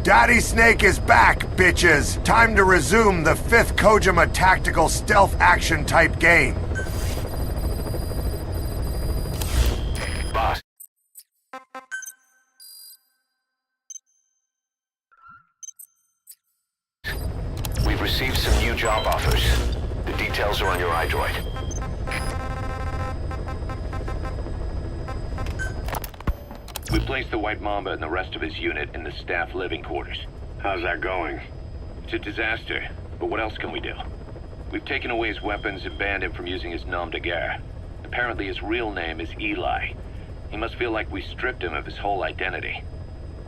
Daddy Snake is back, bitches! Time to resume the 5th Kojima tactical stealth action type game. Boss. We've received some new job offers. The details are on your iDroid. We placed the White Mamba and the rest of his unit in the staff living quarters. How's that going? It's a disaster, but what else can we do? We've taken away his weapons and banned him from using his nom de guerre. Apparently his real name is Eli. He must feel like we stripped him of his whole identity.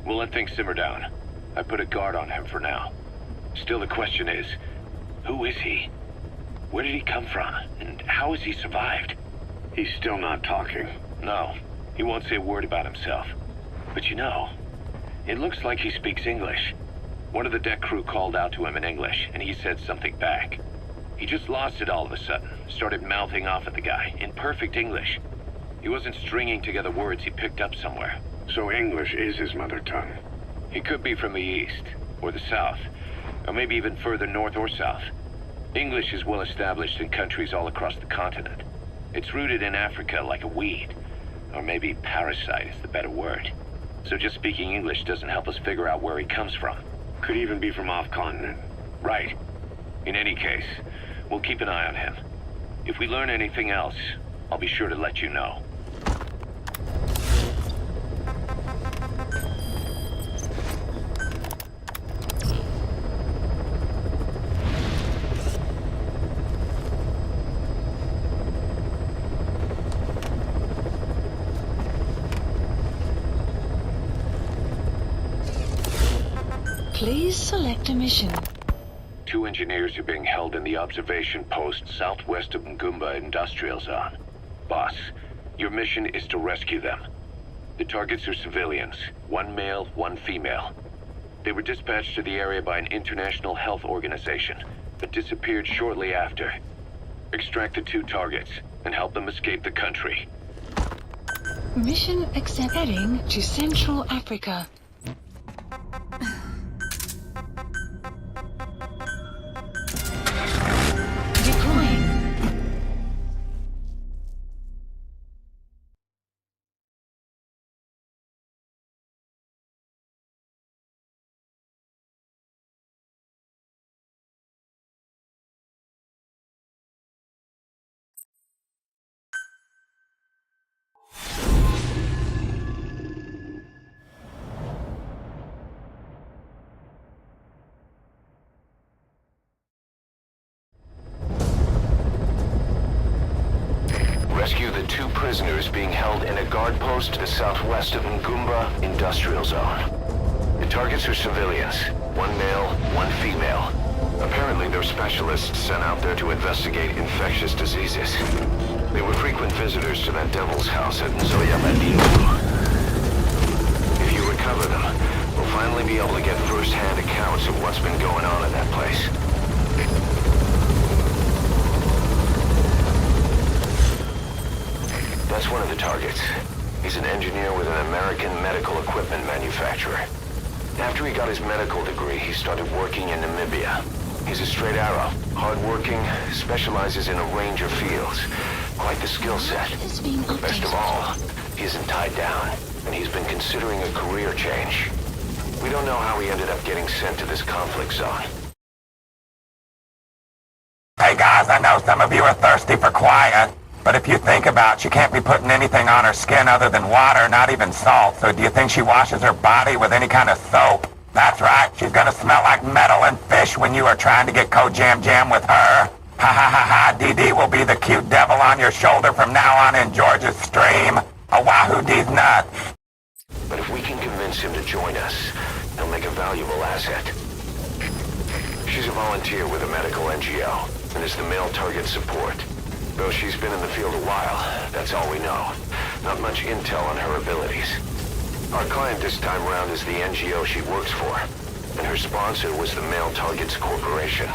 We'll let things simmer down. I put a guard on him for now. Still, the question is, who is he? Where did he come from? And how has he survived? He's still not talking. No, he won't say a word about himself. But you know, it looks like he speaks English. One of the deck crew called out to him in English, and he said something back. He just lost it all of a sudden, started mouthing off at the guy, in perfect English. He wasn't stringing together words he picked up somewhere. So English is his mother tongue. He could be from the east, or the south, or maybe even further north or south. English is well established in countries all across the continent. It's rooted in Africa like a weed, or maybe parasite is the better word. So just speaking English doesn't help us figure out where he comes from. Could even be from off-continent. Right. In any case, we'll keep an eye on him. If we learn anything else, I'll be sure to let you know. Please select a mission. 2 engineers are being held in the observation post southwest of Ngumba Industrial Zone. Boss, your mission is to rescue them. The targets are civilians, 1 male, 1 female. They were dispatched to the area by an international health organization, but disappeared shortly after. Extract the 2 targets and help them escape the country. Mission accept. Heading to Central Africa. Deploying. Rescue the 2 prisoners being held in a guard post to the southwest of Ngumba Industrial Zone. The targets are civilians, 1 male, 1 female. Apparently they're specialists sent out there to investigate infectious diseases. They were frequent visitors to that devil's house at Nzoya Madino. If you recover them, we'll finally be able to get first-hand accounts of what's been going on in that place. That's one of the targets. He's an engineer with an American medical equipment manufacturer. After he got his medical degree, he started working in Namibia. He's a straight arrow, hardworking, specializes in a range of fields. Quite the skill set. Best of all, he isn't tied down, and he's been considering a career change. We don't know how he ended up getting sent to this conflict zone. Hey guys, I know some of you are thirsty for quiet. But if you think about it, she can't be putting anything on her skin other than water, not even salt. So do you think she washes her body with any kind of soap? That's right, she's gonna smell like metal and fish when you are trying to get co-jam with her. Ha ha ha ha, DD will be the cute devil on your shoulder from now on in George's stream. Oahu D's nuts. But if we can convince him to join us, he'll make a valuable asset. She's a volunteer with a medical NGO, and is the male target support. Though she's been in the field a while, that's all we know. Not much intel on her abilities. Our client this time around is the NGO she works for, and her sponsor was the Male Targets Corporation.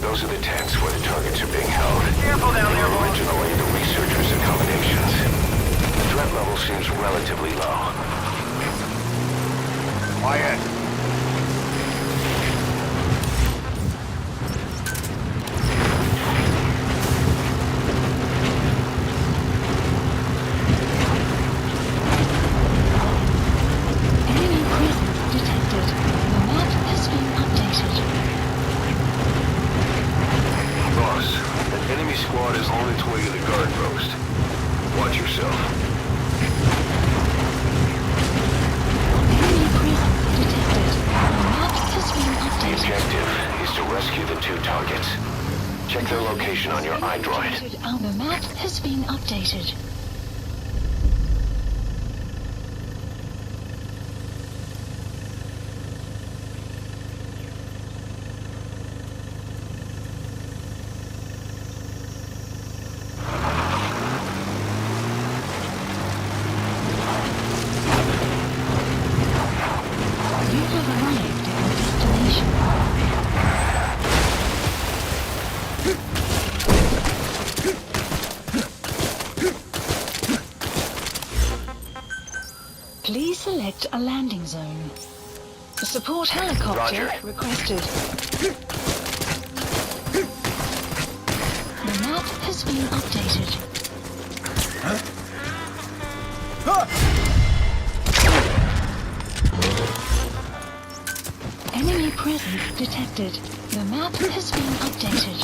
Those are the tents where the targets are being held. Careful down there, boys. Originally the researchers' accommodations. The threat level seems relatively low. Quiet. Enemy presence detected. The map has been updated. Boss, an enemy squad is on its way to the guard post. Watch yourself. Enemy presence detected. The map has been The updated. objective is to rescue the 2 targets. Check their location on your iDroid. The map has been updated. You have arrived at your destination. Please select a landing zone. A support helicopter Roger. requested. The map has been updated. Enemy presence detected. The map has been updated.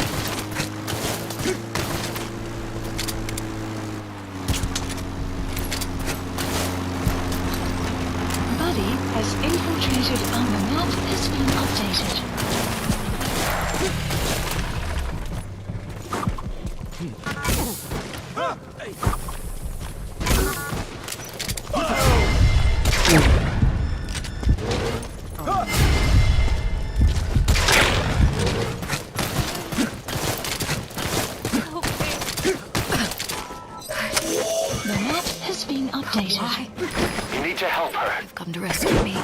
Buddy has infiltrated and the map has been updated. The map has been updated. You need to help her. You've come to rescue me.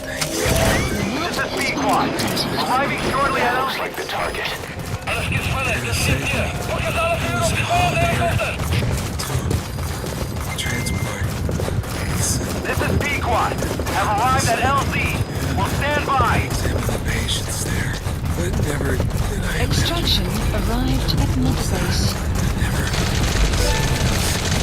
This is B-Quad. Arriving shortly at Looks like the target. This is B-Quad. Have arrived at LZ. We'll stand by. Examine the patients there, but never did I Extraction arrived at Mother Base. never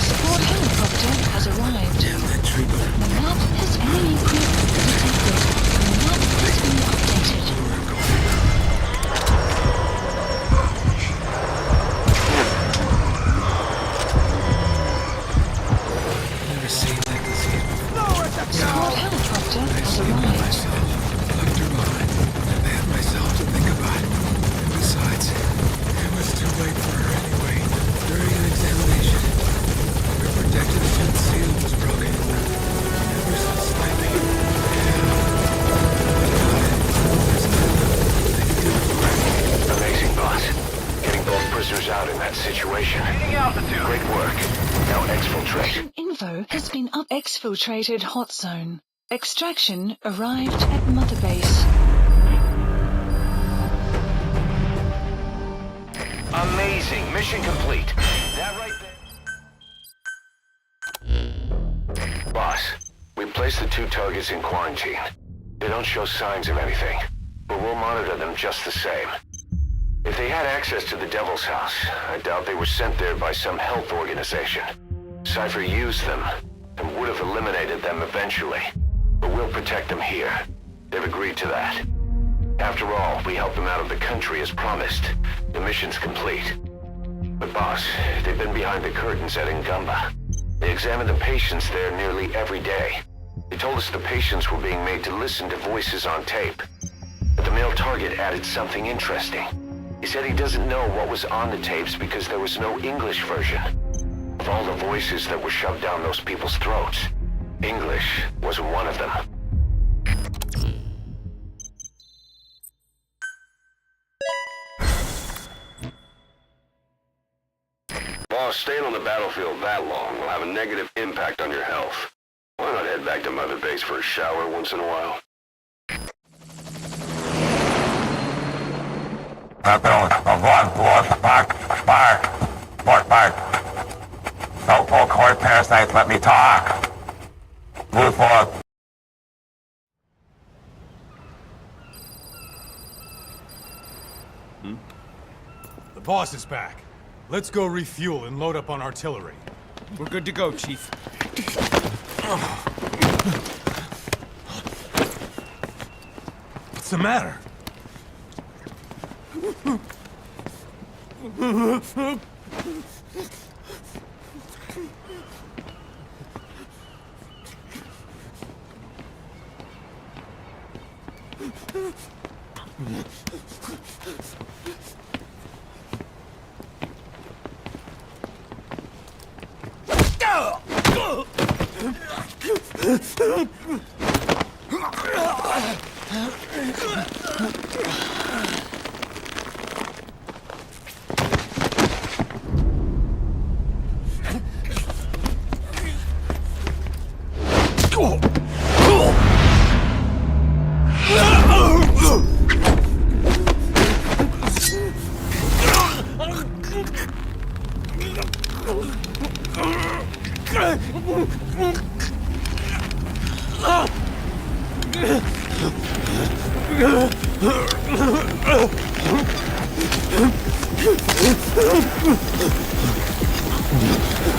Support helicopter has arrived. damn that trooper. The map has enemy presence detected. The map has been updated. Never seen that disease before. Support helicopter I has sleep with arrived. myself, left her behind. I had myself to think about. And besides, it was too late for her anyway. During an examination, her protective vent seal was broken. Ever so slightly. Amazing, boss. Getting both prisoners out in that situation. Great work. Now exfiltrate. Info has been exfiltrated hot zone. Extraction arrived at Mother Base. Amazing. Mission complete. That right there. Boss, we placed the 2 targets in quarantine. They don't show signs of anything, but we'll monitor them just the same. If they had access to the Devil's House, I doubt they were sent there by some health organization. Cypher used them and would have eliminated them eventually, but we'll protect them here. They've agreed to that. After all, we helped them out of the country as promised. The mission's complete. But boss, they've been behind the curtains at Ngumba. They examine the patients there nearly every day. They told us the patients were being made to listen to voices on tape. But the male target added something interesting. He said he doesn't know what was on the tapes because there was no English version. Of all the voices that were shoved down those people's throats, English was one of them. Boss, staying on the battlefield that long will have a negative impact on your health. Why not head back to Mother Base for a shower once in a while? So-called cord parasites, let me talk. Move forward. The boss is back. Let's go refuel and load up on artillery. We're good to go, Chief. What's the matter?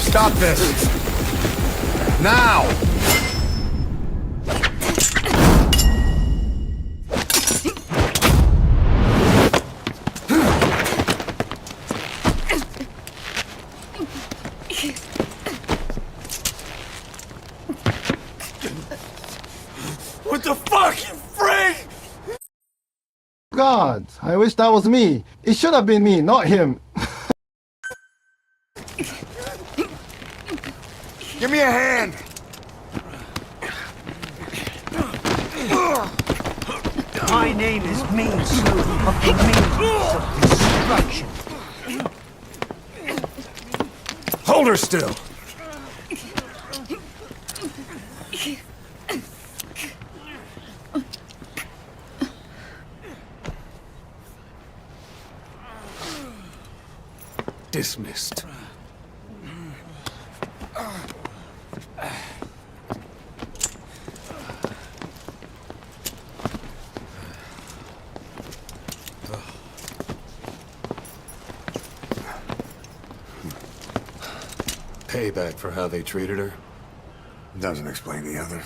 Stop this! Now! What the fuck, you freak? God, I wish that was me. It should have been me, not him. Give me a hand! My name is Means of the Means of Destruction. Hold her still. Dismissed. Payback for how they treated her? Doesn't explain the others.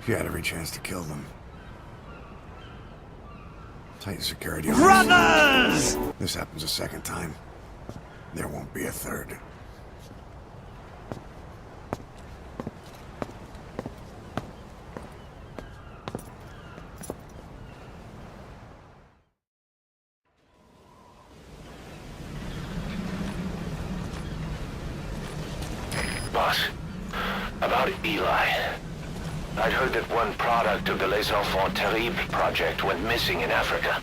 She had every chance to kill them. Tight security. Brothers! This happens a second time. There won't be a third. Boss, about Eli. I'd heard that one product of the Les Enfants Terribles project went missing in Africa.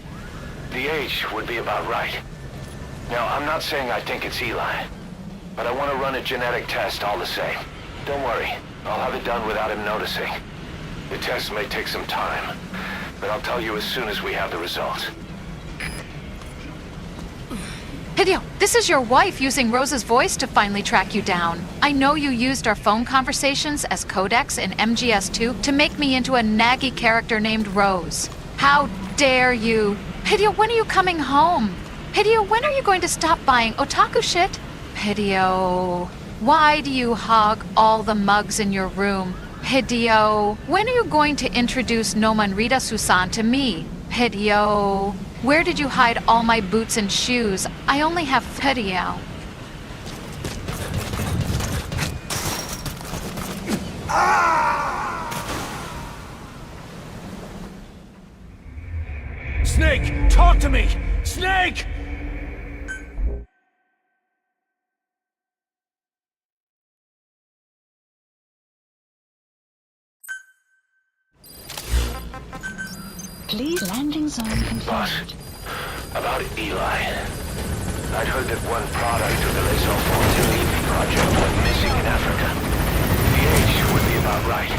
The age would be about right. Now, I'm not saying I think it's Eli, but I want to run a genetic test all the same. Don't worry, I'll have it done without him noticing. The test may take some time, but I'll tell you as soon as we have the results. Hideo, this is your wife using Rose's voice to finally track you down. I know you used our phone conversations as codecs in MGS2 to make me into a naggy character named Rose. How dare you? Hideo, when are you coming home? Hideo, when are you going to stop buying otaku shit? Hideo, why do you hog all the mugs in your room? Hideo, when are you going to introduce Nomanrita Susan to me? Hideo, where did you hide all my boots and shoes? I only have Hideo. Snake, talk to me! Snake! Please landing zone Boss, confirmed. about Eli. I'd heard that one product of the Les Enfants Terribles project went missing in Africa. The age would be about right.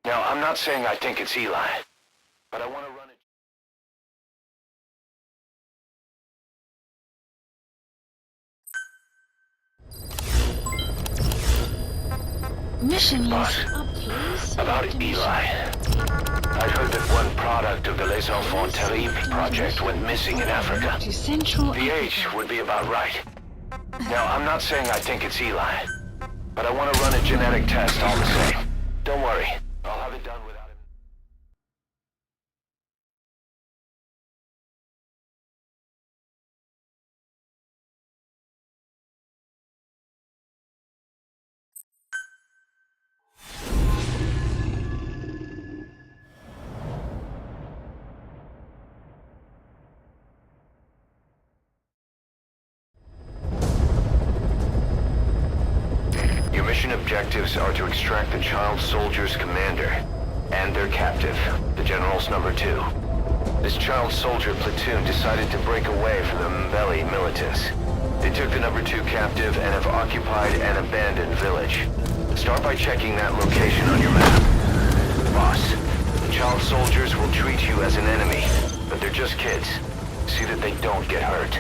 Now, I'm not saying I think it's Eli, but I want to run Mission Boss, list up, please. about Eli. I'd heard that one product of the Les Enfants Terribles project went missing in Africa. To Central The age would be about right. Now, I'm not saying I think it's Eli, but I want to run a genetic test all the same. Don't worry, I'll have it done without him. Your mission objectives are to extract the child soldier's commander and their captive, the General's number 2. This child soldier platoon decided to break away from the Mbeli militants. They took the number 2 captive and have occupied an abandoned village. Start by checking that location on your map. Boss, the child soldiers will treat you as an enemy, but they're just kids. See that they don't get hurt.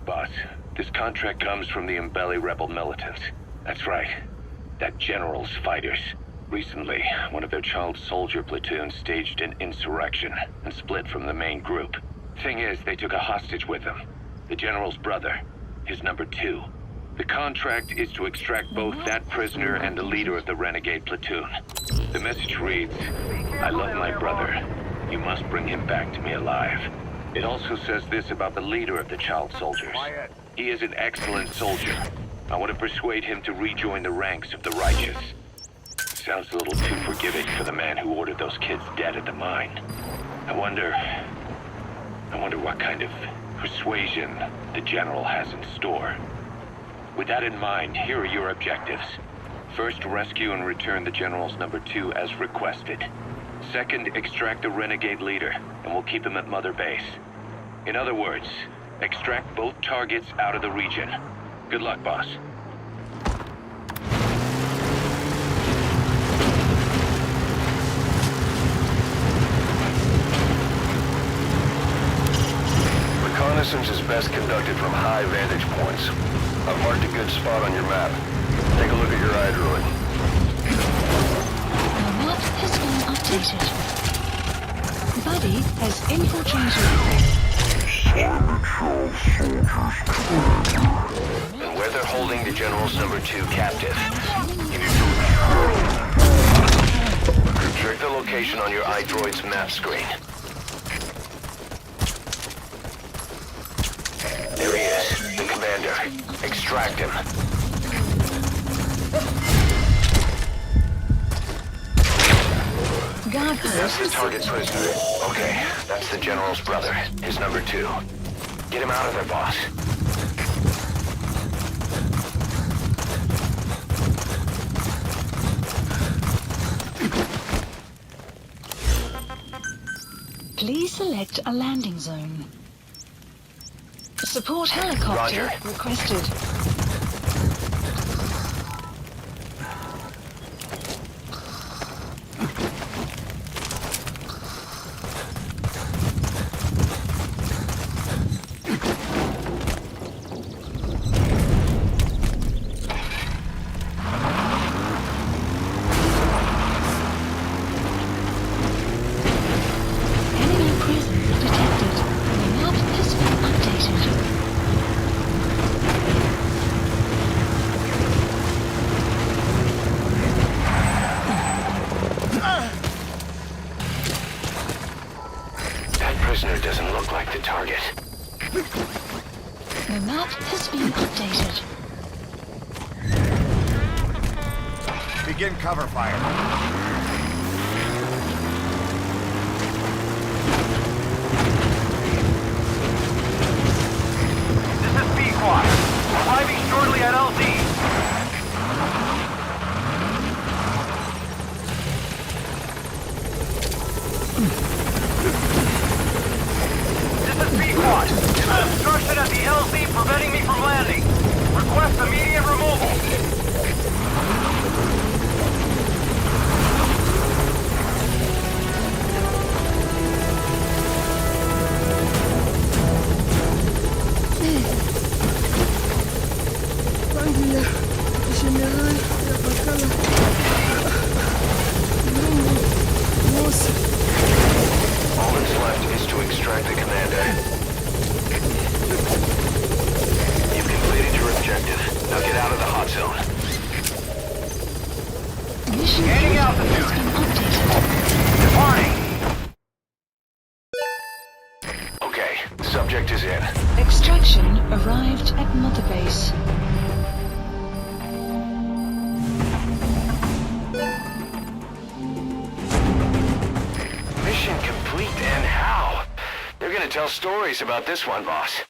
Boss, this contract comes from the Mbeli rebel militants. That's right. That General's fighters. Recently, one of their child soldier platoons staged an insurrection and split from the main group. Thing is, they took a hostage with them. The General's brother. His number 2. The contract is to extract both that prisoner and the leader of the renegade platoon. The message reads, "I love my brother. You must bring him back to me alive." It also says this about the leader of the child soldiers. He is an excellent soldier. I want to persuade him to rejoin the ranks of the righteous. Sounds a little too forgiving for the man who ordered those kids dead at the mine. I wonder what kind of persuasion the General has in store. With that in mind, here are your objectives. First, rescue and return the General's number 2 as requested. Second, extract the renegade leader, and we'll keep him at Mother Base. In other words, extract both targets out of the region. Good luck, boss. Reconnaissance is best conducted from high vantage points. I've marked a good spot on your map. Take a look at your iDroid. The map has been updated. Buddy has infiltrated. And where they're holding the General's number 2 captive. Check the location on your iDroid's map screen. There he is, the commander. Extract him. That's the target prisoner. Okay, that's the General's brother, his number 2. Get him out of there, boss. Please select a landing zone. Support helicopter Roger. requested. Doesn't look like the target. The map has been updated. Begin cover fire. This is B-Quad. Arriving shortly at LZ. B-Quad. Obstruction at the LZ preventing me from landing. Request immediate removal. Tranquila, General, la pasada. Commander. You've completed your objective. Now get out of the hot zone. Mission Gaining altitude. Departing. Okay, subject is in. Extraction arrived at Mother Base. Mission complete, and how? They're gonna tell stories about this one, boss.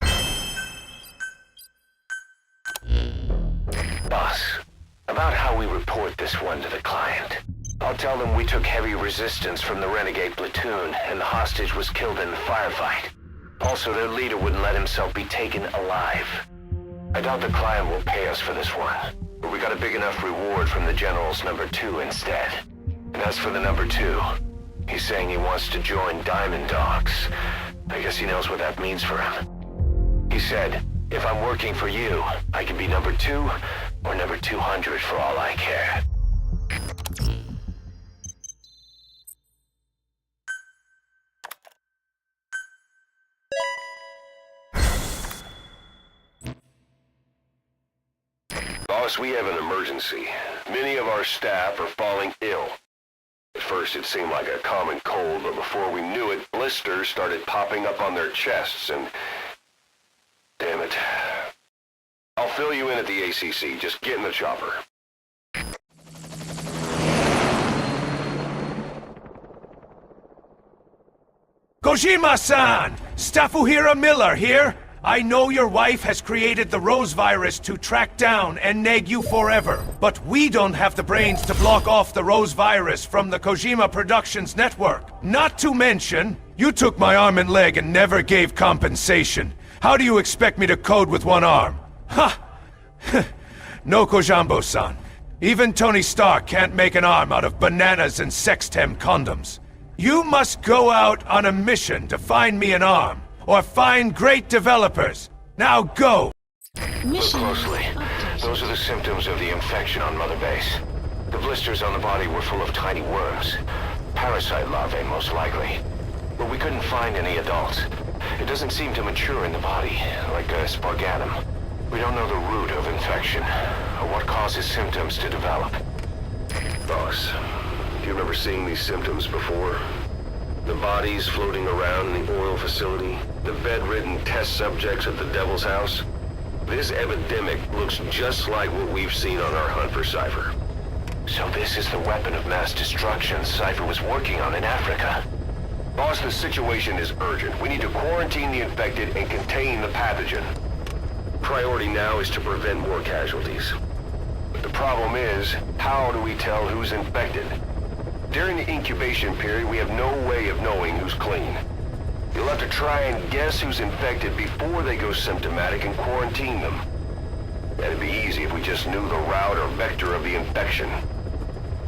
Boss, about how we report this one to the client. I'll tell them we took heavy resistance from the renegade platoon, and the hostage was killed in the firefight. Also, their leader wouldn't let himself be taken alive. I doubt the client will pay us for this one, but we got a big enough reward from the General's number 2 instead. And as for the number 2, he's saying he wants to join Diamond Dogs. I guess he knows what that means for him. He said, if I'm working for you, I can be number 2 or number 200 for all I care. Boss, we have an emergency. Many of our staff are falling ill. At first it seemed like a common cold, but before we knew it, blisters started popping up on their chests and... Damn it. I'll fill you in at the ACC. Just get in the chopper. Kojima-san! Staffuhira Miller here! I know your wife has created the Rose virus to track down and nag you forever, but we don't have the brains to block off the Rose virus from the Kojima Productions network. Not to mention, you took my arm and leg and never gave compensation. How do you expect me to code with one arm? Ha! No, Kojambo-san. Even Tony Stark can't make an arm out of bananas and Sextem condoms. You must go out on a mission to find me an arm, or find great developers. Now go! Look closely. Those are the symptoms of the infection on Mother Base. The blisters on the body were full of tiny worms. Parasite larvae, most likely. But we couldn't find any adults. It doesn't seem to mature in the body, like a spargatum. We don't know the root of infection, or what causes symptoms to develop. Boss, do you remember seeing these symptoms before? The bodies floating around in the oil facility, the bedridden test subjects at the Devil's House. This epidemic looks just like what we've seen on our hunt for Cypher. So this is the weapon of mass destruction Cypher was working on in Africa. Boss, the situation is urgent. We need to quarantine the infected and contain the pathogen. Priority now is to prevent more casualties. But the problem is, how do we tell who's infected? During the incubation period, we have no way of knowing who's clean. You'll have to try and guess who's infected before they go symptomatic and quarantine them. That'd be easy if we just knew the route or vector of the infection.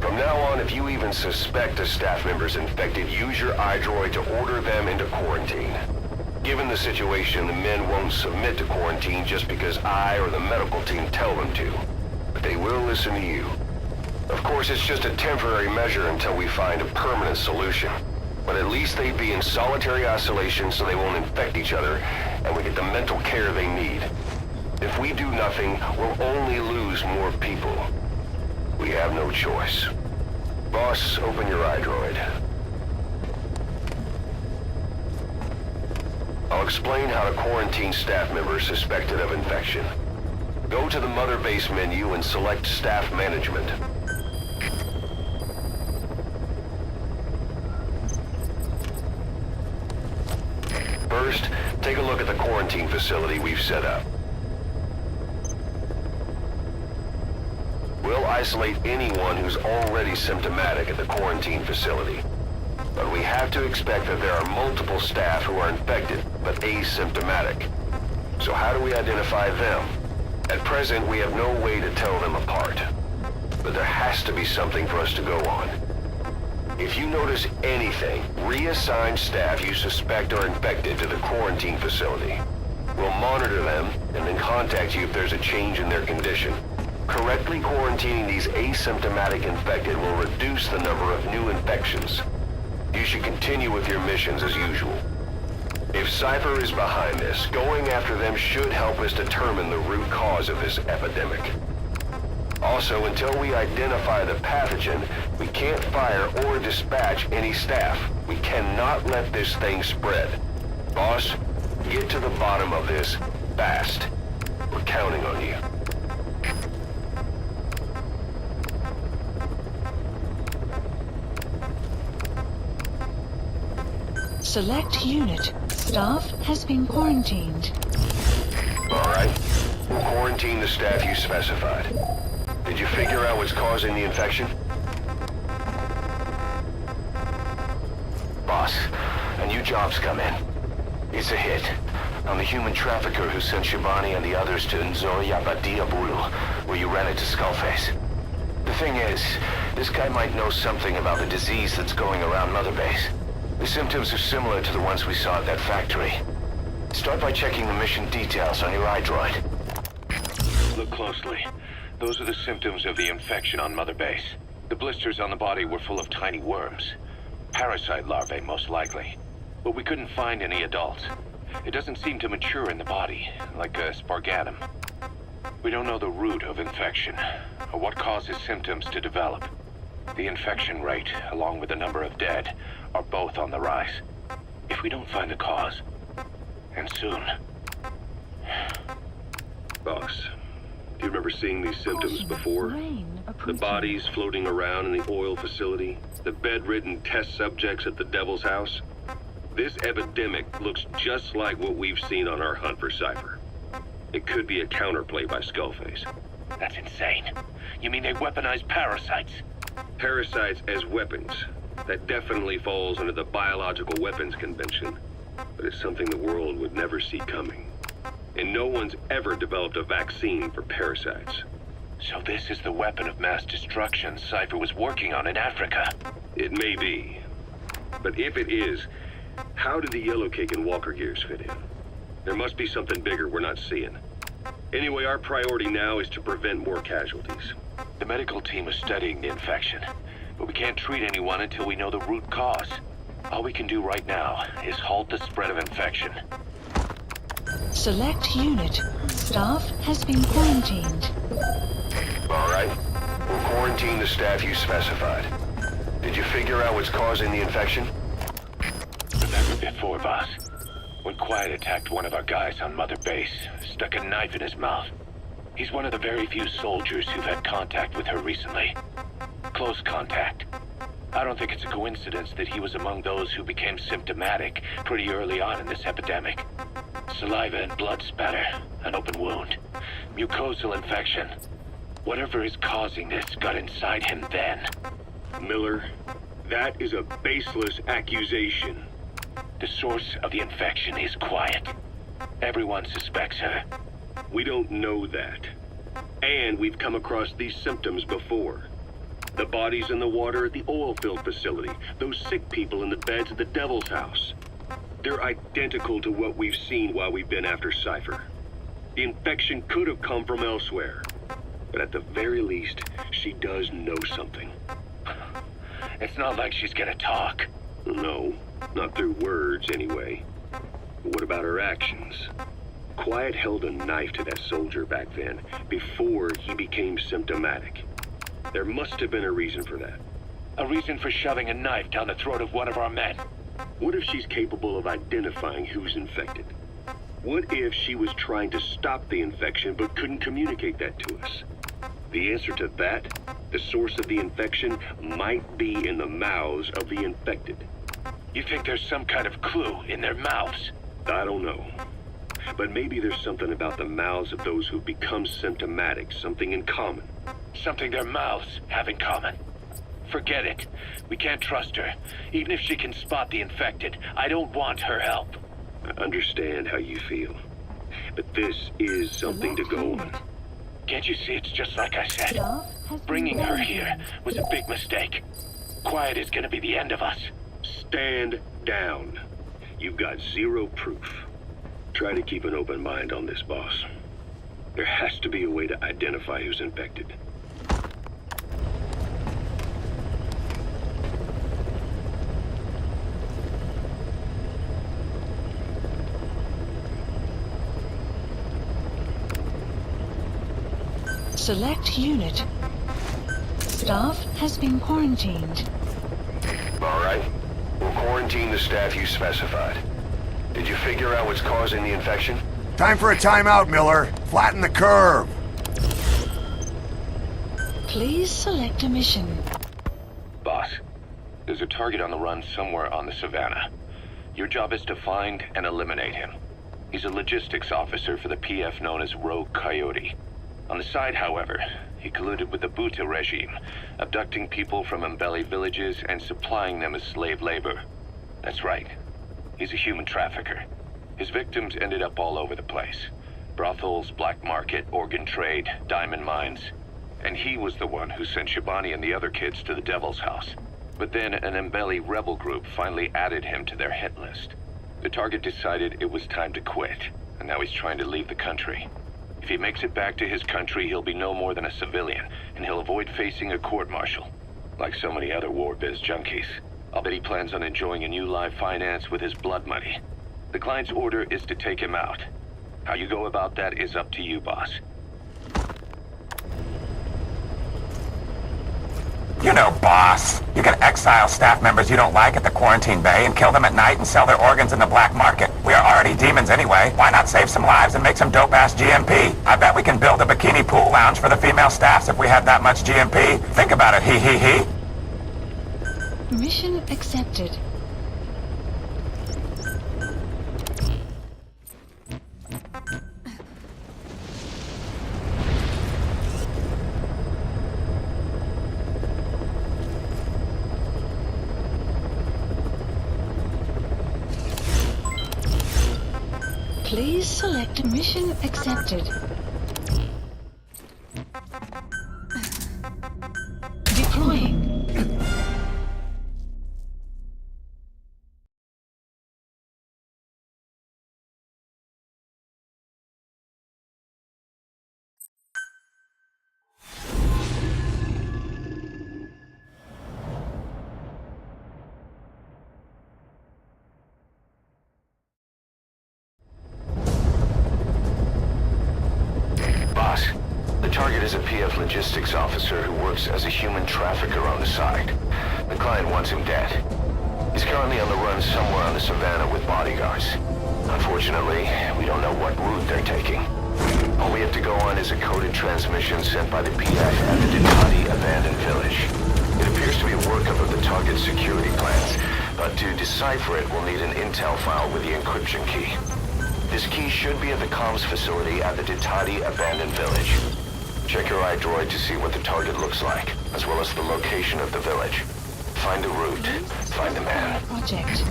From now on, if you even suspect a staff member's infected, use your iDroid to order them into quarantine. Given the situation, the men won't submit to quarantine just because I or the medical team tell them to. But they will listen to you. Of course, it's just a temporary measure until we find a permanent solution. But at least they'd be in solitary isolation so they won't infect each other, and we get the mental care they need. If we do nothing, we'll only lose more people. We have no choice. Boss, open your iDroid. I'll explain how to quarantine staff members suspected of infection. Go to the Mother Base menu and select Staff Management. First, take a look at the quarantine facility we've set up. We'll isolate anyone who's already symptomatic at the quarantine facility. But we have to expect that there are multiple staff who are infected, but asymptomatic. So how do we identify them? At present, we have no way to tell them apart. But there has to be something for us to go on. If you notice anything, reassign staff you suspect are infected to the quarantine facility. We'll monitor them and then contact you if there's a change in their condition. Correctly quarantining these asymptomatic infected will reduce the number of new infections. You should continue with your missions as usual. If Cypher is behind this, going after them should help us determine the root cause of this epidemic. Also, until we identify the pathogen, we can't fire or dispatch any staff. We cannot let this thing spread. Boss, get to the bottom of this fast. We're counting on you. Select unit. Staff has been quarantined. Alright. We'll quarantine the staff you specified. Did you figure out what's causing the infection? Boss, a new job's come in. It's a hit. I'm the human trafficker who sent Shibani and the others to Nzoyabadiabulu, where you ran into Skullface. The thing is, this guy might know something about the disease that's going around Mother Base. The symptoms are similar to the ones we saw at that factory. Start by checking the mission details on your iDroid. Look closely. Those are the symptoms of the infection on Mother Base. The blisters on the body were full of tiny worms. Parasite larvae, most likely. But we couldn't find any adults. It doesn't seem to mature in the body, like a spargatum. We don't know the root of infection, or what causes symptoms to develop. The infection rate, along with the number of dead, are both on the rise. If we don't find the cause, and soon... Boss, do you remember seeing these symptoms before? The bodies floating around in the oil facility, the bedridden test subjects at the Devil's House? This epidemic looks just like what we've seen on our hunt for Cypher. It could be a counterplay by Skullface. That's insane. You mean they weaponize parasites? Parasites as weapons. That definitely falls under the Biological Weapons Convention. But it's something the world would never see coming. And no one's ever developed a vaccine for parasites. So this is the weapon of mass destruction Cypher was working on in Africa? It may be. But if it is, how did the Yellow Cake and Walker Gears fit in? There must be something bigger we're not seeing. Anyway, our priority now is to prevent more casualties. The medical team is studying the infection, but we can't treat anyone until we know the root cause. All we can do right now is halt the spread of infection. Select unit. Staff has been quarantined. Alright. We'll quarantine the staff you specified. Did you figure out what's causing the infection? Remember before, boss? When Quiet attacked one of our guys on Mother Base, stuck a knife in his mouth. He's one of the very few soldiers who've had contact with her recently. Close contact. I don't think it's a coincidence that he was among those who became symptomatic pretty early on in this epidemic. Saliva and blood spatter, an open wound, mucosal infection. Whatever is causing this got inside him then. Miller, that is a baseless accusation. The source of the infection is Quiet. Everyone suspects her. We don't know that. And we've come across these symptoms before. The bodies in the water at the oil field facility, those sick people in the beds at the Devil's House. They're identical to what we've seen while we've been after Cypher. The infection could have come from elsewhere. But at the very least, she does know something. It's not like she's gonna talk. No, not through words anyway. But what about her actions? Quiet held a knife to that soldier back then, before he became symptomatic. There must have been a reason for that. A reason for shoving a knife down the throat of one of our men. What if she's capable of identifying who's infected? What if she was trying to stop the infection but couldn't communicate that to us? The answer to that, the source of the infection, might be in the mouths of the infected. You think there's some kind of clue in their mouths? I don't know. But maybe there's something about the mouths of those who've become symptomatic, something in common. Something their mouths have in common. Forget it. We can't trust her. Even if she can spot the infected, I don't want her help. I understand how you feel. But this is something to go on. Can't you see it's just like I said? Bringing her here was a big mistake. Quiet is gonna be the end of us. Stand down. You've got zero proof. Try to keep an open mind on this, boss. There has to be a way to identify who's infected. Select unit. Staff has been quarantined. All right. We'll quarantine the staff you specified. Did you figure out what's causing the infection? Time for a timeout, Miller. Flatten the curve. Please select a mission. Boss, there's a target on the run somewhere on the Savannah. Your job is to find and eliminate him. He's a logistics officer for the PF known as Rogue Coyote. On the side, however, he colluded with the Buta regime, abducting people from Mbeli villages and supplying them as slave labor. That's right. He's a human trafficker. His victims ended up all over the place. Brothels, black market, organ trade, diamond mines. And he was the one who sent Shabani and the other kids to the Devil's House. But then an Mbeli rebel group finally added him to their hit list. The target decided it was time to quit, and now he's trying to leave the country. If he makes it back to his country, he'll be no more than a civilian, and he'll avoid facing a court-martial. Like so many other war biz junkies. I'll bet he plans on enjoying a new live finance with his blood money. The client's order is to take him out. How you go about that is up to you, boss. You know, boss. You can exile staff members you don't like at the quarantine bay and kill them at night and sell their organs in the black market. We are already demons anyway. Why not save some lives and make some dope-ass GMP? I bet we can build a bikini pool lounge for the female staffs if we had that much GMP. Think about it, hee. Mission accepted. Please select mission accepted. Deploying. The target is a PF logistics officer who works as a human trafficker on the side. The client wants him dead. He's currently on the run somewhere on the Savannah with bodyguards. Unfortunately, we don't know what route they're taking. All we have to go on is a coded transmission sent by the PF at the Ditati abandoned village. It appears to be a workup of the target's security plans, but to decipher it, we'll need an intel file with the encryption key. This key should be at the comms facility at the Ditati abandoned village. Check your iDroid to see what the target looks like, as well as the location of the village. Find the route. Find the man. Project.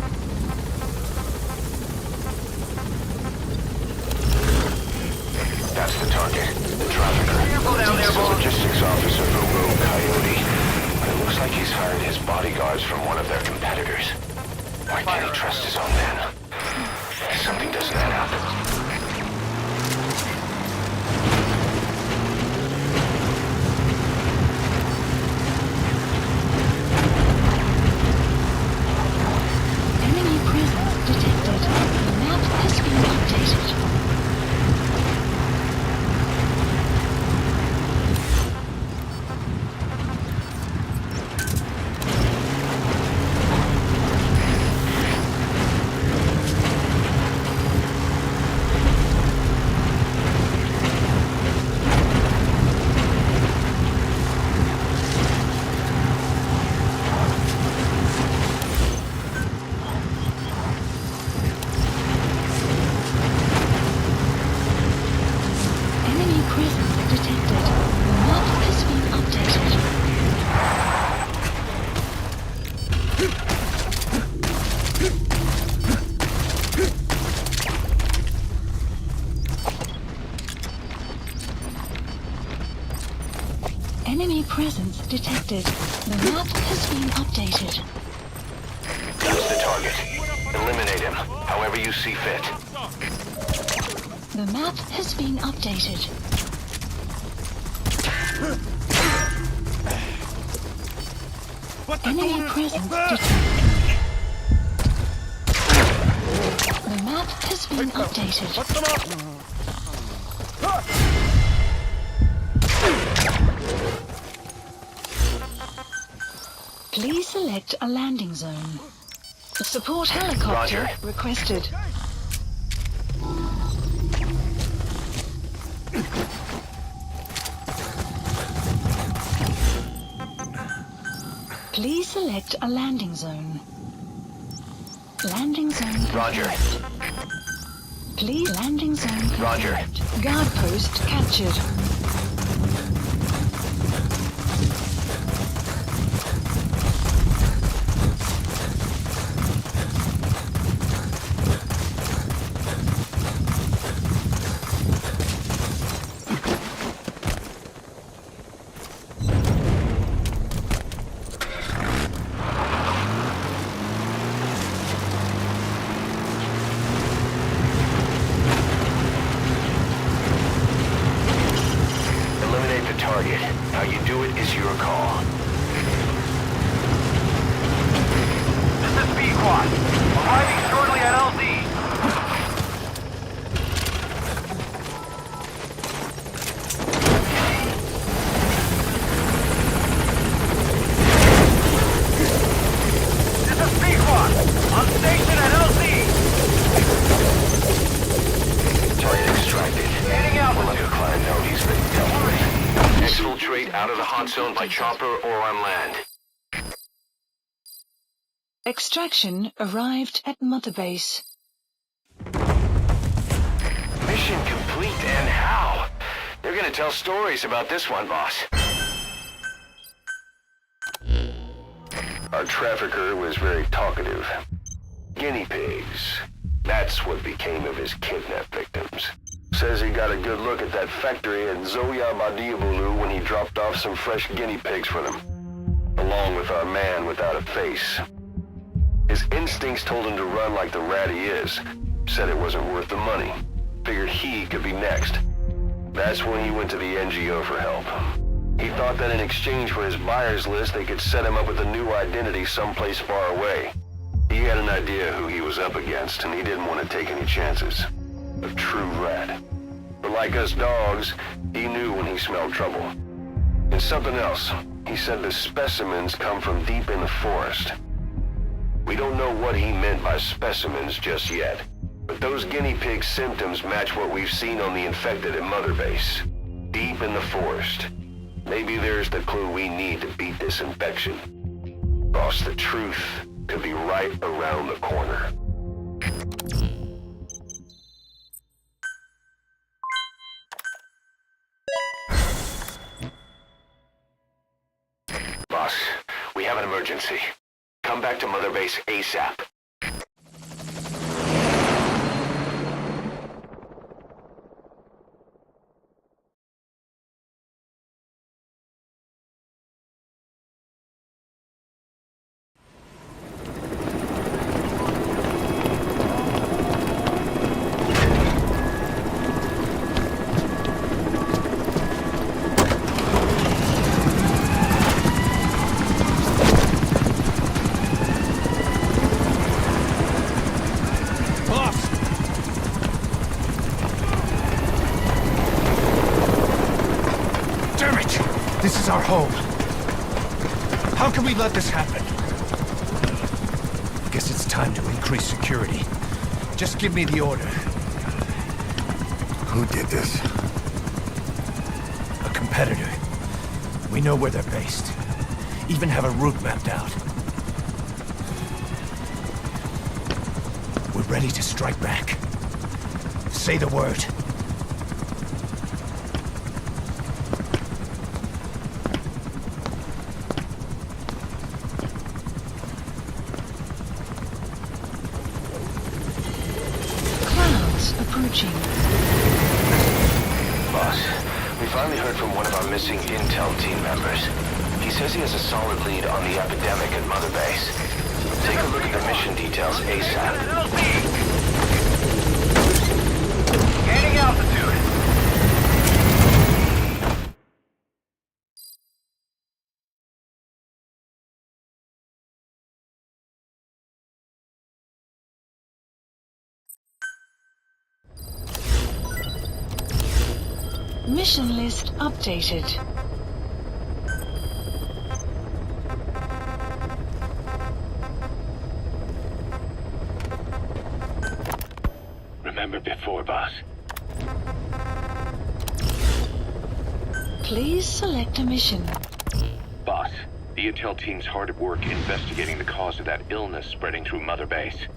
That's the target. The trafficker. He's a logistics officer for Rogue Coyote. But it looks like he's hired his bodyguards from one of their competitors. Why can't he trust his own men? Something doesn't add up. Enemy presence detected. The map has been updated. Enemy presence detected. The map has been updated. That's the target. Eliminate him, however you see fit. The map has been updated. Enemy presence detected. The map has been updated. Please select a landing zone. Support helicopter Roger. requested. Please select a landing zone. Landing zone confirmed. Roger. Please landing zone confirmed. Roger. Guard post captured. How you do it is your call. This is B-Quad. Arriving shortly at LZ. This is B-Quad. On station at LZ. Target extracted. Heading out. We'll let the client know he's been dealt with. Exfiltrate out of the hot zone by chopper or on land. Extraction arrived at Mother Base. Mission complete, and how? They're gonna tell stories about this one, boss. Our trafficker was very talkative. Guinea pigs. That's what became of his kidnapped victims. Says he got a good look at that factory at Zoya Badiabulu when he dropped off some fresh guinea pigs for them, along with our man without a face. His instincts told him to run like the rat he is. Said it wasn't worth the money. Figured he could be next. That's when he went to the NGO for help. He thought that in exchange for his buyer's list, they could set him up with a new identity someplace far away. He had an idea who he was up against, and he didn't want to take any chances. A true rat. But like us dogs, he knew when he smelled trouble. And something else. He said the specimens come from deep in the forest. We don't know what he meant by specimens just yet. But those guinea pig symptoms match what we've seen on the infected at Mother Base. Deep in the forest. Maybe there's the clue we need to beat this infection. Boss, the truth could be right around the corner. Boss, we have an emergency. Come back to Mother Base ASAP. This is our home. How can we let this happen? I guess it's time to increase security. Just give me the order. Who did this? A competitor. We know where they're based. Even have a route mapped out. We're ready to strike back. Say the word. Approaching. Boss, we finally heard from one of our missing intel team members. He says he has a solid lead on the epidemic at Mother Base. Take a look at the mission details ASAP. Gaining altitude. Mission list updated. 4, boss. Please select a mission. Boss, the intel team's hard at work investigating the cause of that illness spreading through Mother Base.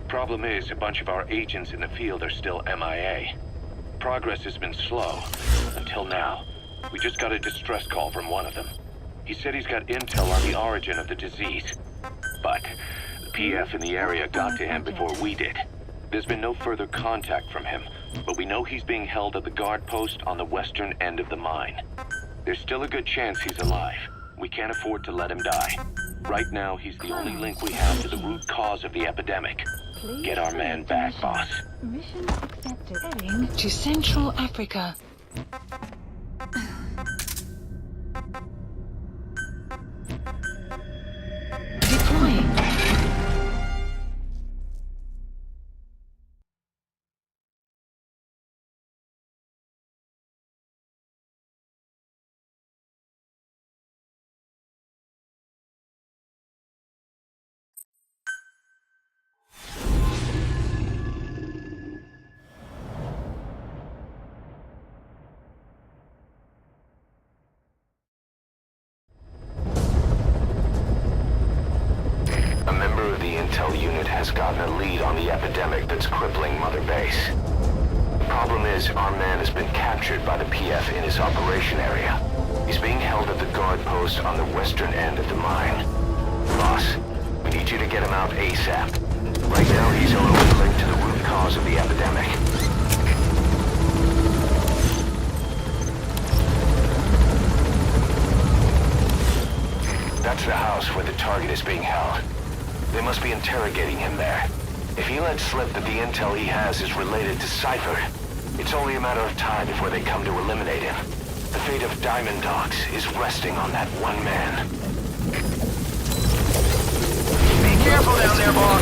Problem is, a bunch of our agents in the field are still MIA. Progress has been slow, until now. We just got a distress call from one of them. He said he's got intel on the origin of the disease. But the PF in the area got to him before we did. There's been no further contact from him, but we know he's being held at the guard post on the western end of the mine. There's still a good chance he's alive. We can't afford to let him die. Right now, he's the only link we have to the root cause of the epidemic. Get our man back, boss. Mission accepted. Heading to Central Africa. Deploying. Intel unit has gotten a lead on the epidemic that's crippling Mother Base. The problem is, our man has been captured by the PF in his operation area. He's being held at the guard post on the western end of the mine. Boss, we need you to get him out ASAP. Right now, he's only linked to the root cause of the epidemic. That's the house where the target is being held. They must be interrogating him there. If he lets slip that the intel he has is related to Cypher, it's only a matter of time before they come to eliminate him. The fate of Diamond Dogs is resting on that one man. Be careful down there, boss.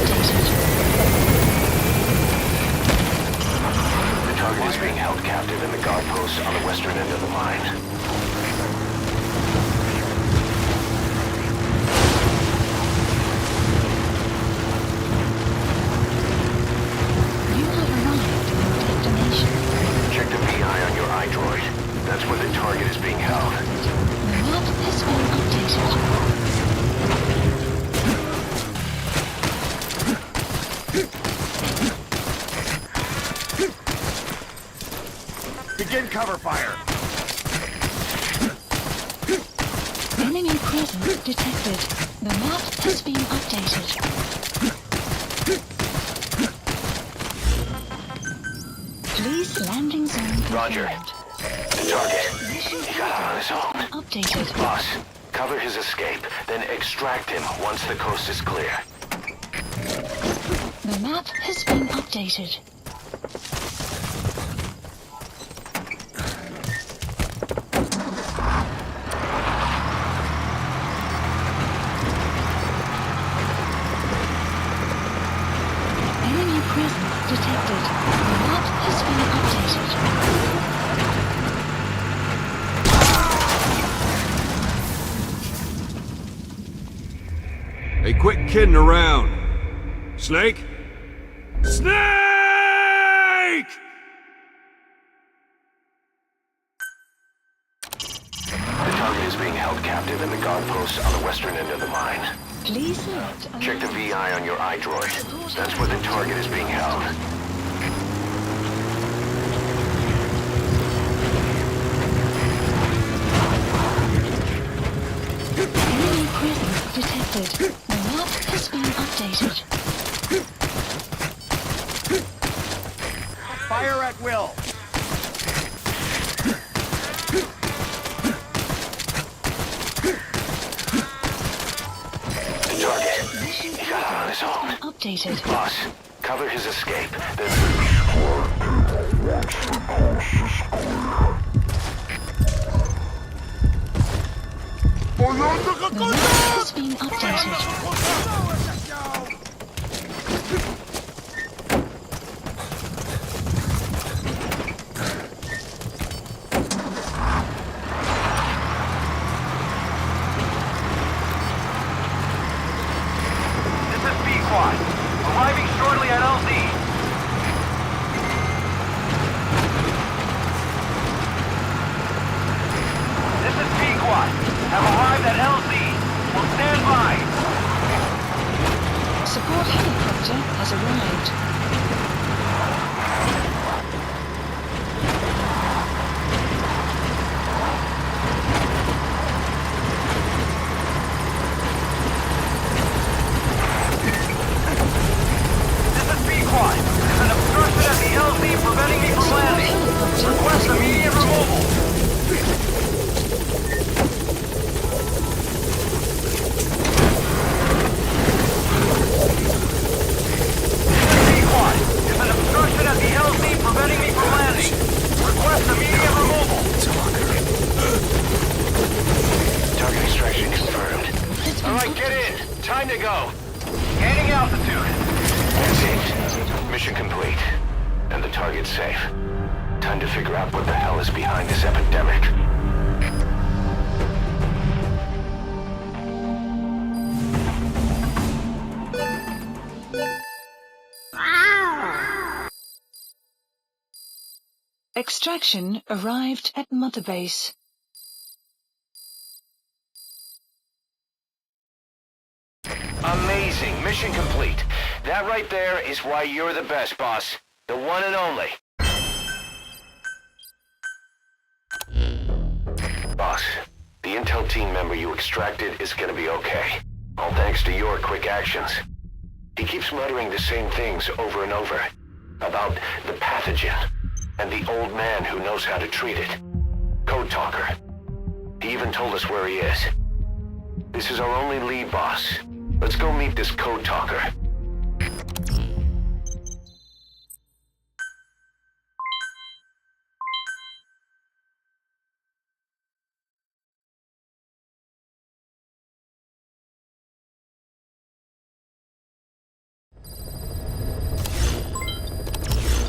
The target is being held captive in the guard post on the western end of the mine. Check the VI on your iDroid. That's where the target is being held. The map has been updated. Begin cover fire. Enemy presence detected. The map has been updated. Please landing zone confirmed. Roger. The target. He got out on his own. Updated. Boss, cover his escape, then extract him once the coast is clear. The map has been updated. Enemy presence detected. The map has been updated. Hey, quit kidding around. Snake? Snake! The target is being held captive in the guard post on the western end of the mine. Please select. Check the VI on your iDroid. That's where the target is being held. Enemy presence detected. The map has been updated. Fire at will. The target. He got out on his own. Updated. Boss, cover his escape, then... The map has been updated. This is B-Quad. Arriving shortly at LZ. Time to figure out what the hell is behind this epidemic. Extraction arrived at Mother Base. Amazing. Mission complete. That right there is why you're the best, boss. The one and only. Boss, the intel team member you extracted is gonna be okay. All thanks to your quick actions. He keeps muttering the same things over and over. About the pathogen. And the old man who knows how to treat it. Code Talker. He even told us where he is. This is our only lead, boss. Let's go meet this Code Talker.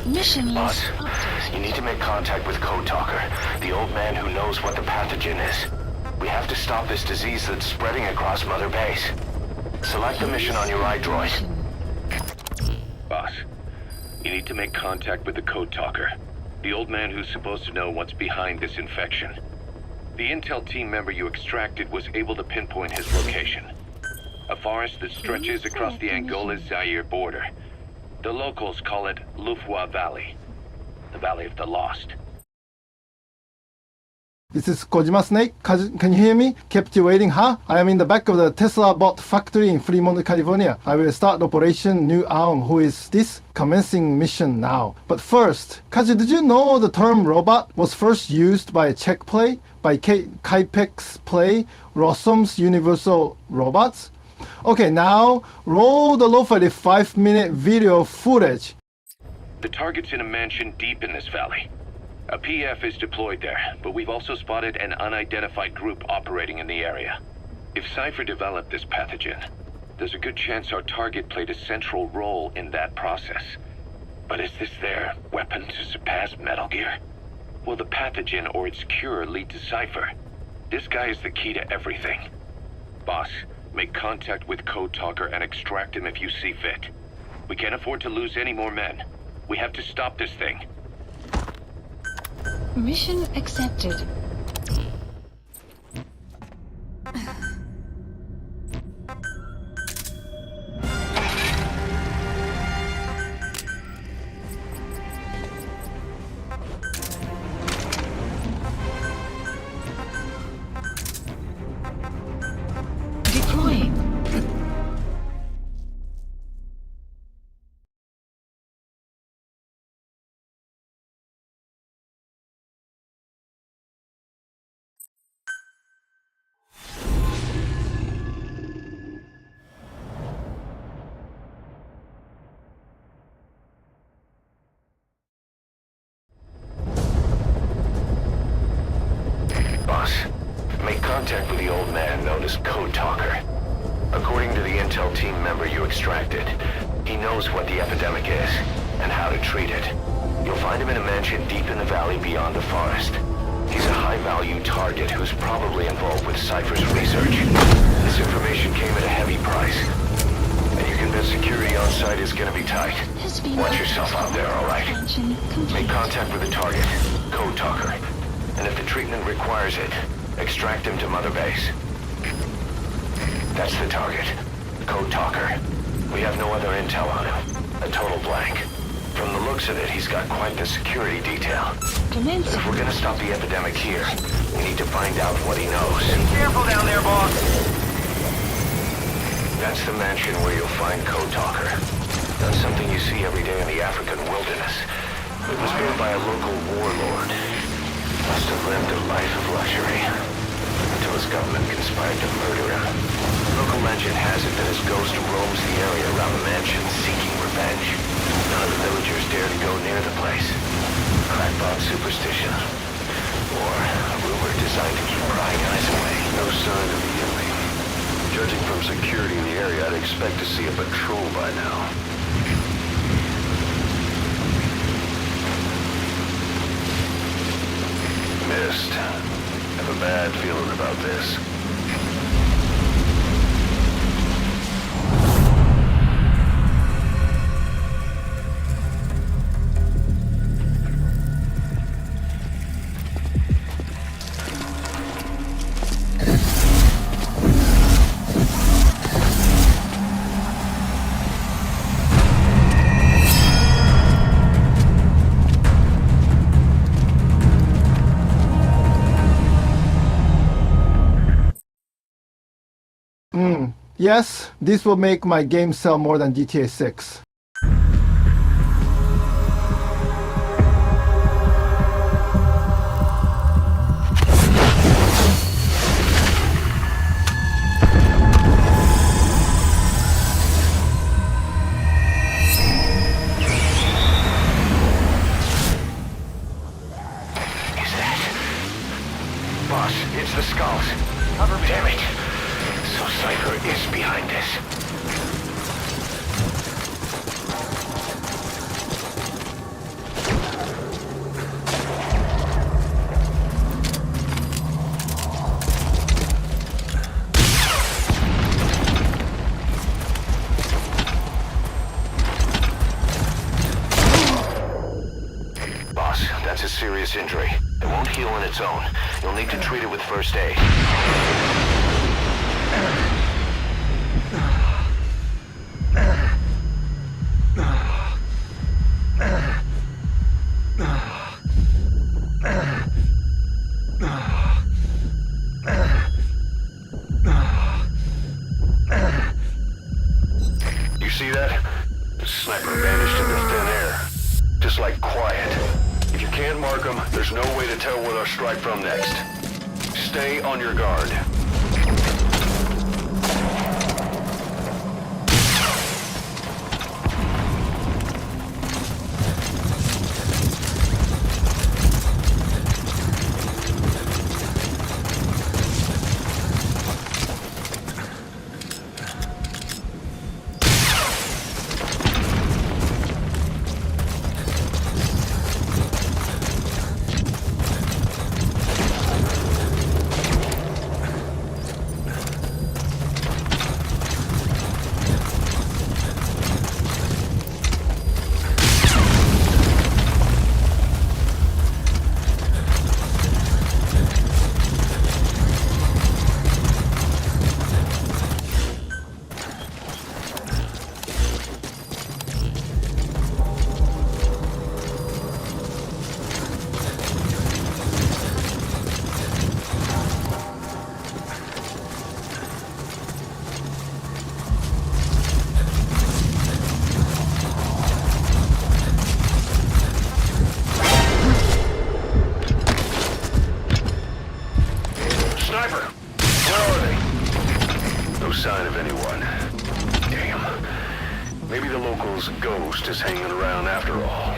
Mission Boss, update. you need to make contact with Code Talker, the old man who knows what the pathogen is. We have to stop this disease that's spreading across Mother Base. Select the mission on your iDroid. Boss, you need to make contact with the Code Talker, the old man who's supposed to know what's behind this infection. The intel team member you extracted was able to pinpoint his location. A forest that stretches across the Angola-Zaire border. The locals call it Lufwa Valley, the Valley of the Lost. This is Kojima Snake. Can you hear me? Kept you waiting, huh? I am in the back of the Tesla bot factory in Fremont, California. I will start Operation New Aum. Who is this? Commencing mission now. But first, Kaji, did you know the term robot was first used by a Czech play? By Kaipek's play, Rossum's Universal Robots? Okay, now roll the low-fidelity 5-minute video footage. The target's in a mansion deep in this valley. A PF is deployed there, but we've also spotted an unidentified group operating in the area. If Cypher developed this pathogen, there's a good chance our target played a central role in that process. But is this their weapon to surpass Metal Gear? Will the pathogen or its cure lead to Cypher? This guy is the key to everything. Boss, make contact with Code Talker and extract him if you see fit. We can't afford to lose any more men. We have to stop this thing. Mission accepted. Deploying. Boss, make contact with the old man known as Code Talker. According to the intel team member you extracted, he knows what the epidemic is and how to treat it. You'll find him in a mansion deep in the valley beyond the forest. He's a high-value target who's probably involved with Cypher's research. This information came at a heavy price. And you can bet security on site is gonna be tight. Watch yourself out there, alright? Make contact with the target, Code Talker. And if the treatment requires it, extract him to Mother Base. That's the target, Code Talker. We have no other intel on him. A total blank. From the looks of it, he's got quite the security detail. If we're gonna stop the epidemic here, we need to find out what he knows. Be careful down there, boss. That's the mansion where you'll find Code Talker. Not something you see every day in the African wilderness. It was built by a local warlord. Must have lived a life of luxury. Until his government conspired to murder him. Local legend has it that his ghost roams the area around the mansion seeking revenge. None of the villagers dare to go near the place. Crackpot superstition. Or a rumor designed to keep prying eyes away. No sign of Eli. Judging from security in the area, I'd expect to see a patrol by now. just have a bad feeling about this. Yes, this will make my game sell more than GTA 6. Boss, it's the skulls. Cover me. Damn it. So Cypher is behind this. Boss, that's a serious injury. It won't heal on its own. You'll need to treat it with first aid. You see that? The sniper vanished into thin air. Just like quiet. If you can't mark them, there's no way to tell where they'll strike from next. Stay on your guard. sign of anyone. Damn. Maybe the local's ghost is hanging around after all.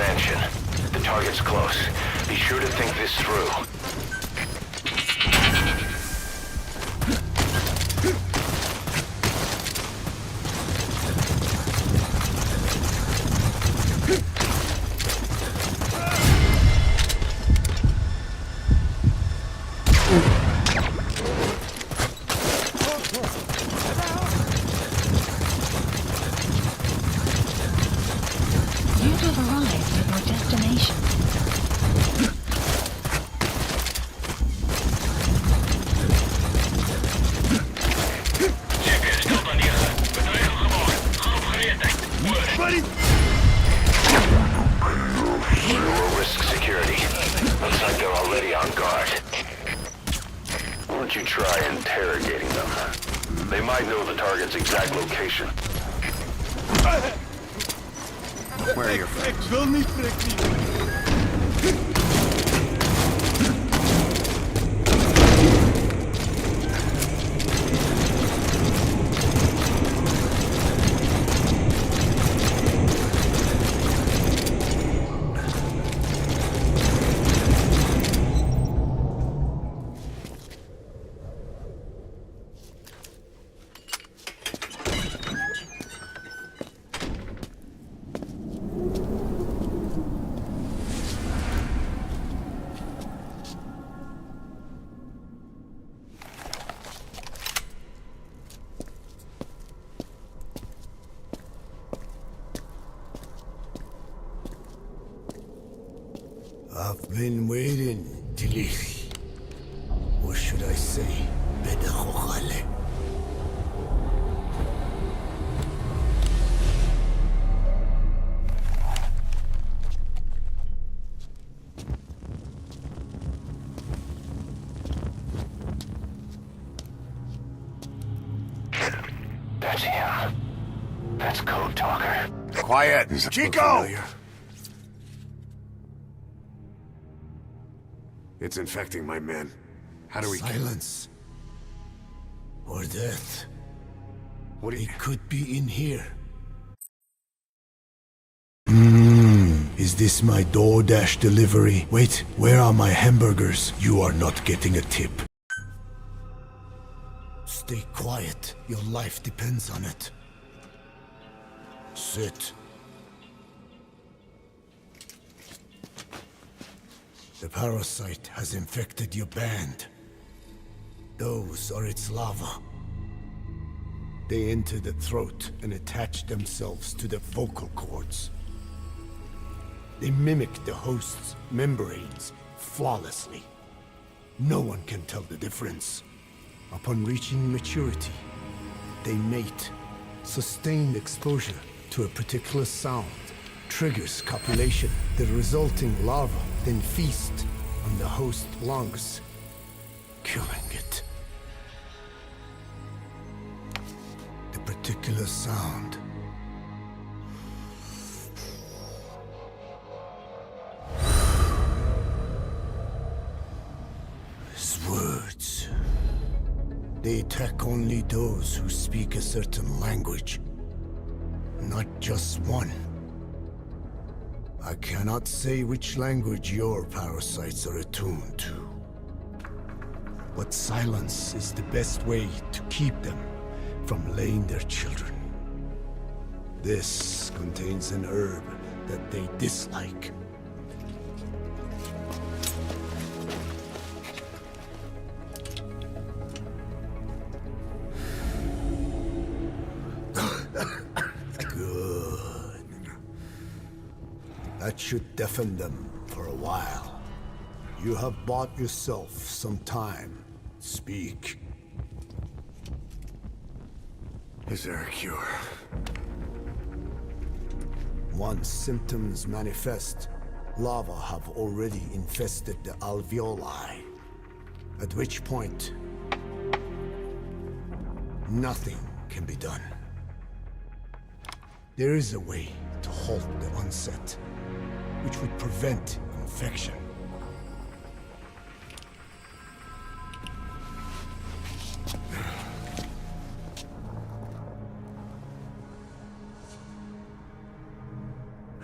expansion. The target's close. Be sure to think this through. You try interrogating them. They might know the target's exact location. Where are your friends? I've been waiting, Tilly. Or should I say, Bedahochale. That's him. That's Code Talker. Quiet! Chico! It's infecting my men. How do we Silence. Or death. What do you... It could be in here. Is this my DoorDash delivery? Wait, where are my hamburgers? You are not getting a tip. Stay quiet. Your life depends on it. Sit. The parasite has infected your band. Those are its larvae. They enter the throat and attach themselves to the vocal cords. They mimic the host's membranes flawlessly. No one can tell the difference. Upon reaching maturity, they mate. Sustained exposure to a particular sound triggers copulation. The resulting larva then feast on the host lungs, killing it. The particular sound is words. They attack only those who speak a certain language, not just one. I cannot say which language your parasites are attuned to. But silence is the best way to keep them from laying their children. This contains an herb that they dislike. That should deafen them for a while. You have bought yourself some time. Speak. Is there a cure? Once symptoms manifest, larvae have already infested the alveoli. At which point, nothing can be done. There is a way to halt the onset, which would prevent infection.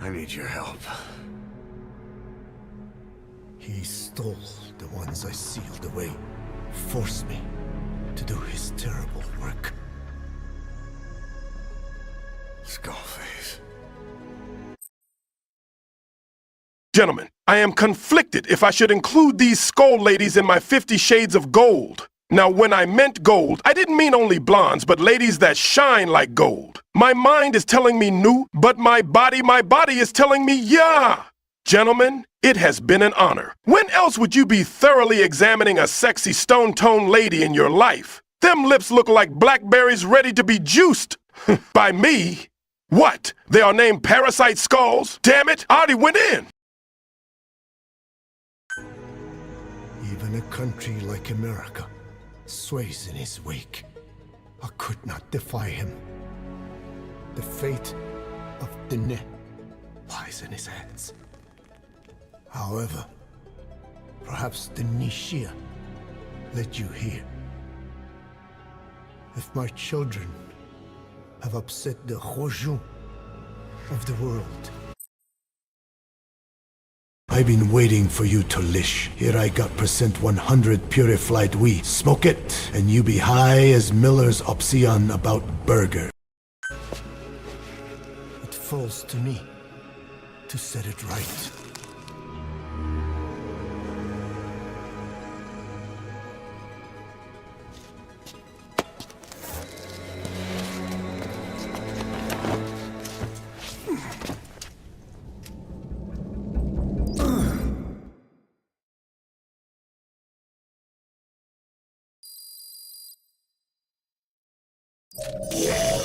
I need your help. He stole the ones I sealed away, forced me to do his terrible work. Skullface. Gentlemen, I am conflicted if I should include these skull ladies in my 50 Shades of Gold. Now, when I meant gold, I didn't mean only blondes, but ladies that shine like gold. My mind is telling me no, but my body is telling me yeah. Gentlemen, it has been an honor. When else would you be thoroughly examining a sexy stone-toned lady in your life? Them lips look like blackberries ready to be juiced. By me? What? They are named Parasite Skulls? Damn it, I already went in. Even a country like America sways in his wake. I could not defy him. The fate of Dene lies in his hands. However, perhaps the Nishia led you here. If my children have upset the Hojun of the world, I've been waiting for you to lish. Here I got percent 100 purified weed. Smoke it, and you be high as Miller's Opsion about burger. It falls to me to set it right.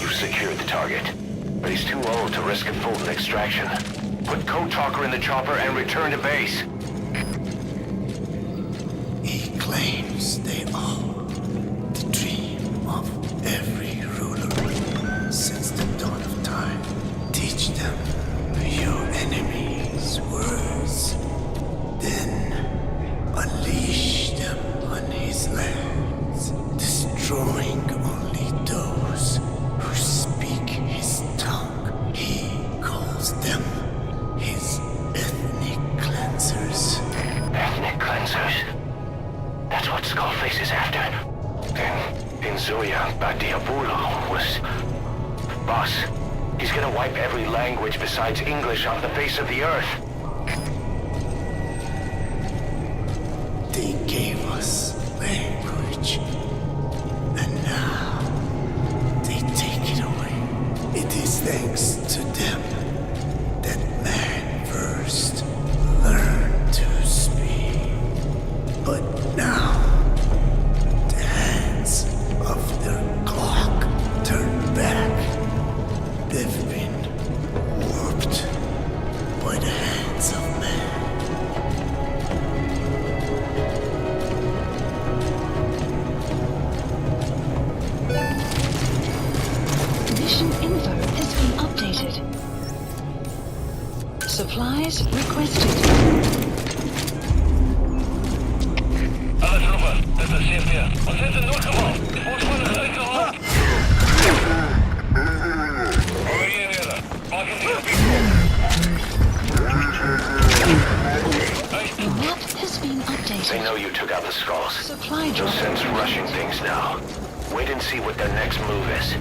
You've secured the target, but he's too old to risk a Fulton extraction. Put Code Talker in the chopper and return to base. He claims they are the dream of every ruler since the dawn of time. Teach them your enemy's words, then unleash them on his lands, destroying only those who speak his tongue. He calls them his ethnic cleansers. Ethnic cleansers? That's what Skullface is after. In Zoya, Badiabulo was... Boss, he's gonna wipe every language besides English off the face of the earth. They gave us language, and now they take it away. It is thanks to them that man first learned to speak. But now, the hands of their clock turn back. They've been warped by the hands of man. Mission info has been updated. Supplies requested. Alle Truppen, das ist hier. Und sind in Notgebrauch. Vorspann ist durchgeräumt. Korrigieren wir das. Marken die The map has been updated. They know you took out the skulls. Supply They'll drop. sense rushing things now. Wait and see what their next move is.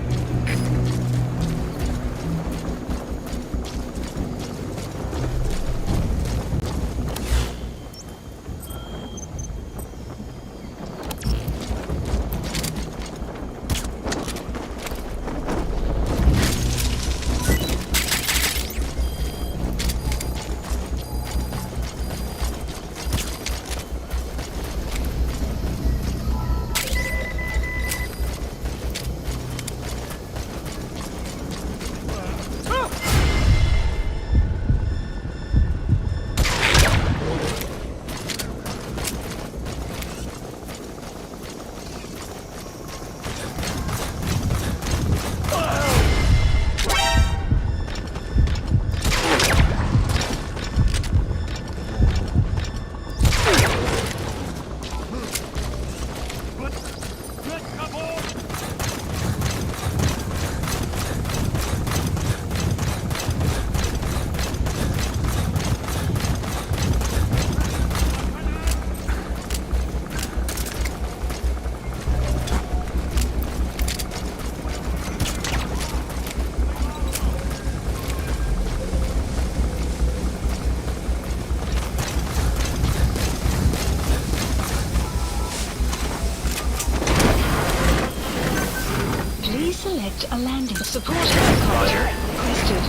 Select a landing. Support helicopter requested.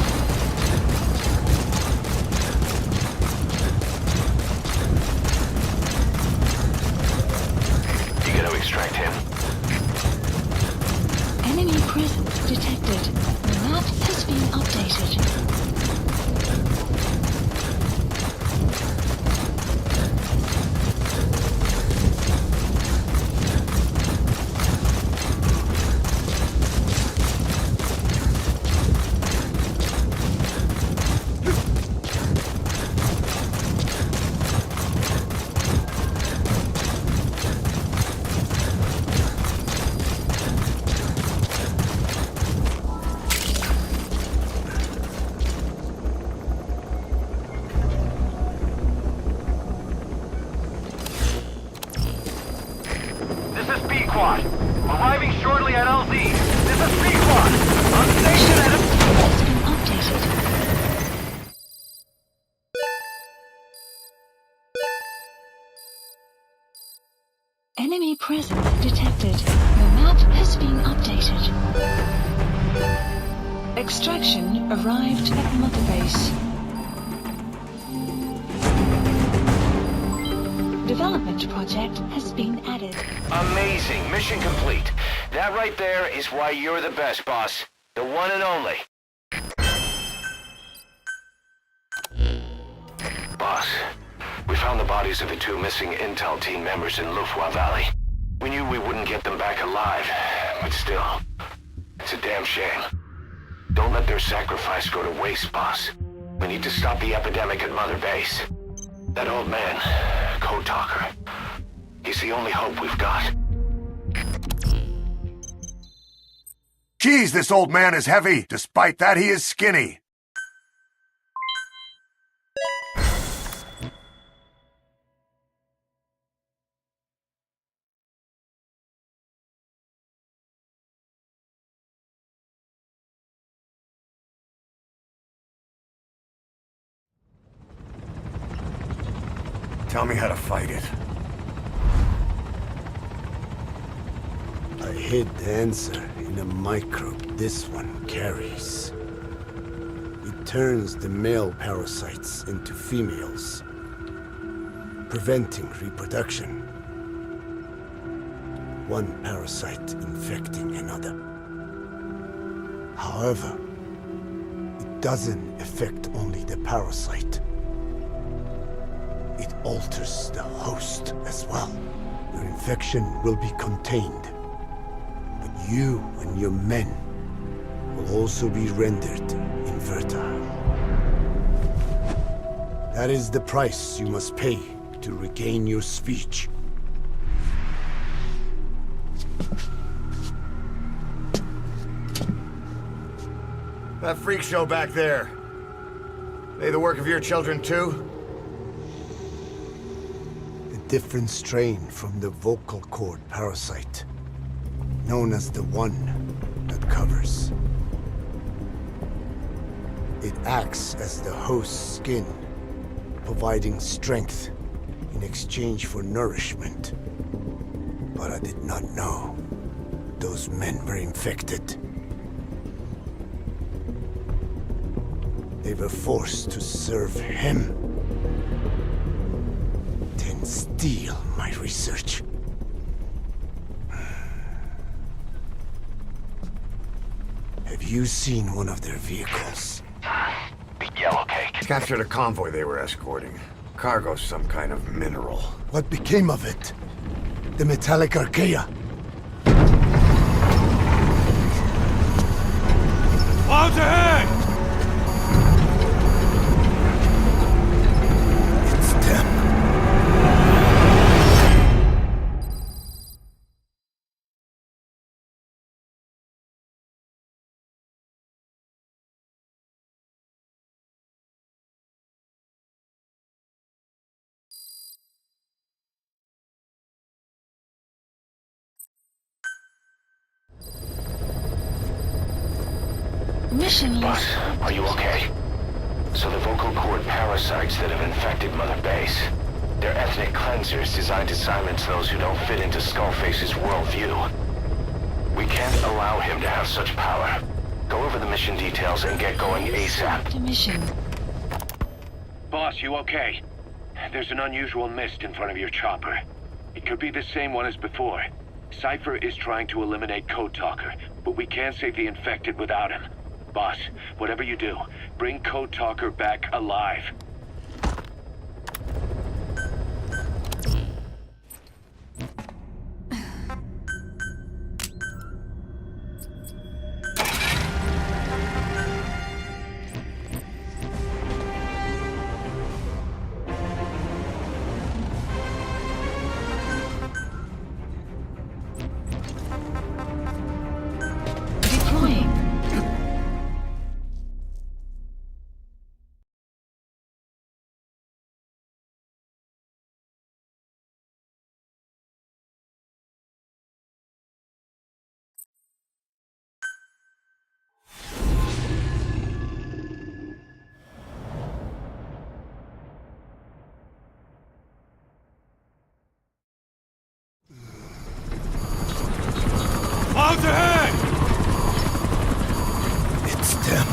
You gonna extract him? Enemy presence detected. The map has been updated. Arriving shortly at LZ. This is B-Quad. On station at Enemy presence detected. The map has been updated. Extraction arrived at Mother Base. Development project has been added. Amazing. Mission complete. That right there is why you're the best, boss. The one and only. Boss, we found the bodies of the two missing Intel team members in Lufwa Valley. We knew we wouldn't get them back alive, but still, it's a damn shame. Don't let their sacrifice go to waste, boss. We need to stop the epidemic at Mother Base. That old man, Code Talker, he's the only hope we've got. Geez, this old man is heavy. Despite that, he is skinny. Tell me how to fight it. I hid the answer in a microbe this one carries. It turns the male parasites into females, preventing reproduction. One parasite infecting another. However, it doesn't affect only the parasite. It alters the host as well. Your infection will be contained, but you and your men will also be rendered infertile. That is the price you must pay to regain your speech. That freak show back there. They the work of your children too? Different strain from the vocal cord parasite, known as the one that covers. It acts as the host's skin, providing strength in exchange for nourishment. But I did not know those men were infected. They were forced to serve him. Steal my research. Have you seen one of their vehicles? The yellow cake. Captured a convoy they were escorting. Cargo, some kind of mineral. What became of it? The metallic archaea. Clouds ahead! Mission Boss, are you okay? So the vocal cord parasites that have infected Mother Base, they're ethnic cleansers designed to silence those who don't fit into Skullface's worldview. We can't allow him to have such power. Go over the mission details and get going ASAP. The mission. Boss, you okay? There's an unusual mist in front of your chopper. It could be the same one as before. Cypher is trying to eliminate Code Talker, but we can't save the infected without him. Boss, whatever you do, bring Code Talker back alive. Out ahead! It's them.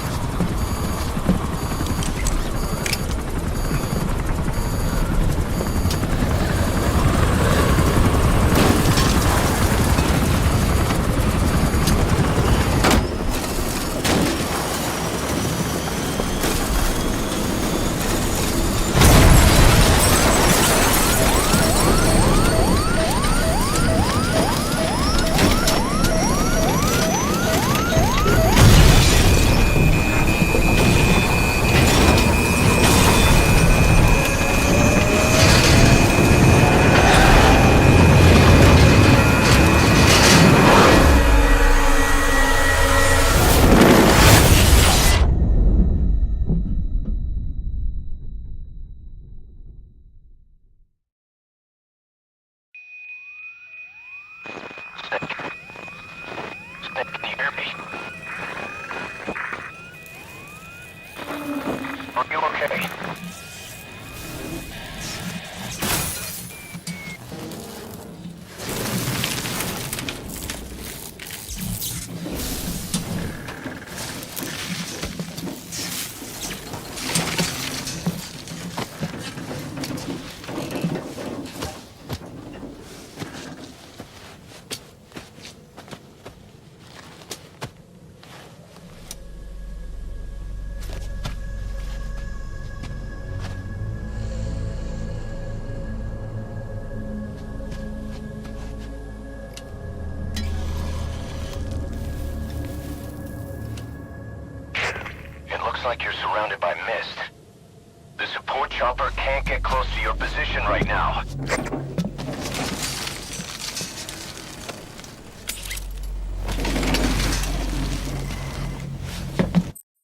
Like you're surrounded by mist. The support chopper can't get close to your position right now.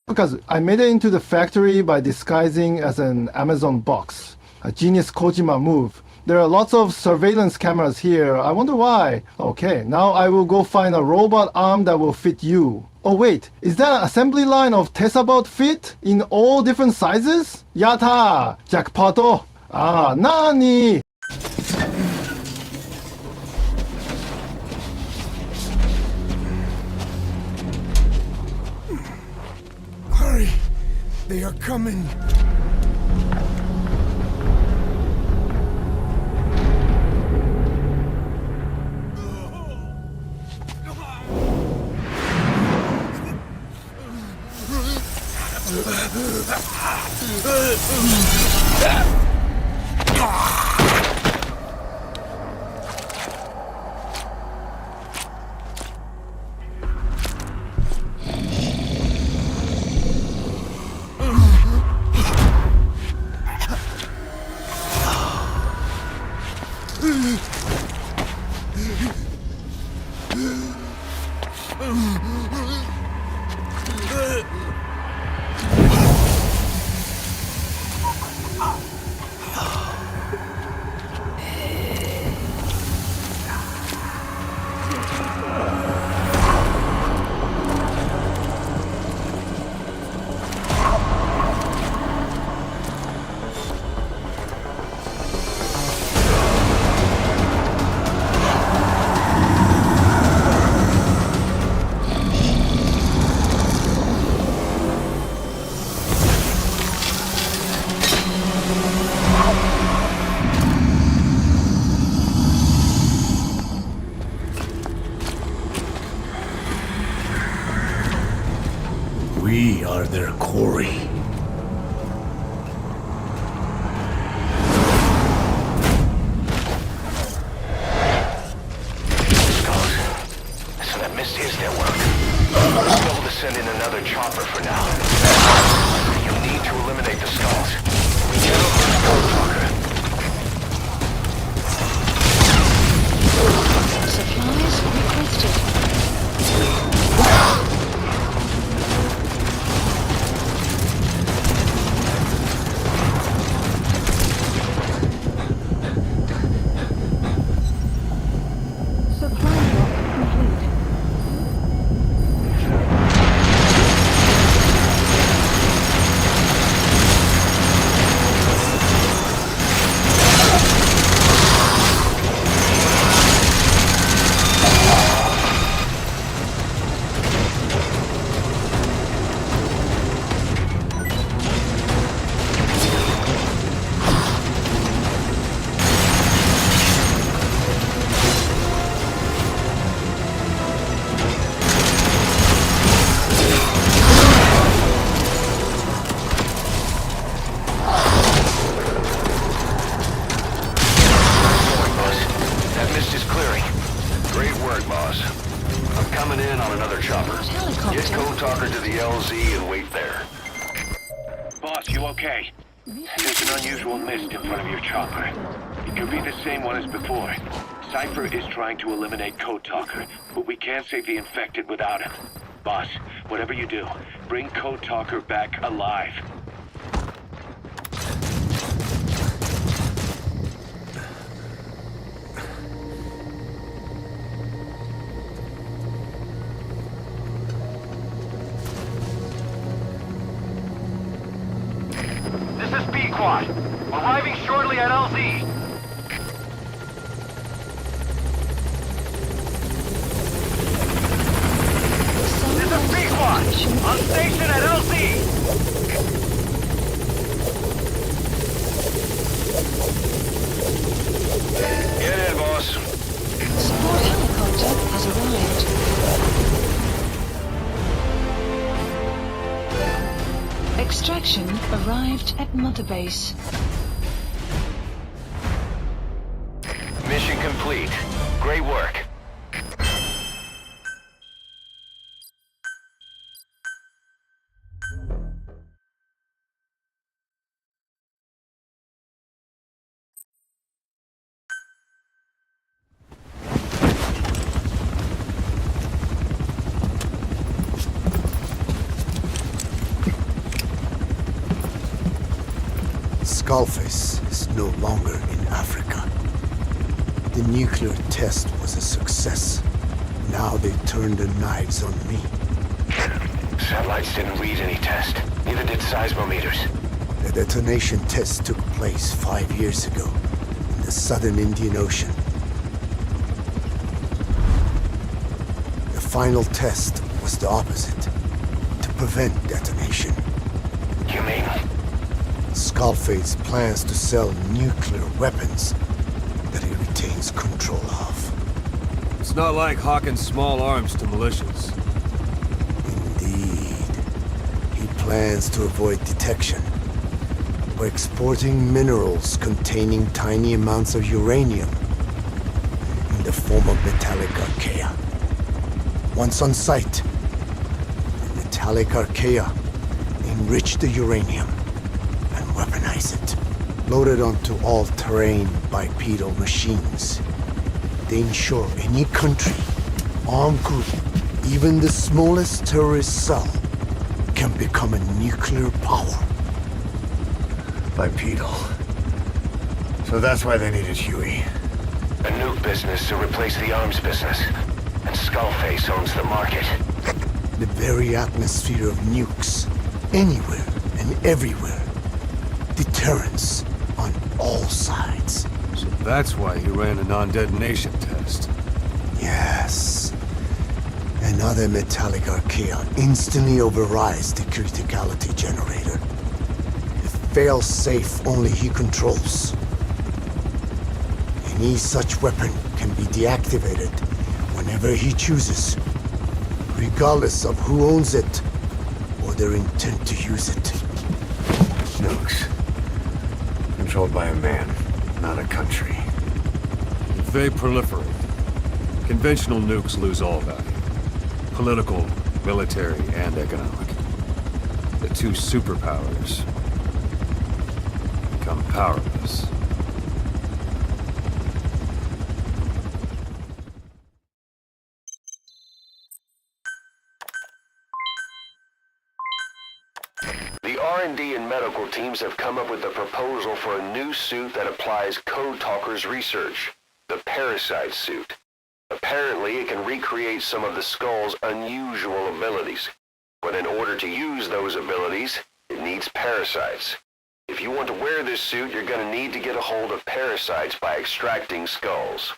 Because I made it into the factory by disguising as an Amazon box. A genius Kojima move. There are lots of surveillance cameras here. I wonder why. Okay, now I will go find a robot arm that will fit you. Oh wait, is that an assembly line of Tessabot fit in all different sizes? Yatta! Jackpot! Ah, nani? Hurry! They are coming! are their quarry. So that mist is their work. We'll be able to send in another chopper for now. You need to eliminate the skulls. We cannot lose Goldtalker. Supplies requested. To eliminate Code Talker, but we can't save the infected without him. Boss, whatever you do, bring Code Talker back alive. This is B-Quad. Arriving shortly at LZ. On station at LZ! Get in, boss. Support helicopter has arrived. Extraction arrived at Mother Base. Mission complete. Great work. Skullface is no longer in Africa. The nuclear test was a success. Now they turned their knives on me. Satellites didn't read any test. Neither did seismometers. The detonation test took place 5 years ago in the southern Indian Ocean. The final test was the opposite, to prevent detonation. You mean? Skullface plans to sell nuclear weapons that he retains control of. It's not like hawking small arms to militias. Indeed. He plans to avoid detection by exporting minerals containing tiny amounts of uranium in the form of metallic archaea. Once on site, the metallic archaea enrich the uranium and weaponize it. Loaded onto all-terrain bipedal machines, they ensure any country, armed group, even the smallest terrorist cell, can become a nuclear power. Bipedal. So that's why they needed Huey. A nuke business to replace the arms business. And Skullface owns the market. The very atmosphere of nukes, anywhere and everywhere. Deterrence on all sides. So that's why he ran a non-detonation test. Yes. Another metallic archaea instantly overrides the criticality generator. It fails safe only he controls. Any such weapon can be deactivated whenever he chooses, regardless of who owns it or their intent to use it. Nukes. Controlled by a man, not a country. If they proliferate, conventional nukes lose all value. Political, military, and economic. The two superpowers become powerless. The R&D and medical teams have come up with a proposal for a new suit that applies Code Talker's research, the Parasite suit. Apparently, it can recreate some of the Skull's unusual abilities. But in order to use those abilities, it needs parasites. If you want to wear this suit, you're going to need to get a hold of parasites by extracting skulls.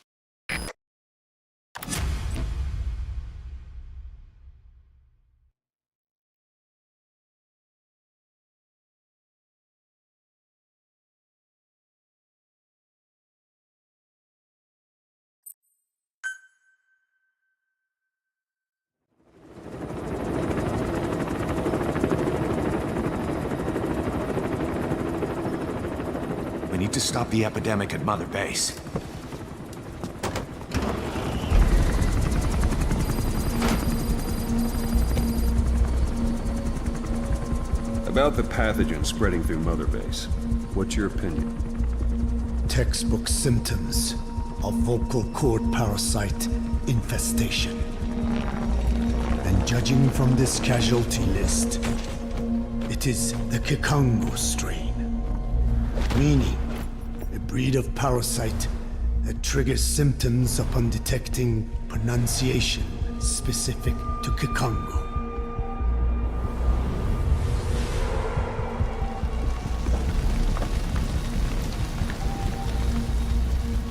We need to stop the epidemic at Mother Base. About the pathogen spreading through Mother Base, what's your opinion? Textbook symptoms of vocal cord parasite infestation. And judging from this casualty list, it is the Kikongo strain. Meaning, a breed of parasite that triggers symptoms upon detecting pronunciation specific to Kikongo.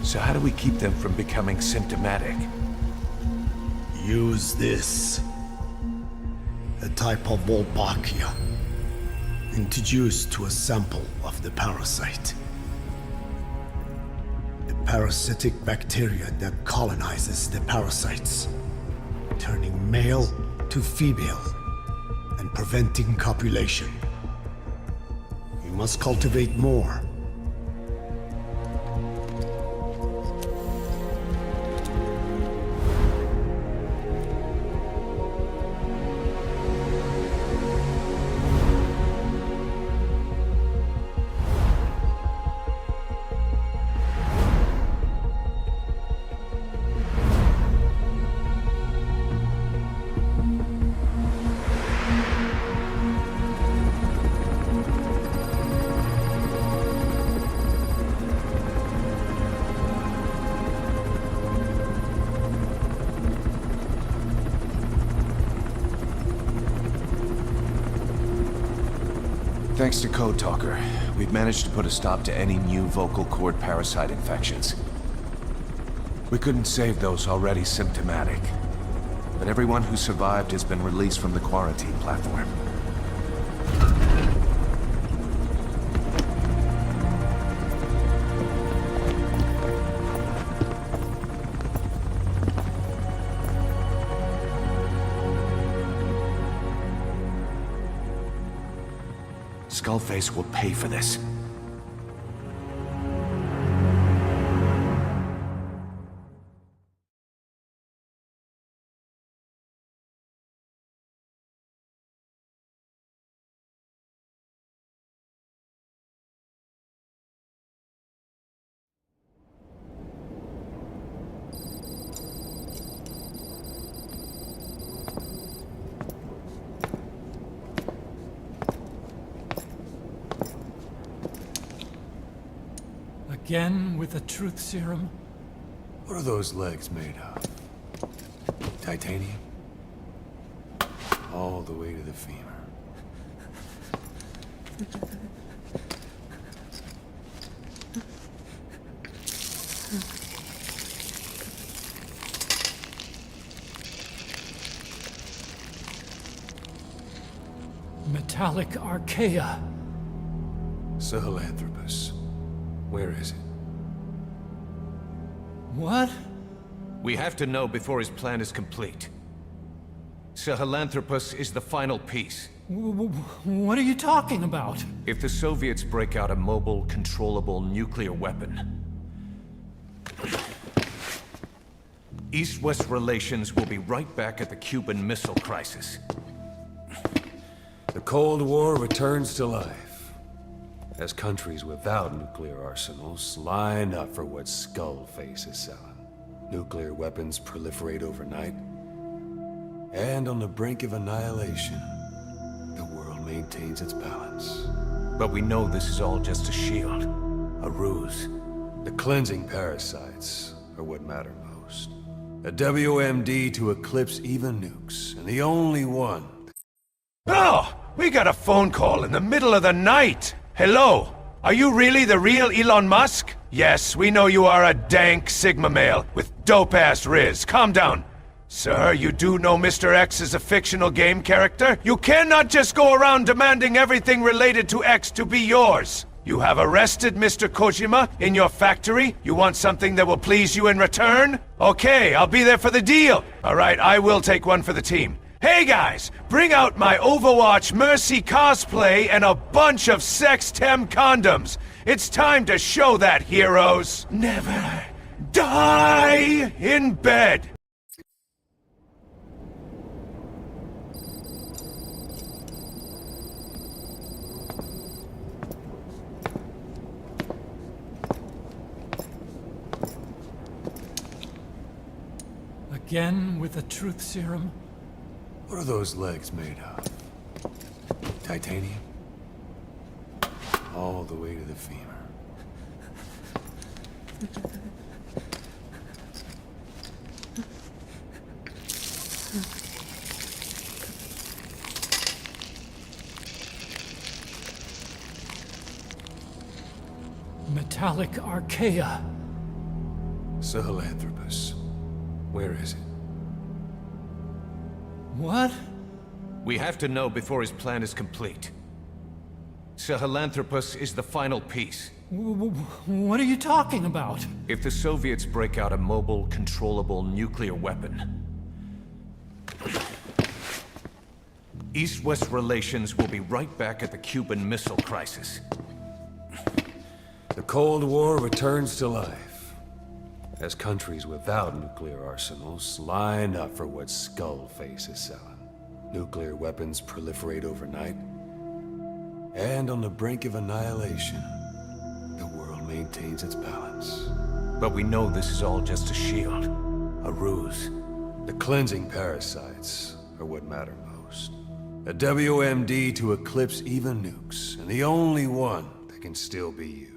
So how do we keep them from becoming symptomatic? Use this. A type of Wolbachia, introduced to a sample of the parasite. A parasitic bacteria that colonizes the parasites, turning male to female and preventing copulation. You must cultivate more. Thanks to Code Talker, we've managed to put a stop to any new vocal cord parasite infections. We couldn't save those already symptomatic, but everyone who survived has been released from the quarantine platform. Skullface will pay for this. Again with the truth serum? What are those legs made of? Titanium? All the way to the femur. Metallic archaea. Sahelanthropus. Where is it? What? We have to know before his plan is complete. Sahelanthropus is the final piece. What are you talking about? If the Soviets break out a mobile, controllable nuclear weapon, East-West relations will be right back at the Cuban Missile Crisis. The Cold War returns to life, as countries without nuclear arsenals line up for what Skullface is selling. Nuclear weapons proliferate overnight, and on the brink of annihilation, the world maintains its balance. But we know this is all just a shield, a ruse. The cleansing parasites are what matter most. A WMD to eclipse even nukes, and the only one... Oh! We got a phone call in the middle of the night! Hello? Are you really the real Elon Musk? Yes, we know you are a dank Sigma male with dope-ass riz. Calm down. Sir, you do know Mr. X is a fictional game character? You cannot just go around demanding everything related to X to be yours. You have arrested Mr. Kojima in your factory? You want something that will please you in return? Okay, I'll be there for the deal. Alright, I will take one for the team. Hey guys, bring out my Overwatch Mercy cosplay and a bunch of sex-tem condoms. It's time to show that, heroes. Never die in bed. Again with the truth serum? What are those legs made of? Titanium? All the way to the femur. Metallic archaea. Sahelanthropus. Where is it? What? We have to know before his plan is complete. Sahelanthropus is the final piece. What are you talking about? If the Soviets break out a mobile, controllable nuclear weapon, East-West relations will be right back at the Cuban Missile Crisis. The Cold War returns to life, as countries without nuclear arsenals line up for what Skullface is selling. Nuclear weapons proliferate overnight, and on the brink of annihilation, the world maintains its balance. But we know this is all just a shield, a ruse. The cleansing parasites are what matter most. A WMD to eclipse even nukes, and the only one that can still be used.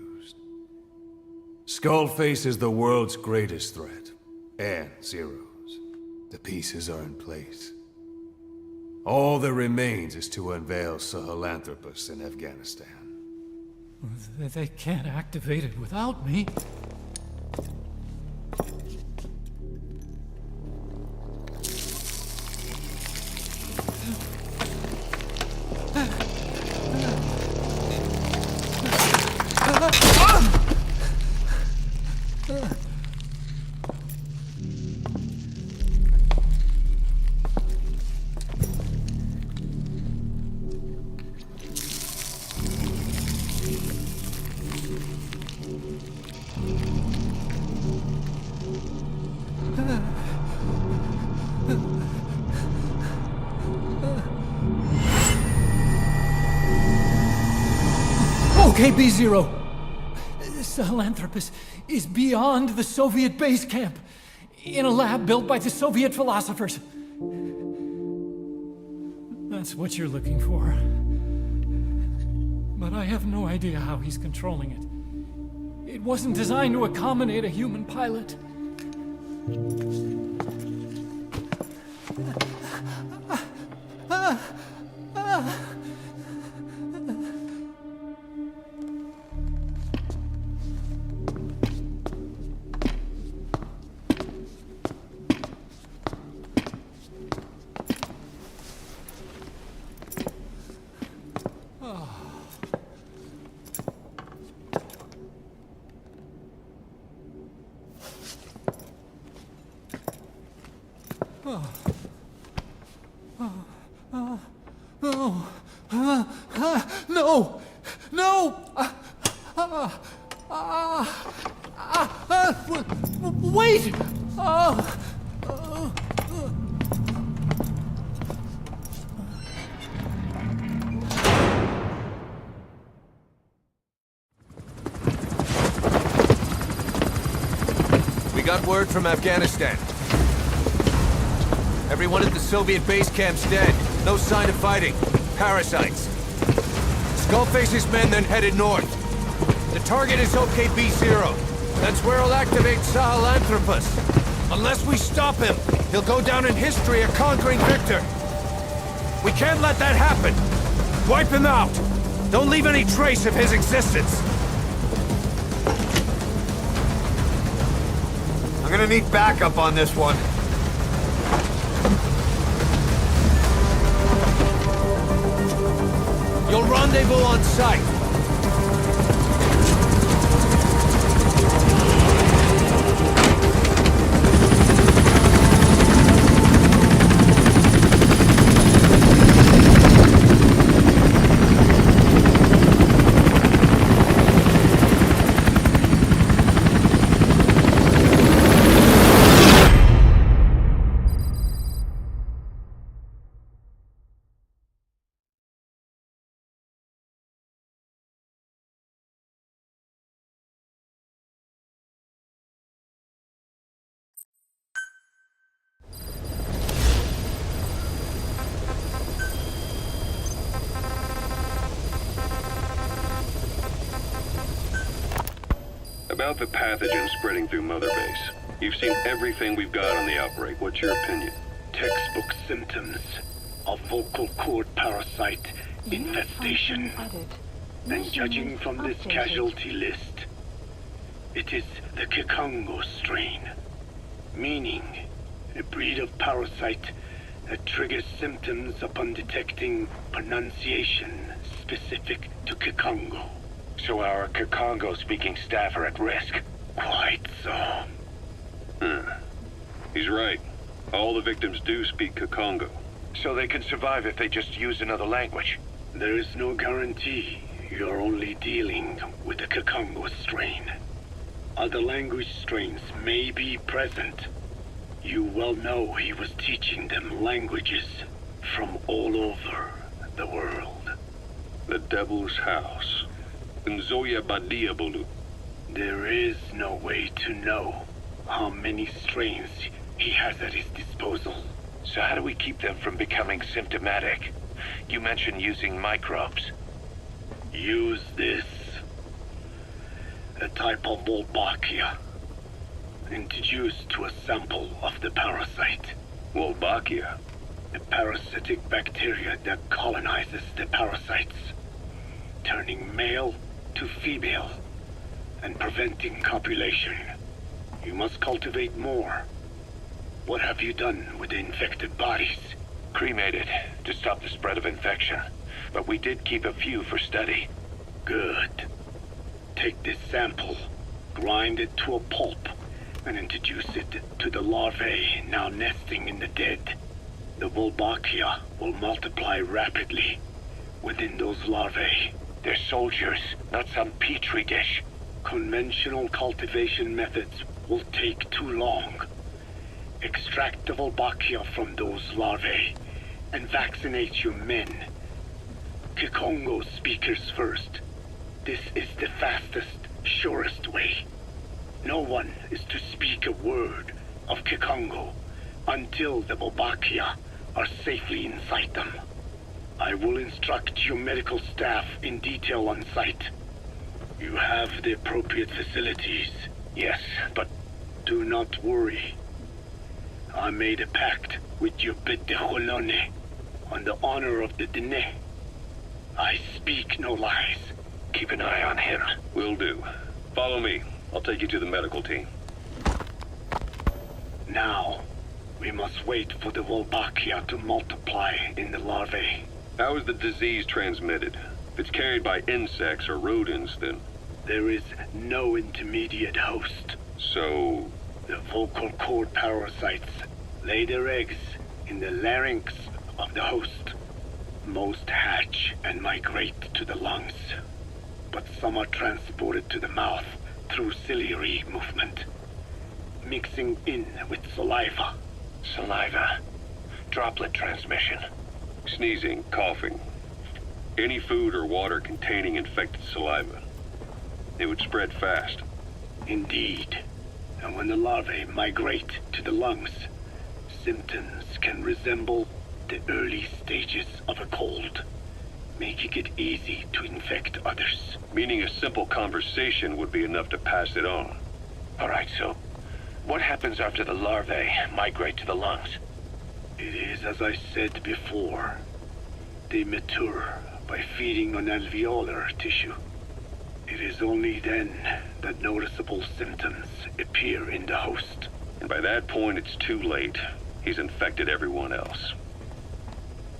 Skullface is the world's greatest threat, and Zero's. The pieces are in place. All that remains is to unveil Sahelanthropus in Afghanistan. They can't activate it without me. OKB Zero! Sahelanthropus is beyond the Soviet base camp, in a lab built by the Soviet philosophers. That's what you're looking for. But I have no idea how he's controlling it. It wasn't designed to accommodate a human pilot. Wait! We got word from Afghanistan. Everyone at the Soviet base camp's dead. No sign of fighting. Parasites. Skullface's men then headed north. The target is OKB Zero. That's where he'll activate Sahelanthropus. Unless we stop him, he'll go down in history a conquering victor. We can't let that happen. Wipe him out. Don't leave any trace of his existence. I'm gonna need backup on this one. You'll rendezvous on site. About the pathogen spreading through Mother Base. You've seen everything we've got on the outbreak. What's your opinion? Textbook symptoms of vocal cord parasite infestation. And judging from this casualty list, it is the Kikongo strain, meaning a breed of parasite that triggers symptoms upon detecting pronunciation specific to Kikongo. So our Kikongo-speaking staff are at risk? Quite so. He's right. All the victims do speak Kikongo. So they can survive if they just use another language? There is no guarantee. You're only dealing with the Kikongo strain. Other language strains may be present. You well know he was teaching them languages from all over the world. The Devil's House. Nzoya Badia Bulu. There is no way to know how many strains he has at his disposal. So how do we keep them from becoming symptomatic? You mentioned using microbes. Use this. A type of Wolbachia. Introduced to a sample of the parasite. Wolbachia? A parasitic bacteria that colonizes the parasites, turning male to female and preventing copulation. You must cultivate more. What have you done with the infected bodies? Cremated to stop the spread of infection, but we did keep a few for study. Good. Take this sample, grind it to a pulp, and introduce it to the larvae now nesting in the dead. The Wolbachia will multiply rapidly within those larvae. They're soldiers, not some petri dish. Conventional cultivation methods will take too long. Extract the Wolbachia from those larvae and vaccinate your men. Kikongo speakers first. This is the fastest, surest way. No one is to speak a word of Kikongo until the Wolbachia are safely inside them. I will instruct your medical staff in detail on site. You have the appropriate facilities. Yes, but... Do not worry. I made a pact with your Bete Holone on the honor of the Dene. I speak no lies. Keep an eye on him. Will do. Follow me. I'll take you to the medical team. Now, we must wait for the Wolbachia to multiply in the larvae. How is the disease transmitted? If it's carried by insects or rodents, then... There is no intermediate host. So... The vocal cord parasites lay their eggs in the larynx of the host. Most hatch and migrate to the lungs, but some are transported to the mouth through ciliary movement, mixing in with saliva. Saliva. Droplet transmission. Sneezing, coughing. Any food or water containing infected saliva. It would spread fast. Indeed. And when the larvae migrate to the lungs, symptoms can resemble the early stages of a cold, making it easy to infect others. Meaning a simple conversation would be enough to pass it on. Alright, so what happens after the larvae migrate to the lungs? It is as I said before. They mature by feeding on alveolar tissue. It is only then that noticeable symptoms appear in the host. And by that point, it's too late. He's infected everyone else.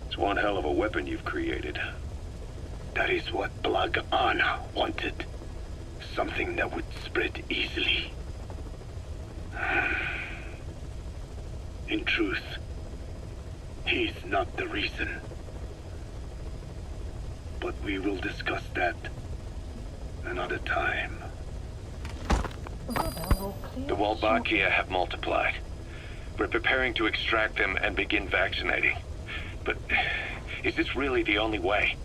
It's one hell of a weapon you've created. That is what Blag Anna wanted. Something that would spread easily. In truth, he's not the reason. But we will discuss that another time. The Wolbachia have multiplied. We're preparing to extract them and begin vaccinating. But is this really the only way?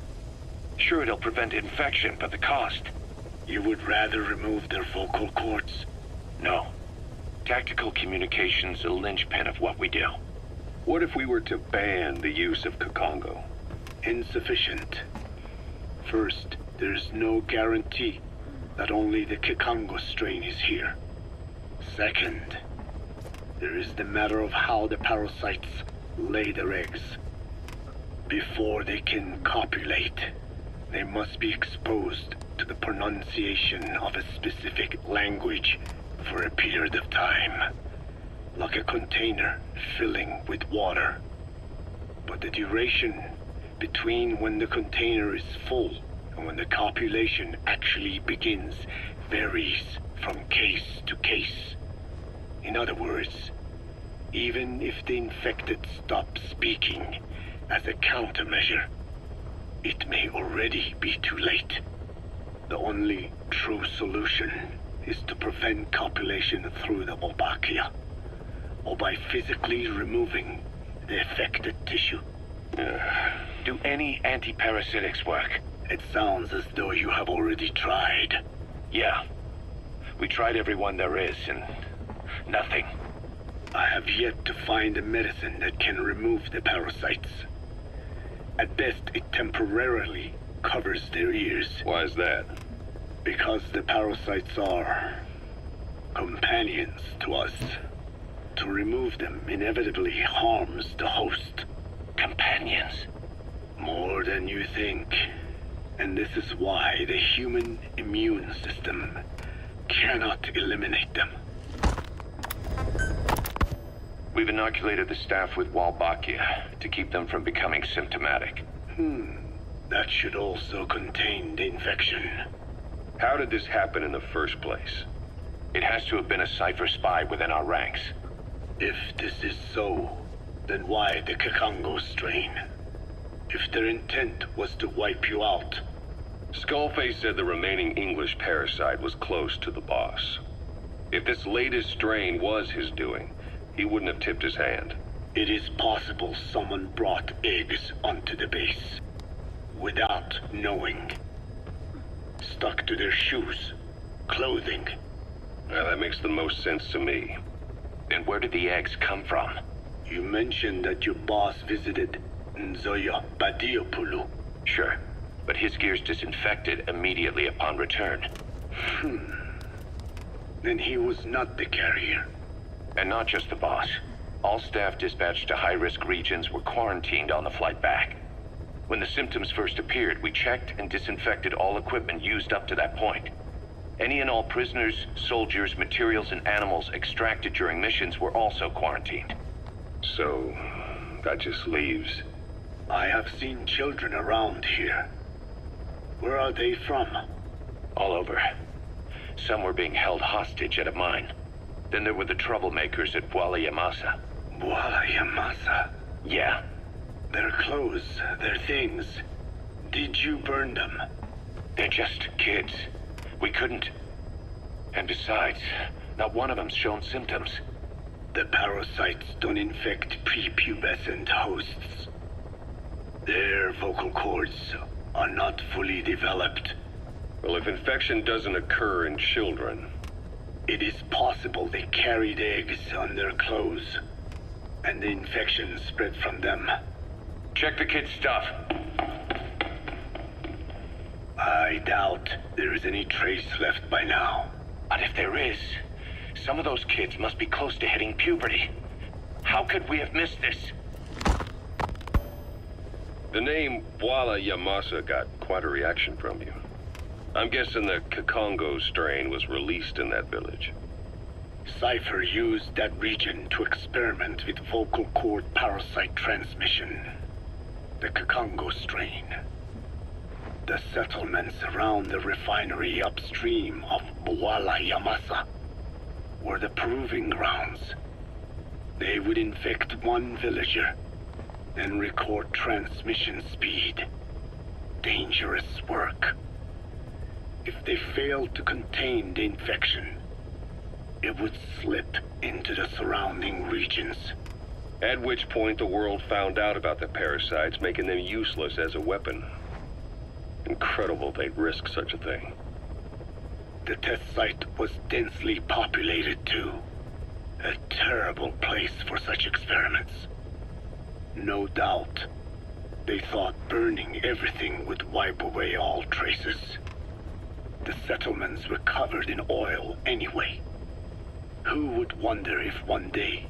Sure, it'll prevent infection, but the cost... You would rather remove their vocal cords? No. Tactical communication's a linchpin of what we do. What if we were to ban the use of Kikongo? Insufficient. First, there's no guarantee that only the Kikongo strain is here. Second, there is the matter of how the parasites lay their eggs. Before they can copulate, they must be exposed to the pronunciation of a specific language for a period of time, like a container filling with water. But the duration between when the container is full and when the copulation actually begins varies from case to case. In other words, even if the infected stop speaking as a countermeasure, it may already be too late. The only true solution is to prevent copulation through the Wolbachia, or by physically removing the affected tissue. Do any anti-parasitics work? It sounds as though you have already tried. Yeah. We tried every one there is, and nothing. I have yet to find a medicine that can remove the parasites. At best, it temporarily covers their ears. Why is that? Because the parasites are companions to us. To remove them inevitably harms the host. Companions? More than you think. And this is why the human immune system cannot eliminate them. We've inoculated the staff with Wolbachia to keep them from becoming symptomatic. That should also contain the infection. How did this happen in the first place? It has to have been a Cypher spy within our ranks. If this is so, then why the Kikongo strain? If their intent was to wipe you out. Skullface said the remaining English parasite was close to the boss. If this latest strain was his doing, he wouldn't have tipped his hand. It is possible someone brought eggs onto the base without knowing. Stuck to their shoes, clothing. That makes the most sense to me. And where did the eggs come from? You mentioned that your boss visited Nzoya Badiopulu. Sure, but his gear's disinfected immediately upon return. Then he was not the carrier. And not just the boss. All staff dispatched to high-risk regions were quarantined on the flight back. When the symptoms first appeared, we checked and disinfected all equipment used up to that point. Any and all prisoners, soldiers, materials, and animals extracted during missions were also quarantined. So, that just leaves... I have seen children around here. Where are they from? All over. Some were being held hostage at a mine. Then there were the troublemakers at Bwala Yamasa. Bwala Yamasa? Yeah. Their clothes, their things. Did you burn them? They're just kids. We couldn't... And besides, not one of them's shown symptoms. The parasites don't infect prepubescent hosts. Their vocal cords are not fully developed. Well, if infection doesn't occur in children... It is possible they carried eggs on their clothes, and the infection spread from them. Check the kid's stuff. I doubt there is any trace left by now. But if there is, some of those kids must be close to hitting puberty. How could we have missed this? The name Bwala Yamasa got quite a reaction from you. I'm guessing the Kikongo strain was released in that village. Cypher used that region to experiment with vocal cord parasite transmission. The Kikongo strain. The settlements around the refinery upstream of Bwala Yamasa were the proving grounds. They would infect one villager, then record transmission speed. Dangerous work. If they failed to contain the infection, it would slip into the surrounding regions. At which point the world found out about the parasites, making them useless as a weapon. Incredible they'd risk such a thing. The test site was densely populated too. A terrible place for such experiments. No doubt, they thought burning everything would wipe away all traces. The settlements were covered in oil anyway. Who would wonder if one day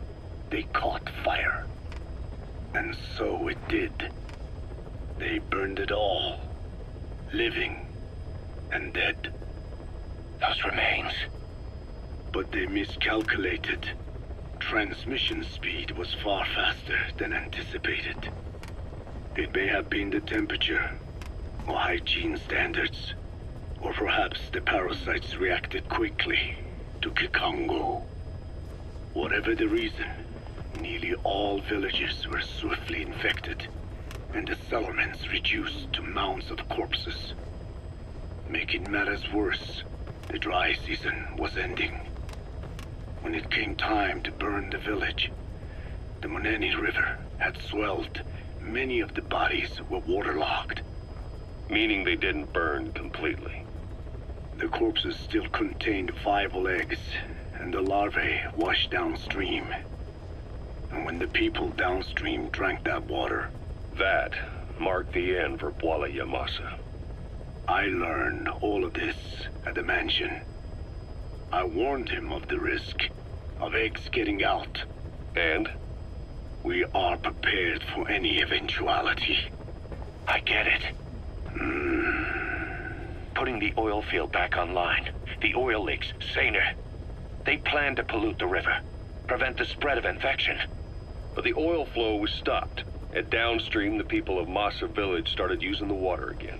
they caught fire? And so it did. They burned it all. Living and dead. Those remains. But they miscalculated. Transmission speed was far faster than anticipated. It may have been the temperature, or hygiene standards, or perhaps the parasites reacted quickly to Kikongo. Whatever the reason, nearly all villages were swiftly infected, and the settlements reduced to mounds of corpses. Making matters worse, the dry season was ending. When it came time to burn the village, the Moneni River had swelled. Many of the bodies were waterlogged. Meaning they didn't burn completely. The corpses still contained viable eggs, and the larvae washed downstream. And when the people downstream drank that water... That marked the end for Bwala Yamasa. I learned all of this at the mansion. I warned him of the risk of eggs getting out. And? We are prepared for any eventuality. I get it. Putting the oil field back online. The oil leaks, saner. They plan to pollute the river, prevent the spread of infection. But the oil flow was stopped, and downstream the people of Masa village started using the water again.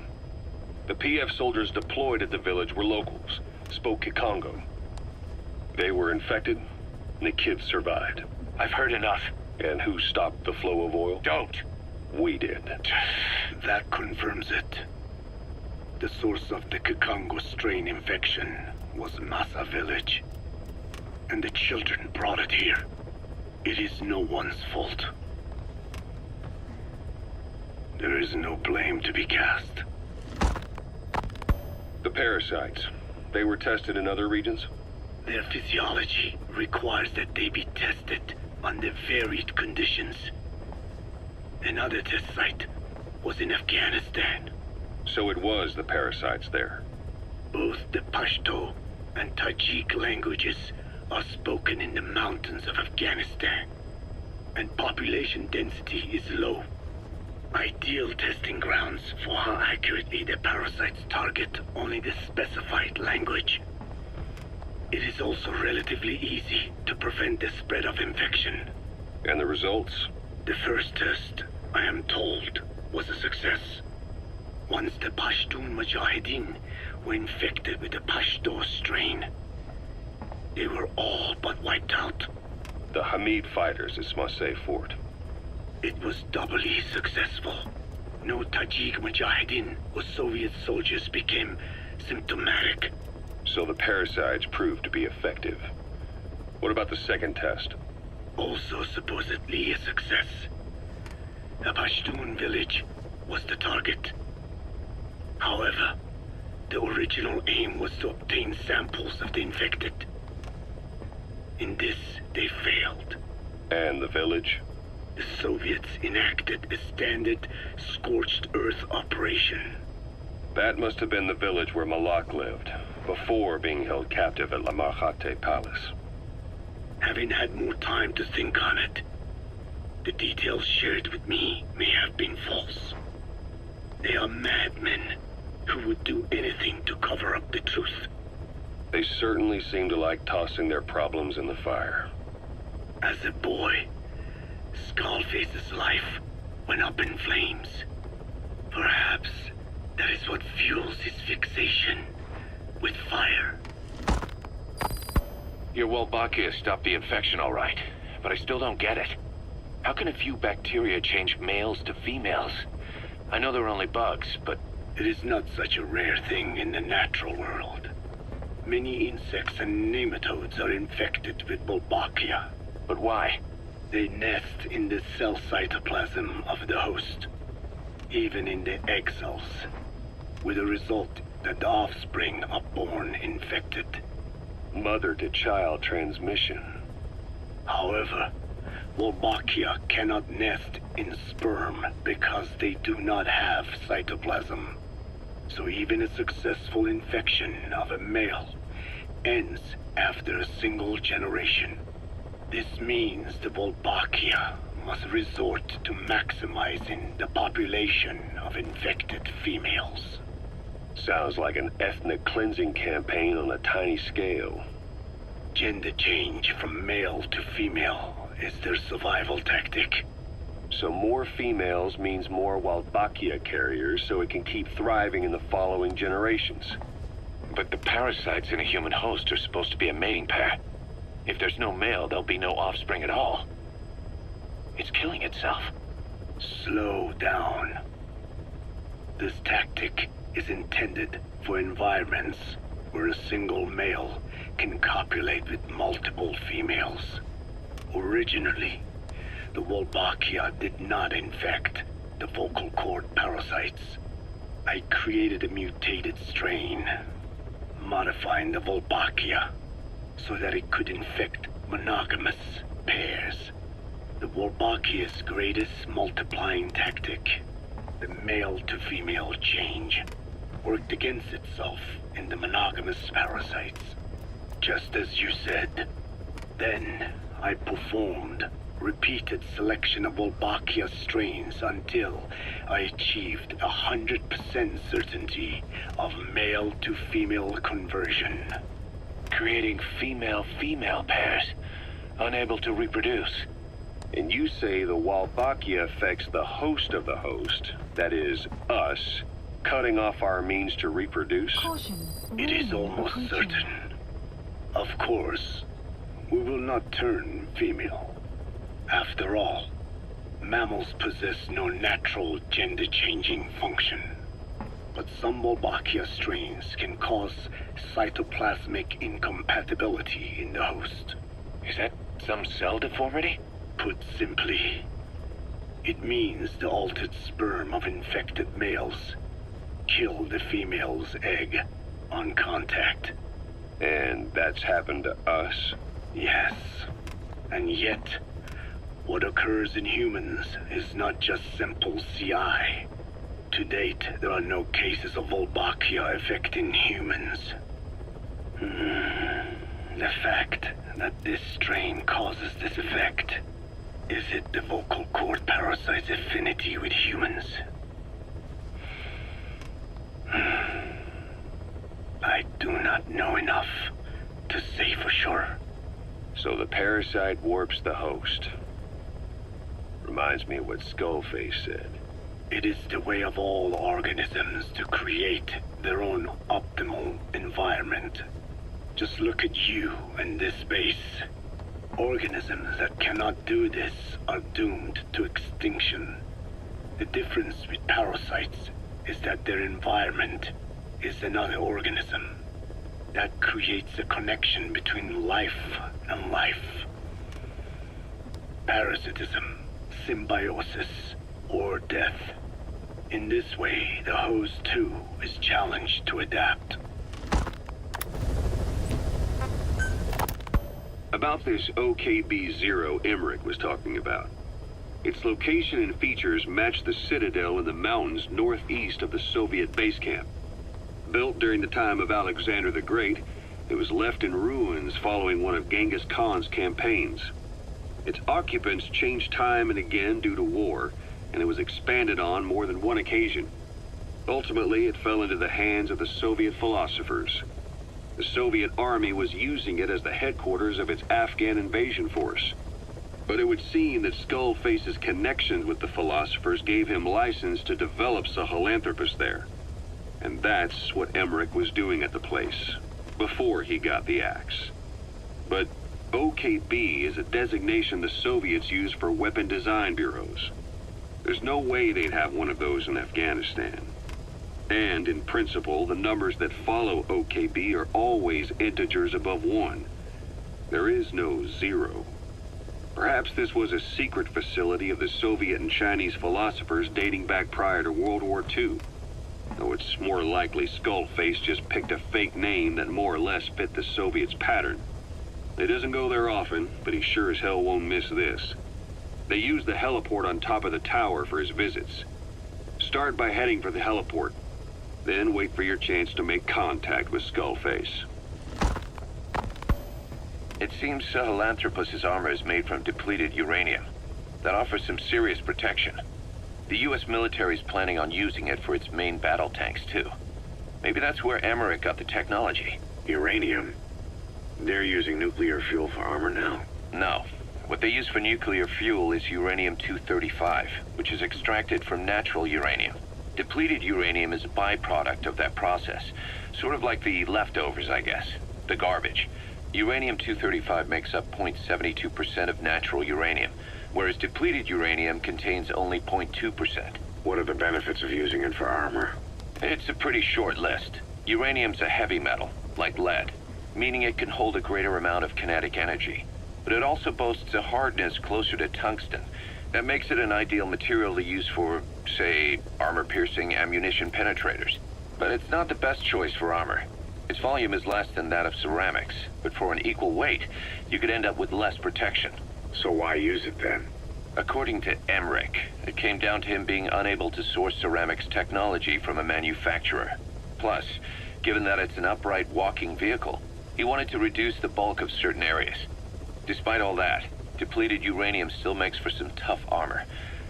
The PF soldiers deployed at the village were locals, spoke Kikongo. They were infected, and the kids survived. I've heard enough. And who stopped the flow of oil? Don't! We did. That confirms it. The source of the Kikongo strain infection was Masa village. And the children brought it here. It is no one's fault. There is no blame to be cast. The parasites, they were tested in other regions? Their physiology requires that they be tested under varied conditions. Another test site was in Afghanistan. So it was the parasites there? Both the Pashto and Tajik languages are spoken in the mountains of Afghanistan, and population density is low. Ideal testing grounds for how accurately the parasites target only the specified language. It is also relatively easy to prevent the spread of infection. And the results? The first test, I am told, was a success. Once the Pashtun Mujahideen were infected with the Pashto strain, they were all but wiped out. The Hamid fighters at Smasei Fort. It was doubly successful. No Tajik Mujahideen or Soviet soldiers became symptomatic. So the parasites proved to be effective. What about the second test? Also supposedly a success. The Pashtun village was the target. However, the original aim was to obtain samples of the infected. In this, they failed. And the village? The Soviets enacted a standard scorched earth operation. That must have been the village where Malak lived, before being held captive at La Marjate Palace. Having had more time to think on it, the details shared with me may have been false. They are madmen who would do anything to cover up the truth. They certainly seem to like tossing their problems in the fire. As a boy, Skullface's life went up in flames. Perhaps that is what fuels his fixation with fire. Your Wolbachia stopped the infection all right, but I still don't get it. How can a few bacteria change males to females? I know they're only bugs, but... It is not such a rare thing in the natural world. Many insects and nematodes are infected with Wolbachia. But why? They nest in the cell cytoplasm of the host, even in the egg cells, with the result that the offspring are born infected. Mother-to-child transmission. However, Wolbachia cannot nest in sperm because they do not have cytoplasm. So even a successful infection of a male ends after a single generation. This means the Wolbachia must resort to maximizing the population of infected females. Sounds like an ethnic cleansing campaign on a tiny scale. Gender change from male to female is their survival tactic. So more females means more Wolbachia carriers, so it can keep thriving in the following generations. But the parasites in a human host are supposed to be a mating pair. If there's no male, there'll be no offspring at all. It's killing itself. Slow down. This tactic is intended for environments where a single male can copulate with multiple females. Originally, the Wolbachia did not infect the vocal cord parasites. I created a mutated strain, modifying the Wolbachia so that it could infect monogamous pairs. The Wolbachia's greatest multiplying tactic, the male-to-female change, worked against itself in the monogamous parasites, just as you said. Then I performed repeated selection of Wolbachia strains until I achieved 100% certainty of male-to-female conversion. Creating female-female pairs, unable to reproduce. And you say the Wolbachia affects the host of the host, that is, us, cutting off our means to reproduce? It is almost certain. Of course, we will not turn female. After all, mammals possess no natural gender-changing function. But some Wolbachia strains can cause cytoplasmic incompatibility in the host. Is that some cell deformity? Put simply, it means the altered sperm of infected males kill the female's egg on contact. And that's happened to us? Yes. And yet, what occurs in humans is not just simple CI. To date, there are no cases of Wolbachia affecting humans. The fact that this strain causes this effect, is it the vocal cord parasite's affinity with humans? I do not know enough to say for sure. So the parasite warps the host. Reminds me of what Skullface said. It is the way of all organisms to create their own optimal environment. Just look at you and this base. Organisms that cannot do this are doomed to extinction. The difference with parasites is that their environment is another organism. that creates a connection between life and life. Parasitism, symbiosis, or death. In this way, the host too is challenged to adapt. About this OKB Zero Emmerich was talking about. Its location and features match the citadel in the mountains northeast of the Soviet base camp. Built during the time of Alexander the Great, it was left in ruins following one of Genghis Khan's campaigns. Its occupants changed time and again due to war, and it was expanded on more than one occasion. Ultimately, it fell into the hands of the Soviet philosophers. The Soviet army was using it as the headquarters of its Afghan invasion force. But it would seem that Skullface's connections with the philosophers gave him license to develop Sahelanthropus there. And that's what Emmerich was doing at the place, before he got the axe. But OKB is a designation the Soviets use for weapon design bureaus. There's no way they'd have one of those in Afghanistan. And, in principle, the numbers that follow OKB are always integers above 1. There is no 0. Perhaps this was a secret facility of the Soviet and Chinese philosophers dating back prior to World War II. Though it's more likely Skullface just picked a fake name that more or less fit the Soviets' pattern. He doesn't go there often, but he sure as hell won't miss this. They use the heliport on top of the tower for his visits. Start by heading for the heliport. Then wait for your chance to make contact with Skullface. It seems Sahelanthropus' armor is made from depleted uranium. That offers some serious protection. The US military is planning on using it for its main battle tanks, too. Maybe that's where Emmerich got the technology. Uranium? They're using nuclear fuel for armor now? No. What they use for nuclear fuel is uranium-235, which is extracted from natural uranium. Depleted uranium is a byproduct of that process. Sort of like the leftovers, I guess. The garbage. Uranium-235 makes up 0.72% of natural uranium, whereas depleted uranium contains only 0.2%. What are the benefits of using it for armor? It's a pretty short list. Uranium's a heavy metal, like lead, meaning it can hold a greater amount of kinetic energy. But it also boasts a hardness closer to tungsten. That makes it an ideal material to use for, say, armor-piercing ammunition penetrators. But it's not the best choice for armor. Its volume is less than that of ceramics, but for an equal weight, you could end up with less protection. So why use it then? According to Emmerich, it came down to him being unable to source ceramics technology from a manufacturer. Plus, given that it's an upright walking vehicle, he wanted to reduce the bulk of certain areas. Despite all that, depleted uranium still makes for some tough armor,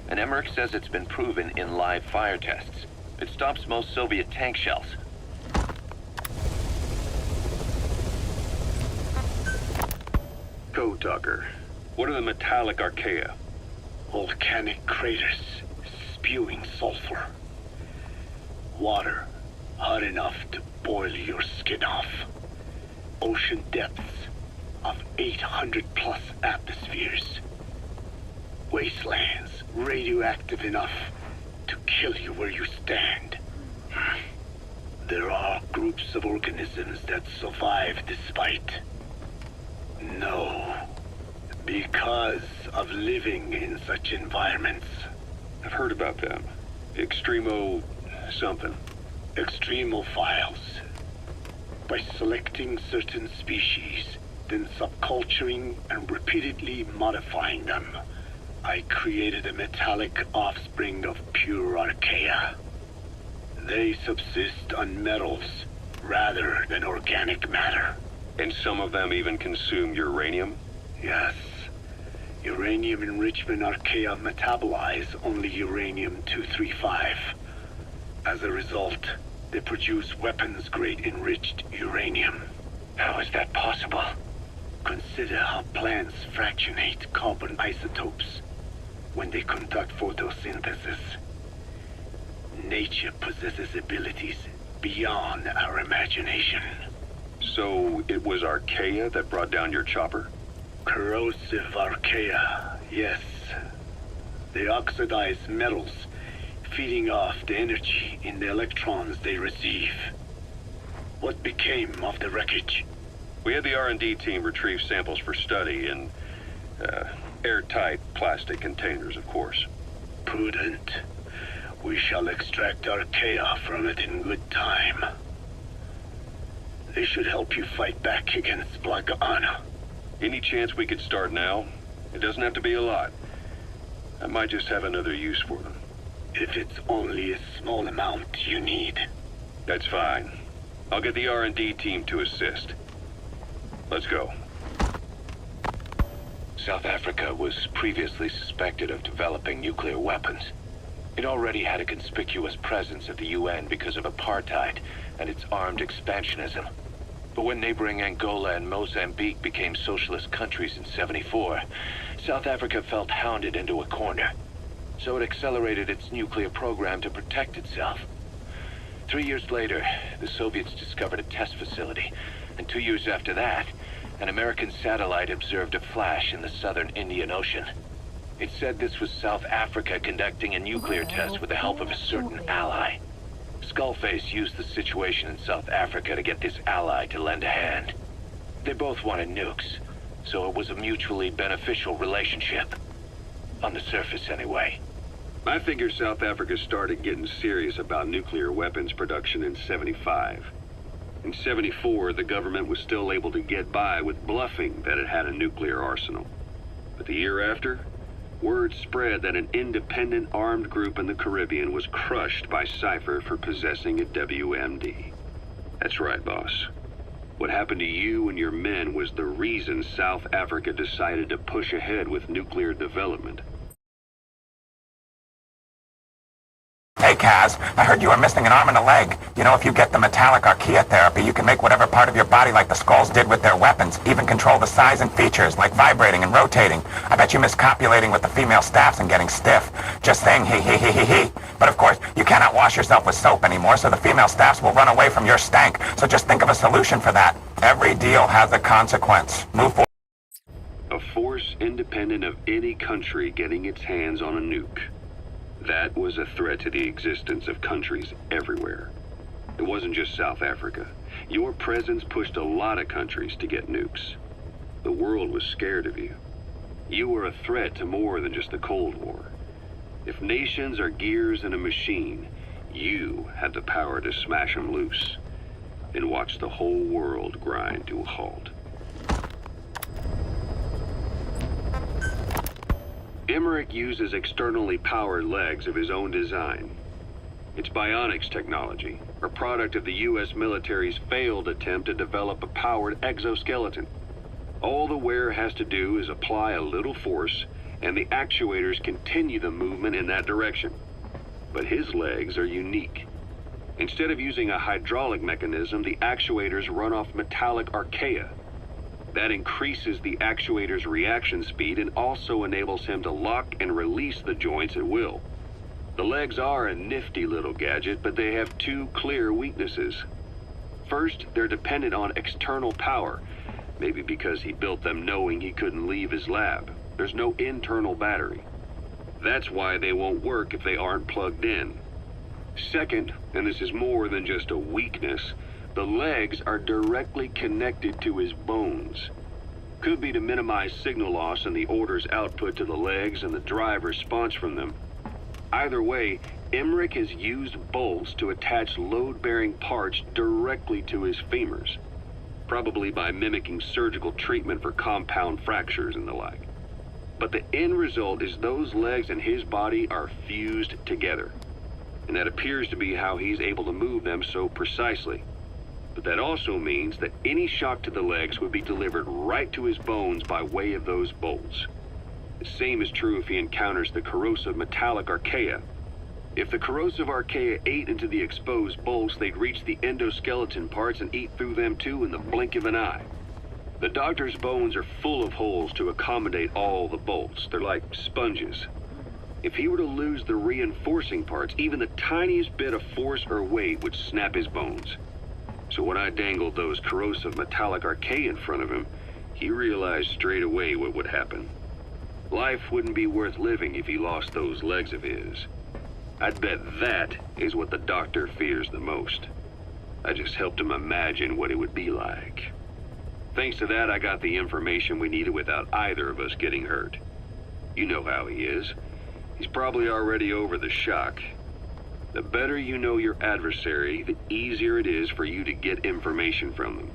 and Emmerich says it's been proven in live fire tests. It stops most Soviet tank shells. Code Talker, what are the metallic archaea? Volcanic craters spewing sulfur. Water hot enough to boil your skin off. Ocean depths of 800 plus atmospheres. Wastelands radioactive enough to kill you where you stand. There are groups of organisms that survive despite. No. Because of living in such environments. I've heard about them. Extremo... something. Extremophiles. By selecting certain species, then subculturing and repeatedly modifying them, I created a metallic offspring of pure archaea. They subsist on metals rather than organic matter. And some of them even consume uranium? Yes. Uranium enrichment archaea metabolize only uranium-235. As a result, they produce weapons-grade enriched uranium. How is that possible? Consider how plants fractionate carbon isotopes when they conduct photosynthesis. Nature possesses abilities beyond our imagination. So it was archaea that brought down your chopper? Corrosive archaea, yes. They oxidize metals, feeding off the energy in the electrons they receive. What became of the wreckage? We had the R&D team retrieve samples for study in airtight plastic containers, of course. Prudent. We shall extract Archaea from it in good time. They should help you fight back against Blaga Ana. Any chance we could start now? It doesn't have to be a lot. I might just have another use for them. If it's only a small amount you need. That's fine. I'll get the R&D team to assist. Let's go. South Africa was previously suspected of developing nuclear weapons. It already had a conspicuous presence at the UN because of apartheid and its armed expansionism. But when neighboring Angola and Mozambique became socialist countries in '74, South Africa felt hounded into a corner. So it accelerated its nuclear program to protect itself. 3 years later, the Soviets discovered a test facility, and 2 years after that, an American satellite observed a flash in the southern Indian Ocean. It said this was South Africa conducting a nuclear test with the help of a certain ally. Skullface used the situation in South Africa to get this ally to lend a hand. They both wanted nukes, so it was a mutually beneficial relationship. On the surface, anyway. I figure South Africa started getting serious about nuclear weapons production in '75. In '74, the government was still able to get by with bluffing that it had a nuclear arsenal. But the year after, word spread that an independent armed group in the Caribbean was crushed by Cypher for possessing a WMD. That's right, boss. What happened to you and your men was the reason South Africa decided to push ahead with nuclear development. Hey, Kaz, I heard you were missing an arm and a leg. You know, if you get the metallic Archaea therapy, you can make whatever part of your body like the Skulls did with their weapons, even control the size and features, like vibrating and rotating. I bet you miss copulating with the female staffs and getting stiff. Just saying he. But of course, you cannot wash yourself with soap anymore, so the female staffs will run away from your stank. So just think of a solution for that. Every deal has a consequence. Move forward. A force independent of any country getting its hands on a nuke. That was a threat to the existence of countries everywhere. It wasn't just South Africa. Your presence pushed a lot of countries to get nukes. The world was scared of you. You were a threat to more than just the Cold War. If nations are gears in a machine, you had the power to smash them loose and watch the whole world grind to a halt. Emmerich uses externally powered legs of his own design. It's Bionics technology, a product of the U.S. military's failed attempt to develop a powered exoskeleton. All the wearer has to do is apply a little force, and the actuators continue the movement in that direction. But his legs are unique. Instead of using a hydraulic mechanism, the actuators run off metallic Archaea. That increases the actuator's reaction speed and also enables him to lock and release the joints at will. The legs are a nifty little gadget, but they have two clear weaknesses. First, they're dependent on external power, maybe because he built them knowing he couldn't leave his lab. There's no internal battery. That's why they won't work if they aren't plugged in. Second, and this is more than just a weakness, the legs are directly connected to his bones. Could be to minimize signal loss and the orders output to the legs and the drive response from them. Either way, Emmerich has used bolts to attach load-bearing parts directly to his femurs, probably by mimicking surgical treatment for compound fractures and the like. But the end result is those legs and his body are fused together, and that appears to be how he's able to move them so precisely. But that also means that any shock to the legs would be delivered right to his bones by way of those bolts. The same is true if he encounters the corrosive metallic Archaea. If the corrosive Archaea ate into the exposed bolts, they'd reach the endoskeleton parts and eat through them too in the blink of an eye. The doctor's bones are full of holes to accommodate all the bolts. They're like sponges. If he were to lose the reinforcing parts, even the tiniest bit of force or weight would snap his bones. So when I dangled those corrosive metallic Archaea in front of him, he realized straight away what would happen. Life wouldn't be worth living if he lost those legs of his. I'd bet that is what the doctor fears the most. I just helped him imagine what it would be like. Thanks to that, I got the information we needed without either of us getting hurt. You know how he is. He's probably already over the shock. The better you know your adversary, the easier it is for you to get information from them.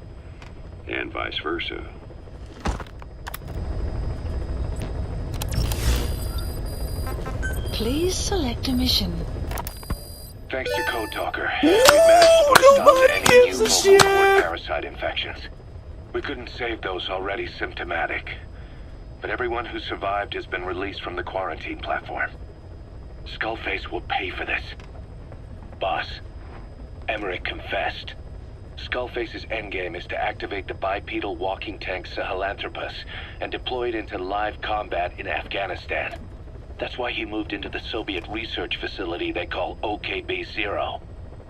And vice versa. Please select a mission. Thanks to Code Talker, we managed to put a stop to any new vocal parasite infections. We couldn't save those already symptomatic, but everyone who survived has been released from the quarantine platform. Skullface will pay for this. Boss, Emmerich confessed. Skullface's endgame is to activate the bipedal walking tank Sahelanthropus and deploy it into live combat in Afghanistan. That's why he moved into the Soviet research facility they call OKB Zero.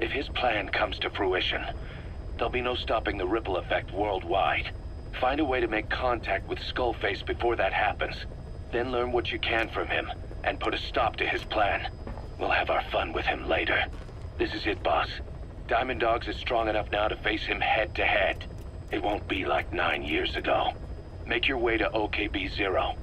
If his plan comes to fruition, there'll be no stopping the ripple effect worldwide. Find a way to make contact with Skullface before that happens. Then learn what you can from him, and put a stop to his plan. We'll have our fun with him later. This is it, boss. Diamond Dogs is strong enough now to face him head-to-head. It won't be like 9 years ago. Make your way to OKB Zero.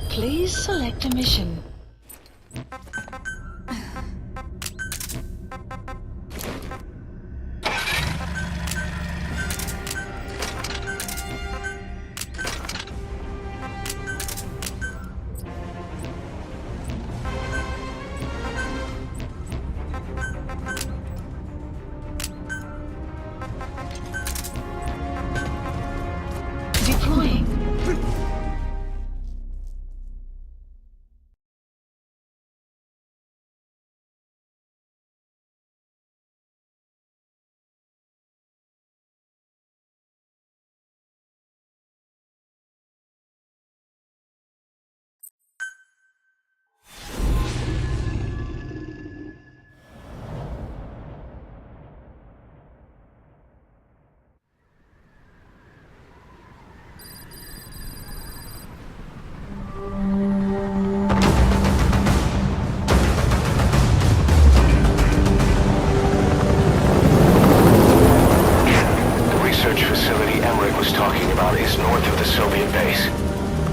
Please select a mission. Deploying.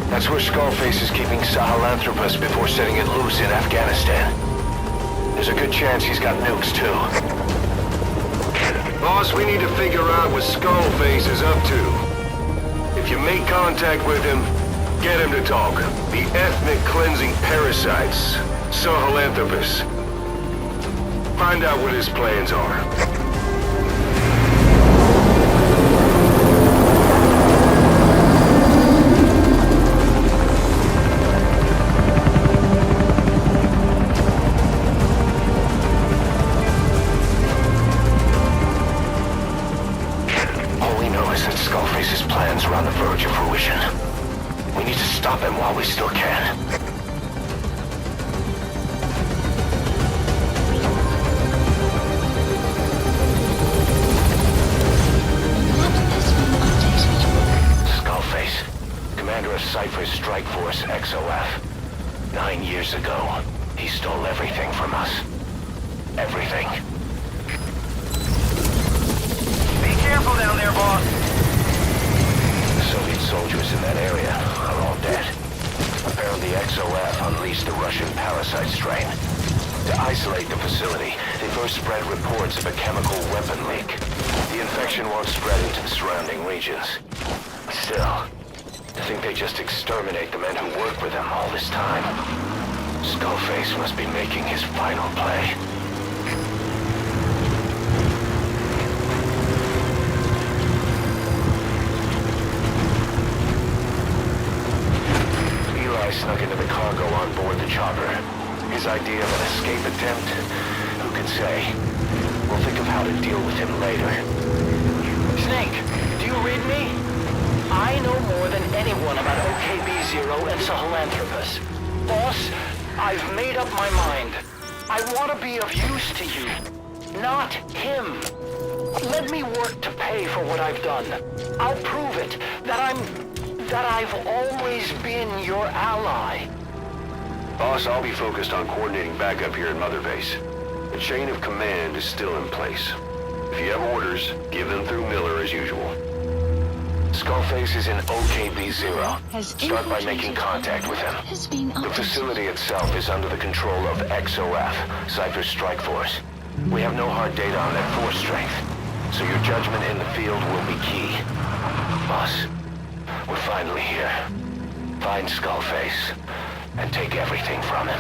That's where Skullface is keeping Sahelanthropus before setting it loose in Afghanistan. There's a good chance he's got nukes, too. Boss, we need to figure out what Skullface is up to. If you make contact with him, get him to talk. The ethnic cleansing parasites, Sahelanthropus. Find out what his plans are. Stop him while we still can. Skullface, commander of Cypher's strike force, XOF. 9 years ago, he stole everything from us. Everything. Be careful down there, boss. The Soviet soldiers in that area are all dead. Apparently XOF unleashed the Russian Parasite strain. To isolate the facility, they first spread reports of a chemical weapon leak. The infection won't spread into the surrounding regions. Still, to think they just exterminate the men who work with them all this time. Skullface must be making his final play. Eli snuck into the cargo on board the chopper. His idea of an escape attempt? Who could say? We'll think of how to deal with him later. Snake, do you read me? I know more than anyone about OKB Zero and Sahelanthropus. Boss, I've made up my mind. I want to be of use to you, not him. Let me work to pay for what I've done. I'll prove it, that I've always been your ally. Boss, I'll be focused on coordinating backup here at Mother Base. The chain of command is still in place. If you have orders, give them through Miller as usual. Skullface is in OKB Zero. Start by making contact with him. The facility itself is under the control of XOF, Cypher's strike force. We have no hard data on their force strength, so your judgment in the field will be key. Boss, we're finally here. Find Skullface, and take everything from him.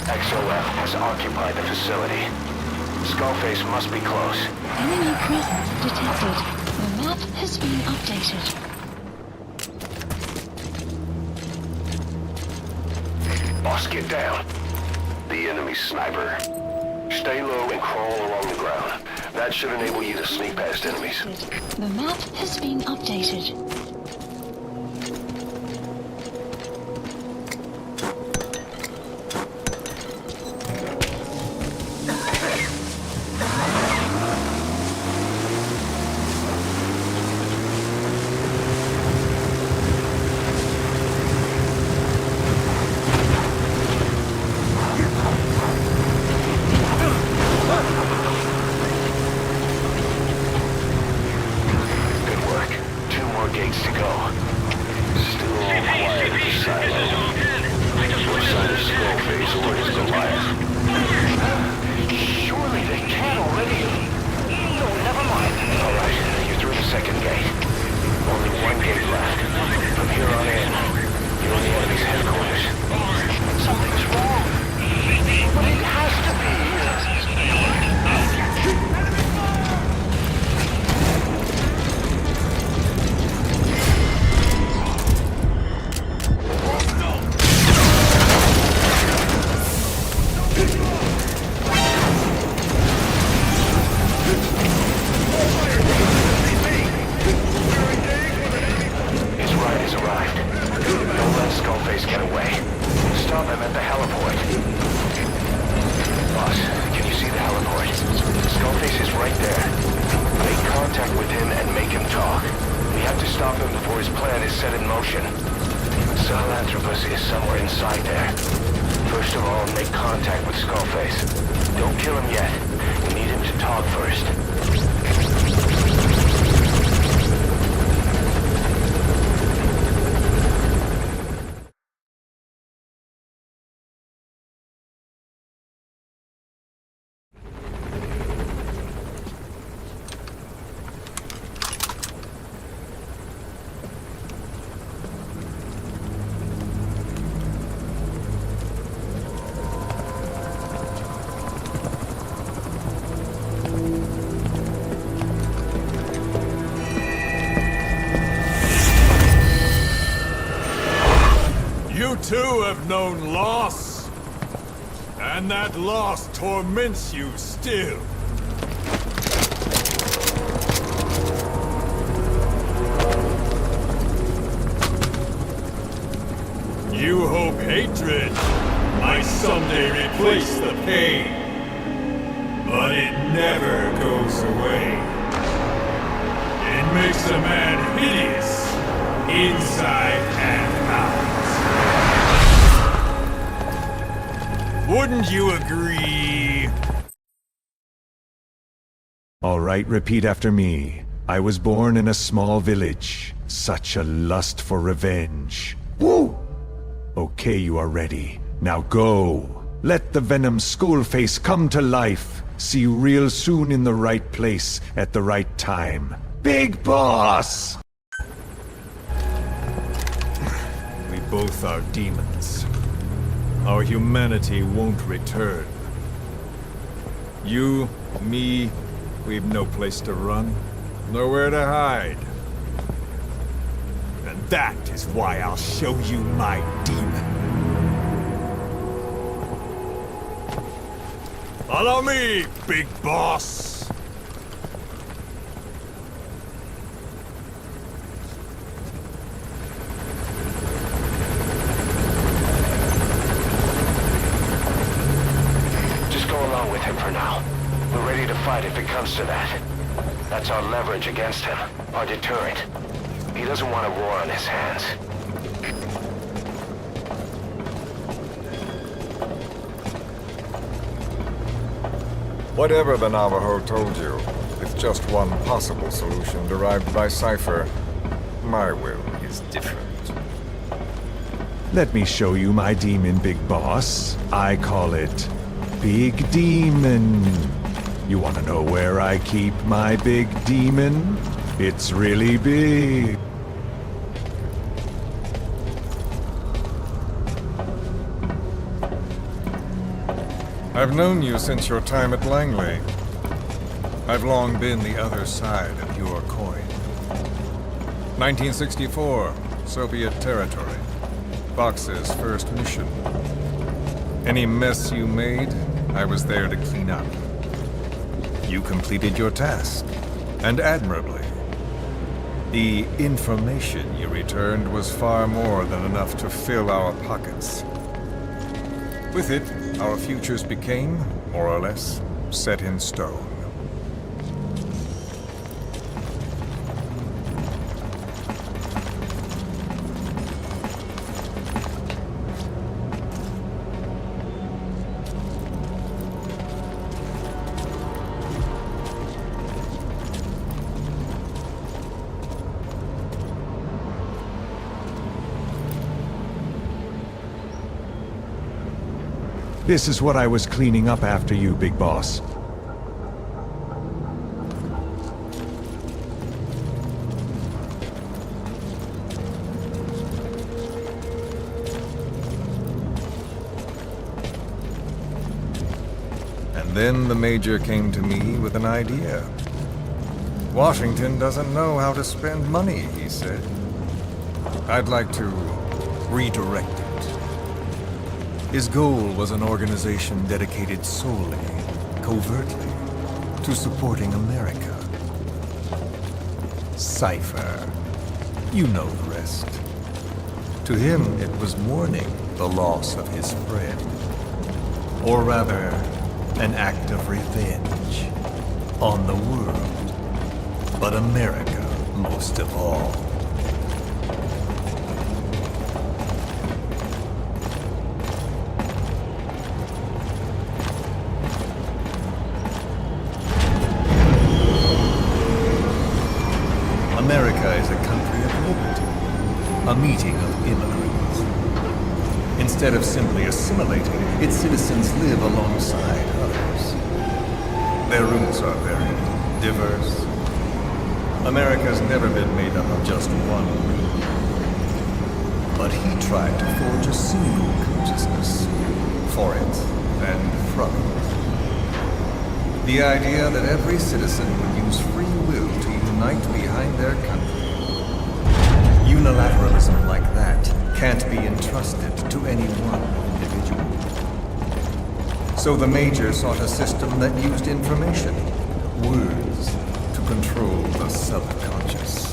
XOF has occupied the facility. Skullface must be close. Enemy presence detected. The map has been updated. Boss, get down. The enemy sniper. Stay low and crawl along the ground. That should enable you to sneak past enemies. The map has been updated. Sahelanthropus is somewhere inside there. First of all, make contact with Skullface. Don't kill him yet. We need him to talk first. You too have known loss, and that loss torments you still. You hope hatred might someday replace the pain, but it never goes away. It makes a man hideous, inside and out. Wouldn't you agree? All right, repeat after me. I was born in a small village. Such a lust for revenge. Woo! Okay, you are ready. Now go. Let the Venom Skullface come to life. See you real soon in the right place at the right time. Big Boss! We both are demons. Our humanity won't return. You, me, we've no place to run, nowhere to hide. And that is why I'll show you my demon. Follow me, big boss! Just go along with him for now. We're ready to fight if it comes to that. That's our leverage against him, our deterrent. He doesn't want a war on his hands. Whatever the Navajo told you, it's just one possible solution derived by Cypher. My will is different. Let me show you my demon, Big Boss. I call it Big Demon. You want to know where I keep my big demon? It's really big. I've known you since your time at Langley. I've long been the other side of your coin. 1964, Soviet territory. Fox's first mission. Any mess you made, I was there to clean up. You completed your task, and admirably. The information you returned was far more than enough to fill our pockets. With it, our futures became, more or less, set in stone. This is what I was cleaning up after you, Big Boss. And then the Major came to me with an idea. Washington doesn't know how to spend money, he said. I'd like to redirect it. His goal was an organization dedicated solely, covertly, to supporting America. Cypher. You know the rest. To him, it was mourning the loss of his friend. Or rather, an act of revenge on the world, but America most of all. America is a country of liberty, a meeting of immigrants. Instead of simply assimilating, its citizens live alongside others. Their roots are very diverse. America's never been made up of just one group. But he tried to forge a single consciousness for it and from it. The idea that every citizen would use free will to unite behind their country. Unilateralism like that can't be entrusted to any one individual. So the Major sought a system that used information, words, to control the subconscious.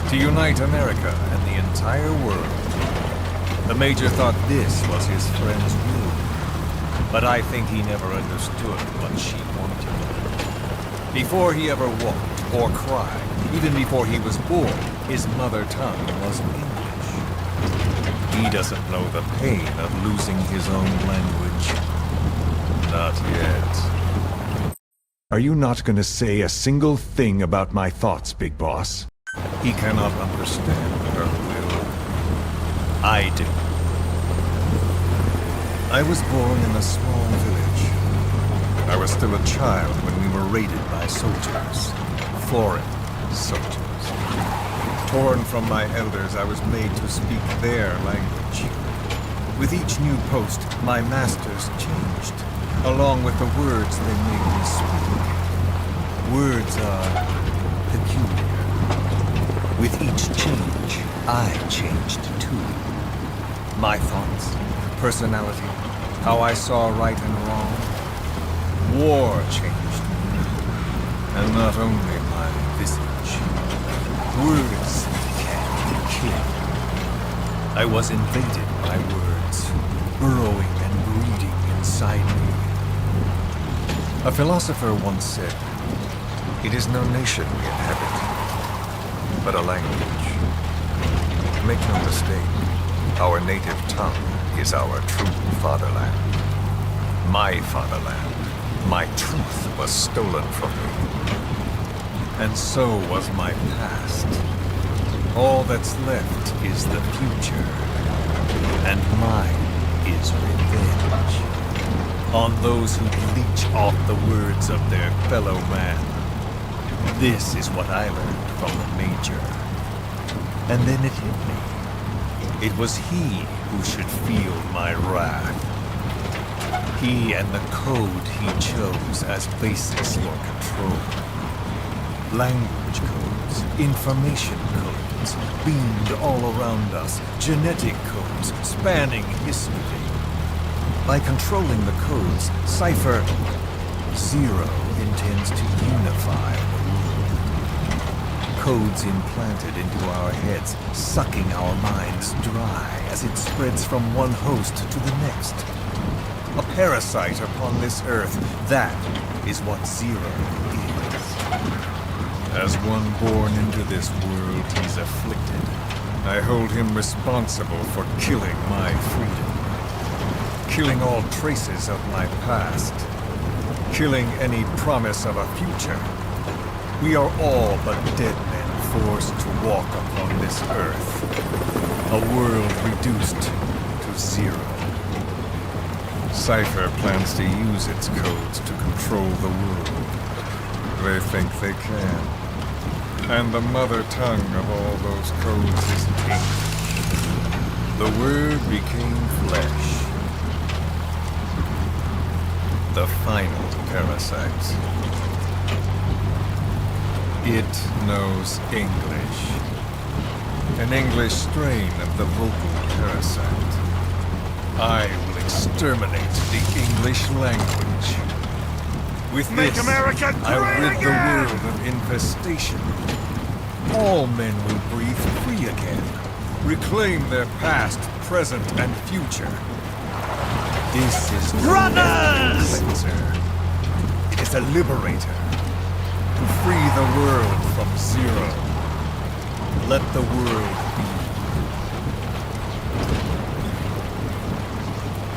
To unite America and the entire world. The Major thought this was his friend's will, but I think he never understood what she wanted. Before he ever walked or cried, even before he was born, his mother tongue was English. He doesn't know the pain of losing his own language. Not yet. Are you not going to say a single thing about my thoughts, Big Boss? He cannot understand her will. I do. I was born in a small village. I was still a child when we were raided by soldiers. Foreign soldiers. Torn from my elders, I was made to speak their language. With each new post, my masters changed, along with the words they made me speak. Words are peculiar. With each change, I changed too. My thoughts, personality, how I saw right and wrong. War changed me, and not only my visage. Words can kill. I was invaded by words, burrowing and breeding inside me. A philosopher once said, "It is no nation we inhabit, but a language." Make no mistake, our native tongue is our true fatherland. My fatherland. My truth was stolen from me. And so was my past. All that's left is the future. And mine is revenge. On those who bleach off the words of their fellow man. This is what I learned from the Major. And then it hit me. It was he who should feel my wrath. He and the code he chose as basis for control. Language codes, information codes, beamed all around us, genetic codes spanning history. By controlling the codes, Cypher Zero intends to unify the world. Codes implanted into our heads, sucking our minds dry as it spreads from one host to the next. A parasite upon this earth, that is what Zero is. As one born into this world, he's afflicted. I hold him responsible for killing my freedom. Killing all traces of my past. Killing any promise of a future. We are all but dead men forced to walk upon this earth. A world reduced to zero. Cypher plans to use its codes to control the world. They think they can. And the mother tongue of all those codes is English. The word became flesh. The final parasite. It knows English. An English strain of the vocal parasite. I will exterminate the English language. With Make this, America I great rid the again! world of infestation. All men will breathe free again. Reclaim their past, present, and future. This is Brothers! Cleanser. It is a liberator. To free the world from Zero. Let the world be.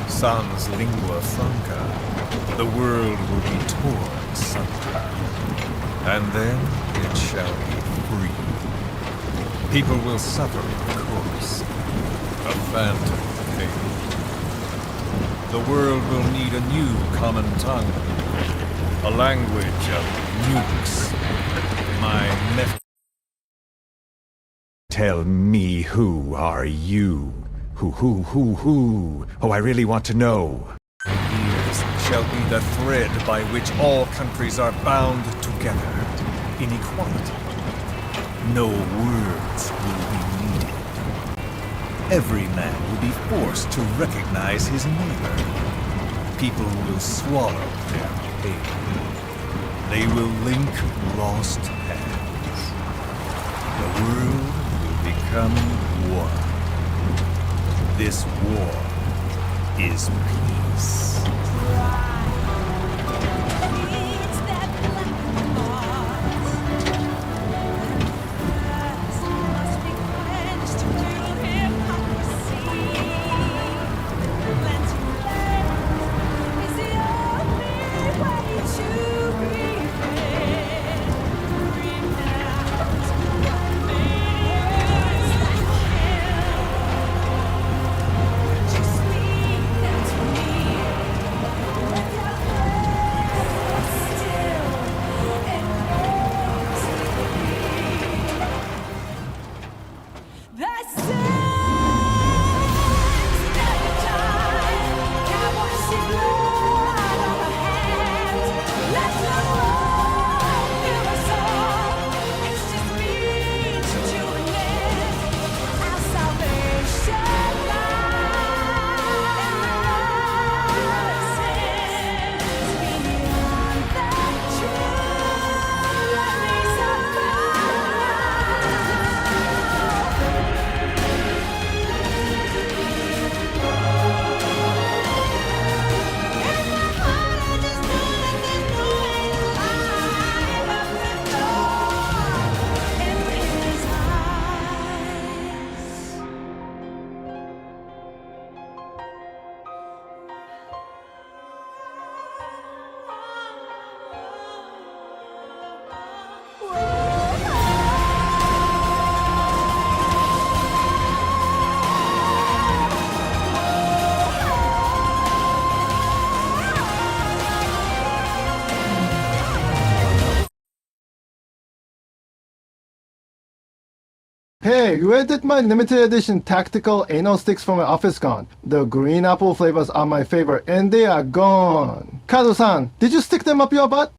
Sans lingua franca, the world will be torn asunder. And then it shall be free. People will suffer, of course. A phantom pain. The world will need a new common tongue. A language of nukes. My method. Tell me, who are you? Who? Oh, I really want to know. Years shall be the thread by which all countries are bound together in equality. No words will be needed. Every man will be forced to recognize his neighbor. People will swallow their pain. They will link lost hands. The world will become one. This war is peace. Hey, where did my limited edition tactical anal sticks from my office gone? The green apple flavors are my favorite, and they are gone. Kazu-san, did you stick them up your butt?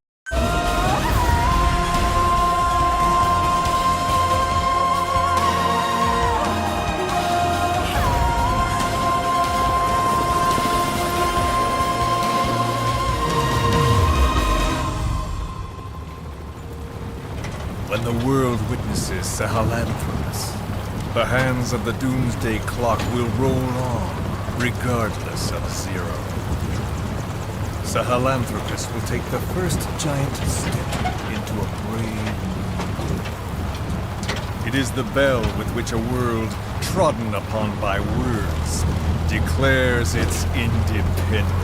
When the world witnesses Sahelanthropus, the hands of the doomsday clock will roll on, regardless of Zero. Sahelanthropus will take the first giant step into a brave new. It is the bell with which a world trodden upon by words declares its independence.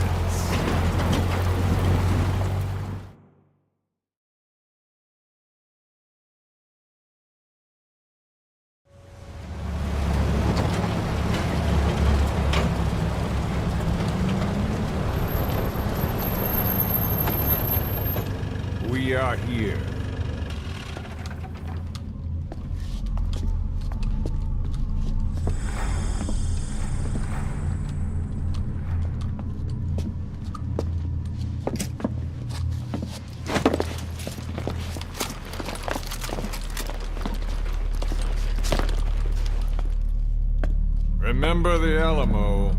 We are here. Remember the Alamo.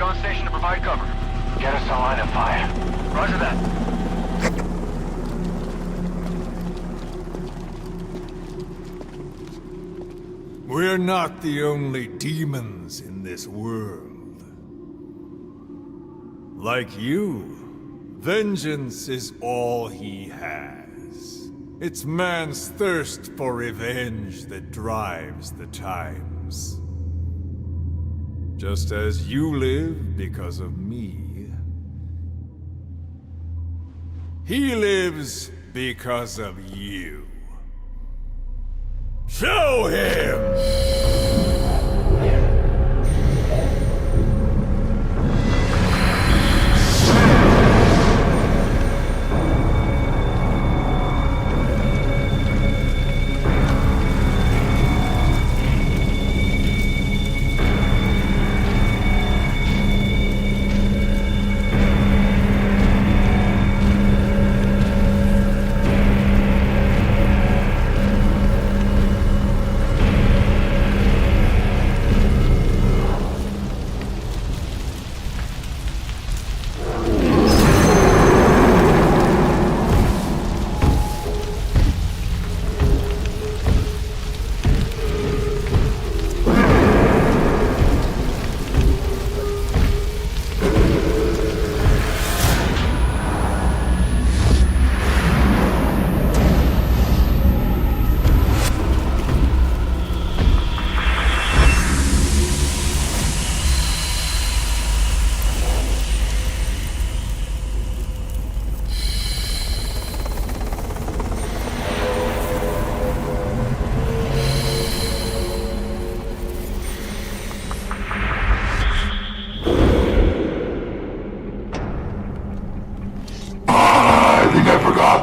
On station to provide cover. Get us a line of fire. Roger that. We're not the only demons in this world. Like you, vengeance is all he has. It's man's thirst for revenge that drives the times. Just as you live because of me, he lives because of you. Show him!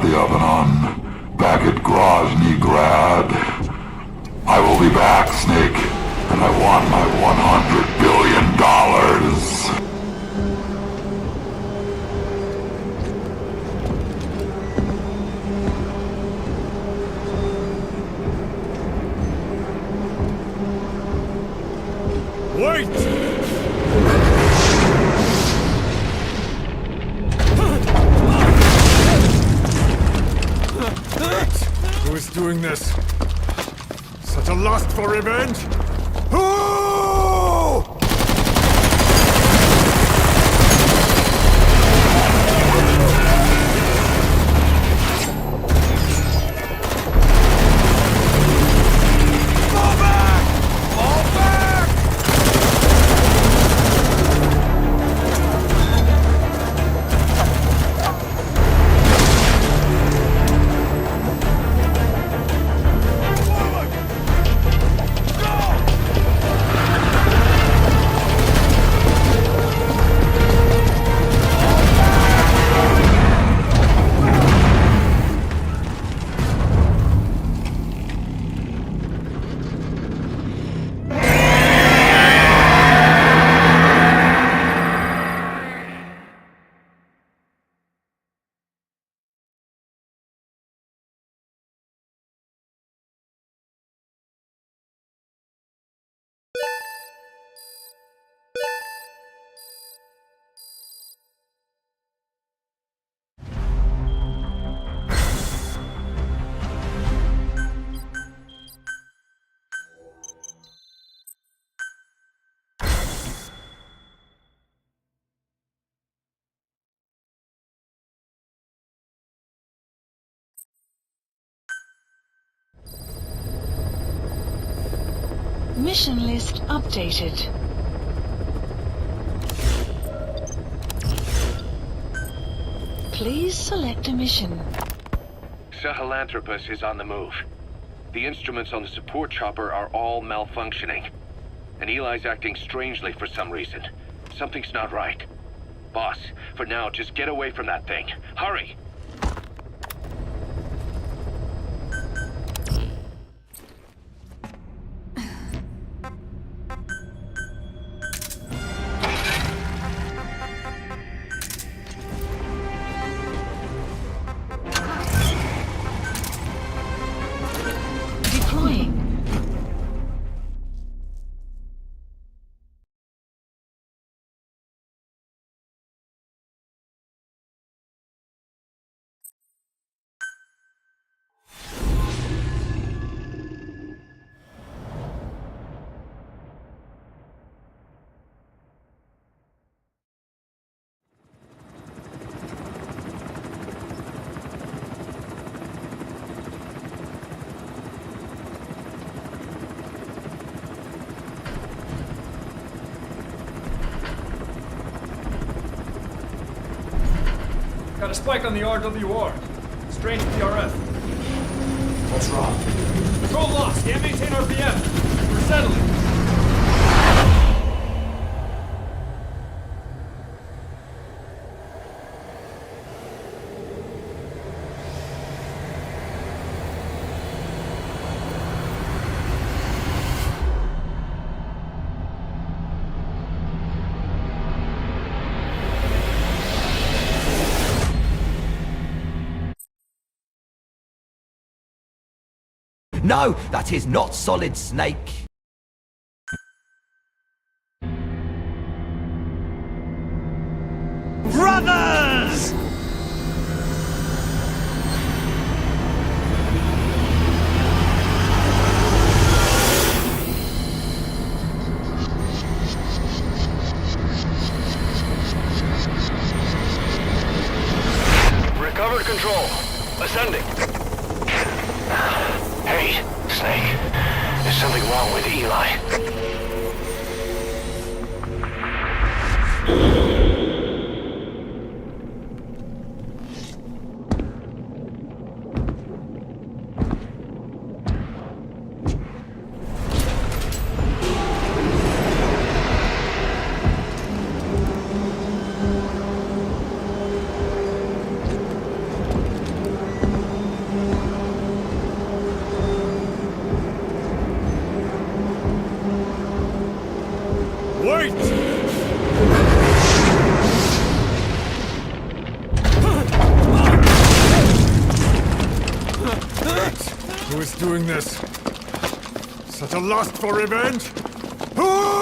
The oven on, back at Grozny Grad. I will be back, Snake, and I want my $100 billion. Wait! Who is doing this? Such a lust for revenge? Who? Mission list updated. Please select a mission. Sahelanthropus is on the move. The instruments on the support chopper are all malfunctioning. And Eli's acting strangely for some reason. Something's not right. Boss, for now, just get away from that thing. Hurry! Got a spike on the RWR. Strange PRF. What's wrong? Control lost. Can't maintain RPM. We're settling. No, that is not Solid Snake. Brothers! Recovered control. Ascending. Hey, Snake. There's something wrong with Eli. Who is doing this? Such a lust for revenge? Who?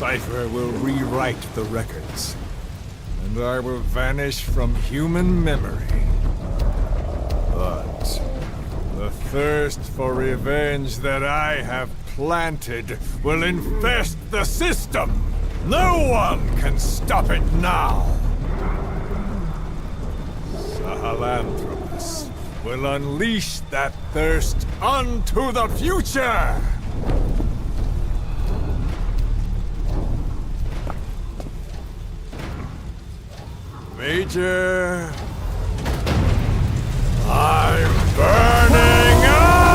cipher will rewrite the records, and I will vanish from human memory. But the thirst for revenge that I have planted will infest the system. No one can stop it now. Sahelanthropus will unleash that thirst onto the future! Major... I'm burning up!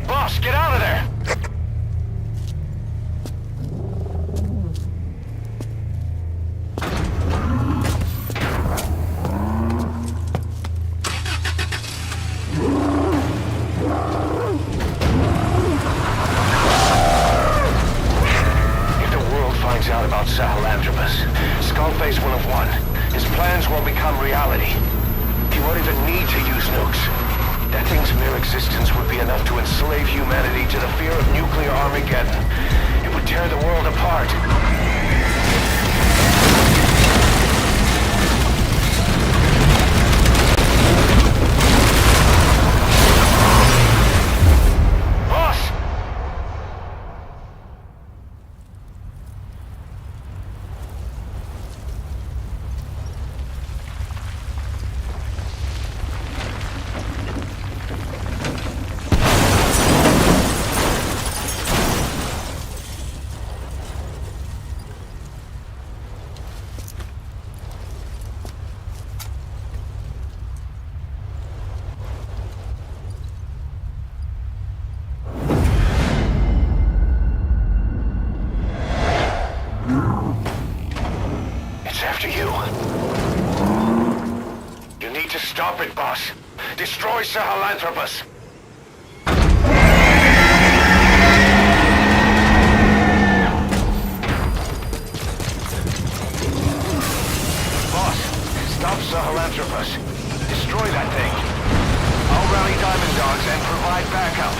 Boss, get out of there! Out about Sahelanthropus. Skullface will have won. His plans will become reality. He won't even need to use nukes. That thing's mere existence would be enough to enslave humanity to the fear of nuclear Armageddon. It would tear the world apart. Stop it, boss. Destroy Sahelanthropus. Boss, stop Sahelanthropus. Destroy that thing. I'll rally Diamond Dogs and provide backup.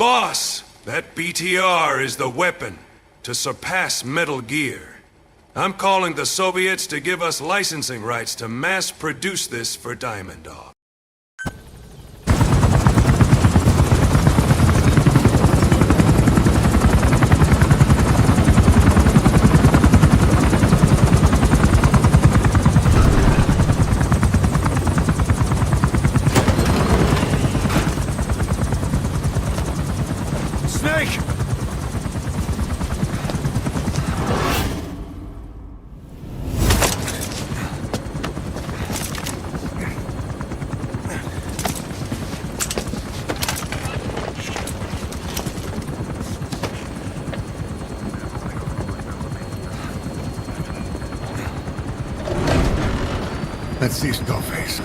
Boss, that BTR is the weapon to surpass Metal Gear. I'm calling the Soviets to give us licensing rights to mass produce this for Diamond Dog. Snake! Let's see Skullface.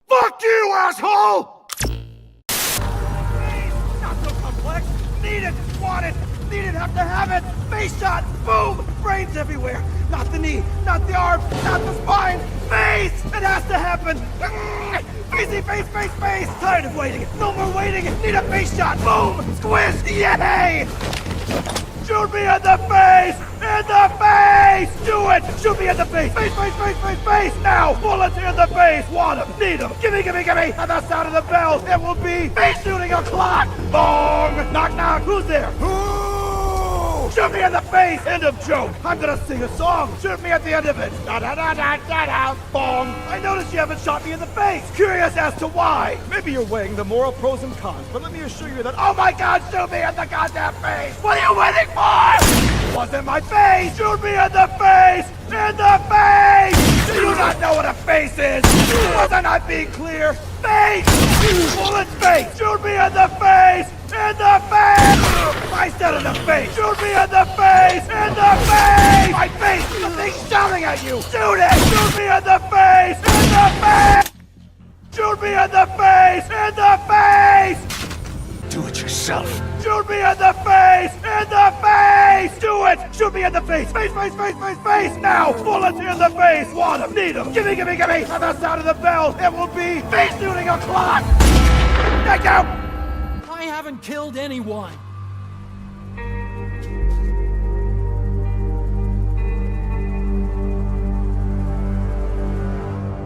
Fuck you, asshole! Not so complex. Need it, want it, need it, have to have it. Face shot, boom, brains everywhere. Not the knee, not the arm, not the spine. Face! It has to happen. Facey, face, face, face. Tired of waiting. No more waiting. Need a face shot. Boom! Squish! Yay! Shoot me in the face! In the face! Do it! Shoot me in the face! Face, face, face, face, face! Now! Bullets in the face! Want them! Need them! Gimme, gimme, gimme! At the sound of the bell, it will be face shooting o'clock! Bong! Knock, knock! Who's there? Shoot me in the face! End of joke! I'm gonna sing a song! Shoot me at the end of it! Da-da-da-da-da-da! Bong! I noticed you haven't shot me in the face! Curious as to why! Maybe you're weighing the moral pros and cons, but let me assure you that— oh my god, shoot me in the goddamn face! What are you waiting for? Wasn't my face! Shoot me in the face! In the face! Do you not know what a face is? Wasn't I being clear? Face! Bullet face! Shoot me in the face! In the face! I said in the face! Shoot me in the face! In the face! My face! The thing's shouting at you! Shoot it! Shoot me in the face! In the face! Shoot me in the face! In the face! Do it yourself! Shoot me in the face! In the face! Do it! Shoot me in the face! Face, face, face, face, face! Now! Bullets in the face! Want them! Need them! Gimme, gimme, gimme! At the sound of the bell, it will be face shooting o'clock! Thank you! I haven't killed anyone.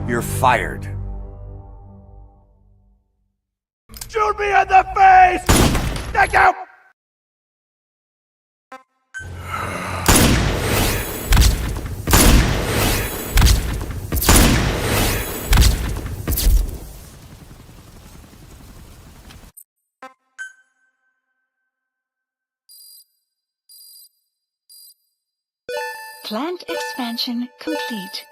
You're fired. Shoot me in the face! Thank you! Plant expansion complete.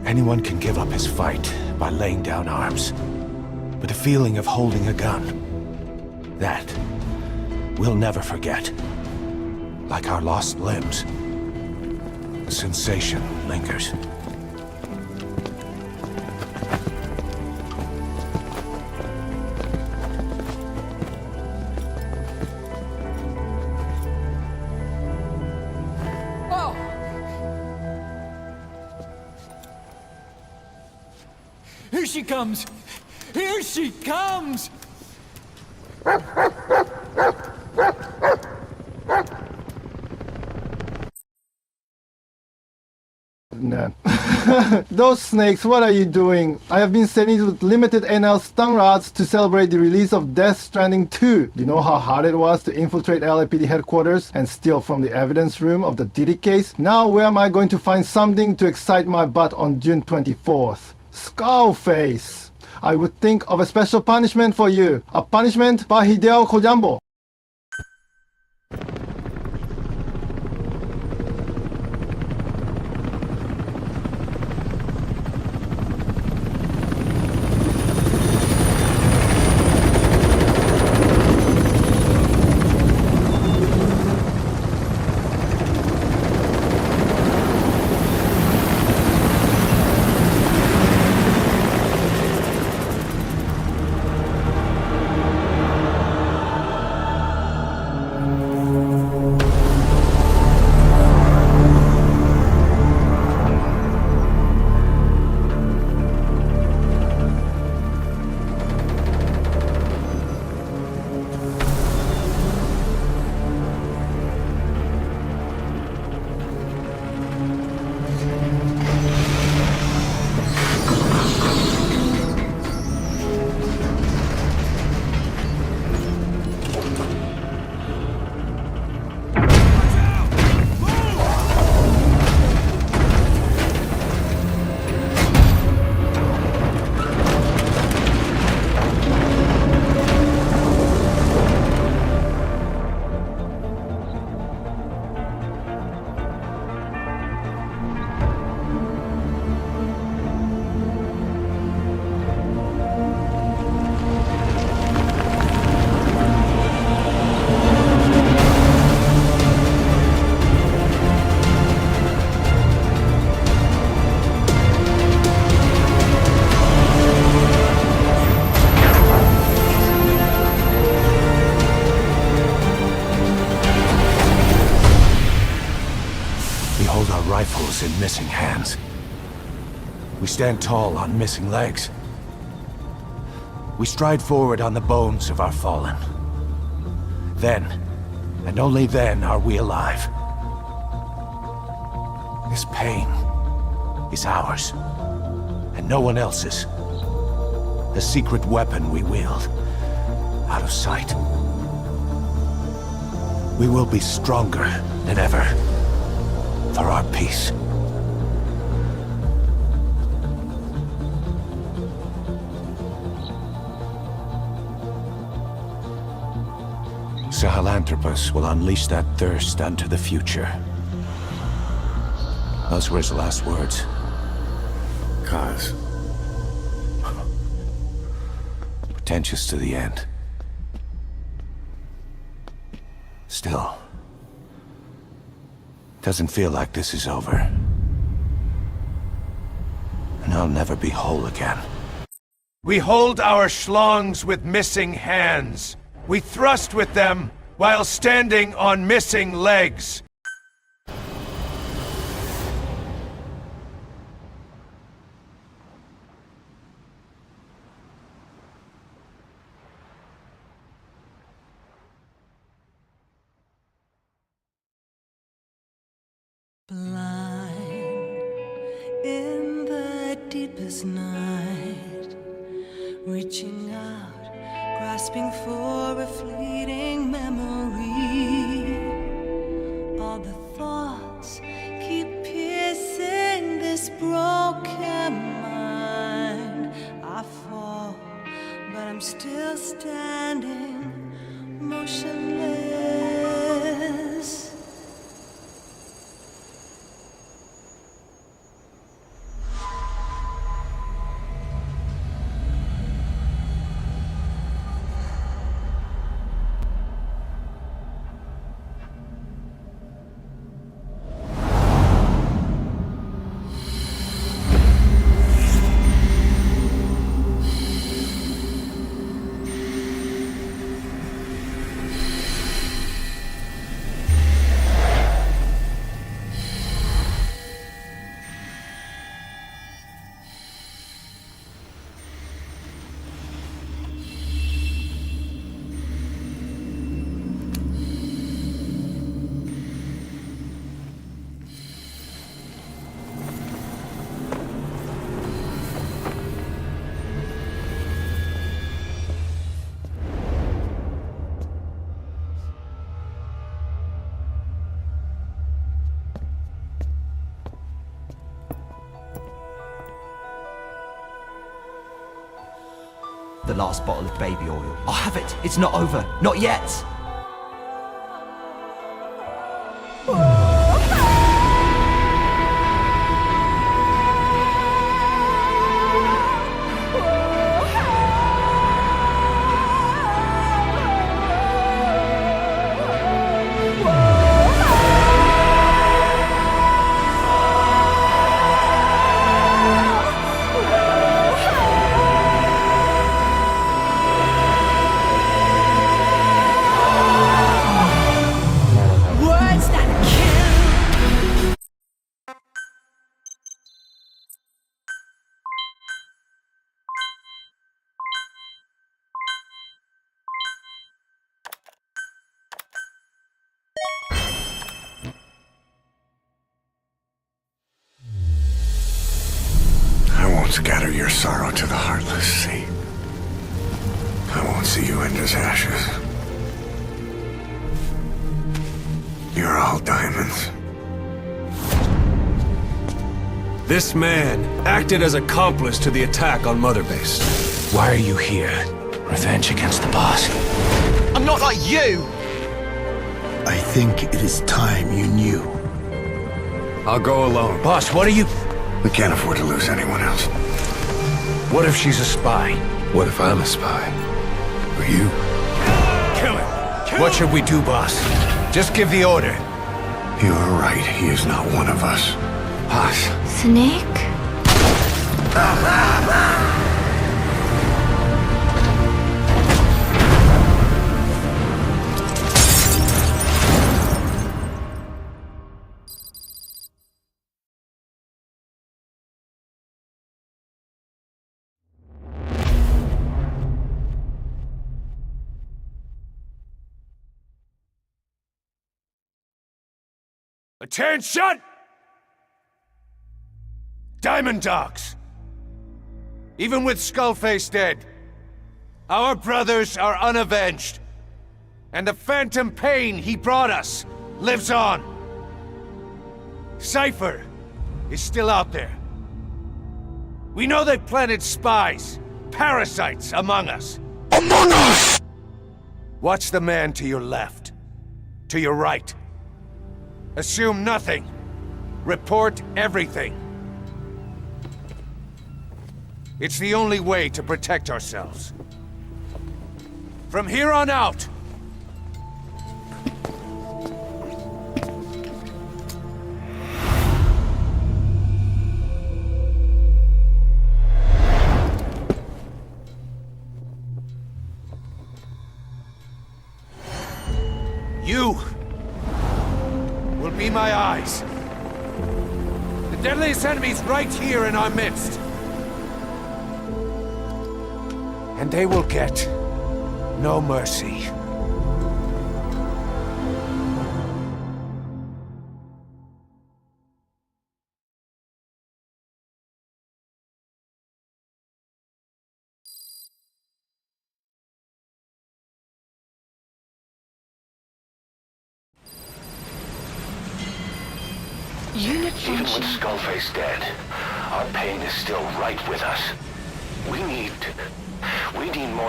Anyone can give up his fight by laying down arms. but the feeling of holding a gun. That we'll never forget. Like our lost limbs. The sensation lingers. Here she comes! Here she comes! No. Those snakes, what are you doing? I have been sending you limited NL stun rods to celebrate the release of Death Stranding 2. You know how hard it was to infiltrate LAPD headquarters and steal from the evidence room of the Diddy case? Now where am I going to find something to excite my butt on June 24th? Skullface! I would think of a special punishment for you. A punishment by Hideo Kojambo. Rifles in missing hands. We stand tall on missing legs. We stride forward on the bones of our fallen. Then, and only then, are we alive. This pain is ours, and no one else's. The secret weapon we wield, out of sight. We will be stronger than ever. For our peace. Sahelanthropus will unleash that thirst unto the future. Those were his last words. Cause. Pretentious to the end. Still. Doesn't feel like this is over. And I'll never be whole again. We hold our schlongs with missing hands. We thrust with them while standing on missing legs. Blind in the deepest night, reaching out, grasping for a fleeting memory. All the thoughts keep piercing this broken mind. I fall, but I'm still standing, motionless. the last bottle of baby oil. I'll have it. It's not over. Not yet. Scatter your sorrow to the heartless sea. I won't see you end as ashes. You're all diamonds. This man acted as accomplice to the attack on Mother Base. Why are you here? Revenge against the boss. I'm not like you! I think it is time you knew. I'll go alone. Boss, what are you... We can't afford to lose anyone else. What if she's a spy? What if I'm a spy? Or you? Kill him! What should we do, boss? Just give the order. You are right. He is not one of us. Boss. Snake? Attention! Diamond Dogs! Even with Skullface dead, our brothers are unavenged. And the phantom pain he brought us lives on. Cypher is still out there. We know they planted spies, parasites among us. Among us! Watch the man to your left, to your right. Assume nothing. Report everything. It's the only way to protect ourselves. From here on out, you will be my eyes. The deadliest enemy's right here in our midst. And they will get no mercy. Even with Skullface dead, our pain is still right with us. We need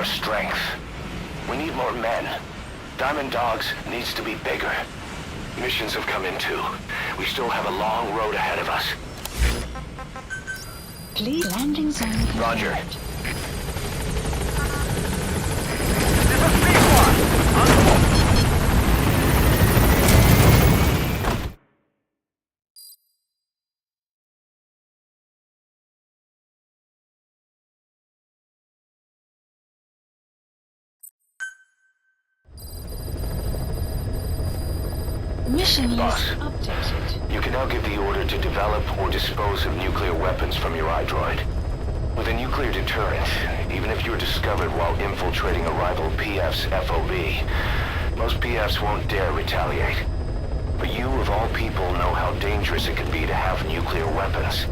more strength. We need more men. Diamond Dogs needs to be bigger. Missions have come in too. We still have a long road ahead of us. Please landing zone. Roger. Mission Boss, list updated. you can now give the order to develop or dispose of nuclear weapons from your iDroid. With a nuclear deterrent, even if you're discovered while infiltrating a rival PF's FOB, most PFs won't dare retaliate. But you, of all people, know how dangerous it can be to have nuclear weapons.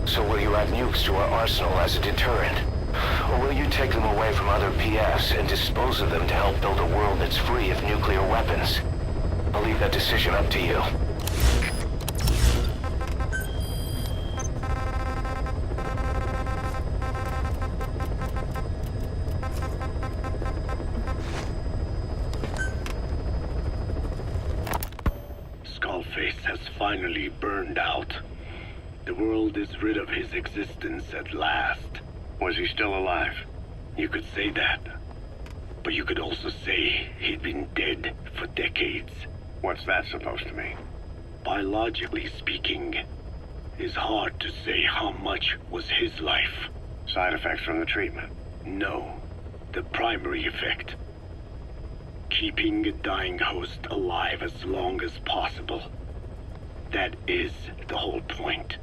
So will you add nukes to our arsenal as a deterrent? Or will you take them away from other PFs and dispose of them to help build a world that's free of nuclear weapons? I'll leave that decision up to you. Skullface has finally burned out. The world is rid of his existence at last. Was he still alive? You could say that. But you could also say he'd been dead for decades. What's that supposed to mean? Biologically speaking, it's hard to say how much was his life. Side effects from the treatment? No. The primary effect. Keeping a dying host alive as long as possible. That is the whole point.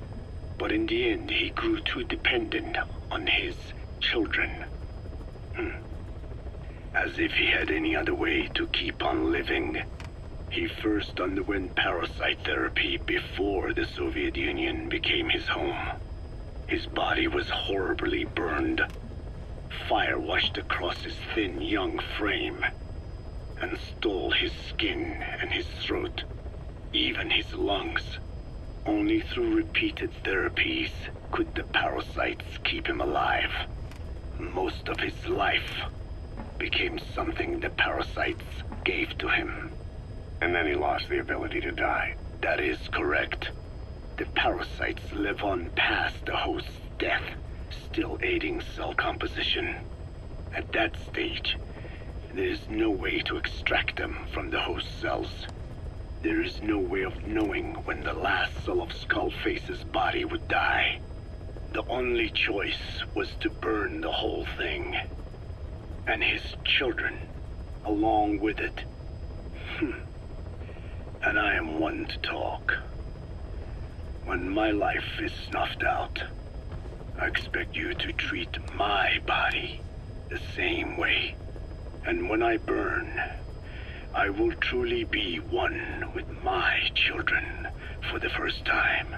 But in the end, he grew too dependent on his children. As if he had any other way to keep on living. He first underwent parasite therapy before the Soviet Union became his home. His body was horribly burned. Fire washed across his thin young frame and stole his skin and his throat, even his lungs. Only through repeated therapies could the parasites keep him alive. Most of his life became something the parasites gave to him. And then he lost the ability to die. That is correct. The parasites live on past the host's death, still aiding cell composition. At that stage, there is no way to extract them from the host cells. There is no way of knowing when the last cell of Skullface's body would die. The only choice was to burn the whole thing. And his children, along with it. And I am one to talk. When my life is snuffed out, I expect you to treat my body the same way. And when I burn, I will truly be one with my children for the first time.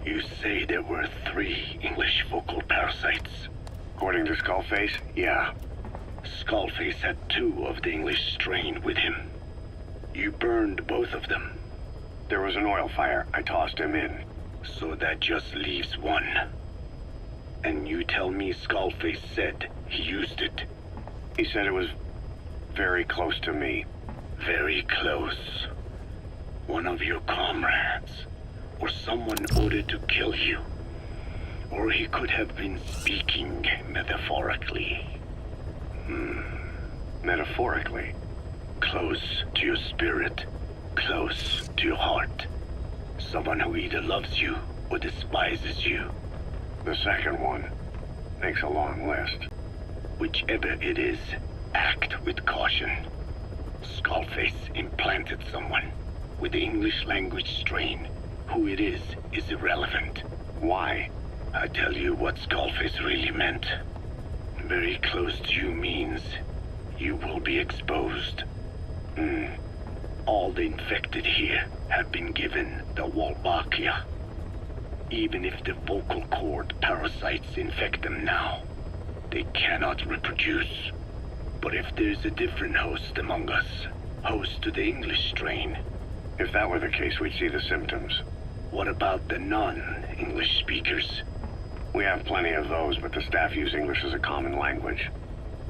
You say there were 3 English vocal parasites. According to Skullface, yeah. Skullface had 2 of the English strain with him. You burned both of them. There was an oil fire. I tossed him in. So that just leaves 1. And you tell me Skullface said he used it. He said it was very close to me. Very close. One of your comrades. Or someone ordered to kill you. Or he could have been speaking metaphorically. Metaphorically? Close to your spirit. Close to your heart. Someone who either loves you or despises you. The second one makes a long list. Whichever it is, act with caution. Skullface implanted someone with the English language strain. Who it is irrelevant. Why? I tell you what Skullface really meant. Very close to you means you will be exposed. All the infected here have been given the Wolbachia. Even if the vocal cord parasites infect them now, they cannot reproduce. But if there's a different host among us, host to the English strain. If that were the case, we'd see the symptoms. What about the non-English speakers? We have plenty of those, but the staff use English as a common language.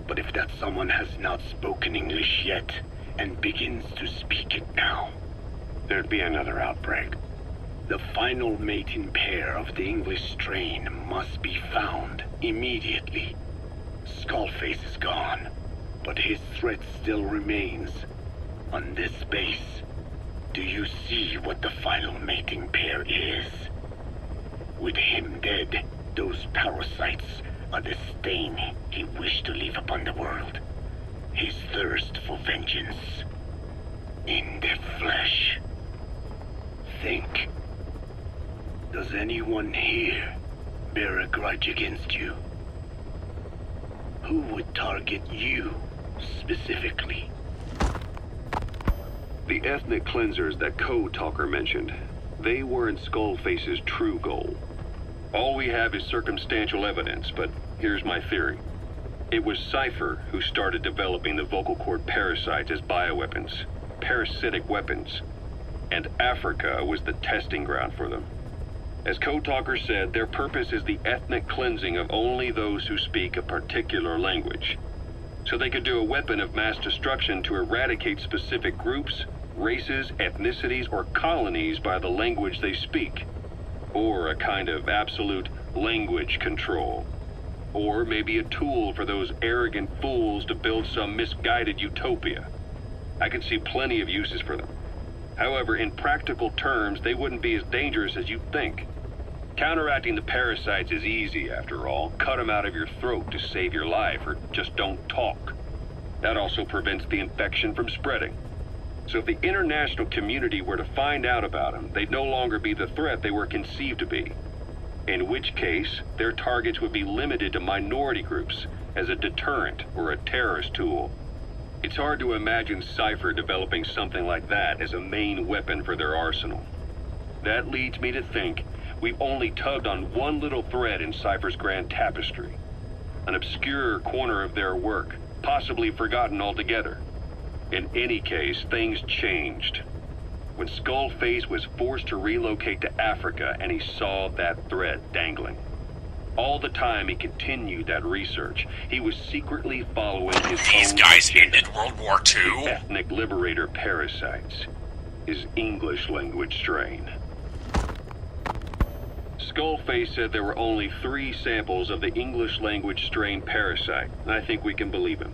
But if that someone has not spoken English yet, and begins to speak it now, there'd be another outbreak. The final mating pair of the English strain must be found immediately. Skullface is gone, but his threat still remains. On this base, do you see what the final mating pair is? With him dead, those parasites are the stain he wished to leave upon the world. His thirst for vengeance. In the flesh. Think. Does anyone here bear a grudge against you? Who would target you, specifically? The ethnic cleansers that Code Talker mentioned, they weren't Skullface's true goal. All we have is circumstantial evidence, but here's my theory. It was Cypher who started developing the vocal cord parasites as bioweapons, parasitic weapons, and Africa was the testing ground for them. As Code Talker said, their purpose is the ethnic cleansing of only those who speak a particular language. So they could do a weapon of mass destruction to eradicate specific groups races, ethnicities, or colonies by the language they speak. Or a kind of absolute language control. Or maybe a tool for those arrogant fools to build some misguided utopia. I can see plenty of uses for them. However, in practical terms, they wouldn't be as dangerous as you'd think. Counteracting the parasites is easy, after all. Cut them out of your throat to save your life, or just don't talk. That also prevents the infection from spreading. So if the international community were to find out about them, they'd no longer be the threat they were conceived to be. In which case, their targets would be limited to minority groups as a deterrent or a terrorist tool. It's hard to imagine Cypher developing something like that as a main weapon for their arsenal. That leads me to think we've only tugged on one little thread in Cypher's grand tapestry. An obscure corner of their work, possibly forgotten altogether. In any case, things changed. When Skullface was forced to relocate to Africa and he saw that thread dangling. All the time he continued that research, he was secretly following his These own guys agenda. ended World War II? The ethnic liberator Parasites. His English language strain. Skullface said there were only 3 samples of the English language strain Parasite, and I think we can believe him.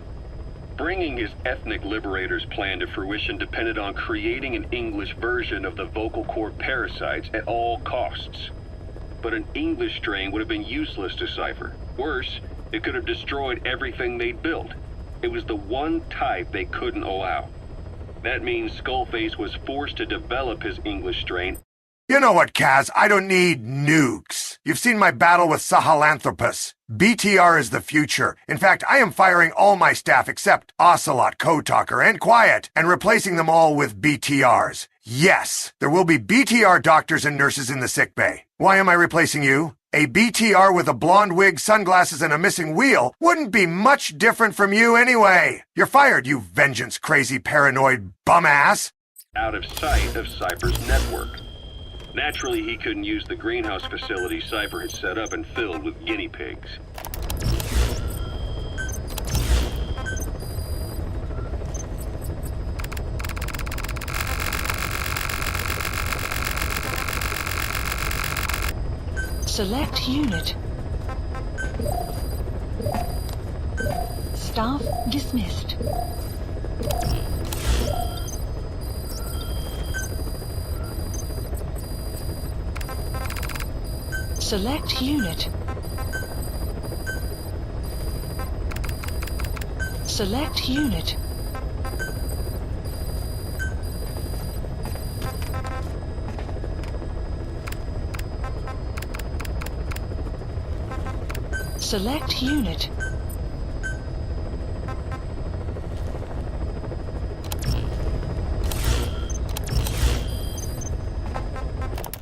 Bringing his ethnic liberator's plan to fruition depended on creating an English version of the vocal cord parasites at all costs. But an English strain would have been useless to Cypher. Worse, it could have destroyed everything they'd built. It was the one type they couldn't allow. That means Skullface was forced to develop his English strain. You know what, Kaz? I don't need nukes. You've seen my battle with Sahelanthropus. BTR is the future. In fact, I am firing all my staff except Ocelot, Code Talker, and Quiet, and replacing them all with BTRs. Yes, there will be BTR doctors and nurses in the sickbay. Why am I replacing you? A BTR with a blonde wig, sunglasses, and a missing wheel wouldn't be much different from you anyway. You're fired, you vengeance-crazy, paranoid bum-ass. Out of sight of Cypher's network. Naturally, he couldn't use the greenhouse facility Cypher had set up and filled with guinea pigs. Select unit. Staff dismissed. Select unit. Select unit. Select unit.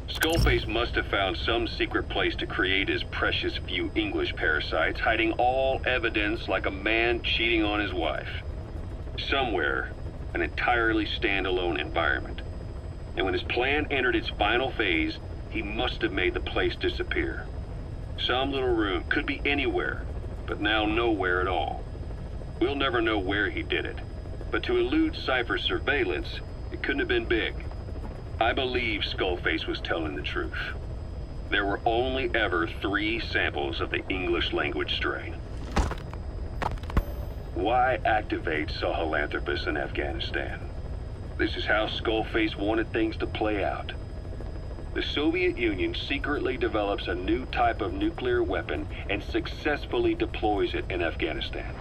Skullface must have found some secret place to create his precious few English parasites, hiding all evidence like a man cheating on his wife. Somewhere, an entirely standalone environment. And when his plan entered its final phase, he must have made the place disappear. Some little room, could be anywhere, but now nowhere at all. We'll never know where he did it, but to elude Cypher's surveillance, it couldn't have been big. I believe Skullface was telling the truth. There were only ever 3 samples of the English language strain. Why activate Sahelanthropus in Afghanistan? This is how Skullface wanted things to play out. The Soviet Union secretly develops a new type of nuclear weapon and successfully deploys it in Afghanistan.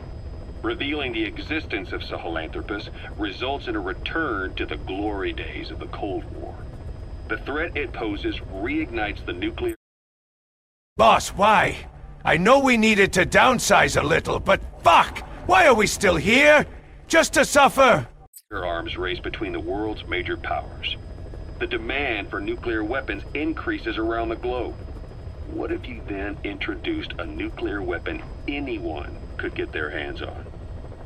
Revealing the existence of Sahelanthropus results in a return to the glory days of the Cold War. The threat it poses reignites the nuclear... Boss, why? I know we needed to downsize a little, but fuck! Why are we still here? Just to suffer? Arms race between the world's major powers. The demand for nuclear weapons increases around the globe. What if you then introduced a nuclear weapon anyone could get their hands on?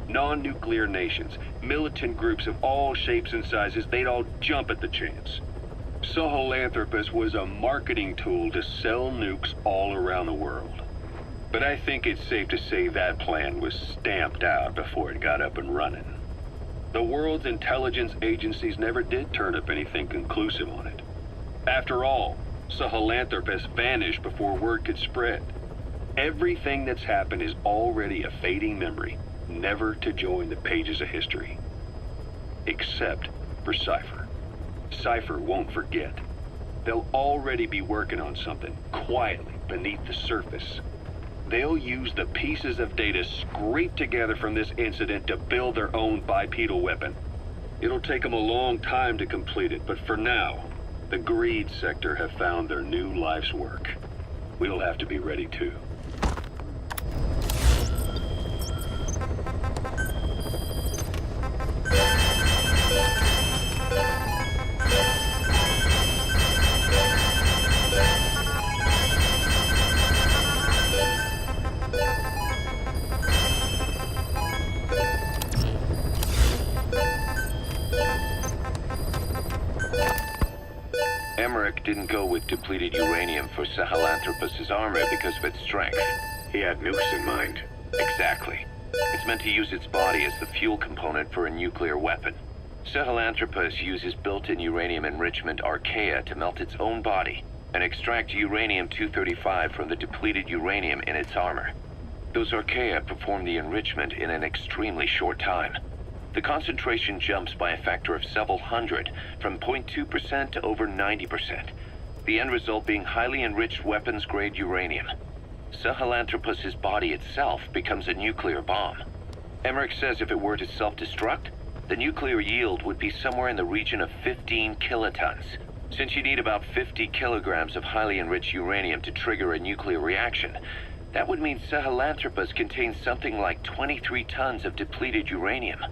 Non-nuclear nations, militant groups of all shapes and sizes, they'd all jump at the chance. Sahelanthropus was a marketing tool to sell nukes all around the world. But I think it's safe to say that plan was stamped out before it got up and running. The world's intelligence agencies never did turn up anything conclusive on it. After all, Sahelanthropus vanished before word could spread. Everything that's happened is already a fading memory, never to join the pages of history. Except for Cypher. Cypher won't forget. They'll already be working on something, quietly, beneath the surface. They'll use the pieces of data scraped together from this incident to build their own bipedal weapon. It'll take them a long time to complete it, but for now, the Greed sector have found their new life's work. We'll have to be ready too. Emmerich didn't go with depleted uranium for Sahelanthropus' armor because of its strength. He had nukes in mind. Exactly. It's meant to use its body as the fuel component for a nuclear weapon. Sahelanthropus uses built-in uranium enrichment archaea to melt its own body and extract uranium-235 from the depleted uranium in its armor. Those archaea perform the enrichment in an extremely short time. The concentration jumps by a factor of several hundred, from 0.2% to over 90%. The end result being highly enriched weapons-grade uranium. Sahelanthropus' body itself becomes a nuclear bomb. Emmerich says if it were to self-destruct, the nuclear yield would be somewhere in the region of 15 kilotons. Since you need about 50 kilograms of highly enriched uranium to trigger a nuclear reaction, that would mean Sahelanthropus contains something like 23 tons of depleted uranium.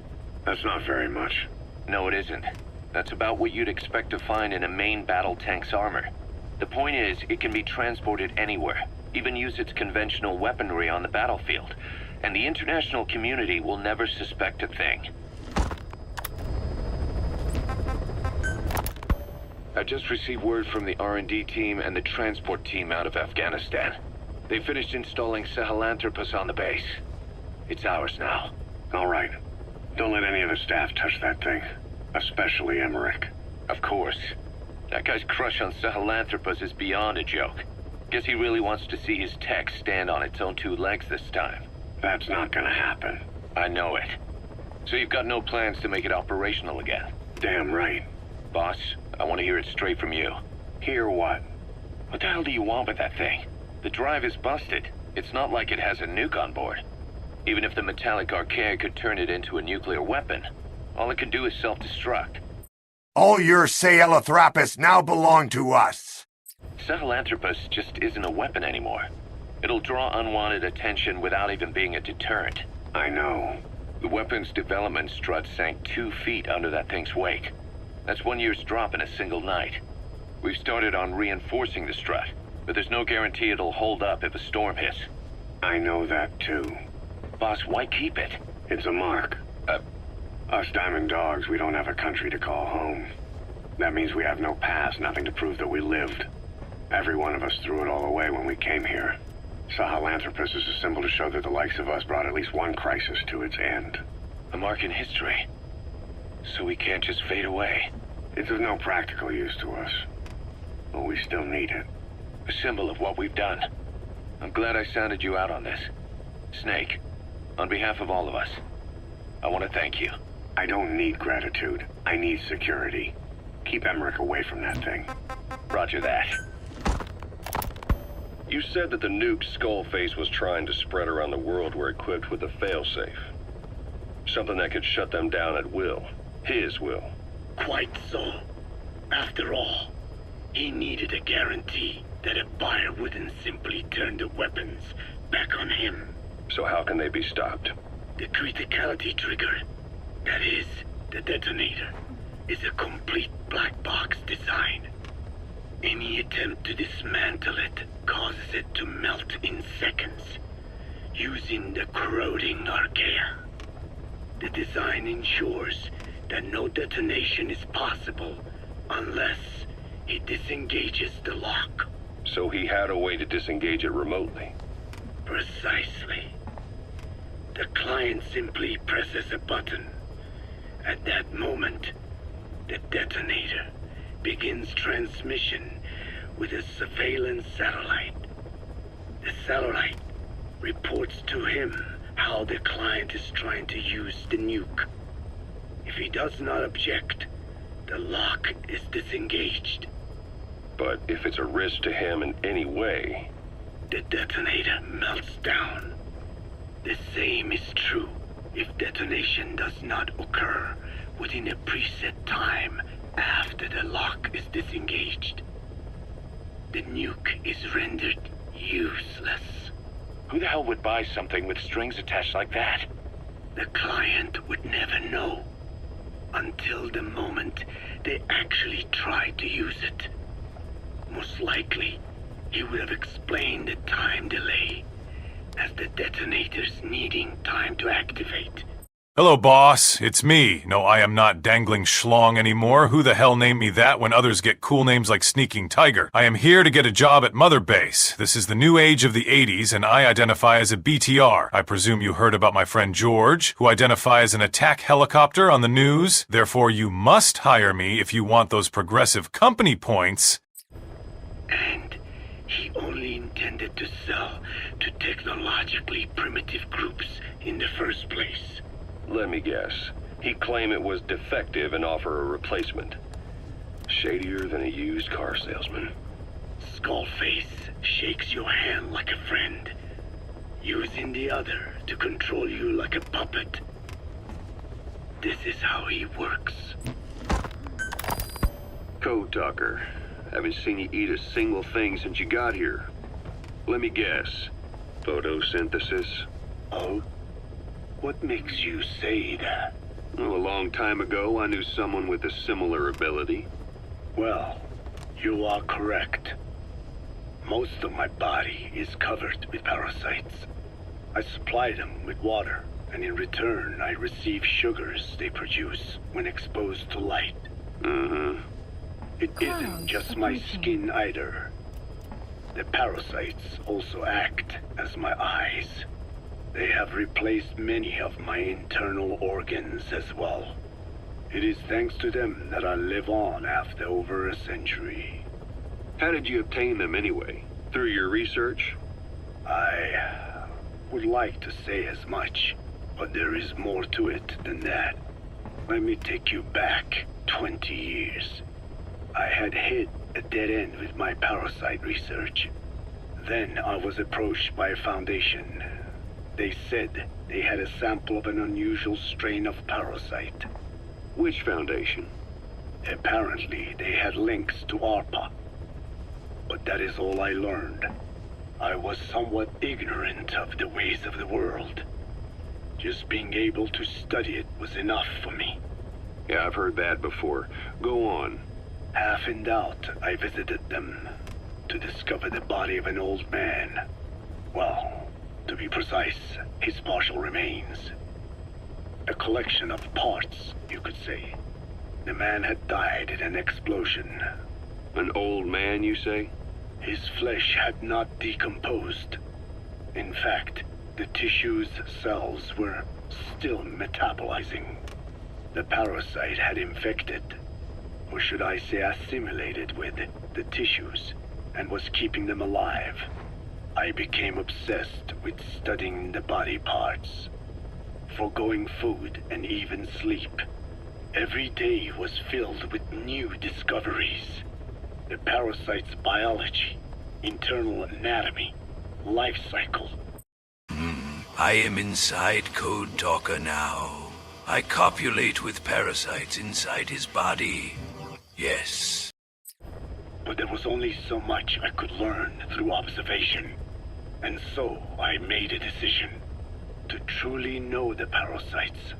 That's not very much. No, it isn't. That's about what you'd expect to find in a main battle tank's armor. The point is, it can be transported anywhere, even use its conventional weaponry on the battlefield, and the international community will never suspect a thing. I just received word from the R&D team and the transport team out of Afghanistan. They finished installing Sahelanthropus on the base. It's ours now. All right. Don't let any of the staff touch that thing. Especially Emmerich. Of course. That guy's crush on Sahelanthropus is beyond a joke. Guess he really wants to see his tech stand on its own two legs this time. That's not gonna happen. I know it. So you've got no plans to make it operational again? Damn right. Boss, I want to hear it straight from you. Hear what? What the hell do you want with that thing? The drive is busted. It's not like it has a nuke on board. Even if the metallic archaea could turn it into a nuclear weapon, all it can do is self-destruct. All your Sahelanthropus now belong to us. Sahelanthropus just isn't a weapon anymore. It'll draw unwanted attention without even being a deterrent. I know. The weapon's development strut sank 2 feet under that thing's wake. That's 1 year's drop in a single night. We've started on reinforcing the strut, but there's no guarantee it'll hold up if a storm hits. I know that too. Boss, why keep it? It's a mark. Us Diamond Dogs, we don't have a country to call home. That means we have no past, nothing to prove that we lived. Every one of us threw it all away when we came here. Sahelanthropus is a symbol to show that the likes of us brought at least one crisis to its end. A mark in history. So we can't just fade away. It's of no practical use to us. But we still need it. A symbol of what we've done. I'm glad I sounded you out on this. Snake, on behalf of all of us, I want to thank you. I don't need gratitude. I need security. Keep Emmerich away from that thing. Roger that. You said that the nuke Skullface was trying to spread around the world were equipped with a failsafe. Something that could shut them down at will. His will. Quite so. After all, he needed a guarantee that a buyer wouldn't simply turn the weapons back on him. So how can they be stopped? The criticality trigger, that is, the detonator, is a complete black box design. Any attempt to dismantle it causes it to melt in seconds, using the corroding archaea. The design ensures that no detonation is possible unless it disengages the lock. So he had a way to disengage it remotely. Precisely. The client simply presses a button. A At that moment, the detonator begins transmission with a surveillance satellite. The satellite reports to him how the client is trying to use the nuke. If he does not object, the lock is disengaged. But if it's a risk to him in any way... The detonator melts down. The same is true if detonation does not occur within a preset time after the lock is disengaged. The nuke is rendered useless. Who the hell would buy something with strings attached like that? The client would never know until the moment they actually try to use it. Most likely, he would have explained the time delay as the detonators needing time to activate. Hello, boss. It's me. No, I am not Dangling Schlong anymore. Who the hell named me that when others get cool names like Sneaking Tiger? I am here to get a job at Mother Base. This is the new age of the 80s, and I identify as a BTR. I presume you heard about my friend George, who identifies as an attack helicopter on the news. Therefore, you must hire me if you want those progressive company points. And he only intended to sell to technologically primitive groups in the first place. Let me guess. He'd claim it was defective and offer a replacement. Shadier than a used car salesman. Skullface shakes your hand like a friend, using the other to control you like a puppet. This is how he works. Code talker. Haven't seen you eat a single thing since you got here. Let me guess. Photosynthesis? Oh? What makes you say that? Well, a long time ago, I knew someone with a similar ability. Well, you are correct. Most of my body is covered with parasites. I supply them with water, and in return, I receive sugars they produce when exposed to light. Mm-hmm. It isn't just my skin either. The parasites also act as my eyes. They have replaced many of my internal organs as well. It is thanks to them that I live on after over a century. How did you obtain them anyway? Through your research? I would like to say as much, but there is more to it than that. Let me take you back 20 years. I had hit a dead end with my parasite research. Then I was approached by a foundation. They said they had a sample of an unusual strain of parasite. Which foundation? Apparently, they had links to ARPA. But that is all I learned. I was somewhat ignorant of the ways of the world. Just being able to study it was enough for me. Yeah, I've heard that before. Go on. Half in doubt, I visited them to discover the body of an old man. Well, to be precise, his partial remains. A collection of parts, you could say. The man had died in an explosion. An old man, you say? His flesh had not decomposed. In fact, the tissue's cells were still metabolizing. The parasite had infected, or should I say assimilated with, the tissues, and was keeping them alive. I became obsessed with studying the body parts, foregoing food and even sleep. Every day was filled with new discoveries. The parasite's biology, internal anatomy, life cycle. I am inside Code Talker now. I copulate with parasites inside his body. Yes. But there was only so much I could learn through observation. And so I made a decision. To truly know the parasites,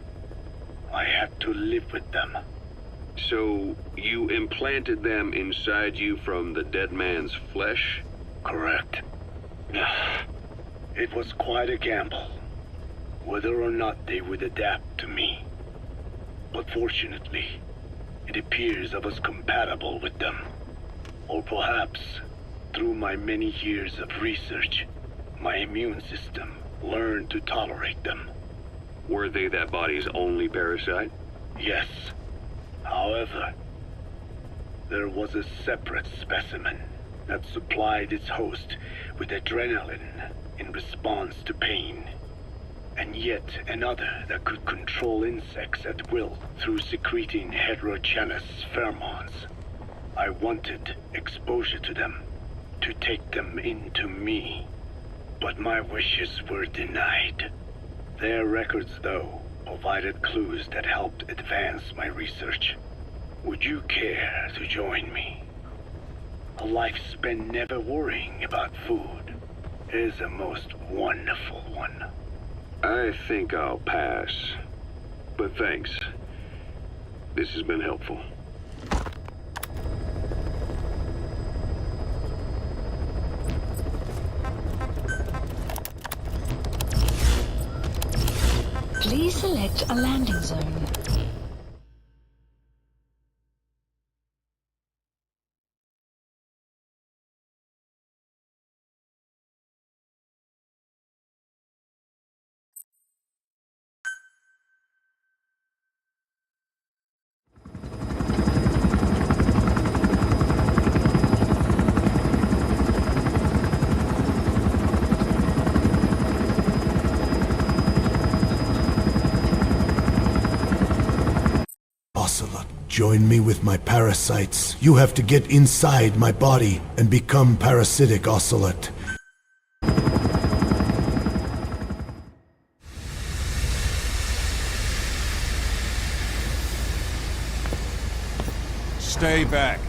I had to live with them. So, you implanted them inside you from the dead man's flesh? Correct. It was quite a gamble, whether or not they would adapt to me. But fortunately, it appears I was compatible with them. Or perhaps, through my many years of research, my immune system learned to tolerate them. Were they that body's only parasite? Yes. However, there was a separate specimen that supplied its host with adrenaline in response to pain, and yet another that could control insects at will through secreting heterogeneous pheromones. I wanted exposure to them, to take them into me, but my wishes were denied. Their records, though, provided clues that helped advance my research. Would you care to join me? A life spent never worrying about food is a most wonderful one. I think I'll pass. But thanks. This has been helpful. Please select a landing zone. Join me with my parasites. You have to get inside my body and become parasitic Ocelot. Stay back.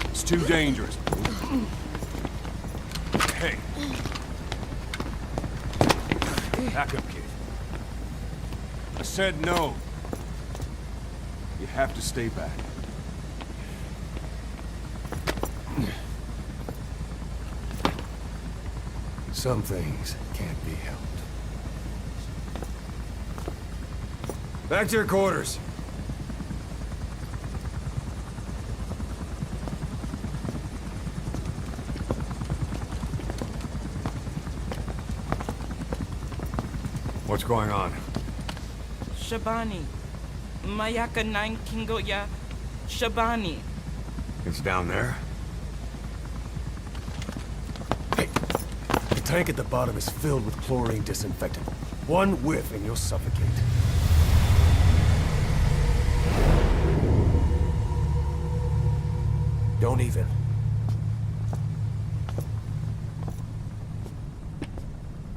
It's too dangerous. Hey. Back up, kid. I said no. You have to stay back. Some things can't be helped. Back to your quarters. What's going on? Shabani. Mayaka 9 Kingoya. Shabani. It's down there. Hey, the tank at the bottom is filled with chlorine disinfectant. One whiff and you'll suffocate. Don't even.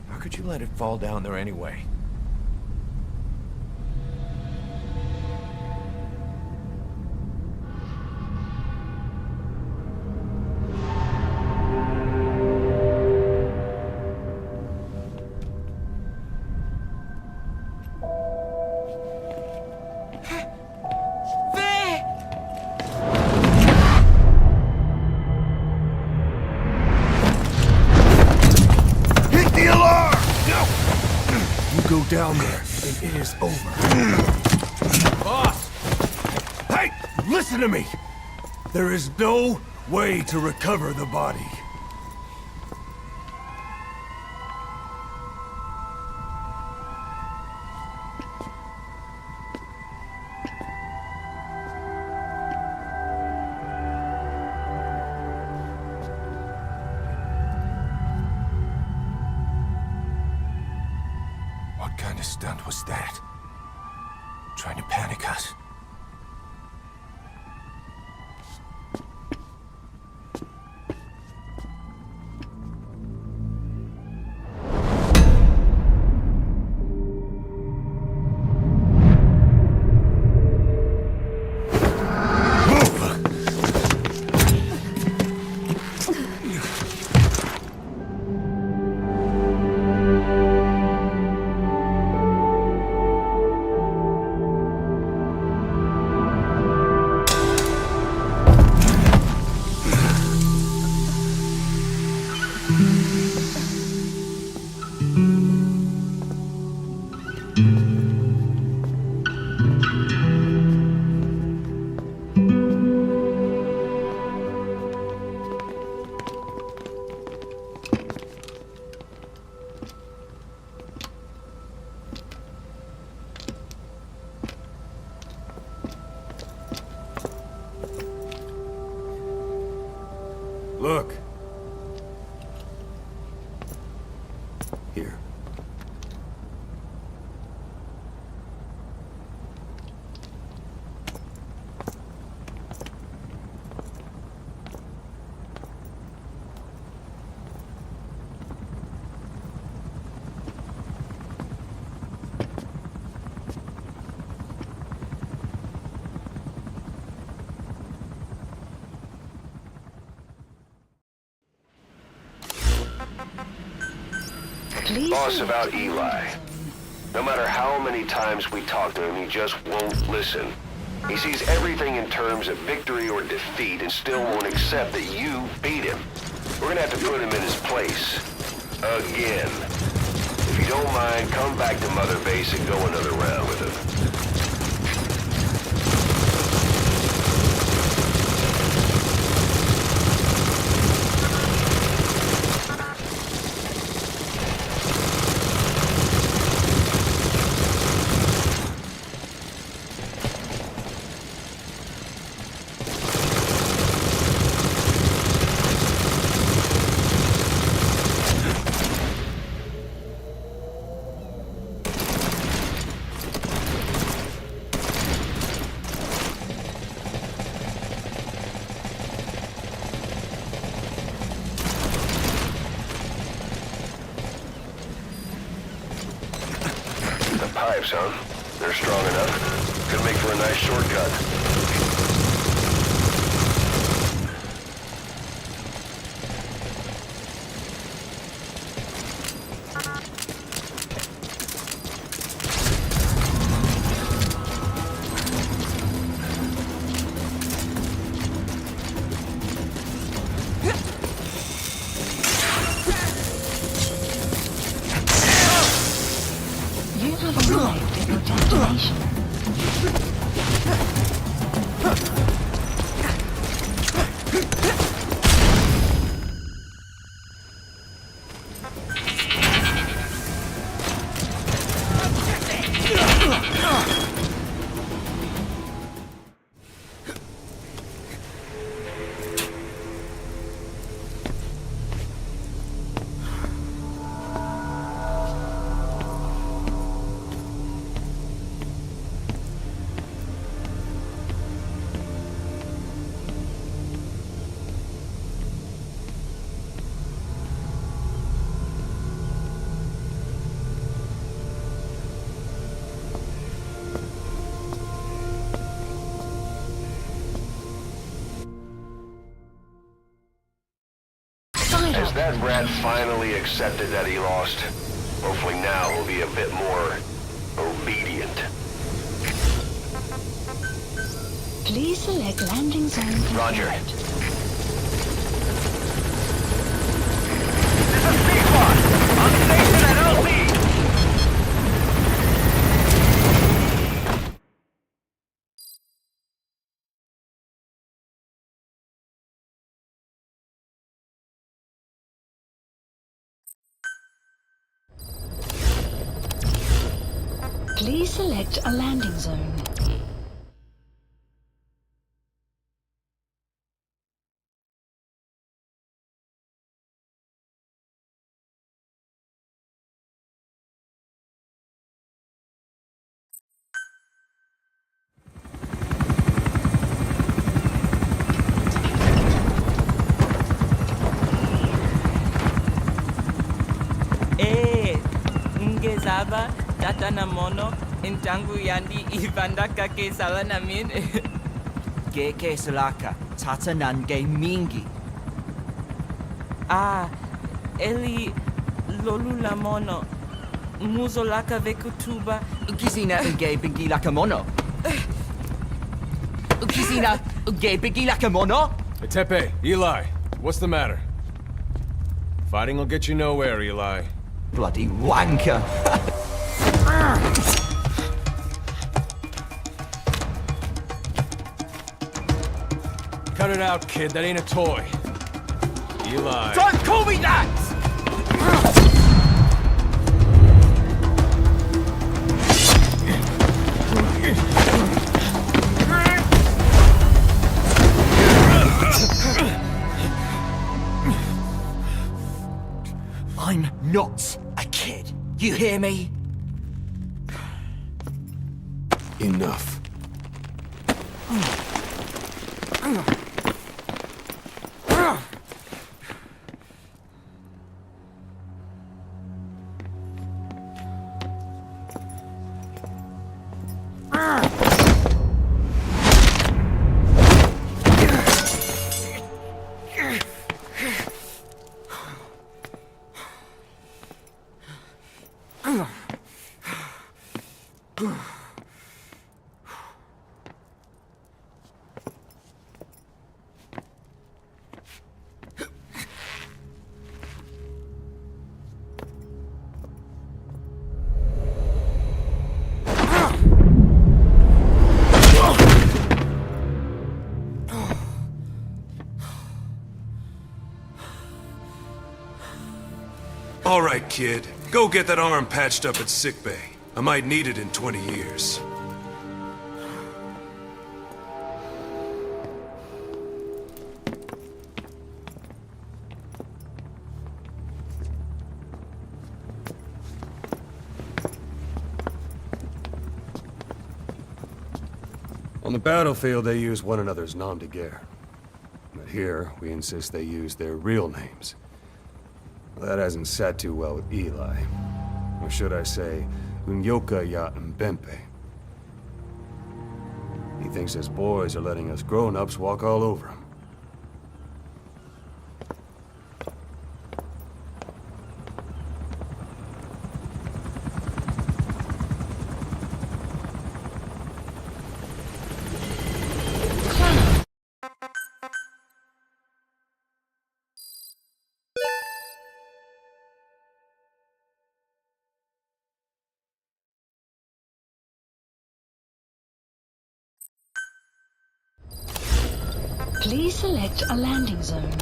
How could you let it fall down there anyway? Down there, and it is over. Boss! Hey! Listen to me! There is no way to recover the body. What kind of stunt was that? Trying to panic us? Look. Here. Boss, about Eli. No matter how many times we talk to him, he just won't listen. He sees everything in terms of victory or defeat and still won't accept that you beat him. We're gonna have to put him in his place. Again. If you don't mind, come back to Mother Base and go another round with him. Pipes, huh? They're strong enough. Could make for a nice shortcut. Has that rat finally accepted that he lost? Hopefully now he'll be a bit more obedient. Please select landing zone. Roger. This is C-Squad. On station at LZ. Please select a landing zone. Ngezaba, Tatana Mono, Intangu Yandi, Ivandaka ke Salanamin. Geke Salaka, Tatanange Mingi. Ah, Eli Lolula Mono, Muzolaka Vekutuba. Ukizina Uge Bingi Lakamono. Ukizina Uge Bingi Lakamono. Hey, Tepe, Eli, what's the matter? Fighting will get you nowhere, Eli. Bloody wanker. Cut it out, kid. That ain't a toy. Eli. Don't call me that! not a kid. You hear me? Enough. All right, kid. Go get that arm patched up at sickbay. I might need it in 20 years. On the battlefield, they use one another's nom de guerre. But here, we insist they use their real names. Well, that hasn't sat too well with Eli. Or should I say, Unyoka ya Mbempe. He thinks his boys are letting us grown-ups walk all over him. Please select a landing zone.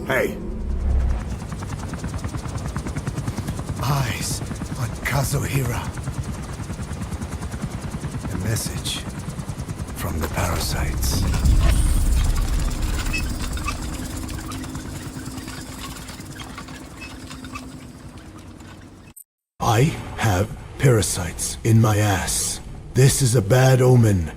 Hey. Eyes on Kazuhira. A message from the Parasites. I have parasites in my ass. This is a bad omen.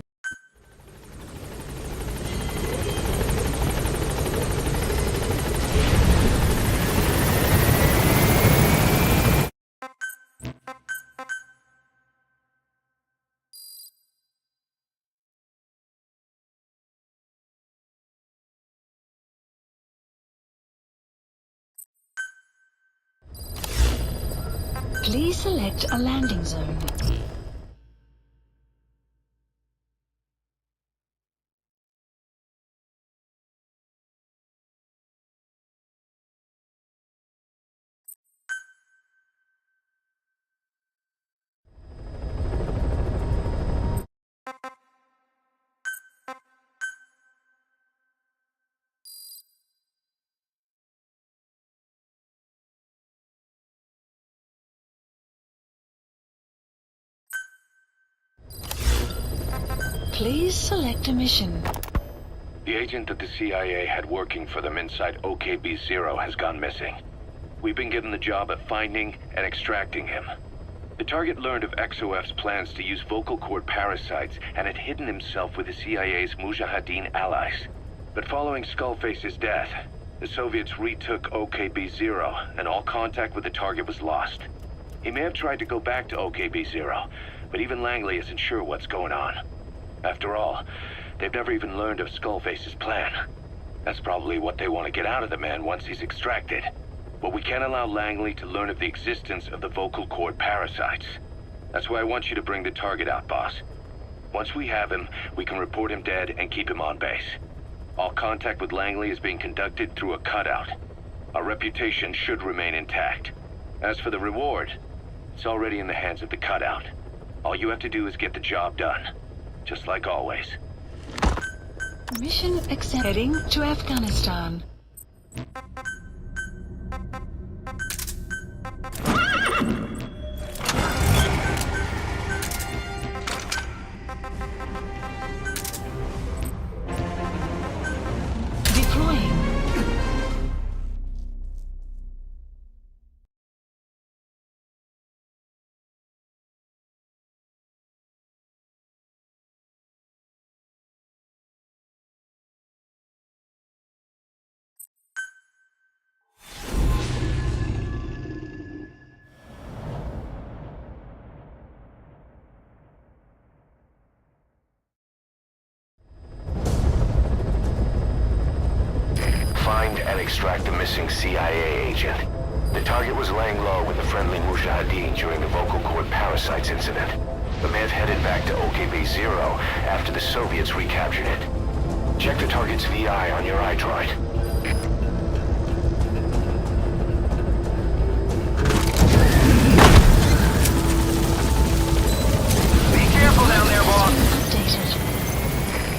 Please select a landing zone. Please select a mission. The agent that the CIA had working for them inside OKB Zero has gone missing. We've been given the job of finding and extracting him. The target learned of XOF's plans to use vocal cord parasites and had hidden himself with the CIA's Mujahideen allies. But following Skullface's death, The Soviets retook OKB Zero, and all contact with the target was lost. He may have tried to go back to OKB Zero, but even Langley isn't sure what's going on. After all, they've never even learned of Skullface's plan. That's probably what they want to get out of the man once he's extracted. But we can't allow Langley to learn of the existence of the vocal cord parasites. That's why I want you to bring the target out, boss. Once we have him, we can report him dead and keep him on base. All contact with Langley is being conducted through a cutout. Our reputation should remain intact. As for the reward, it's already in the hands of the cutout. All you have to do is get the job done. Just like always. Mission accepted. Heading to Afghanistan. Deploying. Find and extract the missing CIA agent. The target was laying low with the friendly Mujahideen during the vocal cord parasites incident. The may have headed back to OKB Zero after the Soviets recaptured it. Check the target's VI on your iDroid. Be careful down there, boss.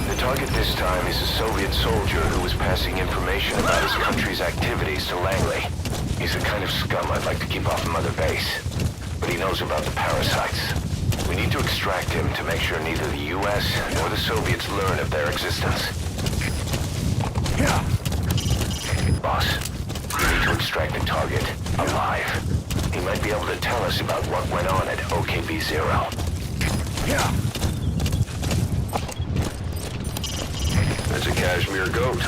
The target this time is a Soviet soldier who was passing information about his country's activities to Langley. He's the kind of scum I'd like to keep off Mother Base. But he knows about the parasites. We need to extract him to make sure neither the US nor the Soviets learn of their existence. Boss, we need to extract the target alive. He might be able to tell us about what went on at OKB Zero. That's a cashmere goat.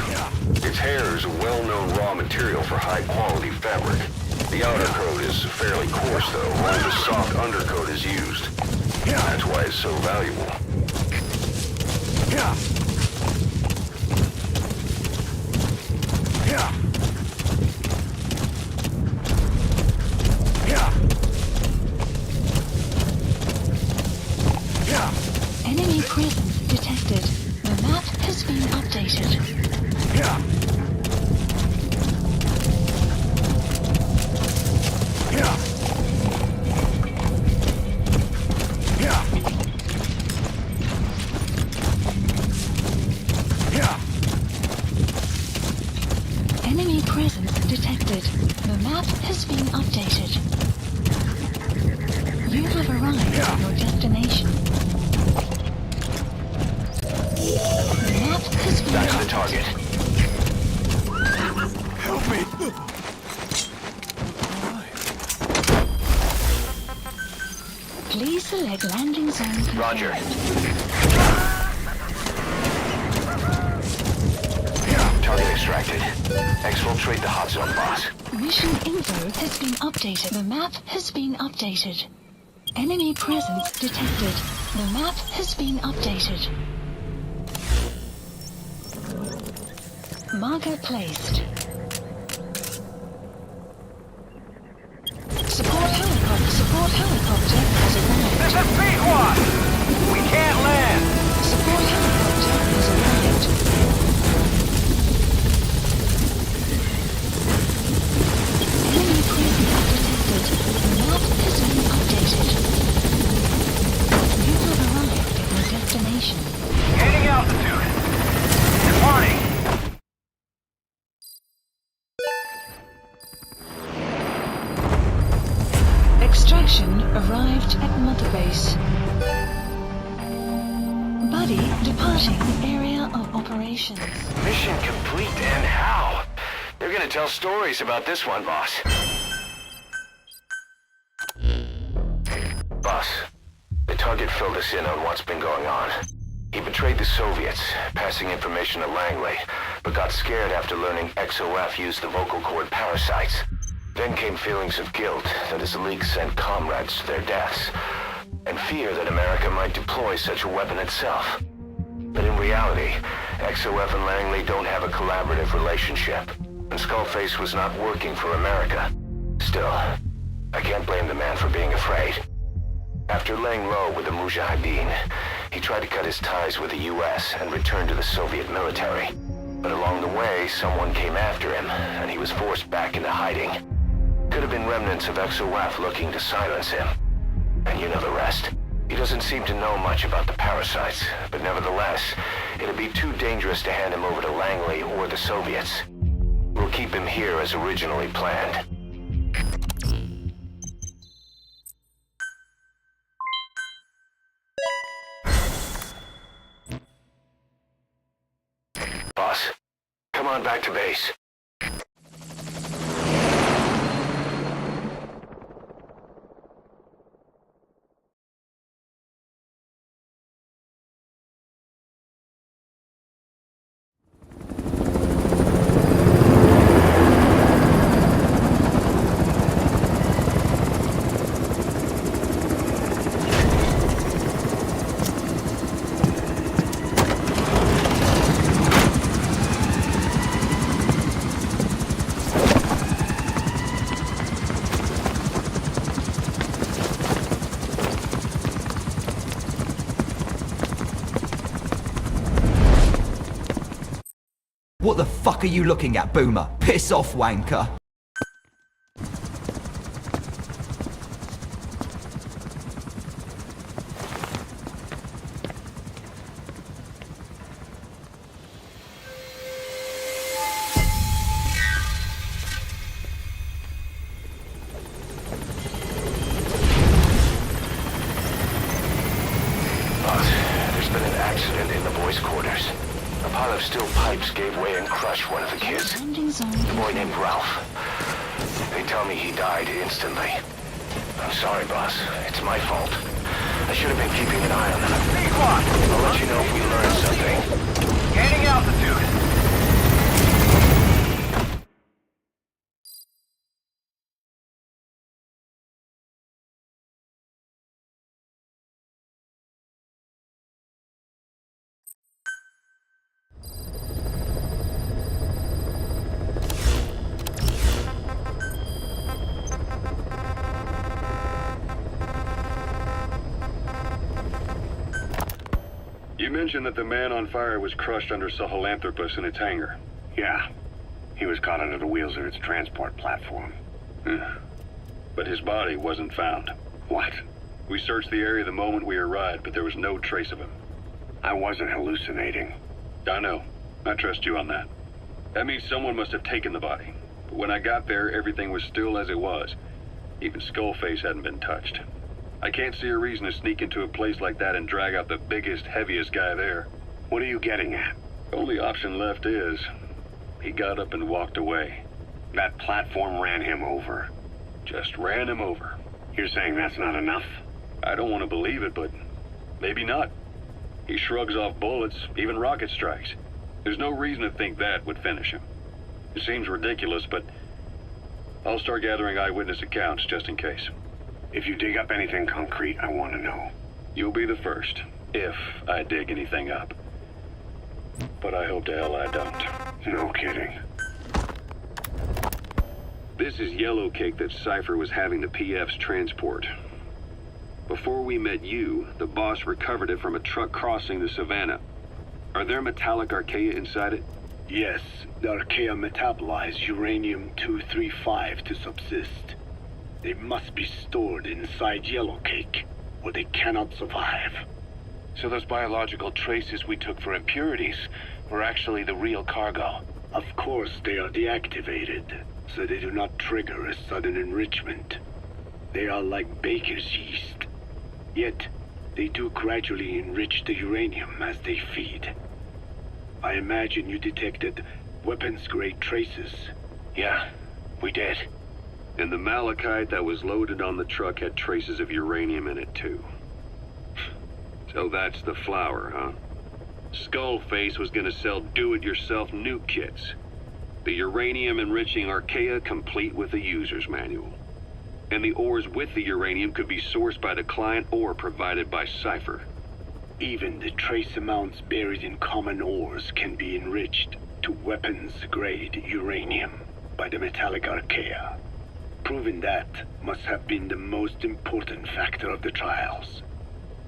Its hair is a well-known raw material for high-quality fabric. The outer coat is fairly coarse, though, while the soft undercoat is used. That's why it's so valuable. Enemy presence detected. The map has been updated. Enemy presence detected. The map has been updated. You have arrived at your destination. The map has been Back to the target. Help me! Please select landing zone. Roger. Target extracted. Exfiltrate the hot zone, boss. Mission info has been updated. The map has been updated. Enemy presence detected. The map has been updated. Marker placed. Support helicopter has arrived. This is Pequod! We can't land! Support helicopter has arrived. Enemy presence detected. The map has been updated. You have arrived at your destination. Gaining altitude. Departing. Extraction arrived at Mother Base. Buddy departing area of operations. Mission complete, and how? They're gonna tell stories about this one, boss. Boss, the target filled us in on what's been going on. He betrayed betrayed the Soviets, passing information to Langley, but got scared after learning XOF used the vocal cord Parasites. Then came feelings of guilt that his leak sent comrades to their deaths, and fear that America might deploy such a weapon itself. But in reality, XOF and Langley don't have a collaborative relationship, and Skullface was not working for America. Still, I can't blame the man for being afraid. After laying low with the Mujahideen, he tried to cut his ties with the US and return to the Soviet military. But along the way, someone came after him, and he was forced back into hiding. Could have been remnants of XOF looking to silence him. And you know the rest. He doesn't seem to know much about the Parasites, but nevertheless, it'd be too dangerous to hand him over to Langley or the Soviets. We'll keep him here as originally planned. Boss, come on back to base. What the fuck are you looking at, Boomer? Piss off, wanker. There's been an accident in the boys' quarters. A pile of steel pipes gave way and crushed one of the kids. A boy named Ralph. They tell me he died instantly. I'm sorry, boss. It's my fault. I should have been keeping an eye on them. I'll let you know if we learn something. Gaining altitude. You mentioned that the man on fire was crushed under Sahelanthropus in its hangar. Yeah. He was caught under the wheels of its transport platform. But his body wasn't found. What? We searched the area the moment we arrived, but there was no trace of him. I wasn't hallucinating. I know. I trust you on that. That means someone must have taken the body. But when I got there, everything was still as it was. Even Skullface hadn't been touched. I can't see a reason to sneak into a place like that and drag out the biggest, heaviest guy there. What are you getting at? The only option left is, he got up and walked away. That platform ran him over. Just ran him over. You're saying that's not enough? I don't want to believe it, but maybe not. He shrugs off bullets, even rocket strikes. There's no reason to think that would finish him. It seems ridiculous, but I'll start gathering eyewitness accounts just in case. If you dig up anything concrete, I want to know. You'll be the first, if I dig anything up. But I hope to hell I don't. No kidding. This is yellow cake that Cypher was having the PFs transport. Before we met you, the boss recovered it from a truck crossing the savannah. Are there metallic archaea inside it? Yes, the archaea metabolize uranium-235 to subsist. They must be stored inside yellow cake, or they cannot survive. So those biological traces we took for impurities were actually the real cargo? Of course they are deactivated, so they do not trigger a sudden enrichment. They are like baker's yeast. Yet, they do gradually enrich the uranium as they feed. I imagine you detected weapons-grade traces. Yeah, we did. And the malachite that was loaded on the truck had traces of uranium in it too. So that's the flower, huh? Skullface was gonna sell do-it-yourself nuke kits. The uranium-enriching archaea complete with a user's manual. And the ores with the uranium could be sourced by the client or provided by Cypher. Even the trace amounts buried in common ores can be enriched to weapons-grade uranium by the metallic archaea. Proving that must have been the most important factor of the trials.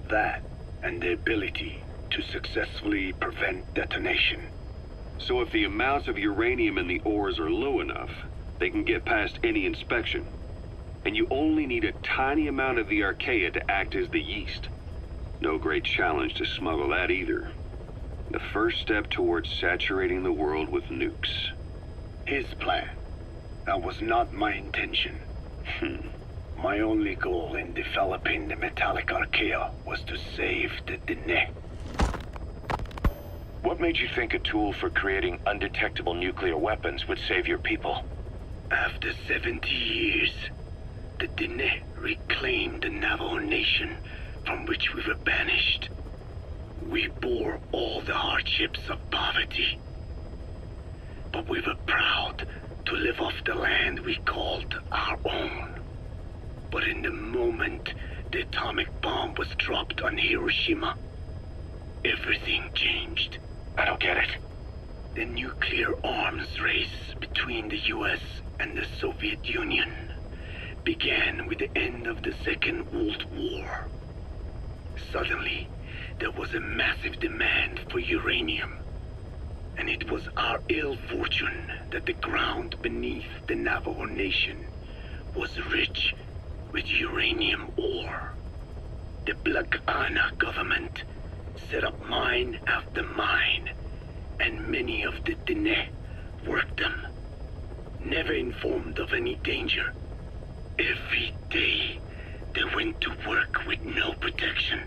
That, and the ability to successfully prevent detonation. So if the amounts of uranium in the ores are low enough, they can get past any inspection. And you only need a tiny amount of the archaea to act as the yeast. No great challenge to smuggle that either. The first step towards saturating the world with nukes. His plan. That was not my intention. My only goal in developing the metallic archaea was to save the Dene. What made you think a tool for creating undetectable nuclear weapons would save your people? After 70 years, the Dene reclaimed the Navajo nation from which we were banished. We bore all the hardships of poverty. But we were proud to live off the land we called our own. But in the moment the atomic bomb was dropped on Hiroshima, everything changed. I don't get it. The nuclear arms race between the US and the Soviet Union began with the end of the Second World War. Suddenly, there was a massive demand for uranium. And it was our ill fortune that the ground beneath the Navajo Nation was rich with uranium ore. The Black Ana government set up mine after mine, and many of the Dene worked them, never informed of any danger. Every day, they went to work with no protection.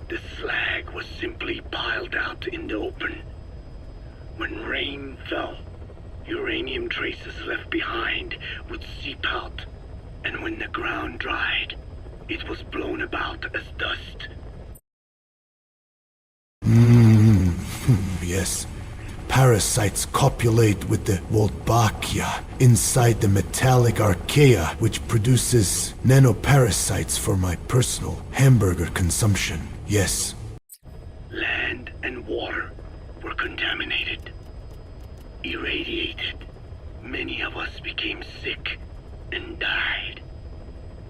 The slag was simply piled out in the open. When rain fell, uranium traces left behind would seep out, and when the ground dried, it was blown about as dust. Yes. Parasites copulate with the Wolbachia inside the metallic archaea, which produces nanoparasites for my personal hamburger consumption. Yes. Land and water were contaminated, irradiated. Many of us became sick and died.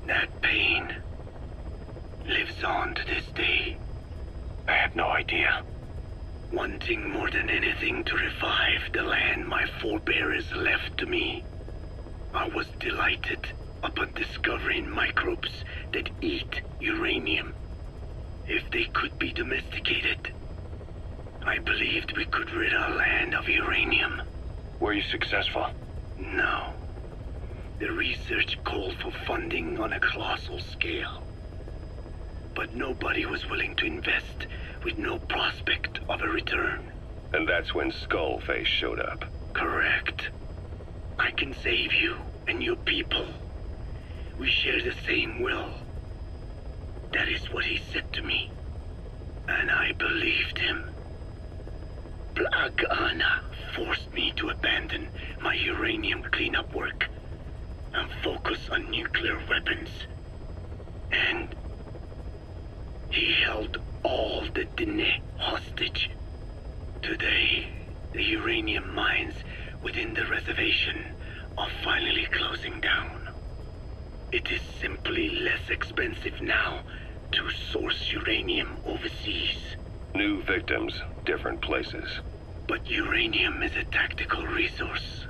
That pain lives on to this day. I had no idea. Wanting more than anything to revive the land my forebears left to me, I was delighted upon discovering microbes that eat uranium. If they could be domesticated, I believed we could rid our land of uranium. Were you successful? No. The research called for funding on a colossal scale. But nobody was willing to invest with no prospect of a return. And that's when Skullface showed up. Correct. I can save you and your people. We share the same will. That is what he said to me. And I believed him. Black Ana forced me to abandon my uranium cleanup work and focus on nuclear weapons. And he held all the Dene hostage. Today, the uranium mines within the reservation are finally closing down. It is simply less expensive now to source uranium overseas. New victims, different places. But uranium is a tactical resource.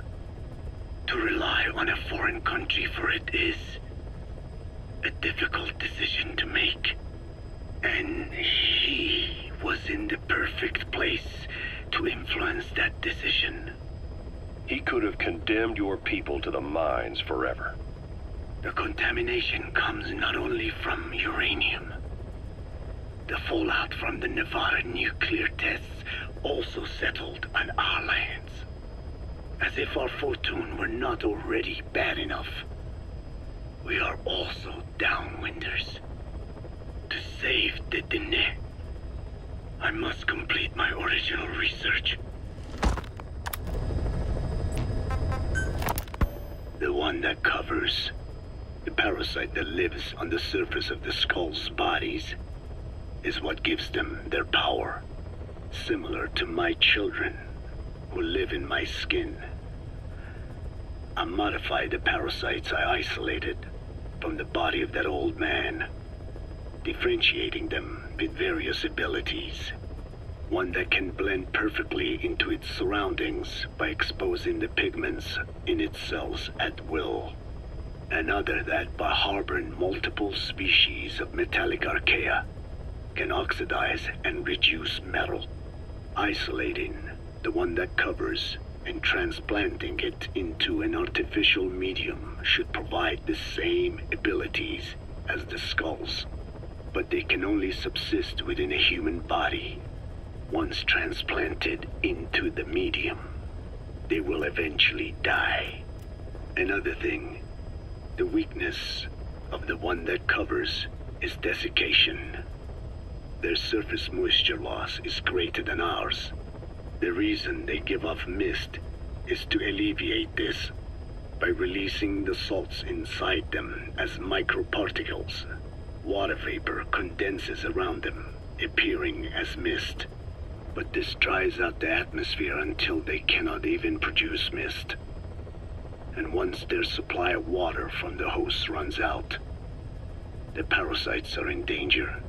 To rely on a foreign country for it is a difficult decision to make. And he was in the perfect place to influence that decision. He could have condemned your people to the mines forever. The contamination comes not only from uranium. The fallout from the Nevada nuclear tests also settled on our lands. As if our fortune were not already bad enough, we are also downwinders. To save the Dene, I must complete my original research. The one that covers the parasite that lives on the surface of the skull's bodies is what gives them their power, similar to my children who live in my skin. I modified the parasites I isolated from the body of that old man, differentiating them with various abilities. One that can blend perfectly into its surroundings by exposing the pigments in its cells at will. Another that, by harboring multiple species of metallic archaea, can oxidize and reduce metal. Isolating the one that covers and transplanting it into an artificial medium should provide the same abilities as the skulls, but they can only subsist within a human body. Once transplanted into the medium, they will eventually die. Another thing, the weakness of the one that covers is desiccation. Their surface moisture loss is greater than ours. The reason they give off mist is to alleviate this by releasing the salts inside them as microparticles. Water vapor condenses around them, appearing as mist. But this dries out the atmosphere until they cannot even produce mist. And once their supply of water from the host runs out, the parasites are in danger.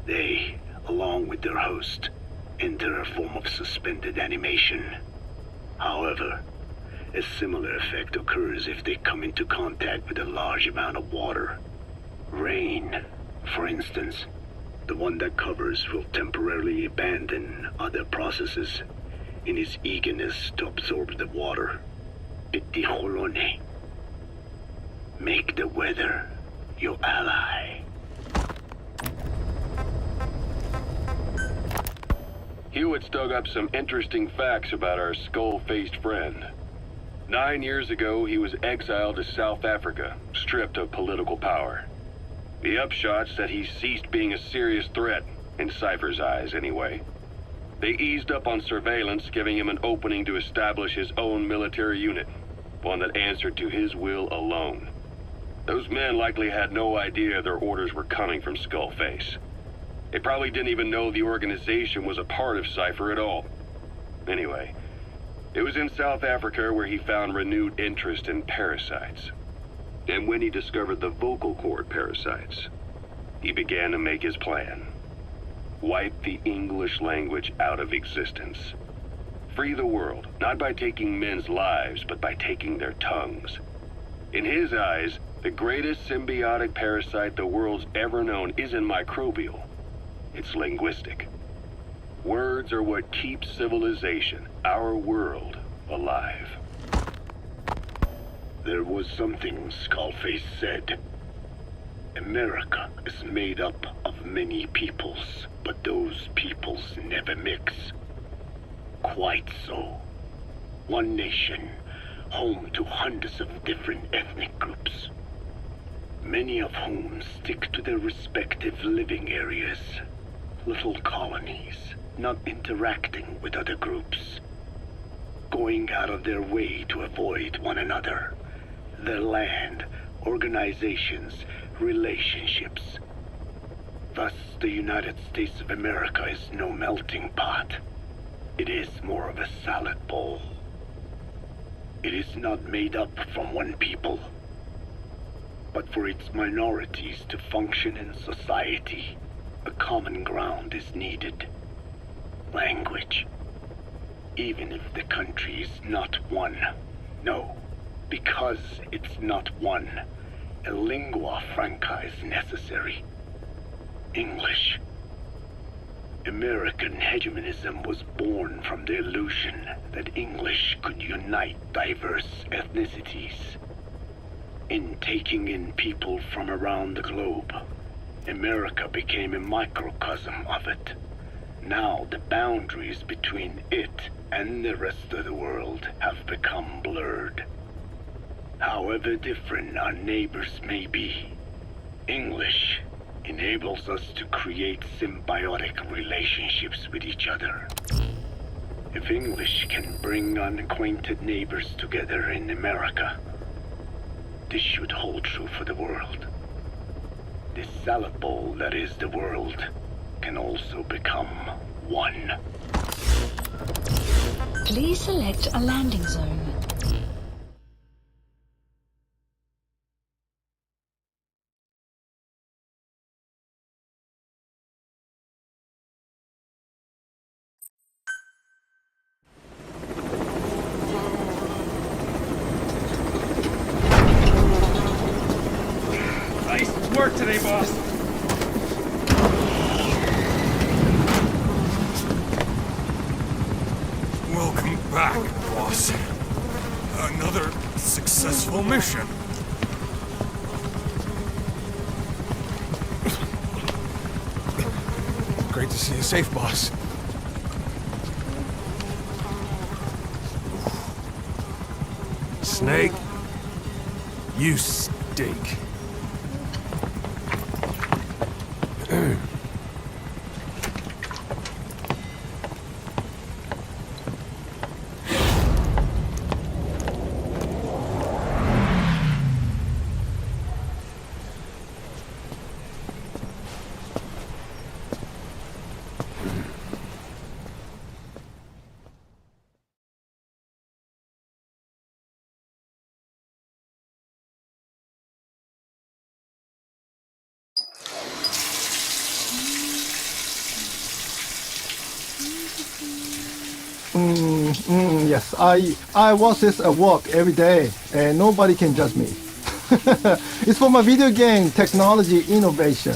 They, along with their host, enter a form of suspended animation. However, a similar effect occurs if they come into contact with a large amount of water. Rain, for instance. The one that covers will temporarily abandon other processes in his eagerness to absorb the water. Pitijolone. Make the weather your ally. Hewitt's dug up some interesting facts about our skull-faced friend. 9 years ago, he was exiled to South Africa, stripped of political power. The upshot said he ceased being a serious threat, in Cypher's eyes anyway. They eased up on surveillance, giving him an opening to establish his own military unit, one that answered to his will alone. Those men likely had no idea their orders were coming from Skullface. They probably didn't even know the organization was a part of Cypher at all. Anyway, it was in South Africa where he found renewed interest in parasites. And when he discovered the vocal cord parasites, he began to make his plan. Wipe the English language out of existence. Free the world, not by taking men's lives, but by taking their tongues. In his eyes, the greatest symbiotic parasite the world's ever known isn't microbial. It's linguistic. Words are what keeps civilization, our world, alive. There was something Skullface said. America is made up of many peoples, but those peoples never mix. Quite so. One nation, home to hundreds of different ethnic groups, many of whom stick to their respective living areas, little colonies, not interacting with other groups, going out of their way to avoid one another, their land, organizations, relationships. Thus, the United States of America is no melting pot. It is more of a salad bowl. It is not made up from one people, but for its minorities to function in society, a common ground is needed. Language. Even if the country is not one. No, because it's not one, a lingua franca is necessary. English. American hegemonism was born from the illusion that English could unite diverse ethnicities. In taking in people from around the globe, America became a microcosm of it. Now the boundaries between it and the rest of the world have become blurred. However different our neighbors may be, English enables us to create symbiotic relationships with each other. If English can bring unacquainted neighbors together in America, this should hold true for the world. This salad bowl that is the world can also become one. Please select a landing zone. Nice work today, boss. Welcome back, boss. Another successful mission. Great to see you safe, boss. Snake, you stink. Yes, I watch this at work every day, and nobody can judge me. It's for my video game technology innovation.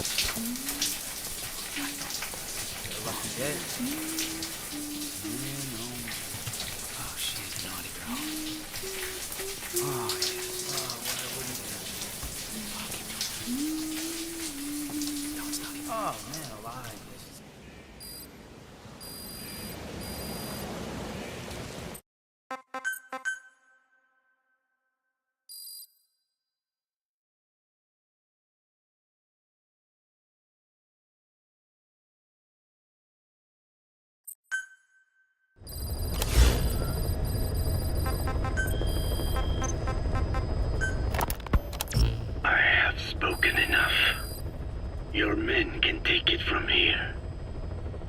Spoken enough. Your men can take it from here.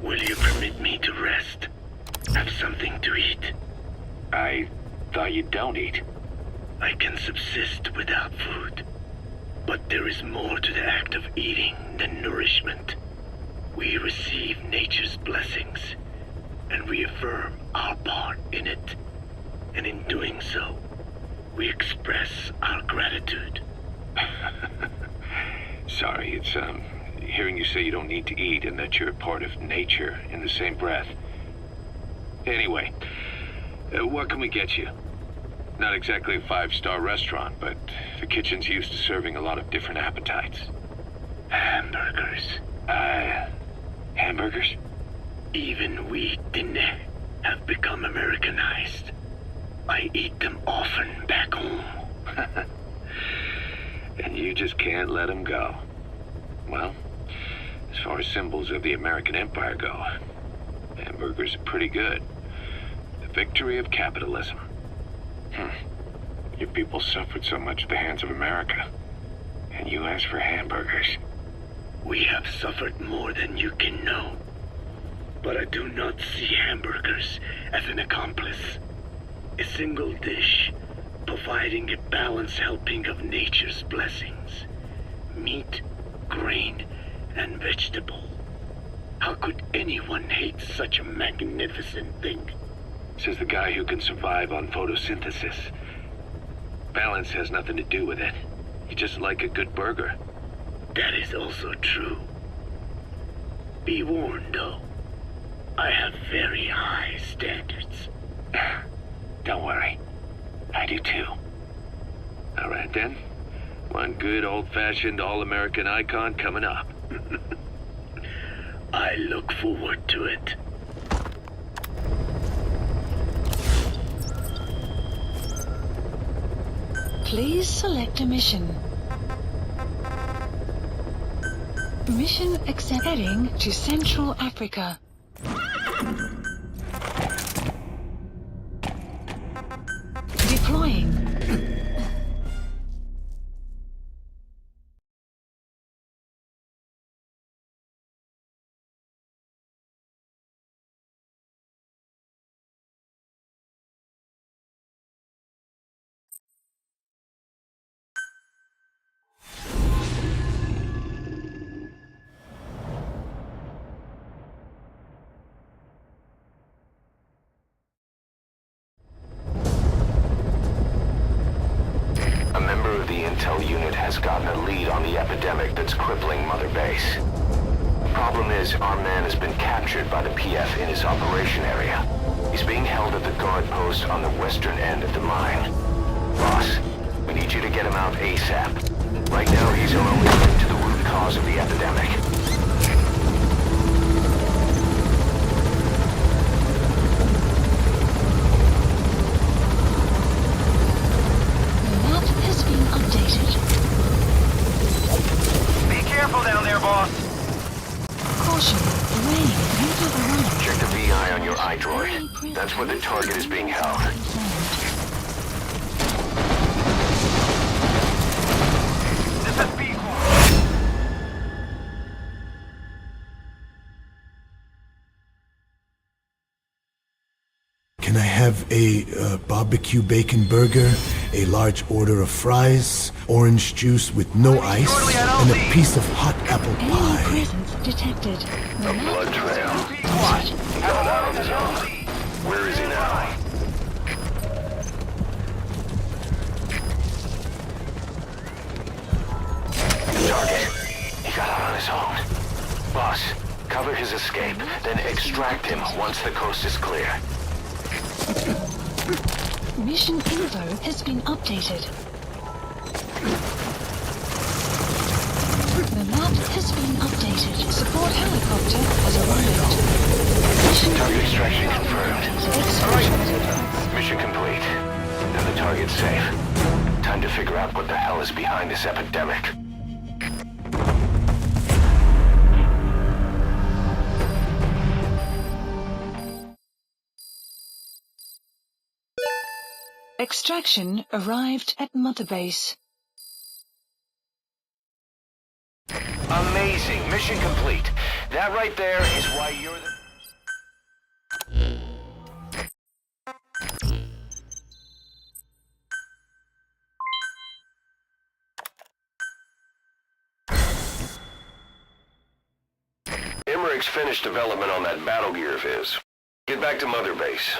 Will you permit me to rest? Have something to eat? I thought you don't eat. I can subsist without food. But there is more to the act of eating than nourishment. We receive nature's blessings, and we affirm our part in it. And in doing so, we express our gratitude. Sorry, it's, hearing you say you don't need to eat and that you're part of nature in the same breath. Anyway, what can we get you? Not exactly a 5-star restaurant, but the kitchen's used to serving a lot of different appetites. Hamburgers. Hamburgers? Even we Dinne have become Americanized. I eat them often back home. And you just can't let them go. Well, as far as symbols of the American Empire go, hamburgers are pretty good. The victory of capitalism. Your people suffered so much at the hands of America. And you ask for hamburgers. We have suffered more than you can know. But I do not see hamburgers as an accomplice. A single dish, providing a balanced helping of nature's blessings. Meat, grain, and vegetable. How could anyone hate such a magnificent thing? Says the guy who can survive on photosynthesis. Balance has nothing to do with it. You just like a good burger. That is also true. Be warned, though. I have very high standards. Don't worry. I do too. All right then. One good old-fashioned all-American icon coming up. I look forward to it. Please select a mission. Mission accept. Heading to Central Africa. Deploying. A member of the intel unit has gotten a lead on the epidemic that's crippling Mother Base. The problem is, our man has been captured by the PF in his operation area. He's being held at the guard post on the western end of the mine. Boss, we need you to get him out ASAP. Right now, he's our only link to the root cause of the epidemic. Updated. Be careful down there, boss. Caution. Rain. You have arrived. Check the VI on your iDroid. That's where the target is being held. This is B. Can I have a barbecue bacon burger, a large order of fries, orange juice with no ice, and a piece of hot apple pie? Presence detected. A blood trail. He got out on his own. Where is he now? Target. He got out on his own. Boss, cover his escape, then extract him once the coast is clear. Mission info has been updated. The map has been updated. Support helicopter has arrived. Target extraction confirmed. Mission complete. And the target's safe. Time to figure out what the hell is behind this epidemic. Extraction arrived at Mother Base. Amazing. Mission complete. That right there is why you're the... Emmerich's finished development on that battle gear of his. Get back to Mother Base.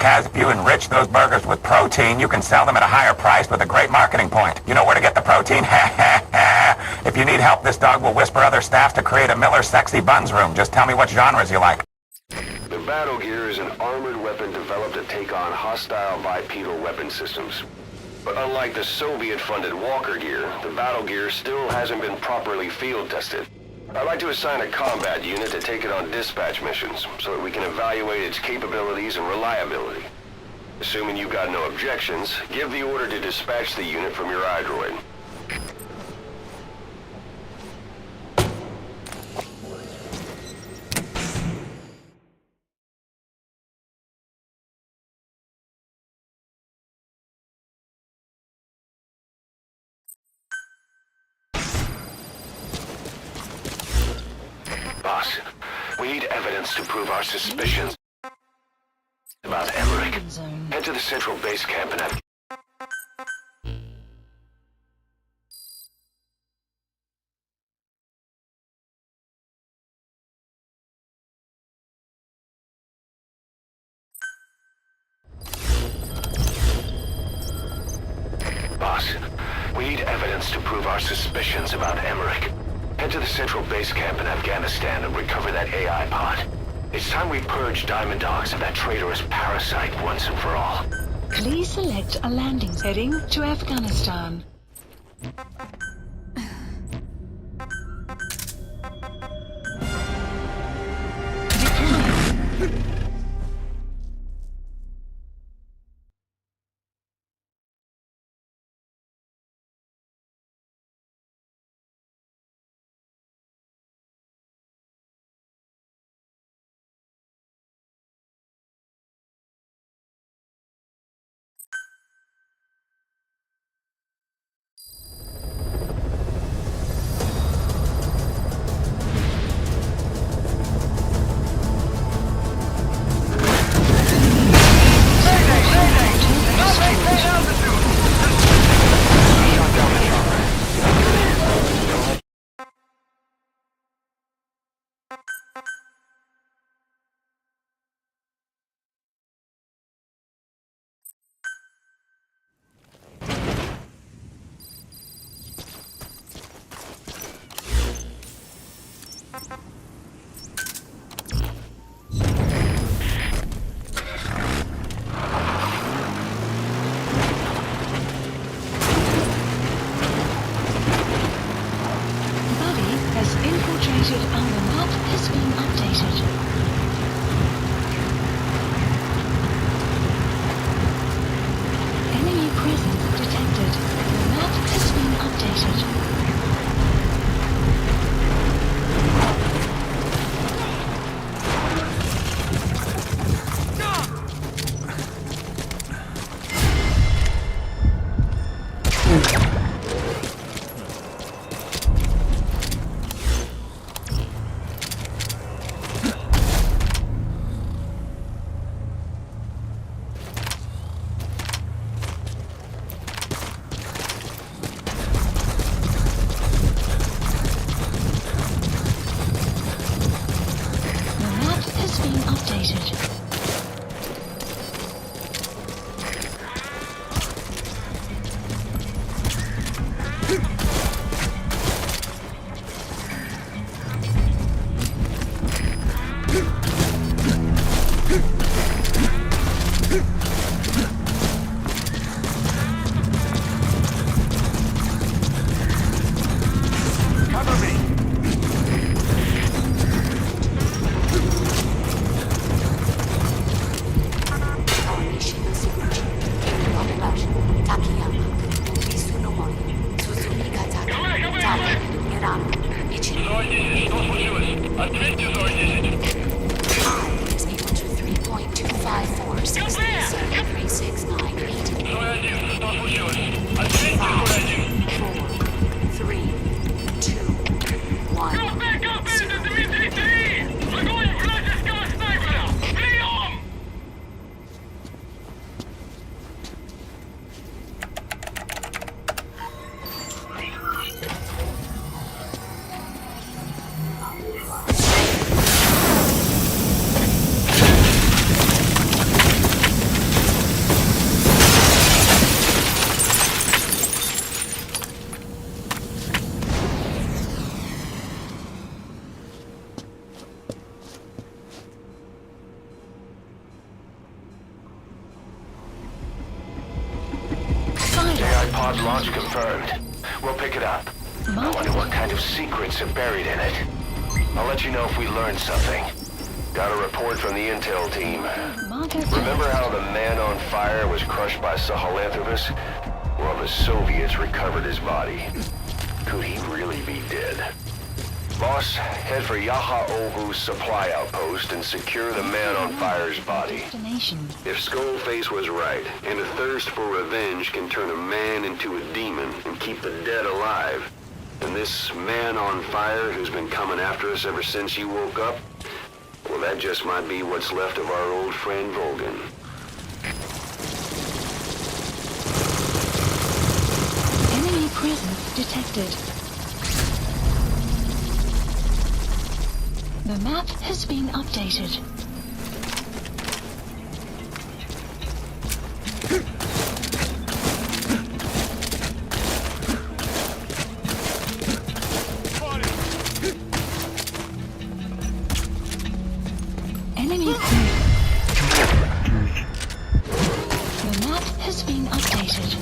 Kaz, if you enrich those burgers with protein, you can sell them at a higher price with a great marketing point. You know where to get the protein? If you need help, this dog will whisper other staff to create a Miller Sexy Buns room. Just tell me what genres you like. The battle gear is an armored weapon developed to take on hostile bipedal weapon systems. But unlike the Soviet-funded Walker gear, the battle gear still hasn't been properly field-tested. I'd like to assign a combat unit to take it on dispatch missions, so that we can evaluate its capabilities and reliability. Assuming you've got no objections, give the order to dispatch the unit from your iDroid. Boss, we need evidence to prove our suspicions about Emmerich. Head to the central base camp and have... Boss, we need evidence to prove our suspicions about Emmerich. Head to the central base camp in Afghanistan and recover that AI pod. It's time we purge Diamond Dogs of that traitorous Parasite once and for all. Please select a landing heading to Afghanistan. Что случилось? Ответьте, 10. Pod launch confirmed. We'll pick it up. I wonder what kind of secrets are buried in it. I'll let you know if we learn something. Got a report from the intel team. Remember how the man on fire was crushed by Sahelanthropus? Well, the Soviets recovered his body. Could he really be dead? Boss, head for Yaha Ovu's supply outpost and secure the man on fire's body. If Skullface was right, and a thirst for revenge can turn a man into a demon and keep the dead alive, then this man on fire who's been coming after us ever since you woke up, well, that just might be what's left of our old friend Volgin. Enemy presence detected. The map has been updated. Enemy The map has been updated.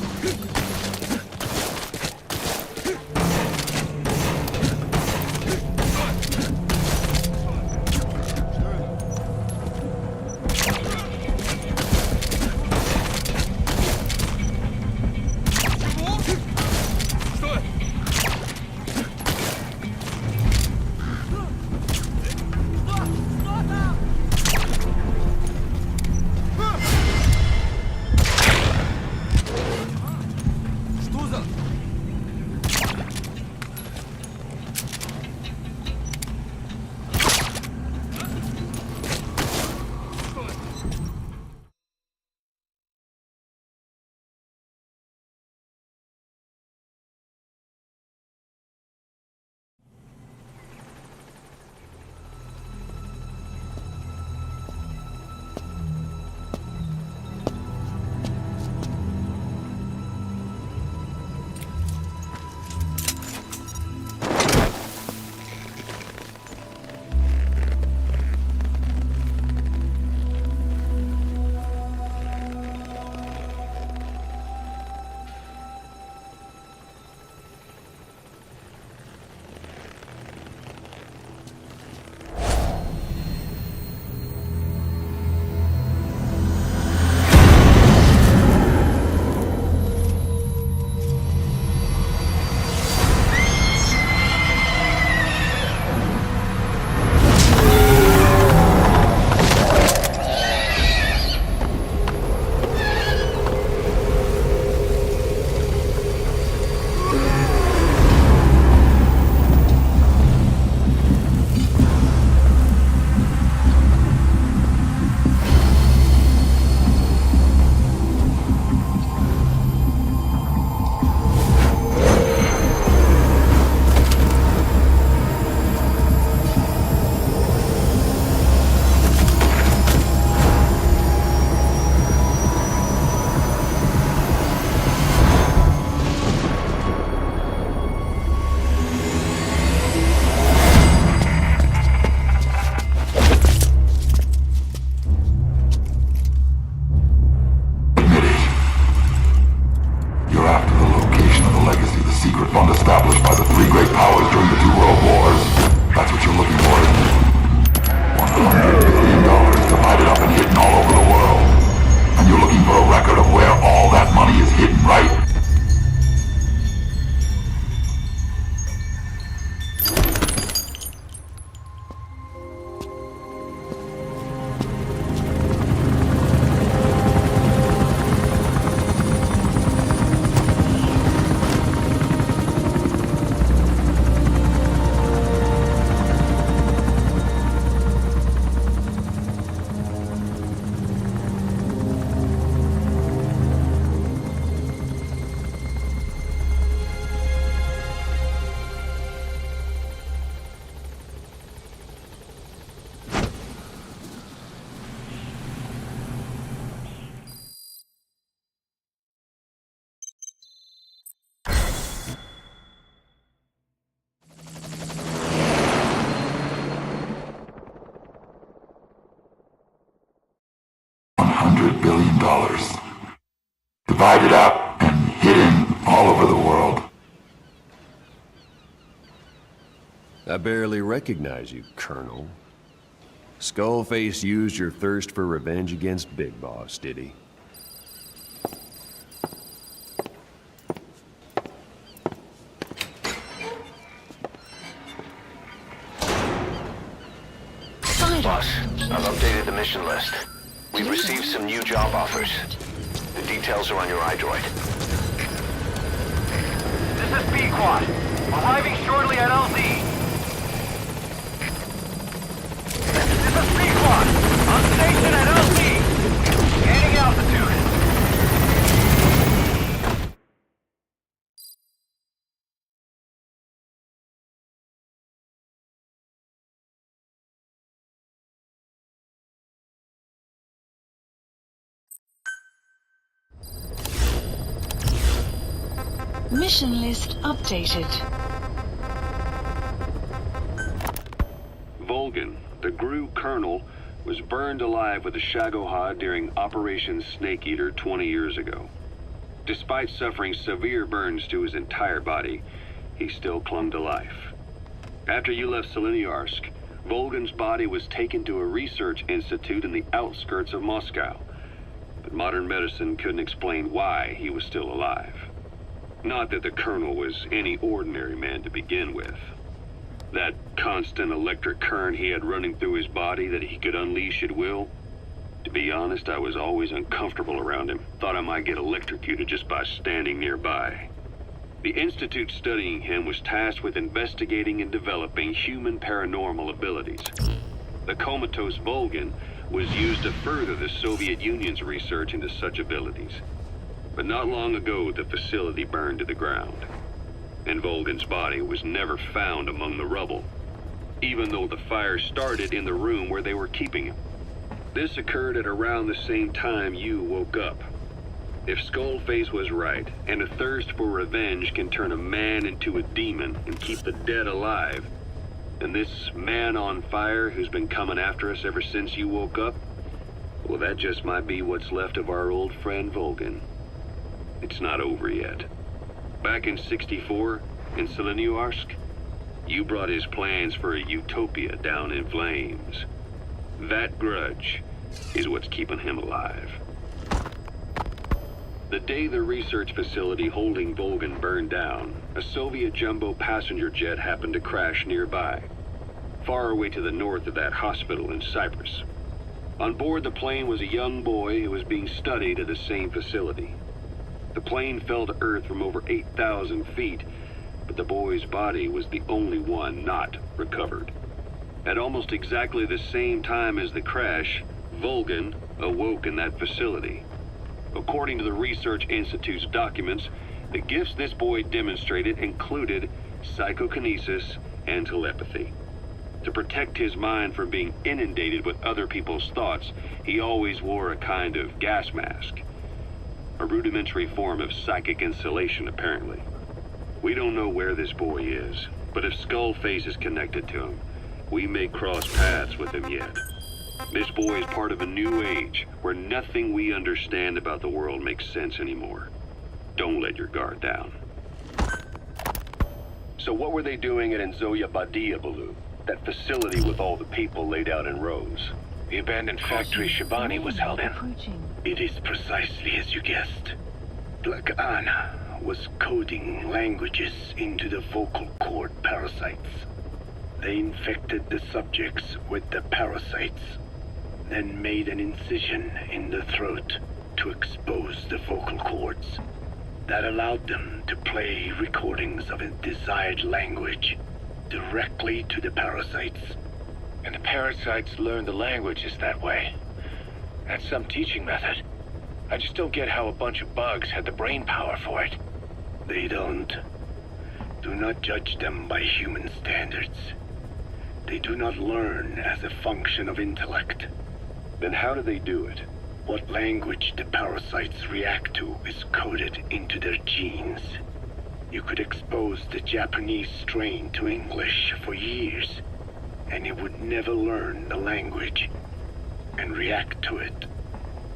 $100 billion. Divided up and hidden all over the world. I barely recognize you, Colonel. Skullface used your thirst for revenge against Big Boss, did he? Boss, I've updated the mission list. We've received some new job offers. The details are on your iDroid. This is B-Quad. Arriving shortly at LZ. This is B-Quad. On station at LZ. Gaining altitude. Mission list updated. Volgan, the GRU colonel, was burned alive with a Shagoha during Operation Snake Eater 20 years ago. Despite suffering severe burns to his entire body, he still clung to life. After you left Seleniarsk, Volgan's body was taken to a research institute in the outskirts of Moscow, but modern medicine couldn't explain why he was still alive. Not that the colonel was any ordinary man to begin with. That constant electric current he had running through his body that he could unleash at will. To be honest, I was always uncomfortable around him. Thought I might get electrocuted just by standing nearby. The institute studying him was tasked with investigating and developing human paranormal abilities. The comatose Volgan was used to further the Soviet Union's research into such abilities. But not long ago, the facility burned to the ground, and Volgan's body was never found among the rubble, even though the fire started in the room where they were keeping him. This occurred at around the same time you woke up. If Skullface was right, and a thirst for revenge can turn a man into a demon and keep the dead alive, then this man on fire who's been coming after us ever since you woke up, well, that just might be what's left of our old friend Volgan. It's not over yet. Back in '64, in Seleniarsk, you brought his plans for a utopia down in flames. That grudge is what's keeping him alive. The day the research facility holding Volgan burned down, a Soviet jumbo passenger jet happened to crash nearby, far away to the north of that hospital in Cyprus. On board the plane was a young boy who was being studied at the same facility. The plane fell to Earth from over 8,000 feet, but the boy's body was the only one not recovered. At almost exactly the same time as the crash, Volgan awoke in that facility. According to the Research Institute's documents, the gifts this boy demonstrated included psychokinesis and telepathy. To protect his mind from being inundated with other people's thoughts, he always wore a kind of gas mask. A rudimentary form of psychic insulation, apparently. We don't know where this boy is, but if Skullface is connected to him, we may cross paths with him yet. This boy is part of a new age, where nothing we understand about the world makes sense anymore. Don't let your guard down. So what were they doing at Nzoya Badiabalu, that facility with all the people laid out in rows? The abandoned factory Shivani was held in. It is precisely as you guessed. Black Anna was coding languages into the vocal cord parasites. They infected the subjects with the parasites, then made an incision in the throat to expose the vocal cords. That allowed them to play recordings of a desired language directly to the parasites. And the parasites learn the languages that way. That's some teaching method. I just don't get how a bunch of bugs had the brain power for it. They don't. Do not judge them by human standards. They do not learn as a function of intellect. Then how do they do it? What language the parasites react to is coded into their genes. You could expose the Japanese strain to English for years, and it would never learn the language and react to it.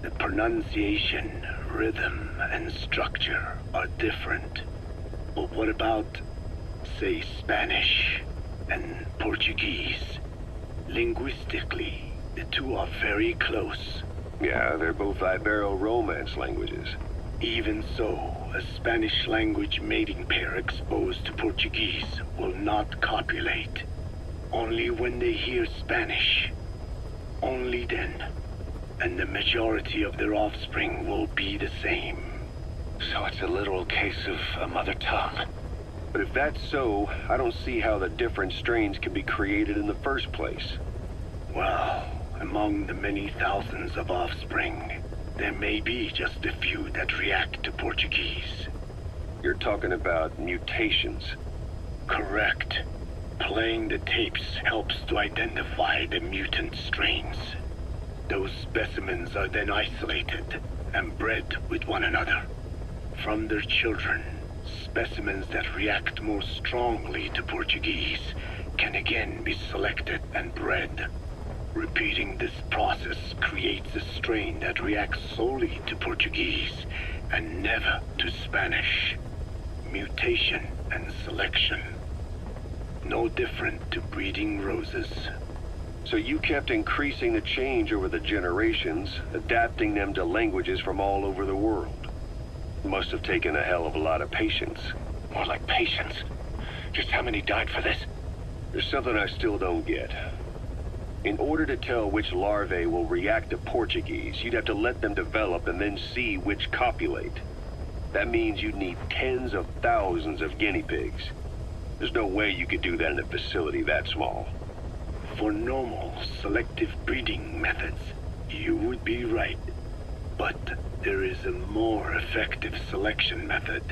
The pronunciation rhythm and structure are different. But what about, say, Spanish and Portuguese? Linguistically, the two are very close. Yeah, they're both Ibero-Romance languages. Even so, a Spanish language mating pair exposed to Portuguese will not copulate. Only when they hear Spanish. Only then. And the majority of their offspring will be the same. So it's a literal case of a mother tongue. But if that's so, I don't see how the different strains can be created in the first place. Well, among the many thousands of offspring, there may be just a few that react to Portuguese. You're talking about mutations. Correct. Playing the tapes helps to identify the mutant strains. Those specimens are then isolated and bred with one another. From their children, specimens that react more strongly to Portuguese can again be selected and bred. Repeating this process creates a strain that reacts solely to Portuguese and never to Spanish. Mutation and selection. No different to breeding roses. So you kept increasing the change over the generations, adapting them to languages from all over the world. Must have taken a hell of a lot of patience. More like patience. Just how many died for this? There's something I still don't get. In order to tell which larvae will react to Portuguese, you'd have to let them develop and then see which copulate. That means you'd need tens of thousands of guinea pigs. There's no way you could do that in a facility that small. For normal, selective breeding methods, you would be right. But there is a more effective selection method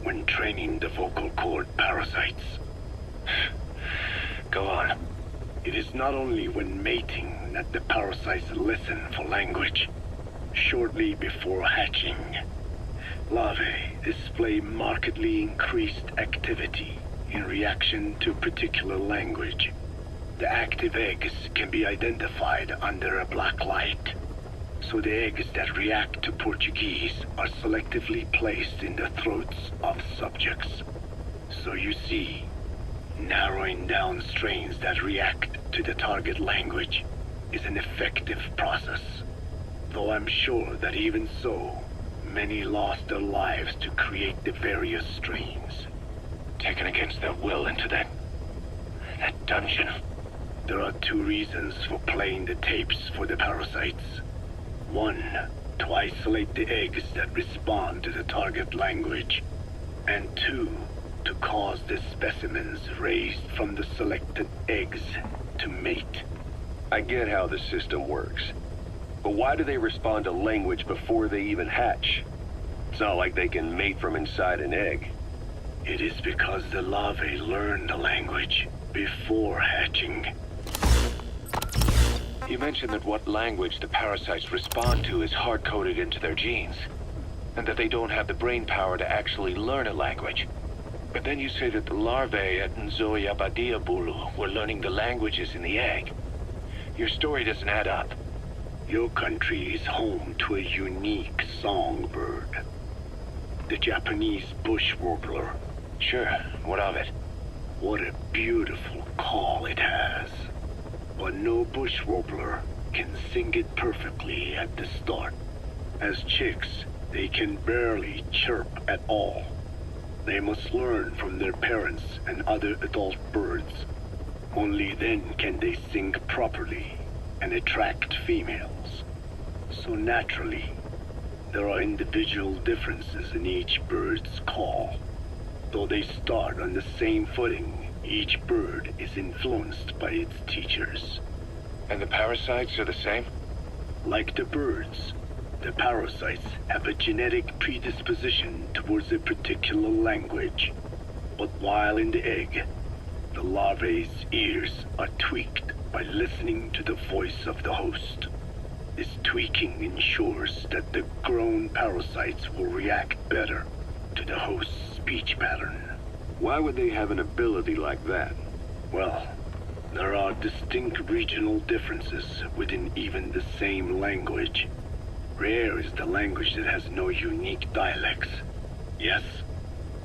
when training the vocal cord parasites. Go on. It is not only when mating that the parasites listen for language. Shortly before hatching, larvae display markedly increased activity in reaction to particular language. The active eggs can be identified under a black light, so the eggs that react to Portuguese are selectively placed in the throats of subjects. So you see, narrowing down strains that react to the target language is an effective process. Though I'm sure that even so, many lost their lives to create the various strains. Taken against their will into that dungeon. There are two reasons for playing the tapes for the parasites. One, to isolate the eggs that respond to the target language. And two, to cause the specimens raised from the selected eggs to mate. I get how the system works. But why do they respond to language before they even hatch? It's not like they can mate from inside an egg. It is because the larvae learn the language before hatching. You mentioned that what language the parasites respond to is hard-coded into their genes, and that they don't have the brain power to actually learn a language. But then you say that the larvae at Nzoyabadiabulu were learning the languages in the egg. Your story doesn't add up. Your country is home to a unique songbird. The Japanese bush warbler. Sure, what of it? What a beautiful call it has. But no bush warbler can sing it perfectly at the start. As chicks, they can barely chirp at all. They must learn from their parents and other adult birds. Only then can they sing properly and attract females. So naturally, there are individual differences in each bird's call. Though they start on the same footing, each bird is influenced by its teachers. And the parasites are the same? Like the birds, the parasites have a genetic predisposition towards a particular language. But while in the egg, the larvae's ears are tweaked by listening to the voice of the host. This tweaking ensures that the grown parasites will react better to the host's speech pattern. Why would they have an ability like that? Well, there are distinct regional differences within even the same language. Rare is the language that has no unique dialects. Yes,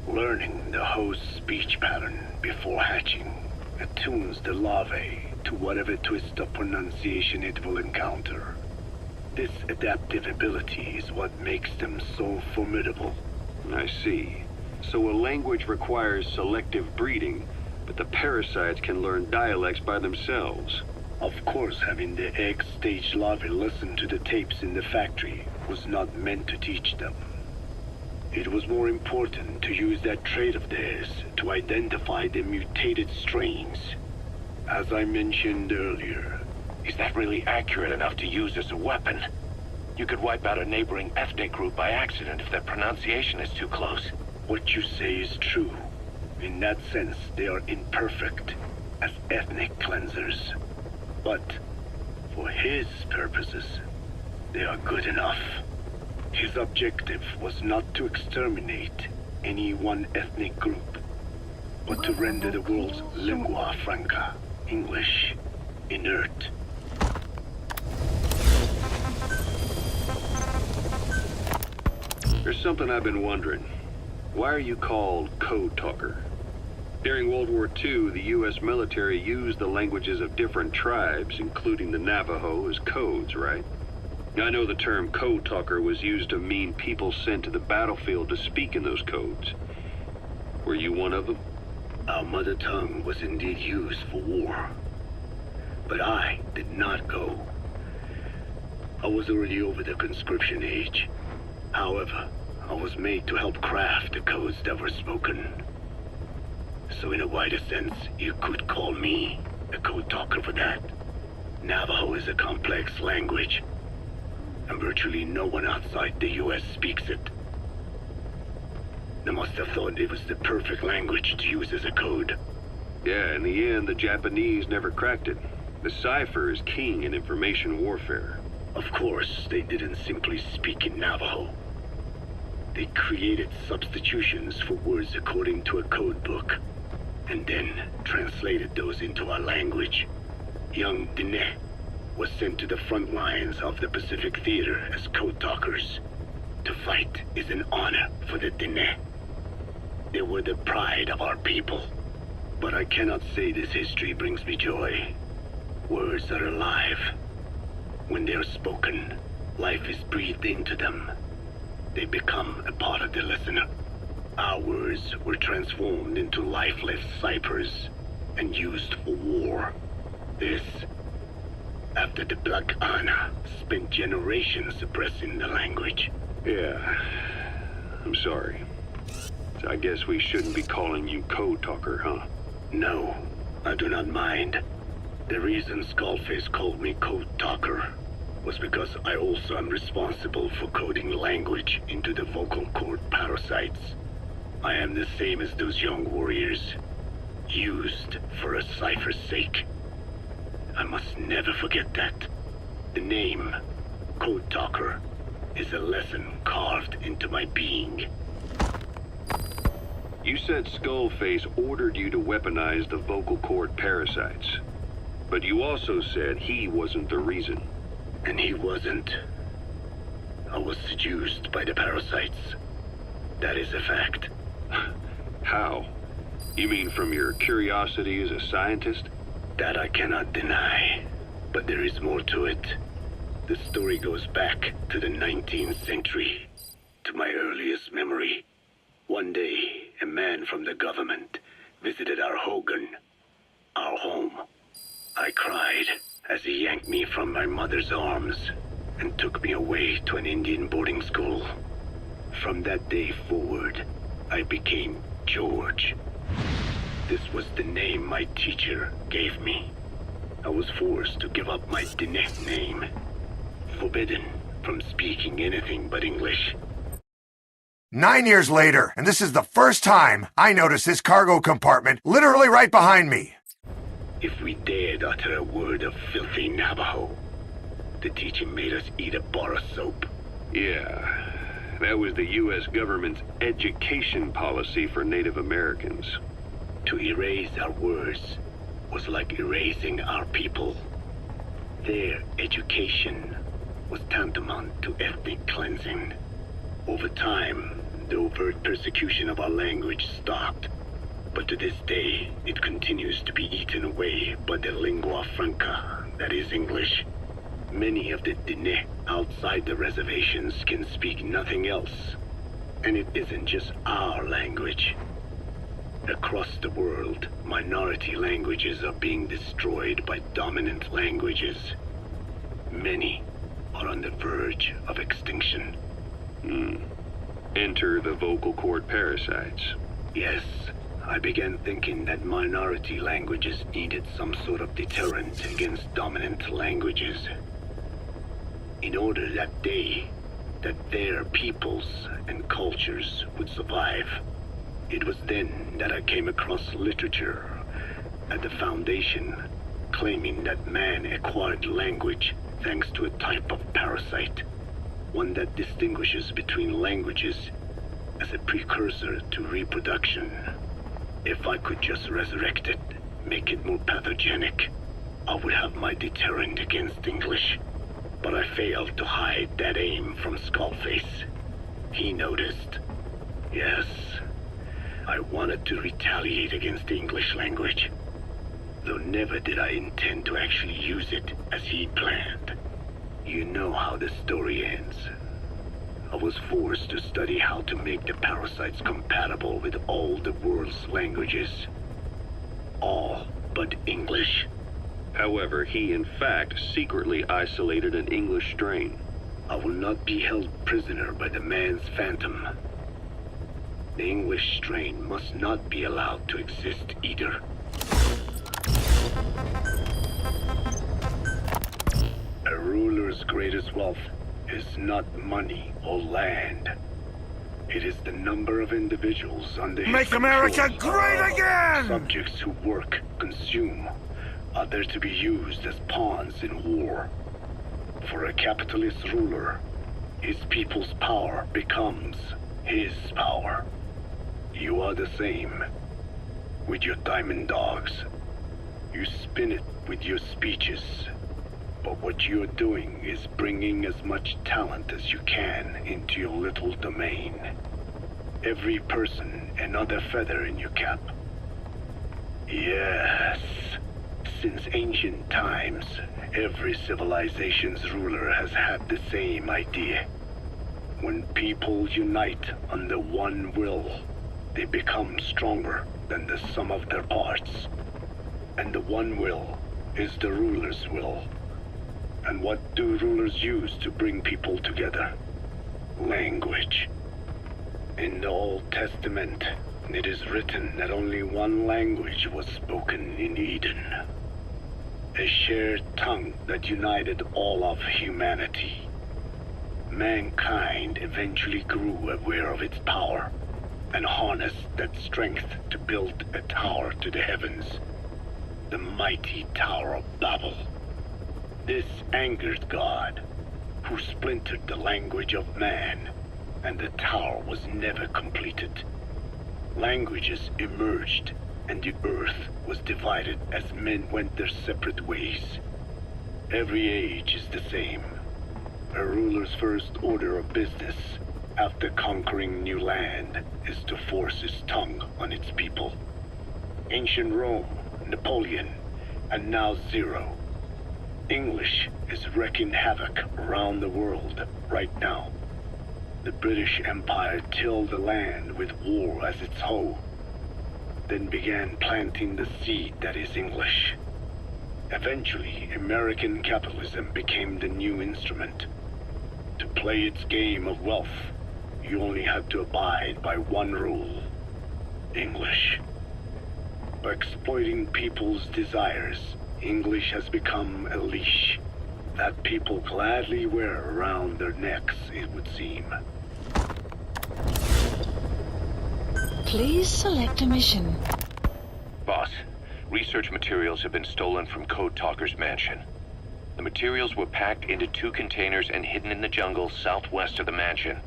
learning the host's speech pattern before hatching attunes the larvae to whatever twist of pronunciation it will encounter. This adaptive ability is what makes them so formidable. I see. So a language requires selective breeding, but the parasites can learn dialects by themselves. Of course, having the egg-stage larvae listen to the tapes in the factory was not meant to teach them. It was more important to use that trait of theirs to identify the mutated strains. As I mentioned earlier, Is that really accurate enough to use as a weapon? You could wipe out a neighboring ethnic group by accident if their pronunciation is too close. what you say is true. In that sense, they are imperfect as ethnic cleansers. But for his purposes, they are good enough. His objective was not to exterminate any one ethnic group, but to render the world's lingua franca, English, inert. There's something I've been wondering. Why are you called Code Talker? During World War II, the U.S. military used the languages of different tribes, including the Navajo, as codes, right? I know the term Code Talker was used to mean people sent to the battlefield to speak in those codes. Were you one of them? Our mother tongue was indeed used for war. But I did not go. I was already over the conscription age. However, I was made to help craft the codes that were spoken. So in a wider sense, you could call me a code talker for that. Navajo is a complex language, and virtually no one outside the US speaks it. They must have thought it was the perfect language to use as a code. Yeah, in the end, the Japanese never cracked it. The cipher is king in information warfare. Of course, they didn't simply speak in Navajo. They created substitutions for words according to a code book, and then translated those into our language. Young Diné was sent to the front lines of the Pacific Theater as code talkers. To fight is an honor for the Diné. They were the pride of our people. But I cannot say this history brings me joy. Words are alive. When they are spoken, life is breathed into them. They become a part of the listener. Our words were transformed into lifeless ciphers and used for war. This, after the Black Ana spent generations suppressing the language. Yeah, I'm sorry. So I guess we shouldn't be calling you Code Talker, huh? No, I do not mind. The reason Skullface called me Code Talker was because I also am responsible for coding language into the vocal cord parasites. I am the same as those young warriors, used for a cipher's sake. I must never forget that. The name, Code Talker, is a lesson carved into my being. You said Skullface ordered you to weaponize the vocal cord parasites. But you also said he wasn't the reason. And he wasn't. I was seduced by the parasites. That is a fact. How? You mean from your curiosity as a scientist? That I cannot deny. But there is more to it. The story goes back to the 19th century, to my earliest memory. One day, a man from the government visited our Hogan, our home. I cried as he yanked me from my mother's arms and took me away to an Indian boarding school. From that day forward, I became George. This was the name my teacher gave me. I was forced to give up my Diné name, forbidden from speaking anything but English. 9 years later, and this is the first time I notice this cargo compartment literally right behind me. If we dared utter a word of filthy Navajo, the teacher made us eat a bar of soap. Yeah, that was the U.S. government's education policy for Native Americans. To erase our words was like erasing our people. Their education was tantamount to ethnic cleansing. Over time, the overt persecution of our language stopped, but to this day, it continues to be eaten away by the lingua franca, that is English. Many of the Diné outside the reservations can speak nothing else, and it isn't just our language. Across the world, minority languages are being destroyed by dominant languages. Many are on the verge of extinction. Enter the vocal cord parasites. Yes, I began thinking that minority languages needed some sort of deterrent against dominant languages. In order that their peoples and cultures would survive. It was then that I came across literature at the Foundation claiming that man acquired language thanks to a type of parasite, one that distinguishes between languages as a precursor to reproduction. If I could just resurrect it, make it more pathogenic, I would have my deterrent against English. But I failed to hide that aim from Skullface. He noticed. Yes, I wanted to retaliate against the English language, though never did I intend to actually use it as he planned. You know how the story ends. I was forced to study how to make the parasites compatible with all the world's languages. All but English. However, he in fact secretly isolated an English strain. I will not be held prisoner by the man's phantom. The English strain must not be allowed to exist either. A ruler's greatest wealth is not money or land. It is the number of individuals under his Make America control. great again! Subjects who work, consume, are there to be used as pawns in war. For a capitalist ruler, his people's power becomes his power. You are the same. With your diamond dogs, you spin it with your speeches. But what you're doing is bringing as much talent as you can into your little domain. Every person another feather in your cap. Yes. Since ancient times, every civilization's ruler has had the same idea. When people unite under one will, they become stronger than the sum of their parts. And the one will is the ruler's will. And what do rulers use to bring people together? Language. In the Old Testament, it is written that only one language was spoken in Eden. A shared tongue that united all of humanity. Mankind eventually grew aware of its power and harnessed that strength to build a tower to the heavens. The mighty Tower of Babel. This angered God, who splintered the language of man, and the tower was never completed. Languages emerged, and the earth was divided as men went their separate ways. Every age is the same. A ruler's first order of business, after conquering new land, is to force his tongue on its people. Ancient Rome, Napoleon, and now Zero. English is wreaking havoc around the world right now. The British Empire tilled the land with war as its hoe, then began planting the seed that is English. Eventually, American capitalism became the new instrument. To play its game of wealth, you only had to abide by one rule: English. By exploiting people's desires, English has become a leash that people gladly wear around their necks, it would seem. Please select a mission. Boss, research materials have been stolen from Code Talker's mansion. The materials were packed into 2 containers and hidden in the jungle southwest of the mansion.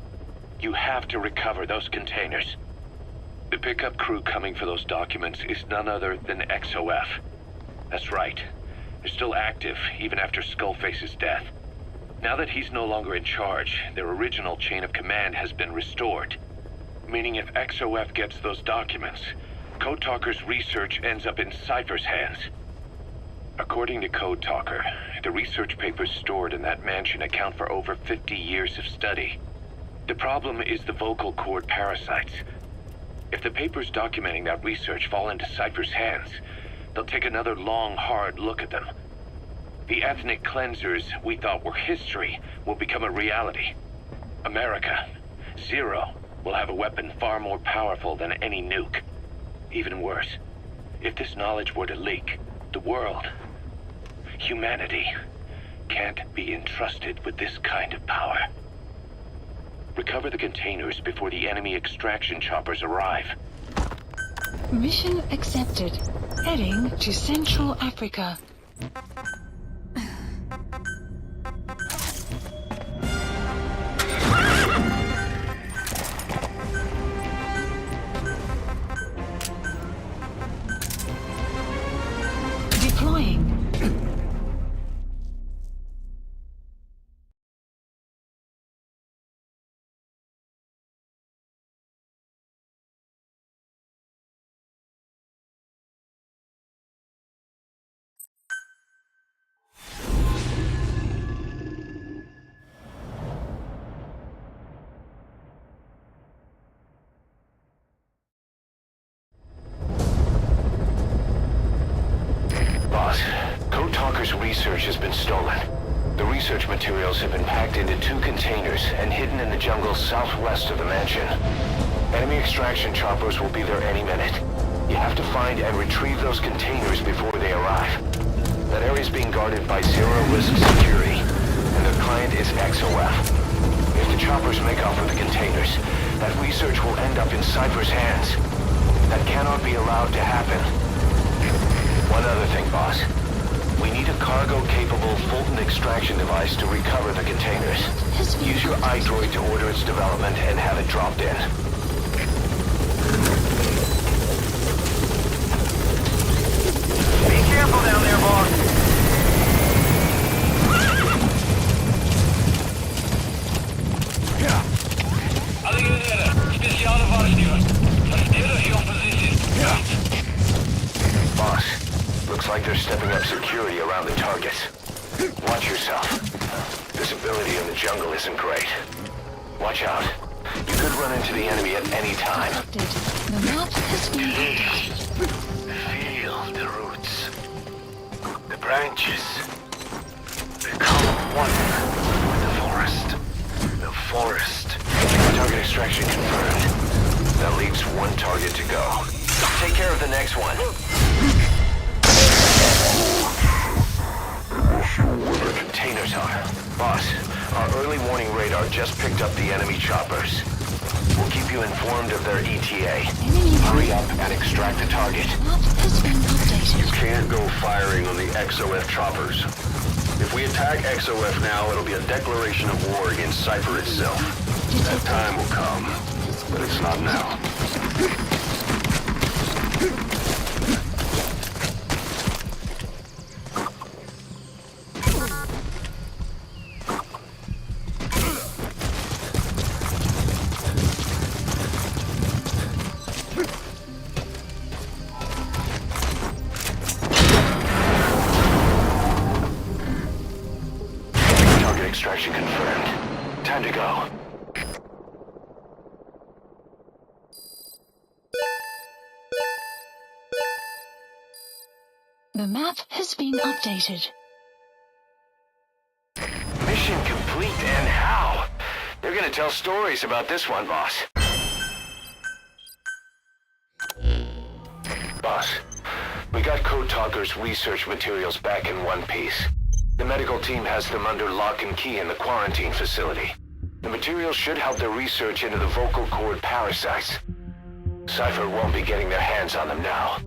You have to recover those containers. The pickup crew coming for those documents is none other than XOF. That's right. They're still active, even after Skullface's death. Now that he's no longer in charge, their original chain of command has been restored. Meaning if XOF gets those documents, Code Talker's research ends up in Cypher's hands. According to Code Talker, the research papers stored in that mansion account for over 50 years of study. The problem is the vocal cord parasites. If the papers documenting that research fall into Cypher's hands, they'll take another long, hard look at them. The ethnic cleansers we thought were history will become a reality. America, Zero, will have a weapon far more powerful than any nuke. Even worse, if this knowledge were to leak, the world, humanity, can't be entrusted with this kind of power. Recover the containers before the enemy extraction choppers arrive. Mission accepted. Heading to Central Africa. Deploying. Code Talker's research has been stolen. The research materials have been packed into 2 containers and hidden in the jungle southwest of the mansion. Enemy extraction choppers will be there any minute. You have to find and retrieve those containers before they arrive. That area is being guarded by zero-risk security, and their client is XOF. If the choppers make off with the containers, that research will end up in Cypher's hands. That cannot be allowed to happen. One other thing, boss. We need a cargo-capable Fulton extraction device to recover the containers. Use your iDroid to order its development and have it dropped in. Be careful down there, boss. Boss, looks like they're stepping up security around the targets. Watch yourself. Visibility in the jungle isn't great. Watch out. You could run into the enemy at any time. The map has been Feel the roots. The branches. Become one with the forest. The forest. Target extraction confirmed. That leaves one target to go. Take care of the next one. Where the containers are. Boss, our early warning radar just picked up the enemy choppers. We'll keep you informed of their ETA. Hurry up and extract the target. You can't go firing on the XOF choppers. If we attack XOF now, it'll be a declaration of war against Cypher itself. That time will come, but it's not now. Extraction confirmed. Time to go. The map has been updated. Mission complete, and how? They're gonna tell stories about this one, boss. Boss, we got Code Talker's research materials back in one piece. The medical team has them under lock and key in the quarantine facility. The materials should help their research into the vocal cord parasites. Cypher won't be getting their hands on them now.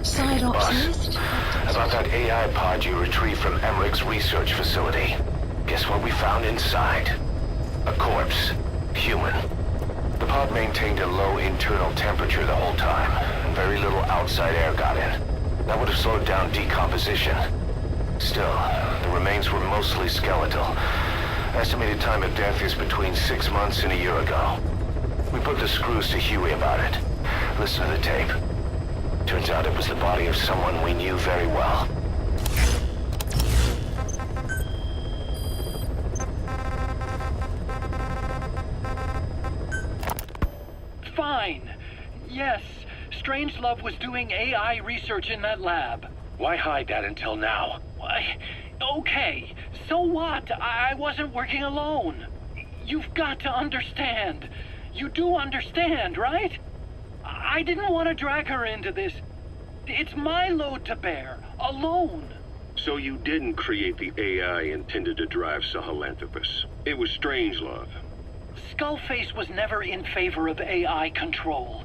Side ops list. A About that AI pod you retrieved from Emmerich's research facility. Guess what we found inside? A corpse. Human. The pod maintained a low internal temperature the whole time, and very little outside air got in. That would have slowed down decomposition. Still, the remains were mostly skeletal. Estimated time of death is between 6 months and a year ago. We put the screws to Huey about it. Listen to the tape. Turns out it was the body of someone we knew very well. Fine. Yes, Strangelove was doing AI research in that lab. Why hide that until now? Why? Okay, so what? I wasn't working alone. You've got to understand. You do understand, right? I didn't want to drag her into this. It's my load to bear, alone. So you didn't create the AI intended to drive Sahelanthropus. It was Strangelove. Skullface was never in favor of AI control.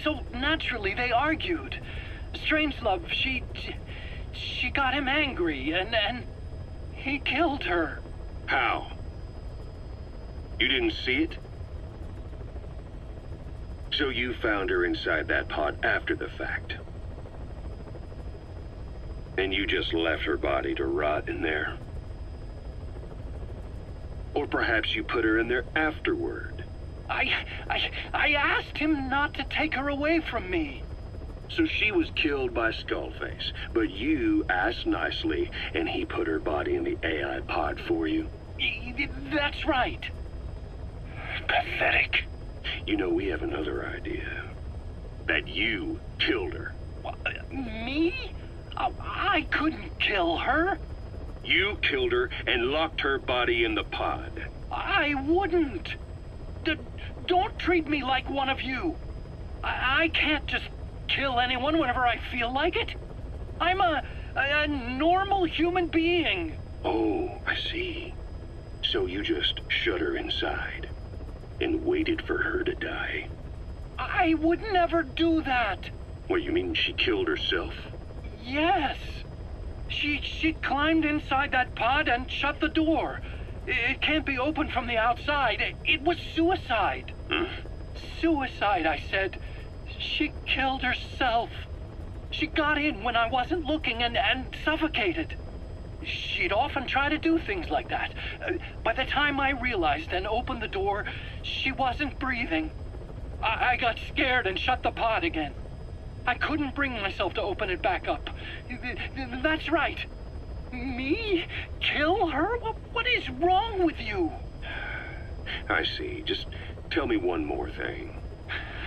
So naturally they argued. Strangelove, she got him angry and he killed her. How? You didn't see it? So you found her inside that pod after the fact. And you just left her body to rot in there. Or perhaps you put her in there afterward. I asked him not to take her away from me. So she was killed by Skullface, but you asked nicely, and he put her body in the AI pod for you? That's right. Pathetic. You know, we have another idea. That you killed her. Me? I couldn't kill her. You killed her and locked her body in the pod. I wouldn't. Don't treat me like one of you. I can't just kill anyone whenever I feel like it. I'm a normal human being. Oh, I see. So you just shut her inside and waited for her to die. I would never do that. What, you mean she killed herself? Yes. She climbed inside that pod and shut the door. It can't be opened from the outside. It was suicide. Suicide, I said. She killed herself. She got in when I wasn't looking and suffocated. She'd often try to do things like that. By the time I realized and opened the door, she wasn't breathing. I got scared and shut the pod again. I couldn't bring myself to open it back up. That's right. Me? Kill her? What is wrong with you? I see. Just tell me one more thing.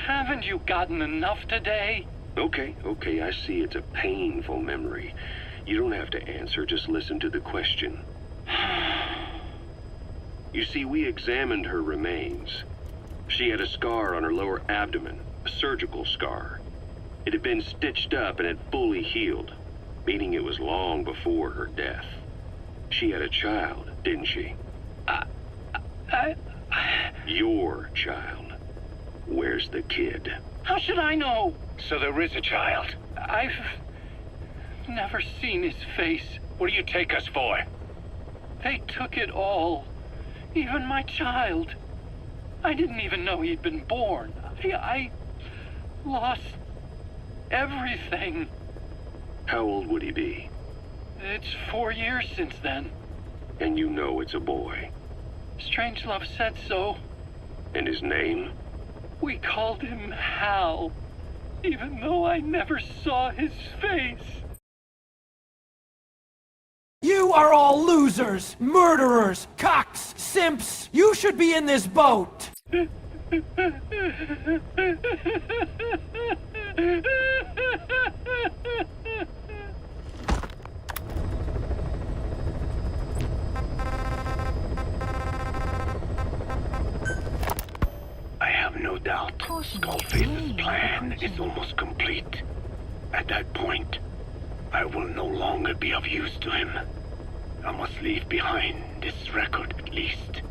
Haven't you gotten enough today? Okay, I see it's a painful memory. You don't have to answer, just listen to the question. You see, we examined her remains. She had a scar on her lower abdomen, a surgical scar. It had been stitched up and had fully healed, meaning it was long before her death. She had a child, didn't she? Your child. Where's the kid? How should I know? So there is a child. I've never seen his face. What do you take us for? They took it all. Even my child. I didn't even know he'd been born. I lost everything. How old would he be? It's 4 years since then. And you know it's a boy. Strangelove said so. And his name? We called him Hal, even though I never saw his face. You are all losers, murderers, cocks, simps. You should be in this boat. I have no doubt Skullface's plan is almost complete. At that point, I will no longer be of use to him. I must leave behind this record at least.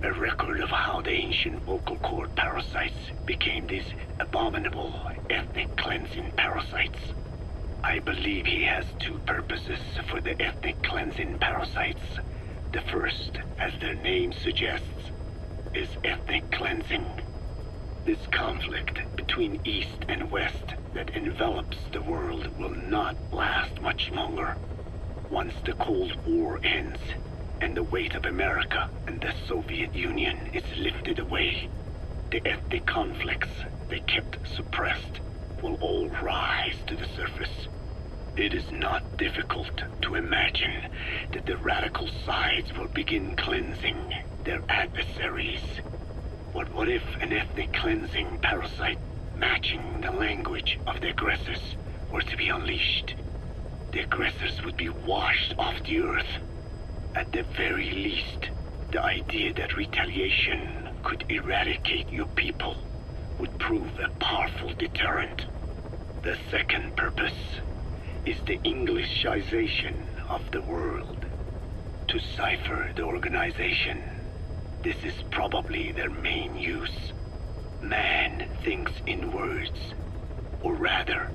A record of how the ancient vocal cord parasites became these abominable ethnic cleansing parasites. I believe he has two purposes for the ethnic cleansing parasites. The first, as their name suggests, is ethnic cleansing. This conflict between East and West that envelops the world will not last much longer. Once the Cold War ends, and the weight of America and the Soviet Union is lifted away, the ethnic conflicts they kept suppressed will all rise to the surface. It is not difficult to imagine that the radical sides will begin cleansing their adversaries. But what if an ethnic cleansing parasite matching the language of the aggressors were to be unleashed? The aggressors would be washed off the earth. At the very least, the idea that retaliation could eradicate your people would prove a powerful deterrent. The second purpose is the Englishization of the world. To cipher the organization, this is probably their main use. Man thinks in words, or rather,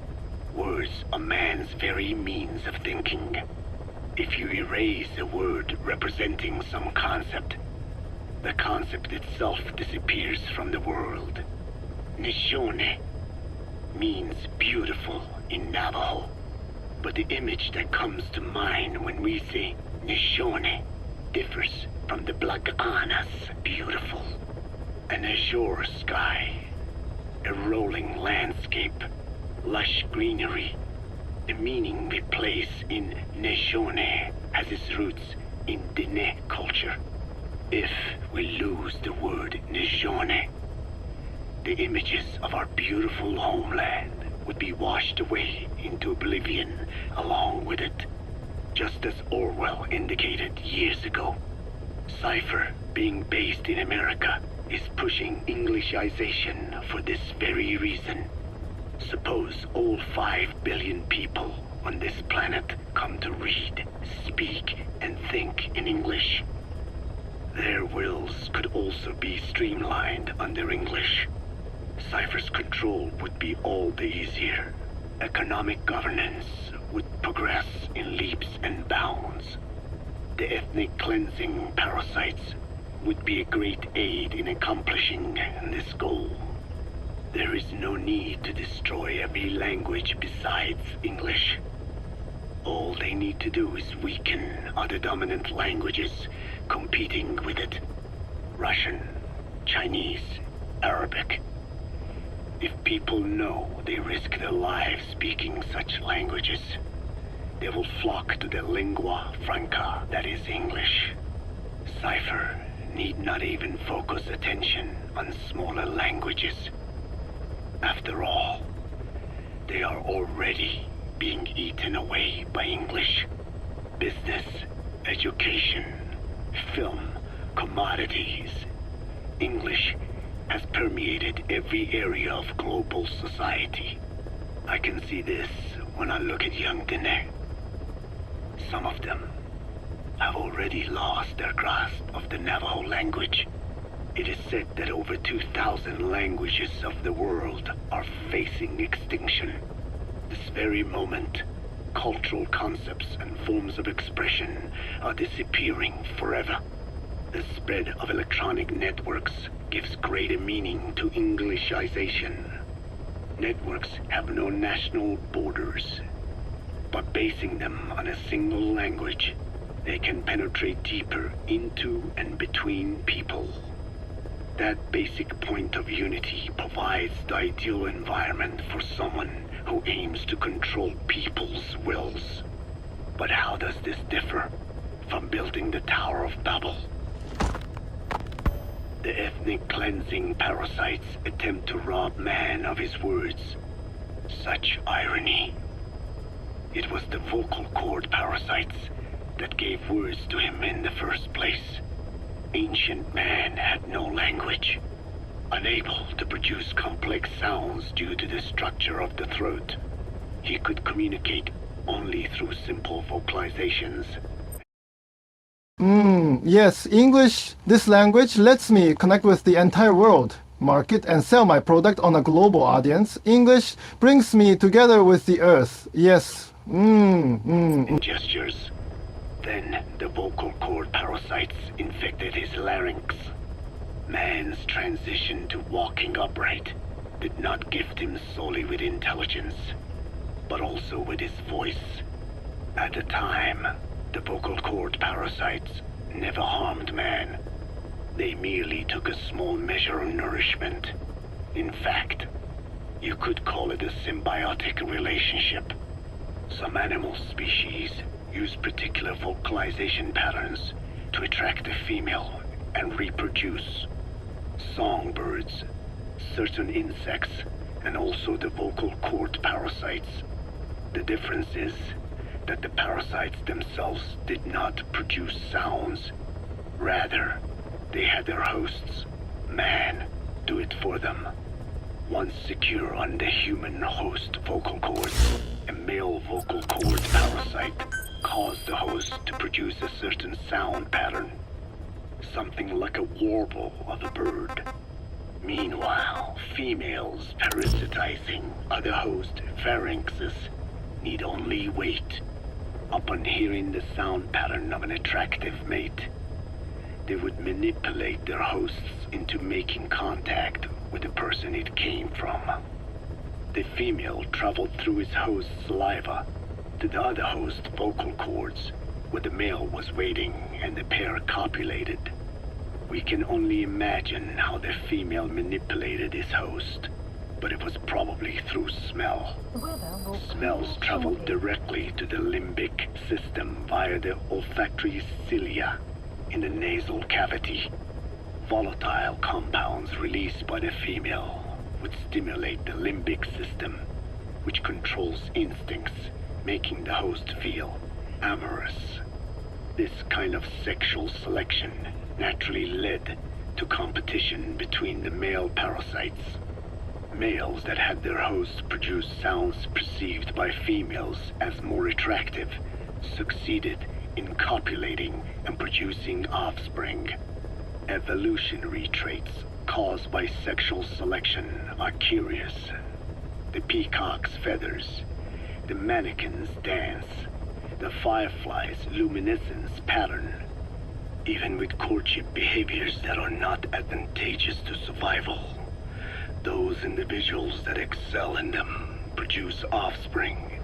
words are man's very means of thinking. If you erase a word representing some concept, the concept itself disappears from the world. Nishone means beautiful in Navajo, but the image that comes to mind when we say Nishone differs from the Blagana's beautiful. An azure sky, a rolling landscape, lush greenery. The meaning we place in Nishone has its roots in Diné culture. If we lose the word Nishone, the images of our beautiful homeland would be washed away into oblivion along with it, just as Orwell indicated years ago. Cipher, being based in America, is pushing Englishization for this very reason. Suppose all 5 billion people on this planet come to read, speak, and think in English. Their wills could also be streamlined under English. Cipher's control would be all the easier. Economic governance would progress in leaps and bounds. The ethnic cleansing parasites would be a great aid in accomplishing this goal. There is no need to destroy every language besides English. All they need to do is weaken other dominant languages competing with it. Russian, Chinese, Arabic. If people know they risk their lives speaking such languages, they will flock to the lingua franca that is English. Cipher need not even focus attention on smaller languages. After all, they are already being eaten away by English. Business, education, film, commodities. English has permeated every area of global society. I can see this when I look at young Diné. Some of them have already lost their grasp of the Navajo language. It is said that over 2,000 languages of the world are facing extinction. This very moment, cultural concepts and forms of expression are disappearing forever. The spread of electronic networks gives greater meaning to Englishization. Networks have no national borders. By basing them on a single language, they can penetrate deeper into and between people. That basic point of unity provides the ideal environment for someone who aims to control people's wills. But how does this differ from building the Tower of Babel? The ethnic cleansing parasites attempt to rob man of his words. Such irony. It was the vocal cord parasites that gave words to him in the first place. Ancient man had no language, unable to produce complex sounds due to the structure of the throat. He could communicate only through simple vocalizations. Yes, English, this language lets me connect with the entire world. market and sell my product on a global audience. English brings me together with the earth. Yes. In gestures. Then the vocal cord parasites infected his larynx. Man's transition to walking upright did not gift him solely with intelligence, but also with his voice. At the time, the vocal cord parasites never harmed man. They merely took a small measure of nourishment. In fact, you could call it a symbiotic relationship. Some animal species use particular vocalization patterns to attract a female and reproduce. Songbirds, certain insects, and also the vocal cord parasites. The difference is that the parasites themselves did not produce sounds. Rather, they had their hosts, man, do it for them. Once secure on the human host vocal cords, a male vocal cord parasite caused the host to produce a certain sound pattern, something like a warble of a bird. Meanwhile, females parasitizing other host pharynxes need only wait. Upon hearing the sound pattern of an attractive mate, they would manipulate their hosts into making contact with the person it came from. The female traveled through his host's saliva to the other host's vocal cords, where the male was waiting, and the pair copulated. We can only imagine how the female manipulated his host, but it was probably through smell. Smells traveled directly to the limbic system via the olfactory cilia in the nasal cavity. Volatile compounds released by the female would stimulate the limbic system, which controls instincts, making the host feel amorous. This kind of sexual selection naturally led to competition between the male parasites. Males that had their hosts produce sounds perceived by females as more attractive succeeded in copulating and producing offspring. Evolutionary traits caused by sexual selection are curious. The peacock's feathers, the mannequin's dance, the firefly's luminescence pattern. Even with courtship behaviors that are not advantageous to survival, those individuals that excel in them produce offspring,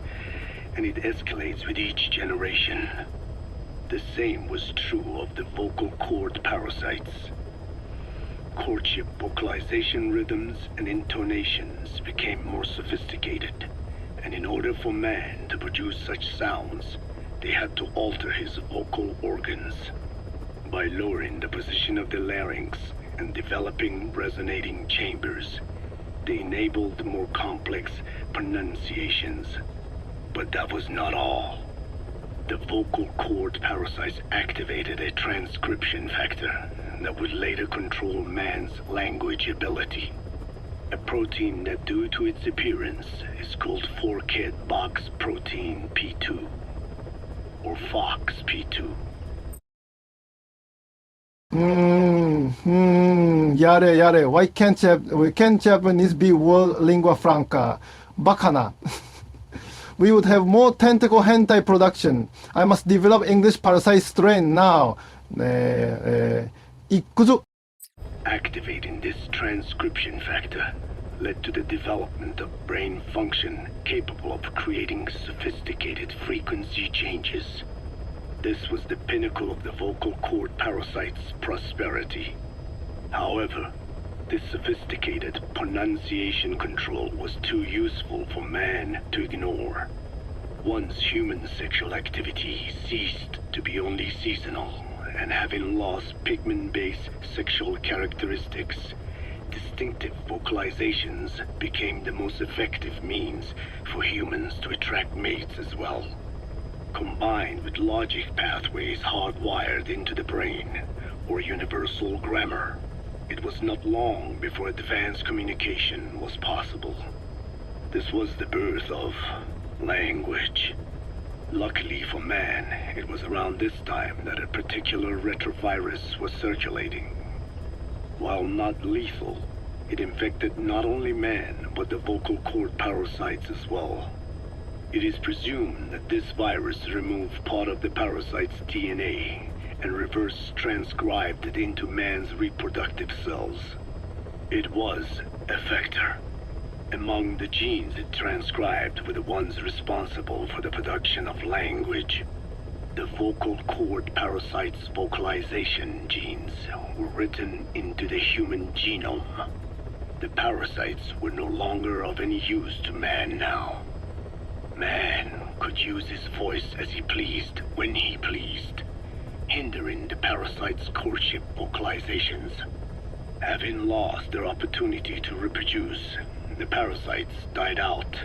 and it escalates with each generation. The same was true of the vocal cord parasites. Courtship vocalization rhythms and intonations became more sophisticated, and in order for man to produce such sounds, they had to alter his vocal organs. By lowering the position of the larynx and developing resonating chambers, they enabled more complex pronunciations. But that was not all. The vocal cord parasites activated a transcription factor that would later control man's language ability. A protein that, due to its appearance, is called forkhead box protein P2, or FOX P2. Yare. Why can't Japanese be world lingua franca? Bakana. We would have more tentacle hentai production. I must develop English parasite strain now. Ikuzu. Activating this transcription factor led to the development of brain function capable of creating sophisticated frequency changes. This was the pinnacle of the vocal cord parasite's prosperity. However, this sophisticated pronunciation control was too useful for man to ignore. Once human sexual activity ceased to be only seasonal, and having lost pigment-based sexual characteristics, distinctive vocalizations became the most effective means for humans to attract mates as well. Combined with logic pathways hardwired into the brain, or universal grammar, it was not long before advanced communication was possible. This was the birth of language. Luckily for man, it was around this time that a particular retrovirus was circulating. While not lethal, It infected not only man, but the vocal cord parasites as well. It is presumed that this virus removed part of the parasite's DNA and reverse transcribed it into man's reproductive cells. It was a vector. Among the genes it transcribed were the ones responsible for the production of language. The vocal cord parasite's vocalization genes were written into the human genome. The parasites were no longer of any use to man now. Man could use his voice as he pleased, when he pleased, hindering the parasite's courtship vocalizations. Having lost their opportunity to reproduce, the parasites died out,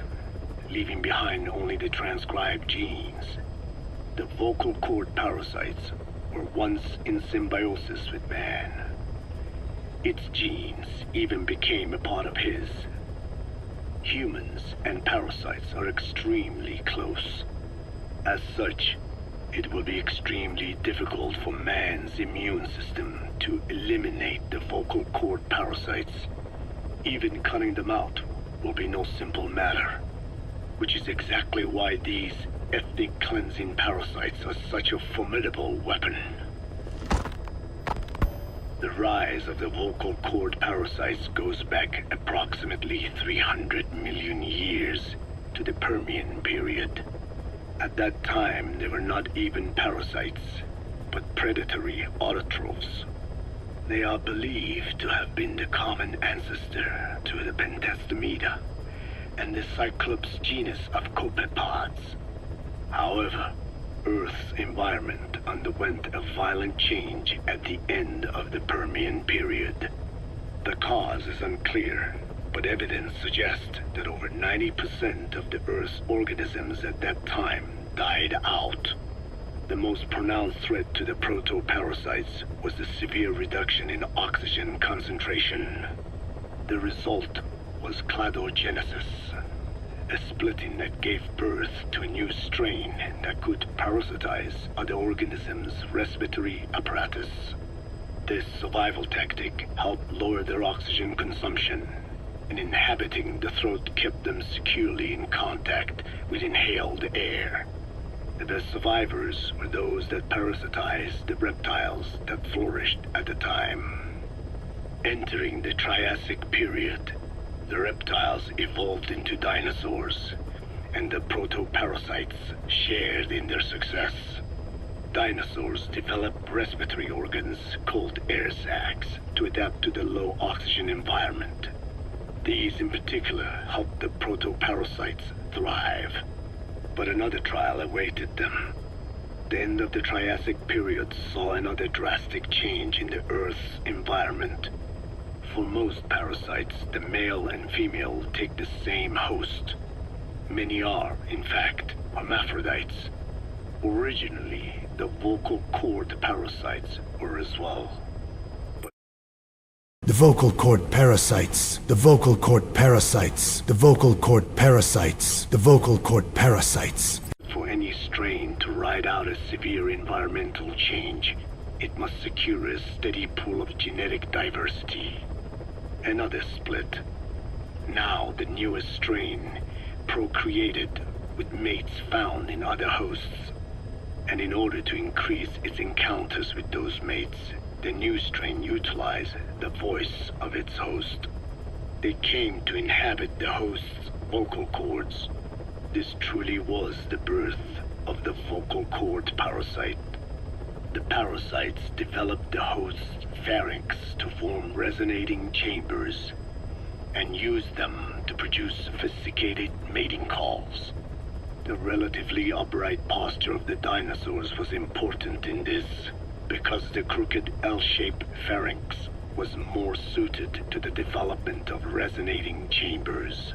leaving behind only the transcribed genes. The vocal cord parasites were once in symbiosis with man. Its genes even became a part of his. Humans and parasites are extremely close. As such, it will be extremely difficult for man's immune system to eliminate the vocal cord parasites. Even cutting them out will be no simple matter, which is exactly why these ethnic cleansing parasites are such a formidable weapon. The rise of the vocal cord parasites goes back approximately 300 million years to the Permian period. At that time, they were not even parasites, but predatory autotrophs. They are believed to have been the common ancestor to the Pentastomida and the Cyclops genus of copepods. However, Earth's environment underwent a violent change at the end of the Permian period. The cause is unclear, but evidence suggests that over 90% of the Earth's organisms at that time died out. The most pronounced threat to the proto-parasites was the severe reduction in oxygen concentration. The result was cladogenesis, a splitting that gave birth to a new strain that could parasitize other organisms' respiratory apparatus. This survival tactic helped lower their oxygen consumption, and inhabiting the throat kept them securely in contact with inhaled air. The best survivors were those that parasitized the reptiles that flourished at the time. Entering the Triassic period, the reptiles evolved into dinosaurs, and the proto-parasites shared in their success. Dinosaurs developed respiratory organs called air sacs to adapt to the low oxygen environment. These in particular helped the proto-parasites thrive. But another trial awaited them. The end of the Triassic period saw another drastic change in the Earth's environment. For most parasites, the male and female take the same host. Many are, in fact, hermaphrodites. Originally, the vocal cord parasites were as well. The vocal cord parasites, the vocal cord parasites, the vocal cord parasites, the vocal cord parasites. For any strain to ride out a severe environmental change, it must secure a steady pool of genetic diversity. Another split. Now the newest strain procreated with mates found in other hosts, and in order to increase its encounters with those mates, the new strain utilized the voice of its host. They came to inhabit the host's vocal cords. This truly was the birth of the vocal cord parasite. The parasites developed the host's pharynx to form resonating chambers, and used them to produce sophisticated mating calls. The relatively upright posture of the dinosaurs was important in this, because the crooked L-shaped pharynx was more suited to the development of resonating chambers.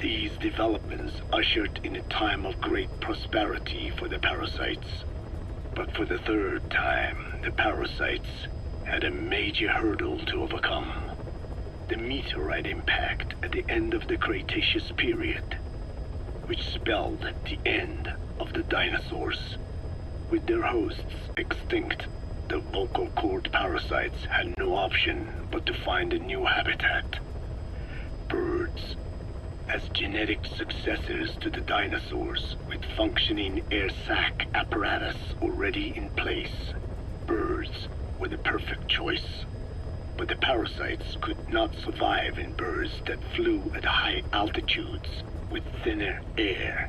These developments ushered in a time of great prosperity for the parasites. But for the third time, the parasites had a major hurdle to overcome. The meteorite impact at the end of the Cretaceous period, which spelled the end of the dinosaurs. With their hosts extinct, the vocal cord parasites had no option but to find a new habitat. birds. As genetic successors to the dinosaurs, with functioning air sac apparatus already in place, birds were the perfect choice. But the parasites could not survive in birds that flew at high altitudes with thinner air.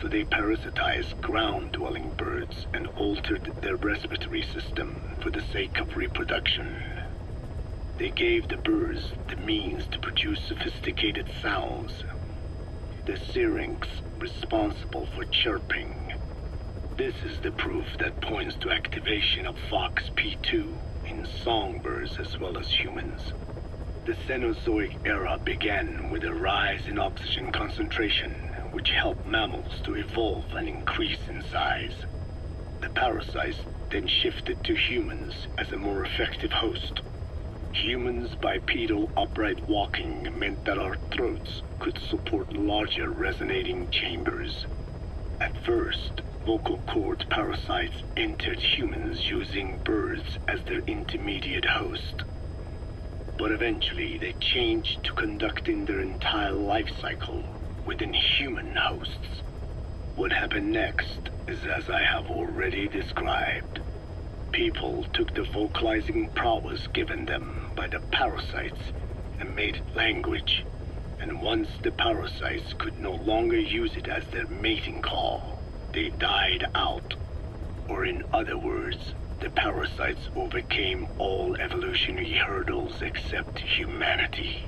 So they parasitized ground-dwelling birds and altered their respiratory system for the sake of reproduction. They gave the birds the means to produce sophisticated sounds, the syrinx responsible for chirping. This is the proof that points to activation of FOXP2 in songbirds as well as humans. The Cenozoic era began with a rise in oxygen concentration, which helped mammals to evolve and increase in size. The parasites then shifted to humans as a more effective host. Humans' bipedal upright walking meant that our throats could support larger resonating chambers. At first, vocal cord parasites entered humans using birds as their intermediate host. But eventually they changed to conducting their entire life cycle within human hosts. What happened next is as I have already described. People took the vocalizing prowess given them by the parasites and made it language, and once the parasites could no longer use it as their mating call, they died out. Or in other words, the parasites overcame all evolutionary hurdles except humanity.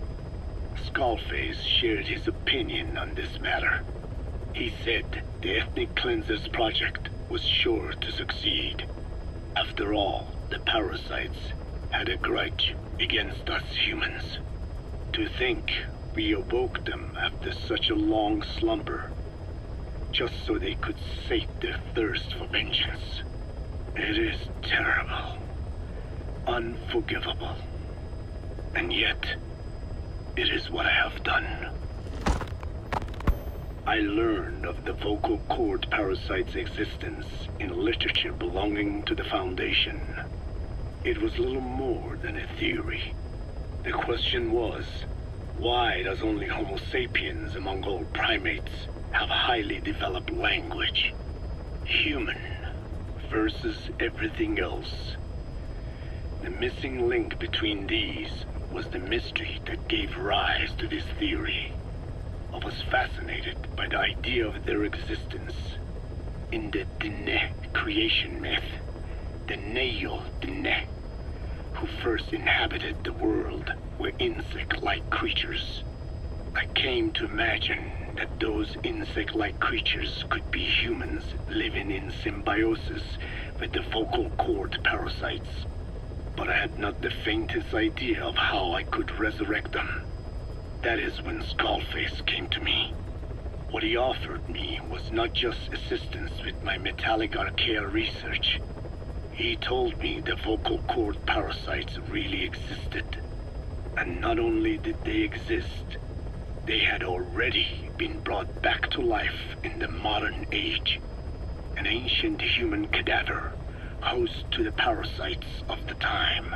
Skullface shared his opinion on this matter. He said the Ethnic Cleansers Project was sure to succeed. After all, the parasites had a grudge against us humans. To think we awoke them after such a long slumber, just so they could sate their thirst for vengeance. It is terrible, unforgivable, and yet, it is what I have done. I learned of the vocal cord parasite's existence in literature belonging to the Foundation. It was little more than a theory. The question was, why does only Homo sapiens among all primates have highly developed language? Human versus everything else. The missing link between these was the mystery that gave rise to this theory. I was fascinated by the idea of their existence. In the Dene creation myth, the Neo Dene, who first inhabited the world, were insect-like creatures. I came to imagine that those insect-like creatures could be humans living in symbiosis with the vocal cord parasites. But I had not the faintest idea of how I could resurrect them. That is when Skullface came to me. What he offered me was not just assistance with my metallic archaea research. He told me the vocal cord parasites really existed. And not only did they exist, they had already been brought back to life in the modern age. An ancient human cadaver, host to the parasites of the time.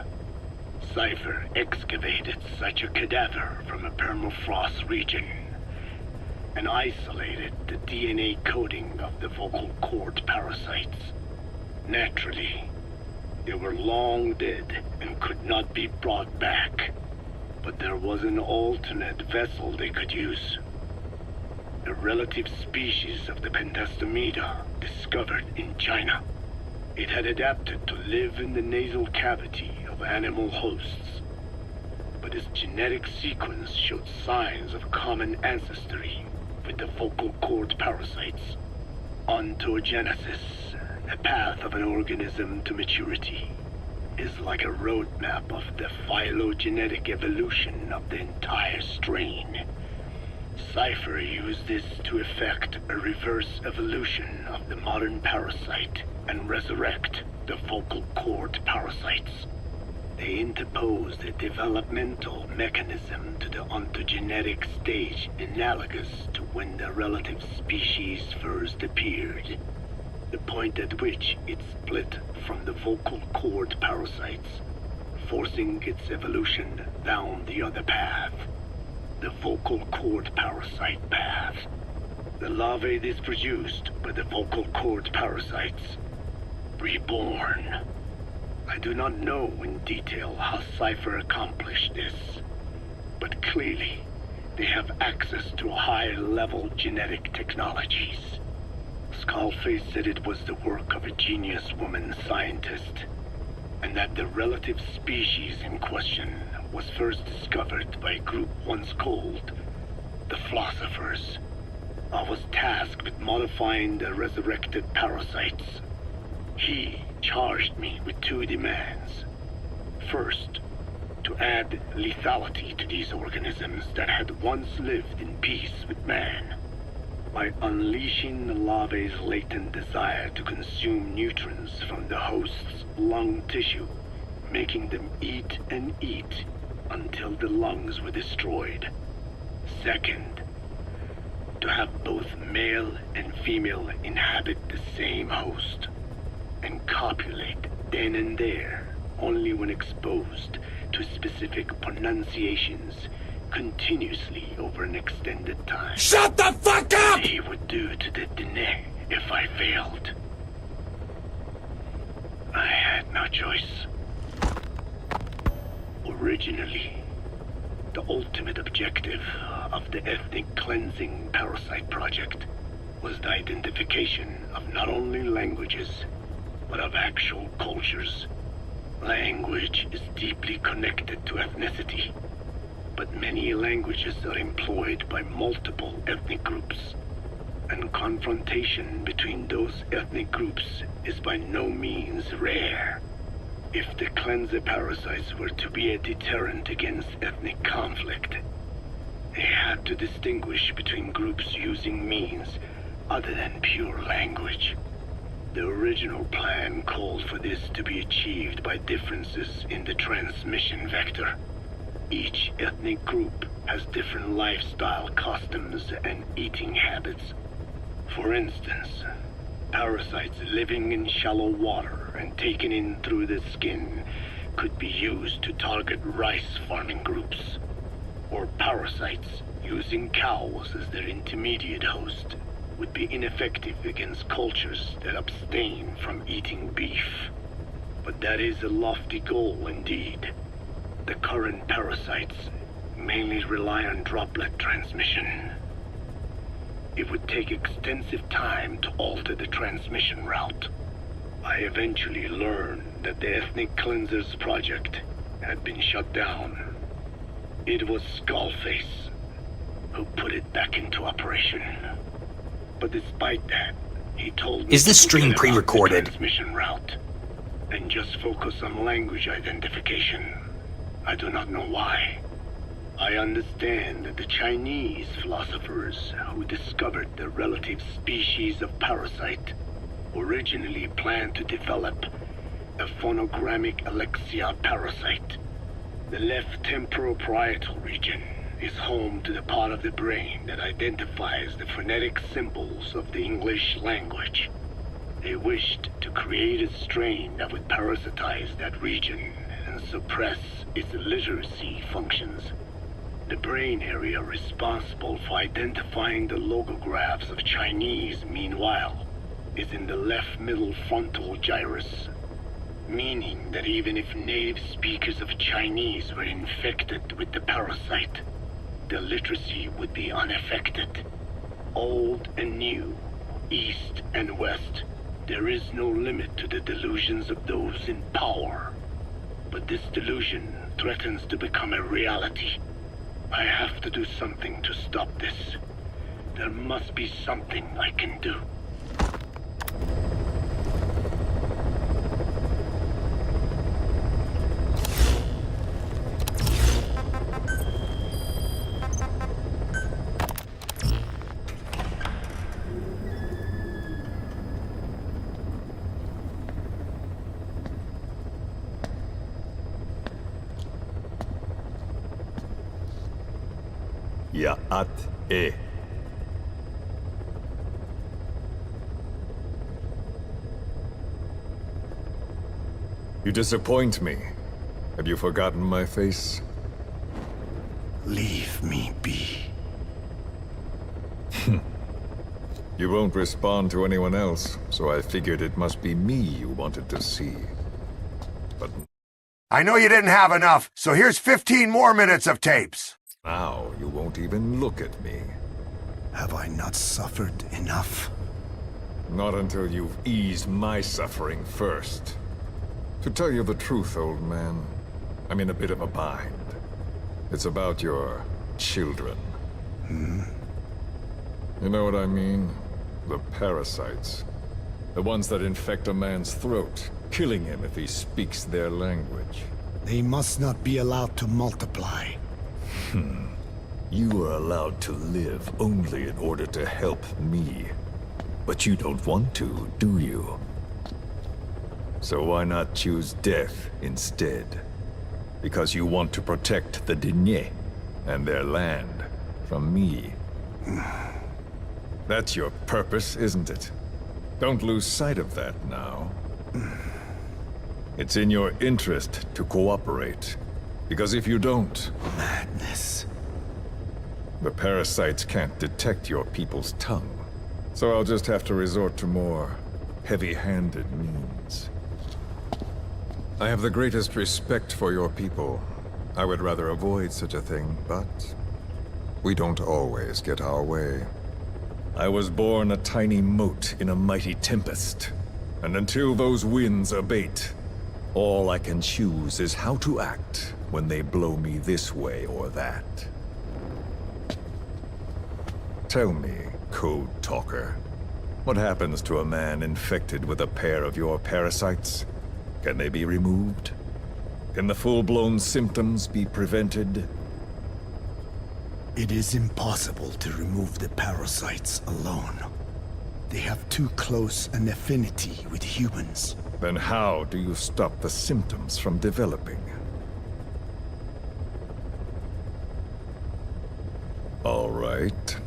Cypher excavated such a cadaver from a permafrost region and isolated the DNA coding of the vocal cord parasites. Naturally, they were long dead and could not be brought back, but there was an alternate vessel they could use. A relative species of the Pentastomida discovered in China. It had adapted to live in the nasal cavity of animal hosts, but its genetic sequence showed signs of common ancestry with the vocal cord parasites. Ontogenesis, the path of an organism to maturity, is like a roadmap of the phylogenetic evolution of the entire strain. Cypher used this to effect a reverse evolution of the modern parasite and resurrect the vocal cord parasites. They interposed a developmental mechanism to the ontogenetic stage analogous to when the relative species first appeared, the point at which it split from the vocal cord parasites, forcing its evolution down the other path. the vocal cord parasite path. The larvae is produced by the vocal cord parasites, reborn. I do not know in detail how Cypher accomplished this, but clearly they have access to high-level genetic technologies. Skullface said it was the work of a genius woman scientist, and that the relative species in question was first discovered by a group once called the Philosophers. I was tasked with modifying the resurrected parasites. He charged me with 2 demands. First, to add lethality to these organisms that had once lived in peace with man, by unleashing the larvae's latent desire to consume nutrients from the host's lung tissue, making them eat and eat until the lungs were destroyed. Second, to have both male and female inhabit the same host and copulate then and there only when exposed to specific pronunciations continuously over an extended time. Shut the fuck up! He would do to the Dene if I failed. I had no choice. Originally, the ultimate objective of the ethnic cleansing parasite project was the identification of not only languages, but of actual cultures. Language is deeply connected to ethnicity, but many languages are employed by multiple ethnic groups, and confrontation between those ethnic groups is by no means rare. If the cleanser parasites were to be a deterrent against ethnic conflict, they had to distinguish between groups using means other than pure language. The original plan called for this to be achieved by differences in the transmission vector. Each ethnic group has different lifestyle customs and eating habits. For instance, parasites living in shallow water and taken in through the skin could be used to target rice farming groups, or parasites using cows as their intermediate host would be ineffective against cultures that abstain from eating beef. But that is a lofty goal indeed. The current parasites mainly rely on droplet transmission. It would take extensive time to alter the transmission route. I eventually learned that the Ethnic Cleansers project had been shut down. It was Skullface who put it back into operation. But despite that, he told me Is this to stream forget about pre-recorded? the transmission route and just focus on language identification. I do not know why. I understand that the Chinese philosophers who discovered the relative species of parasite originally planned to develop a phonogrammic Alexia parasite. The left temporal parietal region is home to the part of the brain that identifies the phonetic symbols of the English language. They wished to create a strain that would parasitize that region and suppress its literacy functions. The brain area responsible for identifying the logographs of Chinese, meanwhile, is in the left middle frontal gyrus, meaning that even if native speakers of Chinese were infected with the parasite, the literacy would be unaffected. Old and new, east and west, there is no limit to the delusions of those in power. But this delusion threatens to become a reality. I have to do something to stop this. There must be something I can do. Yaat-e. You disappoint me. Have you forgotten my face? Leave me be. You won't respond to anyone else, so I figured it must be me you wanted to see. But I know you didn't have enough, so here's 15 more minutes of tapes. now you won't even look at me. Have I not suffered enough? Not until you've eased my suffering first. To tell you the truth, old man, I'm in a bit of a bind. It's about your children. You know what I mean? The parasites. The ones that infect a man's throat, killing him if he speaks their language. They must not be allowed to multiply. You are allowed to live only in order to help me. But you don't want to, do you? So why not choose death instead? Because you want to protect the Diné and their land from me. That's your purpose, isn't it? Don't lose sight of that now. It's in your interest to cooperate. Because if you don't... Madness. The parasites can't detect your people's tongue. So I'll just have to resort to more heavy-handed means. I have the greatest respect for your people. I would rather avoid such a thing, but we don't always get our way. I was born a tiny mote in a mighty tempest, and until those winds abate, all I can choose is how to act when they blow me this way or that. Tell me, Code Talker, what happens to a man infected with a pair of your parasites? Can they be removed? Can the full-blown symptoms be prevented? It is impossible to remove the parasites alone. They have too close an affinity with humans. Then how do you stop the symptoms from developing? All right.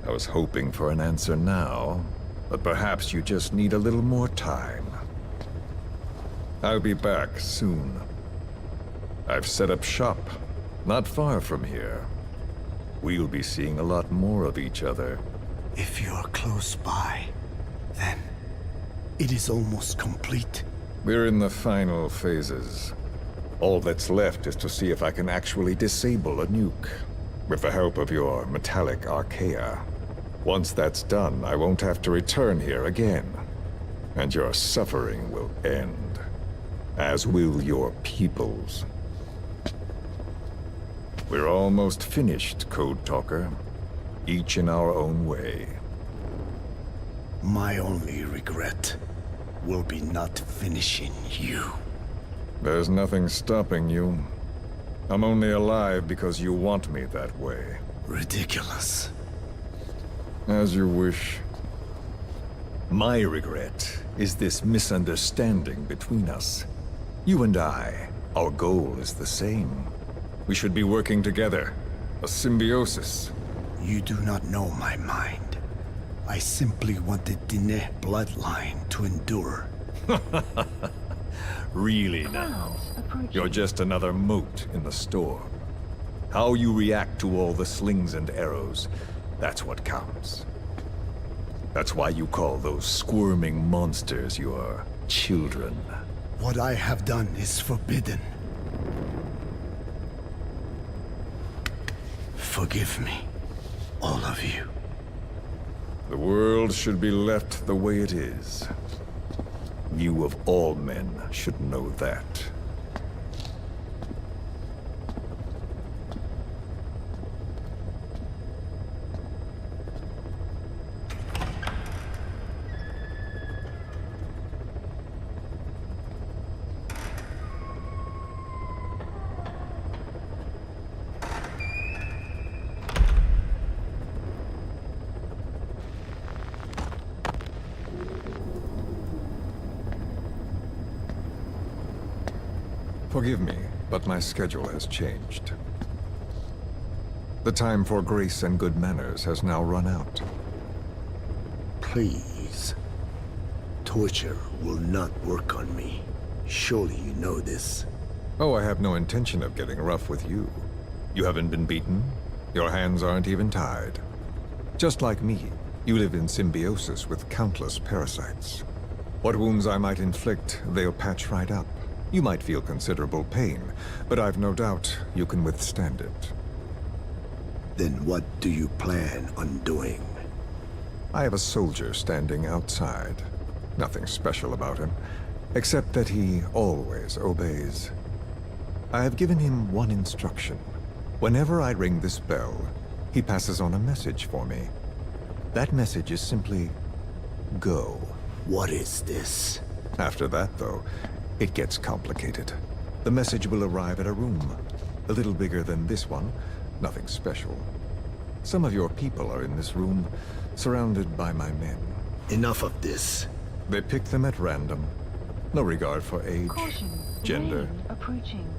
I was hoping for an answer now, but perhaps you just need a little more time. I'll be back soon. I've set up shop, not far from here. We'll be seeing a lot more of each other. If you're close by, then it is almost complete. We're in the final phases. All that's left is to see if I can actually disable a nuke, with the help of your metallic archaea. Once that's done, I won't have to return here again, and your suffering will end, as will your people's. We're almost finished, Code Talker, each in our own way. My only regret will be not finishing you. There's nothing stopping you. I'm only alive because you want me that way. Ridiculous. As you wish. My regret is this misunderstanding between us. You and I, our goal is the same. We should be working together. A symbiosis. You do not know my mind. I simply want the Diné bloodline to endure. Really now? You're just another mote in the storm. How you react to all the slings and arrows, that's what counts. That's why you call those squirming monsters your children. What I have done is forbidden. Forgive me, all of you. The world should be left the way it is. You of all men should know that. Forgive me, but my schedule has changed. The time for grace and good manners has now run out. Please. Torture will not work on me. Surely you know this. Oh, I have no intention of getting rough with you. You haven't been beaten. Your hands aren't even tied. Just like me, you live in symbiosis with countless parasites. What wounds I might inflict, they'll patch right up. You might feel considerable pain, but I've no doubt you can withstand it. Then what do you plan on doing? I have a soldier standing outside. Nothing special about him, except that he always obeys. I have given him one instruction. Whenever I ring this bell, he passes on a message for me. That message is simply, go. What is this? After that, though, it gets complicated. The message will arrive at a room, a little bigger than this one, nothing special. Some of your people are in this room, surrounded by my men. Enough of this. They pick them at random. No regard for age, gender.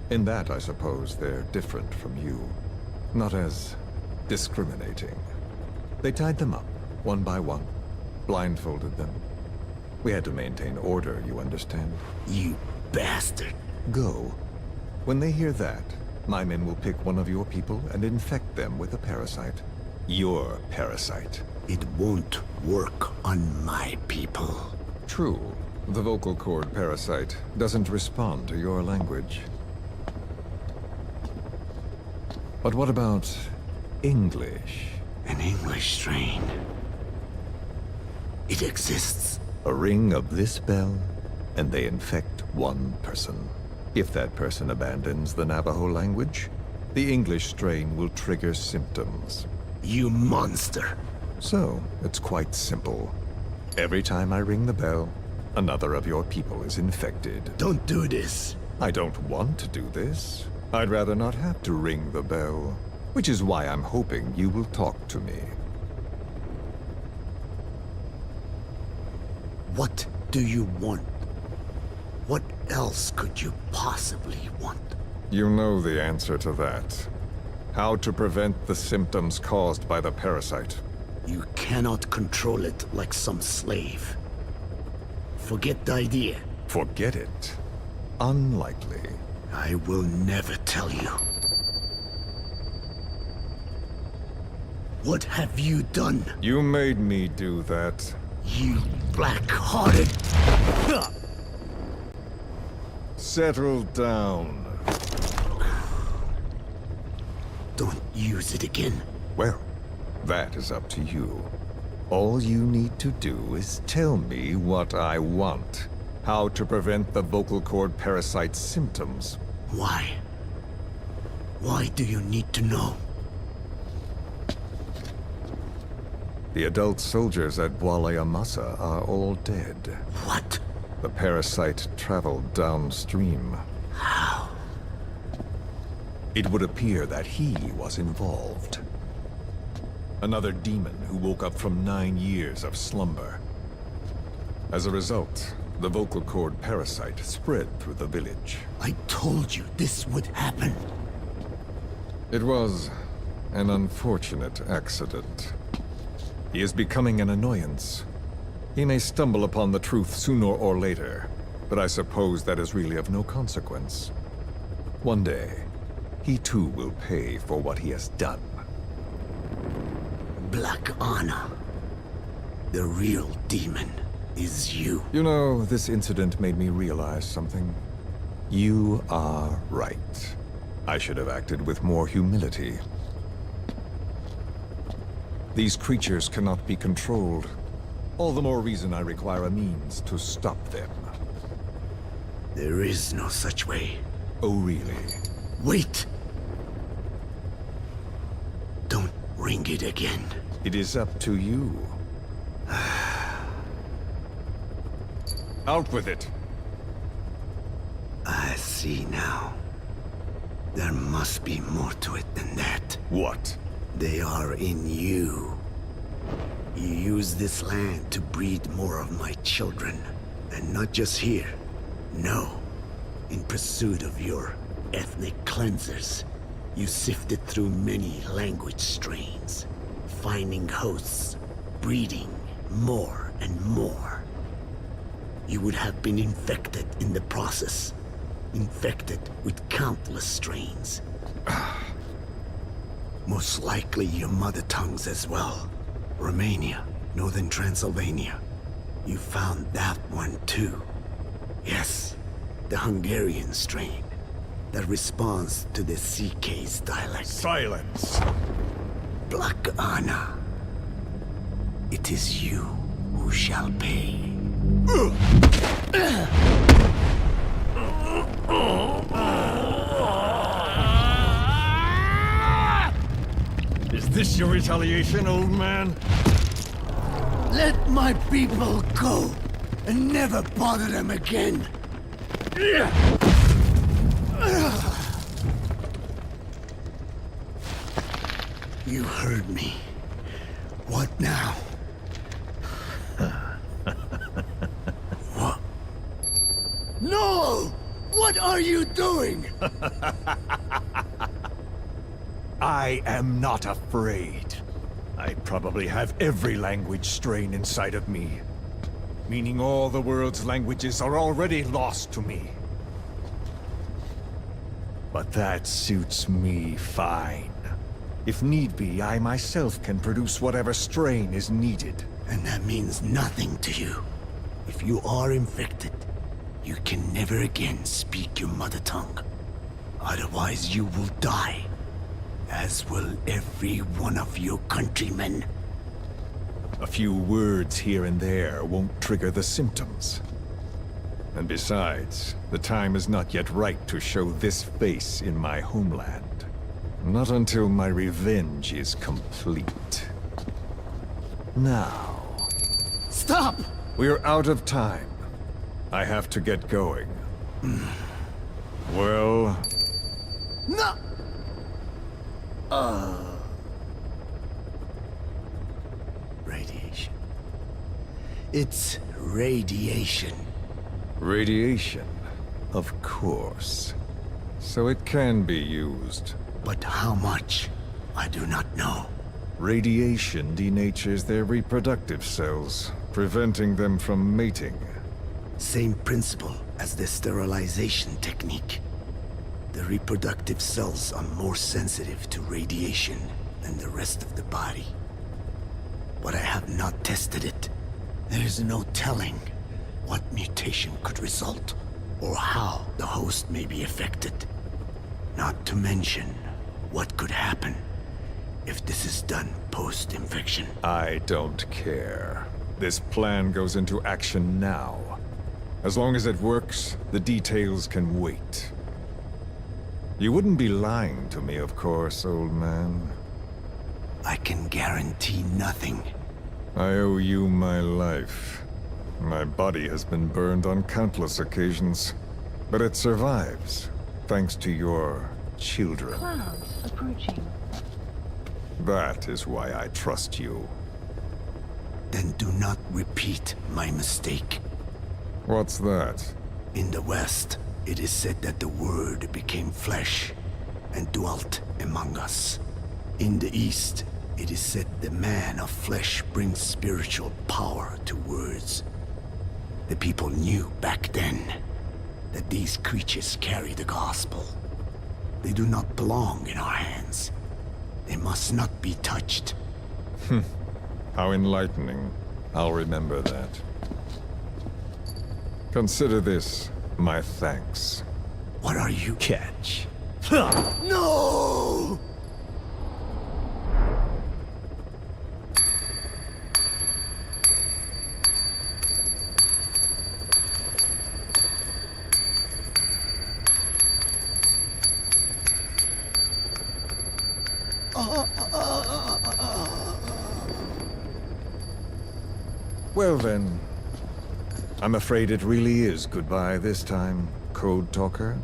In that, I suppose, they're different from you. Not as discriminating. They tied them up, one by one, blindfolded them. We had to maintain order, you understand? You bastard. Go. When they hear that, my men will pick one of your people and infect them with a parasite. Your parasite. It won't work on my people. True. The vocal cord parasite doesn't respond to your language. But what about English? An English strain. It exists. A ring of this bell, and they infect one person. If that person abandons the Navajo language, the English strain will trigger symptoms. You monster! So, it's quite simple. Every time I ring the bell, another of your people is infected. Don't do this. I don't want to do this. I'd rather not have to ring the bell, which is why I'm hoping you will talk to me. What do you want? What else could you possibly want? You know the answer to that. How to prevent the symptoms caused by the parasite. You cannot control it like some slave. Forget the idea. Forget it? Unlikely. I will never tell you. What have you done? You made me do that. You black-hearted... Settle down. Don't use it again. Well, that is up to you. All you need to do is tell me what I want. How to prevent the vocal cord parasite's symptoms. Why? Why do you need to know? The adult soldiers at Amasa are all dead. What? The parasite traveled downstream. How? It would appear that he was involved. Another demon who woke up from 9 years of slumber. As a result, the vocal cord parasite spread through the village. I told you this would happen. It was an unfortunate accident. He is becoming an annoyance. He may stumble upon the truth sooner or later, but I suppose that is really of no consequence. One day, he too will pay for what he has done. Black Anna. The real demon is you. You know, this incident made me realize something. You are right. I should have acted with more humility. These creatures cannot be controlled. All the more reason I require a means to stop them. There is no such way. Oh, really? Wait! Don't ring it again. It is up to you. Out with it! I see now. There must be more to it than that. What? They are in you. You use this land to breed more of my children. And not just here. No. In pursuit of your ethnic cleansers, you sifted through many language strains, finding hosts, breeding more and more. You would have been infected in the process. Infected with countless strains. Most likely your mother tongues as well. Romania, Northern Transylvania. You found that one too. Yes, the Hungarian strain that responds to the CK's dialect. Silence! Black Anna. It is you who shall pay. Is this your retaliation, old man? Let my people go and never bother them again. You heard me. What now? What? No! What are you doing? I am not afraid. I probably have every language strain inside of me. Meaning all the world's languages are already lost to me. But that suits me fine. If need be, I myself can produce whatever strain is needed. And that means nothing to you. If you are infected, you can never again speak your mother tongue. Otherwise you will die. As will every one of your countrymen. A few words here and there won't trigger the symptoms. And besides, the time is not yet right to show this face in my homeland. Not until my revenge is complete. Now... Stop! We're out of time. I have to get going. Well... No! Radiation. It's radiation. Radiation, of course. So it can be used. But how much? I do not know. Radiation denatures their reproductive cells, preventing them from mating. Same principle as the sterilization technique. The reproductive cells are more sensitive to radiation than the rest of the body. But I have not tested it. There is no telling what mutation could result, or how the host may be affected. Not to mention what could happen if this is done post-infection. I don't care. This plan goes into action now. As long as it works, the details can wait. You wouldn't be lying to me, of course, old man. I can guarantee nothing. I owe you my life. My body has been burned on countless occasions, but it survives, thanks to your children. Clouds approaching. That is why I trust you. Then do not repeat my mistake. What's that? In the West, it is said that the Word became flesh and dwelt among us. In the East, it is said the man of flesh brings spiritual power to words. The people knew back then that these creatures carry the gospel. They do not belong in our hands. They must not be touched. How enlightening. I'll remember that. Consider this my thanks. What are you? Catch. No! Well then, I'm afraid it really is goodbye this time, Code Talker.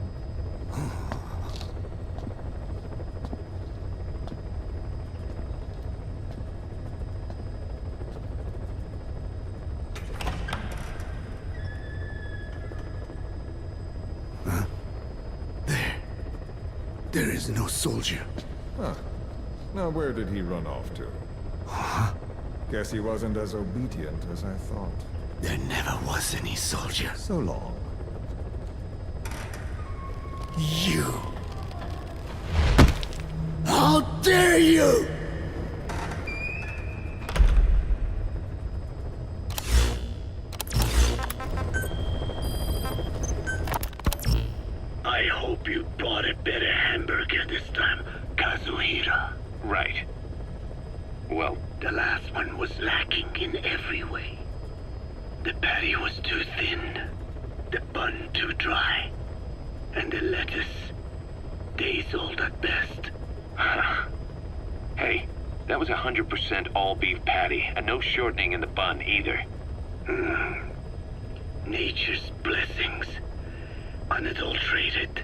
Huh? There is no soldier. Huh. Now where did he run off to? Huh? Guess he wasn't as obedient as I thought. There never was any soldier. So long. You! How dare dare you! I hope you bought a better hamburger this time, Kazuhira. Right. Well, the last one was lacking in every way. The patty was too thin, the bun too dry, and the lettuce days old at best. Hey, that was 100% all beef patty, and no shortening in the bun either. Nature's blessings, unadulterated,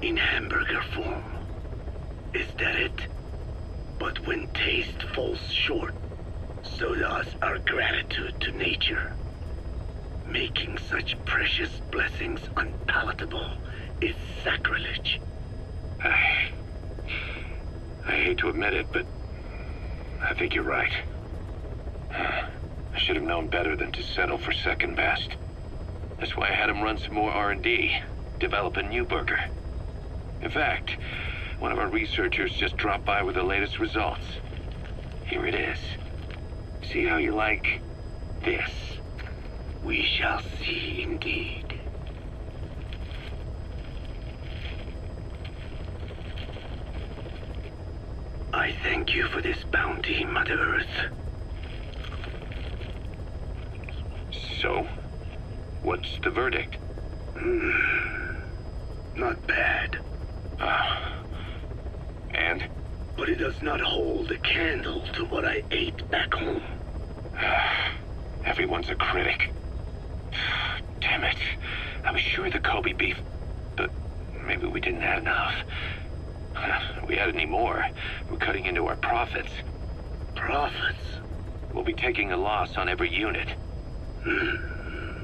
in hamburger form. Is that it? But when taste falls short, so does our gratitude to nature. Making such precious blessings unpalatable is sacrilege. I hate to admit it, but I think you're right. I should have known better than to settle for second best. That's why I had him run some more R&D, develop a new burger. In fact, one of our researchers just dropped by with the latest results. Here it is. See how you like this? We shall see indeed. I thank you for this bounty, Mother Earth. So, what's the verdict? Not bad. And? But it does not hold a candle to what I ate back home. Everyone's a critic. Damn it. I was sure the Kobe beef, but maybe we didn't add enough. If we add any more, we're cutting into our profits. Profits? We'll be taking a loss on every unit.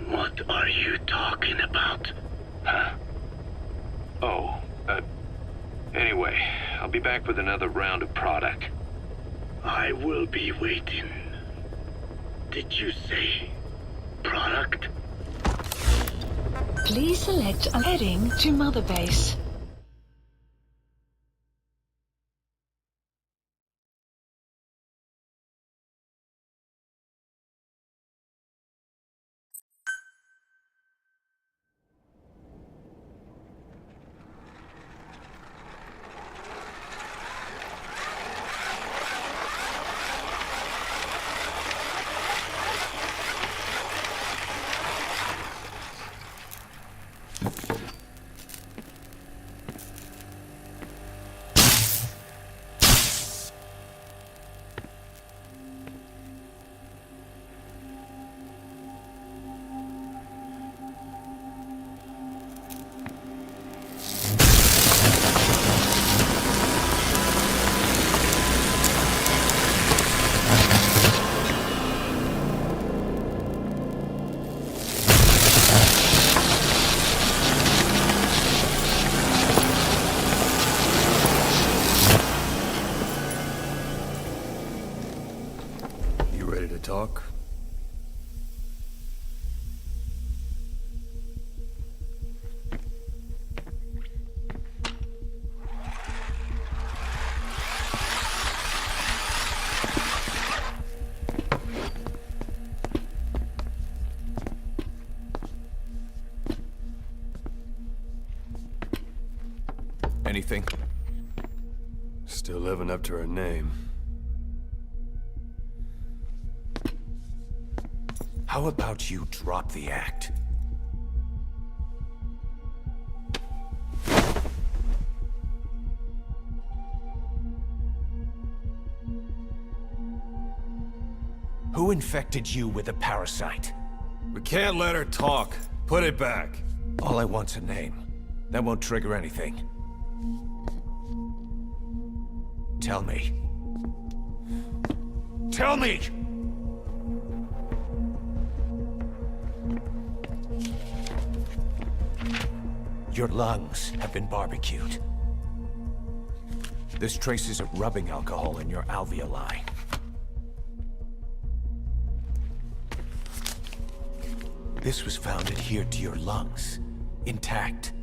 What are you talking about? Huh? Oh, anyway, I'll be back with another round of product. I will be waiting. Did you say product? Please select a heading to Mother Base. Talk? Anything? Still living up to her name. How about you drop the act? Who infected you with a parasite? We can't let her talk. Put it back. All I want's a name. That won't trigger anything. Tell me. Tell me! Your lungs have been barbecued. There's traces of rubbing alcohol in your alveoli. This was found adhered to your lungs, intact.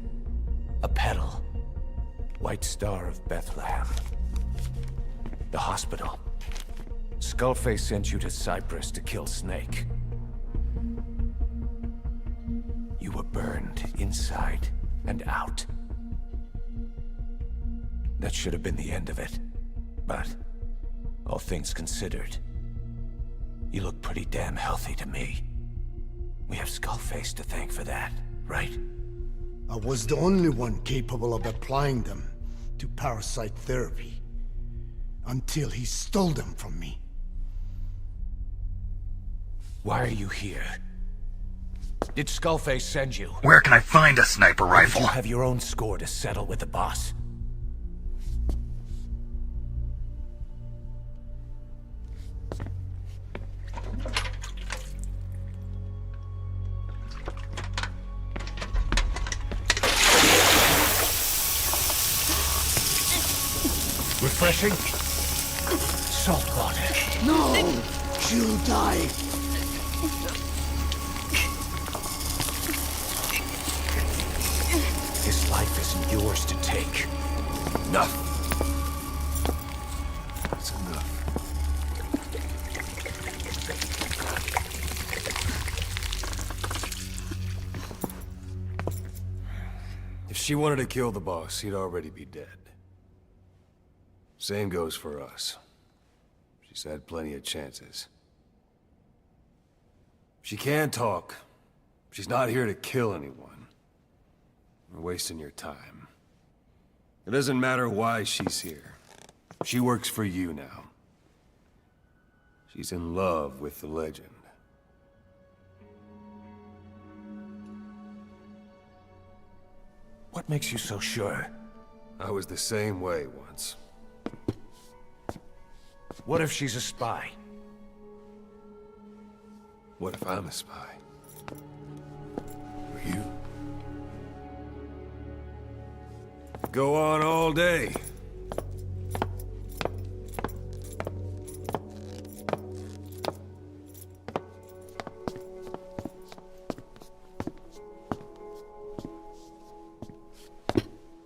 A petal. White Star of Bethlehem. The hospital. Skullface sent you to Cyprus to kill Snake. You were burned inside and out. That should have been the end of it. But, all things considered, you look pretty damn healthy to me. We have Skullface to thank for that, right? I was the only one capable of applying them to parasite therapy. Until he stole them from me. Why are you here? Did Skullface send you? Where can I find a sniper rifle? You have your own score to settle with the boss. Refreshing? Salt water. No! She'll die! His life isn't yours to take. Enough. That's enough. If she wanted to kill the boss, he'd already be dead. Same goes for us. She's had plenty of chances. She can talk. She's not here to kill anyone. We're wasting your time. It doesn't matter why she's here. She works for you now. She's in love with the legend. What makes you so sure? I was the same way once. What if she's a spy? What if I'm a spy? Or you? Go on all day.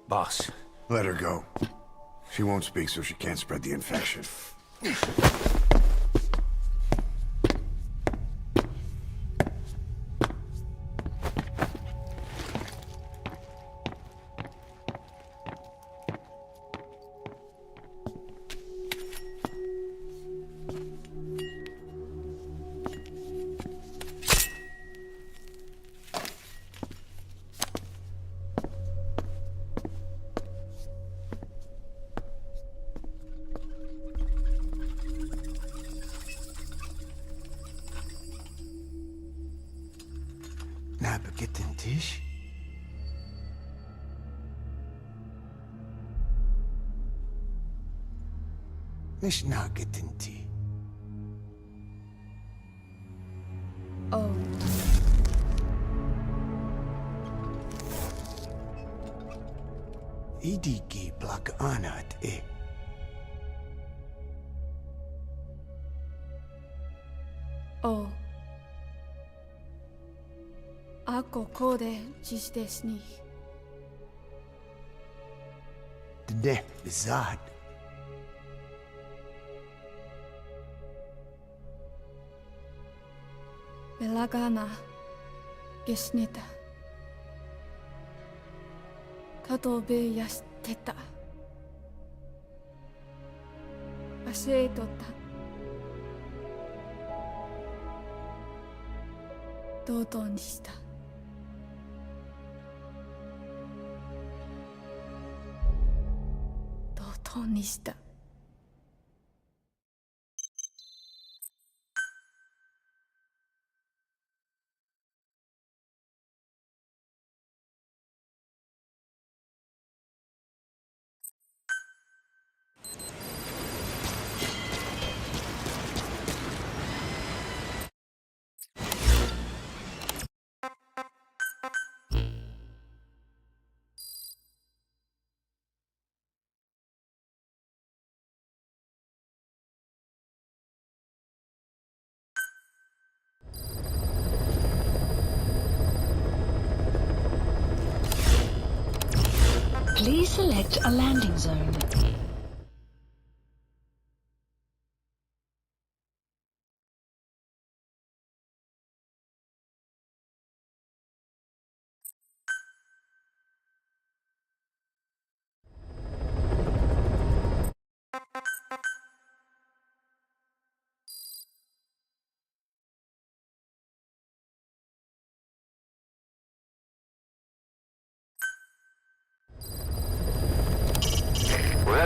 Boss. Let her go. She won't speak, so she can't spread the infection. Tisch? مش ناقد انتي. Oh. إيديكي بلاك آنات إيه. Oh. Ako kode GZ ni. دنه بالزاد. Belagana gesnita. Katobe yasteta. Aseitota. 堂々にした。堂々にした。Please select a landing zone.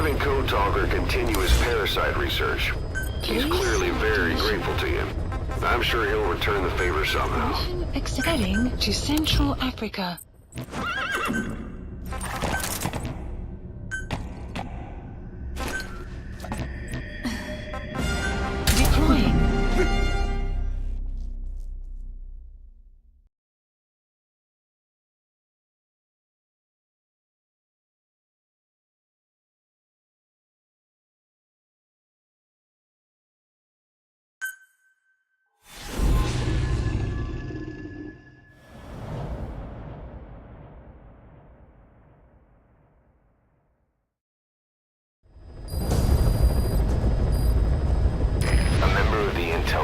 having Code Talker continue his parasite research. He's clearly very grateful to you. I'm sure he'll return the favor somehow. Heading to Central Africa. Deploying.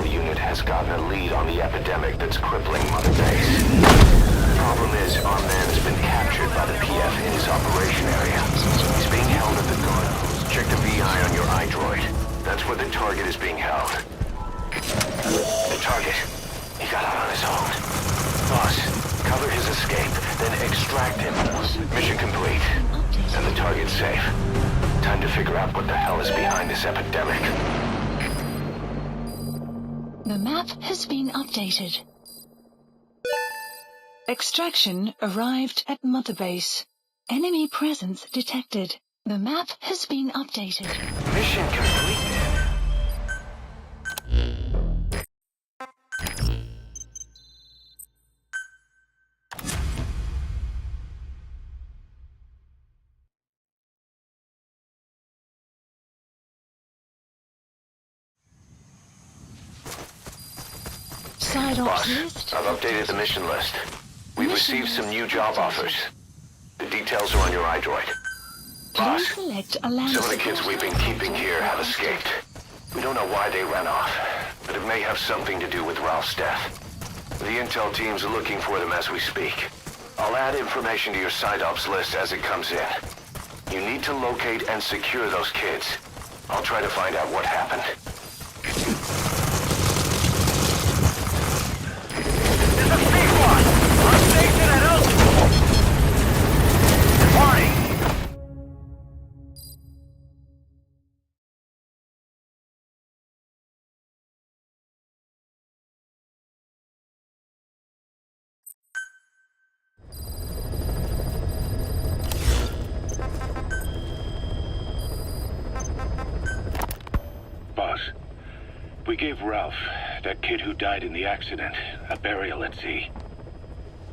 Unit has gotten a lead on the epidemic that's crippling Mother Base. Problem is, our man's been captured by the PF in his operation area. He's being held at the guard post. Check the VI on your iDroid. That's where the target is being held. The target. He got out on his own. Boss, cover his escape, then extract him. Mission complete. And the target's safe. Time to figure out what the hell is behind this epidemic. The map has been updated. Extraction arrived at Mother Base. Enemy presence detected. The map has been updated. Mission complete. Boss, I've updated the mission list. We've received some new job offers. The details are on your iDroid. Boss, some of the kids we've been keeping here have escaped. We don't know why they ran off, but it may have something to do with Ralph's death. The intel team's looking for them as we speak. I'll add information to your side ops list as it comes in. You need to locate and secure those kids. I'll try to find out what happened. Boss, we gave Ralph, that kid who died in the accident, a burial at sea.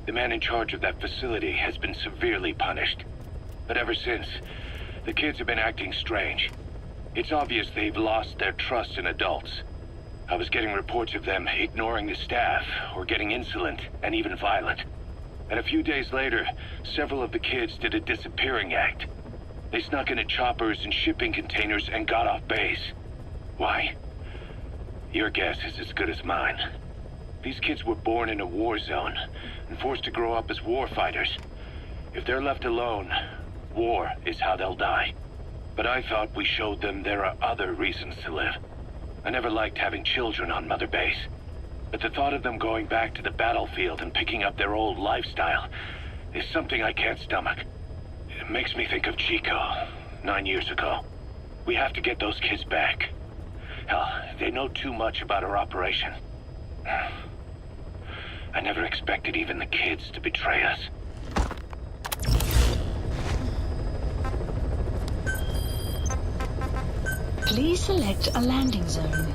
The man in charge of that facility has been severely punished. But ever since, the kids have been acting strange. It's obvious they've lost their trust in adults. I was getting reports of them ignoring the staff, or getting insolent, and even violent. And a few days later, several of the kids did a disappearing act. They snuck into choppers and shipping containers and got off base. Why? Your guess is as good as mine. These kids were born in a war zone and forced to grow up as warfighters. If they're left alone, war is how they'll die. But I thought we showed them there are other reasons to live. I never liked having children on Mother Base. But the thought of them going back to the battlefield and picking up their old lifestyle is something I can't stomach. It makes me think of Chico, 9 years ago. We have to get those kids back. Hell, they know too much about our operation. I never expected even the kids to betray us. Please select a landing zone.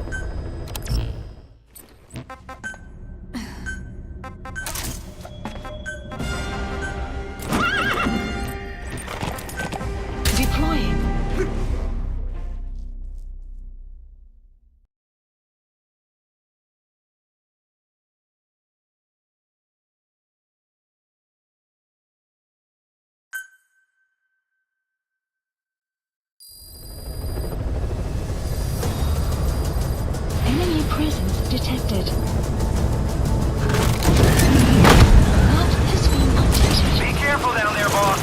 Deploying. Enemy presence detected. Map has been updated. Be careful down there, boss.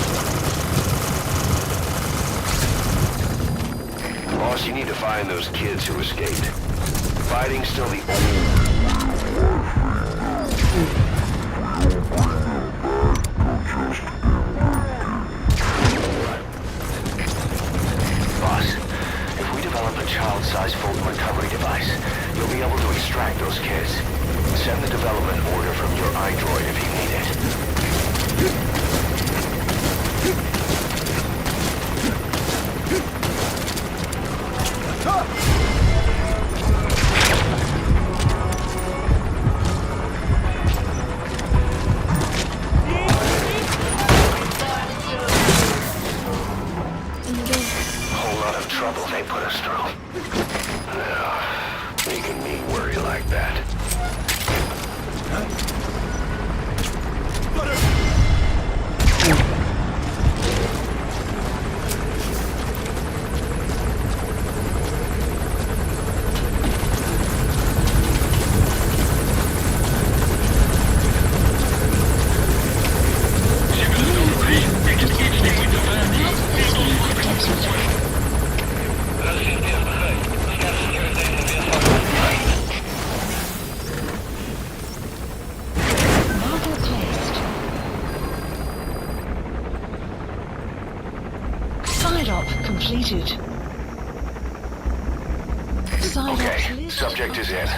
Boss, you need to find those kids who escaped. Fighting's still the only... of trouble they put us through. No, making me worry like that. Completed. Okay, subject is in.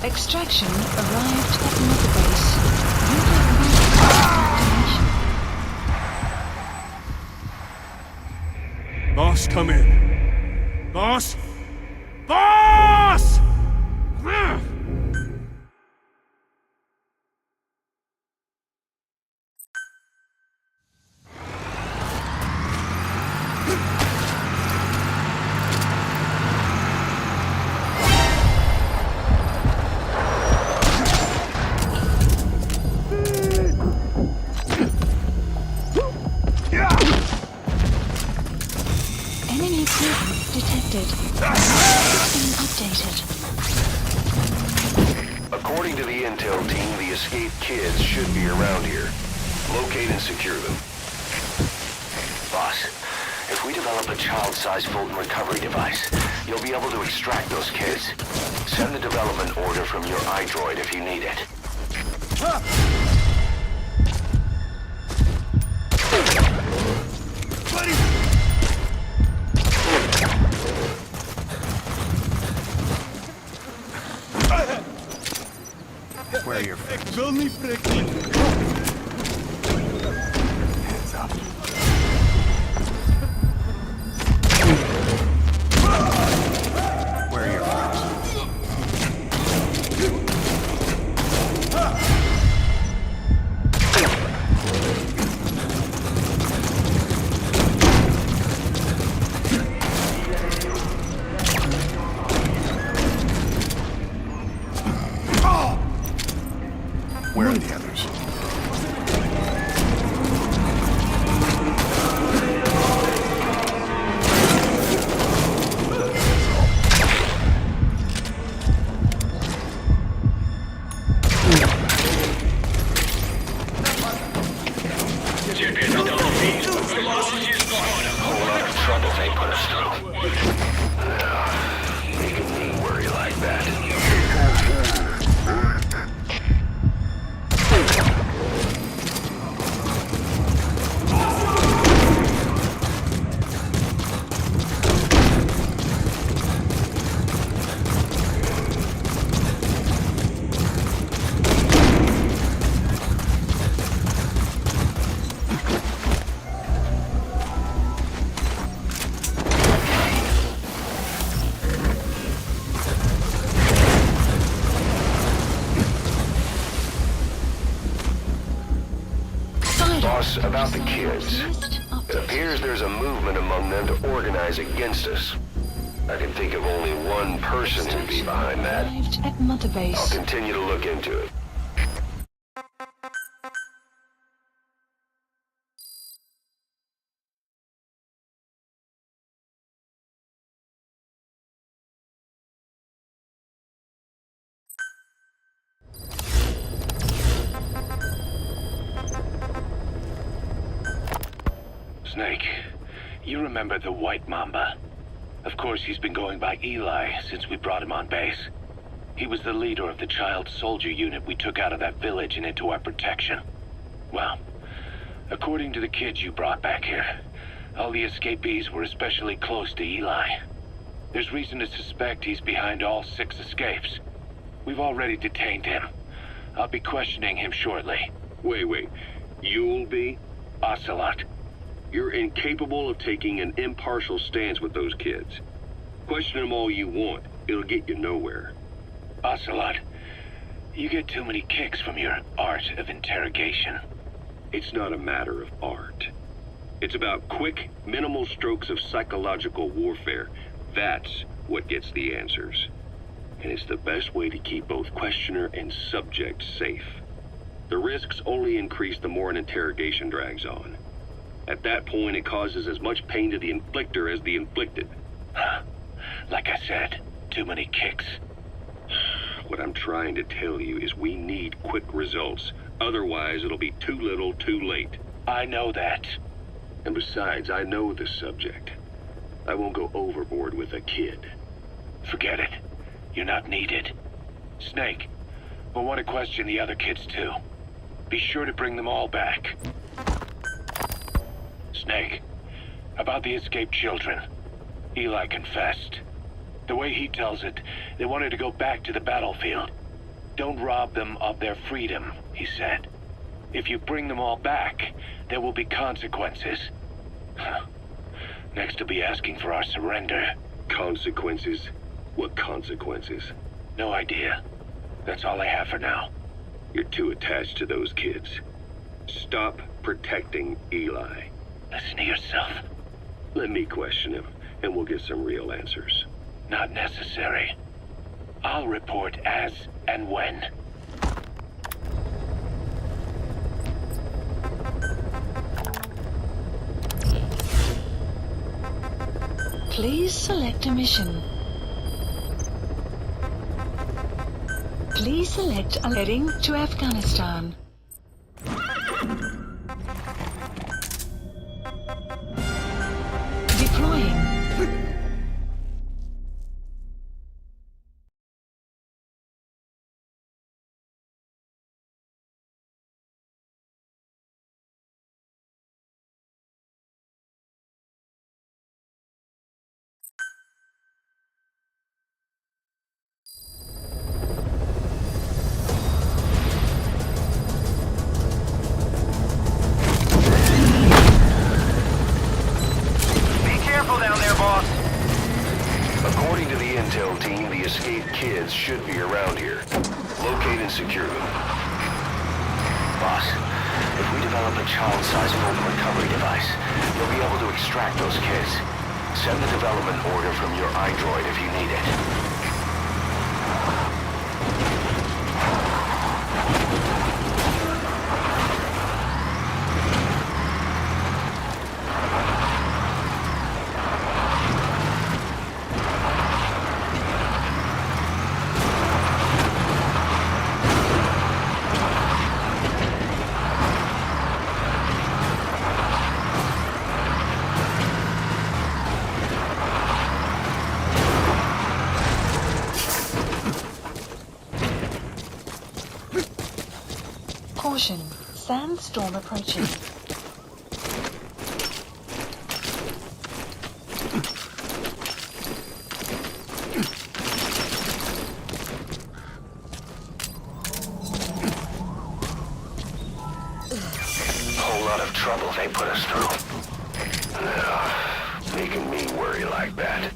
Extraction arrived at Mother Base. Boss, come in. Boss? Boss! Enemy presence detected. Updated. According to the intel team, the escaped kids should be around here. Locate and secure them. Boss, if we develop a child-sized Fulton recovery device, you'll be able to extract those kids. Send the development order from your iDroid if you need it. Where are your friends? Hands up. Where are your friends? Where are the others? Whole lot of trouble they put us through. Making me worry like that. Boss, about the kids. It appears there's a movement among them to organize against us. I can think of only one person who'd be behind that. Arrived at Mother Base. I'll continue to look into it. Snake, you remember the White Mamba? Of course, he's been going by Eli since we brought him on base. He was the leader of the child soldier unit we took out of that village and into our protection. Well, according to the kids you brought back here, all the escapees were especially close to Eli. There's reason to suspect he's behind all 6 escapes. We've already detained him. I'll be questioning him shortly. Wait. You'll be? Ocelot. You're incapable of taking an impartial stance with those kids. Question them all you want. It'll get you nowhere. Ocelot, you get too many kicks from your art of interrogation. It's not a matter of art. It's about quick, minimal strokes of psychological warfare. That's what gets the answers. And it's the best way to keep both questioner and subject safe. The risks only increase the more an interrogation drags on. At that point, it causes as much pain to the inflictor as the inflicted. Like I said, too many kicks. What I'm trying to tell you is we need quick results. Otherwise, it'll be too little, too late. I know that. And besides, I know the subject. I won't go overboard with a kid. Forget it. You're not needed. Snake, we'll want to question the other kids too. Be sure to bring them all back. Snake, about the escaped children. Eli confessed. The way he tells it, they wanted to go back to the battlefield. Don't rob them of their freedom, he said. If you bring them all back, there will be consequences. Next he'll be asking for our surrender. Consequences? What consequences? No idea. That's all I have for now. You're too attached to those kids. Stop protecting Eli. Listen to yourself. Let me question him, and we'll get some real answers. Not necessary. I'll report as and when. Please select a mission. Please select a heading to Afghanistan. Deploying. According to the intel team, the escaped kids should be around here. Locate and secure them. Boss, if we develop a child-sized home recovery device, you'll be able to extract those kids. Send the development order from your iDroid if you need it. Caution, sandstorm approaching. Whole lot of trouble they put us through. Making me worry like that.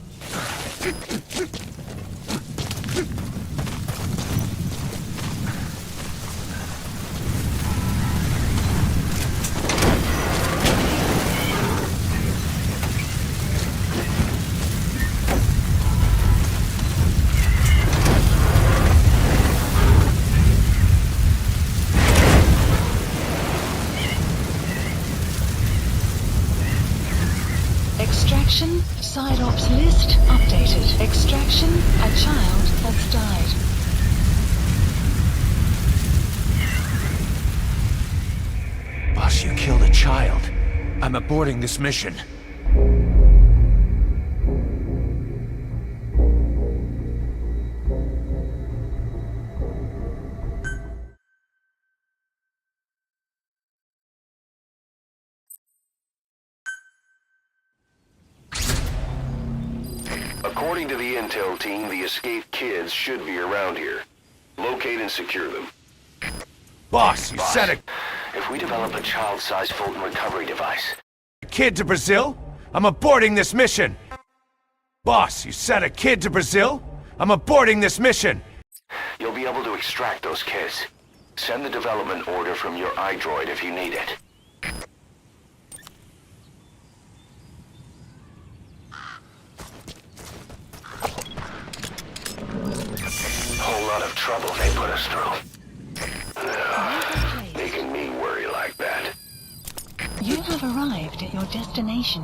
Extraction, side ops list updated. Extraction, a child has died. Boss, you killed a child. I'm aborting this mission. According to the intel team, the escaped kids should be around here. Locate and secure them. Boss, you sent a If we develop a child-sized Fulton recovery device, kid to Brazil? I'm aborting this mission. Boss, you sent a kid to Brazil? I'm aborting this mission. you'll be able to extract those kids. Send the development order from your iDroid if you need it. You have arrived at your destination.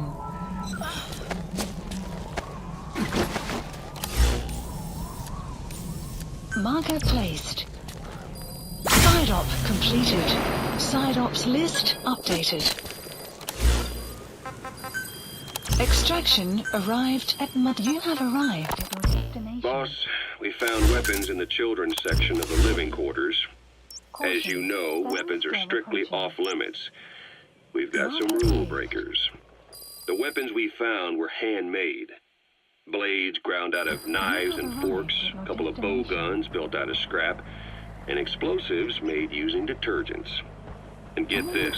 Marker placed. Side op completed. Side ops list updated. Extraction arrived at You have arrived at your destination. Boss, we found weapons in the children's section of the living quarters. As you know, weapons are strictly off limits. We've got some rule breakers. The weapons we found were handmade. Blades ground out of knives and forks, a couple of bow guns built out of scrap, and explosives made using detergents. And get this,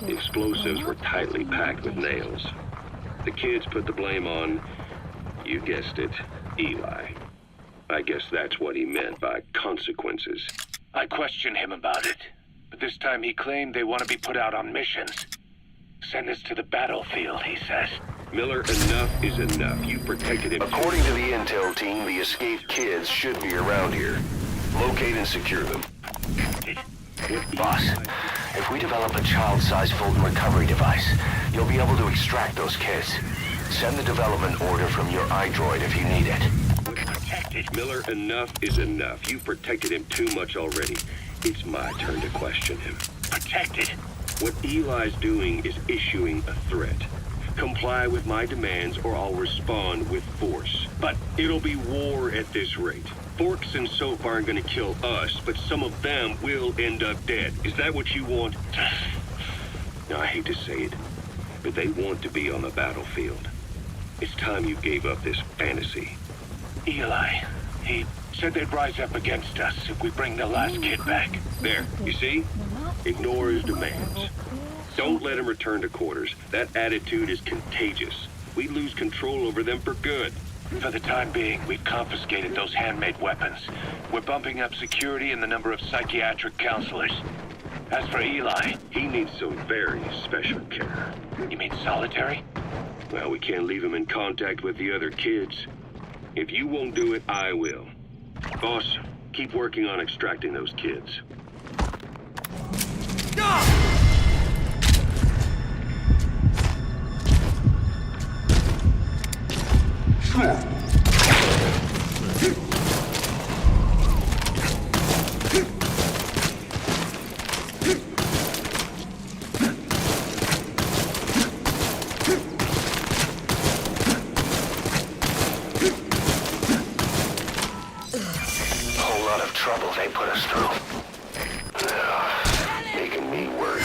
the explosives were tightly packed with nails. The kids put the blame on, you guessed it, Eli. I guess that's what he meant by consequences. I questioned him about it, but this time he claimed they want to be put out on missions. Send us to the battlefield, he says. Miller, enough is enough. You protected him. According to the intel team, the escaped kids should be around here. Locate and secure them. Boss, if we develop a child-sized Fulton recovery device, you'll be able to extract those kids. Send the development order from your iDroid if you need it. Protected. Miller, enough is enough. You protected him too much already. It's my turn to question him. Protected? What Eli's doing is issuing a threat. Comply with my demands or I'll respond with force. But it'll be war at this rate. Forks and soap aren't gonna kill us, but some of them will end up dead. Is that what you want? Now, I hate to say it, but they want to be on the battlefield. It's time you gave up this fantasy. Eli, he said they'd rise up against us if we bring the last kid back. There, you see? Ignore his demands. Don't let him return to quarters. That attitude is contagious. We lose control over them for good. For the time being, we've confiscated those handmade weapons. We're bumping up security and the number of psychiatric counselors. As for Eli, he needs some very special care. You mean solitary? Well, we can't leave him in contact with the other kids. If you won't do it, I will. Boss, keep working on extracting those kids. Whole lot of trouble they put us through. Making me worry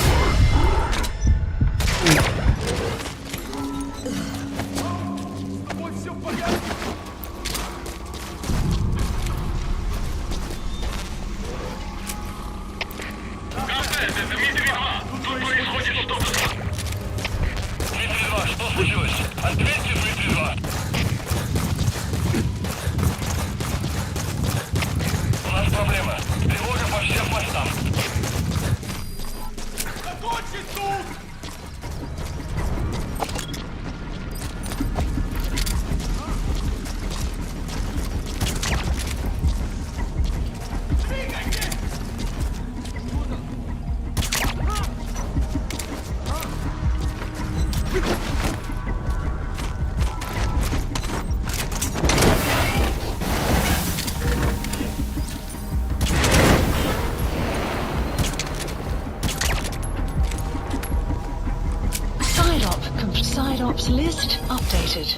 Side ops list updated.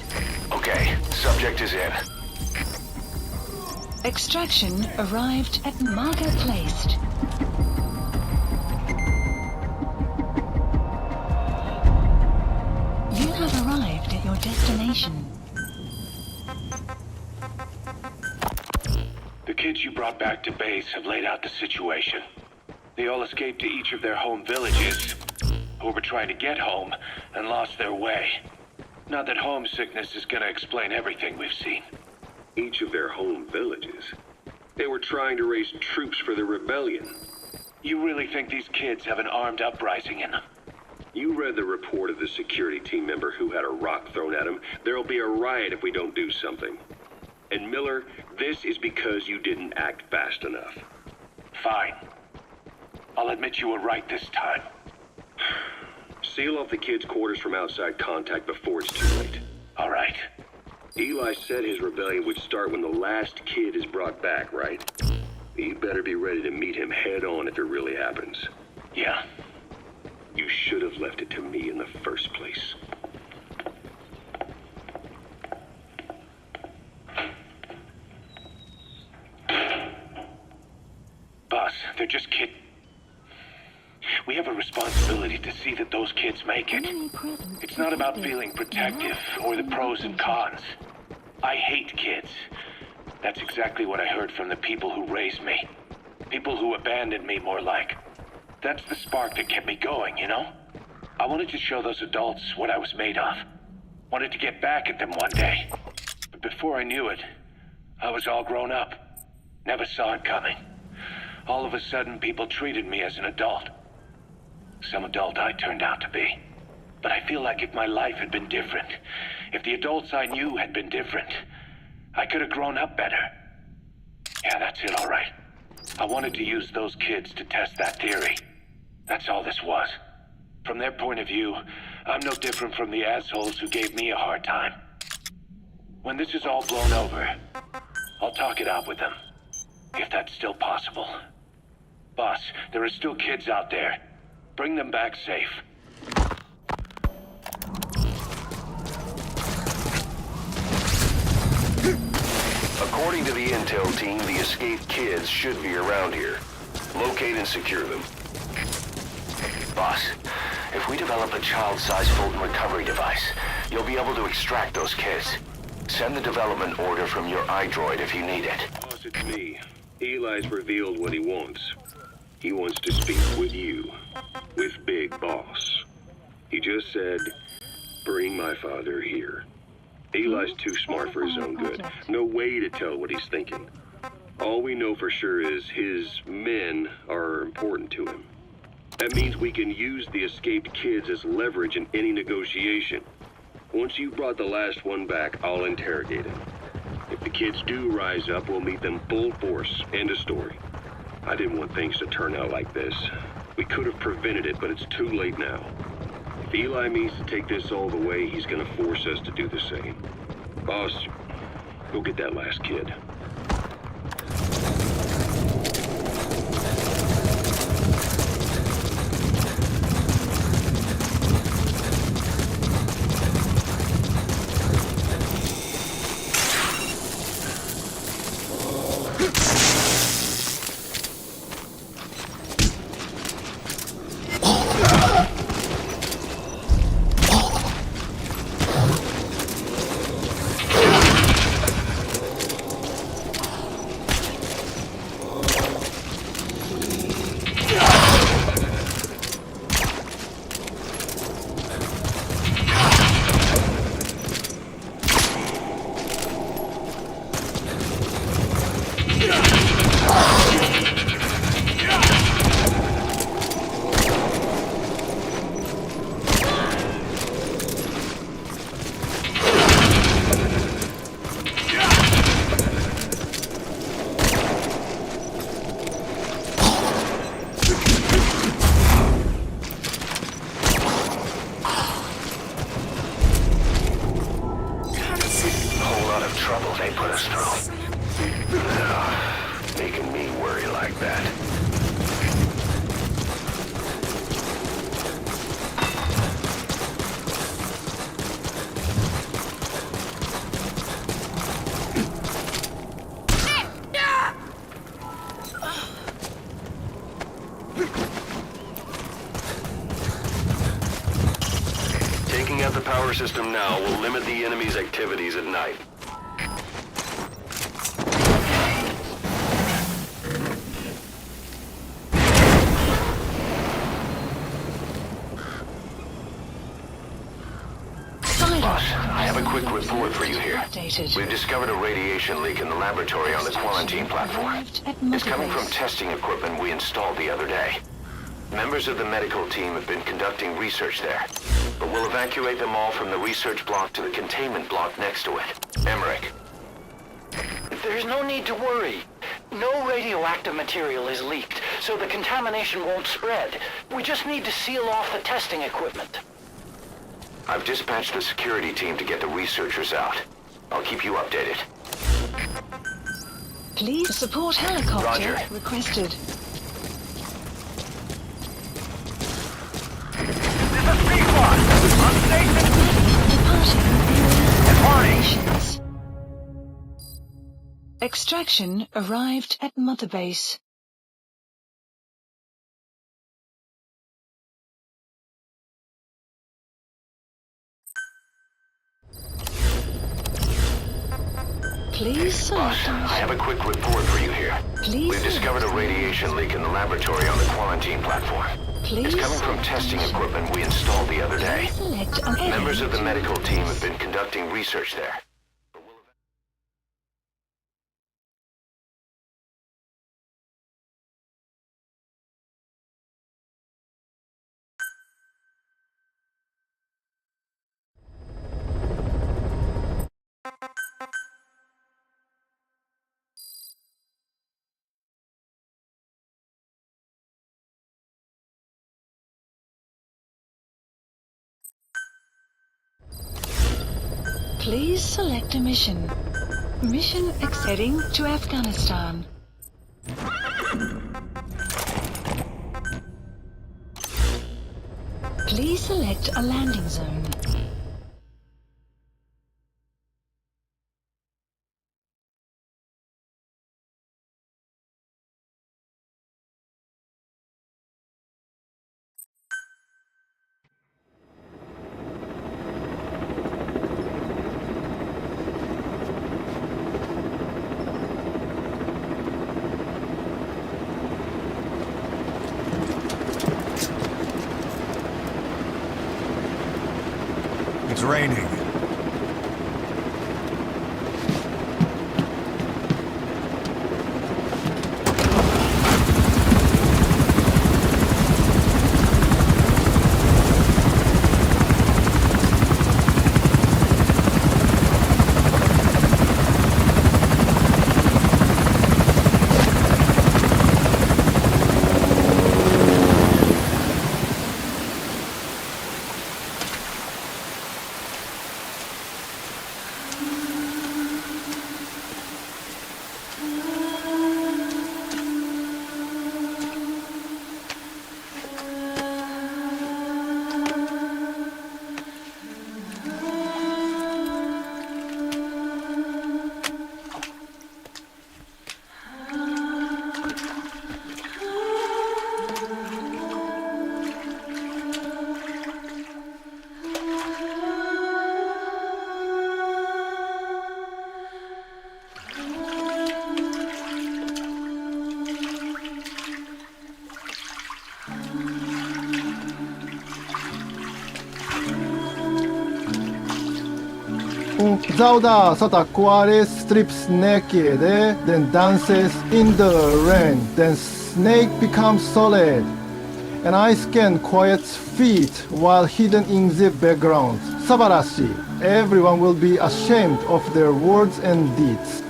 Okay, subject is in. Extraction arrived at marker placed. You have arrived at your destination. The kids you brought back to base have laid out the situation. They all escaped to each of their home villages, who were trying to get home and lost their way. Not that homesickness is gonna explain everything we've seen. Each of their home villages. They were trying to raise troops for the rebellion. You really think these kids have an armed uprising in them? You read the report of the security team member who had a rock thrown at him. There'll be a riot if we don't do something. And Miller, this is because you didn't act fast enough. Fine. I'll admit you were right this time. Seal off the kids' quarters from outside contact before it's too late. All right. Eli said his rebellion would start when the last kid is brought back, right? You better be ready to meet him head on if it really happens. Yeah. You should have left it to me in the first place. Boss, they're just kids. We have a responsibility to see that those kids make it. It's not about feeling protective or the pros and cons. I hate kids. That's exactly what I heard from the people who raised me. People who abandoned me, more like. That's the spark that kept me going, you know? I wanted to show those adults what I was made of. Wanted to get back at them one day. But before I knew it, I was all grown up. Never saw it coming. All of a sudden, people treated me as an adult. Some adult I turned out to be. But I feel like if my life had been different, if the adults I knew had been different, I could have grown up better. Yeah, that's it, all right. I wanted to use those kids to test that theory. That's all this was. From their point of view, I'm no different from the assholes who gave me a hard time. When this is all blown over, I'll talk it out with them. If that's still possible. Boss, there are still kids out there. Bring them back safe. According to the intel team, the escaped kids should be around here. Locate and secure them. Boss, if we develop a child-sized Fulton recovery device, you'll be able to extract those kids. Send the development order from your iDroid if you need it. Boss, it's me. Eli's revealed what he wants. He wants to speak with you. With Big Boss. He just said, bring my father here. Eli's too smart for his own good. No way to tell what he's thinking. All we know for sure is his men are important to him. That means we can use the escaped kids as leverage in any negotiation. Once you've brought the last one back, I'll interrogate him. If the kids do rise up, we'll meet them full force. End of story. I didn't want things to turn out like this. We could have prevented it, but it's too late now. If Eli means to take this all the way, he's gonna force us to do the same. Boss, go get that last kid. Power system now will limit the enemy's activities at night. Boss, I have a quick report for you here. We've discovered a radiation leak in the laboratory on the quarantine platform. It's coming from testing equipment we installed the other day. Members of the medical team have been conducting research there, but we'll evacuate them all from the research block to the containment block next to it. Emmerich. There's no need to worry. No radioactive material is leaked, so the contamination won't spread. We just need to seal off the testing equipment. I've dispatched a security team to get the researchers out. I'll keep you updated. Please support helicopter Roger. requested. This is P-Squad! On station! Departing Warning! operations. Extraction arrived at Mother Base. Please select a I have a quick report for you here. Please We've discovered a radiation leak in the laboratory on the quarantine platform. Please It's coming from testing equipment we installed the other day. select an Members of the medical team have been conducting research there. Please select a mission. Mission heading to Afghanistan. Please select a landing zone. It's raining. Zauda Sataquare strips naked, then dances in the rain. Then snake becomes solid. And I scan quiet's feet while hidden in the background. Sabarashi. Everyone will be ashamed of their words and deeds.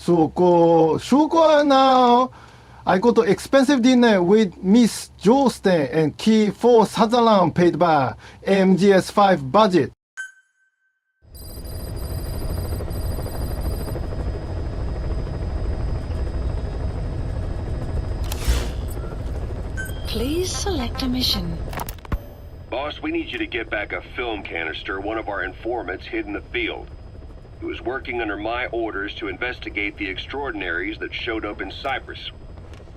So now I go to expensive dinner with Miss Josten and key 4 Sutherland paid by MGS5 budget. Please select a mission. Boss, we need you to get back a film canister one of our informants hid in the field. He was working under my orders to investigate the extraordinaries that showed up in Cyprus.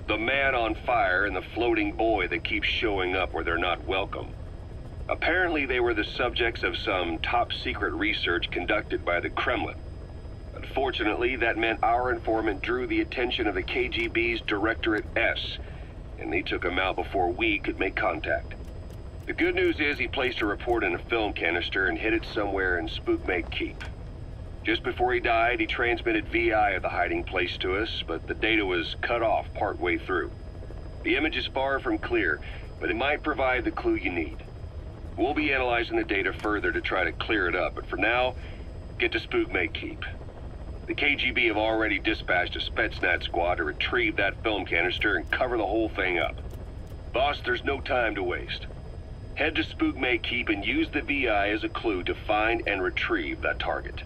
The man on fire and the floating boy that keeps showing up where they're not welcome. Apparently they were the subjects of some top-secret research conducted by the Kremlin. Unfortunately, that meant our informant drew the attention of the KGB's Directorate S, and they took him out before we could make contact. The good news is he placed a report in a film canister and hid it somewhere in Spookmate Keep. Just before he died, he transmitted VI of the hiding place to us, but the data was cut off partway through. The image is far from clear, but it might provide the clue you need. We'll be analyzing the data further to try to clear it up, but for now, get to Spookmate Keep. The KGB have already dispatched a Spetsnaz squad to retrieve that film canister and cover the whole thing up. Boss, there's no time to waste. Head to Spookmate Keep and use the VI as a clue to find and retrieve that target.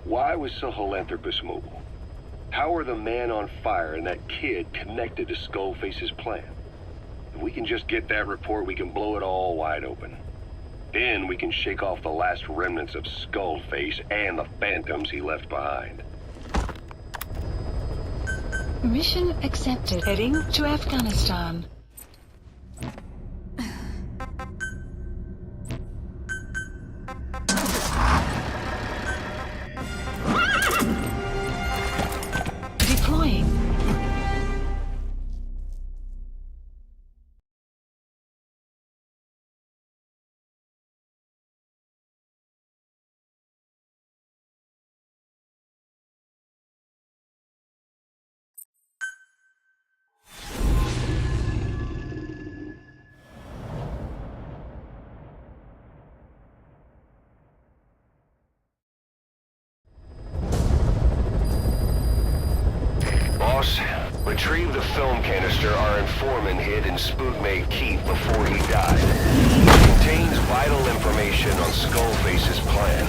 Why was Sahelanthropus mobile? How are the man on fire and that kid connected to Skullface's plan? If we can just get that report, we can blow it all wide open. Then we can shake off the last remnants of Skullface and the phantoms he left behind. Mission accepted. Heading to Afghanistan. Deploying. Boss, retrieve the film canister our informant hid in Spookmate Keep before he died. It contains vital information on Skullface's plan.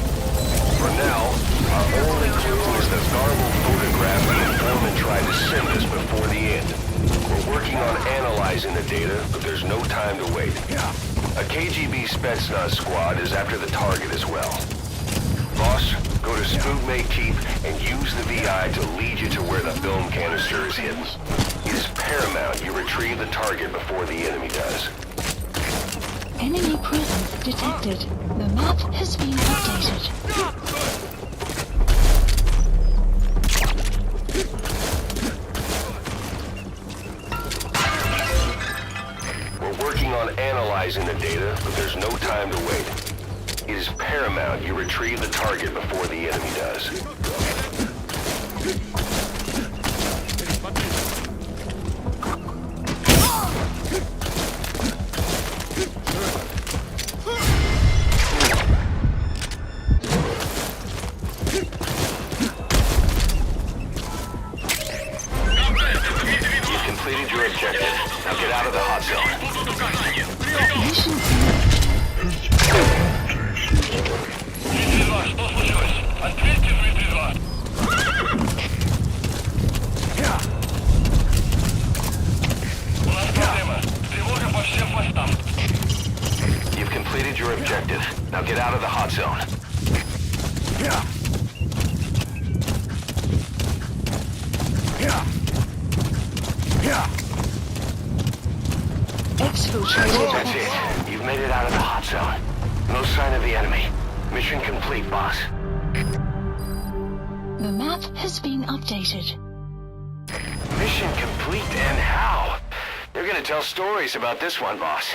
For now, our only clue is the garbled photograph the informant tried to send us before the end. We're working on analyzing the data, but there's no time to wait. A KGB Spetsnaz squad is after the target as well. Boss, go to Spookmate Keep and use the VI to lead you to where the film canister is hidden. It is paramount you retrieve the target before the enemy does. Enemy presence detected. The map has been updated. We're working on analyzing the data, but there's no time to wait. It is paramount you retrieve the target before the enemy does. You've completed your objective. Now get out of the hot zone. Mission You've completed your objective. Now get out of the hot zone. exfiltrated. That's it. You've made it out of the hot zone. No sign of the enemy. Mission complete, boss. The map has been updated. Mission complete, and how? They're gonna tell stories about this one, boss.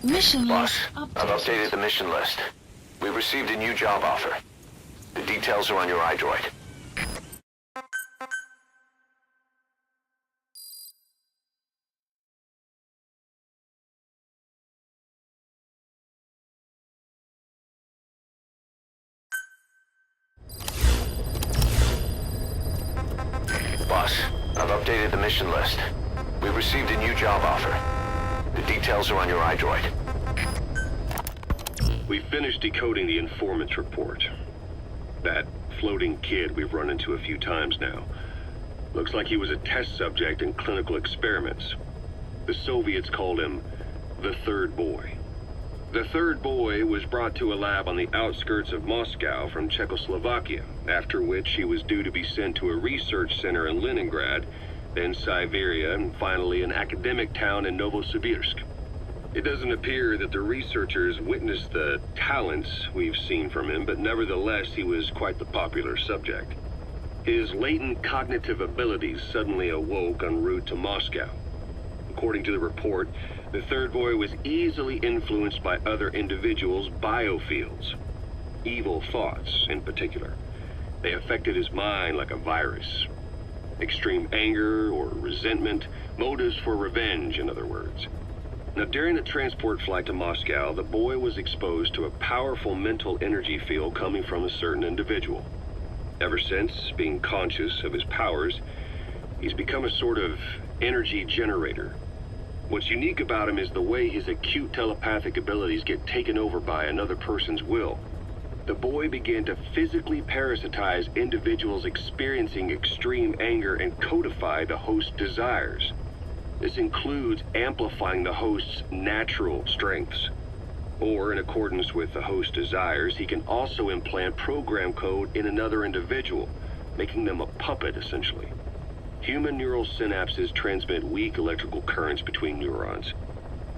Mission Boss, list I've updated. updated the mission list. We've received a new job offer. The details are on your iDroid. Boss, I've updated the mission list. We received a new job offer. The details are on your iDroid. We finished decoding the informant's report. That floating kid we've run into a few times now. Looks like he was a test subject in clinical experiments. The Soviets called him the Third Boy. The Third Boy was brought to a lab on the outskirts of Moscow from Czechoslovakia, after which he was due to be sent to a research center in Leningrad, then Siberia, and finally an academic town in Novosibirsk. It doesn't appear that the researchers witnessed the talents we've seen from him, but nevertheless he was quite the popular subject. His latent cognitive abilities suddenly awoke en route to Moscow. According to the report, the Third Boy was easily influenced by other individuals' biofields. Evil thoughts, in particular. They affected his mind like a virus. Extreme anger or resentment, motives for revenge, in other words. Now, during the transport flight to Moscow, the boy was exposed to a powerful mental energy field coming from a certain individual. Ever since, being conscious of his powers, he's become a sort of energy generator. What's unique about him is the way his acute telepathic abilities get taken over by another person's will. The boy began to physically parasitize individuals experiencing extreme anger and codify the host's desires. This includes amplifying the host's natural strengths. Or, in accordance with the host's desires, he can also implant program code in another individual, making them a puppet, essentially. Human neural synapses transmit weak electrical currents between neurons.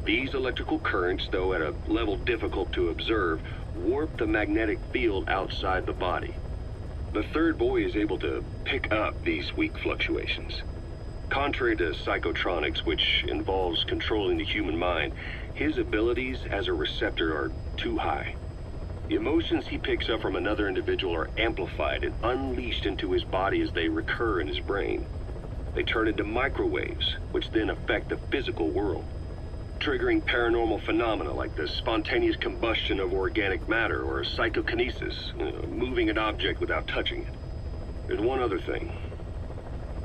These electrical currents, though at a level difficult to observe, warp the magnetic field outside the body. The Third Boy is able to pick up these weak fluctuations. Contrary to psychotronics, which involves controlling the human mind, his abilities as a receptor are too high. The emotions he picks up from another individual are amplified and unleashed into his body as they recur in his brain. They turn into microwaves, which then affect the physical world, triggering paranormal phenomena like the spontaneous combustion of organic matter or psychokinesis, moving an object without touching it. There's one other thing.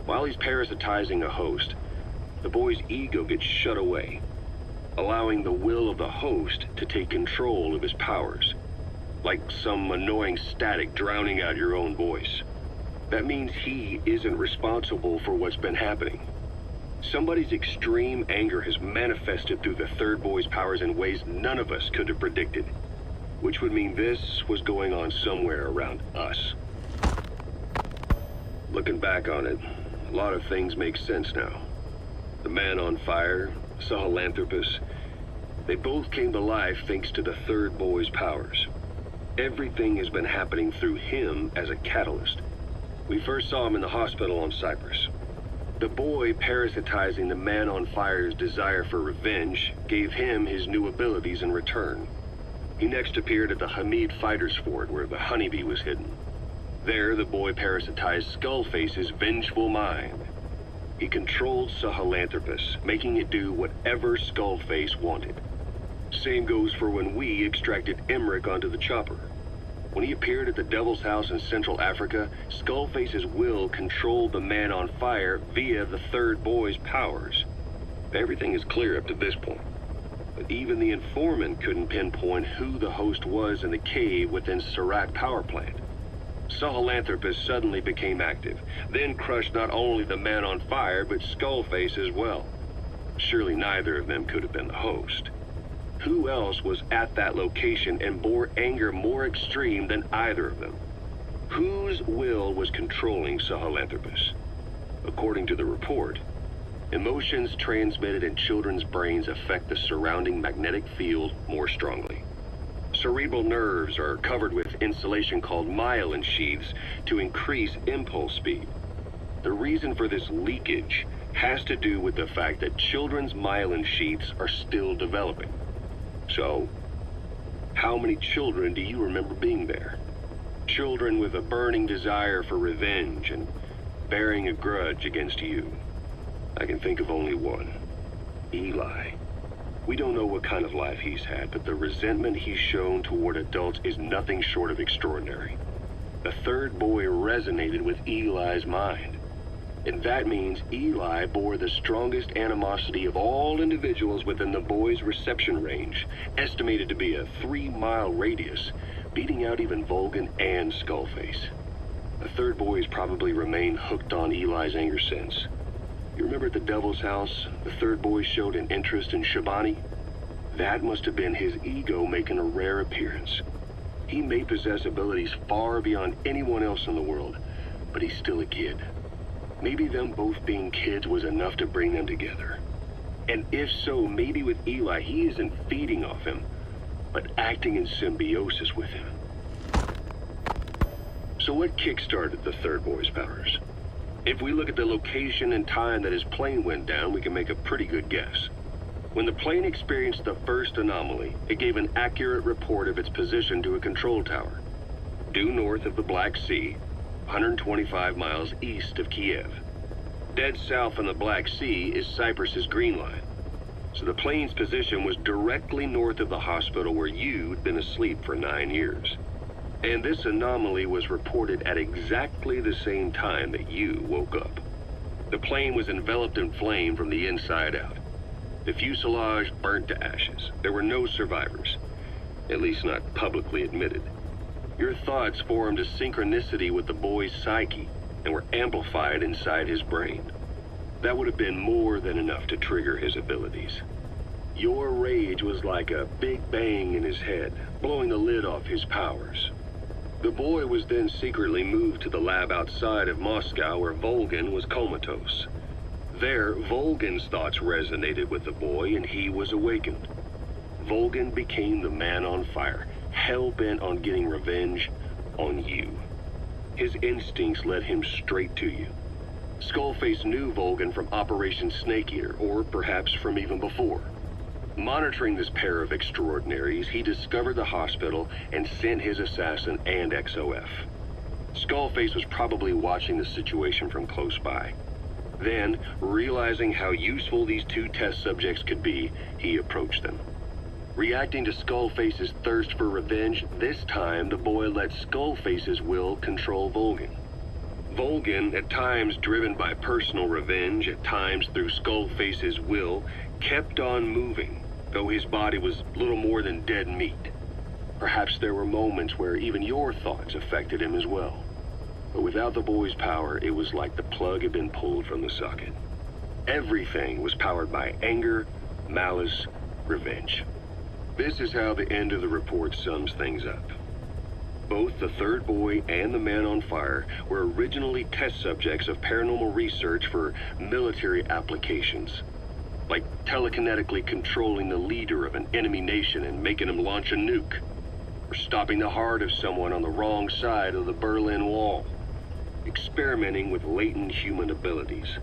While he's parasitizing a host, the boy's ego gets shut away, allowing the will of the host to take control of his powers, like some annoying static drowning out your own voice. That means he isn't responsible for what's been happening. Somebody's extreme anger has manifested through the Third Boy's powers in ways none of us could have predicted, which would mean this was going on somewhere around us. Looking back on it, a lot of things make sense now. The man on fire, Sahelanthropus, they both came to life thanks to the Third Boy's powers. Everything has been happening through him as a catalyst. We first saw him in the hospital on Cyprus. The boy parasitizing the man on fire's desire for revenge gave him his new abilities in return. He next appeared at the Hamid Fighters Fort where the honeybee was hidden. There, the boy parasitized Skullface's vengeful mind. He controlled Sahelanthropus, making it do whatever Skullface wanted. Same goes for when we extracted Emmerich onto the chopper. When he appeared at the Devil's House in Central Africa, Skullface's will controlled the man on fire via the Third Boy's powers. Everything is clear up to this point. But even the informant couldn't pinpoint who the host was in the cave within Surat power plant. Sahelanthropus suddenly became active, then crushed not only the man on fire, but Skullface as well. Surely neither of them could have been the host. Who else was at that location and bore anger more extreme than either of them? Whose will was controlling Sahelanthropus? According to the report, emotions transmitted in children's brains affect the surrounding magnetic field more strongly. Cerebral nerves are covered with insulation called myelin sheaths to increase impulse speed. The reason for this leakage has to do with the fact that children's myelin sheaths are still developing. So, how many children do you remember being there? Children with a burning desire for revenge and bearing a grudge against you. I can think of only one. Eli. We don't know what kind of life he's had, but the resentment he's shown toward adults is nothing short of extraordinary. The third boy resonated with Eli's mind. And that means Eli bore the strongest animosity of all individuals within the boy's reception range, estimated to be a 3-mile radius, beating out even Vulcan and Skullface. The third boy has probably remained hooked on Eli's anger since. You remember at the Devil's House, the third boy showed an interest in Shabani? That must have been his ego making a rare appearance. He may possess abilities far beyond anyone else in the world, but he's still a kid. Maybe them both being kids was enough to bring them together. And if so, maybe with Eli, he isn't feeding off him, but acting in symbiosis with him. So what kick-started the third boy's powers? If we look at the location and time that his plane went down, we can make a pretty good guess. When the plane experienced the first anomaly, it gave an accurate report of its position to a control tower, due north of the Black Sea, 125 miles east of Kiev. Dead south on the Black Sea is Cyprus's Green Line. So the plane's position was directly north of the hospital where you'd been asleep for 9 years. And this anomaly was reported at exactly the same time that you woke up. The plane was enveloped in flame from the inside out. The fuselage burnt to ashes. There were no survivors, at least not publicly admitted. Your thoughts formed a synchronicity with the boy's psyche and were amplified inside his brain. That would have been more than enough to trigger his abilities. Your rage was like a big bang in his head, blowing the lid off his powers. The boy was then secretly moved to the lab outside of Moscow where Volgan was comatose. There, Volgan's thoughts resonated with the boy and he was awakened. Volgan became the man on fire, hell-bent on getting revenge on you. His instincts led him straight to you. Skullface knew Volgan from Operation Snake Eater, or perhaps from even before. Monitoring this pair of extraordinaries, he discovered the hospital and sent his assassin and XOF. Skullface was probably watching the situation from close by. Then, realizing how useful these two test subjects could be, he approached them. Reacting to Skullface's thirst for revenge, this time the boy let Skullface's will control Volgan. Volgan, at times driven by personal revenge, at times through Skullface's will, kept on moving, though his body was little more than dead meat. Perhaps there were moments where even your thoughts affected him as well. But without the boy's power, it was like the plug had been pulled from the socket. Everything was powered by anger, malice, revenge. This is how the end of the report sums things up. Both the third boy and the man on fire were originally test subjects of paranormal research for military applications, like telekinetically controlling the leader of an enemy nation and making him launch a nuke, or stopping the heart of someone on the wrong side of the Berlin Wall, experimenting with latent human abilities.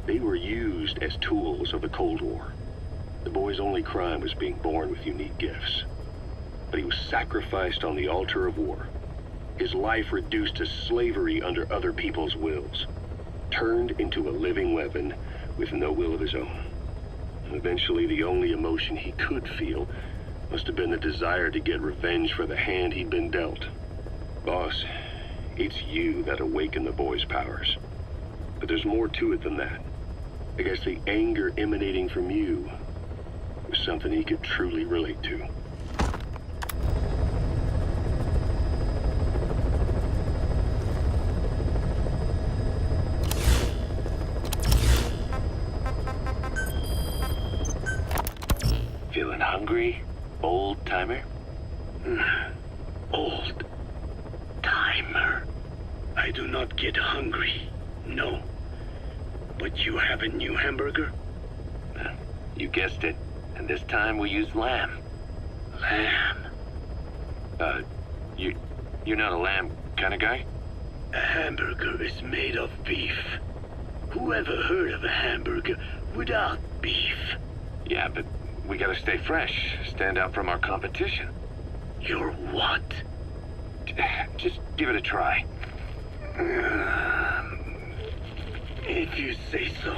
They were used as tools of the Cold War. The boy's only crime was being born with unique gifts. But he was sacrificed on the altar of war. His life reduced to slavery under other people's wills. Turned into a living weapon with no will of his own. Eventually, the only emotion he could feel must have been the desire to get revenge for the hand he'd been dealt. Boss, it's you that awakened the boy's powers. But there's more to it than that. I guess the anger emanating from you was something he could truly relate to. Feeling hungry, old-timer? Old-timer? I do not get hungry, no. But you have a new hamburger? You guessed it. And this time we used lamb. Lamb? You're not a lamb kind of guy? A hamburger is made of beef. Who ever heard of a hamburger without beef? Yeah, but we gotta stay fresh, stand out from our competition. You're what? Just give it a try. If you say so.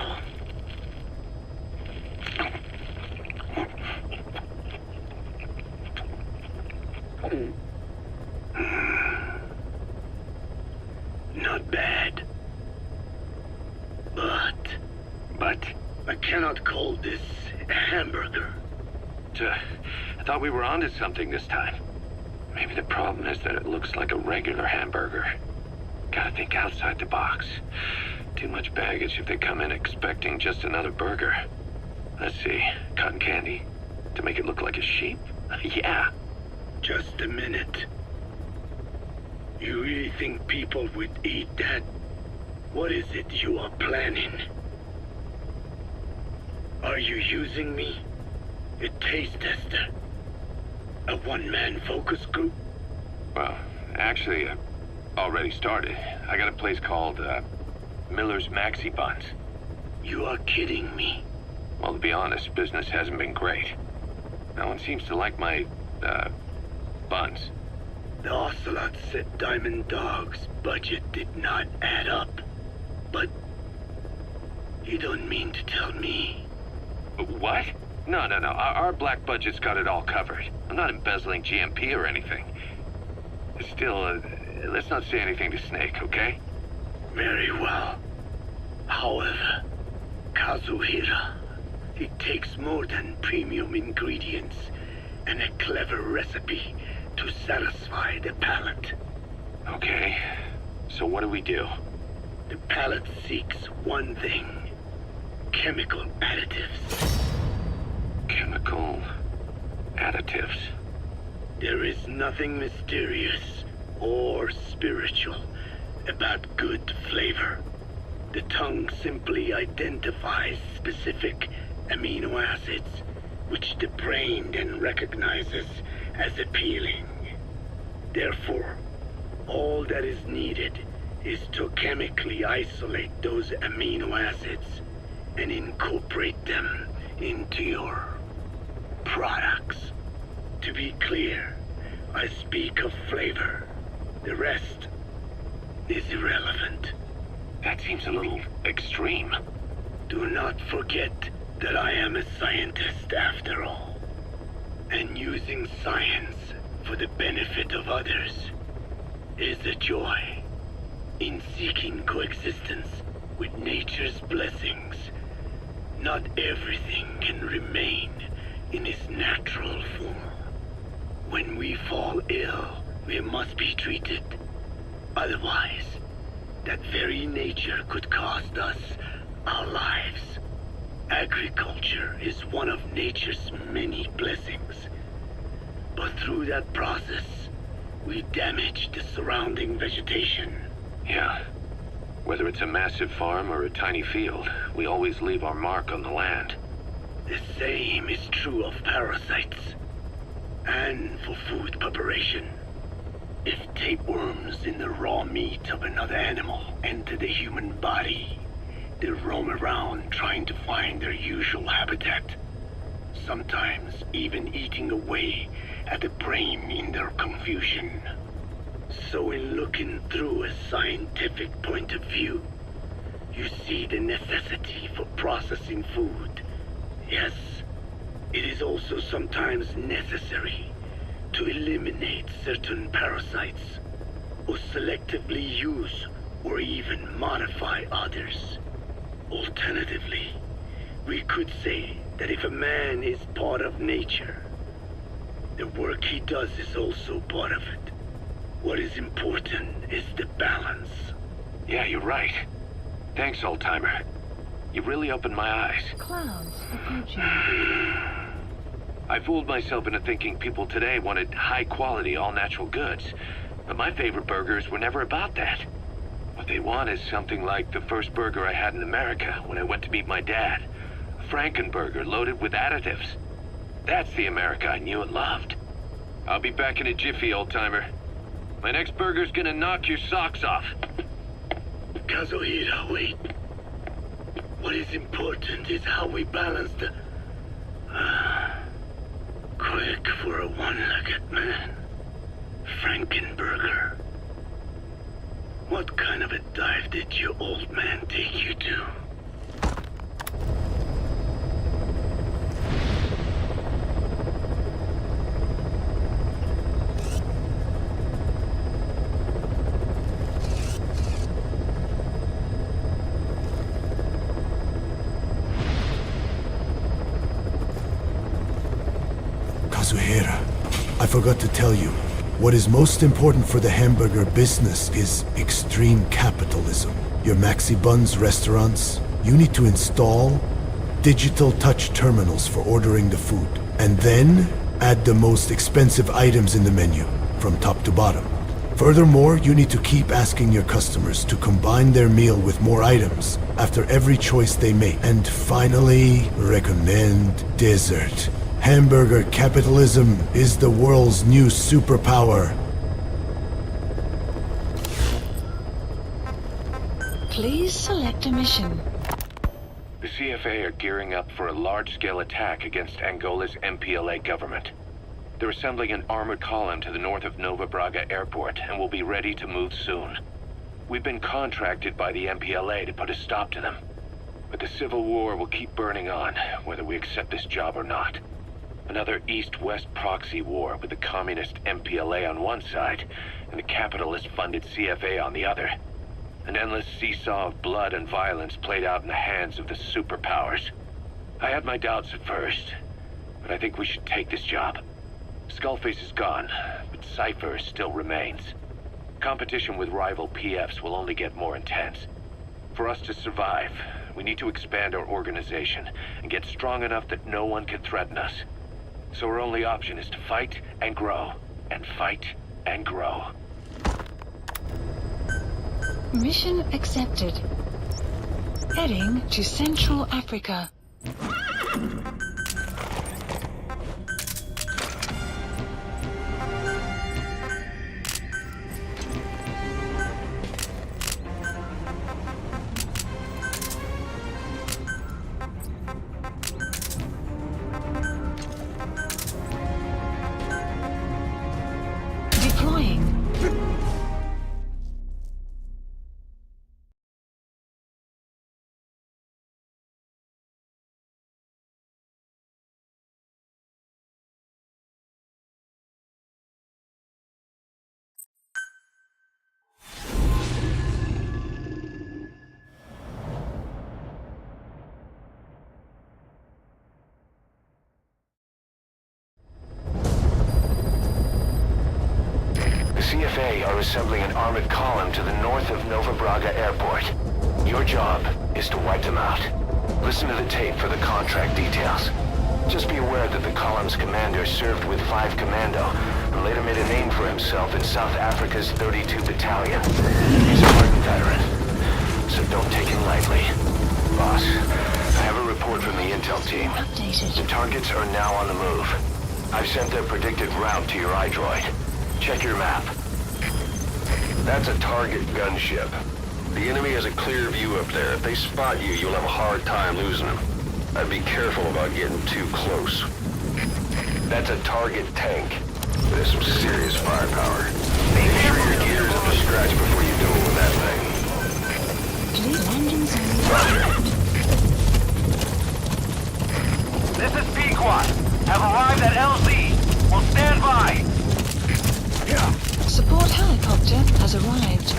Not bad. But I cannot call this a hamburger. I thought we were onto something this time. Maybe the problem is that it looks like a regular hamburger. Gotta think outside the box. Too much baggage if they come in expecting just another burger. Let's see, cotton candy? To make it look like a sheep? Yeah. Just a minute. You really think people would eat that? What is it you are planning? Are you using me? A taste tester? A one-man focus group? Well, actually, already started. I got a place called, Miller's Maxi Buns. You are kidding me. Well, to be honest, business hasn't been great. No one seems to like my, buns. The Ocelot said Diamond Dog's budget did not add up. But you don't mean to tell me. What? No. Our black budget's got it all covered. I'm not embezzling GMP or anything. Still, let's not say anything to Snake, okay? Very well. However, Kazuhira, it takes more than premium ingredients and a clever recipe to satisfy the palate. Okay, so what do we do? The palate seeks one thing. Chemical additives. Chemical additives. There is nothing mysterious or spiritual about good flavor. The tongue simply identifies specific amino acids, which the brain then recognizes as appealing. Therefore, all that is needed is to chemically isolate those amino acids and incorporate them into your products. To be clear, I speak of flavor. The rest is irrelevant. That seems a little extreme. Do not forget that I am a scientist after all. And using science for the benefit of others is a joy. In seeking coexistence with nature's blessings, not everything can remain in its natural form. When we fall ill, we must be treated. Otherwise, that very nature could cost us our lives. Agriculture is one of nature's many blessings. But through that process, we damage the surrounding vegetation. Yeah. Whether it's a massive farm or a tiny field, we always leave our mark on the land. The same is true of parasites. And for food preparation. If tapeworms in the raw meat of another animal enter the human body, they roam around trying to find their usual habitat. Sometimes even eating away at the brain in their confusion. So in looking through a scientific point of view, you see the necessity for processing food. Yes, it is also sometimes necessary to eliminate certain parasites, or selectively use or even modify others. Alternatively, we could say that if a man is part of nature, the work he does is also part of it. What is important is the balance. Yeah, you're right. Thanks, old-timer. You really opened my eyes. Clouds approaching. I fooled myself into thinking people today wanted high-quality, all-natural goods. But my favorite burgers were never about that. What they want is something like the first burger I had in America when I went to meet my dad. A Frankenburger loaded with additives. That's the America I knew and loved. I'll be back in a jiffy, old-timer. My next burger's gonna knock your socks off. Kazuhira, wait. What is important is how we balance the... quick for a one-legged man. Frankenberger. What kind of a dive did your old man take you to? Kazuhira, I forgot to tell you. What is most important for the hamburger business is extreme capitalism. Your Maxi Buns restaurants, you need to install digital touch terminals for ordering the food. And then add the most expensive items in the menu, from top to bottom. Furthermore, you need to keep asking your customers to combine their meal with more items after every choice they make. And finally, recommend dessert. Hamburger capitalism is the world's new superpower. Please select a mission. The CFA are gearing up for a large-scale attack against Angola's MPLA government. They're assembling an armored column to the north of Nova Braga Airport and will be ready to move soon. We've been contracted by the MPLA to put a stop to them. But the civil war will keep burning on, whether we accept this job or not. Another East-West proxy war with the communist MPLA on one side and the capitalist-funded CFA on the other. An endless seesaw of blood and violence played out in the hands of the superpowers. I had my doubts at first, but I think we should take this job. Skullface is gone, but Cypher still remains. Competition with rival PFs will only get more intense. For us to survive, we need to expand our organization and get strong enough that no one can threaten us. So our only option is to fight and grow, and fight and grow. Mission accepted. Heading to Central Africa. CFA are assembling an armored column to the north of Nova Braga Airport. Your job is to wipe them out. Listen to the tape for the contract details. Just be aware that the column's commander served with 5 Commando and later made a name for himself in South Africa's 32 Battalion. He's a hardened veteran, so don't take him lightly. Boss, I have a report from the intel team. The targets are now on the move. I've sent their predicted route to your iDroid. Check your map. That's a target gunship. The enemy has a clear view up there. If they spot you, you'll have a hard time losing them. I'd be careful about getting too close. That's a target tank. There's some serious firepower. Make sure your gear's up to scratch before you duel with that thing. Please landing zone. This is Pequot. Have arrived at LZ. Will stand by. Support helicopter has arrived.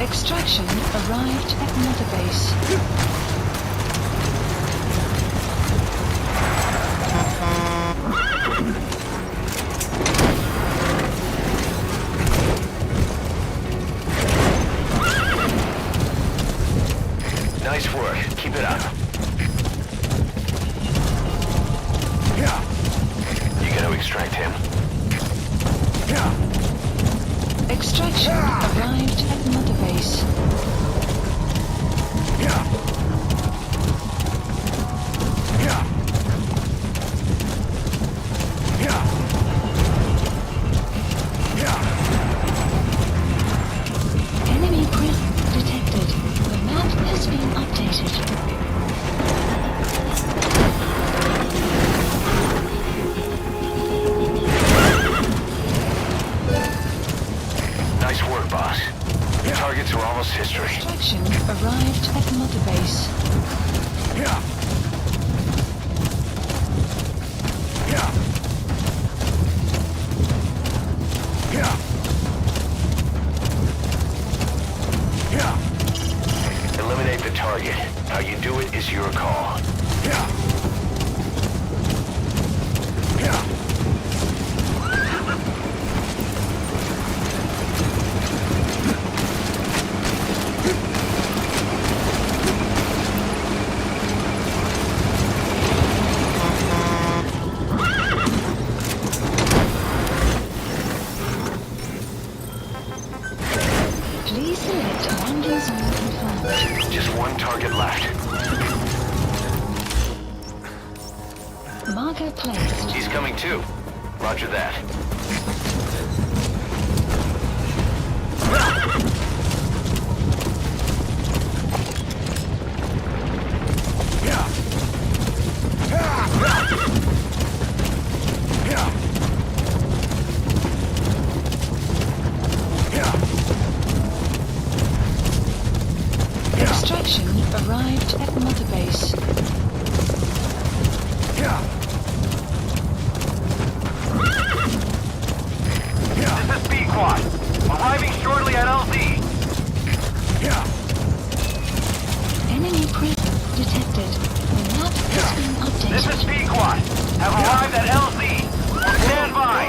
Extraction arrived at Mother Base. Nice work. Keep it up. You gonna extract him? Extraction arrived at Mother Base. Enemy presence detected. The map has been updated. Nice work, boss. The targets are almost history. Extraction arrived at Mother Base. Eliminate the target. How you do it is your call. Please select landing zone confirmed. Just one target left. Marker placed. He's coming too. Roger that. Extraction arrived at Mother Base. This is B-Quad. Arriving shortly at LZ. Enemy presence detected. The map has been updated. This is B-Quad. Have arrived at LZ. Stand by.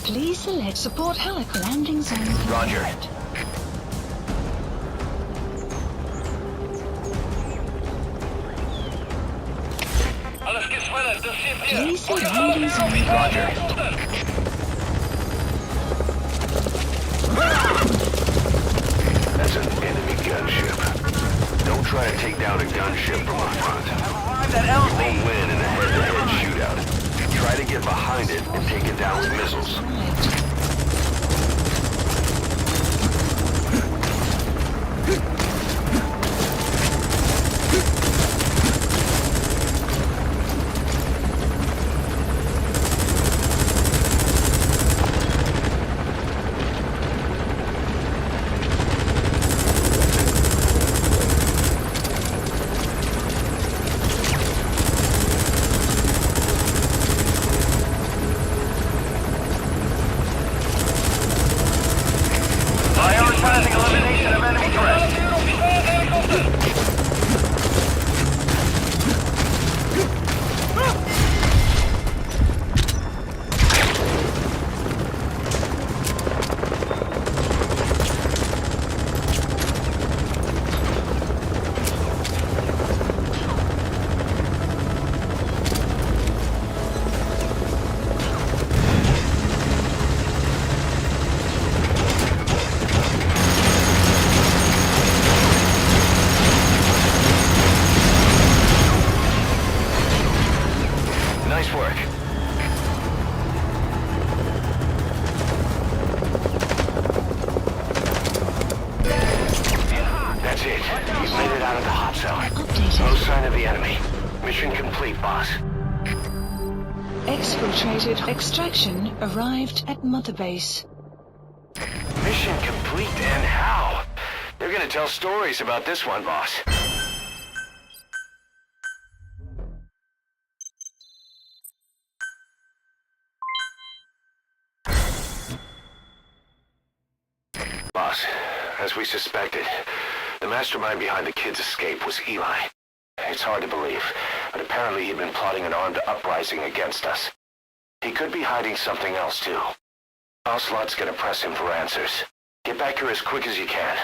Please select support helical landing zone. Roger. Please select landing zone. Roger. That's an enemy gunship. Don't try to take down a gunship from the front. You won't win in a head-to-head shootout. Try to get behind it and take it down with missiles. Exfiltrated. Extraction arrived at Mother Base. Mission complete, and how? They're gonna tell stories about this one, boss. Boss, as we suspected, the mastermind behind the kid's escape was Eli. It's hard to believe, but apparently he'd been plotting an armed uprising against us. He could be hiding something else, too. Ocelot's gonna press him for answers. Get back here as quick as you can.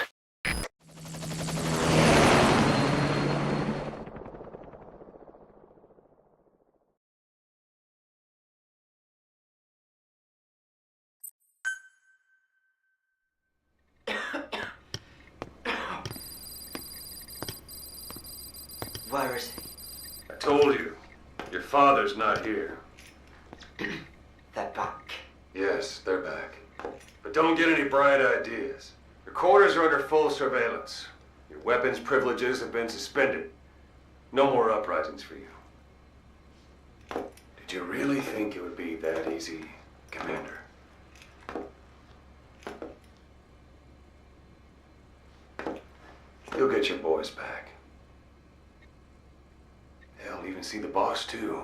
Where is he? I told you. Your father's not here. They're back. Yes, they're back. But don't get any bright ideas. Your quarters are under full surveillance. Your weapons privileges have been suspended. No more uprisings for you. Did you really think it would be that easy, Commander? You'll get your boys back. Hell, even see the boss, too.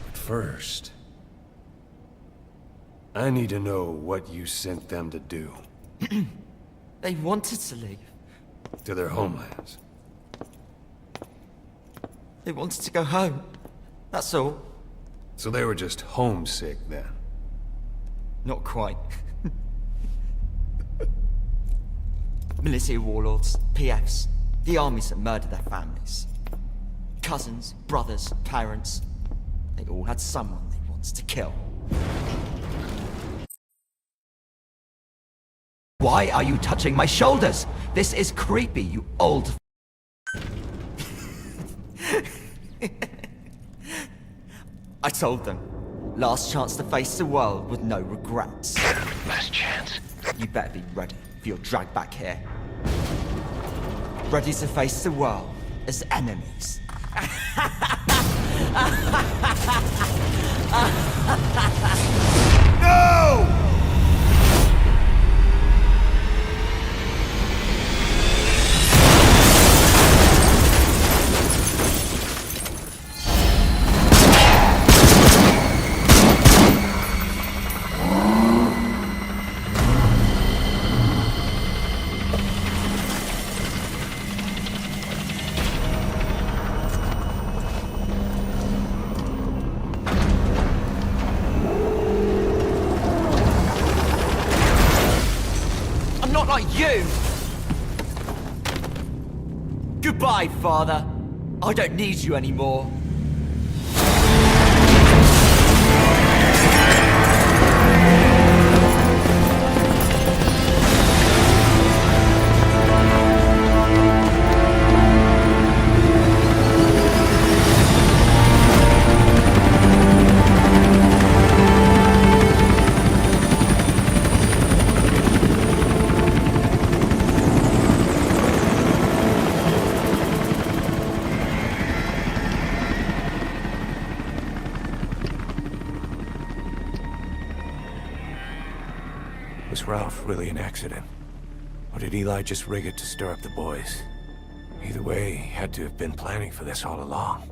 But first, I need to know what you sent them to do. They wanted to leave. To their homelands. They wanted to go home. That's all. So they were just homesick then? Not quite. Military warlords, PFs, the armies that murdered their families. Cousins, brothers, parents. They all had someone they wanted to kill. Why are you touching my shoulders? This is creepy, you old... I told them. Last chance to face the world with no regrets. Last chance? You better be ready for your drag back here. Ready to face the world as enemies. No! You! Goodbye, Father. I don't need you anymore. Was Ralph really an accident? Or did Eli just rig it to stir up the boys? Either way, he had to have been planning for this all along.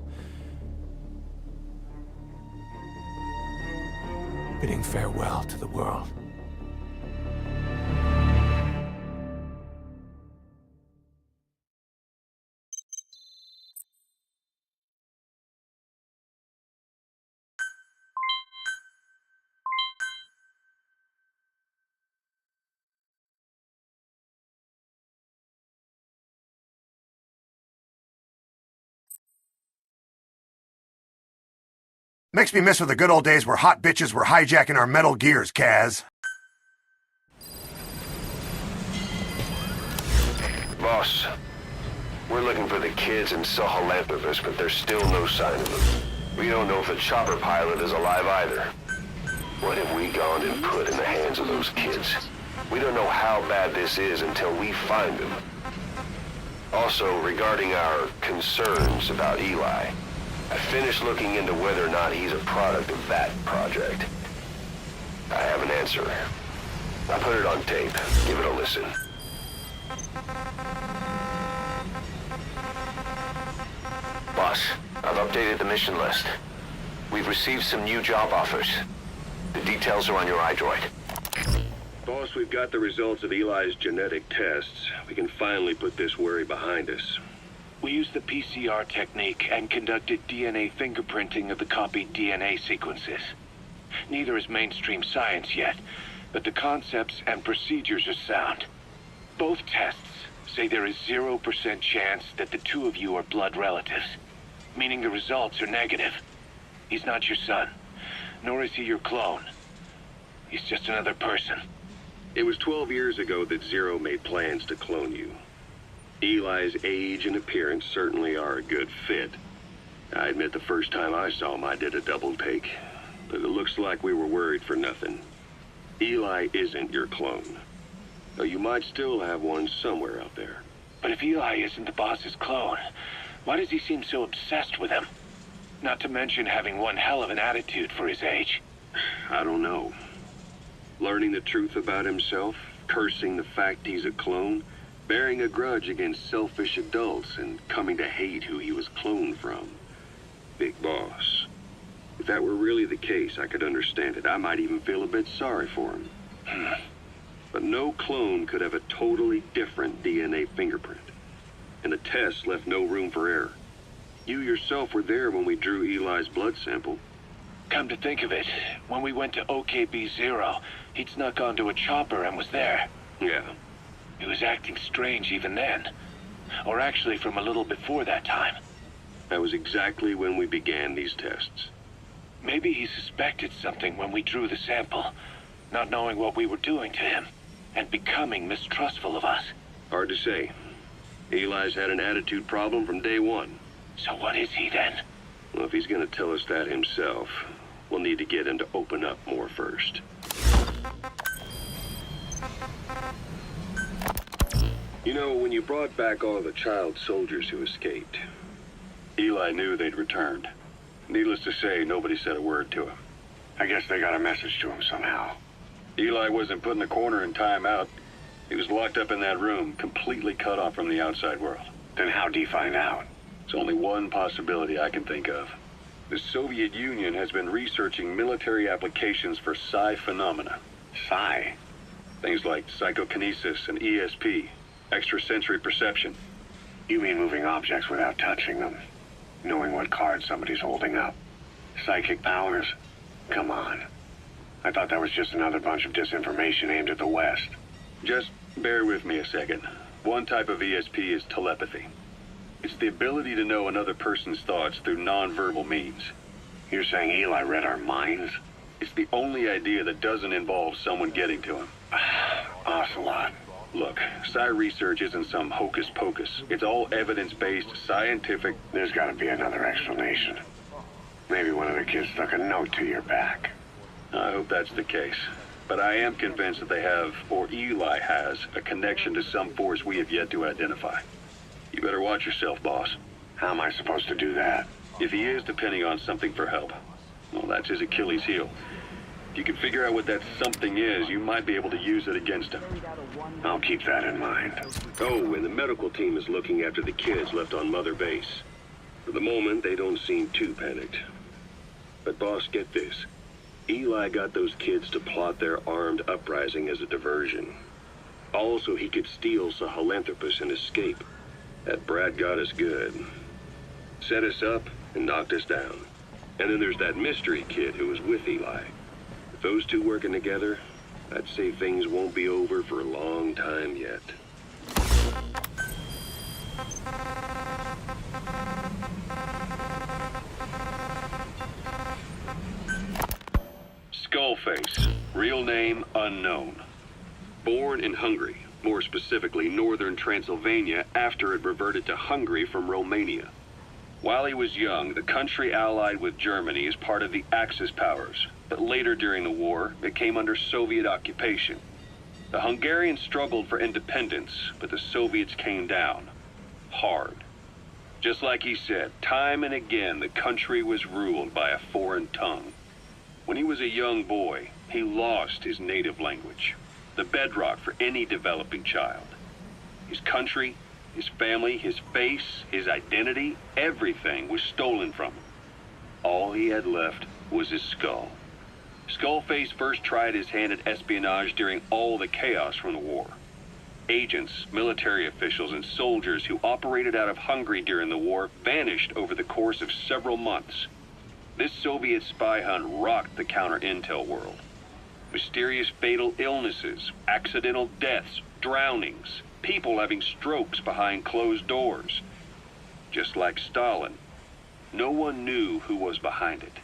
Bidding farewell to the world. Makes me miss the good old days where hot bitches were hijacking our Metal Gears, Kaz. Boss, we're looking for the kids in Sahelanthropus, but there's still no sign of them. We don't know if the chopper pilot is alive either. What have we gone and put in the hands of those kids? We don't know how bad this is until we find them. Also, regarding our concerns about Eli, I finished looking into whether or not he's a product of that project. I have an answer. I put it on tape. Give it a listen. Boss, I've updated the mission list. We've received some new job offers. The details are on your iDroid. Boss, we've got the results of Eli's genetic tests. We can finally put this worry behind us. We used the PCR technique and conducted DNA fingerprinting of the copied DNA sequences. Neither is mainstream science yet, but the concepts and procedures are sound. Both tests say there is 0% chance that the two of you are blood relatives, meaning the results are negative. He's not your son, nor is he your clone. He's just another person. It was 12 years ago that Zero made plans to clone you. Eli's age and appearance certainly are a good fit. I admit the first time I saw him, I did a double take. But it looks like we were worried for nothing. Eli isn't your clone. Though you might still have one somewhere out there. But if Eli isn't the boss's clone, why does he seem so obsessed with him? Not to mention having one hell of an attitude for his age. I don't know. Learning the truth about himself, cursing the fact he's a clone, bearing a grudge against selfish adults, and coming to hate who he was cloned from. Big boss. If that were really the case, I could understand it. I might even feel a bit sorry for him. But no clone could have a totally different DNA fingerprint. And the test left no room for error. You yourself were there when we drew Eli's blood sample. Come to think of it, when we went to OKB Zero, he'd snuck onto a chopper and was there. Yeah. He was acting strange even then. Or actually from a little before that time. That was exactly when we began these tests. Maybe he suspected something when we drew the sample, not knowing what we were doing to him, and becoming mistrustful of us. Hard to say. Eli's had an attitude problem from day one. So what is he then? Well, if he's gonna tell us that himself, we'll need to get him to open up more first. You know, when you brought back all the child soldiers who escaped, Eli knew they'd returned. Needless to say, nobody said a word to him. I guess they got a message to him somehow. Eli wasn't put in the corner in timeout. He was locked up in that room, completely cut off from the outside world. Then how'd he find out? It's only one possibility I can think of. The Soviet Union has been researching military applications for psi phenomena. Psi? Things like psychokinesis and ESP, extrasensory perception. You mean moving objects without touching them? Knowing what card somebody's holding up? Psychic powers? Come on. I thought that was just another bunch of disinformation aimed at the West. Just bear with me a second. One type of ESP is telepathy. It's the ability to know another person's thoughts through non-verbal means. You're saying Eli read our minds? It's the only idea that doesn't involve someone getting to him. Ocelot. Look, psi research isn't some hocus pocus. It's all evidence-based, scientific... There's gotta be another explanation. Maybe one of the kids stuck a note to your back. I hope that's the case. But I am convinced that they have, or Eli has, a connection to some force we have yet to identify. You better watch yourself, boss. How am I supposed to do that? If he is depending on something for help, well, that's his Achilles heel. If you can figure out what that something is, you might be able to use it against him. I'll keep that in mind. Oh, and the medical team is looking after the kids left on Mother Base. For the moment, they don't seem too panicked. But boss, get this. Eli got those kids to plot their armed uprising as a diversion. Also, he could steal Sahelanthropus and escape. That brat got us good. Set us up and knocked us down. And then there's that mystery kid who was with Eli. With those two working together, I'd say things won't be over for a long time yet. Skullface, real name unknown. Born in Hungary, more specifically northern Transylvania, after it reverted to Hungary from Romania. While he was young, the country allied with Germany as part of the Axis powers, but later during the war, it came under Soviet occupation. The Hungarians struggled for independence, but the Soviets came down. Hard. Just like he said, time and again the country was ruled by a foreign tongue. When he was a young boy, he lost his native language, the bedrock for any developing child. His country, his family, his face, his identity, everything was stolen from him. All he had left was his skull. Skullface first tried his hand at espionage during all the chaos from the war. Agents, military officials, and soldiers who operated out of Hungary during the war vanished over the course of several months. This Soviet spy hunt rocked the counter-intel world. Mysterious fatal illnesses, accidental deaths, drownings, people having strokes behind closed doors. Just like Stalin, no one knew who was behind it.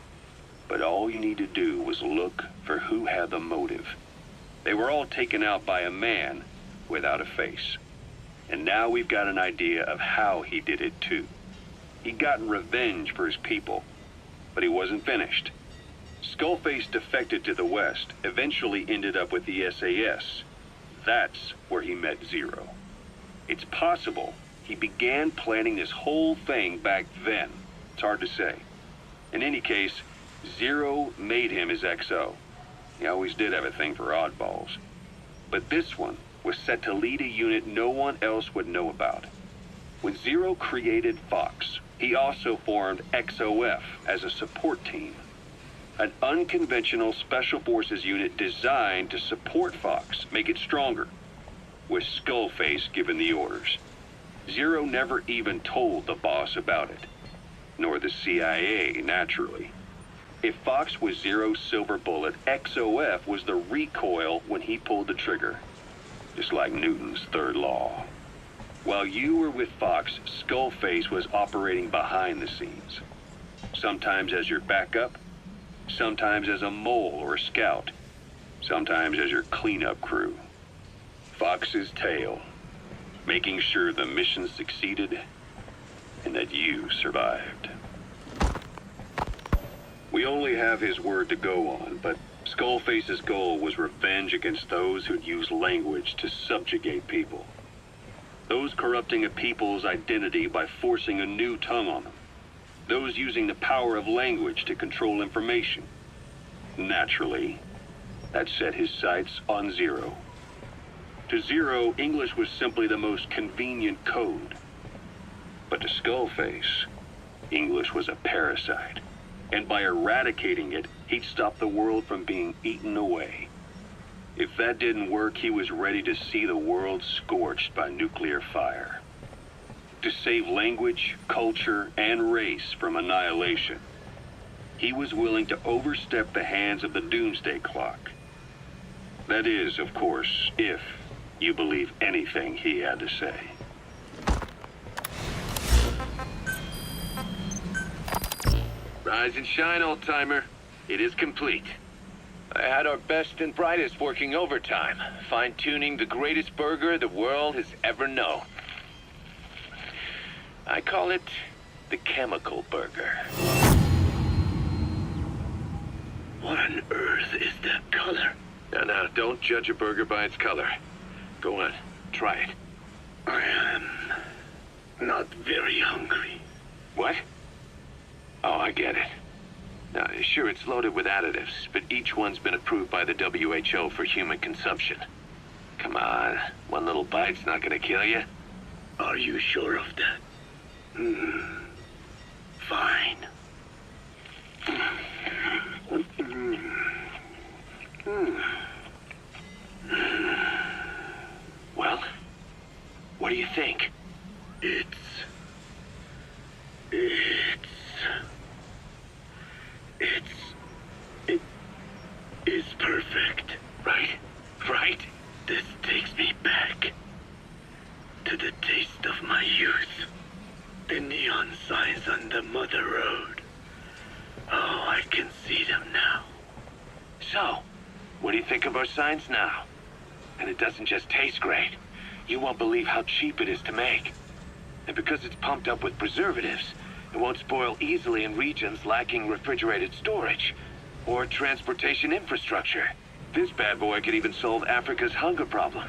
But all you need to do was look for who had the motive. They were all taken out by a man without a face. And now we've got an idea of how he did it too. He'd gotten revenge for his people, but he wasn't finished. Skullface defected to the west, eventually ended up with the SAS. That's where he met Zero. It's possible he began planning this whole thing back then. It's hard to say. In any case, Zero made him his XO. He always did have a thing for oddballs. But this one was set to lead a unit no one else would know about. When Zero created Fox, he also formed XOF as a support team. An unconventional special forces unit designed to support Fox, make it stronger, with Skullface giving the orders. Zero never even told the boss about it, nor the CIA, naturally. If Fox was Zero's silver bullet, XOF was the recoil when he pulled the trigger, just like Newton's third law. While you were with Fox, Skullface was operating behind the scenes, sometimes as your backup, sometimes as a mole or a scout, sometimes as your cleanup crew. Fox's tail, making sure the mission succeeded and that you survived. We only have his word to go on, but Skullface's goal was revenge against those who'd use language to subjugate people. Those corrupting a people's identity by forcing a new tongue on them. Those using the power of language to control information. Naturally, that set his sights on Zero. To Zero, English was simply the most convenient code. But to Skullface, English was a parasite. And by eradicating it, he'd stop the world from being eaten away. If that didn't work, he was ready to see the world scorched by nuclear fire. To save language, culture, and race from annihilation, he was willing to overstep the hands of the doomsday clock. That is, of course, if you believe anything he had to say. Rise and shine, old-timer. It is complete. I had our best and brightest working overtime, fine-tuning the greatest burger the world has ever known. I call it the chemical burger. What on earth is that color? Now, don't judge a burger by its color. Go on, try it. I am not very hungry. What? Oh, I get it. Now, sure, it's loaded with additives, but each one's been approved by the WHO for human consumption. Come on, one little bite's not gonna kill you. Are you sure of that? Fine. Well, what do you think? It is perfect. Right? Right? This takes me back to the taste of my youth. The neon signs on the Mother Road. Oh, I can see them now. So, what do you think of our signs now? And it doesn't just taste great. You won't believe how cheap it is to make. And because it's pumped up with preservatives, it won't spoil easily in regions lacking refrigerated storage or transportation infrastructure. This bad boy could even solve Africa's hunger problem.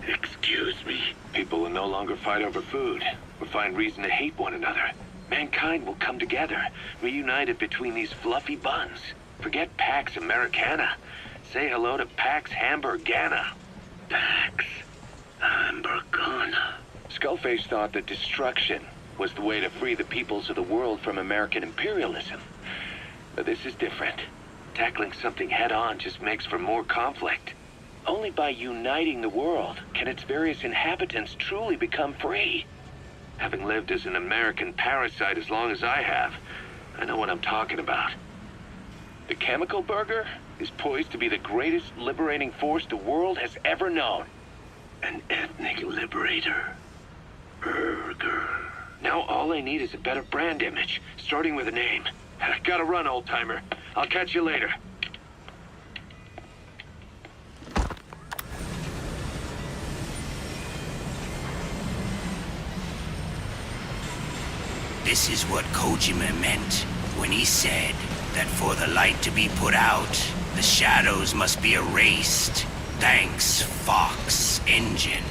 Excuse me? People will no longer fight over food or find reason to hate one another. Mankind will come together, reunited between these fluffy buns. Forget Pax Americana. Say hello to Pax Hamburgana. Pax Hamburgana. Skullface thought that destruction was the way to free the peoples of the world from American imperialism. But this is different. Tackling something head-on just makes for more conflict. Only by uniting the world can its various inhabitants truly become free. Having lived as an American parasite as long as I have, I know what I'm talking about. The chemical burger is poised to be the greatest liberating force the world has ever known. An ethnic liberator. Burger. Now all I need is a better brand image, starting with a name. I gotta run, old-timer. I'll catch you later. This is what Kojima meant when he said that for the light to be put out, the shadows must be erased. Thanks, Fox Engine.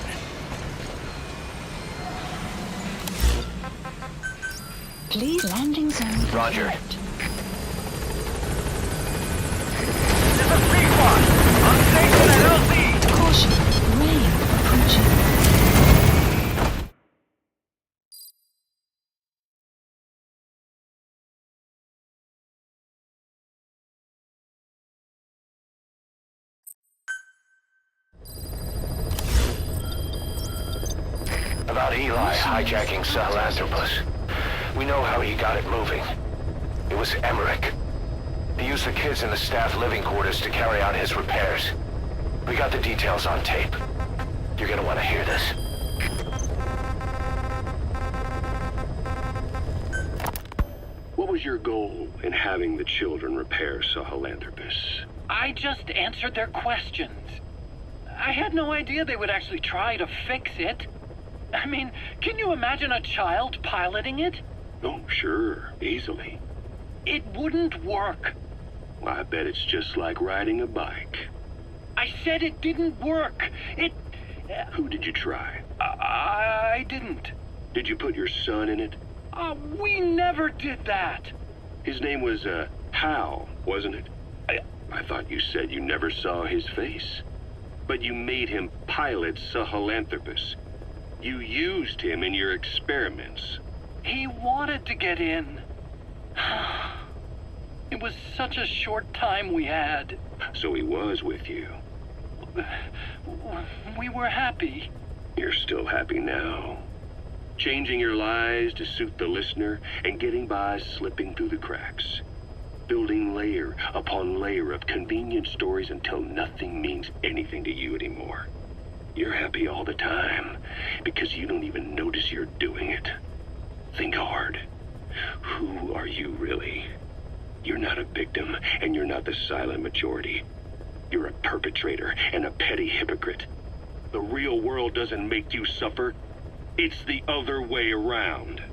Please landing zone. Roger. There's a pre-quad! On station at LZ! Caution, rain approaching. About Eli hijacking Sahelanthropus. We know how he got it moving. It was Emmerich. He used the kids in the staff living quarters to carry out his repairs. We got the details on tape. You're gonna want to hear this. What was your goal in having the children repair Sahelanthropus? I just answered their questions. I had no idea they would actually try to fix it. I mean, can you imagine a child piloting it? Oh, sure. Easily. It wouldn't work. Well, I bet it's just like riding a bike. I said it didn't work. Who did you try? I didn't. Did you put your son in it? We never did that. His name was, Hal, wasn't it? I thought you said you never saw his face. But you made him pilot Sahelanthropus. You used him in your experiments. He wanted to get in. It was such a short time we had. So he was with you. We were happy. You're still happy now. Changing your lies to suit the listener and getting by slipping through the cracks. Building layer upon layer of convenient stories until nothing means anything to you anymore. You're happy all the time because you don't even notice you're doing it. Think hard. Who are you really? You're not a victim, and you're not the silent majority. You're a perpetrator and a petty hypocrite. The real world doesn't make you suffer. It's the other way around.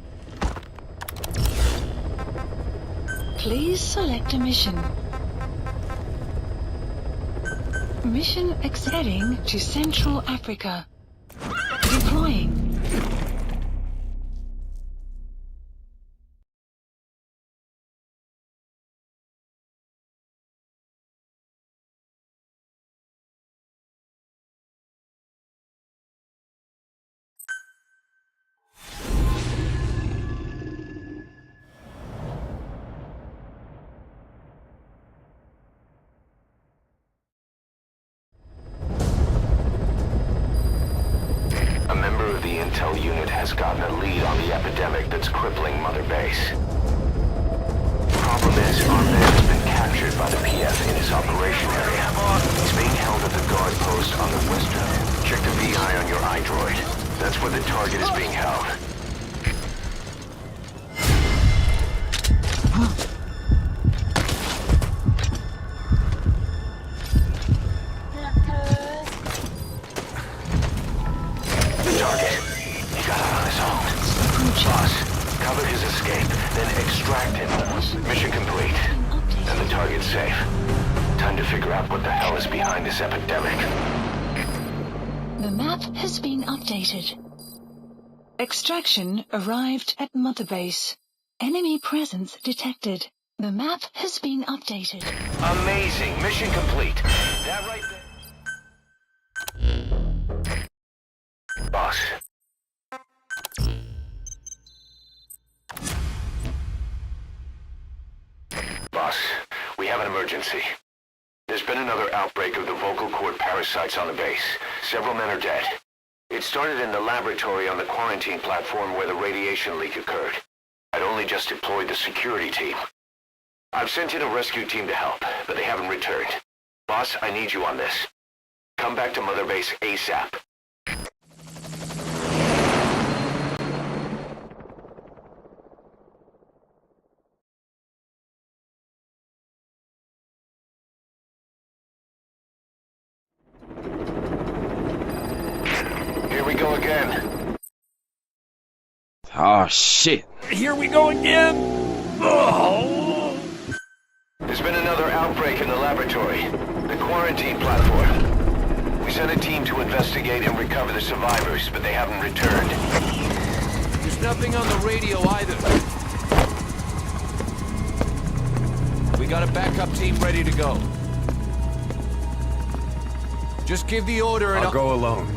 Please select a mission. Mission heading to Central Africa. Deploying. Intel unit has gotten a lead on the epidemic that's crippling Mother Base. Problem is, our man's been captured by the PF in his operation area. He's being held at the guard post on the western. Check the VI on your iDroid. That's where the target is being held. Cover his escape, then extract him. Mission complete. And the target's safe. Time to figure out what the hell is behind this epidemic. The map has been updated. Extraction arrived at Mother Base. Enemy presence detected. The map has been updated. Amazing. Mission complete. That right there. Boss. Boss, we have an emergency. There's been another outbreak of the vocal cord parasites on the base. Several men are dead. It started in the laboratory on the quarantine platform where the radiation leak occurred. I'd only just deployed the security team. I've sent in a rescue team to help, but they haven't returned. Boss, I need you on this. Come back to Mother Base ASAP. Oh, shit. Here we go again! Oh. There's been another outbreak in the laboratory. The quarantine platform. We sent a team to investigate and recover the survivors, but they haven't returned. There's nothing on the radio either. We got a backup team ready to go. Just give the order and I'll go alone.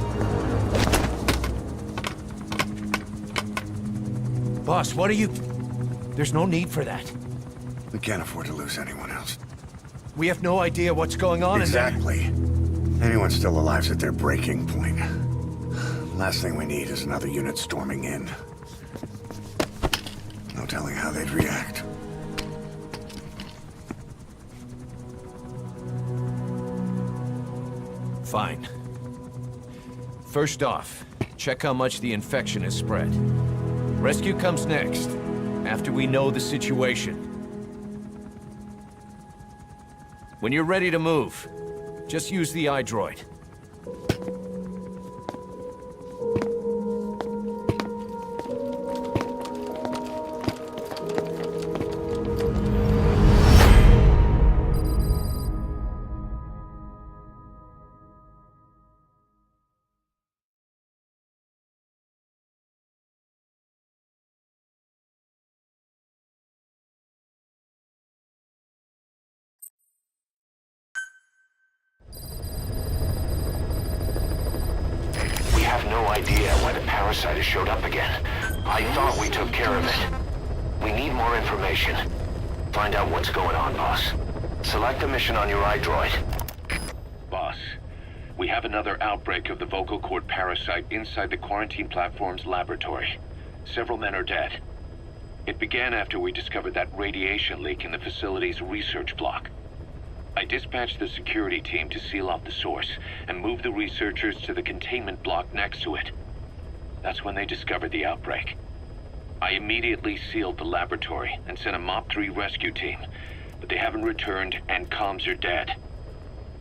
Boss, what are you... There's no need for that. We can't afford to lose anyone else. We have no idea what's going on Exactly. Anyone still alive's at their breaking point. Last thing we need is another unit storming in. No telling how they'd react. Fine. First off, check how much the infection has spread. Rescue comes next, after we know the situation. When you're ready to move, just use the iDroid. No idea why the Parasite has showed up again. I thought we took care of it. We need more information. Find out what's going on, boss. Select a mission on your iDroid. Boss, we have another outbreak of the vocal cord parasite inside the quarantine platform's laboratory. Several men are dead. It began after we discovered that radiation leak in the facility's research block. I dispatched the security team to seal off the source and move the researchers to the containment block next to it. That's when they discovered the outbreak. I immediately sealed the laboratory and sent a MOP-3 rescue team, but they haven't returned and comms are dead.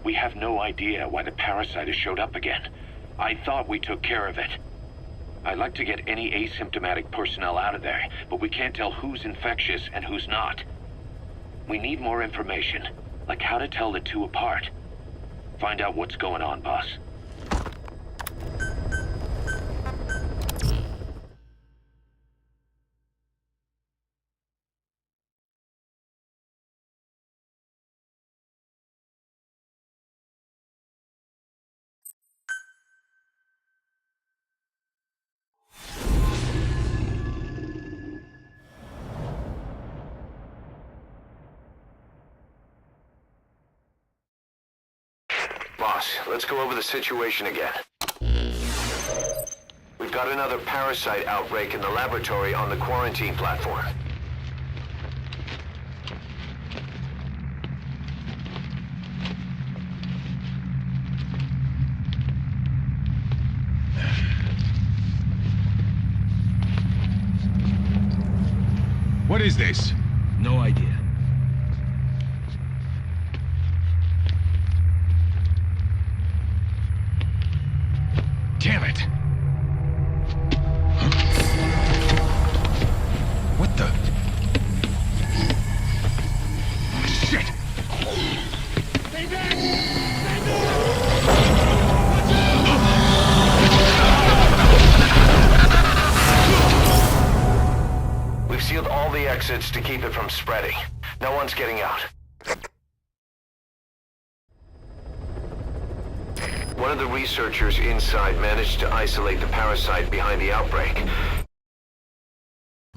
We have no idea why the Parasite has showed up again. I thought we took care of it. I'd like to get any asymptomatic personnel out of there, but we can't tell who's infectious and who's not. We need more information. Like how to tell the two apart. Find out what's going on, boss. Boss, let's go over the situation again. We've got another parasite outbreak in the laboratory on the quarantine platform. What is this? No idea. Damn it! Huh? What the? Shit! Stay back! We've sealed all the exits to keep it from spreading. No one's getting out. One of the researchers inside managed to isolate the parasite behind the outbreak.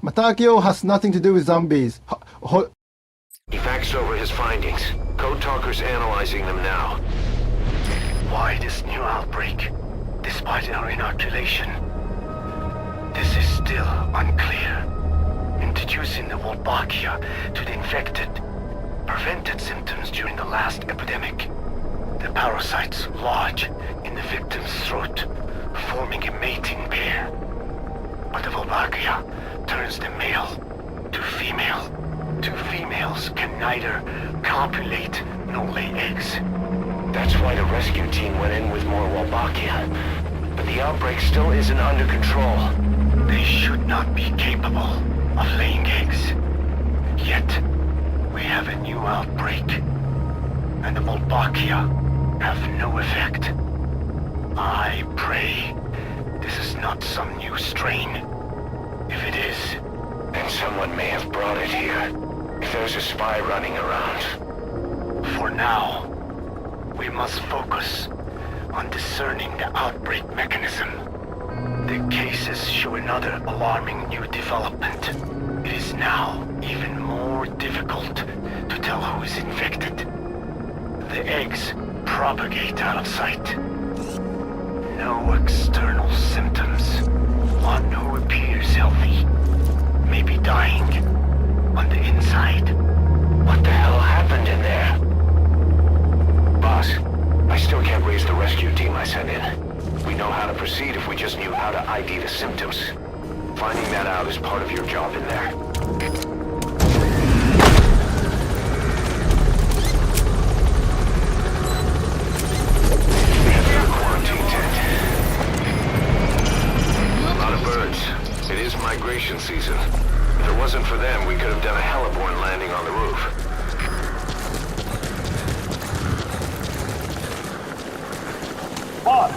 Matakio has nothing to do with zombies. He faxed over his findings. Code Talker's analyzing them now. Why this new outbreak, despite our inoculation? This is still unclear. Introducing the Wolbachia to the infected prevented symptoms during the last epidemic. The parasites lodge in the victim's throat, forming a mating pair. But the Wolbachia turns the male to female. Two females can neither copulate nor lay eggs. That's why the rescue team went in with more Wolbachia. But the outbreak still isn't under control. They should would not be capable of laying eggs. Yet, we have a new outbreak, and the Wolbachia have no effect. I pray this is not some new strain. If it is, then someone may have brought it here. If there's a spy running around. For now, we must focus on discerning the outbreak mechanism. The cases show another alarming new development. It is now even more difficult to tell who is infected. The eggs propagate out of sight. No external symptoms. One who appears healthy may be dying on the inside. What the hell happened in there? Boss, I still can't raise the rescue team I sent in. We know how to proceed if we just knew how to ID the symptoms. Finding that out is part of your job in there. It is migration season. If it wasn't for them, we could have done a heliborne landing on the roof. Boss!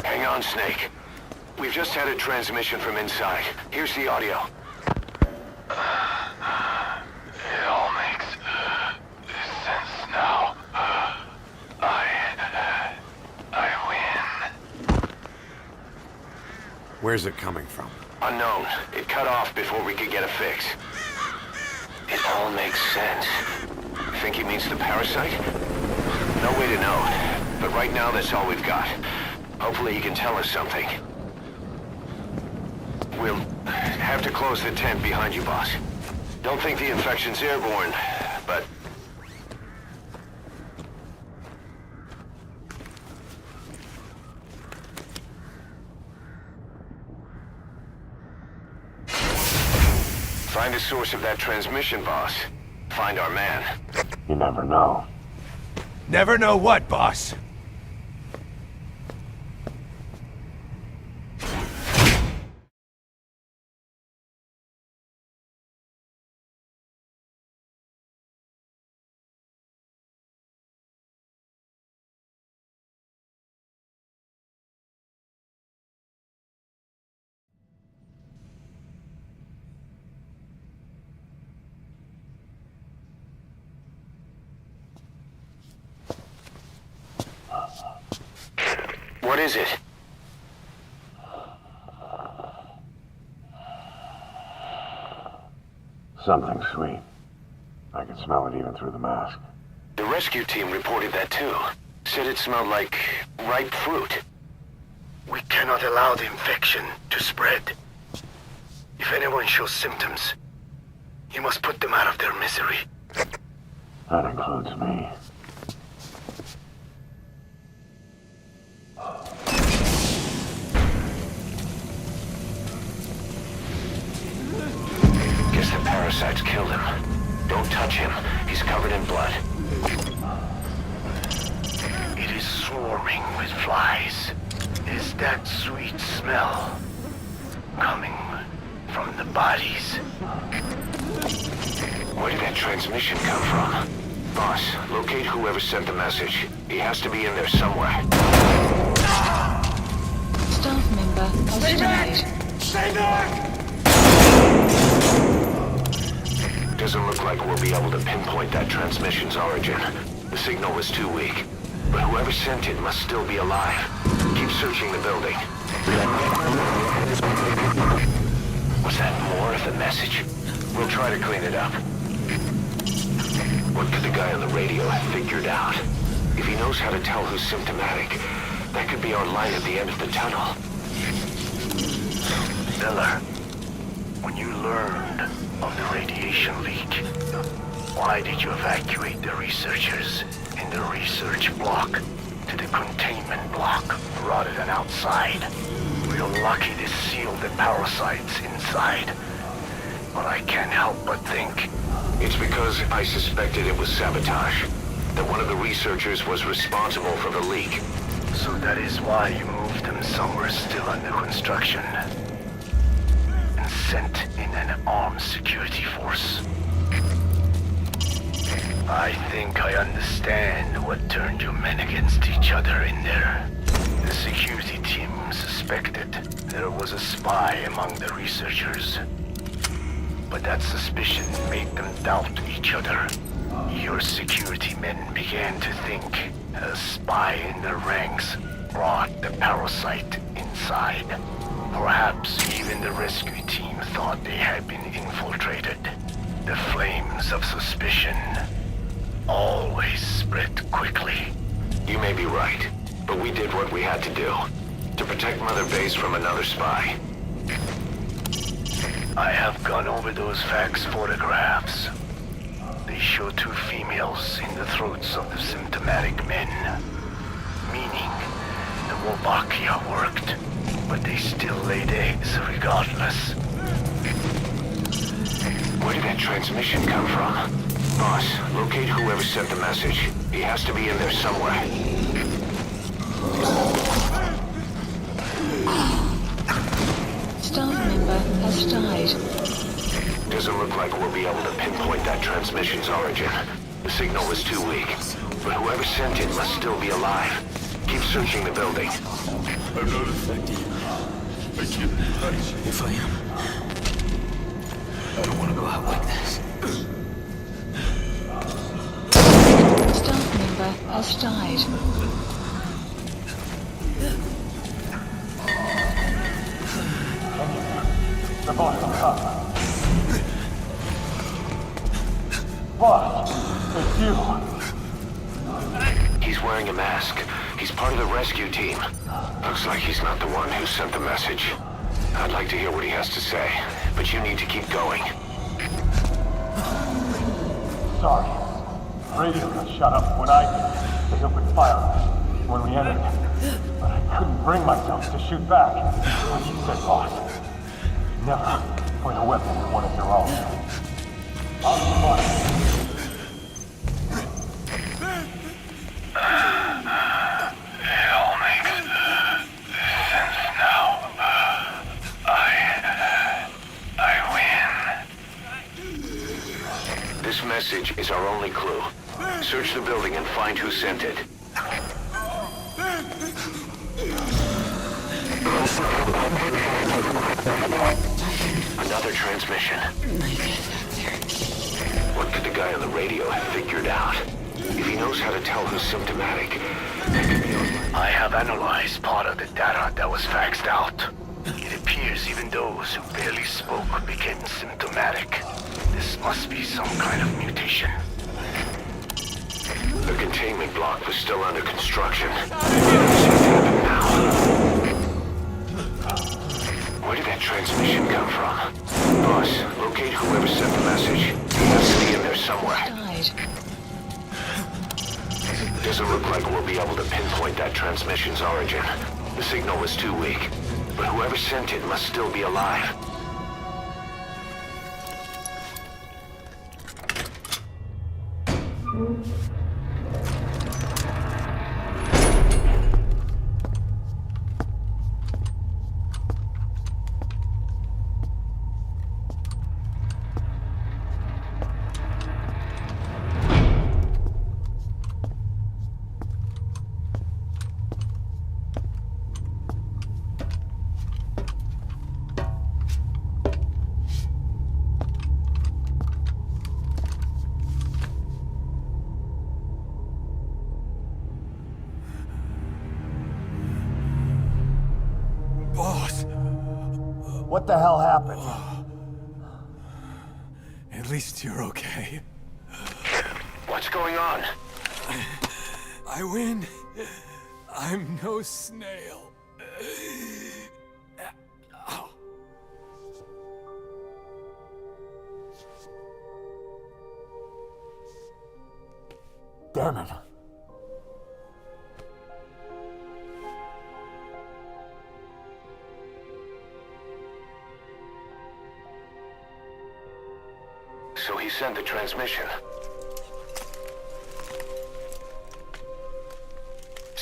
Hang on, Snake. We've just had a transmission from inside. Here's the audio. It all makes sense now. I win. Where's it coming from? Unknown. It cut off before we could get a fix. It all makes sense. Think he means the parasite? No way to know. But right now, that's all we've got. Hopefully he can tell us something. We'll have to close the tent behind you, boss. Don't think the infection's airborne, but... Find the source of that transmission, boss. Find our man. You never know. Never know what, boss? What is it? Something sweet. I can smell it even through the mask. The rescue team reported that too. Said it smelled like ripe fruit. We cannot allow the infection to spread. If anyone shows symptoms, you must put them out of their misery. That includes me. Guess the parasites killed him. Don't touch him. He's covered in blood. It is swarming with flies. Is that sweet smell coming from the bodies? Where did that transmission come from? Boss, locate whoever sent the message. He has to be in there somewhere. Staff member hostile. Stay back! Doesn't look like we'll be able to pinpoint that transmission's origin. The signal was too weak. But whoever sent it must still be alive. Keep searching the building. Was that more of the message? We'll try to clean it up. What could the guy on the radio have figured out? If he knows how to tell who's symptomatic, that could be our light at the end of the tunnel. Miller, when you learned of the radiation leak, why did you evacuate the researchers in the research block to the containment block rather than outside? We're lucky to seal the parasites inside, but I can't help but think... It's because I suspected it was Sabotage. That one of the researchers was responsible for the leak. So that is why you moved them somewhere still under construction. And sent in an armed security force. I think I understand what turned your men against each other in there. The security team suspected there was a spy among the researchers. But that suspicion made them doubt each other. Your security men began to think a spy in their ranks brought the parasite inside. Perhaps even the rescue team thought they had been infiltrated. The flames of suspicion always spread quickly. You may be right, but we did what we had to do. To protect Mother Base from another spy. I have gone over those fax photographs. They show two females in the throats of the symptomatic men. Meaning, the Wolbachia worked, but they still laid eggs regardless. Where did that transmission come from? Boss, locate whoever sent the message. He has to be in there somewhere. Staff member has died. Doesn't look like we'll be able to pinpoint that transmission's origin. The signal was too weak. But whoever sent it must still be alive. Keep searching the building. I'm not affected. I can't touch. If I am, I don't want to go out like this. Staff member has died. The boss will come. Boss, it's you. He's wearing a mask. He's part of the rescue team. Looks like he's not the one who sent the message. I'd like to hear what he has to say, but you need to keep going. Sorry. Radio got shut up when I did. They opened fire on us when we entered. But I couldn't bring myself to shoot back. Like you said, boss. Never point a weapon at one of your own. I'll be fine. It all makes sense now. I win. This message is our only clue. Search the building and find who sent it. Another transmission. What could the guy on the radio have figured out? If he knows how to tell who's symptomatic, I have analyzed part of the data that was faxed out. It appears even those who barely spoke became symptomatic. This must be some kind of mutation. The containment block was still under construction. Where did that transmission come from? Boss, locate whoever sent the message. He has to be in there somewhere. Doesn't look like we'll be able to pinpoint that transmission's origin. The signal was too weak. But whoever sent it must still be alive. What the hell happened? At least you're okay. What's going on? I win. I'm no snail. Damn it. So he sent the transmission.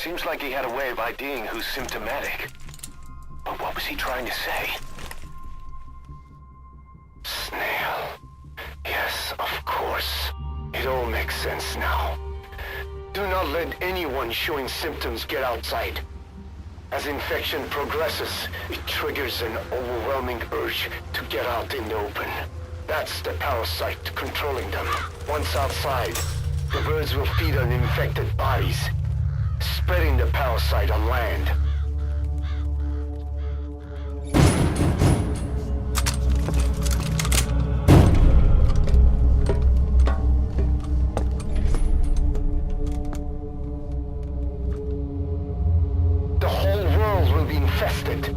Seems like he had a way of IDing who's symptomatic. But what was he trying to say? Snail. Yes, of course. It all makes sense now. Do not let anyone showing symptoms get outside. As infection progresses, it triggers an overwhelming urge to get out in the open. That's the parasite controlling them. Once outside, the birds will feed on infected bodies, spreading the parasite on land. The whole world will be infested.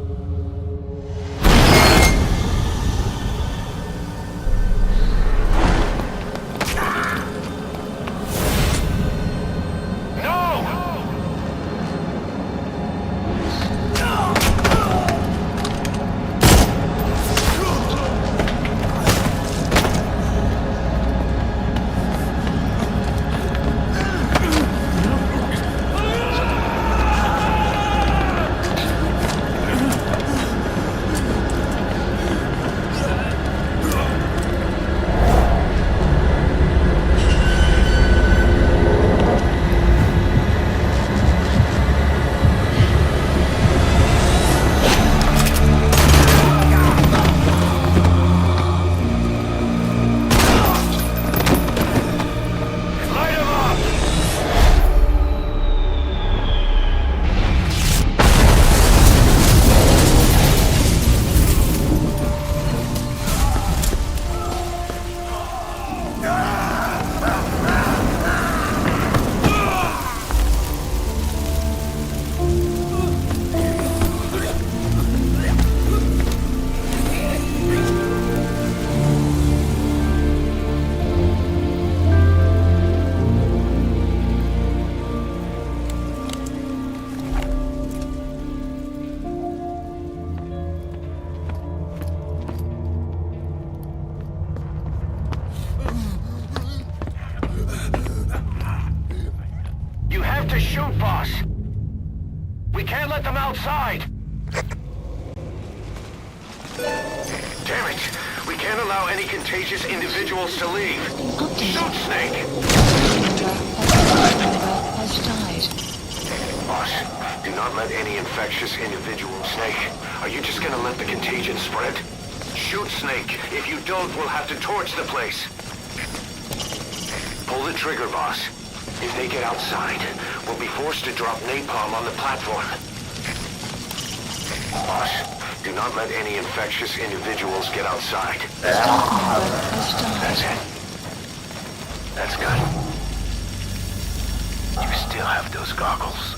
To shoot, boss. We can't let them outside. Damn it. We can't allow any contagious individuals to leave. Shoot, Snake. Has died. Boss, do not let any infectious individual... Snake, are you just gonna let the contagion spread? Shoot, Snake. If you don't, we'll have to torch the place. Pull the trigger, boss. If they get outside, we'll be forced to drop napalm on the platform. Boss, do not let any infectious individuals get outside. That's it. That's good. You still have those goggles.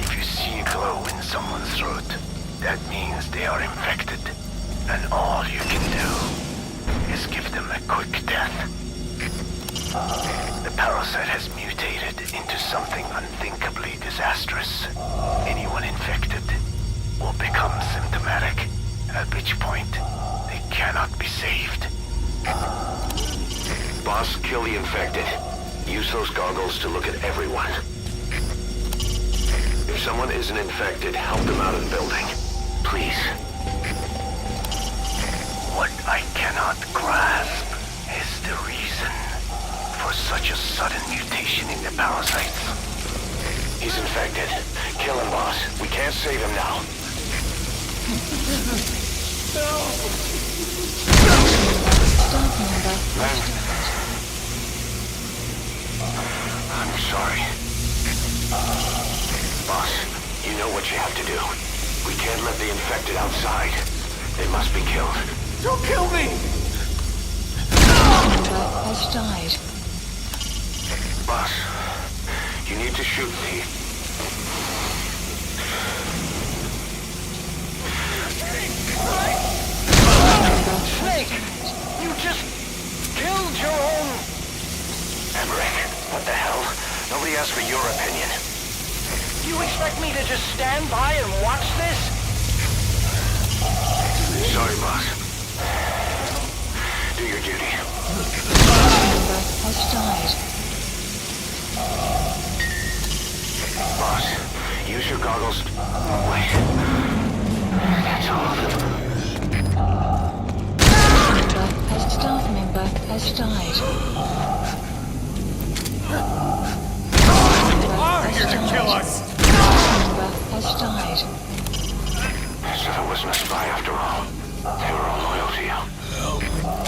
If you see a glow in someone's throat, that means they are infected. And all you can do is give them a quick death. The parasite has mutated into something unthinkably disastrous. Anyone infected will become symptomatic, at which point they cannot be saved. Boss, kill the infected. Use those goggles to look at everyone. If someone isn't infected, help them out of the building. Please. What I cannot grasp is the reason for such a sudden mutation in the parasites. He's infected. Kill him, boss. We can't save him now. I'm sorry. Boss, you know what you have to do. We can't let the infected outside. They must be killed. Don't kill me! Mamba has died. Boss, you need to shoot me. Snake! You just killed your own... Epidemic, what the hell? Nobody asked for your opinion. You expect me to just stand by and watch this? Sorry, boss. Do your duty. Mamba has died. Boss, use your goggles. Wait. That's all. A staff member has died. Are here to kill us! Member has died. So there wasn't a spy after all. They were all loyal to you.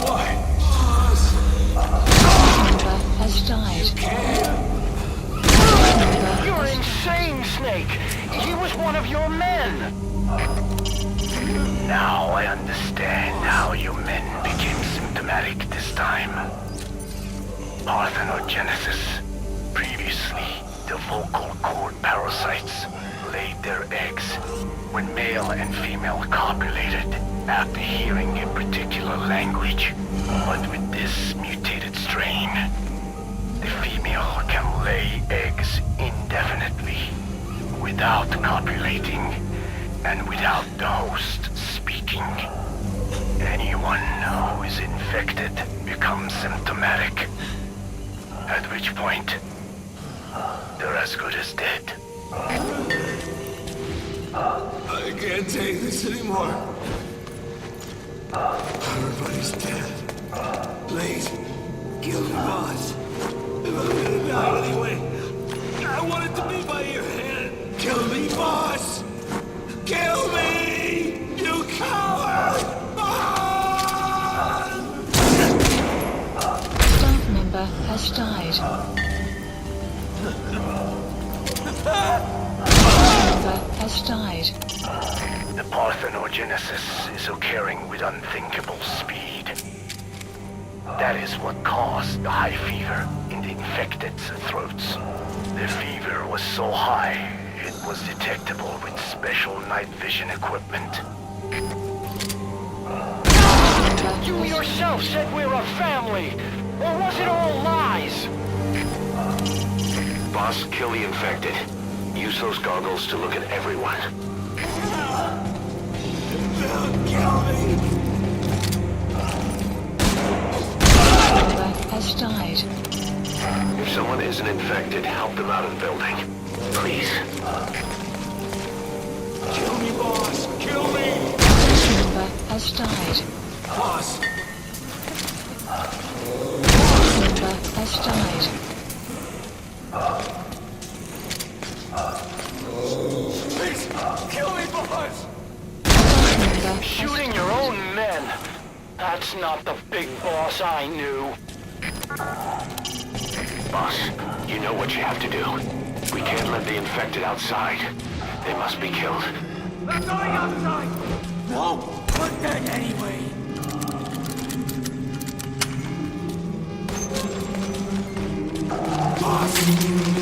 Why? Member has died. You're insane, Snake! He was one of your men! Now I understand how you men became symptomatic this time. Parthogenesis. Previously, the vocal cord parasites laid their eggs when male and female copulated after hearing a particular language. But with this mutated strain, the female can lay eggs indefinitely without copulating and without the host speaking. Anyone who is infected becomes symptomatic, at which point they're as good as dead. I can't take this anymore. Everybody's dead. Please, kill me, boss. If I'm gonna die anyway, I want it to be by your hand. Kill me, boss! Kill me! You coward! Staff member has died. Member has died. The Parthogenesis is occurring with unthinkable speed. That is what caused the high fever in the infected's throats. The fever was so high, it was detectable with special night vision equipment. You yourself said we're a family! Or was it all lies? Boss, kill the infected. Use those goggles to look at everyone. Kill me! Member has died. If someone isn't infected, help them out of the building. Please. Kill me, boss! Kill me! Member has died. Boss! Member has died. Please, kill me, boss! Member Shooting your own men! That's not the big boss I knew. Boss, you know what you have to do. We can't let the infected outside. They must be killed. They're going outside! No! We're dead anyway! Boss!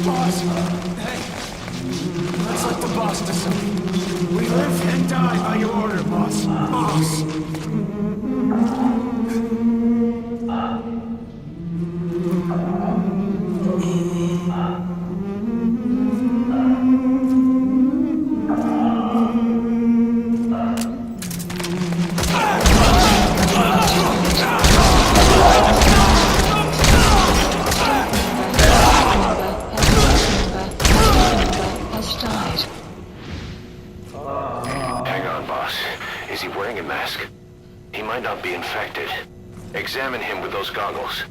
Boss! Hey! Let's let the boss decide. We live and die by your order, boss. Boss! Examine him with those goggles.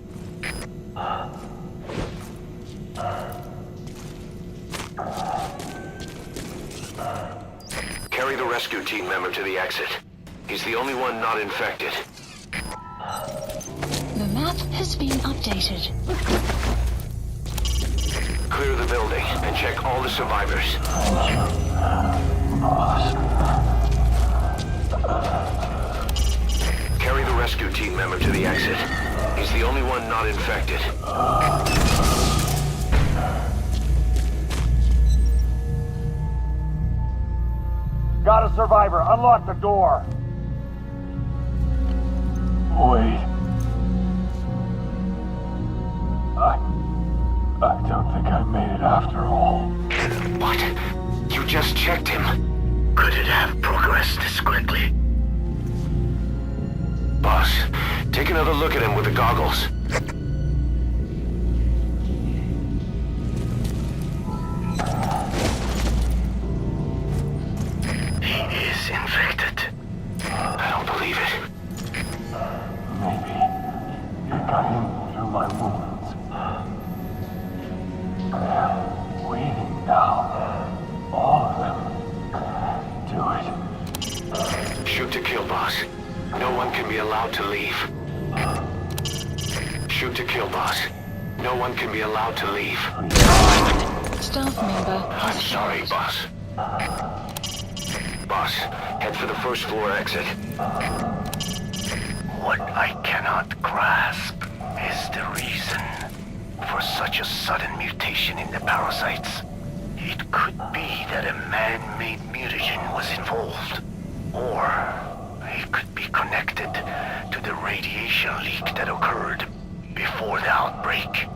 Carry the rescue team member to the exit. He's the only one not infected. The map has been updated. Clear the building and check all the survivors. Carry the rescue team member to the exit. He's the only one not infected. Got a survivor. Unlock the door. Wait. I don't think I made it after all. What? You just checked him. Could it have progressed this quickly? Boss, take another look at him with the goggles. infected. I don't believe it. Maybe you got him through my wounds. They're waiting now. All of them. Do it. Shoot to kill, boss. No one can be allowed to leave. Shoot to kill, boss. No one can be allowed to leave. Staff member. I'm sorry, boss. Boss, head for the first floor exit. What I cannot grasp is the reason for such a sudden mutation in the parasites. It could be that a man-made mutagen was involved. Or it could be connected to the radiation leak that occurred before the outbreak.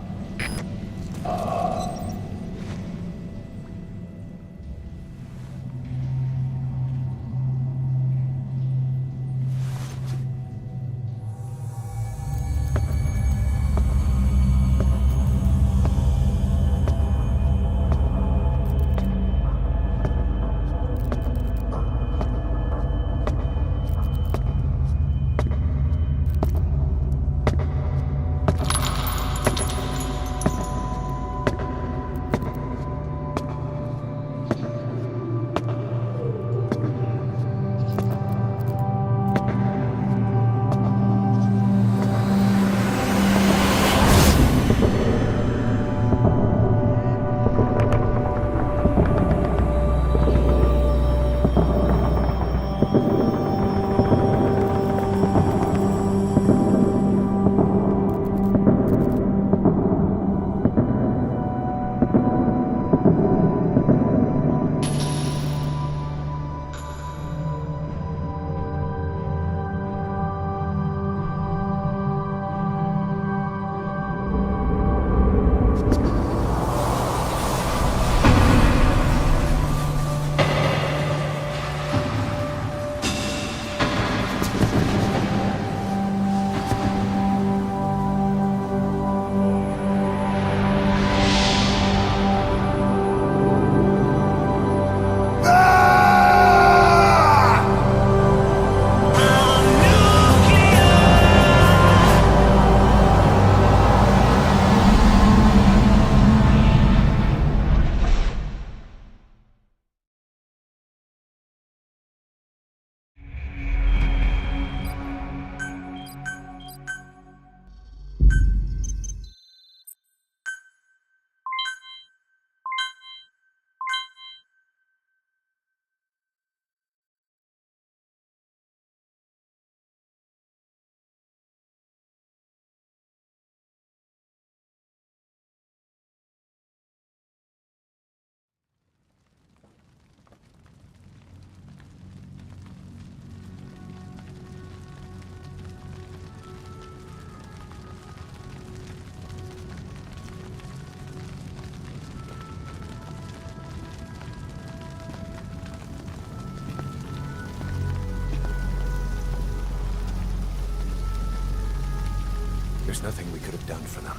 There's nothing we could have done for them.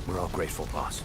We're all grateful, boss.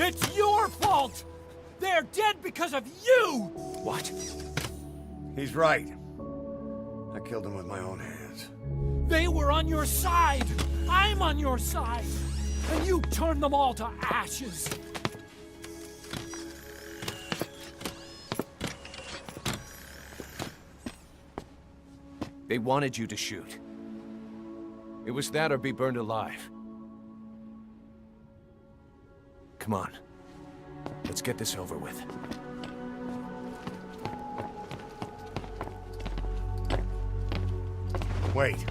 It's your fault! They're dead because of you! What? He's right. I killed him with my own hands. They were on your side! I'm on your side! And you turned them all to ashes! They wanted you to shoot. It was that or be burned alive. Come on. Let's get this over with. Wait.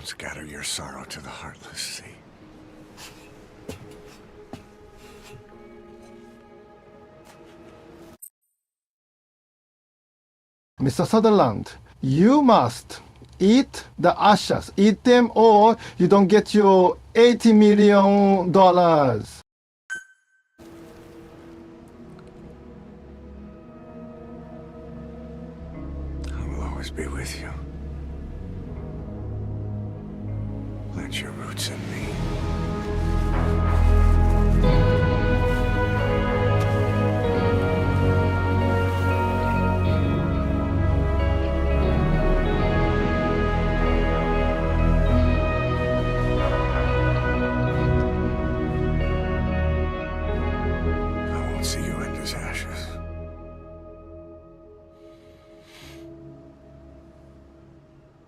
Don't scatter your sorrow to the heartless sea. Mr. Sutherland, you must eat the ashes. Eat them or you don't get your $80 million. I will always be with you. Plant your roots in me.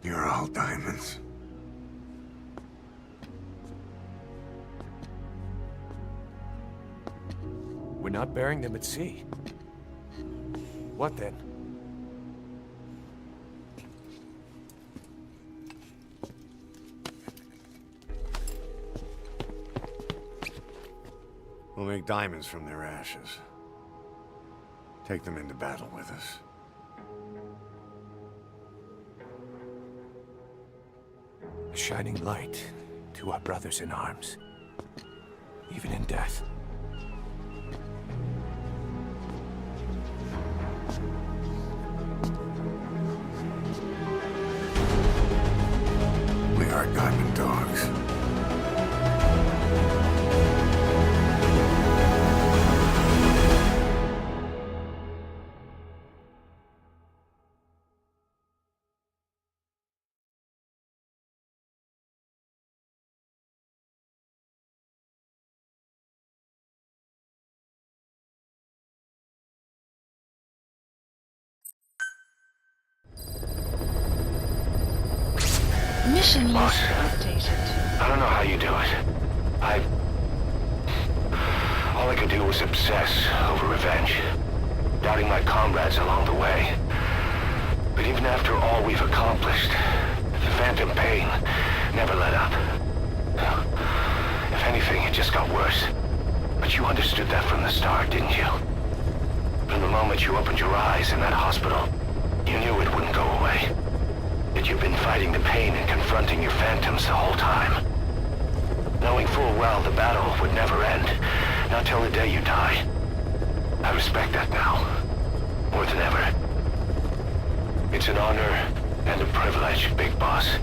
You're all diamonds. We're not burying them at sea. What then? We'll make diamonds from their ashes. Take them into battle with us. A shining light to our brothers in arms, even in death. We are diamond dogs. Mission Boss, list updated. I don't know how you do it. All I could do was obsess over revenge, doubting my comrades along the way. But even after all we've accomplished, the phantom pain never let up. If anything, it just got worse. But you understood that from the start, didn't you? From the moment you opened your eyes in that hospital, you knew it wouldn't go away. That you've been fighting the pain and confronting your phantoms the whole time. Knowing full well the battle would never end, not till the day you die. I respect that now, more than ever. It's an honor and a privilege, Big Boss.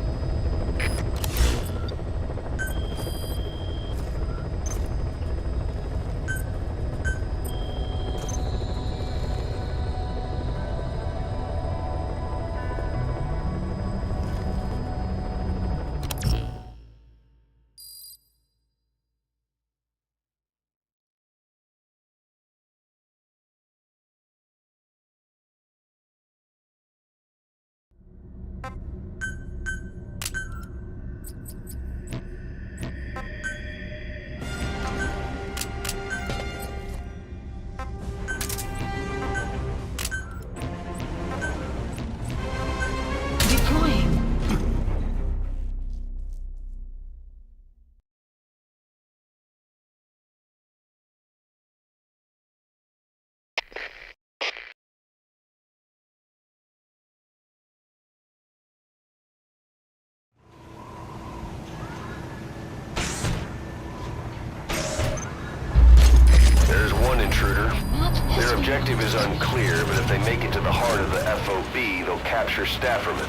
Their objective is unclear, but if they make it to the heart of the FOB, they'll capture Stafferman.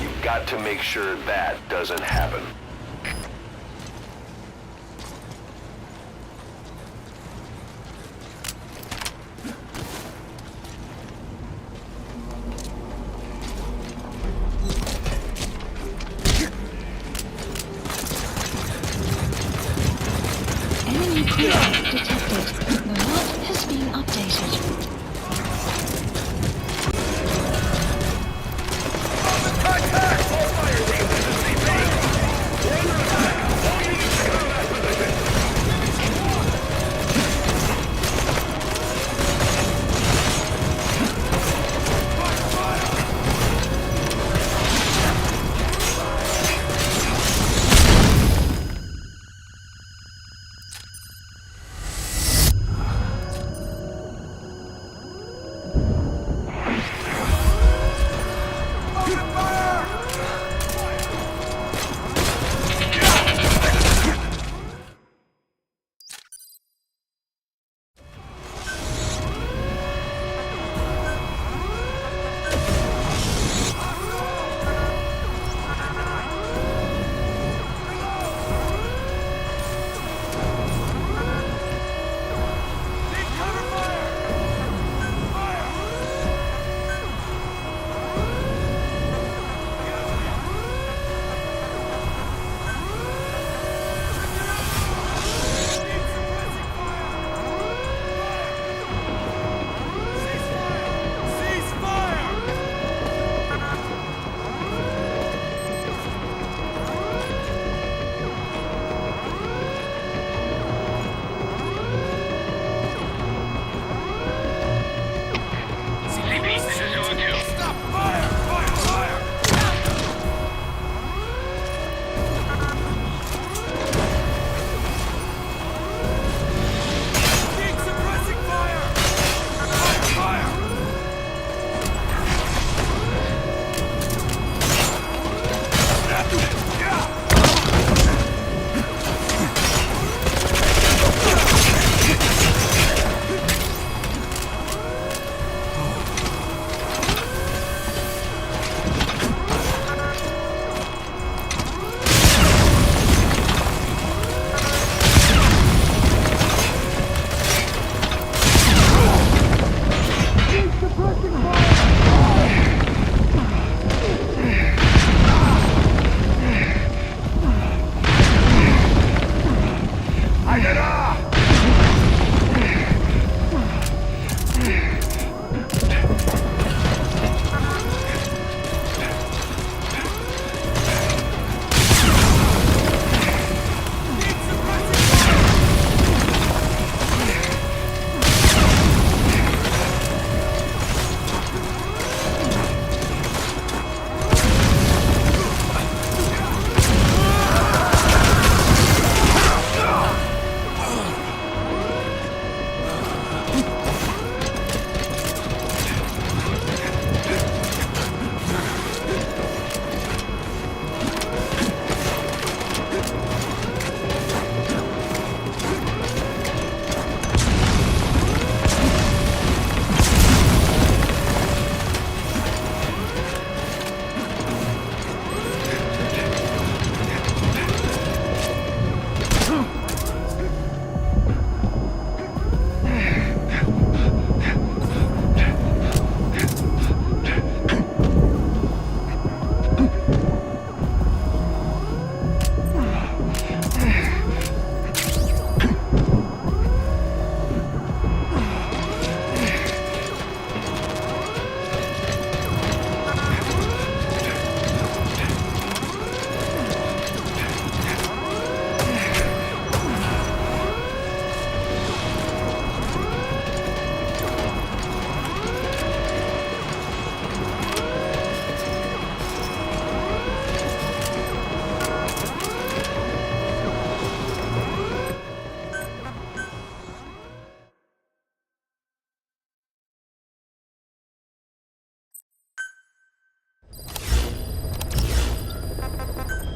You've got to make sure that doesn't happen. Enemy presence detected. The map has been updated.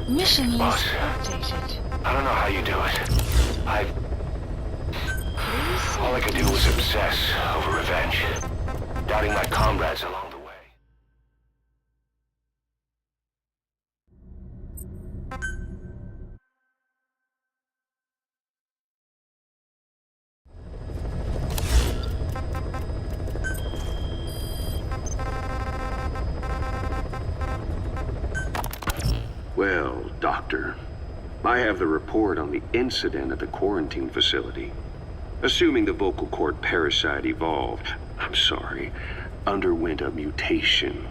Mission Boss, list updated. I don't know how you do it. All I could do was obsess over revenge, doubting my comrades along the way. Well, Doctor, I have the report on the incident at the quarantine facility. Assuming the vocal cord parasite underwent a mutation.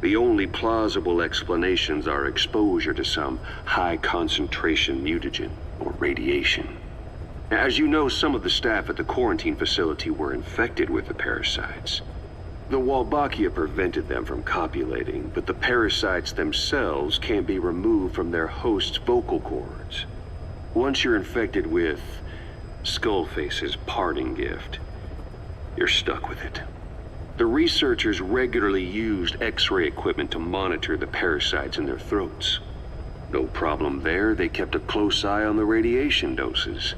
The only plausible explanations are exposure to some high-concentration mutagen, or radiation. As you know, some of the staff at the quarantine facility were infected with the parasites. The Wolbachia prevented them from copulating, but the parasites themselves can't be removed from their host's vocal cords. Once you're infected with Skullface's parting gift, you're stuck with it. The researchers regularly used X-ray equipment to monitor the parasites in their throats. No problem there, they kept a close eye on the radiation doses.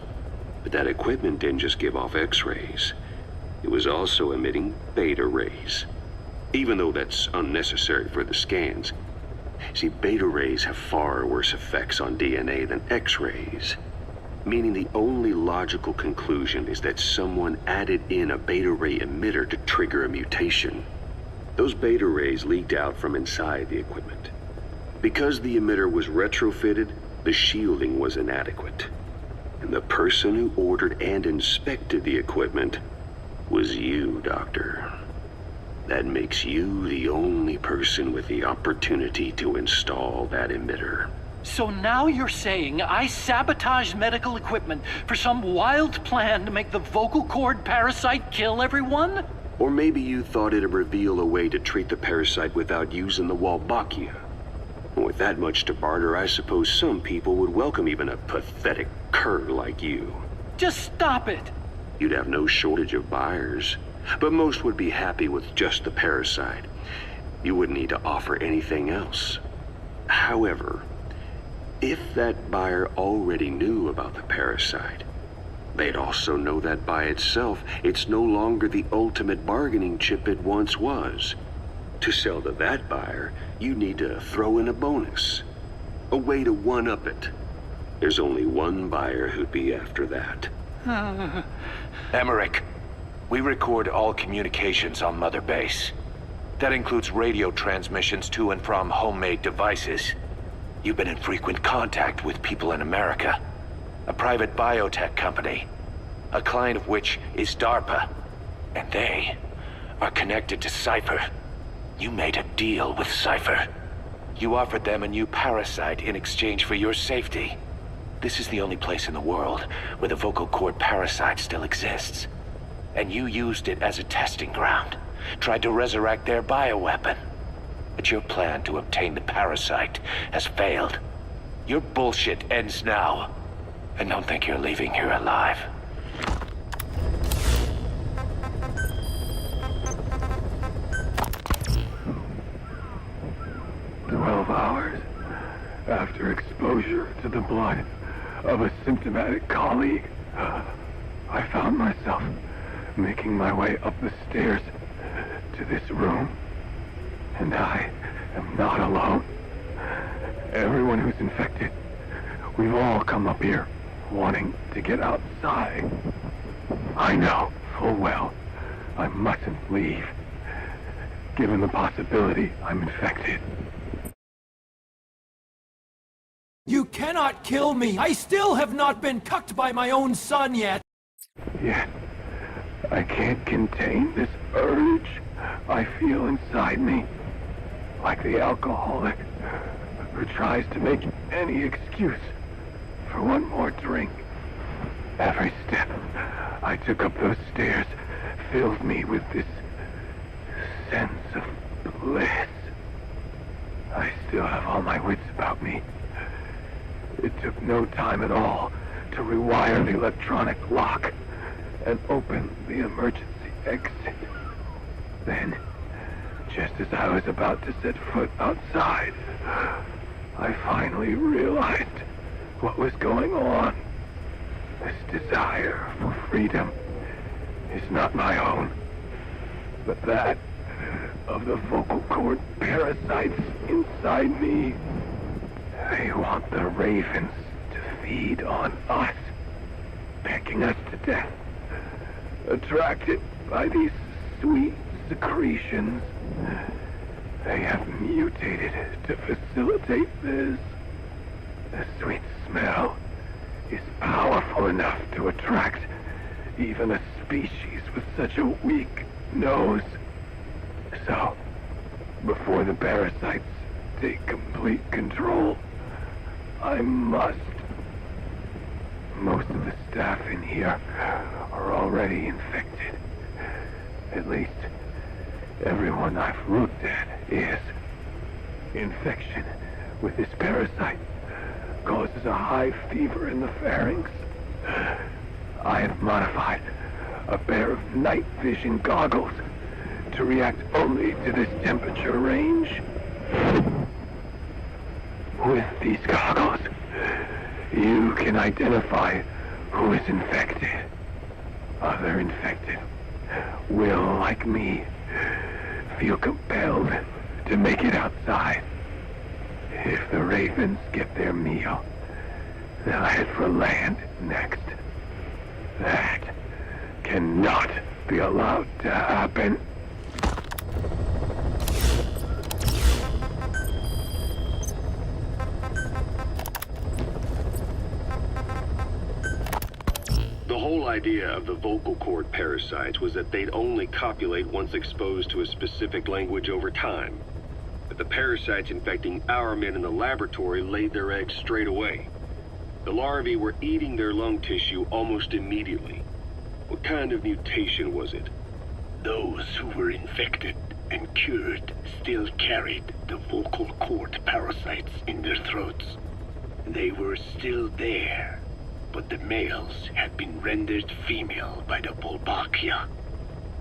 But that equipment didn't just give off X-rays. It was also emitting beta rays, even though that's unnecessary for the scans. See, beta rays have far worse effects on DNA than X-rays, meaning the only logical conclusion is that someone added in a beta ray emitter to trigger a mutation. Those beta rays leaked out from inside the equipment. Because the emitter was retrofitted, the shielding was inadequate. And the person who ordered and inspected the equipment was you, Doctor. That makes you the only person with the opportunity to install that emitter. So now you're saying I sabotaged medical equipment for some wild plan to make the vocal cord parasite kill everyone? Or maybe you thought it'd reveal a way to treat the parasite without using the Wolbachia. With that much to barter, I suppose some people would welcome even a pathetic cur like you. Just stop it! You'd have no shortage of buyers, but most would be happy with just the parasite. You wouldn't need to offer anything else. However, if that buyer already knew about the parasite, they'd also know that by itself, it's no longer the ultimate bargaining chip it once was. To sell to that buyer, you need to throw in a bonus. A way to one-up it. There's only one buyer who'd be after that. Emmerich, we record all communications on Mother Base. That includes radio transmissions to and from homemade devices. You've been in frequent contact with people in America. A private biotech company. A client of which is DARPA. And they are connected to Cypher. You made a deal with Cypher. You offered them a new parasite in exchange for your safety. This is the only place in the world where the vocal cord parasite still exists. And you used it as a testing ground. Tried to resurrect their bioweapon. But your plan to obtain the parasite has failed. Your bullshit ends now. And don't think you're leaving here alive. Hours after exposure to the blood of a symptomatic colleague, I found myself making my way up the stairs to this room. And I am not alone. Everyone who's infected, we've all come up here wanting to get outside. I know full well I mustn't leave, given the possibility I'm infected. You cannot kill me! I still have not been cucked by my own son yet! Yet, I can't contain this urge I feel inside me. Like the alcoholic who tries to make any excuse for one more drink. Every step I took up those stairs filled me with this sense of bliss. I still have all my wits about me. It took no time at all to rewire the electronic lock and open the emergency exit. Then, just as I was about to set foot outside, I finally realized what was going on. This desire for freedom is not my own, but that of the vocal cord parasites inside me. They want the ravens to feed on us, pecking us to death, attracted by these sweet secretions. They have mutated to facilitate this. The sweet smell is powerful enough to attract even a species with such a weak nose. So, before the parasites take complete control, I must. Most of the staff in here are already infected. At least, everyone I've looked at is. Infection with this parasite causes a high fever in the pharynx. I have modified a pair of night vision goggles to react only to this temperature range. With these goggles, you can identify who is infected. Other infected will, like me, feel compelled to make it outside. If the ravens get their meal, they'll head for land next. That cannot be allowed to happen. The whole idea of the vocal cord parasites was that they'd only copulate once exposed to a specific language over time. But the parasites infecting our men in the laboratory laid their eggs straight away. The larvae were eating their lung tissue almost immediately. What kind of mutation was it? Those who were infected and cured still carried the vocal cord parasites in their throats. They were still there, but the males had been rendered female by the Wolbachia,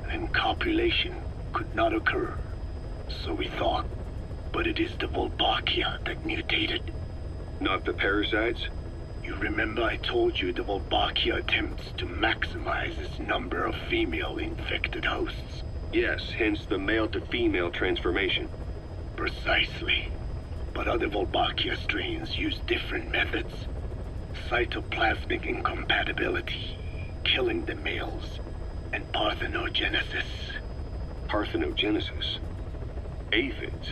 and copulation could not occur. So we thought, but it is the Wolbachia that mutated. Not the parasites? You remember I told you the Wolbachia attempts to maximize its number of female infected hosts? Yes, hence the male-to-female transformation. Precisely. But other Wolbachia strains use different methods. Cytoplasmic incompatibility, killing the males, and parthenogenesis. Parthenogenesis? Aphids?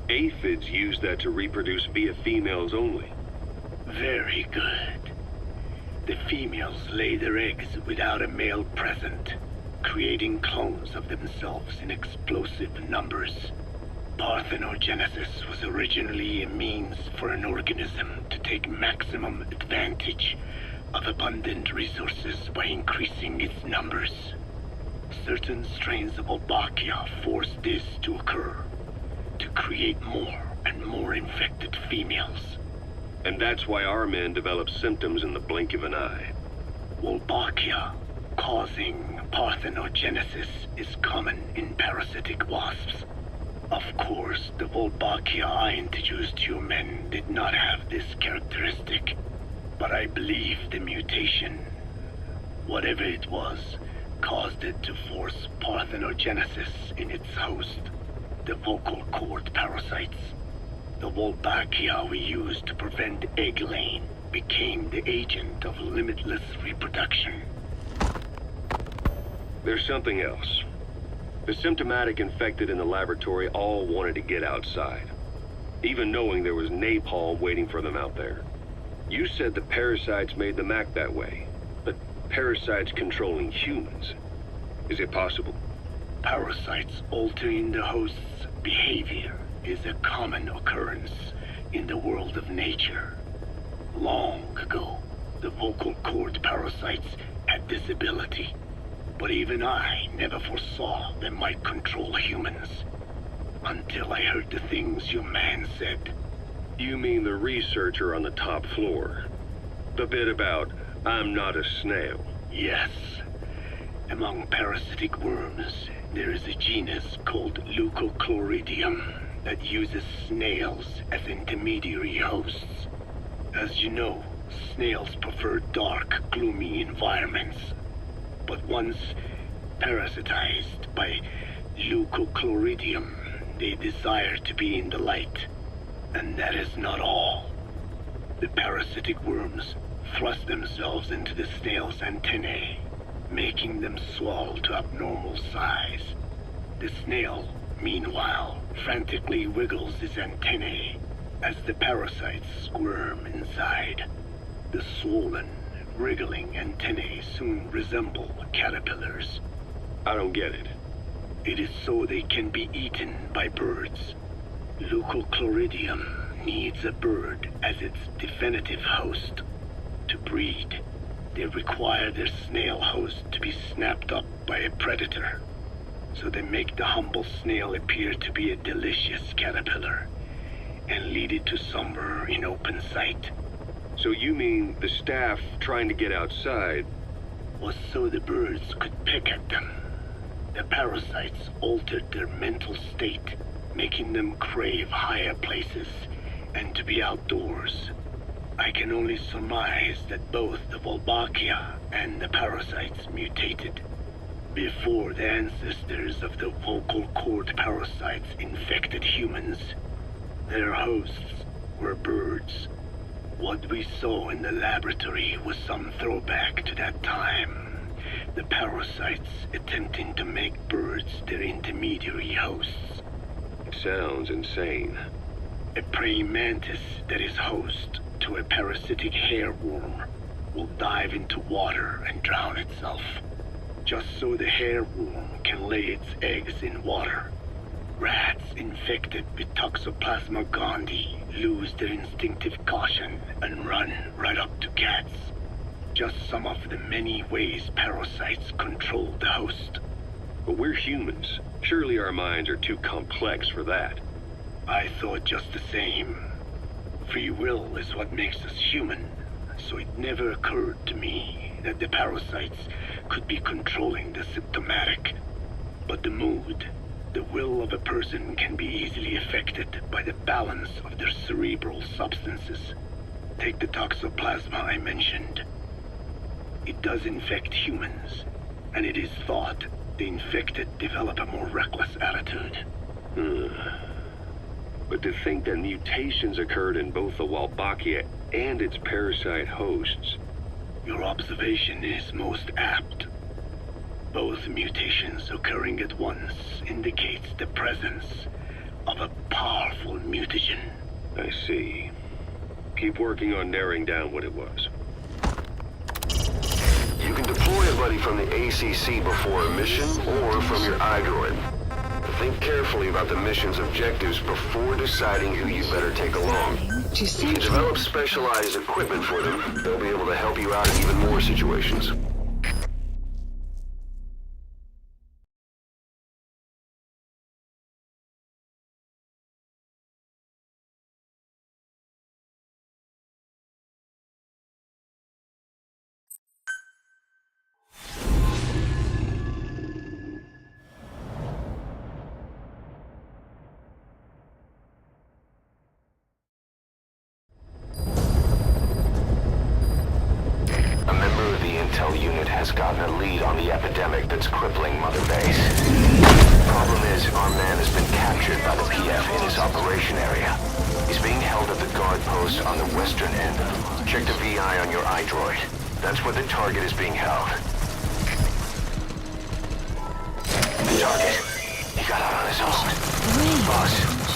Aphids use that to reproduce via females only. Very good. The females lay their eggs without a male present, creating clones of themselves in explosive numbers. Parthenogenesis was originally a means for an organism to take maximum advantage of abundant resources by increasing its numbers. Certain strains of Wolbachia force this to occur, to create more and more infected females. And that's why our men develop symptoms in the blink of an eye. Wolbachia causing parthenogenesis is common in parasitic wasps. Of course, the Wolbachia I introduced to you men did not have this characteristic, but I believe the mutation, whatever it was, caused it to force parthenogenesis in its host, the vocal cord parasites. The Wolbachia we used to prevent egg laying became the agent of limitless reproduction. There's something else. The symptomatic infected in the laboratory all wanted to get outside, even knowing there was napalm waiting for them out there. You said the parasites made them act that way, but parasites controlling humans. Is it possible? Parasites altering the host's behavior is a common occurrence in the world of nature. Long ago, the vocal cord parasites had this ability, but even I never foresaw they might control humans. Until I heard the things your man said. You mean the researcher on the top floor? The bit about, I'm not a snail? Yes. Among parasitic worms, there is a genus called Leucochloridium. that uses snails as intermediary hosts. As you know, snails prefer dark, gloomy environments. But once parasitized by leucochloridium, they desire to be in the light. And that is not all. The parasitic worms thrust themselves into the snail's antennae, making them swell to abnormal size. The snail, meanwhile, frantically wiggles his antennae as the parasites squirm inside. The swollen, wriggling antennae soon resemble caterpillars. I don't get it. It is so they can be eaten by birds. Leucochloridium needs a bird as its definitive host. To breed, they require their snail host to be snapped up by a predator. So they make the humble snail appear to be a delicious caterpillar and lead it to somewhere in open sight. So you mean the staff trying to get outside was so the birds could pick at them. The parasites altered their mental state, making them crave higher places and to be outdoors. I can only surmise that both the Wolbachia and the parasites mutated before the ancestors of the vocal cord parasites infected humans. Their hosts were birds. What we saw in the laboratory was some throwback to that time. The parasites attempting to make birds their intermediary hosts. Sounds insane. A praying mantis that is host to a parasitic hairworm will dive into water and drown itself, just so the hairworm can lay its eggs in water. Rats infected with Toxoplasma gondii lose their instinctive caution and run right up to cats. Just some of the many ways parasites control the host. But we're humans. Surely our minds are too complex for that. I thought just the same. Free will is what makes us human, so it never occurred to me that the parasites could be controlling the symptomatic. But the mood, the will of a person can be easily affected by the balance of their cerebral substances. Take the toxoplasma I mentioned. It does infect humans, and it is thought the infected develop a more reckless attitude. But to think that mutations occurred in both the Wolbachia and its parasite hosts. Your observation is most apt. Both mutations occurring at once indicates the presence of a powerful mutagen. I see. Keep working on narrowing down what it was. You can deploy a buddy from the ACC before a mission or from your iDroid. Think carefully about the mission's objectives before deciding who you better take along. If you develop specialized equipment for them, they'll be able to help you out in even more situations. Unit has gotten a lead on the epidemic that's crippling Mother Base. Problem is, our man has been captured by the PF in his operation area. He's being held at the guard post on the western end. Check the VI on your iDroid. That's where the target is being held. The target. He got out on his own. Boss,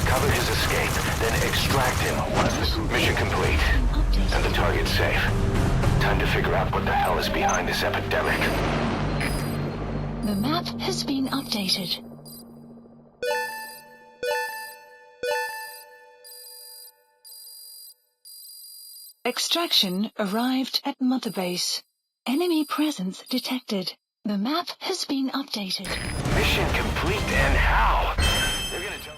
cover his escape, then extract him. Mission complete. And the target's safe. Time to figure out what the hell is behind this epidemic. The map has been updated. Extraction arrived at Mother Base. Enemy presence detected. The map has been updated. Mission complete, and how? They're gonna tell...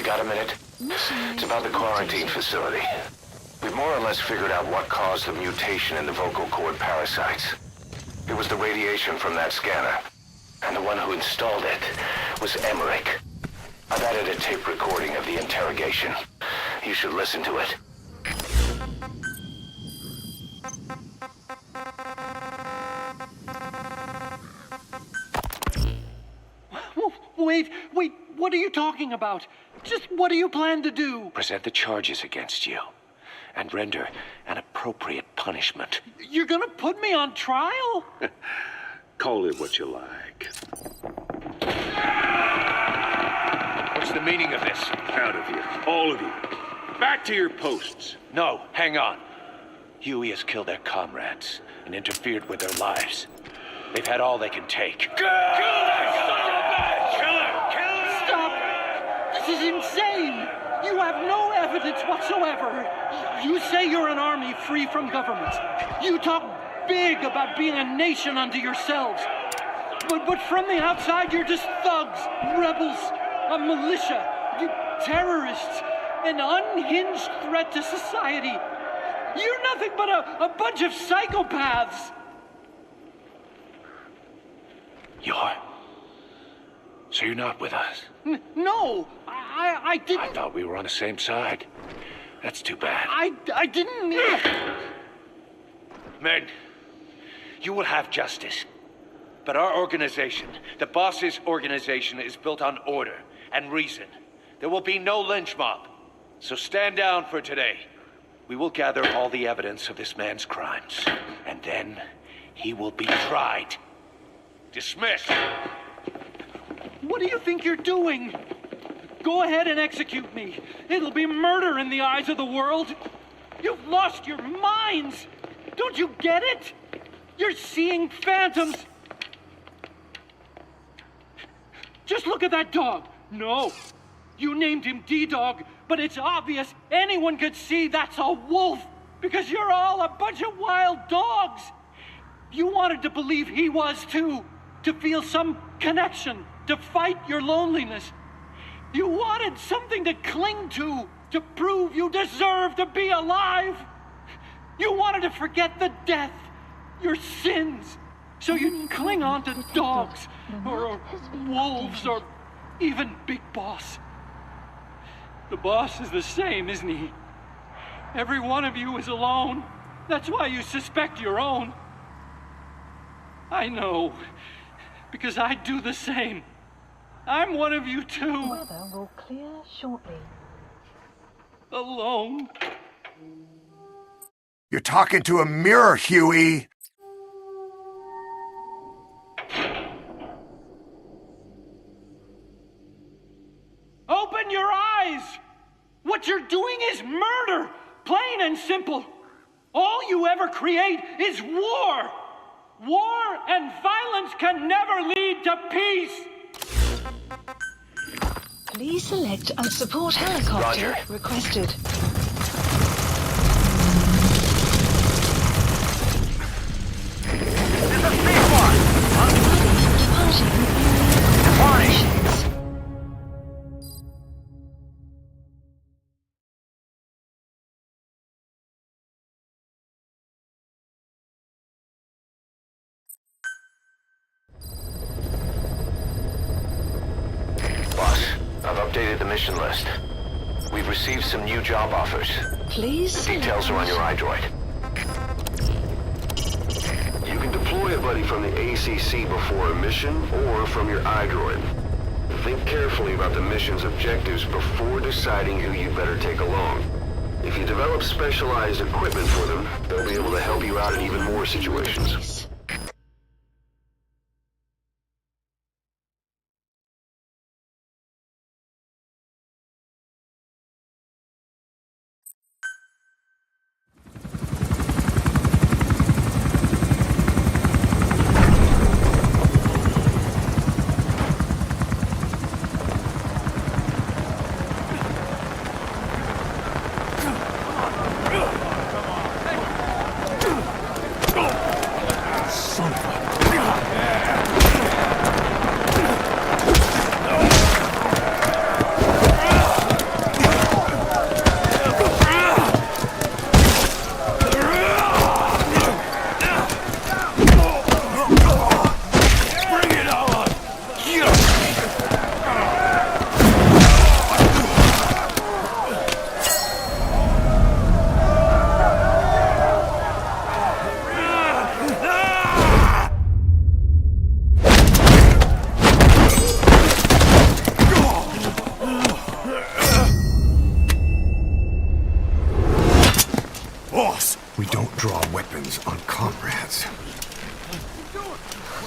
got a minute? It's about the quarantine facility. We've more or less figured out what caused the mutation in the vocal cord parasites. It was the radiation from that scanner. And the one who installed it was Emmerich. I've added a tape recording of the interrogation. You should listen to it. Wait, what are you talking about? Just what do you plan to do? Present the charges against you, and render an appropriate punishment. You're gonna put me on trial? Call it what you like. What's the meaning of this? Out of here, all of you. Back to your posts. No, hang on. Huey has killed their comrades and interfered with their lives. They've had all they can take. Kill that son of a bitch! Kill him! Stop! This is insane! You have no evidence whatsoever. You say you're an army free from government. You talk big about being a nation unto yourselves. But from the outside, you're just thugs, rebels, a militia, you terrorists, an unhinged threat to society. You're nothing but a bunch of psychopaths. So you're not with us? No, I didn't. I thought we were on the same side. That's too bad. I didn't mean... Men, you will have justice. But our organization, the boss's organization, is built on order and reason. There will be no lynch mob. So stand down for today. We will gather all the evidence of this man's crimes. And then he will be tried. Dismissed. What do you think you're doing? Go ahead and execute me. It'll be murder in the eyes of the world. You've lost your minds. Don't you get it? You're seeing phantoms. Just look at that dog. No, you named him D-Dog, but it's obvious anyone could see that's a wolf because you're all a bunch of wild dogs. You wanted to believe he was too, to feel some connection, to fight your loneliness. You wanted something to cling to prove you deserve to be alive. You wanted to forget the death, your sins, so you'd cling on to dogs, or wolves, or even Big Boss. The boss is the same, isn't he? Every one of you is alone. That's why you suspect your own. I know, because I do the same. I'm one of you too. The weather will clear shortly. Alone. You're talking to a mirror, Huey. Open your eyes! What you're doing is murder, plain and simple. All you ever create is war. War and violence can never lead to peace. Please select a support helicopter requested. This is C1. Departing. I've updated the mission list. We've received some new job offers. Please. The details are on your iDroid. You can deploy a buddy from the ACC before a mission or from your iDroid. Think carefully about the mission's objectives before deciding who you'd better take along. If you develop specialized equipment for them, they'll be able to help you out in even more situations.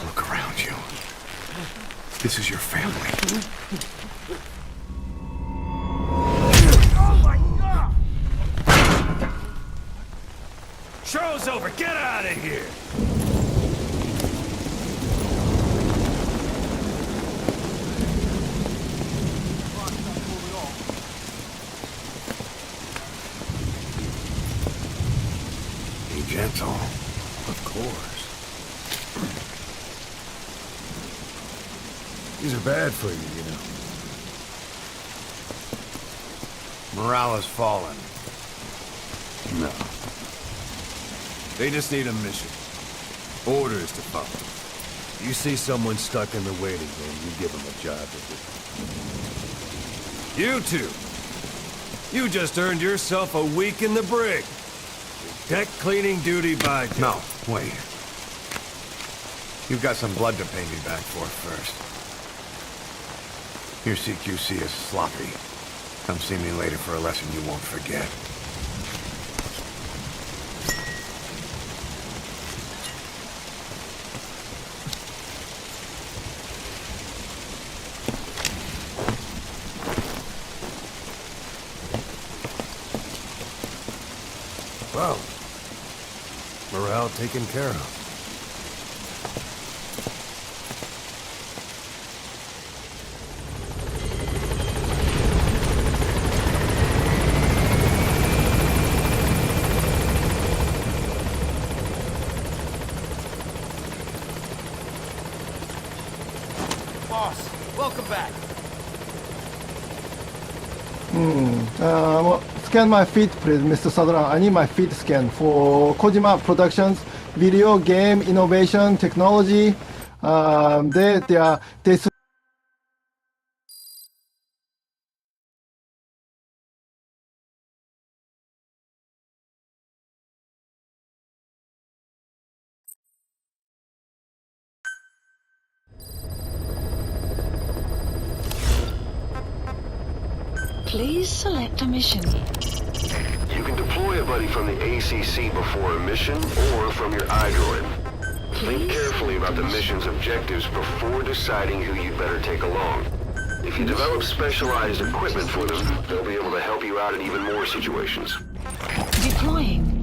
Look around you. This is your family. Show's over! Get out of here! Be gentle. Of course. These are bad for you, you know. Morale has fallen. No. They just need a mission. Orders to follow. You see someone stuck in the waiting room, you give them a job to do. You two! You just earned yourself a week in the brig. Deck cleaning duty by day. No, wait. You've got some blood to pay me back for first. Your CQC is sloppy. Come see me later for a lesson you won't forget. Well, morale taken care of. Boss, welcome back. Scan my feed, please, Mr. Sutherland. I need my feed scan for Kojima Productions, video game innovation technology. They Please select a mission. You can deploy a buddy from the ACC before a mission or from your iDroid. Think carefully about the mission's objectives before deciding who you'd better take along. If you develop specialized equipment for them, they'll be able to help you out in even more situations. Deploying.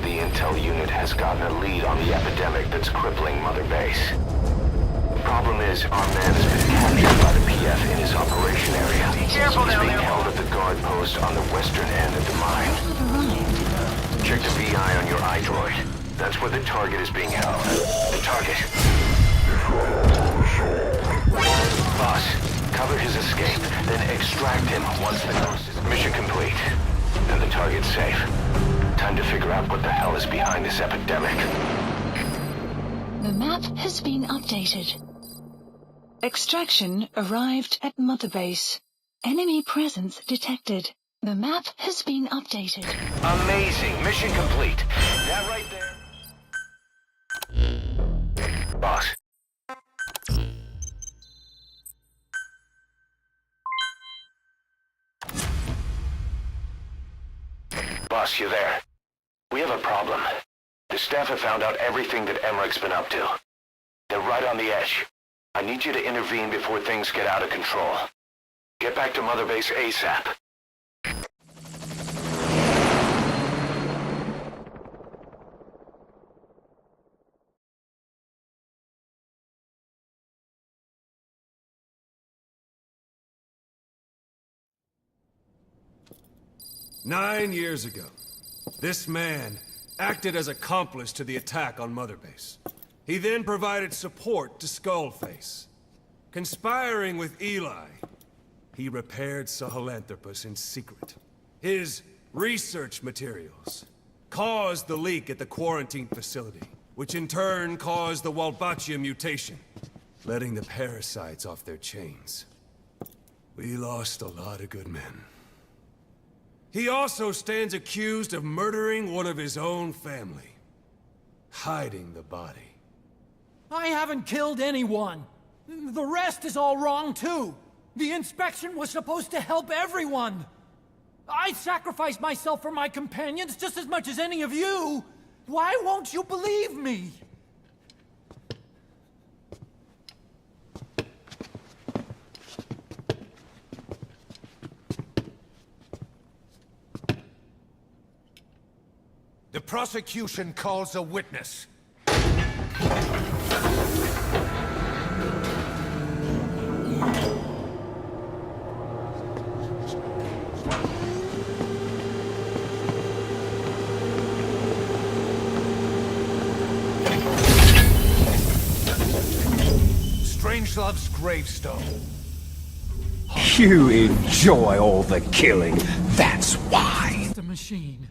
Intel unit has gotten a lead on the epidemic that's crippling Mother Base. The problem is, our man has been captured by the PF in his operation area. He's being held at the guard post on the western end of the mine. Check the VI on your iDroid. That's where the target is being held. The target. Boss, cover his escape, then extract him once the ghost is mission complete. And the target's safe. Time to figure out what the hell is behind this epidemic. The map has been updated. Extraction arrived at Mother Base. Enemy presence detected. The map has been updated. Amazing. Mission complete. That right there. Boss. Boss, you there? We have a problem. The staff have found out everything that Emmerich's been up to. They're right on the edge. I need you to intervene before things get out of control. Get back to Mother Base ASAP. "9 years ago, this man acted as accomplice to the attack on Mother Base. He then provided support to Skullface. Conspiring with Eli, he repaired Sahelanthropus in secret. His research materials caused the leak at the quarantine facility. which in turn caused the Walbachia mutation, letting the parasites off their chains. We lost a lot of good men. He also stands accused of murdering one of his own family, hiding the body. I haven't killed anyone. The rest is all wrong too. The inspection was supposed to help everyone. I sacrificed myself for my companions just as much as any of you. Why won't you believe me? The prosecution calls a witness. Strangelove's gravestone. You enjoy all the killing, that's why. The machine.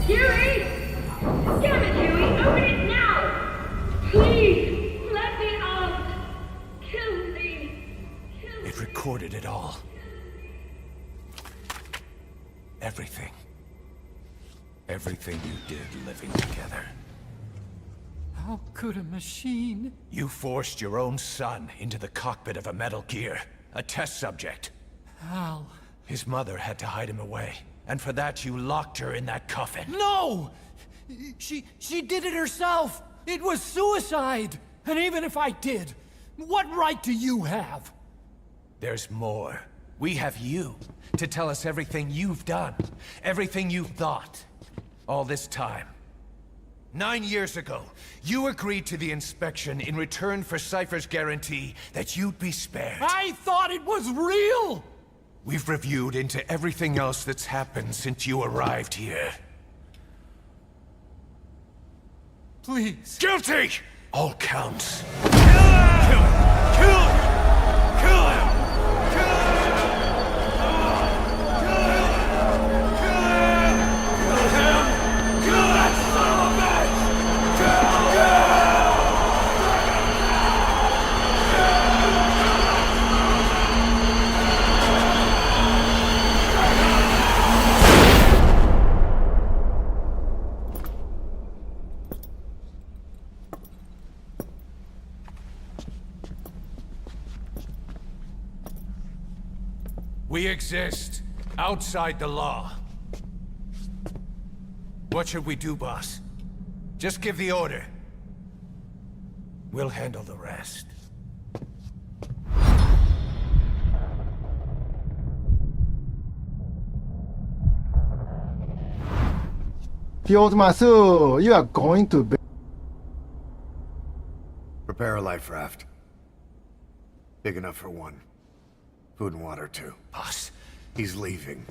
Huey! Damn it, Huey! Open it now! Please! Let me out! Kill me! It recorded it all. Everything. Everything you did living together. How could a machine? You forced your own son into the cockpit of a Metal Gear. A test subject. How? His mother had to hide him away. And for that, you locked her in that coffin. No! She did it herself! It was suicide! And even if I did, what right do you have? There's more. We have you to tell us everything you've done. Everything you've thought. All this time. 9 years ago, you agreed to the inspection in return for Cypher's guarantee that you'd be spared. I thought it was real! We've reviewed into everything else that's happened since you arrived here. Please. Guilty! All counts. Kill him! Kill him! Kill him! We exist outside the law. What should we do, boss? Just give the order. We'll handle the rest. Field Master, you are going to be... Prepare a life raft. Big enough for one. Food and water, too. Boss. He's leaving.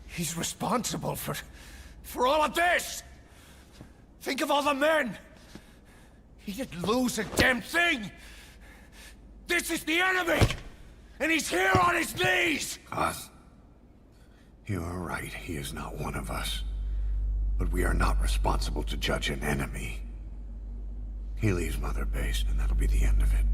He's responsible for all of this! Think of all the men! He didn't lose a damn thing! This is the enemy! And he's here on his knees! Us. You are right, he is not one of us. But we are not responsible to judge an enemy. He leaves Mother Base, and that'll be the end of it.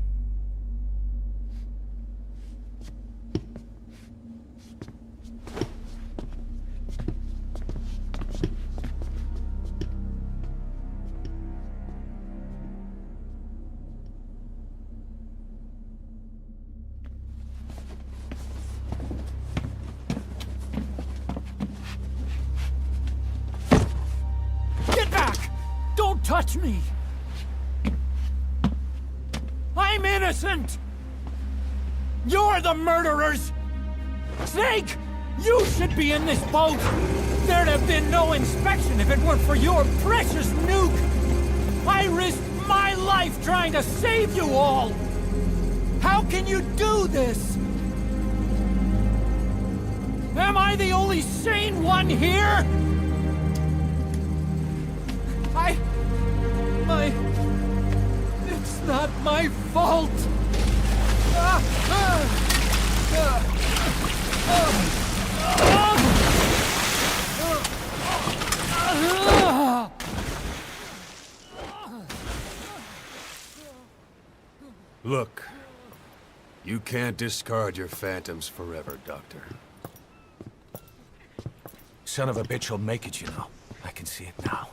Touch me! I'm innocent! You're the murderers! Snake! You should be in this boat! There'd have been no inspection if it weren't for your precious nuke! I risked my life trying to save you all! How can you do this? Am I the only sane one here? It's not my fault! Look, you can't discard your phantoms forever, Doctor. Son of a bitch will make it, you know. I can see it now.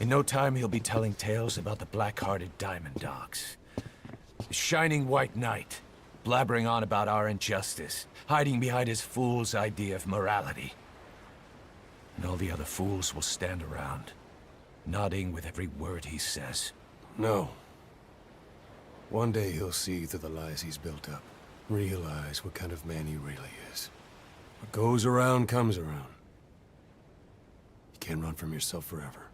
In no time, he'll be telling tales about the black-hearted Diamond Dogs. The Shining White Knight, blabbering on about our injustice, hiding behind his fool's idea of morality. And all the other fools will stand around, nodding with every word he says. No. One day he'll see through the lies he's built up, realize what kind of man he really is. What goes around comes around. You can't run from yourself forever.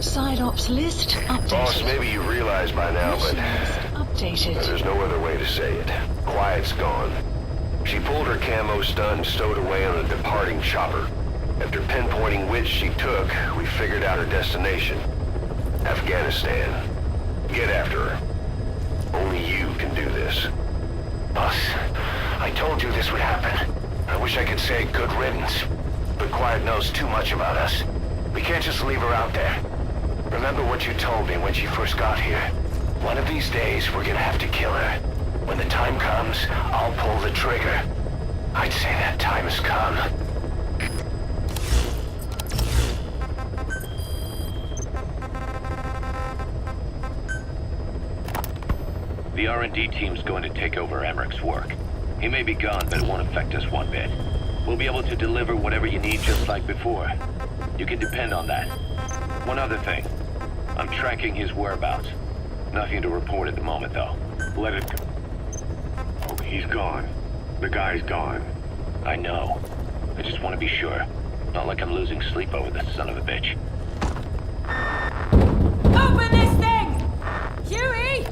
Side ops list updated. Boss, maybe you realize by now, but updated. There's no other way to say it. Quiet's gone. She pulled her camo stun and stowed away on a departing chopper. After pinpointing which she took, we figured out her destination. Afghanistan. Get after her. Only you can do this. Boss, I told you this would happen. I wish I could say good riddance, but Quiet knows too much about us. We can't just leave her out there. Remember what you told me when she first got here. One of these days, we're gonna have to kill her. When the time comes, I'll pull the trigger. I'd say that time has come. The R&D team's going to take over Emmerich's work. He may be gone, but it won't affect us one bit. We'll be able to deliver whatever you need just like before. You can depend on that. One other thing. I'm tracking his whereabouts. Nothing to report at the moment, though. Let it go. Oh, he's gone. The guy's gone. I know. I just want to be sure. Not like I'm losing sleep over this son of a bitch. Open this thing! Huey!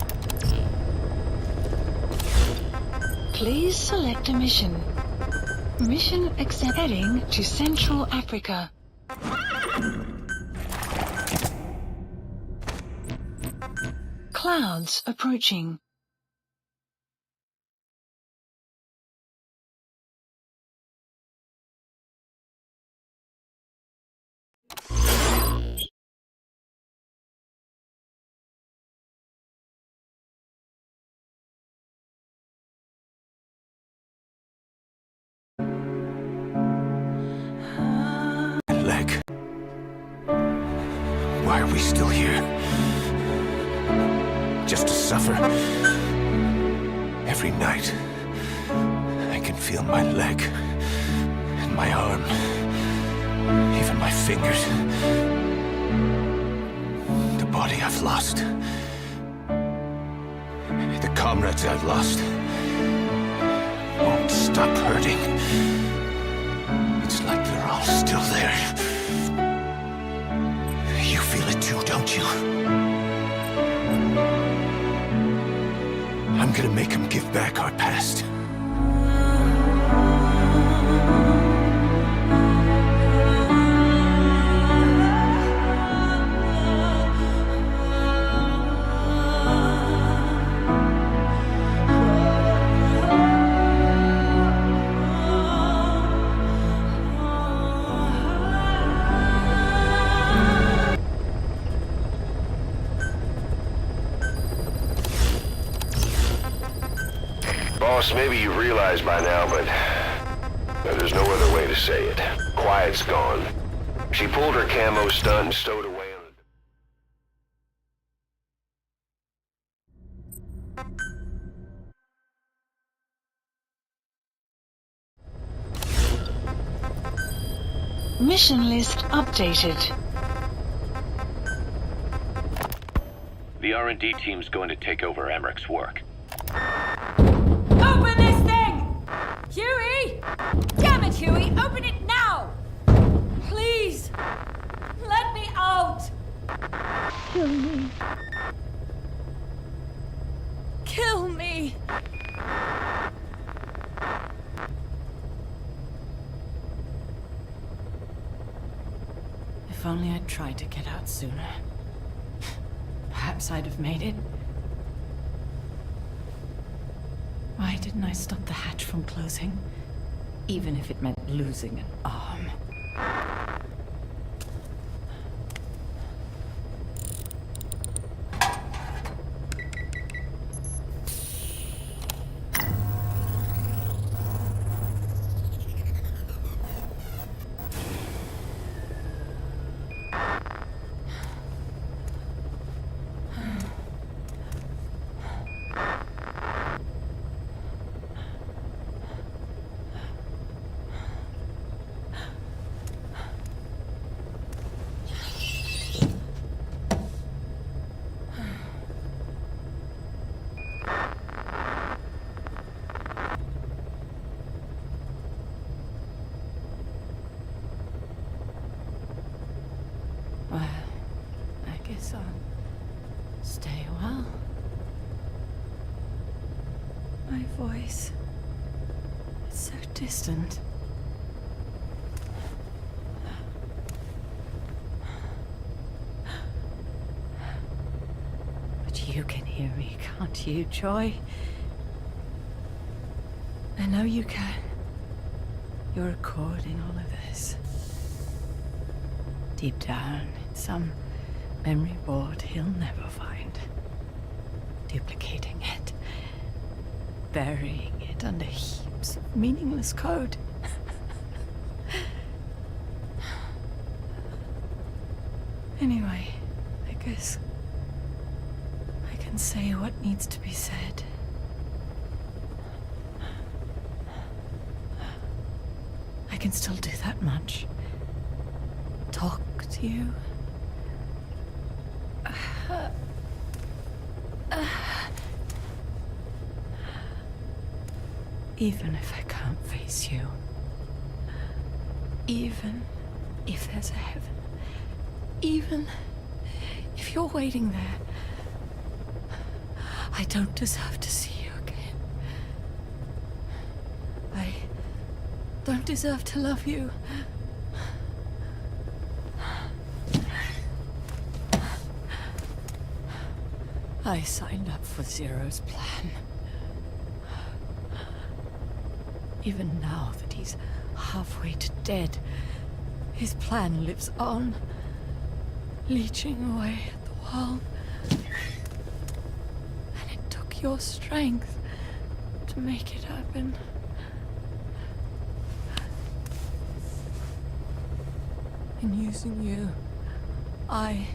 Please select a mission. Mission accept. Heading to Central Africa. Clouds approaching. Leg. Why are we still here? Just to suffer. Every night, I can feel my leg, and my arm, even my fingers. The body I've lost. The comrades I've lost. Won't stop hurting. It's like they're all still there. You feel it too, don't you? I'm gonna make them give back our past. Boss, maybe you realize by now, but there's no other way to say it. Quiet's gone. She pulled her camo stun and stowed away on Mission list updated. The R&D team's going to take over Emmerich's work. Open this thing! Huey! Huey! Open it now! Please! Let me out! Kill me. Kill me! If only I'd tried to get out sooner. Perhaps I'd have made it. Why didn't I stop the hatch from closing? Even if it meant losing an arm. Well, I guess I'll stay a while. My voice, it's so distant. But you can hear me, can't you, Joy? I know you can. You're a chord in all of this. Deep down, in some memory board he'll never find. Duplicating it. Burying it under heaps of meaningless code. Anyway, I guess I can say what needs to be said. I can still do that much. Talk to you. Even if I can't face you. Even if there's a heaven. Even if you're waiting there. I don't deserve to see you again. I don't deserve to love you. I signed up for Zero's plan. Even now that he's halfway to dead, his plan lives on, leeching away at the world. And it took your strength to make it happen. In using you, I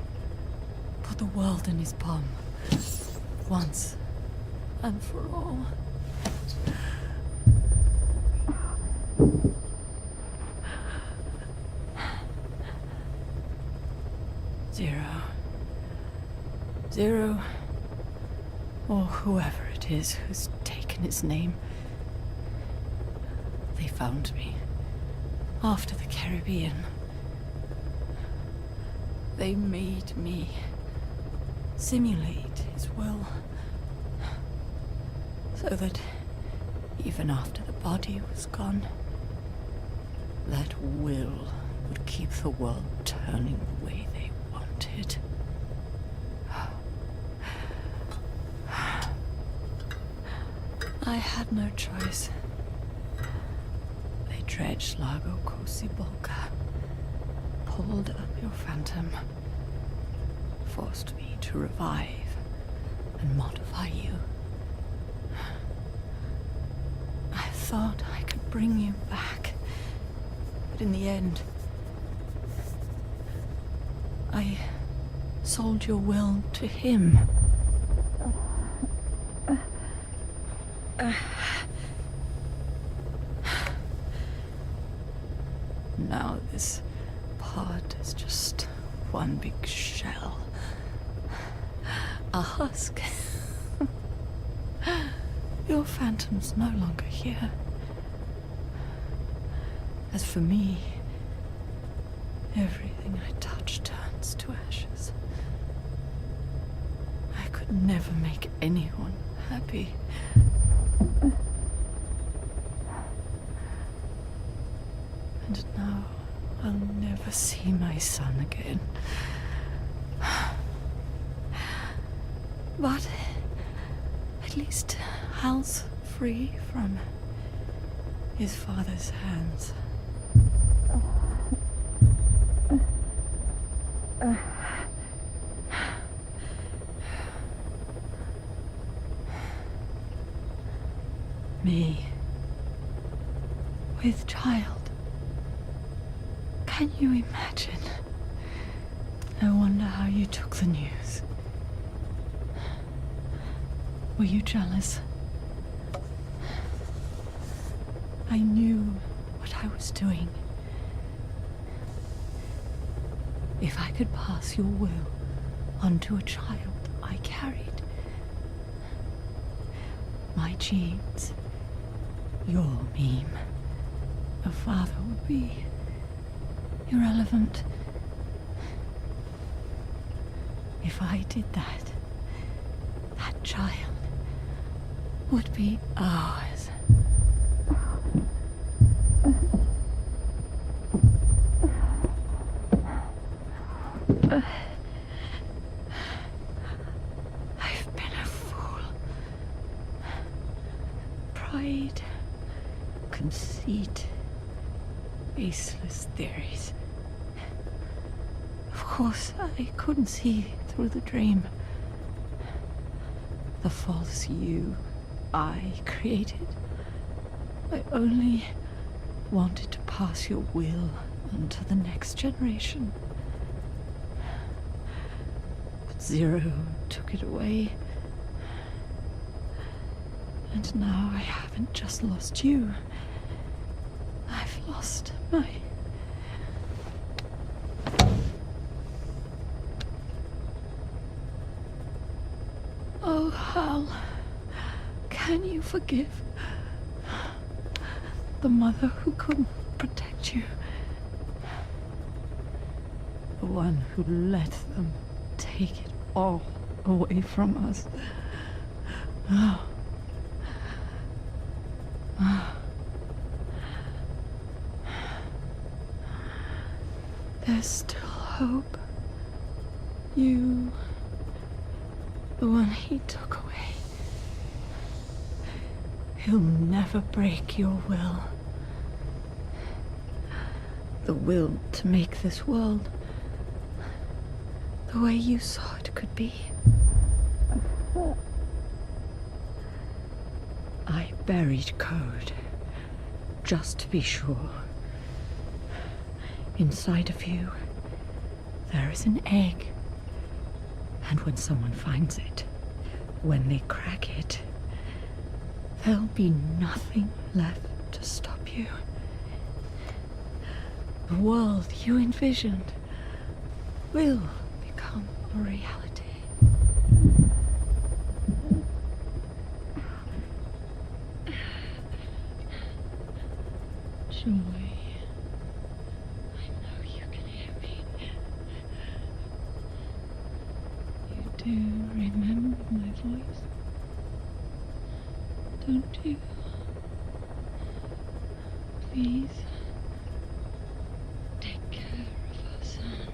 put the world in his palm. Once and for all. Zero, or whoever it is who's taken his name. They found me after the Caribbean. They made me simulate his will, so that even after the body was gone, that will would keep the world turning the way they wanted. I had no choice. They dredged Lago Cosibolca, pulled up your phantom, forced me to revive and modify you. I thought I could bring you back, but in the end, I sold your will to him. Now this pod is just one big shell. A husk. Your phantom's no longer here. As for me, everything I touch turns to ashes. I could never make anyone happy. And now I'll never see my son again. But at least Hal's free from his father's hands. Me, with child. Can you imagine? I wonder how you took the news. Were you jealous? I knew what I was doing. If I could pass your will onto a child I carried, my genes, your meme, a father would be irrelevant. If I did that, that child would be ours. I've been a fool. Pride, conceit, baseless theories. Of course, I couldn't see through the dream. The false you I created. I only wanted to pass your will on to the next generation. But Zero took it away. And now I haven't just lost you. I've lost my... Oh, Hal. Can you forgive the mother who couldn't protect you? The one who let them take it all away from us. Oh. Oh. There's still hope. You, the one he took away. He'll never break your will. The will to make this world the way you saw it could be. I buried code, just to be sure. Inside of you, there is an egg. And when someone finds it, when they crack it, there'll be nothing left to stop you. The world you envisioned will become a reality. Joy. I know you can hear me. You do remember my voice? Don't you? Please, take care of our son.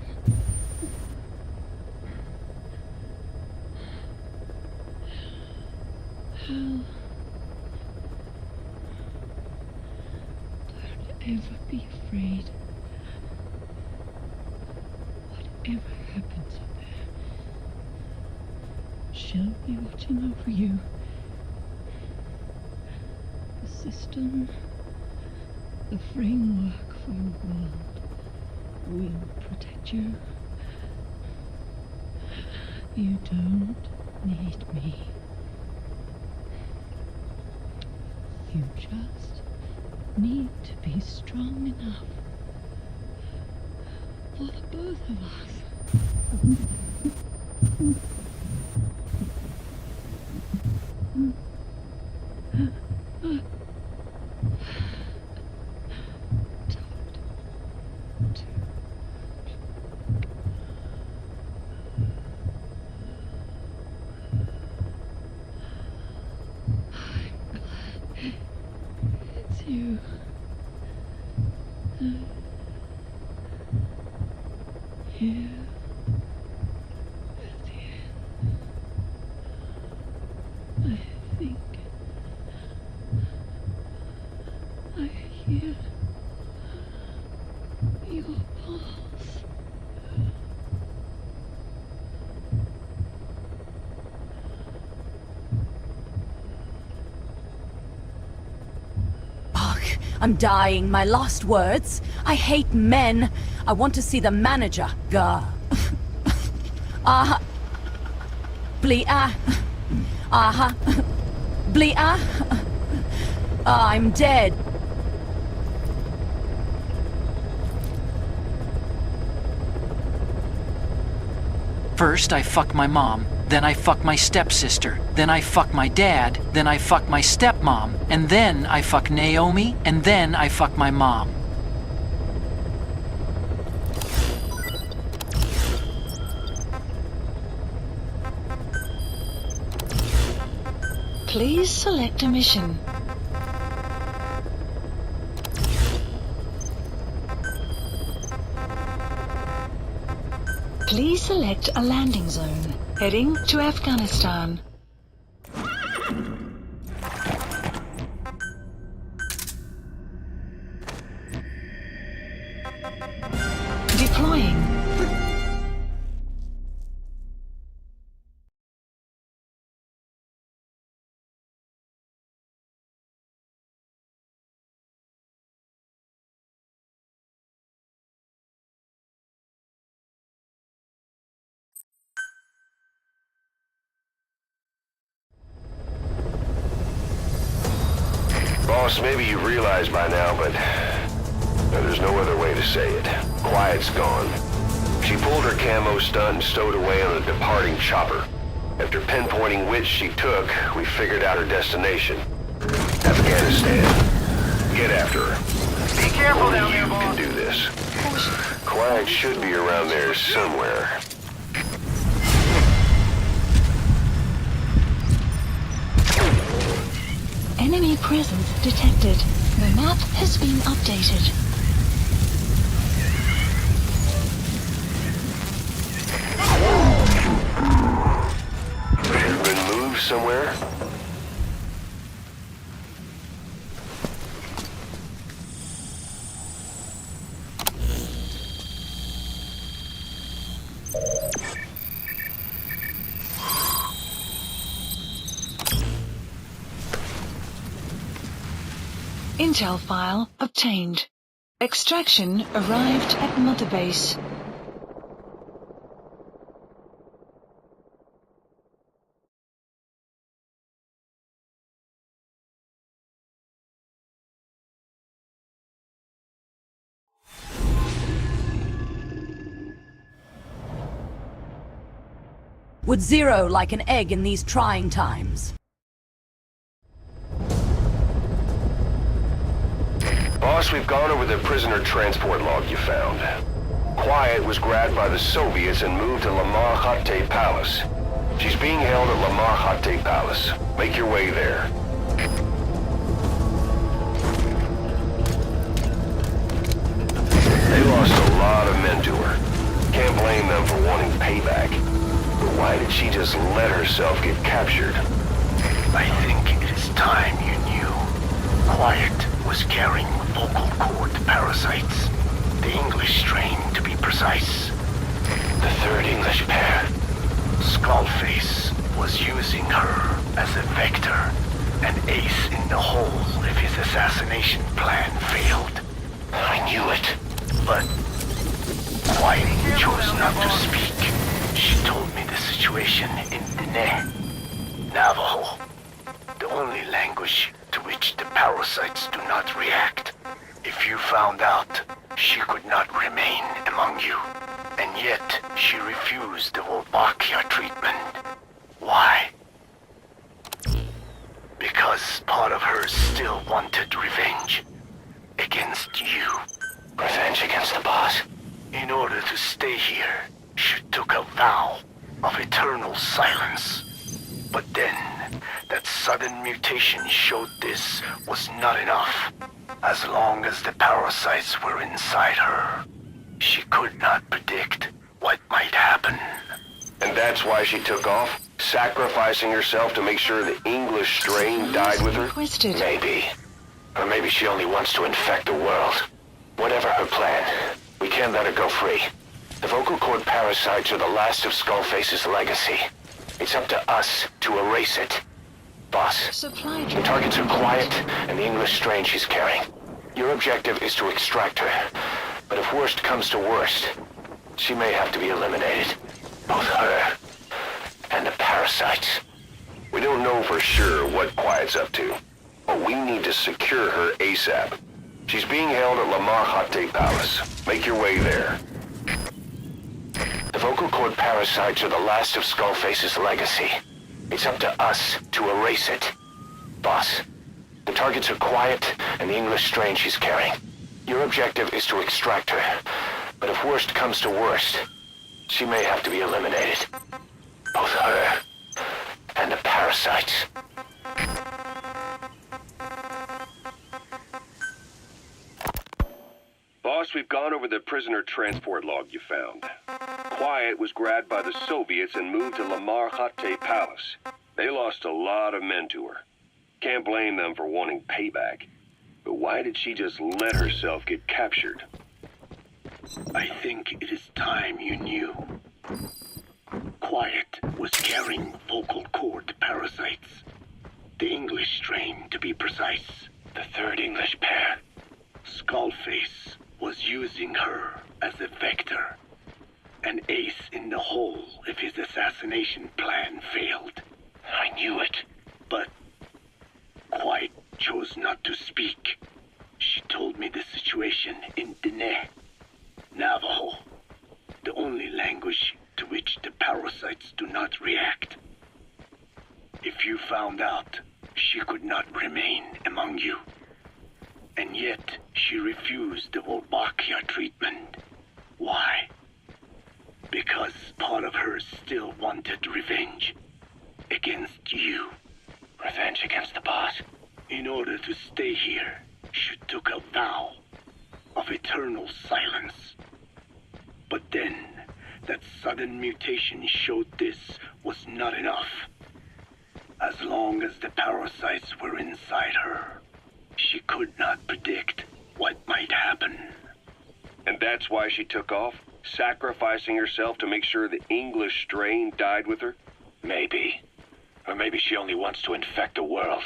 Hal, don't ever be afraid. Whatever happens up there, she'll be watching over you. The system, the framework for your world will protect you. You don't need me. You just need to be strong enough for the both of us. you. You. At the end, I think I hear your pulse. I'm dying. My last words. I hate men. I want to see the manager. Gah. Blia. Blia. I'm dead. First, I fuck my mom. Then I fuck my stepsister. Then I fuck my dad. Then I fuck my stepmom. And then I fuck Naomi. And then I fuck my mom. Please select a mission. Please select a landing zone. Heading to Afghanistan. Deploying. Boss, maybe you realize by now, but there's no other way to say it. Quiet's gone. She pulled her camo stunt and stowed away on a departing chopper. After pinpointing which she took, we figured out her destination. Afghanistan. Get after her. Be careful down there, You boss. can do this. Quiet should be around there somewhere. Enemy presence detected. The map has been updated. Have been moved somewhere? Intel file obtained. Extraction arrived at Mother Base. Would Zero like an egg in these trying times? Boss, we've gone over the prisoner transport log you found. Quiet was grabbed by the Soviets and moved to Lamar Khatte Palace. She's being held at Lamar Khatte Palace. Make your way there. They lost a lot of men to her. Can't blame them for wanting payback. But why did she just let herself get captured? I think it is time you knew. Quiet was carrying vocal cord parasites. The English strain, to be precise. The third English pair. Skullface was using her as a vector, an ace in the hole if his assassination plan failed. I knew it. But Quiet chose not to speak. She told me the situation in Dene, Navajo, the only language to which the parasites do not react. If you found out, she could not remain among you. And yet, she refused the Wolbachia treatment. Why? Because part of her still wanted revenge. Against you. Revenge against the boss? In order to stay here, she took a vow of eternal silence. But then, that sudden mutation showed this was not enough. As long as the parasites were inside her, she could not predict what might happen. And that's why she took off? Sacrificing herself to make sure the English strain died with her? Maybe. Or maybe she only wants to infect the world. Whatever her plan, we can't let her go free. The vocal cord parasites are the last of Skullface's legacy. It's up to us to erase it. Boss, the targets are quiet and the English strain she's carrying. Your objective is to extract her. But if worst comes to worst, she may have to be eliminated. Both her and the parasites. We don't know for sure what Quiet's up to, but we need to secure her ASAP. She's being held at Lamar Khatte Palace. Make your way there. The vocal cord parasites are the last of Skullface's legacy. It's up to us to erase it. Boss, the targets are quiet and the English strain she's carrying. Your objective is to extract her. But if worst comes to worst, she may have to be eliminated. Both her and the parasites. Boss, we've gone over the prisoner transport log you found. Quiet was grabbed by the Soviets and moved to Lamar Khatte Palace. They lost a lot of men to her. Can't blame them for wanting payback. But why did she just let herself get captured? I think it is time you knew. Quiet was carrying vocal cord parasites. The English strain, to be precise. The third English pair. Skullface was using her as a vector. An ace in the hole if his assassination plan failed. I knew it. But Quiet chose not to speak. She told me the situation in Diné, Navajo, the only language to which the parasites do not react. If you found out, she could not remain among you. And yet, she refused the Wolbachia treatment. Why? Because part of her still wanted revenge. Against you. Revenge against the boss? In order to stay here, she took a vow of eternal silence. But then, that sudden mutation showed this was not enough. As long as the parasites were inside her, she could not predict what might happen. And that's why she took off? Sacrificing herself to make sure the English strain died with her? Maybe. Or maybe she only wants to infect the world.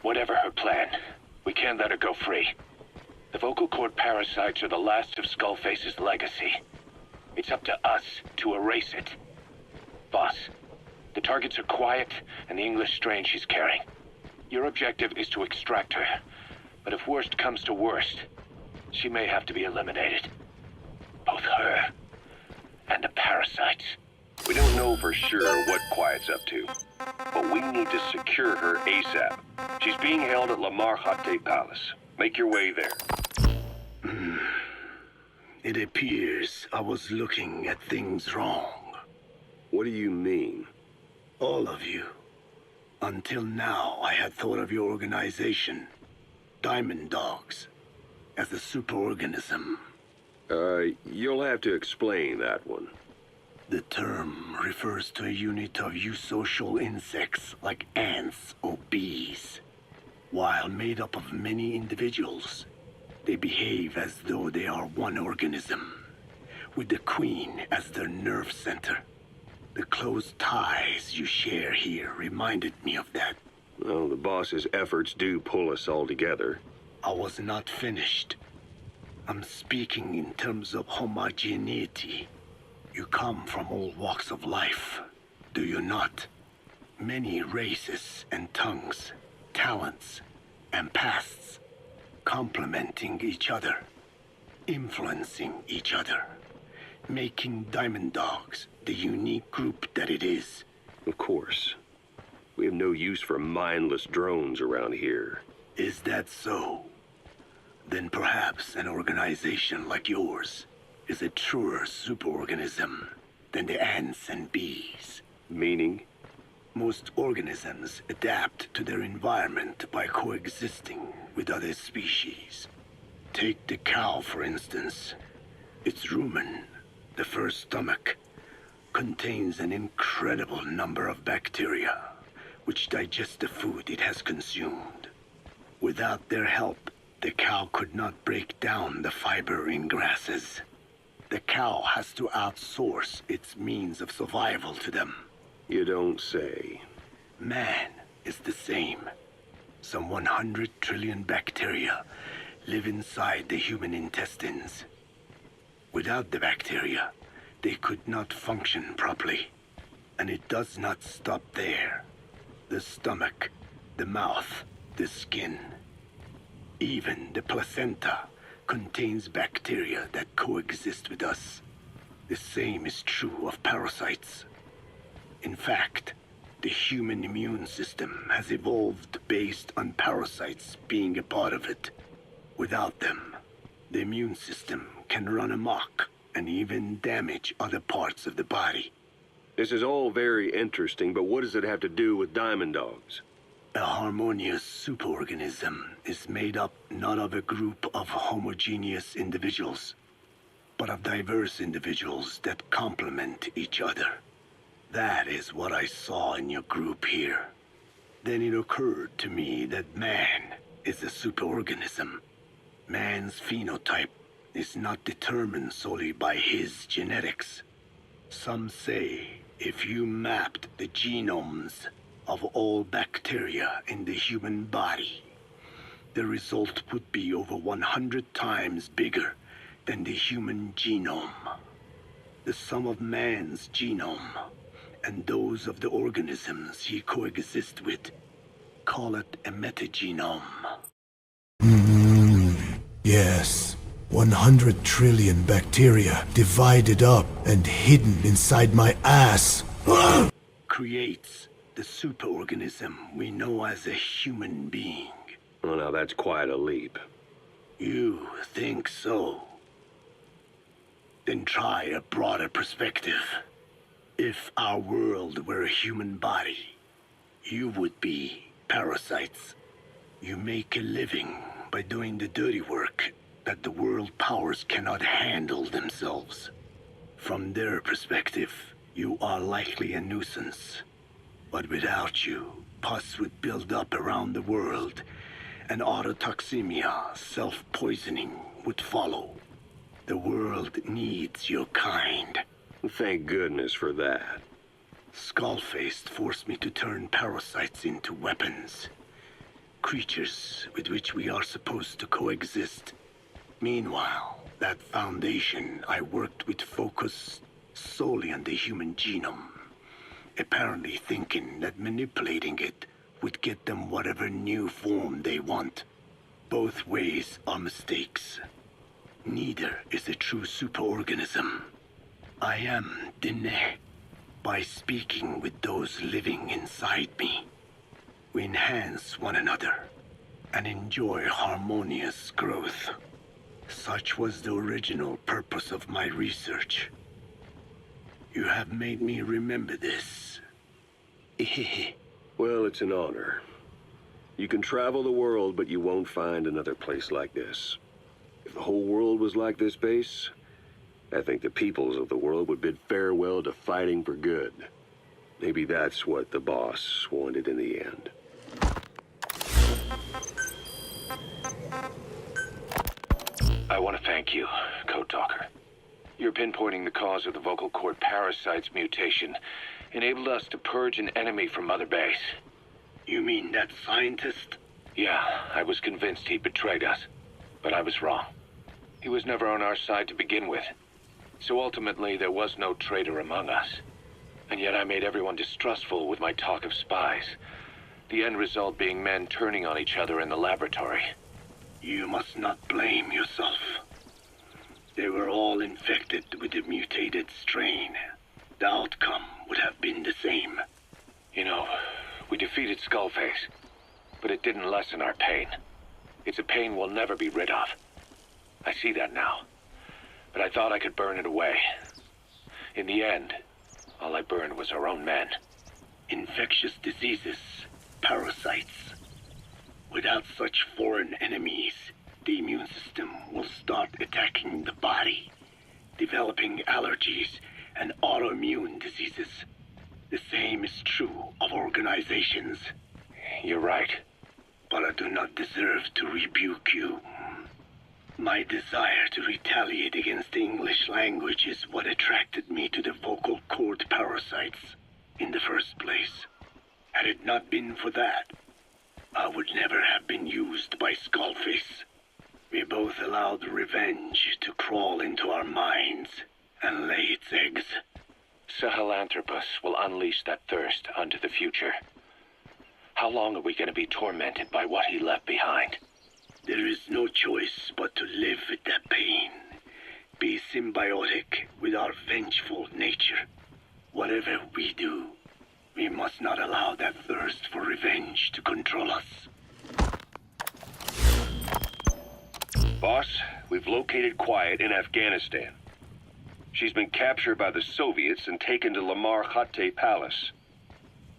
Whatever her plan, we can't let her go free. The vocal cord parasites are the last of Skullface's legacy. It's up to us to erase it. Boss, the targets are quiet and the English strain she's carrying. Your objective is to extract her. But if worst comes to worst, she may have to be eliminated. Both her and the parasites. We don't know for sure what Quiet's up to, but we need to secure her ASAP. She's being held at Lamar Khatte Palace. Make your way there. It appears I was looking at things wrong. What do you mean? All of you. Until now, I had thought of your organization, Diamond Dogs, as a superorganism. You'll have to explain that one. The term refers to a unit of eusocial insects like ants or bees. While made up of many individuals, they behave as though they are one organism, with the queen as their nerve center. The close ties you share here reminded me of that. Well, the boss's efforts do pull us all together. I was not finished. I'm speaking in terms of homogeneity. You come from all walks of life, do you not? Many races and tongues, talents and pasts, complementing each other, influencing each other, making Diamond Dogs the unique group that it is. Of course. We have no use for mindless drones around here. Is that so? Then perhaps an organization like yours is a truer superorganism than the ants and bees. Meaning? Most organisms adapt to their environment by coexisting with other species. Take the cow, for instance. Its rumen, the first stomach, contains an incredible number of bacteria, which digest the food it has consumed. Without their help, the cow could not break down the fiber in grasses. The cow has to outsource its means of survival to them. You don't say. Man is the same. Some 100 trillion bacteria live inside the human intestines. Without the bacteria, they could not function properly. And it does not stop there. The stomach, the mouth, the skin, even the placenta contains bacteria that coexist with us. The same is true of parasites. In fact, the human immune system has evolved based on parasites being a part of it. Without them, the immune system can run amok and even damage other parts of the body. This is all very interesting, but what does it have to do with diamond dogs? A harmonious superorganism is made up not of a group of homogeneous individuals, but of diverse individuals that complement each other. That is what I saw in your group here. Then it occurred to me that man is a superorganism. Man's phenotype is not determined solely by his genetics. Some say if you mapped the genomes of all bacteria in the human body, the result would be over 100 times bigger than the human genome. The sum of man's genome and those of the organisms he coexists with, call it a metagenome. Yes. 100 trillion bacteria divided up and hidden inside my ass. Creates the superorganism we know as a human being. Well, now that's quite a leap. You think so? Then try a broader perspective. If our world were a human body, you would be parasites. You make a living by doing the dirty work that the world powers cannot handle themselves. From their perspective, you are likely a nuisance. But without you, pus would build up around the world, and autotoxemia, self-poisoning, would follow. The world needs your kind. Thank goodness for that. Skullfaced forced me to turn parasites into weapons. Creatures with which we are supposed to coexist. Meanwhile, that foundation I worked with focused solely on the human genome, apparently thinking that manipulating it would get them whatever new form they want. Both ways are mistakes. Neither is a true superorganism. I am Dine. By speaking with those living inside me, we enhance one another and enjoy harmonious growth. Such was the original purpose of my research. You have made me remember this. Well, it's an honor. You can travel the world, but you won't find another place like this. If the whole world was like this base, I think the peoples of the world would bid farewell to fighting for good. Maybe that's what the boss wanted in the end. I want to thank you, Code Talker. Your pinpointing the cause of the vocal cord parasite's mutation enabled us to purge an enemy from Mother Base. You mean that scientist? Yeah, I was convinced he betrayed us, but I was wrong. He was never on our side to begin with, so ultimately there was no traitor among us. And yet I made everyone distrustful with my talk of spies, the end result being men turning on each other in the laboratory. You must not blame yourself. They were all infected with the mutated strain. The outcome would have been the same. You know, we defeated Skullface, but it didn't lessen our pain. It's a pain we'll never be rid of. I see that now, but I thought I could burn it away. In the end, all I burned was our own men. infectious diseases, parasites. Without such foreign enemies, the immune system will start attacking the body, developing allergies and autoimmune diseases. The same is true of organizations. You're right. But I do not deserve to rebuke you. My desire to retaliate against the English language is what attracted me to the vocal cord parasites in the first place. Had it not been for that, I would never have been used by Skullface. We both allowed revenge to crawl into our minds and lay its eggs. Sahelanthropus will unleash that thirst onto the future. How long are we going to be tormented by what he left behind? There is no choice but to live with that pain. Be symbiotic with our vengeful nature. Whatever we do, we must not allow that thirst for revenge to control us. Boss, we've located Quiet in Afghanistan. She's been captured by the Soviets and taken to Lamar Khatte Palace.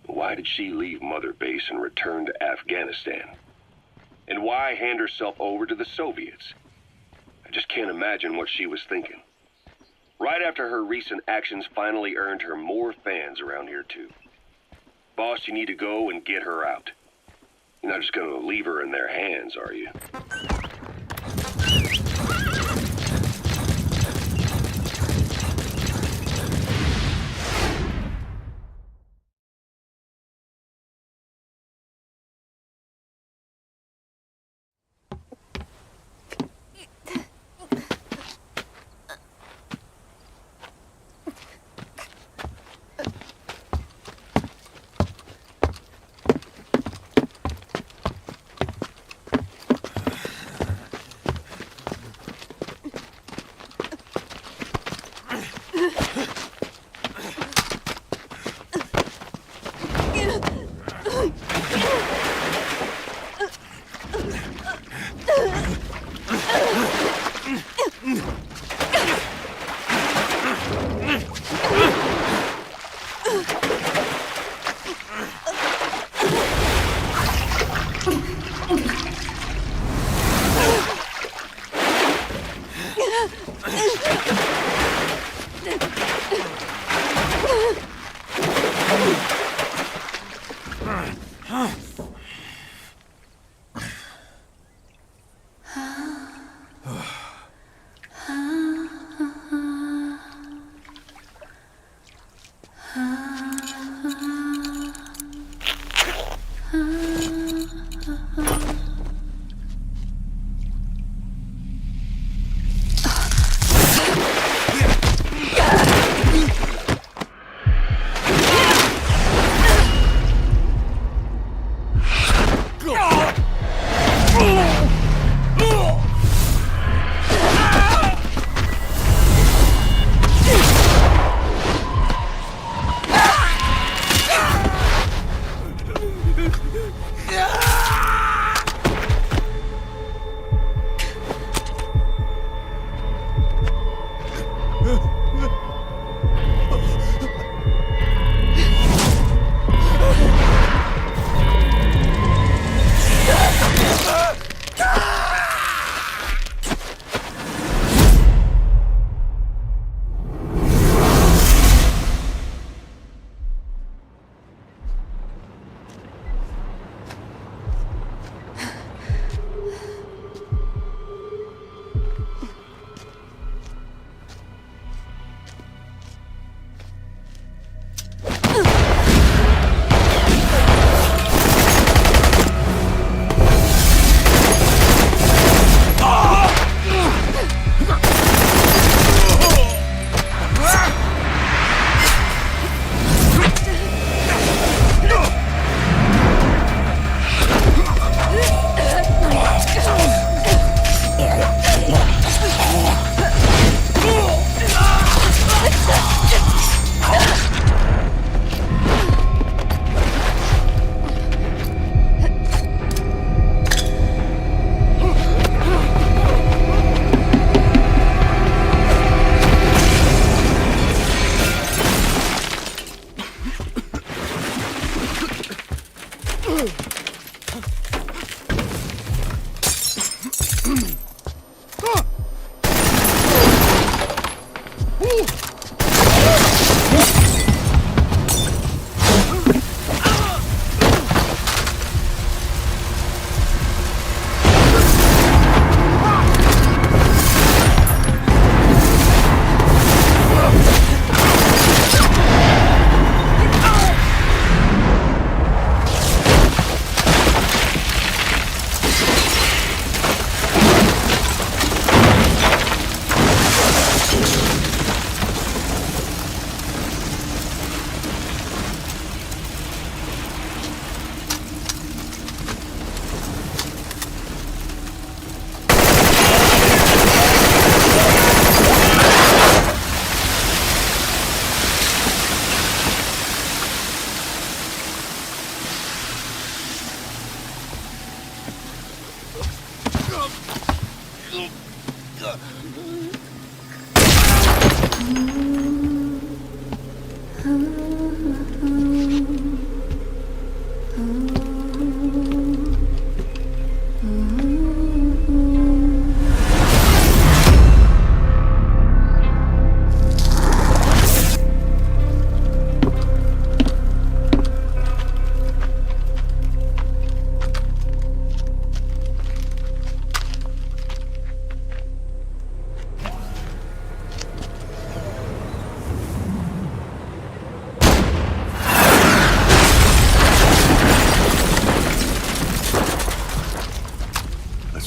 Why did she leave Mother Base and return to Afghanistan? And why hand herself over to the Soviets? I just can't imagine what she was thinking. Right after her recent actions finally earned her more fans around here too. Boss, you need to go and get her out. You're not just gonna leave her in their hands, are you?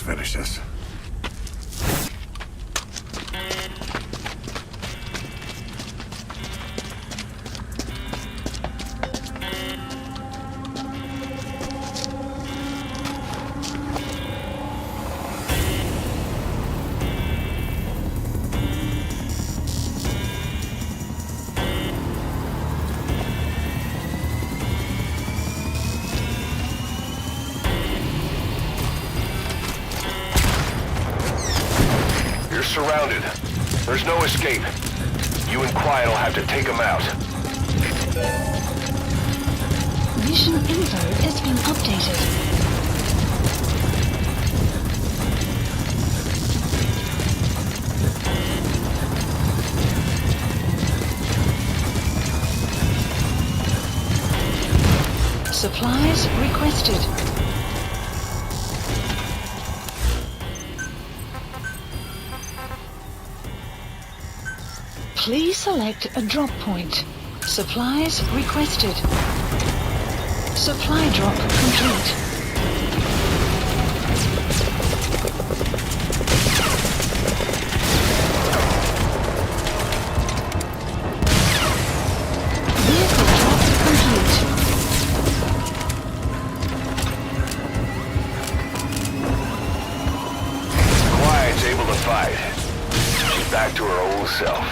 Finish this. Surrounded. There's no escape. You and Quiet will have to take them out. Mission info has been updated. Supplies requested. Please select a drop point. Supplies requested. Supply drop complete. Vehicle drop complete. Quiet's able to fight. She's back to her old self.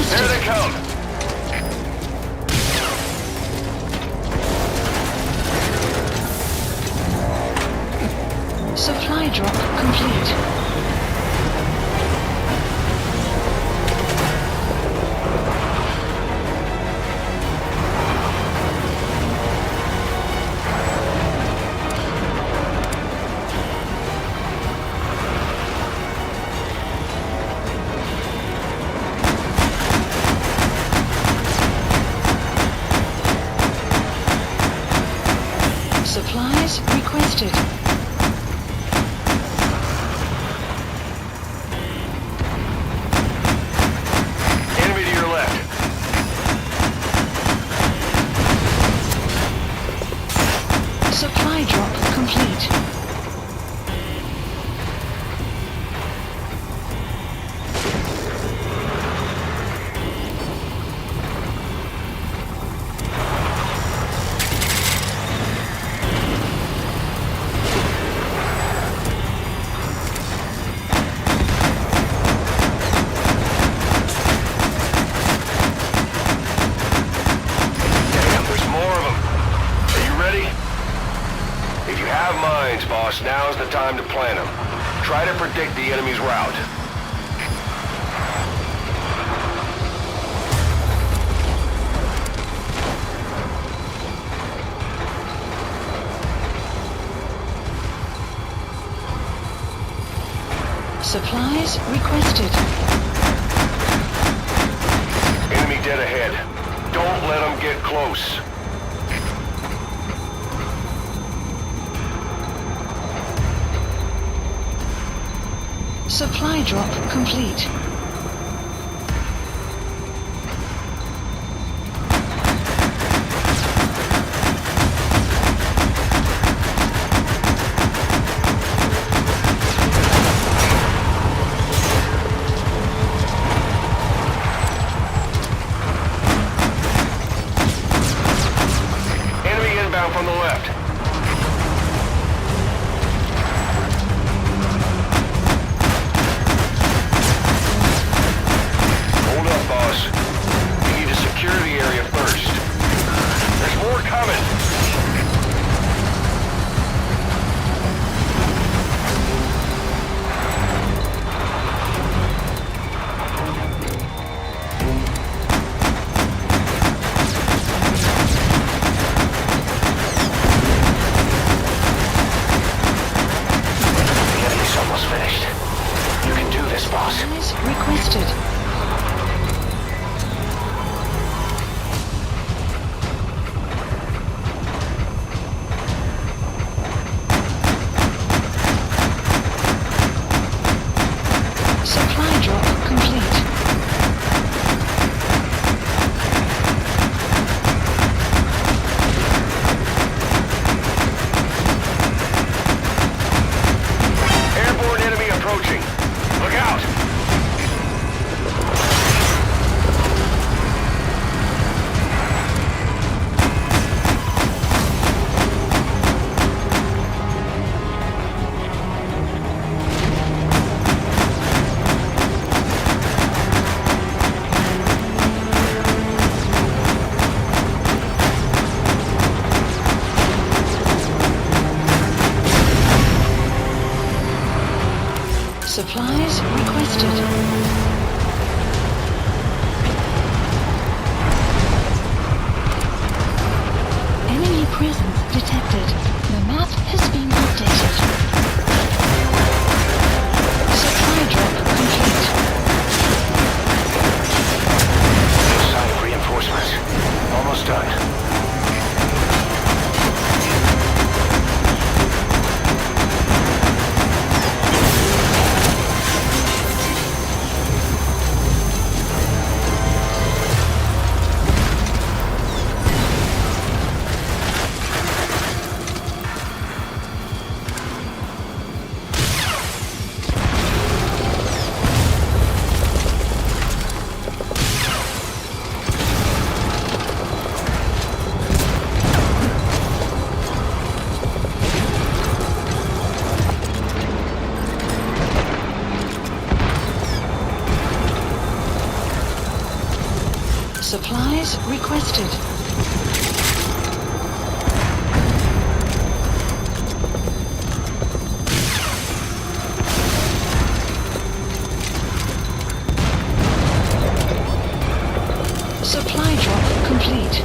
Here they come. Supply drop complete. Supplies requested. Enemy to your left. Supply drop complete. Boss, now's the time to plan them. Try to predict the enemy's route. Supplies requested. Enemy dead ahead. Don't let them get close. Supply drop complete. Enemy inbound from the left. Supplies requested. Enemy presence detected. The map has been updated. Supply drop complete. Sign of reinforcements. Almost done. Supplies requested. Supply drop complete.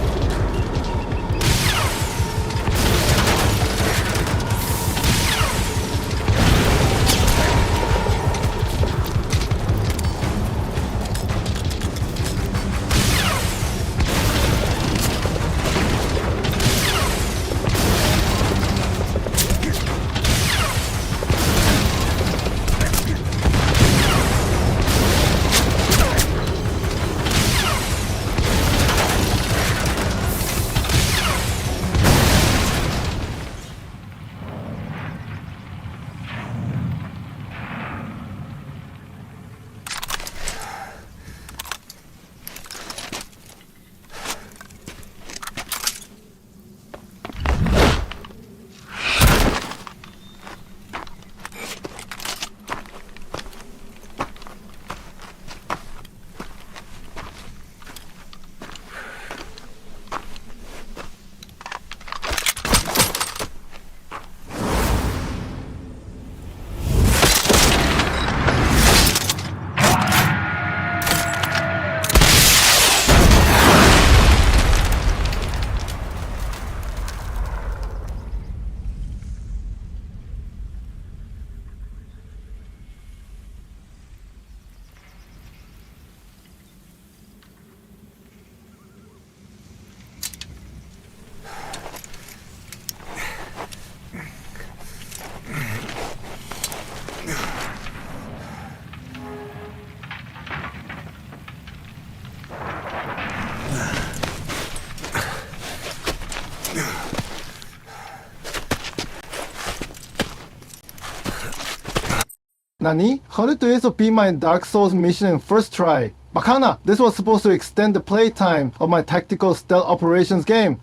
Nani? How did this beat my Dark Souls mission in first try? Bacana! This was supposed to extend the playtime of my tactical stealth operations game.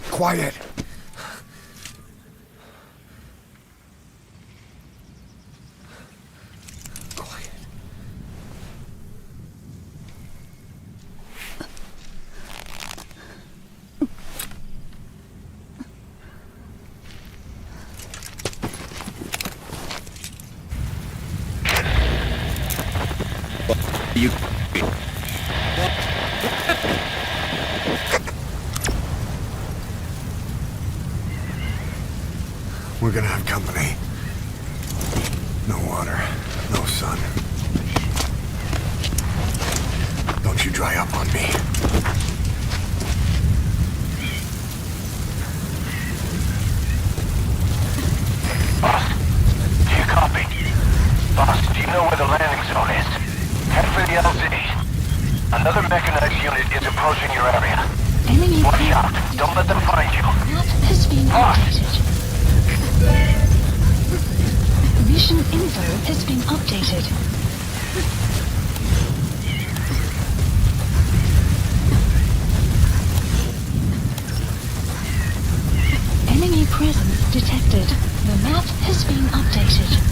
Quiet. You... We're gonna have company. No water, no sun. Don't you dry up on me. Boss, do you copy? Boss, do you know where the landing zone is? Head for the LZ. Another mechanized unit is approaching your area. Enemy Watch out. Don't let them find you. Map has been updated. Mission info has been updated. Enemy presence detected. The map has been updated.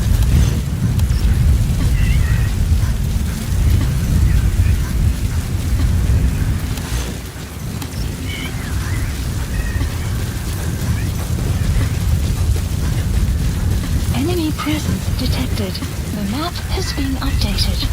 Enemy presence detected. The map has been updated.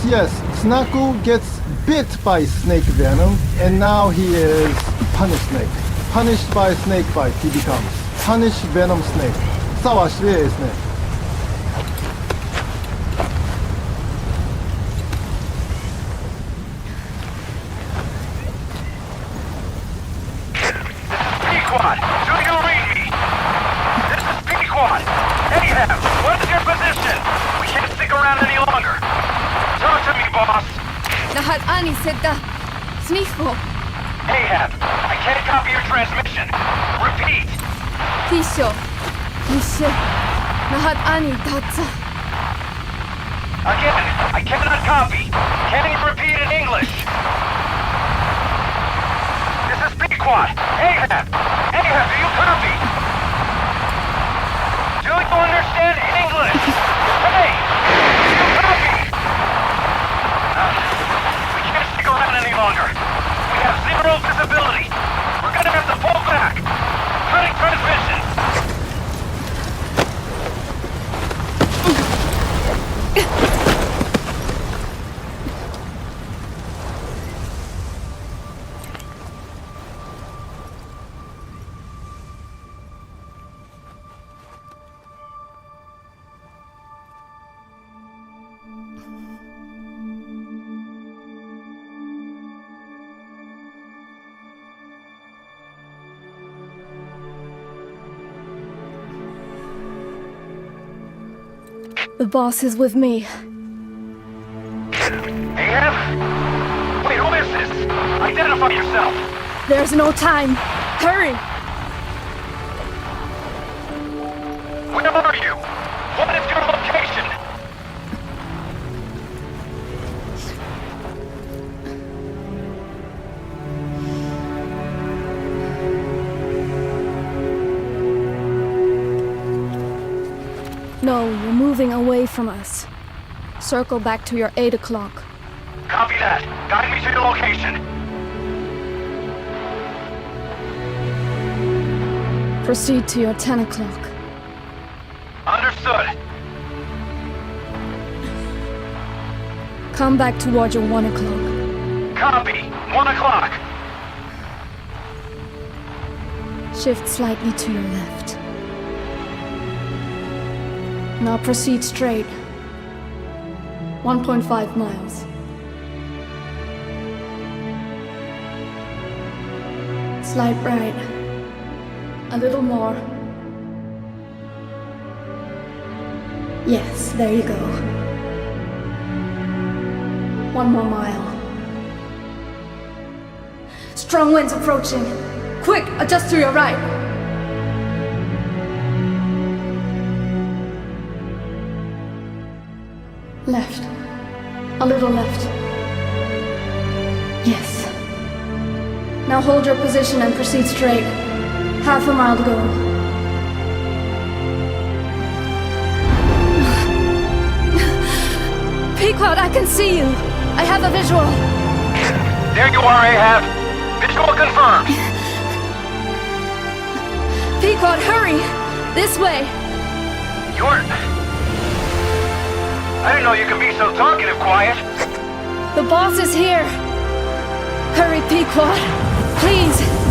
Yes, Snackle gets bit by snake venom, and now he is punished snake. Punished by snake bite, he becomes punished venom snake. さは指令ですね。P-Quad, do you read me? This is P-Quad. Ahab, what's your position? We can't stick around any longer. Talk to me, boss. Lahat ani sedda. Smithful. Ahab, I can't copy your transmission. Repeat. Tisho. Mishe. Lahat ani tatsa. Again, I cannot copy. Can you repeat in English? This is P-Quad. Ahab, do you copy? Do you understand English? Hey, do you copy? We can't stick around any longer. We have zero visibility. We're gonna have to pull back. Cutting transmission. The boss is with me. Ahab? Wait, who is this? Identify yourself! There's no time. Hurry! Where are you? What is your location? No, you're moving away from us. Circle back to your 8 o'clock. Copy that. Guide me to your location. Proceed to your 10 o'clock. Understood. Come back towards your 1 o'clock. Copy. 1 o'clock. Shift slightly to your left. Now proceed straight. 1.5 miles. Slide right. A little more. Yes, there you go. 1 more mile. Strong winds approaching. Quick, adjust to your right. Left. A little left. Yes. Now hold your position and proceed straight. Half a mile to go. Pequod, I can see you. I have a visual. There you are, Ahab. Visual confirmed. Pequod, hurry! This way. I didn't know you could be so talkative, Quiet. The boss is here. Hurry, Pequod. Please.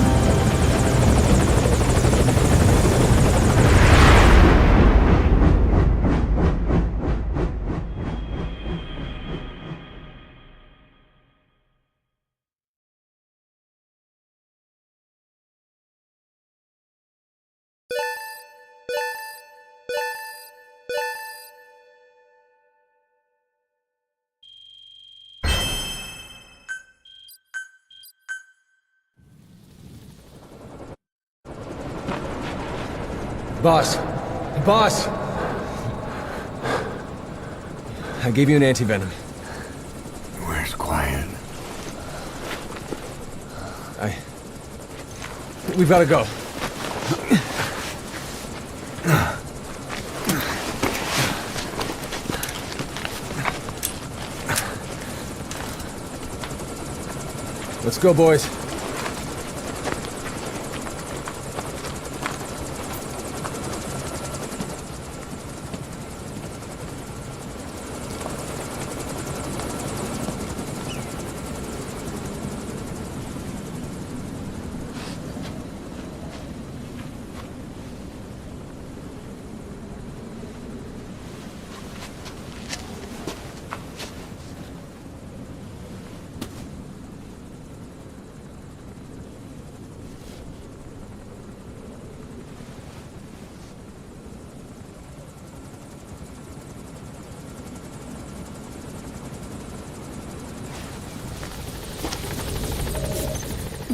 Boss! Boss! I gave you an anti-venom. Where's Quiet? We've gotta go. Let's go, boys.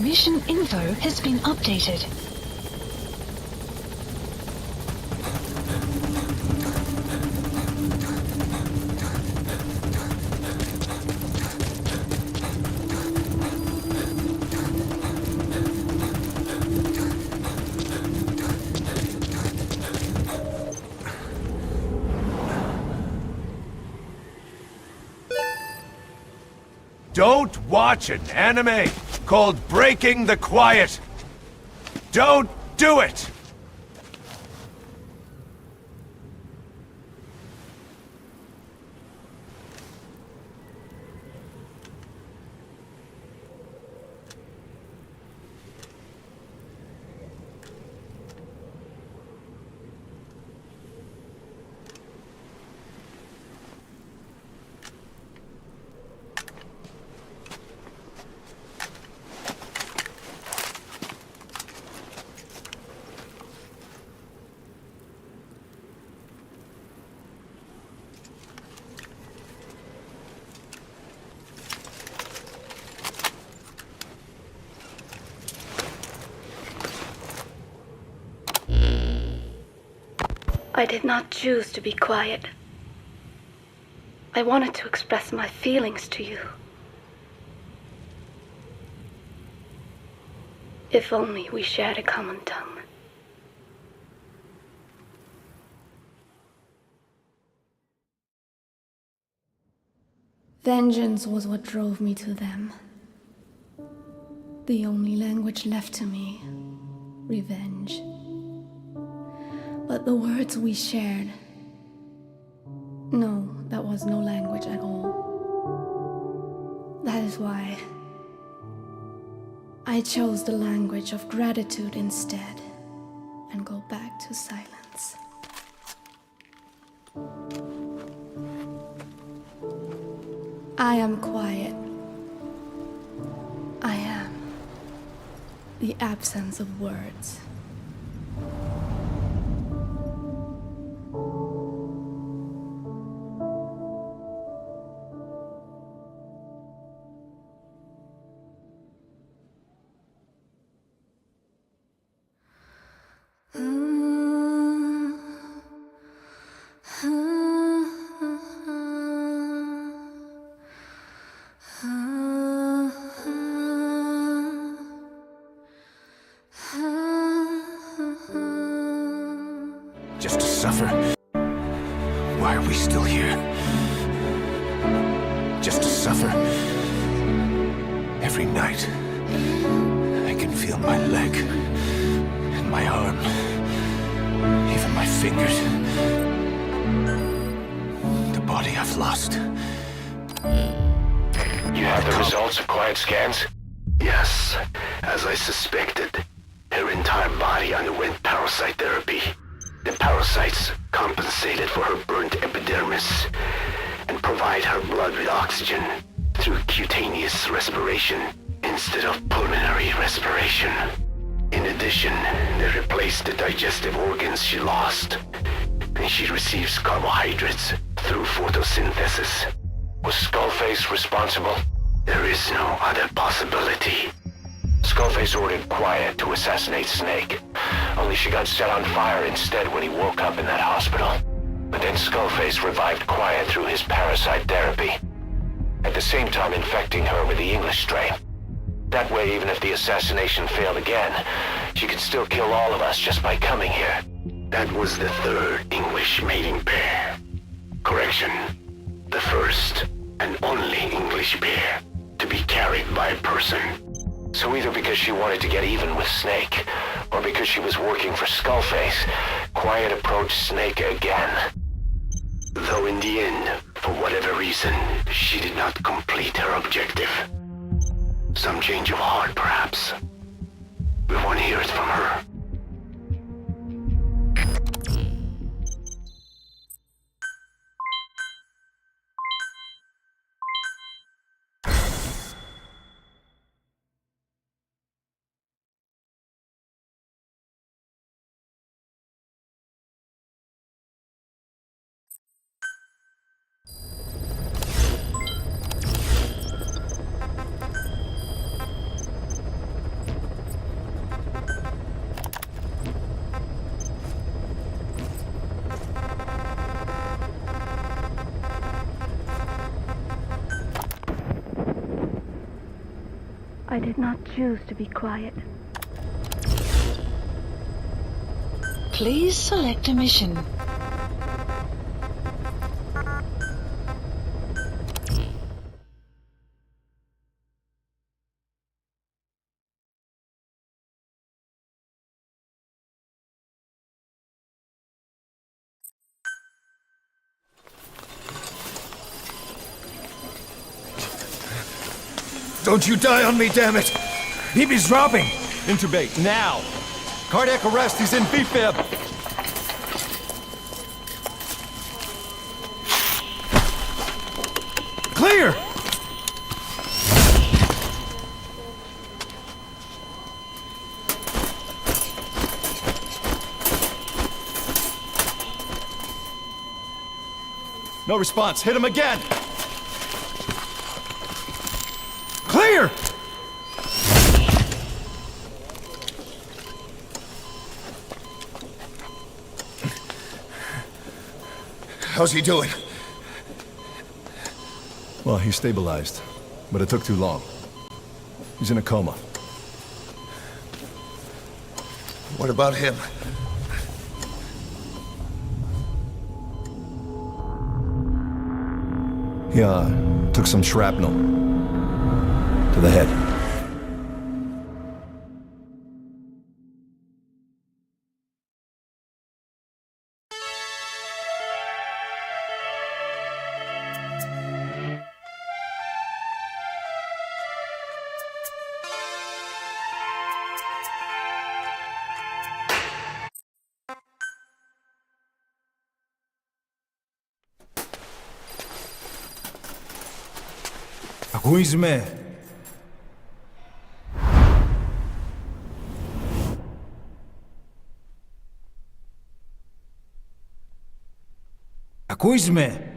Mission info has been updated. Don't watch an anime called Breaking the Quiet. Don't do it! I did not choose to be quiet. I wanted to express my feelings to you. If only we shared a common tongue. Vengeance was what drove me to them. The only language left to me, revenge. But the words we shared, no, that was no language at all. That is why I chose the language of gratitude instead, and go back to silence. I am quiet. I am the absence of words. Just to suffer? Why are we still here? Just to suffer? Every night, I can feel my leg, and my arm, even my fingers. The body I've lost. You have the results of quiet scans? Yes, as I suspected. Her entire body underwent parasite therapy. The parasites compensated for her burnt epidermis and provide her blood with oxygen through cutaneous respiration instead of pulmonary respiration. In addition, they replaced the digestive organs she lost, and she receives carbohydrates through photosynthesis. Was Skullface responsible? There is no other possibility. Skullface ordered Quiet to assassinate Snake, only she got set on fire instead when he woke up in that hospital. But then Skullface revived Quiet through his parasite therapy, at the same time infecting her with the English strain. That way, even if the assassination failed again, she could still kill all of us just by coming here. That was the third English mating pair. Correction, the first and only English pair to be carried by a person. So either because she wanted to get even with Snake, or because she was working for Skullface, Quiet approached Snake again. Though in the end, for whatever reason, she did not complete her objective. Some change of heart, perhaps. We want to hear it from her. I did not choose to be quiet. Please select a mission. Don't you die on me, damn it! BB's dropping! Intubate, now! Cardiac arrest, he's in B-fib! Clear! No response, hit him again! Clear! How's he doing? Well, he stabilized, but it took too long. He's in a coma. What about him? He, took some shrapnel. To the head. Ακούεις με? Ακούεις με?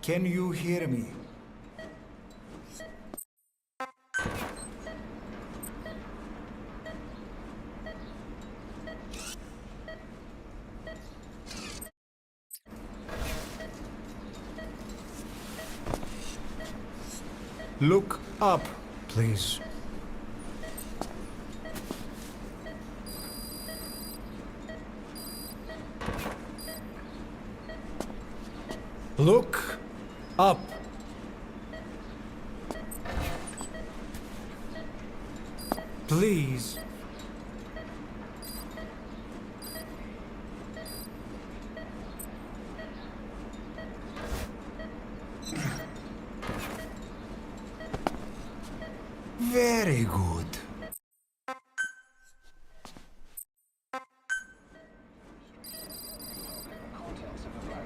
Can you hear me? Look up, please. Look up. Please. Very good.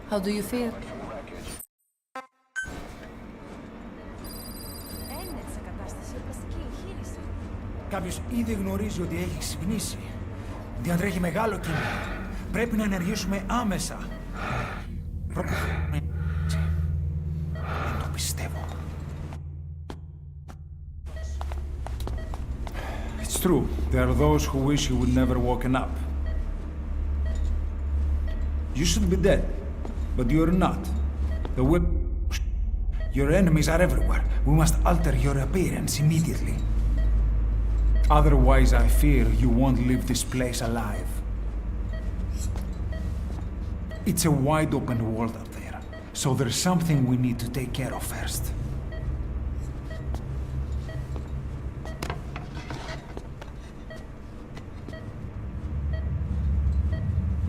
How do you feel? Κάποιος ήδη γνωρίζει ότι έχει ξυπνήσει. Διατρέχει μεγάλο κίνημα. Πρέπει να ενεργήσουμε άμεσα. Δεν το πιστεύω. It's true. There are those who wish you would never woken up. You should be dead, but you're not. The whip... Your enemies are everywhere. We must alter your appearance immediately. Otherwise, I fear you won't leave this place alive. It's a wide open world up there, so there's something we need to take care of first.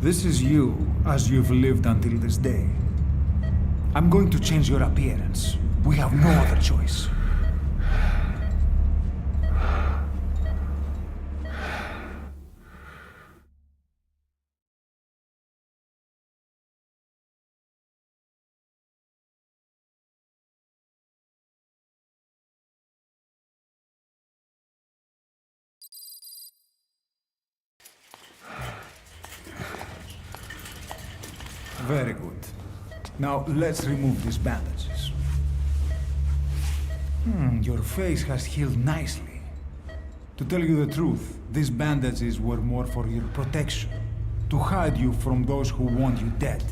This is you, as you've lived until this day. I'm going to change your appearance. We have no other choice. Very good. Now, let's remove these bandages. Your face has healed nicely. To tell you the truth, these bandages were more for your protection, to hide you from those who want you dead.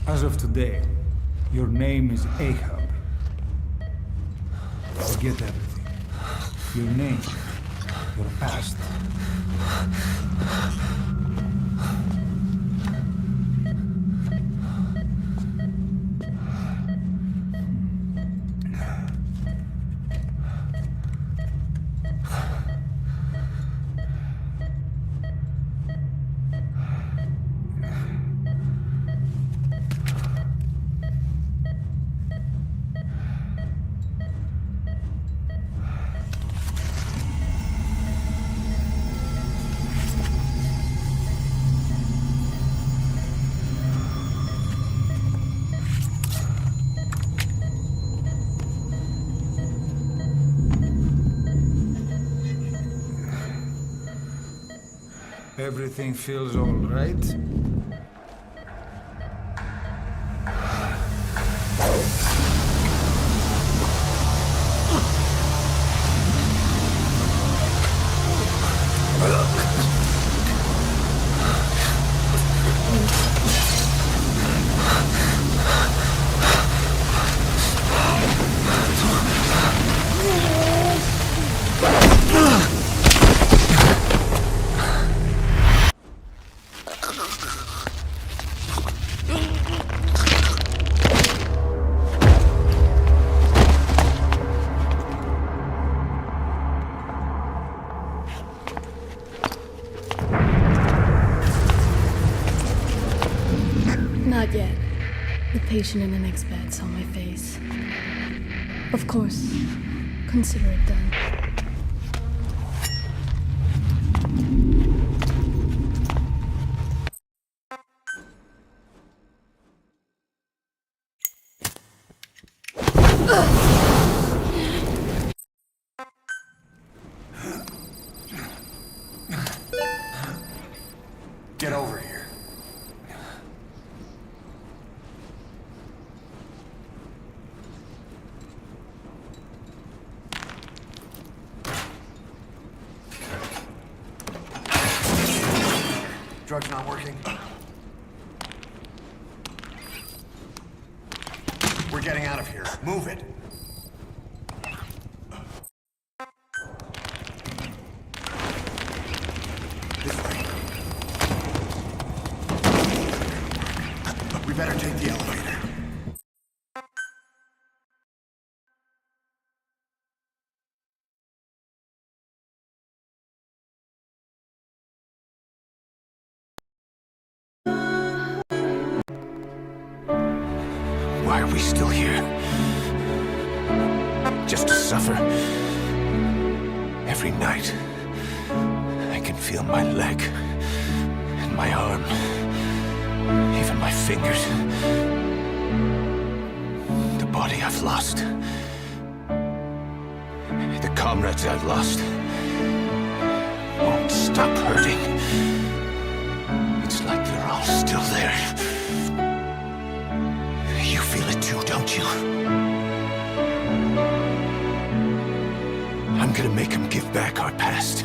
As of today, your name is Ahab. Forget everything. Your name, your past. Everything feels all right? patient in the next bed saw my face. Of course, consider it done. Get over here. Drug's not working. We're getting out of here. Move it. This way. We better take the elevator. Why are we still here? Just to suffer? Every night, I can feel my leg, and my arm, even my fingers. The body I've lost. The comrades I've lost. Won't stop hurting. It's like they're all still there. You feel it too, don't you? I'm gonna make them give back our past.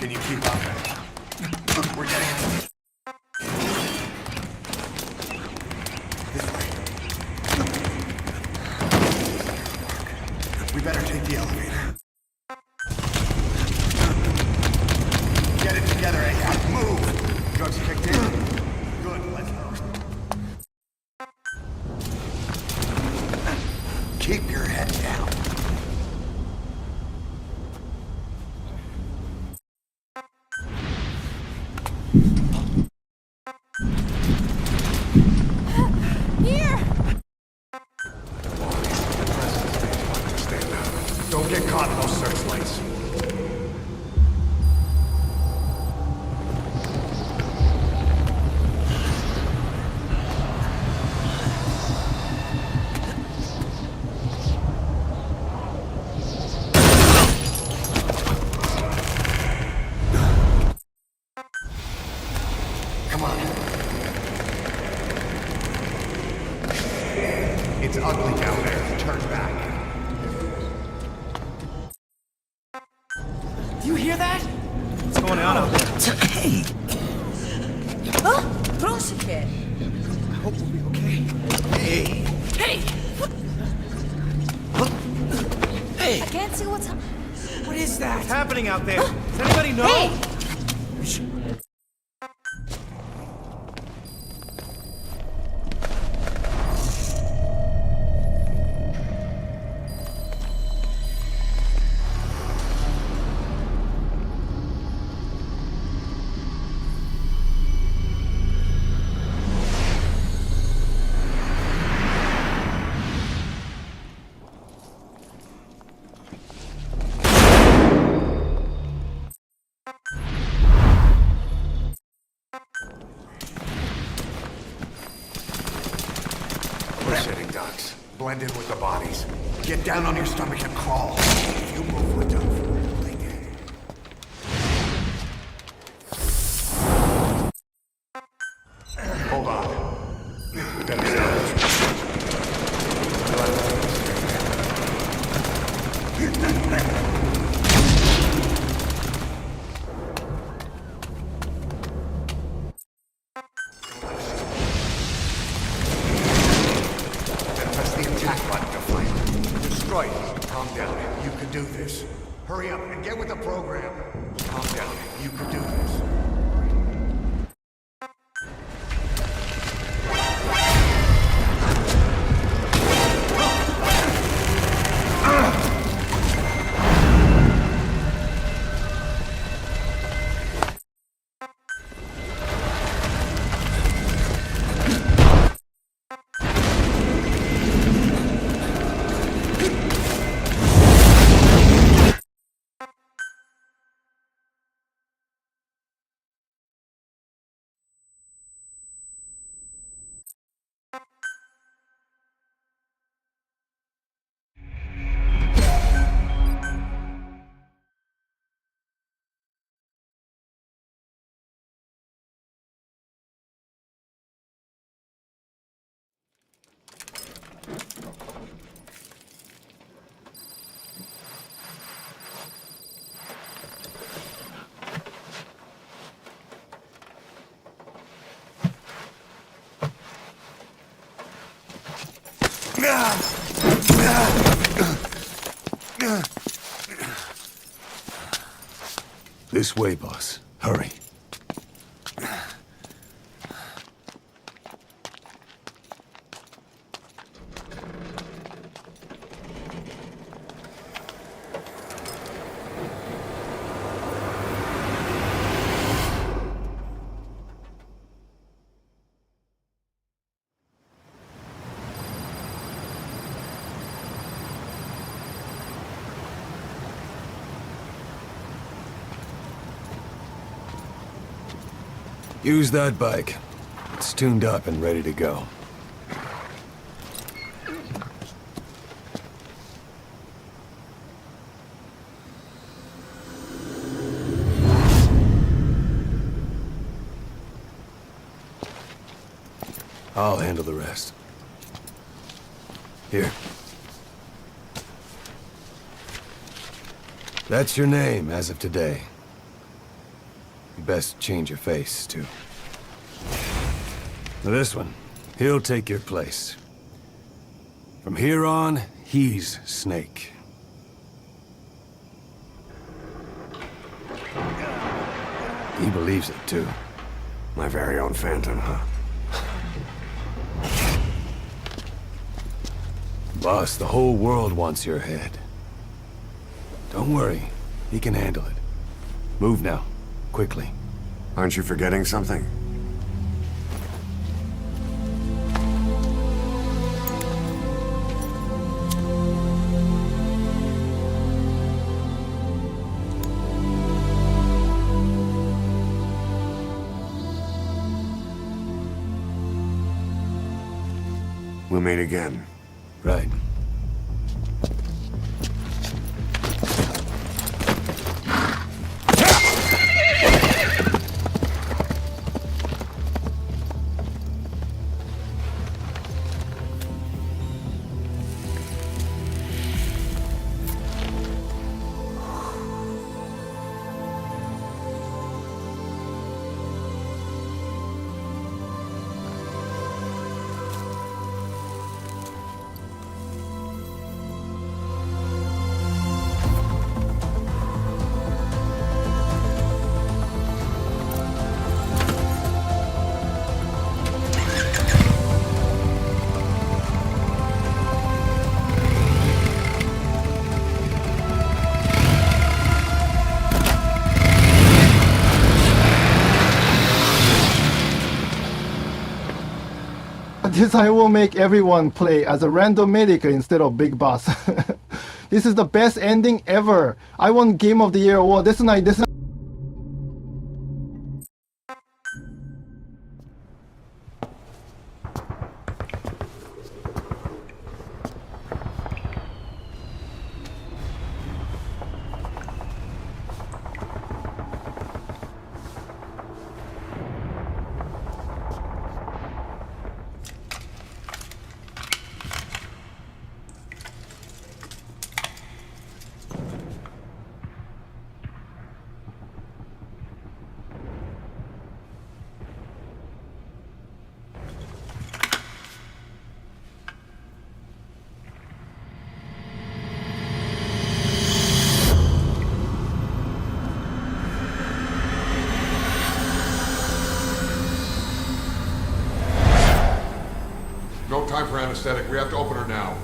Can you keep up? We're getting in. This way. We better take the elevator. Get it together, Ahab. Move! Drugs kicked in. Good, let's go. Keep your head down. Don't get caught in those searchlights. Come on. It's ugly down there. Turn back. Do you hear that? What's going on out there? Hey! Huh? Prošike! I hope we'll be okay. Hey! Hey! Hey! I can't see what's What is that? What's happening out there? Does anybody know? Hey! sitting ducks. Blend in with the bodies. Get down on your stomach and crawl. If you move, we're done for. Play game. Hold on. We better salvage. Press the attack button to fire. Destroy it. Calm down. You can do this. Hurry up and get with the program. Calm down. You can do this. This way, boss. Hurry. Use that bike. It's tuned up and ready to go. I'll handle the rest. Here. That's your name as of today. You best change your face, too. Now this one, he'll take your place. From here on, he's Snake. He believes it, too. My very own Phantom, huh? Boss, the whole world wants your head. Don't worry, he can handle it. Move now. Quickly. Aren't you forgetting something? We'll meet again. Right. This I will make everyone play as a random medic instead of Big Boss. This is the best ending ever. I won Game of the Year award. This night. time for anesthetic. We have to open her now.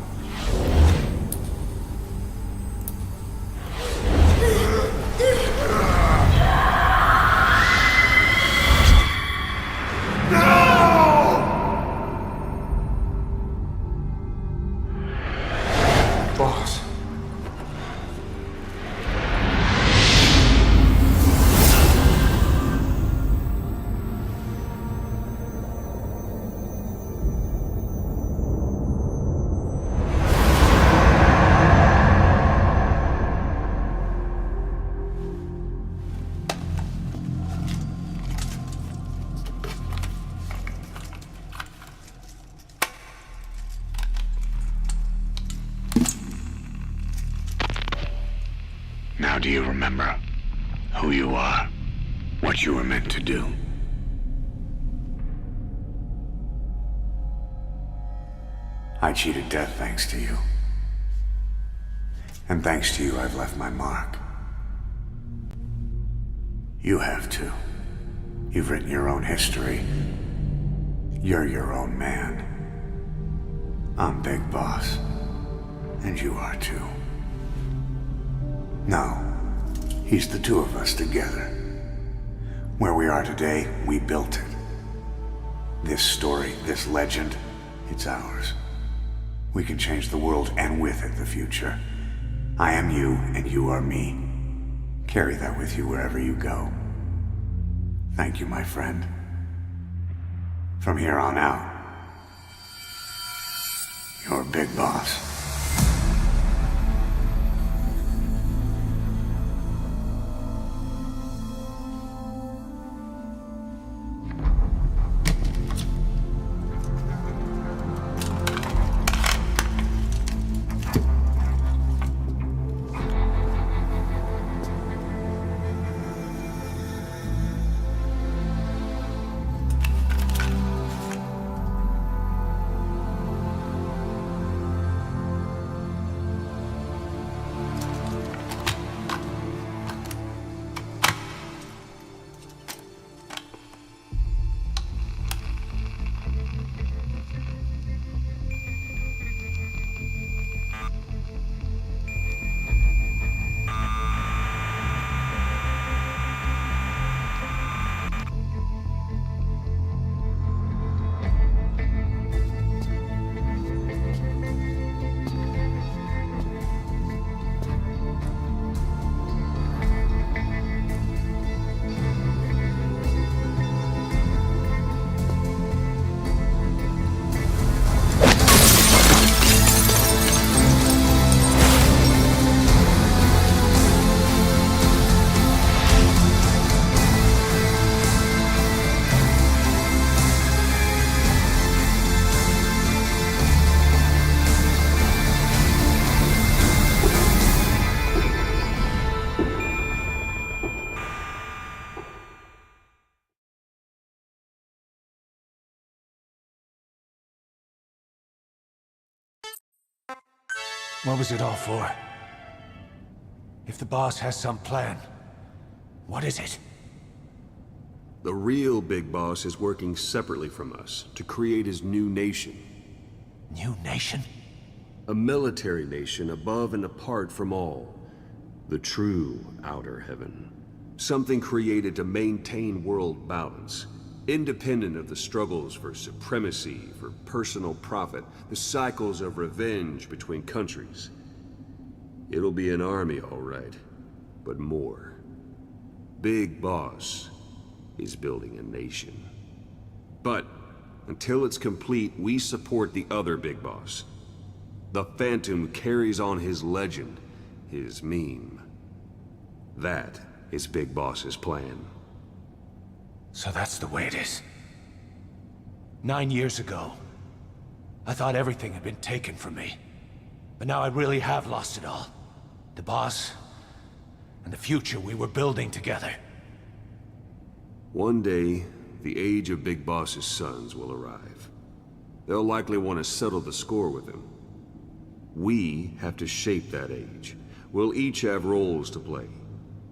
Boss. Now do you remember who you are? What you were meant to do? I cheated death thanks to you. And thanks to you, I've left my mark. You have too. You've written your own history. You're your own man. I'm Big Boss. And you are too. No. He's the two of us together. Where we are today, we built it. This story, this legend, it's ours. We can change the world and with it the future. I am you and you are me. Carry that with you wherever you go. Thank you, my friend. From here on out, you're Big Boss. What was it all for? If the boss has some plan, what is it? The real Big Boss is working separately from us to create his new nation. New nation? A military nation above and apart from all. The true outer heaven. Something created to maintain world balance. Independent of the struggles for supremacy, for personal profit, the cycles of revenge between countries. It'll be an army, all right, but more. Big Boss is building a nation. But until it's complete, we support the other Big Boss. The Phantom carries on his legend, his meme. That is Big Boss's plan. So that's the way it is. 9 years ago, I thought everything had been taken from me. But now I really have lost it all. The boss, and the future we were building together. One day, the age of Big Boss's sons will arrive. They'll likely want to settle the score with him. We have to shape that age. We'll each have roles to play.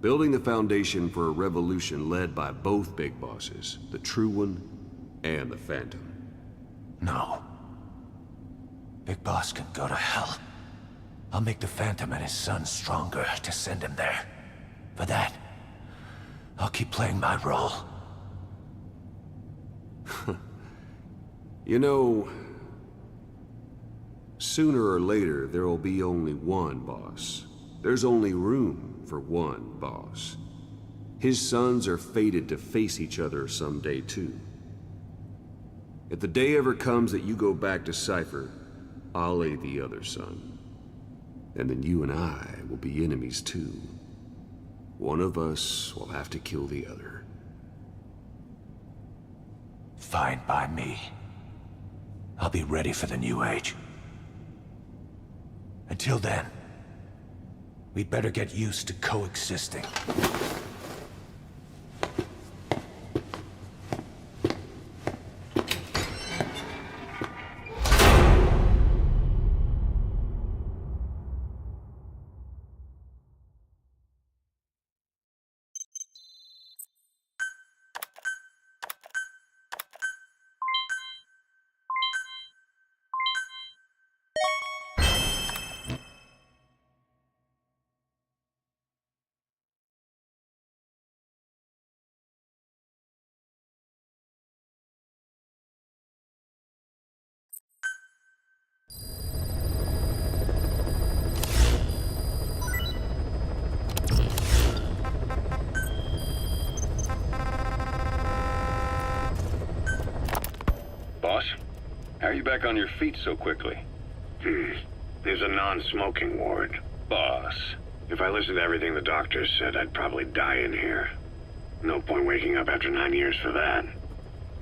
Building the foundation for a revolution led by both Big Bosses, the True One and the Phantom. No. Big Boss can go to hell. I'll make the Phantom and his son stronger to send him there. For that, I'll keep playing my role. You know, sooner or later, there'll be only one boss. There's only room for one boss. His sons are fated to face each other someday, too. If the day ever comes that you go back to Cypher, I'll aid the other son. And then you and I will be enemies, too. One of us will have to kill the other. Fine by me. I'll be ready for the new age. Until then, we'd better get used to coexisting. Boss, how are you back on your feet so quickly? There's a non-smoking ward. Boss. If I listened to everything the doctors said, I'd probably die in here. No point waking up after 9 years for that.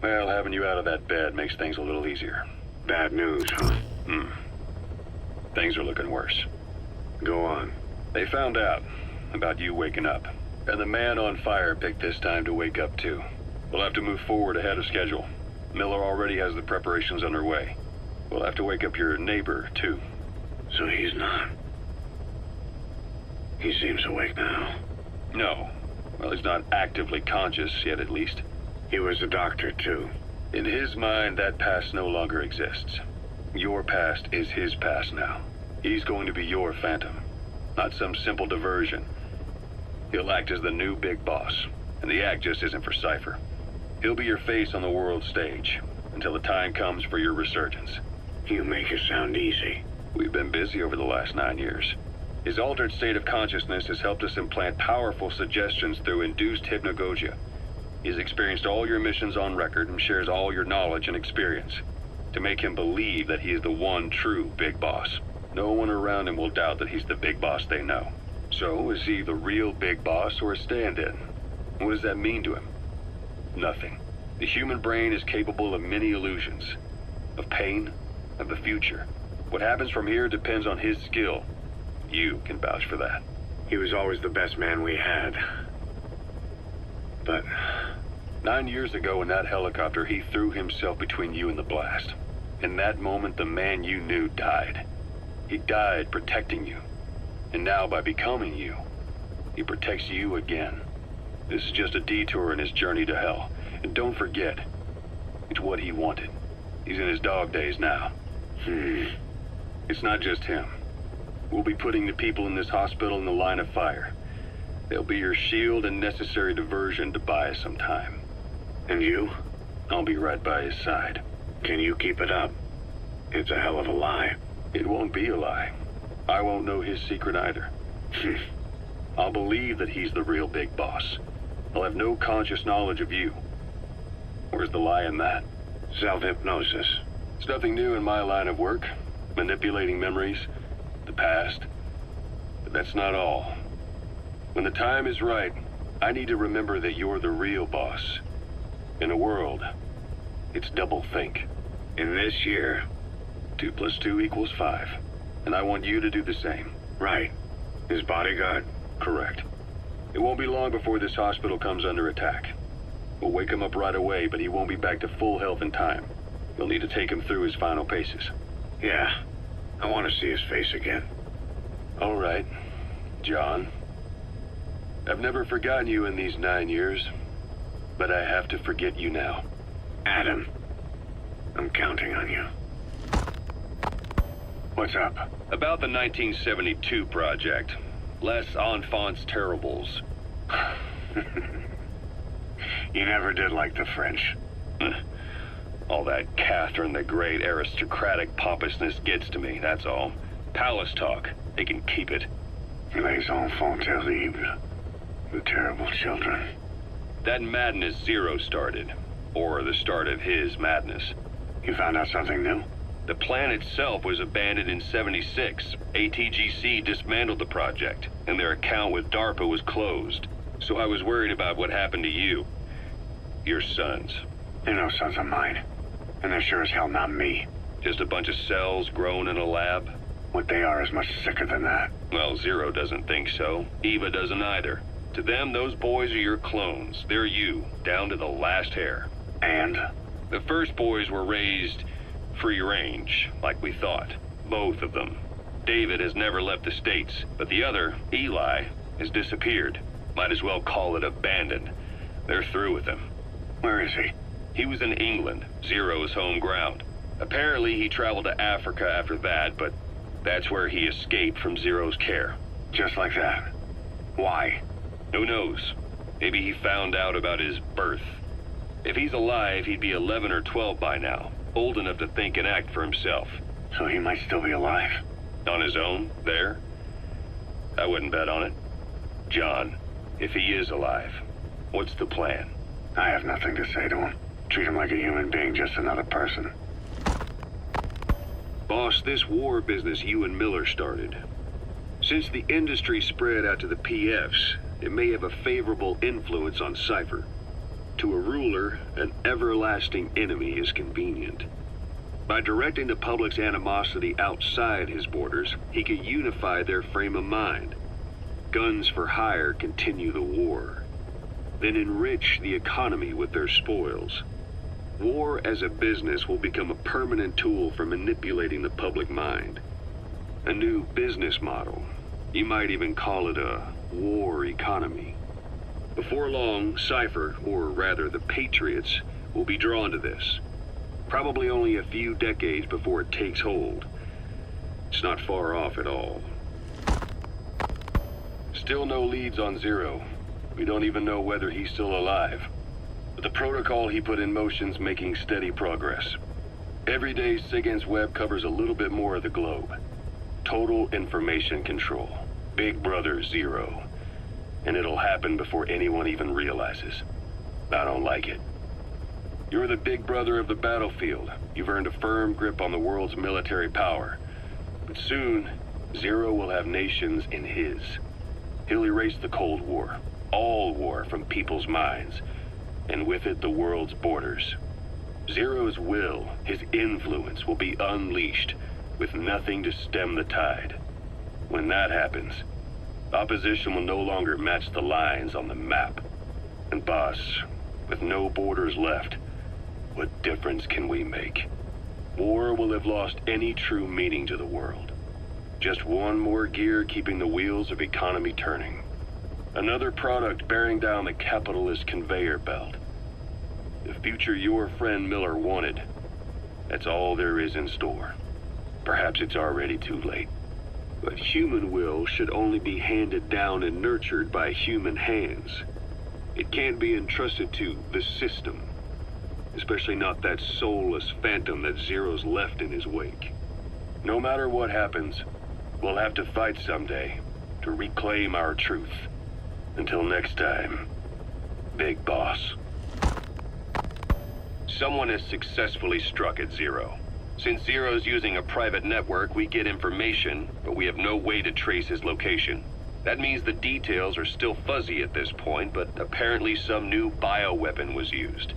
Well, having you out of that bed makes things a little easier. Bad news, huh? Things are looking worse. Go on. They found out about you waking up. And the man on fire picked this time to wake up too. We'll have to move forward ahead of schedule. Miller already has the preparations underway. We'll have to wake up your neighbor, too. So he's not... He seems awake now. No. Well, he's not actively conscious yet, at least. He was a doctor, too. In his mind, that past no longer exists. Your past is his past now. He's going to be your Phantom, not some simple diversion. He'll act as the new big boss, and the act just isn't for Cypher. He'll be your face on the world stage, until the time comes for your resurgence. You make it sound easy. We've been busy over the last 9 years. His altered state of consciousness has helped us implant powerful suggestions through induced hypnagogia. He's experienced all your missions on record and shares all your knowledge and experience, to make him believe that he is the one true big boss. No one around him will doubt that he's the big boss they know. So, is he the real big boss or a stand-in? What does that mean to him? Nothing. The human brain is capable of many illusions. Of pain, of the future. What happens from here depends on his skill. You can vouch for that. He was always the best man we had. But... 9 years ago in that helicopter, he threw himself between you and the blast. In that moment, the man you knew died. He died protecting you. And now, by becoming you, he protects you again. This is just a detour in his journey to hell. And don't forget, it's what he wanted. He's in his dog days now. It's not just him. We'll be putting the people in this hospital in the line of fire. They'll be your shield and necessary diversion to buy us some time. And you? I'll be right by his side. Can you keep it up? It's a hell of a lie. It won't be a lie. I won't know his secret either. I'll believe that he's the real big boss. I'll have no conscious knowledge of you. Where's the lie in that? Self-hypnosis. It's nothing new in my line of work. Manipulating memories, the past. But that's not all. When the time is right, I need to remember that you're the real boss. In a world, it's double think. In this year, 2 + 2 = 5. And I want you to do the same. Right. His bodyguard? Correct. It won't be long before this hospital comes under attack. We'll wake him up right away, but he won't be back to full health in time. You'll need to take him through his final paces. Yeah. I want to see his face again. All right, John. I've never forgotten you in these 9 years, but I have to forget you now. Adam, I'm counting on you. What's up? About the 1972 project. Les Enfants Terribles. You never did like the French. All that Catherine the Great aristocratic pompousness gets to me, that's all. Palace talk. They can keep it. Les enfants terribles. The terrible children. That madness Zero started. Or the start of his madness. You found out something new? The plan itself was abandoned in '76. ATGC dismantled the project, and their account with DARPA was closed. So I was worried about what happened to you. Your sons. They're no sons of mine. And they're sure as hell not me. Just a bunch of cells grown in a lab? What they are is much sicker than that. Well, Zero doesn't think so. Eva doesn't either. To them, those boys are your clones. They're you, down to the last hair. And? The first boys were raised free range, like we thought. Both of them. David has never left the States, but the other, Eli, has disappeared. Might as well call it abandoned. They're through with him. Where is he? He was in England, Zero's home ground. Apparently he traveled to Africa after that, but that's where he escaped from Zero's care. Just like that? Why? Who knows? Maybe he found out about his birth. If he's alive, he'd be 11 or 12 by now. Old enough to think and act for himself. So he might still be alive? On his own, there? I wouldn't bet on it. John, if he is alive, what's the plan? I have nothing to say to him. Treat him like a human being, just another person. Boss, this war business you and Miller started. Since the industry spread out to the PFs, it may have a favorable influence on Cypher. To a ruler, an everlasting enemy is convenient. By directing the public's animosity outside his borders, he could unify their frame of mind. Guns for hire continue the war. Then enrich the economy with their spoils. War as a business will become a permanent tool for manipulating the public mind. A new business model. You might even call it a war economy. Before long, Cypher, or rather the Patriots, will be drawn to this. Probably only a few decades before it takes hold. It's not far off at all. Still no leads on Zero. We don't even know whether he's still alive. But the protocol he put in motion's making steady progress. Every day, SIGINT's web covers a little bit more of the globe. Total information control. Big Brother Zero. And it'll happen before anyone even realizes. I don't like it. You're the big brother of the battlefield. You've earned a firm grip on the world's military power. But soon, Zero will have nations in his. He'll erase the Cold War. All war from people's minds. And with it, the world's borders. Zero's will, his influence, will be unleashed, with nothing to stem the tide. When that happens, opposition will no longer match the lines on the map. And boss, with no borders left, what difference can we make? War will have lost any true meaning to the world. Just one more gear keeping the wheels of economy turning. Another product bearing down the capitalist conveyor belt. The future your friend Miller wanted, that's all there is in store. Perhaps it's already too late. But human will should only be handed down and nurtured by human hands. It can't be entrusted to the system. Especially not that soulless phantom that Zero's left in his wake. No matter what happens, we'll have to fight someday to reclaim our truth. Until next time, Big Boss. Someone has successfully struck at Zero. Since Zero's using a private network, we get information, but we have no way to trace his location. That means the details are still fuzzy at this point, but apparently some new bioweapon was used.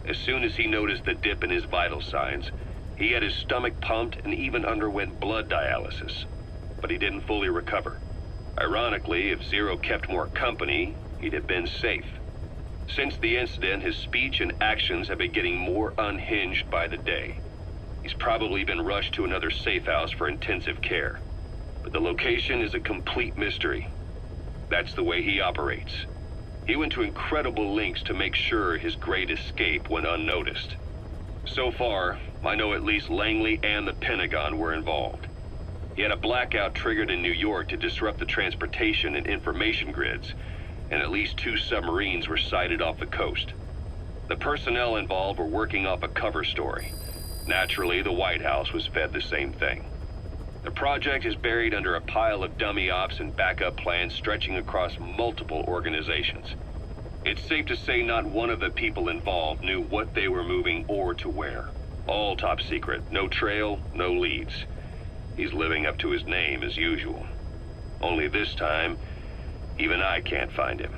As soon as he noticed the dip in his vital signs, he had his stomach pumped and even underwent blood dialysis. But he didn't fully recover. Ironically, if Zero kept more company, he'd have been safe. Since the incident, his speech and actions have been getting more unhinged by the day. He's probably been rushed to another safe house for intensive care. But the location is a complete mystery. That's the way he operates. He went to incredible lengths to make sure his great escape went unnoticed. So far, I know at least Langley and the Pentagon were involved. He had a blackout triggered in New York to disrupt the transportation and information grids, and at least 2 submarines were sighted off the coast. The personnel involved were working off a cover story. Naturally, the White House was fed the same thing. The project is buried under a pile of dummy ops and backup plans stretching across multiple organizations. It's safe to say not one of the people involved knew what they were moving or to where. All top secret, no trail, no leads. He's living up to his name as usual. Only this time, even I can't find him.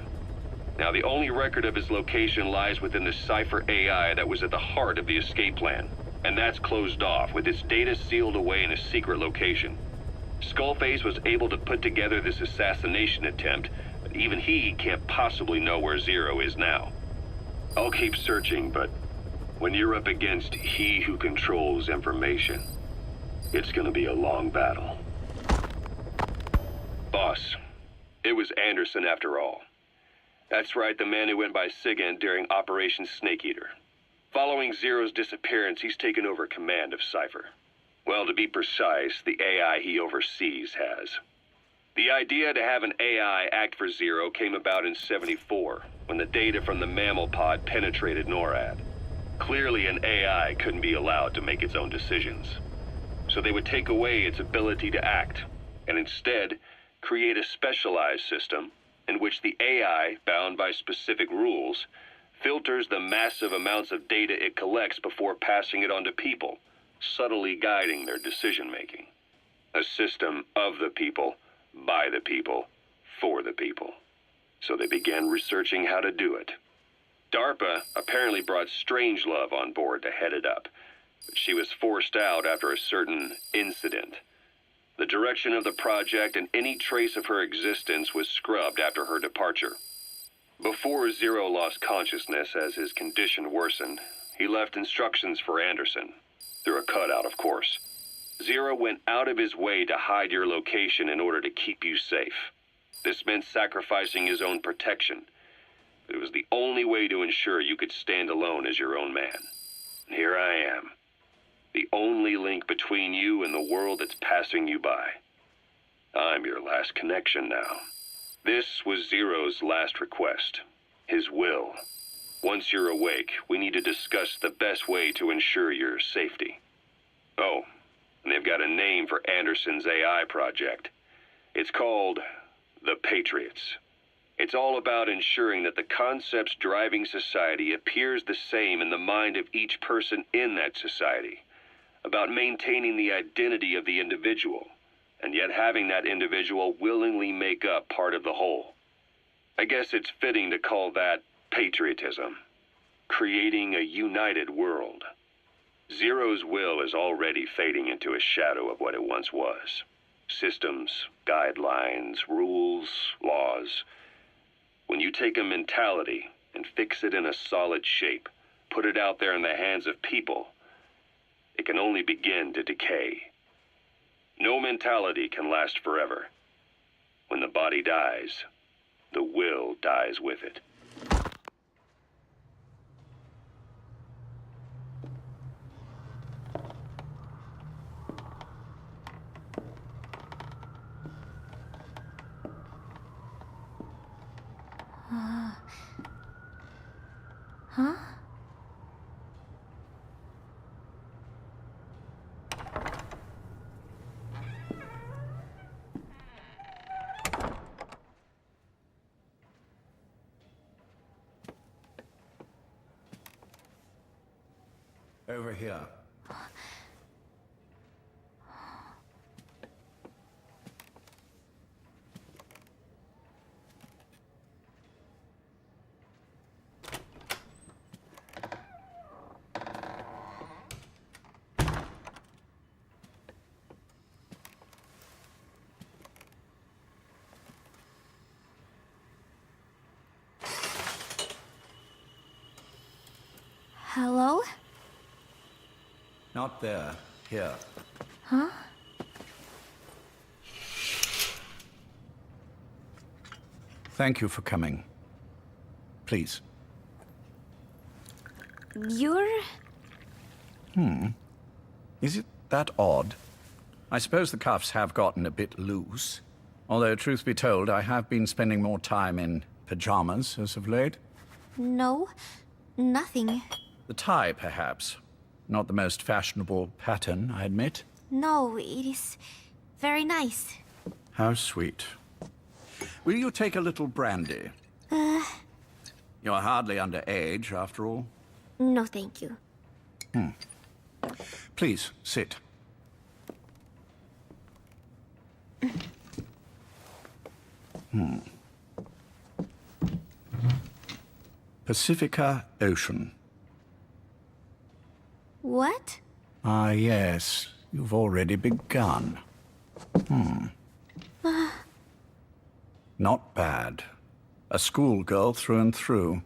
Now, the only record of his location lies within the Cypher AI that was at the heart of the escape plan, and that's closed off, with its data sealed away in a secret location. Skullface was able to put together this assassination attempt, but even he can't possibly know where Zero is now. I'll keep searching, but when you're up against he who controls information, it's gonna be a long battle. Boss, it was Anderson after all. That's right, the man who went by SIGINT during Operation Snake Eater. Following Zero's disappearance, he's taken over command of Cypher. Well, to be precise, the AI he oversees has. The idea to have an AI act for Zero came about in '74, when the data from the mammal pod penetrated NORAD. Clearly, an AI couldn't be allowed to make its own decisions. So they would take away its ability to act, and instead create a specialized system in which the AI, bound by specific rules, filters the massive amounts of data it collects before passing it on to people, subtly guiding their decision-making. A system of the people, by the people, for the people. So they began researching how to do it. DARPA apparently brought Strangelove on board to head it up, but she was forced out after a certain incident. The direction of the project and any trace of her existence was scrubbed after her departure. Before Zero lost consciousness as his condition worsened, he left instructions for Anderson, through a cutout, of course. Zero went out of his way to hide your location in order to keep you safe. This meant sacrificing his own protection. It was the only way to ensure you could stand alone as your own man. And here I am, the only link between you and the world that's passing you by. I'm your last connection now. This was Zero's last request, his will. Once you're awake, we need to discuss the best way to ensure your safety. Oh, and they've got a name for Anderson's AI project. It's called the Patriots. It's all about ensuring that the concepts driving society appears the same in the mind of each person in that society. About maintaining the identity of the individual, and yet having that individual willingly make up part of the whole. I guess it's fitting to call that patriotism. Creating a united world. Zero's will is already fading into a shadow of what it once was. Systems, guidelines, rules, laws. When you take a mentality and fix it in a solid shape, put it out there in the hands of people, it can only begin to decay. No mentality can last forever. When the body dies, the will dies with it. Huh? Over here. Hello? Not there. Here. Huh? Thank you for coming. Please. You're... Is it that odd? I suppose the cuffs have gotten a bit loose. Although, truth be told, I have been spending more time in pajamas as of late. No, nothing. The tie, perhaps. Not the most fashionable pattern, I admit. No, it is very nice. How sweet. Will you take a little brandy? You're hardly underage, after all. No, thank you. Please, sit. Pacifica Ocean. What? Ah, yes. You've already begun. Not bad. A schoolgirl through and through.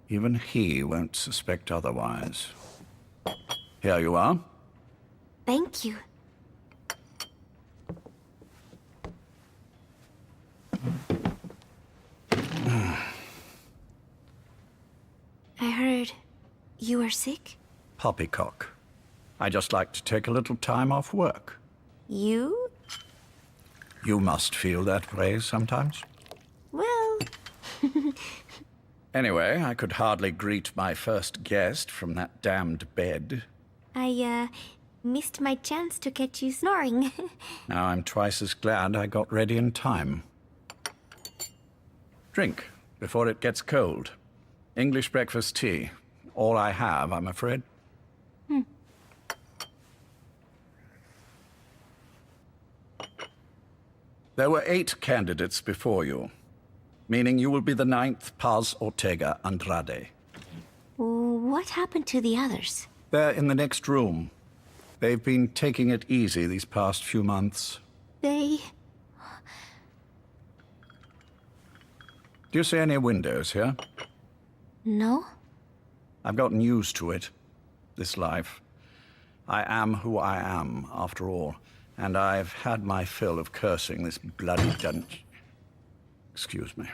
Even he won't suspect otherwise. Here you are. Thank you. I heard you were sick? Poppycock. I just like to take a little time off work. You? You must feel that way sometimes. Well... Anyway, I could hardly greet my first guest from that damned bed. I, missed my chance to catch you snoring. Now I'm twice as glad I got ready in time. Drink, before it gets cold. English breakfast tea. All I have, I'm afraid. There were 8 candidates before you, meaning you will be the 9th Paz Ortega Andrade. What happened to the others? They're in the next room. They've been taking it easy these past few months. They... Do you see any windows here? No? I've gotten used to it. This life. I am who I am, after all. And I've had my fill of cursing this bloody dungeon. Excuse me.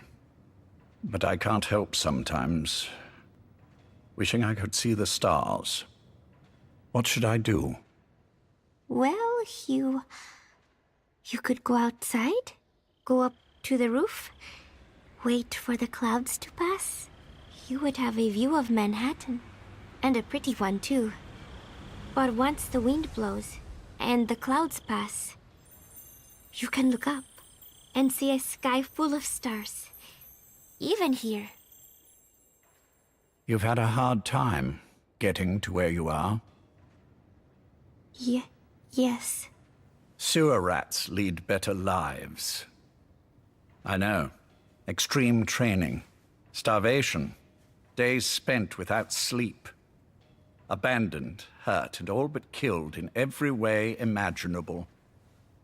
But I can't help sometimes wishing I could see the stars. What should I do? Well, you could go outside, go up to the roof, wait for the clouds to pass. You would have a view of Manhattan, and a pretty one too. But once the wind blows, and the clouds pass, you can look up and see a sky full of stars. Even here. You've had a hard time getting to where you are. Yes. Sewer rats lead better lives. I know. Extreme training. Starvation. Days spent without sleep. Abandoned, hurt, and all but killed in every way imaginable.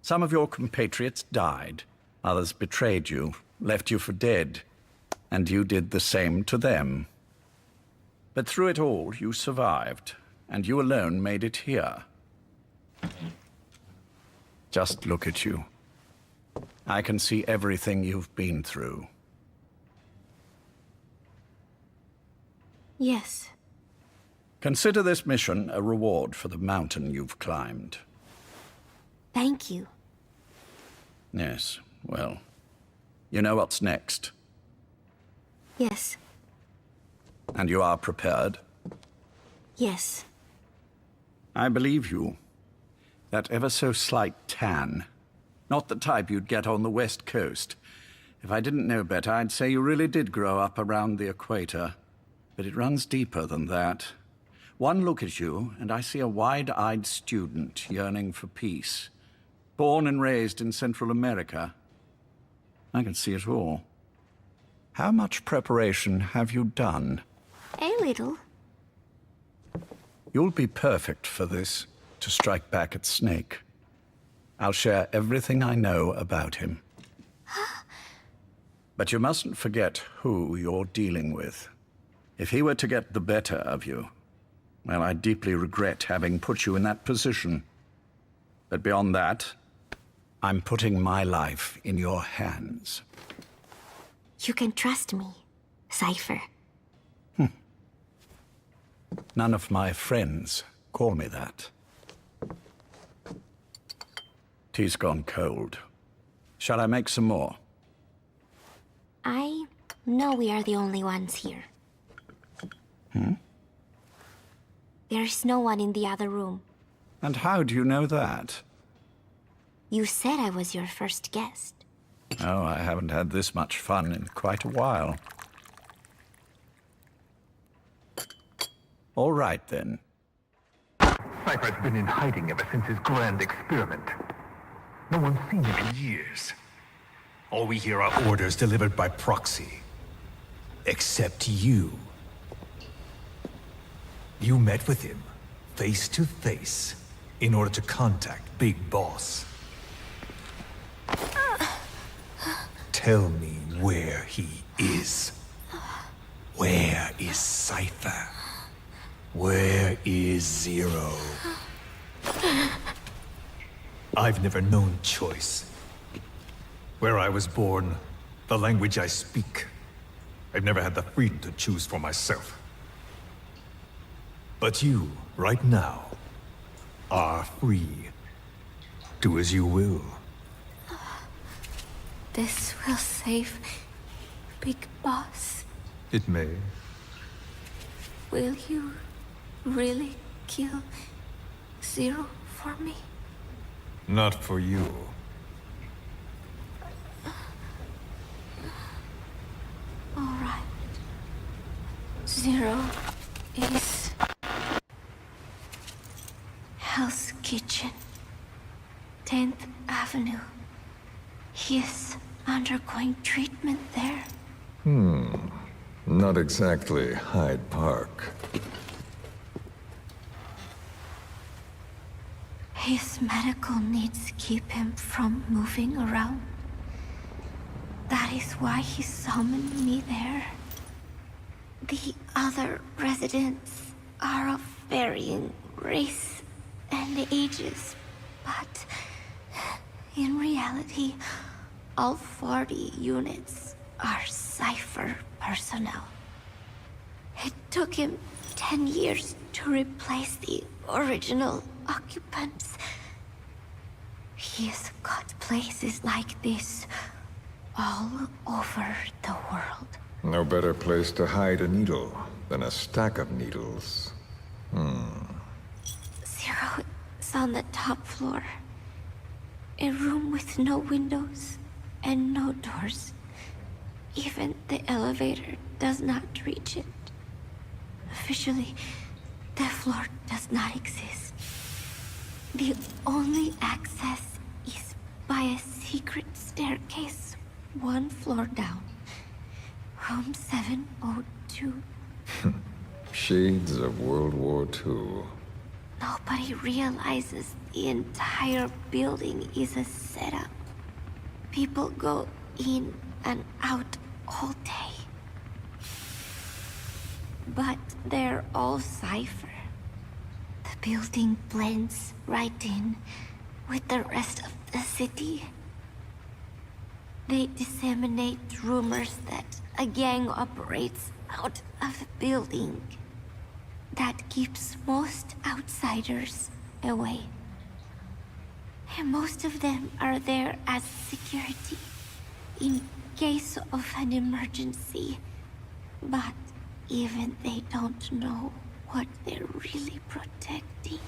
Some of your compatriots died. Others betrayed you, left you for dead. And you did the same to them. But through it all, you survived. And you alone made it here. Just look at you. I can see everything you've been through. Yes. Consider this mission a reward for the mountain you've climbed. Thank you. Yes, well, you know what's next. Yes. And you are prepared? Yes. I believe you. That ever so slight tan. Not the type you'd get on the West Coast. If I didn't know better, I'd say you really did grow up around the equator. But it runs deeper than that. One look at you, and I see a wide-eyed student yearning for peace. Born and raised in Central America. I can see it all. How much preparation have you done? A little. You'll be perfect for this, to strike back at Snake. I'll share everything I know about him. But you mustn't forget who you're dealing with. If he were to get the better of you, well, I deeply regret having put you in that position. But beyond that, I'm putting my life in your hands. You can trust me, Cypher. None of my friends call me that. Tea's gone cold. Shall I make some more? I know we are the only ones here. There's no one in the other room. And how do you know that? You said I was your first guest. Oh, I haven't had this much fun in quite a while. All right, then. Cypher's been in hiding ever since his grand experiment. No one's seen him in years. All we hear are orders delivered by proxy. Except you. You met with him, face to face, in order to contact Big Boss. Tell me where he is. Where is Cypher? Where is Zero? I've never known choice. Where I was born, the language I speak. I've never had the freedom to choose for myself. But you, right now, are free. Do as you will. This will save Big Boss. It may. Will you really kill Zero for me? Not for you. All right. Zero is Hell's Kitchen, 10th Avenue. He is undergoing treatment there. Not exactly Hyde Park. His medical needs keep him from moving around. That is why he summoned me there. The other residents are of varying race and ages, but in reality, all 40 units are Cypher personnel. It took him 10 years to replace the original occupants. He's got places like this all over the world. No better place to hide a needle than a stack of needles. Zero is on the top floor. A room with no windows and no doors. Even the elevator does not reach it. Officially, the floor does not exist. The only access is by a secret staircase 1 floor down. Room 702. Shades of World War II. Nobody realizes the entire building is a setup. People go in and out all day. But they're all Cypher. The building blends right in with the rest of the city. They disseminate rumors that a gang operates out of the building. That keeps most outsiders away. And most of them are there as security, in case of an emergency. But even they don't know what they're really protecting.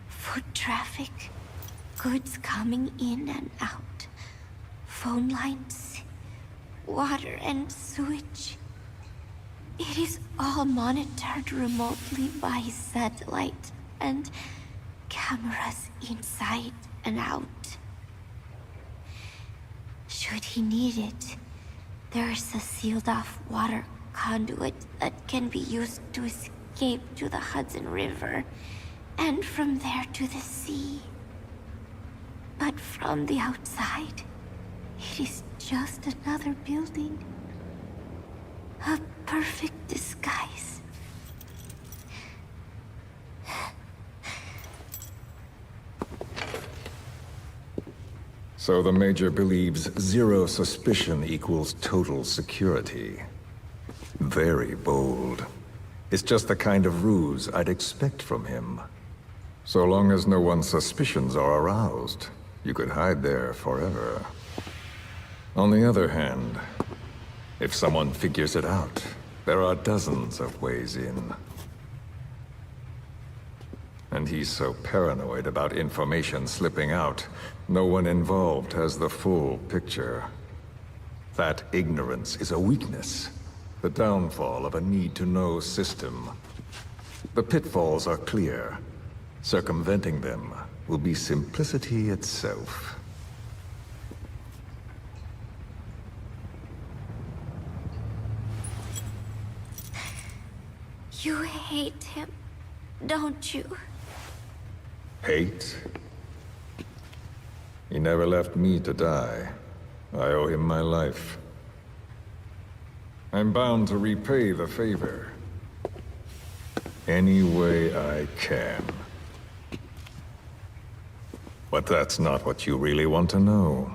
Foot traffic, goods coming in and out, phone lines, water and sewage. It is all monitored remotely by satellite and cameras inside and out. Should he need it, there's a sealed-off water conduit that can be used to escape to the Hudson River, and from there to the sea. But from the outside, it is just another building. A perfect disguise. So the Major believes zero suspicion equals total security. Very bold. It's just the kind of ruse I'd expect from him. So long as no one's suspicions are aroused, you could hide there forever. On the other hand, if someone figures it out, there are dozens of ways in. And he's so paranoid about information slipping out, no one involved has the full picture. That ignorance is a weakness, the downfall of a need-to-know system. The pitfalls are clear. Circumventing them will be simplicity itself. You hate him, don't you? Hate? He never left me to die. I owe him my life. I'm bound to repay the favor. Any way I can. But that's not what you really want to know.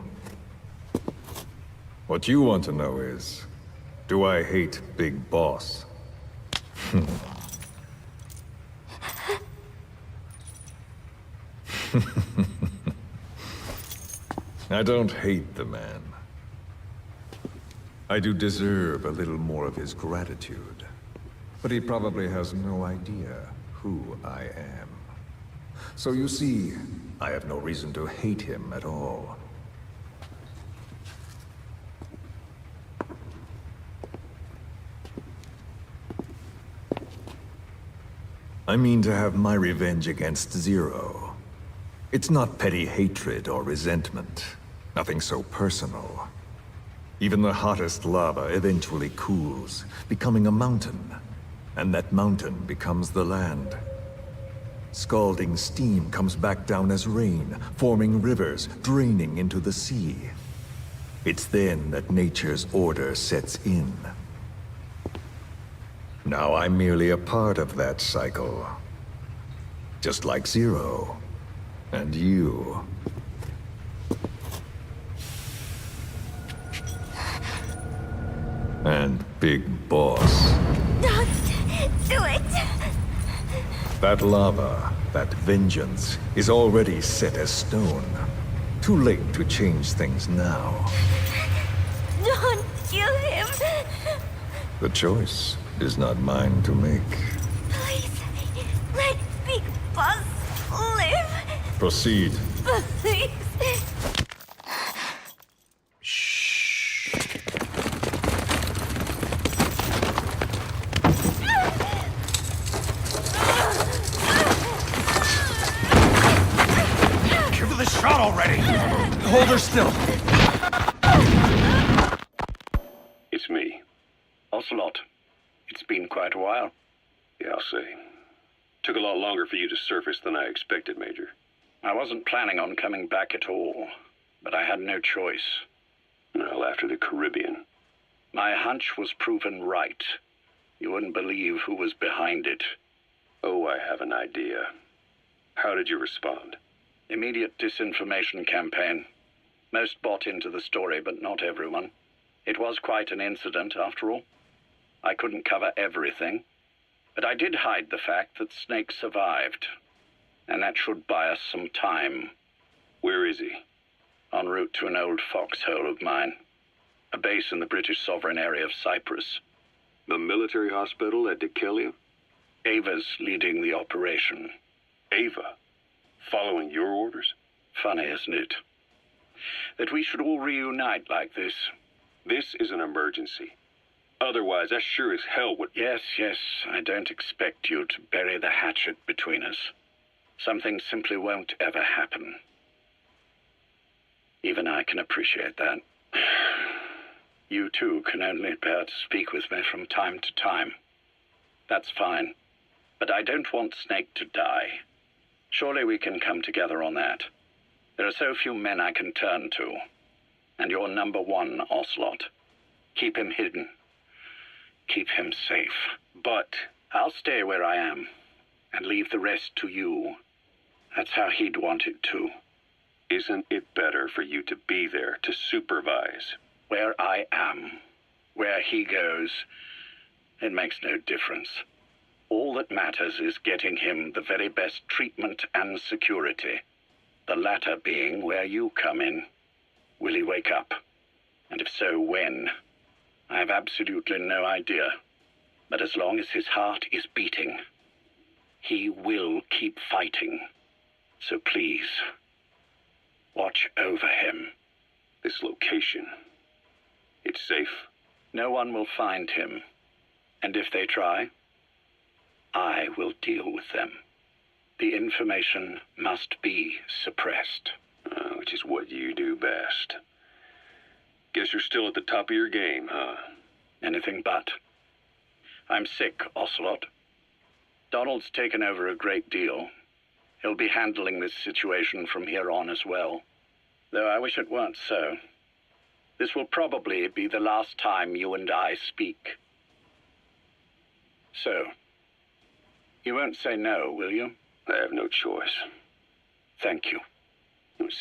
What you want to know is, do I hate Big Boss? I don't hate the man. I do deserve a little more of his gratitude. But he probably has no idea who I am. So you see, I have no reason to hate him at all. I mean to have my revenge against Zero. It's not petty hatred or resentment. Nothing so personal. Even the hottest lava eventually cools, becoming a mountain. And that mountain becomes the land. Scalding steam comes back down as rain, forming rivers, draining into the sea. It's then that nature's order sets in. Now I'm merely a part of that cycle. Just like Zero. And you. And Big Boss. Don't do it! That lava, that vengeance, is already set as stone. Too late to change things now. Don't kill him! The choice is not mine to make. Please, let Big Boss live! Proceed. Please! Shot already! Hold her still. It's me. Ocelot. It's been quite a while. Yeah, I'll say. Took a lot longer for you to surface than I expected, Major. I wasn't planning on coming back at all, but I had no choice. Well, after the Caribbean. My hunch was proven right. You wouldn't believe who was behind it. Oh, I have an idea. How did you respond? Immediate disinformation campaign. Most bought into the story, but not everyone. It was quite an incident, after all. I couldn't cover everything, but I did hide the fact that Snake survived. And that should buy us some time. Where is he? En route to an old foxhole of mine. A base in the British sovereign area of Cyprus. The military hospital at Decoding? Ava's leading the operation. Ava? Following your orders? Funny, isn't it? That we should all reunite like this. This is an emergency. Otherwise, I sure as hell would... Yes, I don't expect you to bury the hatchet between us. Something simply won't ever happen. Even I can appreciate that. You too can only bear to speak with me from time to time. That's fine. But I don't want Snake to die. Surely we can come together on that. There are so few men I can turn to. And you're number one, Ocelot. Keep him hidden. Keep him safe. But I'll stay where I am and leave the rest to you. That's how he'd want it too. Isn't it better for you to be there to supervise? Where I am, where he goes, it makes no difference. All that matters is getting him the very best treatment and security. The latter being where you come in. Will he wake up? And if so, when? I have absolutely no idea. But as long as his heart is beating, he will keep fighting. So please, watch over him. This location, it's safe? No one will find him. And if they try, I will deal with them. The information must be suppressed. Which is what you do best. Guess you're still at the top of your game, huh? Anything but. I'm sick, Ocelot. Donald's taken over a great deal. He'll be handling this situation from here on as well. Though I wish it weren't so. This will probably be the last time you and I speak. So, you won't say no, will you? I have no choice. Thank you.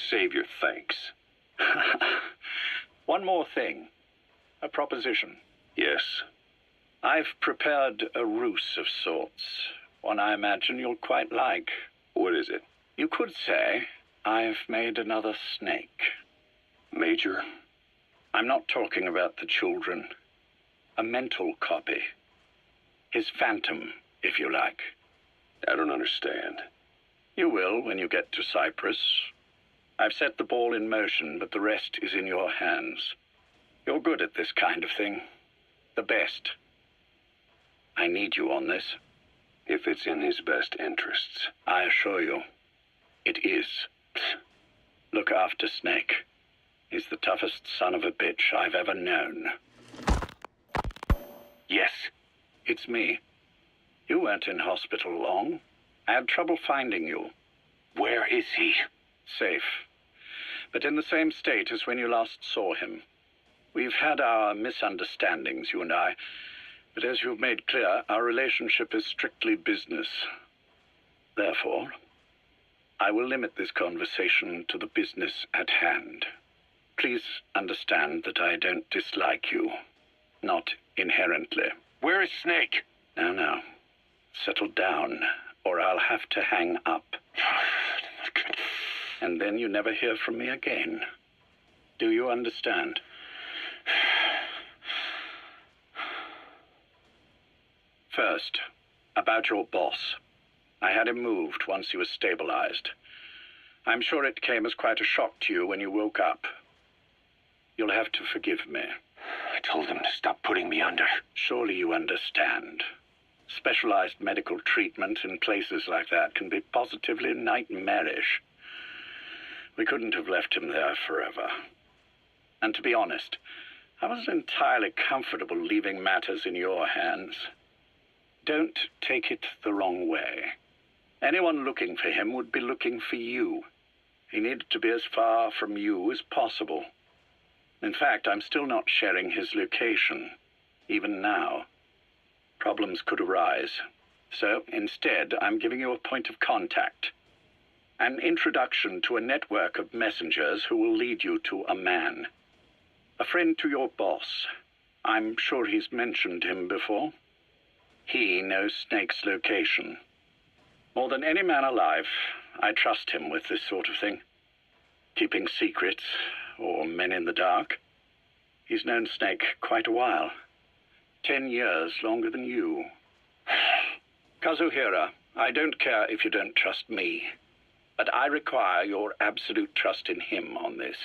Save your thanks. One more thing. A proposition. Yes? I've prepared a ruse of sorts. One I imagine you'll quite like. What is it? You could say I've made another snake. Major? I'm not talking about the children. A mental copy. His phantom, if you like. I don't understand. You will when you get to Cyprus. I've set the ball in motion, but the rest is in your hands. You're good at this kind of thing. The best. I need you on this. If it's in his best interests. I assure you, it is. Look after Snake. He's the toughest son of a bitch I've ever known. Yes, it's me. You weren't in hospital long. I had trouble finding you. Where is he? Safe. But in the same state as when you last saw him. We've had our misunderstandings, you and I. But as you've made clear, our relationship is strictly business. Therefore, I will limit this conversation to the business at hand. Please understand that I don't dislike you. Not inherently. Where is Snake? Now. Settle down, or I'll have to hang up. And then you never hear from me again. Do you understand? First, about your boss. I had him moved once he was stabilized. I'm sure it came as quite a shock to you when you woke up. You'll have to forgive me. I told him to stop putting me under. Surely you understand. Specialized medical treatment in places like that can be positively nightmarish. We couldn't have left him there forever. And to be honest, I wasn't entirely comfortable leaving matters in your hands. Don't take it the wrong way. Anyone looking for him would be looking for you. He needed to be as far from you as possible. In fact, I'm still not sharing his location, even now. Problems could arise. So, instead, I'm giving you a point of contact. An introduction to a network of messengers who will lead you to a man. A friend to your boss. I'm sure he's mentioned him before. He knows Snake's location. More than any man alive, I trust him with this sort of thing. Keeping secrets, or men in the dark. He's known Snake quite a while. 10 years longer than you. Kazuhira, I don't care if you don't trust me, but I require your absolute trust in him on this.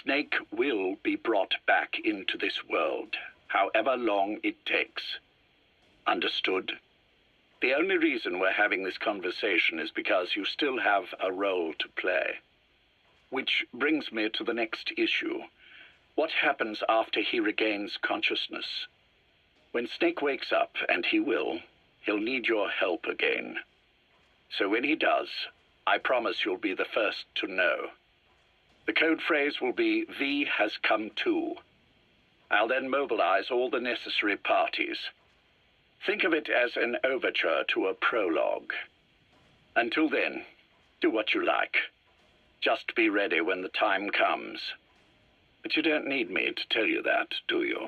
Snake will be brought back into this world, however long it takes. Understood? The only reason we're having this conversation is because you still have a role to play. Which brings me to the next issue. What happens after he regains consciousness? When Snake wakes up, and he will, he'll need your help again. So when he does, I promise you'll be the first to know. The code phrase will be, V has come to. I'll then mobilize all the necessary parties. Think of it as an overture to a prologue. Until then, do what you like. Just be ready when the time comes. But you don't need me to tell you that, do you?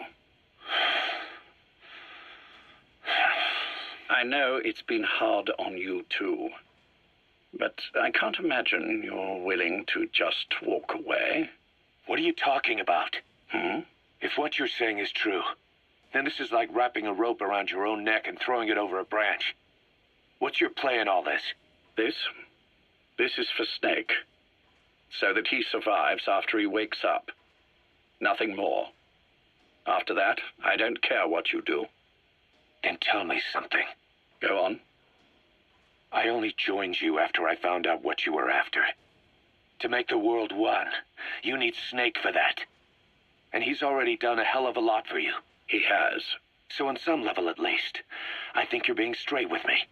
I know it's been hard on you too. But I can't imagine you're willing to just walk away. What are you talking about? If what you're saying is true, then this is like wrapping a rope around your own neck and throwing it over a branch. What's your play in all this? This is for Snake. So that he survives after he wakes up. Nothing more. After that, I don't care what you do. Then tell me something. Go on. I only joined you after I found out what you were after. To make the world one, you need Snake for that. And he's already done a hell of a lot for you. He has. So on some level at least, I think you're being straight with me.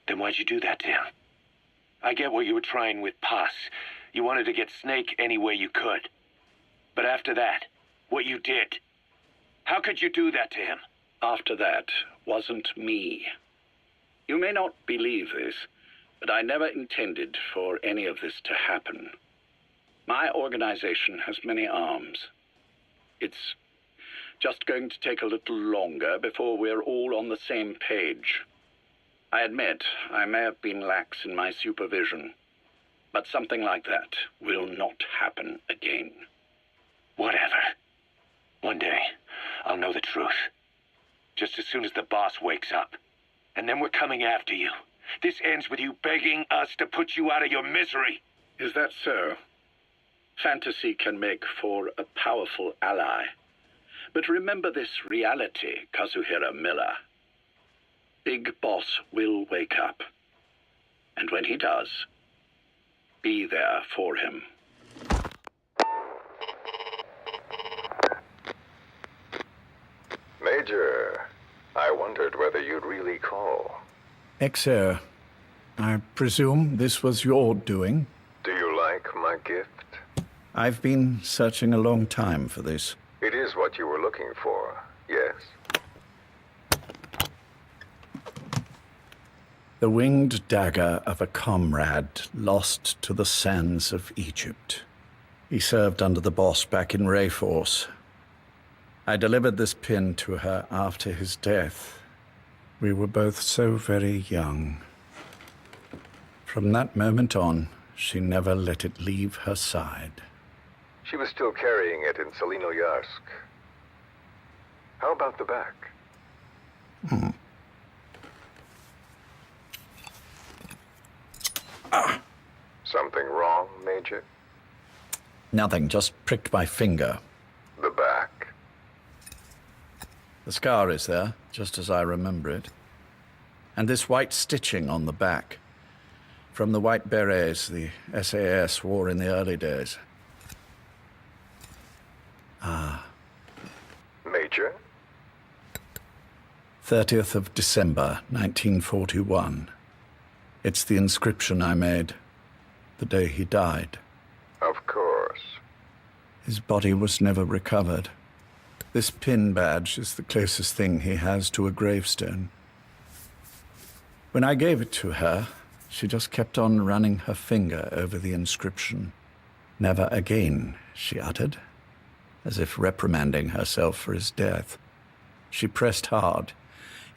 Then why'd you do that to him? I get what you were trying with Pus. You wanted to get Snake any way you could. But after that, what you did, how could you do that to him? After that wasn't me. You may not believe this, but I never intended for any of this to happen. My organization has many arms. It's just going to take a little longer before we're all on the same page. I admit I may have been lax in my supervision, but something like that will not happen again. Whatever. One day, I'll know the truth. Just as soon as the boss wakes up. And then we're coming after you. This ends with you begging us to put you out of your misery. Is that so? Fantasy can make for a powerful ally. But remember this reality, Kazuhira Miller. Big Boss will wake up. And when he does, be there for him. Major, I wondered whether you'd really call. Exer, I presume this was your doing? Do you like my gift? I've been searching a long time for this. It is what you were looking for, yes? The winged dagger of a comrade lost to the sands of Egypt. He served under the boss back in Rayforce. I delivered this pin to her after his death. We were both so very young. From that moment on, she never let it leave her side. She was still carrying it in Selinoyarsk. How about the back? Something wrong, Major? Nothing, just pricked my finger. The back. The scar is there, just as I remember it. And this white stitching on the back. From the white berets the SAS wore in the early days. Major? 30th of December, 1941. It's the inscription I made the day he died. Of course. His body was never recovered. This pin badge is the closest thing he has to a gravestone. When I gave it to her, she just kept on running her finger over the inscription. Never again, she uttered, as if reprimanding herself for his death. She pressed hard,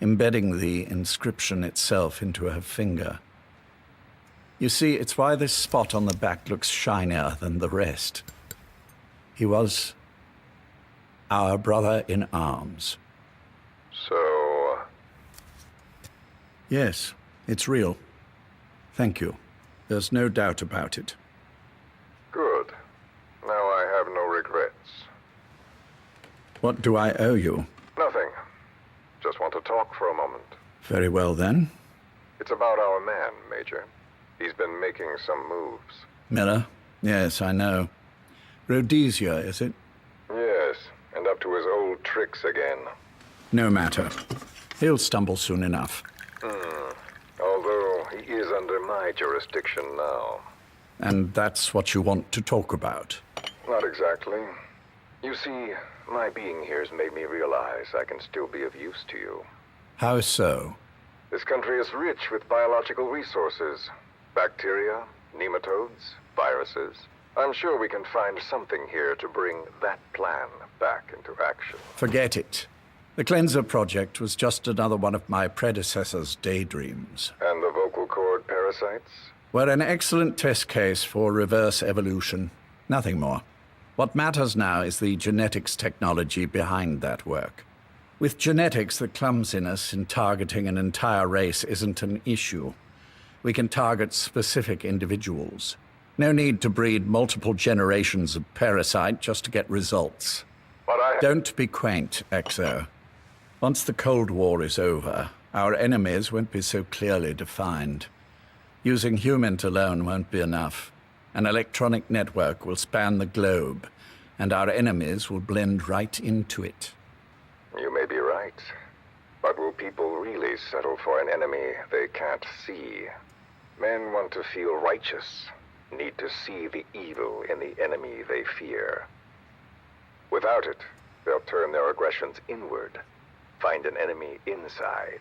embedding the inscription itself into her finger. You see, it's why this spot on the back looks shinier than the rest. He was our brother in arms. So... Yes, it's real. Thank you. There's no doubt about it. Good. Now I have no regrets. What do I owe you? Nothing. Just want to talk for a moment. Very well, then. It's about our man, Major. He's been making some moves. Miller? Yes, I know. Rhodesia, is it? Yes, and up to his old tricks again. No matter. He'll stumble soon enough. Although he is under my jurisdiction now. And that's what you want to talk about? Not exactly. You see, my being here has made me realize I can still be of use to you. How so? This country is rich with biological resources. Bacteria, nematodes, viruses. I'm sure we can find something here to bring that plan back into action. Forget it. The Cleanser project was just another one of my predecessor's daydreams. And the vocal cord parasites? Were an excellent test case for reverse evolution. Nothing more. What matters now is the genetics technology behind that work. With genetics, the clumsiness in targeting an entire race isn't an issue. We can target specific individuals. No need to breed multiple generations of parasite just to get results. Don't be quaint, Exo. Once the Cold War is over, our enemies won't be so clearly defined. Using humans alone won't be enough. An electronic network will span the globe, and our enemies will blend right into it. You may be right. But will people really settle for an enemy they can't see? Men want to feel righteous, need to see the evil in the enemy they fear. Without it, they'll turn their aggressions inward, find an enemy inside.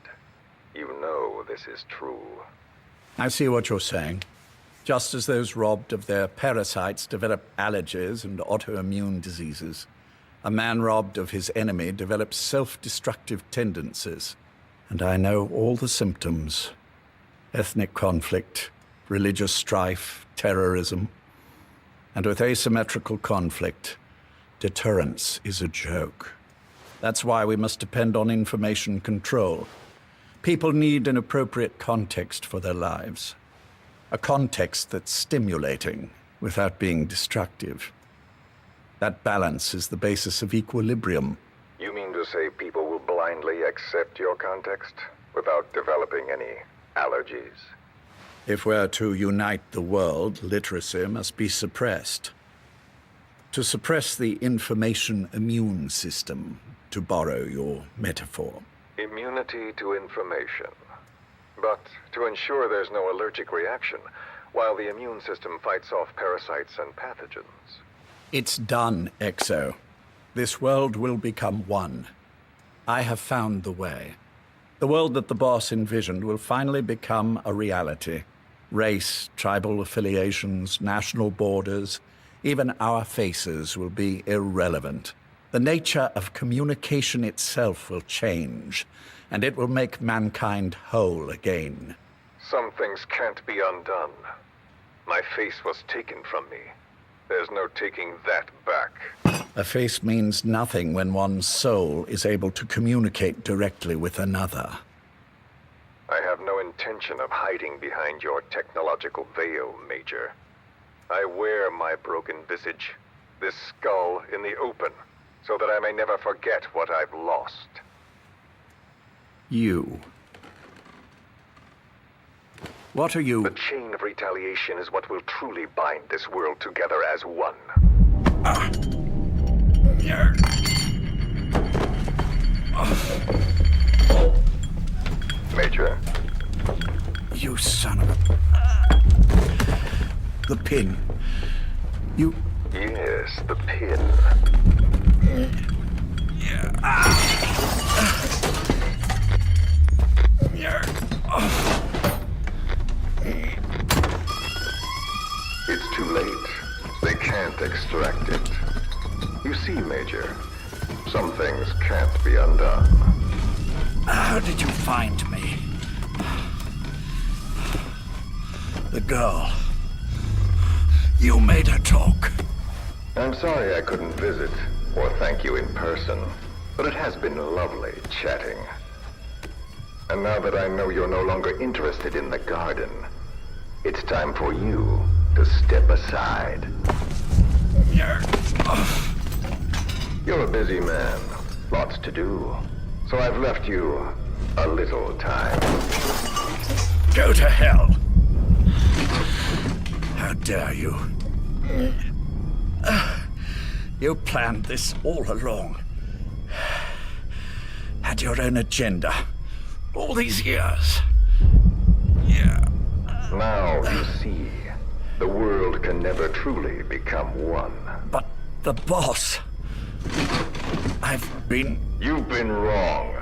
You know this is true. I see what you're saying. Just as those robbed of their parasites develop allergies and autoimmune diseases, a man robbed of his enemy develops self-destructive tendencies. And I know all the symptoms. Ethnic conflict, religious strife, terrorism. And with asymmetrical conflict, deterrence is a joke. That's why we must depend on information control. People need an appropriate context for their lives. A context that's stimulating without being destructive. That balance is the basis of equilibrium. You mean to say people will blindly accept your context without developing any allergies? If we're to unite the world, literacy must be suppressed. To suppress the information immune system, to borrow your metaphor. Immunity to information. But to ensure there's no allergic reaction, while the immune system fights off parasites and pathogens. It's done, Exo. This world will become one. I have found the way. The world that the boss envisioned will finally become a reality. Race, tribal affiliations, national borders, even our faces will be irrelevant. The nature of communication itself will change, and it will make mankind whole again. Some things can't be undone. My face was taken from me. There's no taking that back. A face means nothing when one's soul is able to communicate directly with another. I have no intention of hiding behind your technological veil, Major. I wear my broken visage, this skull, in the open, so that I may never forget what I've lost. You. What are you? The chain of retaliation is what will truly bind this world together as one. Major? You son of a... The pin. You... Yes, the pin. It's too late. They can't extract it. You see, Major, some things can't be undone. How did you find me? The girl. You made her talk. I'm sorry I couldn't visit or thank you in person, but it has been lovely chatting. And now that I know you're no longer interested in the garden, it's time for you to step aside. You're a busy man, lots to do, so I've left you a little time. Go to hell! How dare you? You planned this all along. Had your own agenda. All these years. Now you see, the world can never truly become one. But the boss... You've been wrong.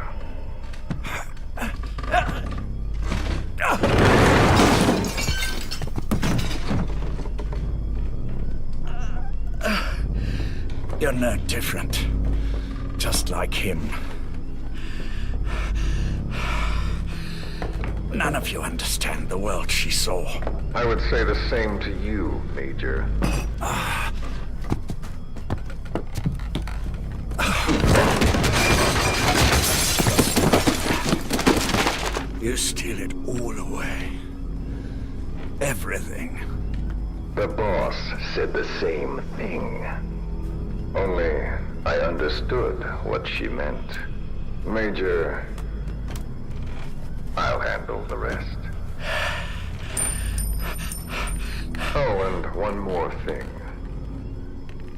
You're no different. Just like him. None of you understand the world she saw. I would say the same to you, Major. You steal it all away. Everything. The boss said the same thing. Only I understood what she meant. Major, I'll handle the rest. Oh, and one more thing.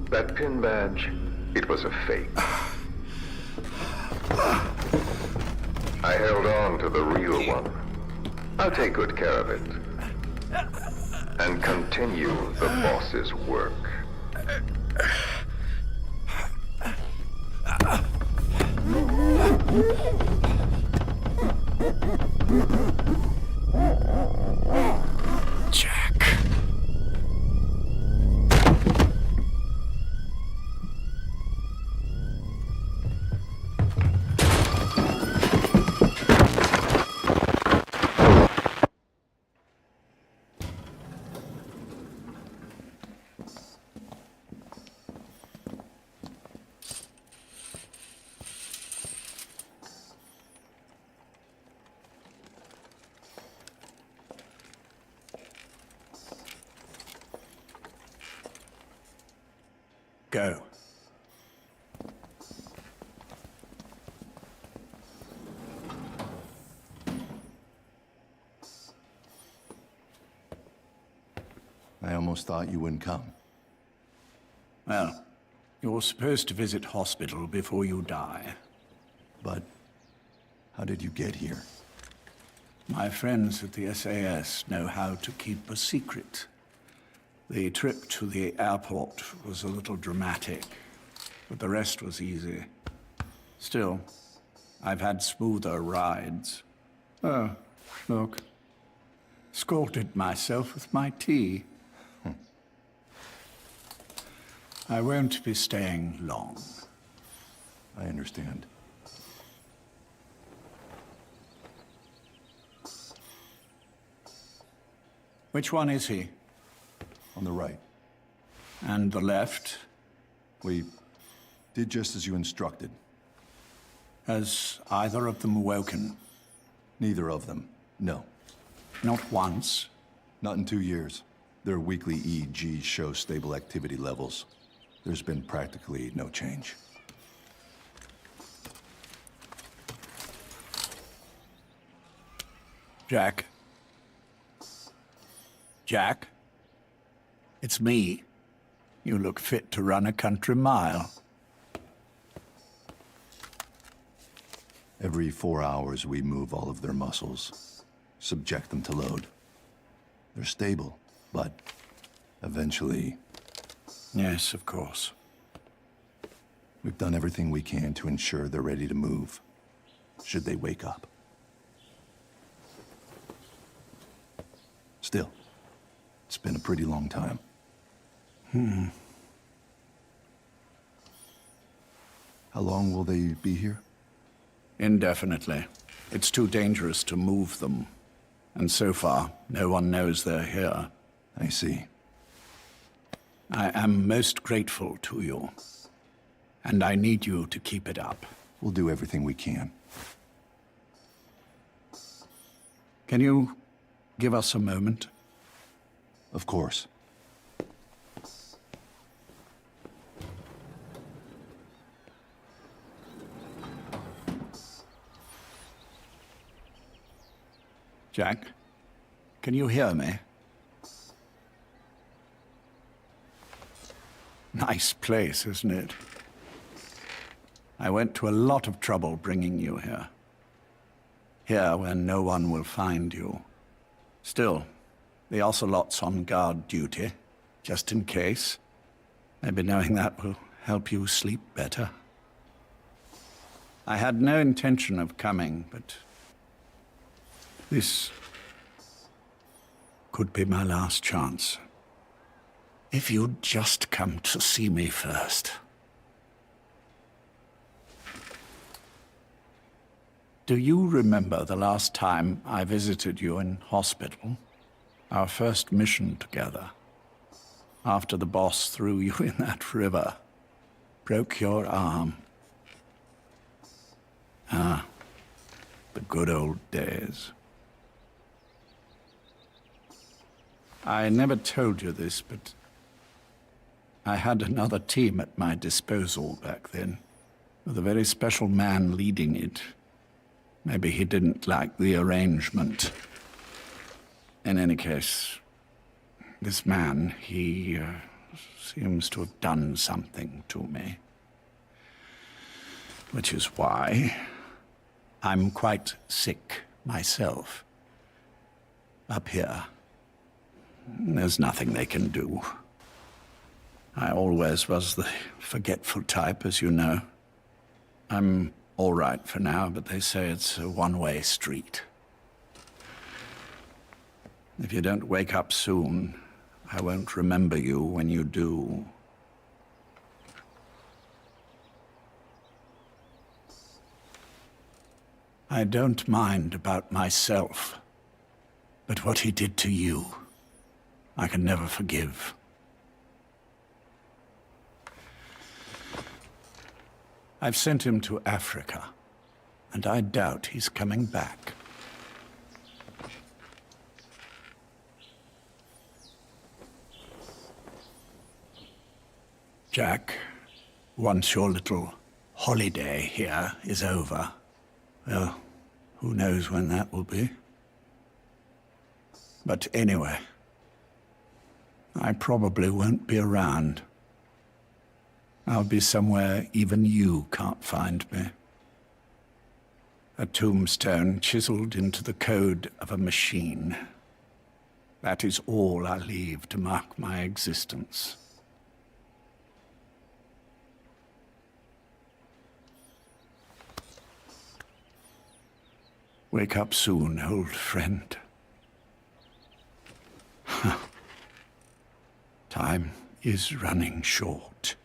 That pin badge, it was a fake. I held on to the real one. I'll take good care of it. And continue the boss's work. Jack. Go. I almost thought you wouldn't come. Well, you're supposed to visit hospital before you die. But how did you get here? My friends at the SAS know how to keep a secret. The trip to the airport was a little dramatic, but the rest was easy. Still, I've had smoother rides. Oh, look. Scalded myself with my tea. I won't be staying long. I understand. Which one is he? On the right. And the left? We did just as you instructed. Has either of them awoken? Neither of them, no. Not once? Not in 2 years. Their weekly EEGs show stable activity levels. There's been practically no change. Jack? Jack? It's me. You look fit to run a country mile. Every 4 hours, we move all of their muscles, subject them to load. They're stable, but eventually... Yes, of course. We've done everything we can to ensure they're ready to move, should they wake up. Still, it's been a pretty long time. How long will they be here? Indefinitely. It's too dangerous to move them. And so far, no one knows they're here. I see. I am most grateful to you. And I need you to keep it up. We'll do everything we can. Can you give us a moment? Of course. Jack, can you hear me? Nice place, isn't it? I went to a lot of trouble bringing you here. Here where no one will find you. Still, the Ocelot's on guard duty, just in case. Maybe knowing that will help you sleep better. I had no intention of coming, but this could be my last chance. If you'd just come to see me first. Do you remember the last time I visited you in hospital? Our first mission together. After the boss threw you in that river. Broke your arm. Ah, the good old days. I never told you this, but I had another team at my disposal back then, with a very special man leading it. Maybe he didn't like the arrangement. In any case, this man, he seems to have done something to me. Which is why I'm quite sick myself. Up here, there's nothing they can do. I always was the forgetful type, as you know. I'm all right for now, but they say it's a one-way street. If you don't wake up soon, I won't remember you when you do. I don't mind about myself, but what he did to you, I can never forgive. I've sent him to Africa, and I doubt he's coming back. Jack, once your little holiday here is over, well, who knows when that will be? But anyway, I probably won't be around. I'll be somewhere even you can't find me. A tombstone chiseled into the code of a machine. That is all I leave to mark my existence. Wake up soon, old friend. Time is running short.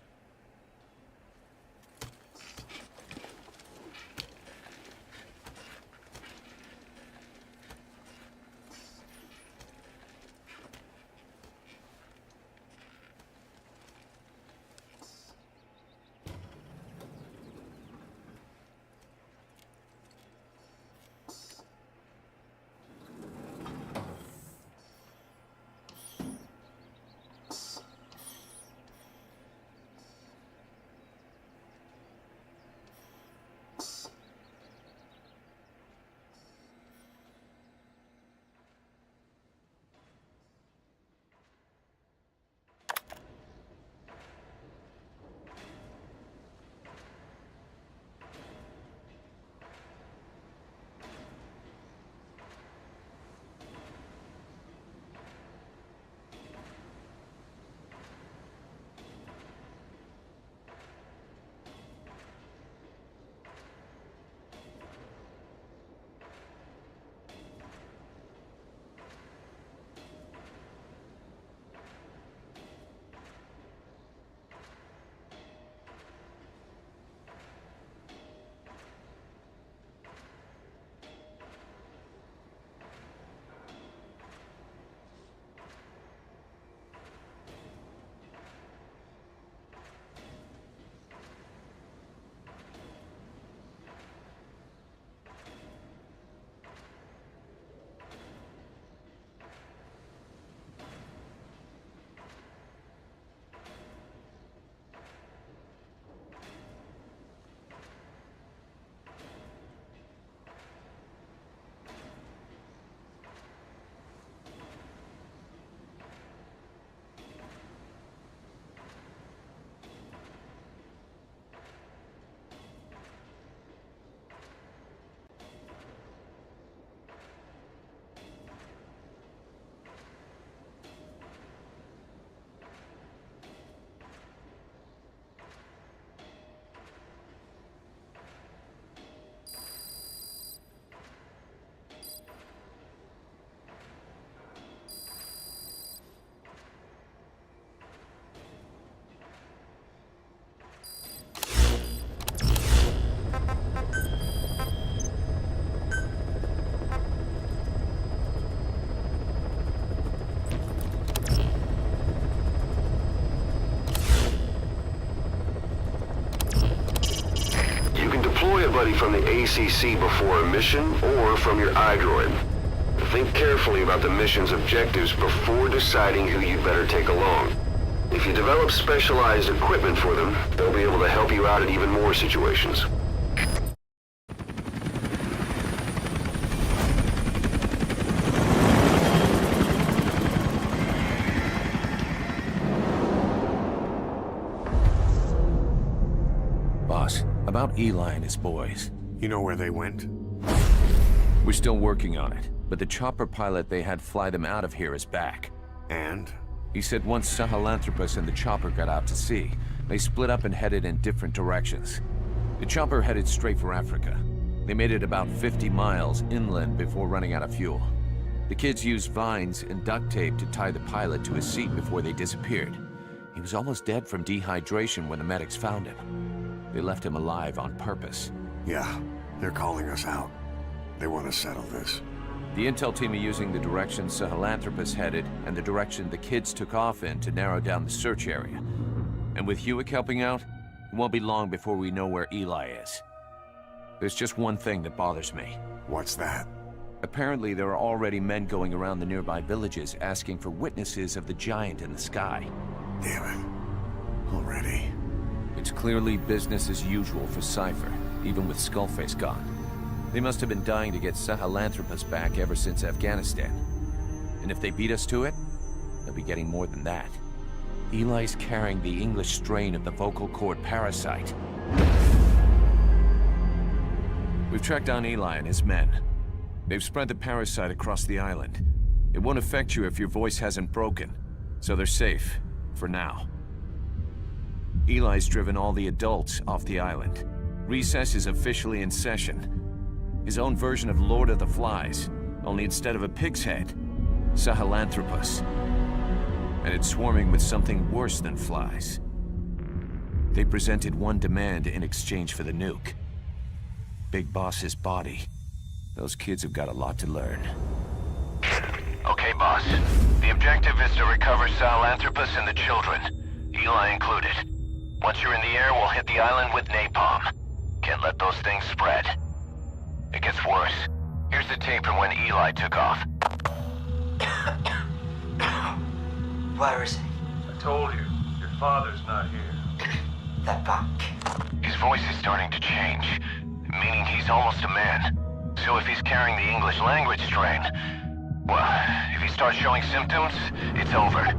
from the ACC before a mission or from your iDroid. Think carefully about the mission's objectives before deciding who you'd better take along. If you develop specialized equipment for them, they'll be able to help you out in even more situations. Boss, about Eli and his boys. You know where they went? We're still working on it, but the chopper pilot they had fly them out of here is back. And? He said once Sahelanthropus and the chopper got out to sea, they split up and headed in different directions. The chopper headed straight for Africa. They made it about 50 miles inland before running out of fuel. The kids used vines and duct tape to tie the pilot to his seat before they disappeared. He was almost dead from dehydration when the medics found him. They left him alive on purpose. Yeah, they're calling us out. They want to settle this. The intel team are using the direction Sahelanthropus headed and the direction the kids took off in to narrow down the search area. And with Huey helping out, it won't be long before we know where Eli is. There's just one thing that bothers me. What's that? Apparently there are already men going around the nearby villages asking for witnesses of the giant in the sky. Damn it. Already? It's clearly business as usual for Cypher, even with Skullface gone. They must have been dying to get Sahelanthropus back ever since Afghanistan. And if they beat us to it, they'll be getting more than that. Eli's carrying the English strain of the vocal cord parasite. We've tracked down Eli and his men. They've spread the parasite across the island. It won't affect you if your voice hasn't broken, so they're safe, for now. Eli's driven all the adults off the island. Recess is officially in session. His own version of Lord of the Flies, only instead of a pig's head, Sahelanthropus. And it's swarming with something worse than flies. They presented one demand in exchange for the nuke. Big Boss's body. Those kids have got a lot to learn. Okay, boss. The objective is to recover Sahelanthropus and the children, Eli included. Once you're in the air, we'll hit the island with napalm. Can't let those things spread. It gets worse. Here's the tape from when Eli took off. Where is he? I told you, your father's not here. They're back. His voice is starting to change, meaning he's almost a man. So if he's carrying the English language strain, well, if he starts showing symptoms, it's over.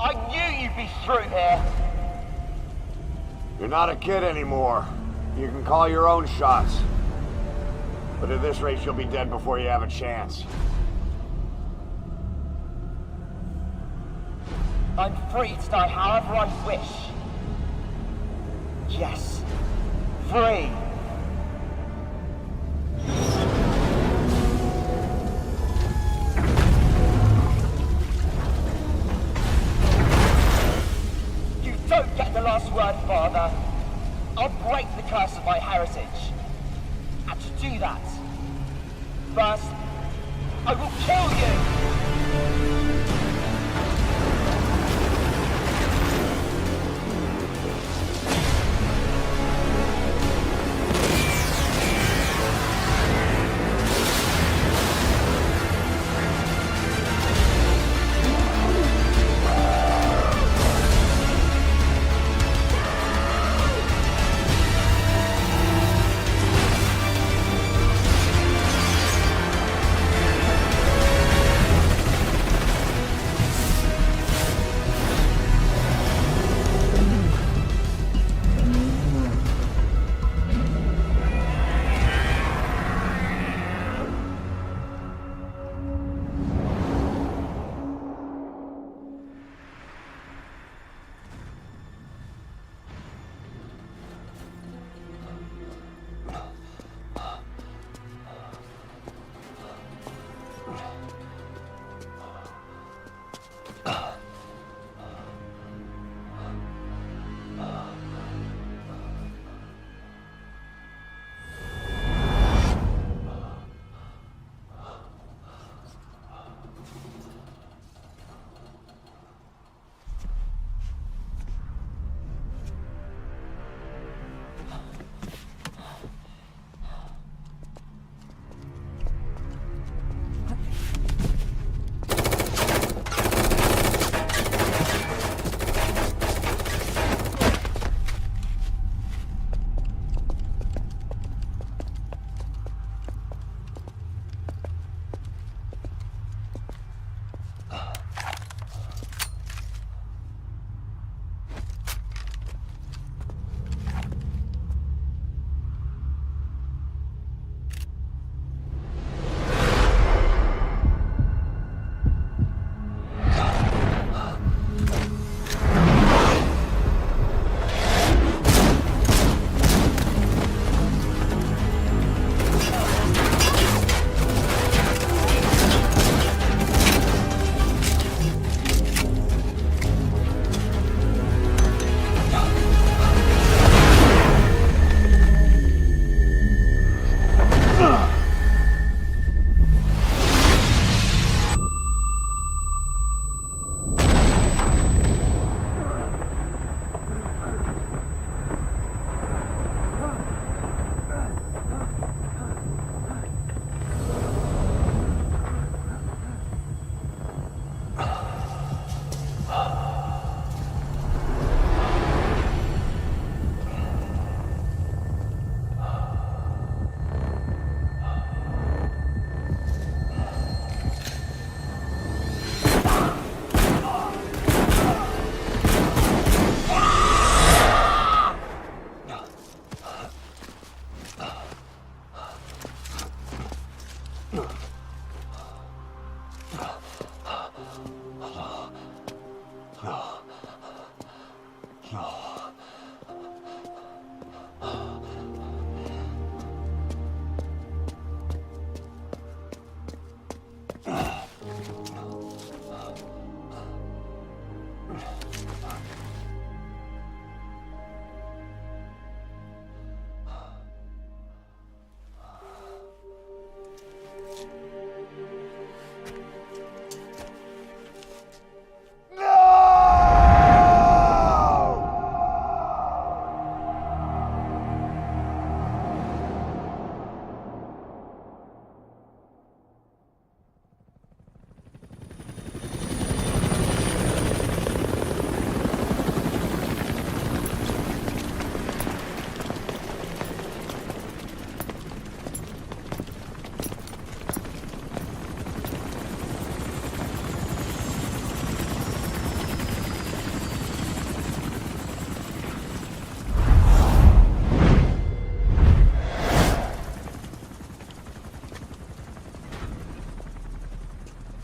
I knew you'd be through here! You're not a kid anymore. You can call your own shots. But at this rate, you'll be dead before you have a chance. I'm free to die however I wish. Yes. Free. You don't get the last word, Father. I'll break the curse of my heritage. And to do that, first, I will kill you!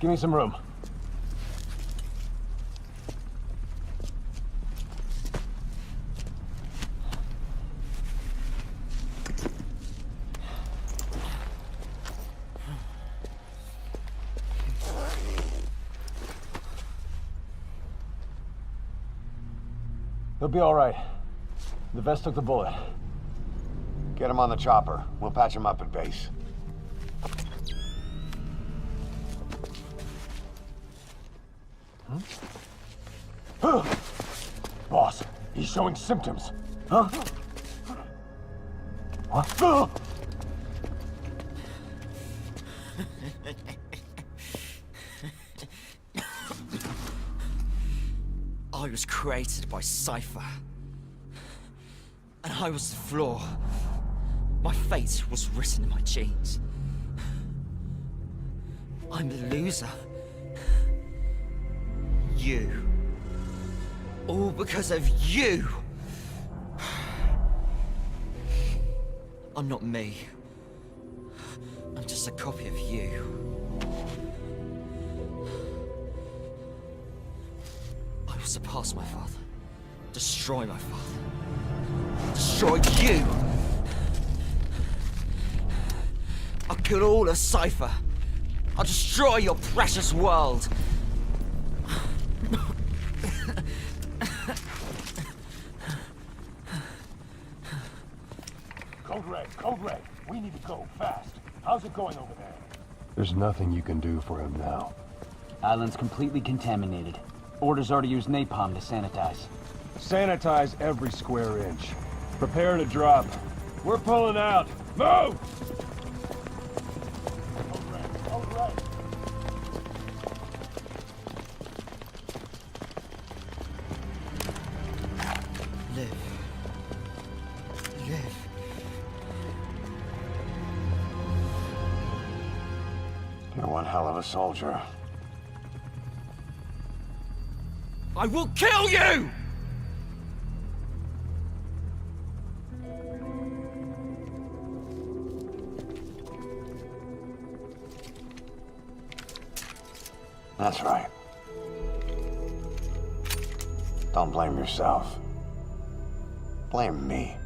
Give me some room. He'll be all right. The vest took the bullet. Get him on the chopper. We'll patch him up at base. Boss, he's showing symptoms. Huh? What? I was created by Cypher. And I was the flaw. My fate was written in my genes. I'm the loser. You. All because of you. I'm not me. I'm just a copy of you. I will surpass my father. Destroy my father. Destroy you! I'll kill all of Cypher. I'll destroy your precious world. Code Red, we need to go fast. How's it going over there? There's nothing you can do for him now. Island's completely contaminated. Orders are to use napalm to sanitize. Sanitize every square inch. Prepare to drop. We're pulling out. Move! Code Red. Live. Live. You're one hell of a soldier. I will kill you! That's right. Don't blame yourself. Blame me.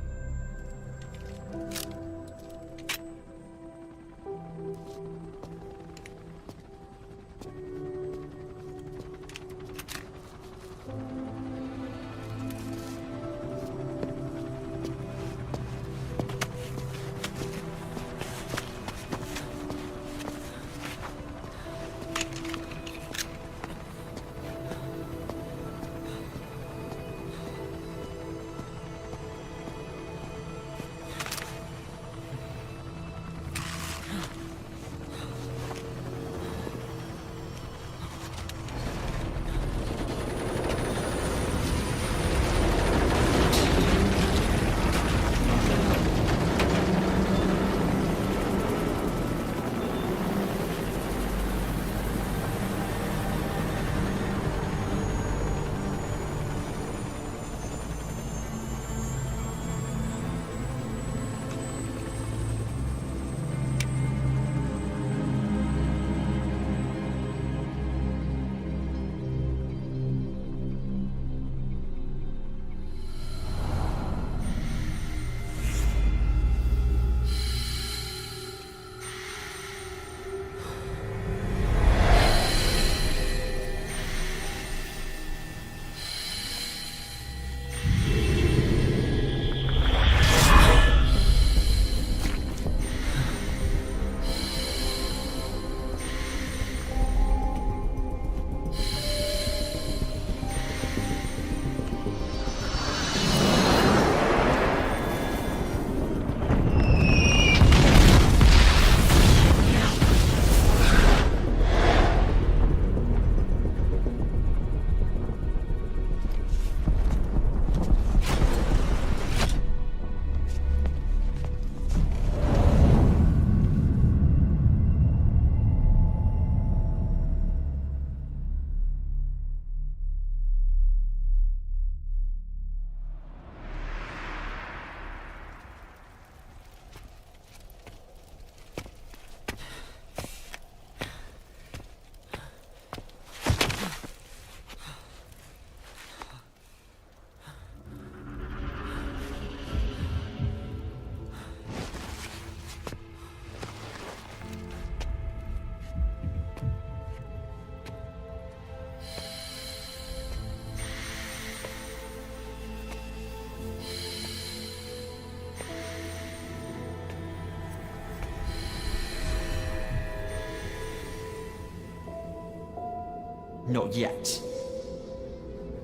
Not yet.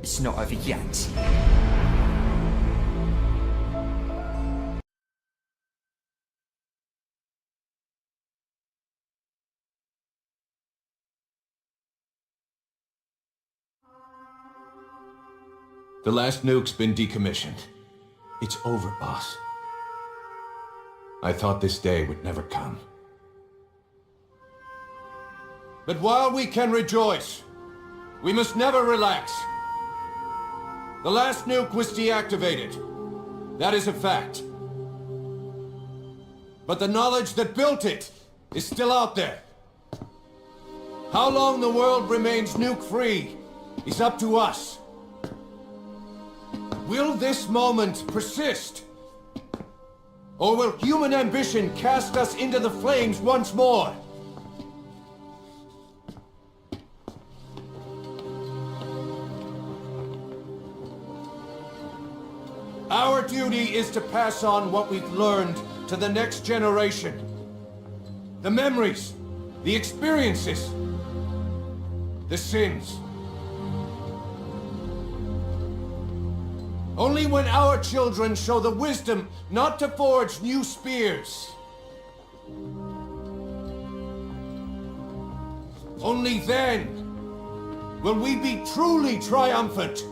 It's not over yet. The last nuke's been decommissioned. It's over, boss. I thought this day would never come. But while we can rejoice, we must never relax. The last nuke was deactivated. That is a fact. But the knowledge that built it is still out there. How long the world remains nuke-free is up to us. Will this moment persist? Or will human ambition cast us into the flames once more? Our duty is to pass on what we've learned to the next generation. The memories, the experiences, the sins. Only when our children show the wisdom not to forge new spears. Only then will we be truly triumphant.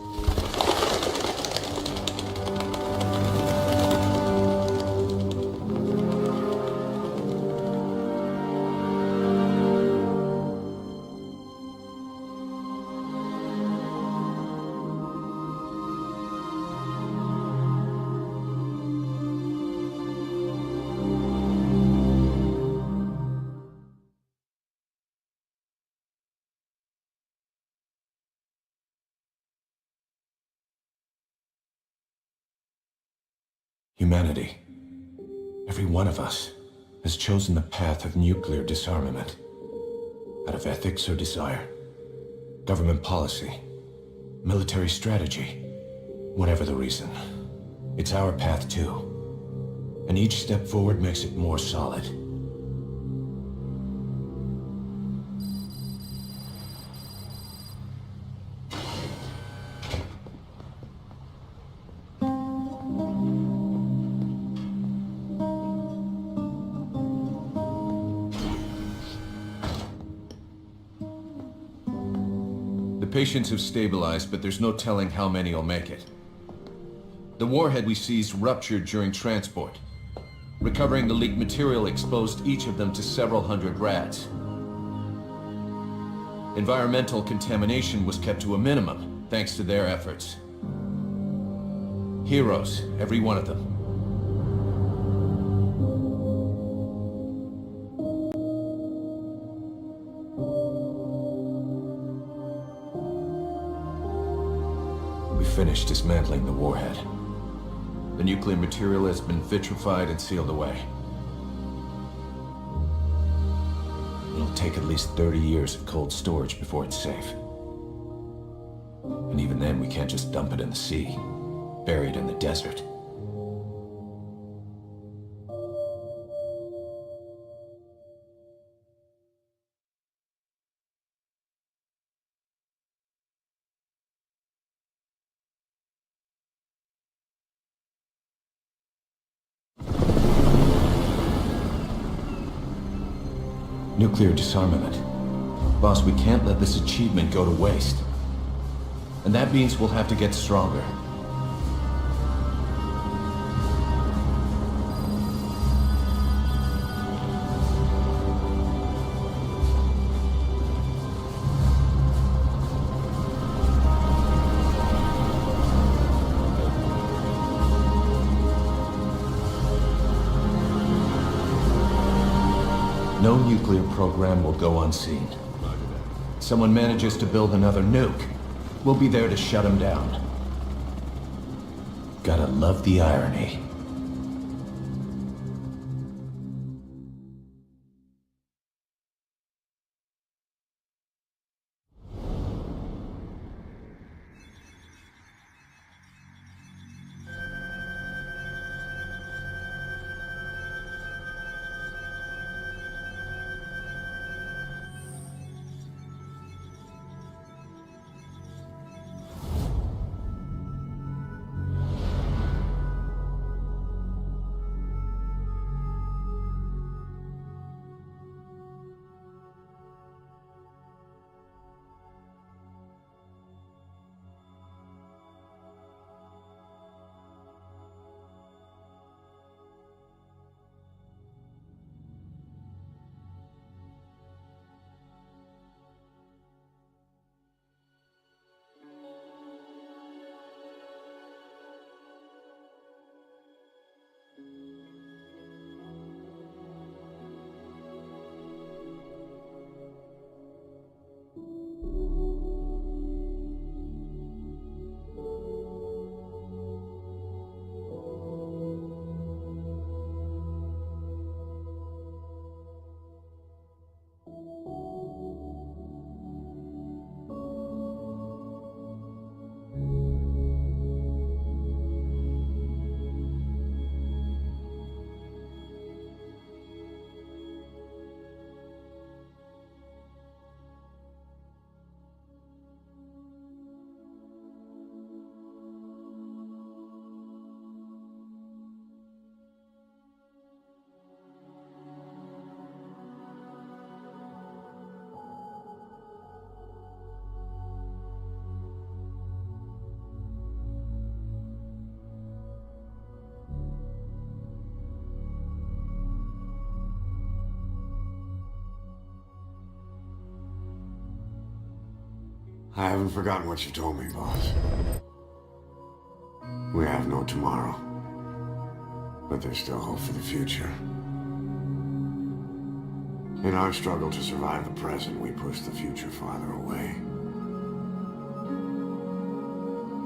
Humanity, every one of us, has chosen the path of nuclear disarmament. Out of ethics or desire, government policy, military strategy, whatever the reason. It's our path too. And each step forward makes it more solid. Patients have stabilized, but there's no telling how many will make it. The warhead we seized ruptured during transport. Recovering the leaked material exposed each of them to several hundred rats. Environmental contamination was kept to a minimum, thanks to their efforts. Heroes, every one of them. Finished dismantling the warhead. The nuclear material has been vitrified and sealed away. It'll take at least 30 years of cold storage before it's safe. And even then, we can't just dump it in the sea, bury it in the desert. Nuclear disarmament. Boss, we can't let this achievement go to waste. And that means we'll have to get stronger. No nuclear program will go unseen. Someone manages to build another nuke, we'll be there to shut him down. Gotta love the irony. I haven't forgotten what you told me, boss. We have no tomorrow. But there's still hope for the future. In our struggle to survive the present, we push the future farther away.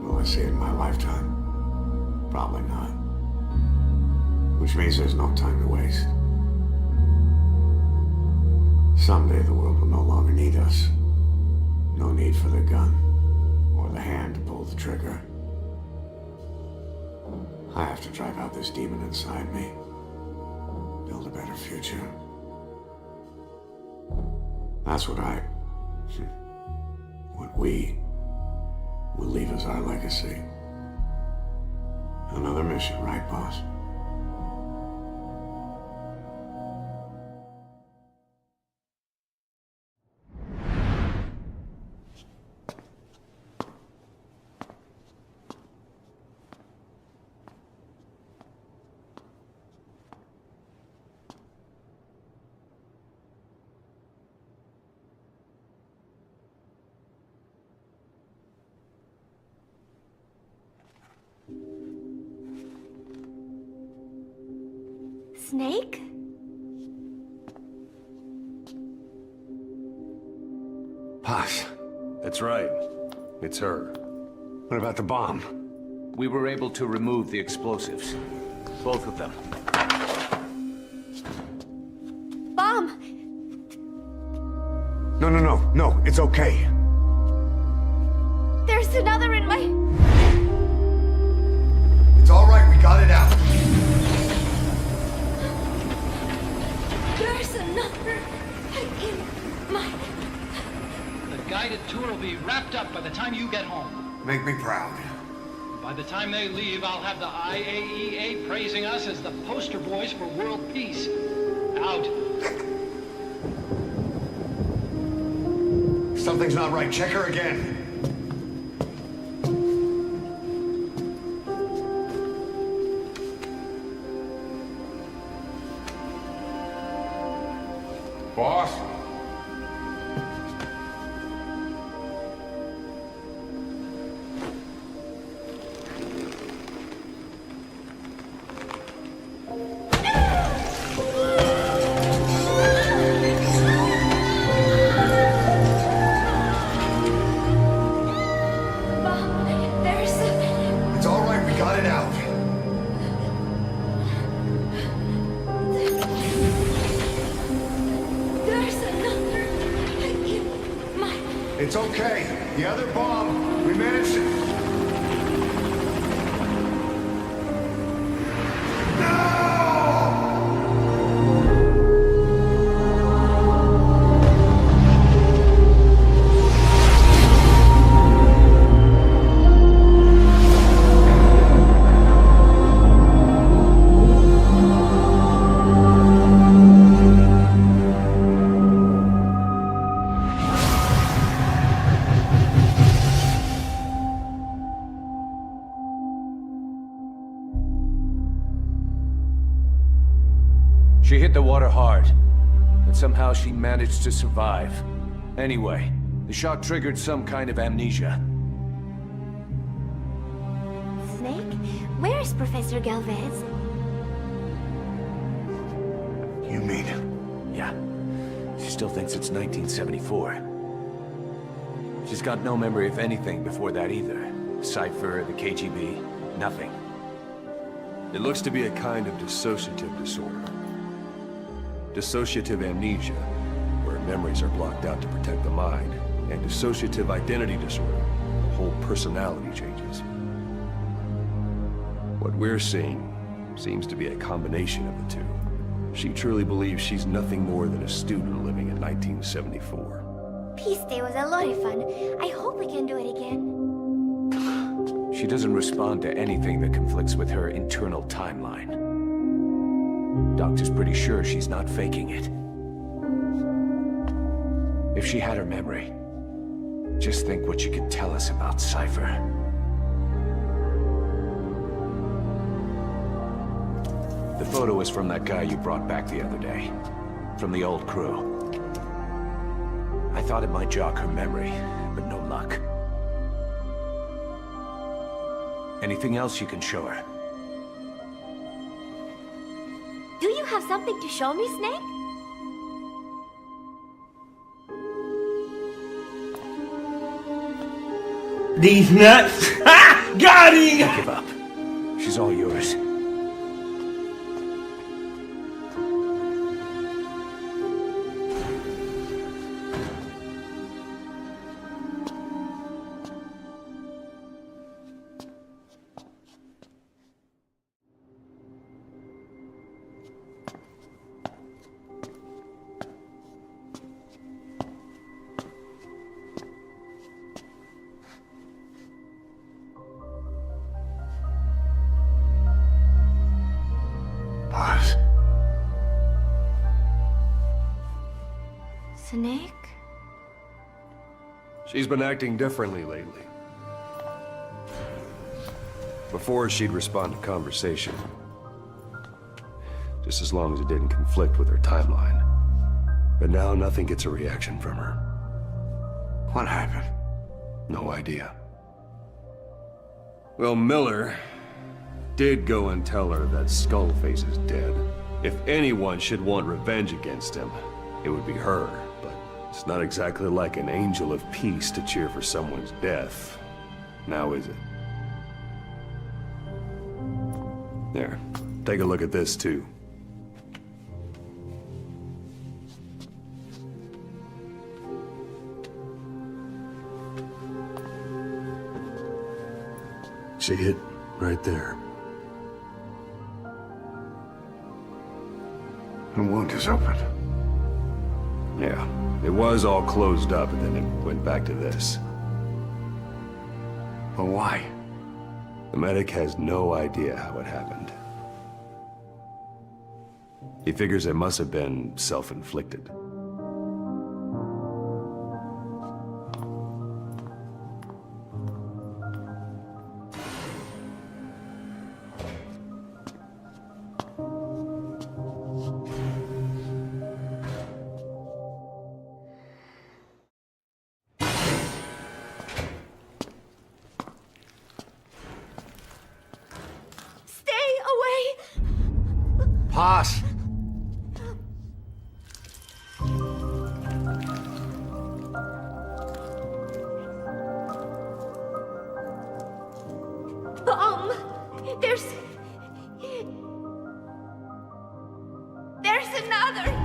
Will I see it in my lifetime? Probably not. Which means there's no time to waste. Someday the world will no longer need us. No need for the gun, or the hand to pull the trigger. I have to drive out this demon inside me. Build a better future. That's what we will leave as our legacy. Another mission, right, boss? Snake? Posh. That's right. It's her. What about the bomb? We were able to remove the explosives. Both of them. Bomb! No, it's okay. There's another in my... It's all right, we got it out. There's another in my... The guided tour will be wrapped up by the time you get home. Make me proud. By the time they leave, I'll have the IAEA praising us as the poster boys for world peace. Out. Something's not right. Check her again. Boss? It's all right, we got it out. It's okay. The other bomb, we managed it. She hit the water hard, but somehow she managed to survive. Anyway, the shock triggered some kind of amnesia. Snake? Where is Professor Galvez? You mean? Yeah. She still thinks it's 1974. She's got no memory of anything before that either. Cypher, the KGB, nothing. It looks to be a kind of dissociative disorder. Dissociative amnesia, where memories are blocked out to protect the mind, and dissociative identity disorder, the whole personality changes. What we're seeing seems to be a combination of the two. She truly believes she's nothing more than a student living in 1974. Peace Day was a lot of fun. I hope we can do it again. She doesn't respond to anything that conflicts with her internal timeline. Doctor's pretty sure she's not faking it. If she had her memory, just think what she could tell us about Cypher. The photo is from that guy you brought back the other day. From the old crew. I thought it might jog her memory, but no luck. Anything else you can show her? Do you have something to show me, Snake? These nuts! Ha! Got him! Don't give up. She's all yours. Snake? She's been acting differently lately. Before, she'd respond to conversation. Just as long as it didn't conflict with her timeline. But now nothing gets a reaction from her. What happened? No idea. Well, Miller did go and tell her that Skullface is dead. If anyone should want revenge against him, it would be her. But it's not exactly like an angel of peace to cheer for someone's death. Now is it? There. Take a look at this, too. See it? Right there. The wound is open. Yeah. It was all closed up, and then it went back to this. But why? The medic has no idea how it happened. He figures it must have been self-inflicted. Pass. There's another!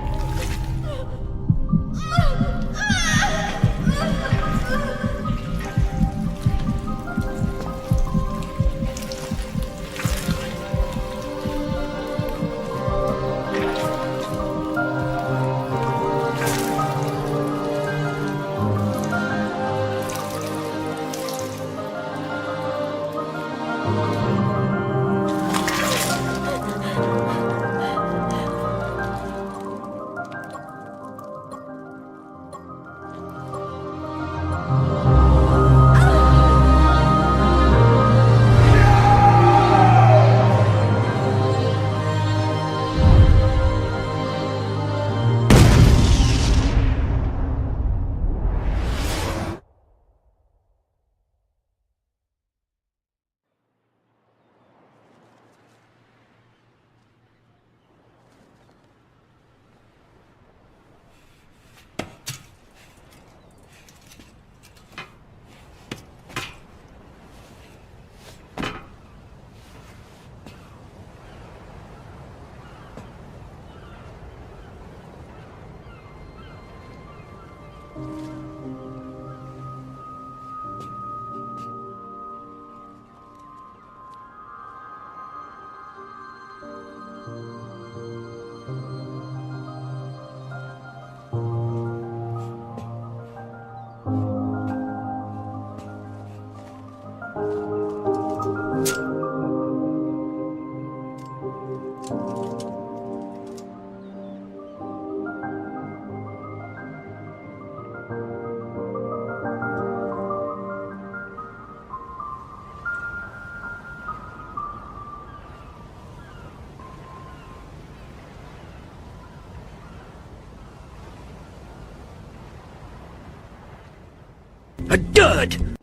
A dud!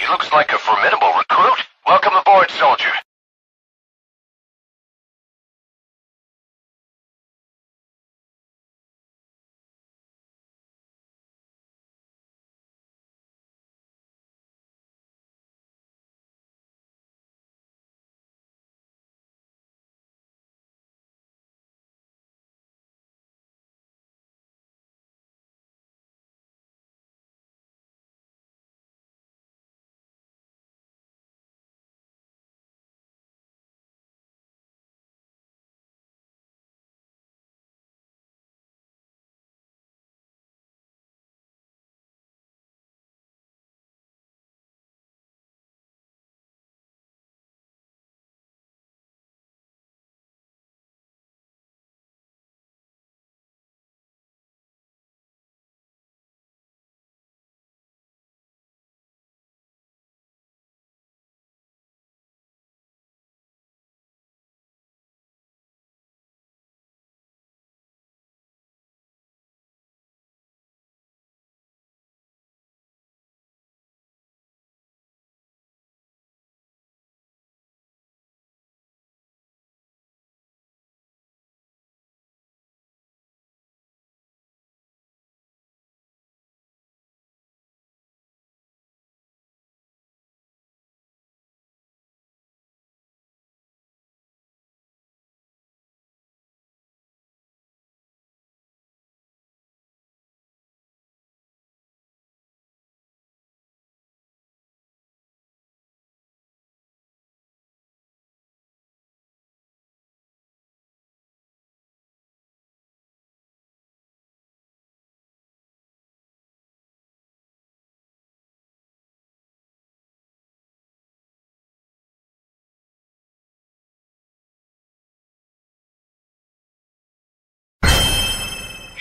He looks like a formidable recruit. Welcome aboard, soldier.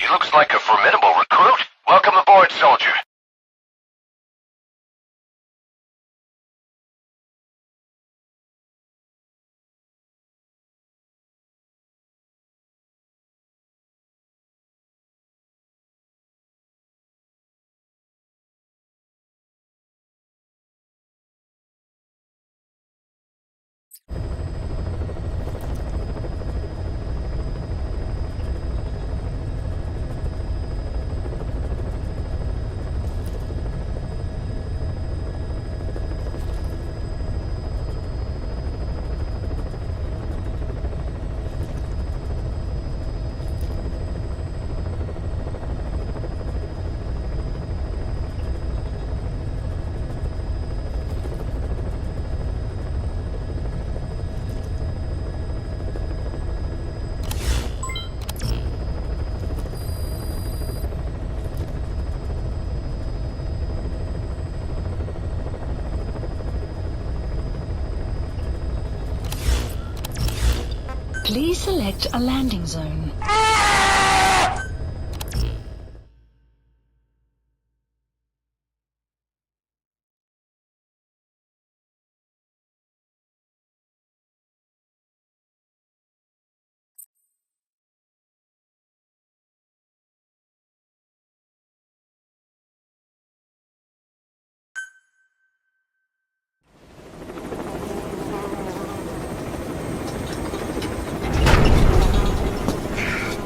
He looks like a formidable recruit. Welcome aboard, soldier. Please select a landing zone.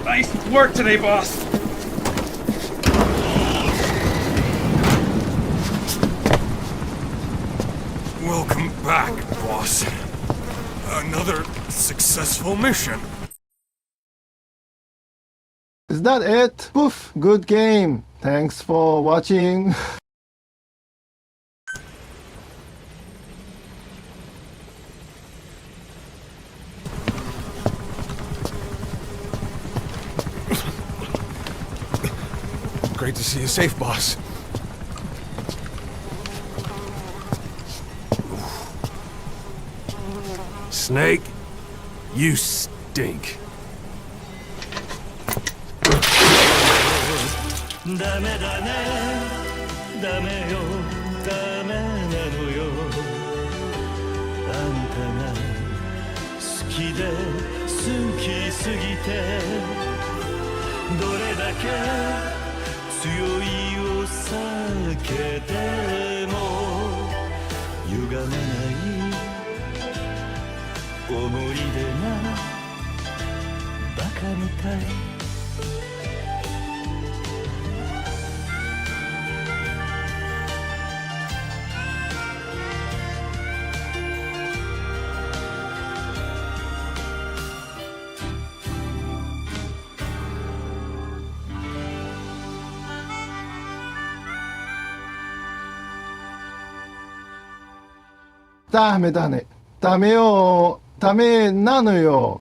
Nice work today, boss. Welcome back, boss. Another successful mission. Is that it? Poof, good game. Thanks for watching. Great to see you safe, boss. Snake, you stink. 歪まない思い出がバカみたいダメだね。ダメよ。ダメなのよ。